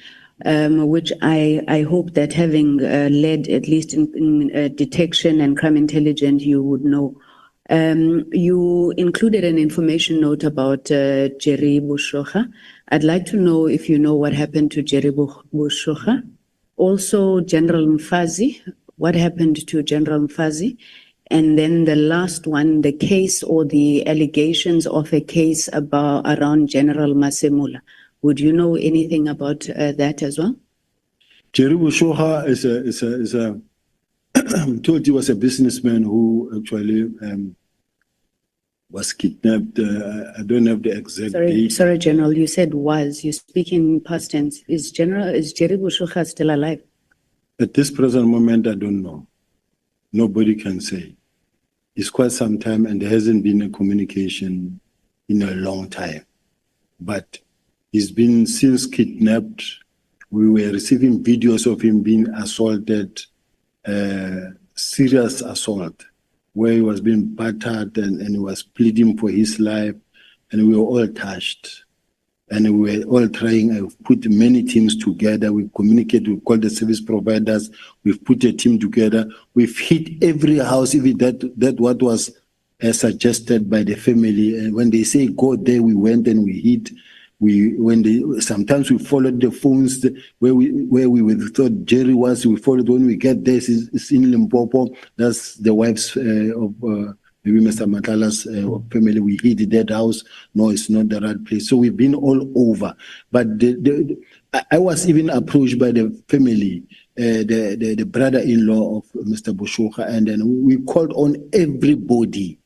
which I hope that having led at least in detection and crime intelligence, you would know. You included an information note about Jerry Bushoha. I'd like to know if you know what happened to Jerry Bushoha. Also, General Mfazi, what happened to General Mfazi? And then the last one, the case or the allegations of a case around General Masemula. Would you know anything about that as well? Jerry Bushoha is a I'm told he was a businessman who actually was kidnapped. I don't have the exact date. Sorry, General, you said was. You speak in past tense. Is Jerry Bushoha still alive? At this present moment, I don't know. Nobody can say. It's quite some time and there hasn't been a communication in a long time. But he's been since kidnapped We were receiving videos of him being assaulted, serious assault, where he was being battered and he was pleading for his life. And we were all touched. And we were all trying. I've put many teams together. We communicate, we call the service providers. We've put a team together. We've hit every house, even that what was suggested by the family. And when they say go there, we went and we hit. Sometimes we followed the phones where we thought Jerry was. We followed when we get there. It's in Limpopo. That's the wives of maybe Mr. Matala's family. We hit that house. No, it's not the right place. So we've been all over. But I was even approached by the family, the brother-in-law of Mr. Boshoka, and then we called on everybody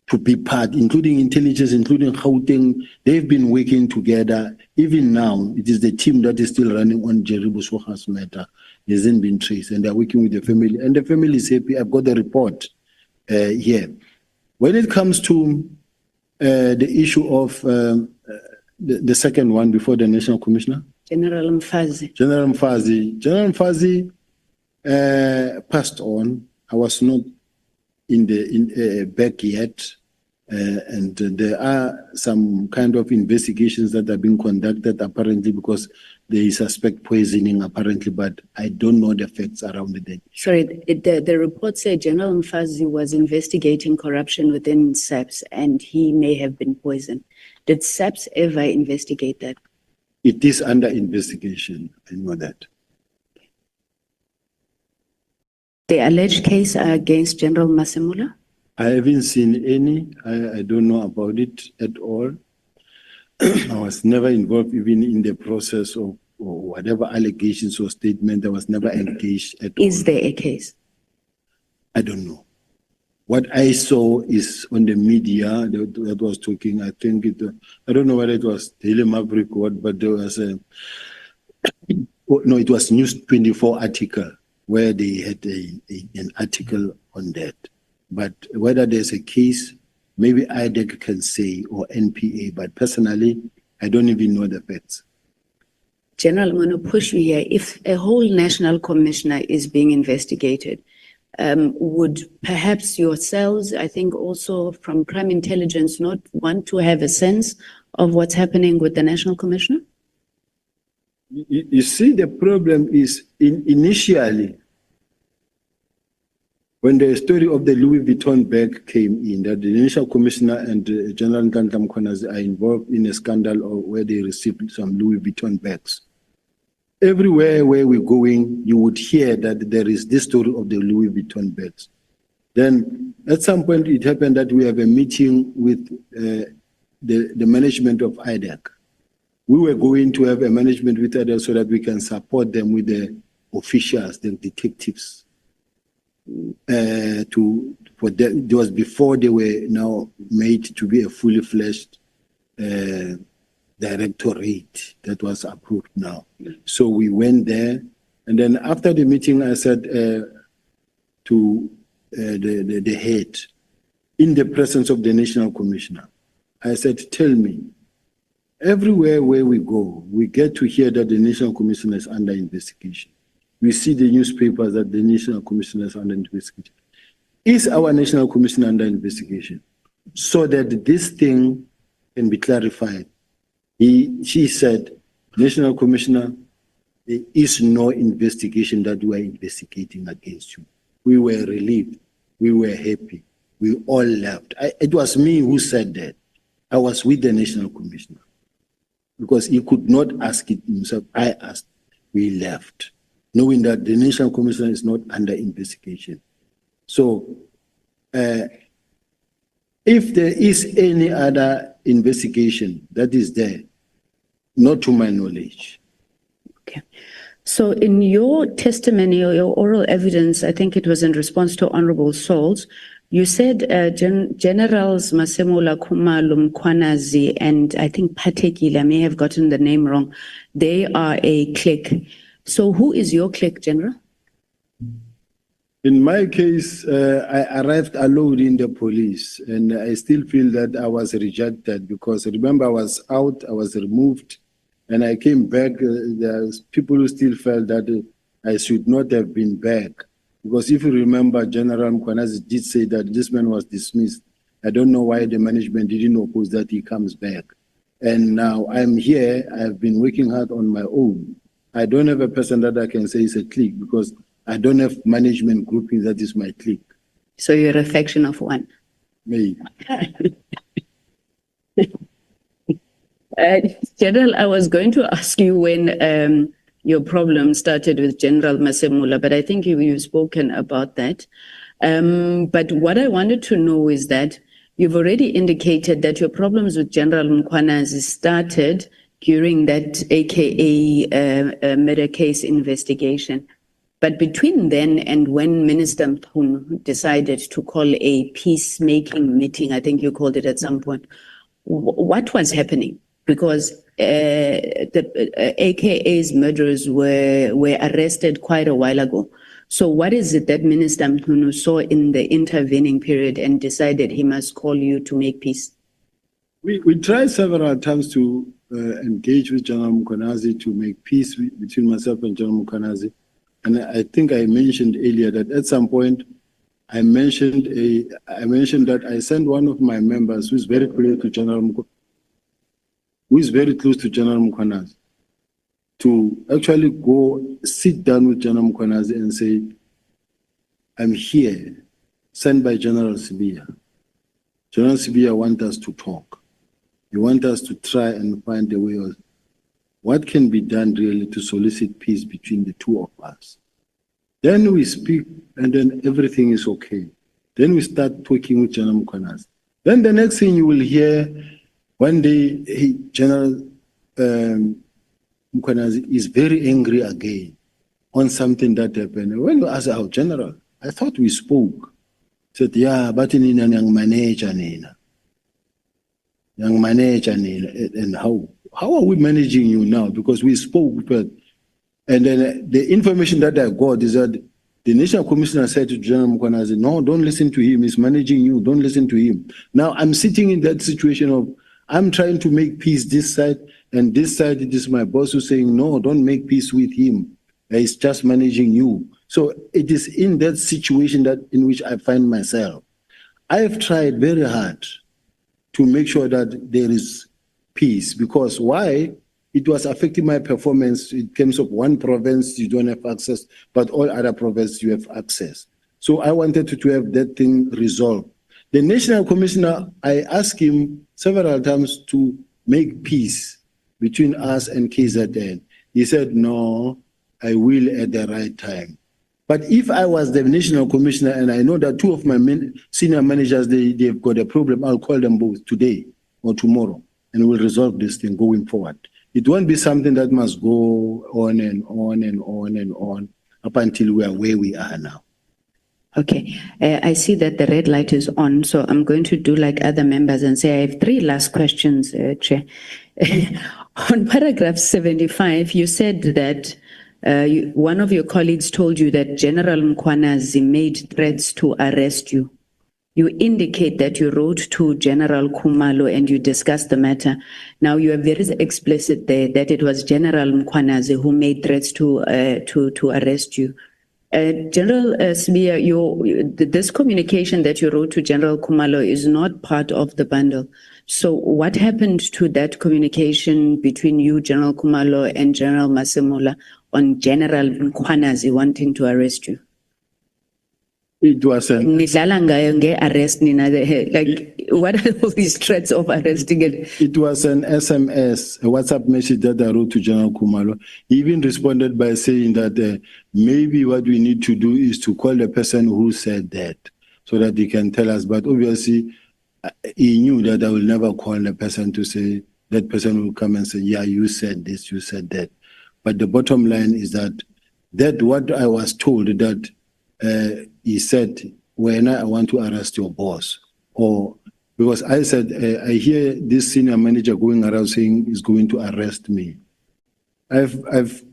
to be part, including intelligence, including Gauteng. They've been working together. Even now, it is the team that is still running on Jerry Boshoka's matter. It hasn't been traced, and they're working with the family. And the family is happy. I've got the report here. When it comes to the issue of the second one before the National Commissioner, General Mfazi. General Mfazi passed on. I was not in back yet, and there are some kind of investigations that are being conducted apparently because they suspect poisoning apparently, but I don't know the facts around it. Sorry, the report said General Mfazi was investigating corruption within SAPS and he may have been poisoned. Did SAPS ever investigate that? It is under investigation. I know that. The alleged case against General Masemula? I haven't seen any. I don't know about it at all. I was never involved even in the process of or whatever allegations or statement. I was never engaged at all. Is there a case? I don't know. What I saw is on the media that was talking. I think I don't know whether it was Daily Maverick or what, but there was no, it was News 24 article where they had an article on that. But whether there's a case, maybe IDEC can say, or NPA, but personally, I don't even know the facts. General, I'm going to push you here. If a whole national commissioner is being investigated, would perhaps yourselves, I think also from crime intelligence, not want to have a sense of what's happening with the national commissioner? You see, the problem is initially, when the story of the Louis Vuitton bag came in, that the initial commissioner and General Nkantam Khonazi are involved in a scandal where they received some Louis Vuitton bags. Everywhere where we're going, you would hear that there is this story of the Louis Vuitton bags. Then at some point it happened that we have a meeting with the management of IDEC. We were going to have a management with IDEC so that we can support them with the officials, the detectives. It was before they were now made to be a fully fledged directorate that was approved now. So we went there, and then after the meeting, I said to the head, in the presence of the national commissioner, I said, tell me, everywhere where we go, we get to hear that the national commissioner is under investigation. We see the newspapers that the national commissioner is under investigation. Is our national commissioner under investigation? So that this thing can be clarified. She said, national commissioner, there is no investigation that we are investigating against you. We were relieved. We were happy. We all left. It was me who said that. I was with the national commissioner because he could not ask it himself. I asked. We left, knowing that the national commissioner is not under investigation. So, if there is any other investigation that is there, not to my knowledge. Okay. So in your testimony or your oral evidence, I think it was in response to Honorable Souls, you said Generals Masemula, Khumalo, Mkhwanazi, and I think Patekile, I may have gotten the name wrong, they are a clique. So who is your clique, General? In my case, I arrived alone in the police, and I still feel that I was rejected because remember I was out, I was removed, And I came back, there's people who still felt that I should not have been back. Because if you remember, General Mkhwanazi did say that this man was dismissed. I don't know why the management didn't oppose that he comes back. And now I'm here, I've been working hard on my own. I don't have a person that I can say is a clique because I don't have management grouping that is my clique. So you're a faction of one. Me. General, I was going to ask you when your problem started with General Masemula, but I think you've spoken about that. But what I wanted to know is that you've already indicated that your problems with General Mkhwanazi started during that AKA murder case investigation. But between then and when Minister Mkhunu decided to call a peacemaking meeting, I think you called it at some point, what was happening? Because the AKA's murderers were arrested quite a while ago. So what is it that Minister Mkhunu saw in the intervening period and decided he must call you to make peace? We tried several times to engage with General Mkhwanazi to make peace between myself and General Mkhwanazi. And I think I mentioned earlier that at some point I mentioned that I sent one of my members who's very close to General Mkhwanazi to actually go sit down with General Mkhwanazi and say, I'm here, sent by General Sibiya. General Sibiya wants us to talk. He wants us to try and find a way of what can be done really to solicit peace between the two of us. Then we speak and then everything is okay. Then we start talking with General Mkhwanazi. Then the next thing you will hear, one day General Mkhwanazi is very angry again on something that happened. When you ask our General, I thought we spoke. He said, yeah, but nina yang manager nina. Young manager, and how are we managing you now? Because we spoke, but and then the information that I got is that the National Commissioner said to General Mkhwanazi, no, don't listen to him, he's managing you, don't listen to him. Now I'm sitting in that situation of, I'm trying to make peace this side, and this side, it is my boss who's saying, no, don't make peace with him, he's just managing you. So it is in that situation that in which I find myself. I have tried very hard to make sure that there is peace. Because why? It was affecting my performance in terms of one province, you don't have access, but all other provinces you have access. So I wanted to have that thing resolved. The National Commissioner, I asked him several times to make peace between us and KZN. He said, no, I will at the right time. But if I was the National Commissioner and I know that two of my senior managers, they've got a problem, I'll call them both today or tomorrow and we'll resolve this thing going forward. It won't be something that must go on and on and on and on up until we are where we are now. Okay, I see that the red light is on, so I'm going to do like other members and say I have three last questions, Chair. On paragraph 75, you said that one of your colleagues told you that General Mkhwanazi made threats to arrest you. You indicate that you wrote to General Khumalo and you discussed the matter. Now you are very explicit there that it was General Mkhwanazi who made threats to arrest you. General Sibiya, this communication that you wrote to General Khumalo is not part of the bundle. So what happened to that communication between you, General Khumalo, and General Masemula on General Mkhwanazi wanting to arrest you? It was an arrest, like what are all these threats of arresting it? It was an SMS, a WhatsApp message that I wrote to General Khumalo. He even responded by saying that maybe what we need to do is to call the person who said that so that he can tell us. But obviously, he knew that I will never call the person to say, that person will come and say, yeah, you said this, you said that. But the bottom line is that what I was told that he said, when I want to arrest your boss, or because I said, I hear this senior manager going around saying he's going to arrest me. I've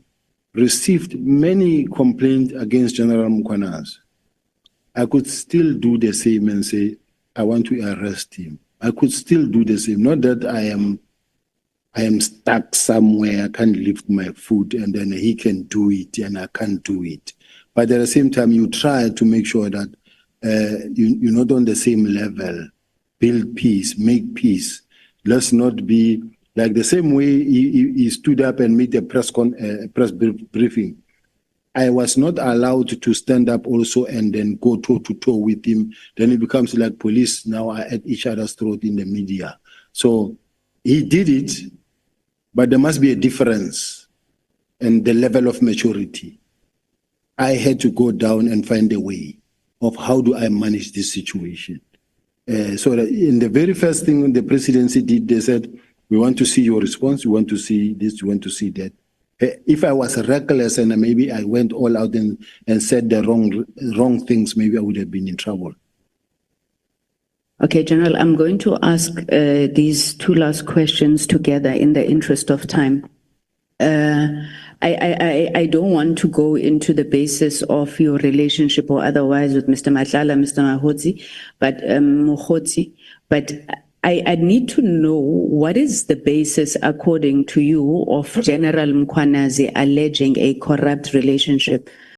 received many complaints against General Mkhwanazi. I could still do the same and say, I want to arrest him. I could still do the same. Not that I am stuck somewhere, I can't lift my foot, and then he can do it and I can't do it. But at the same time, you try to make sure that you're not on the same level. Build peace, make peace. Let's not be like the same way he stood up and made a press briefing. I was not allowed to stand up also and then go toe to toe with him. Then it becomes like police now are at each other's throat in the media. So he did it, but there must be a difference in the level of maturity. I had to go down and find a way of how do I manage this situation. So that in the very first thing the presidency did, they said, we want to see your response, we want to see this, we want to see that. If I was reckless and maybe I went all out and said the wrong things, maybe I would have been in trouble. Okay, General, I'm going to ask these two last questions together in the interest of time. I don't want to go into the basis of your relationship or otherwise with Mr. Matlala, Mr. Mohotsi, but I need to know what is the basis, according to you, of General Mkhwanazi alleging a corrupt relationship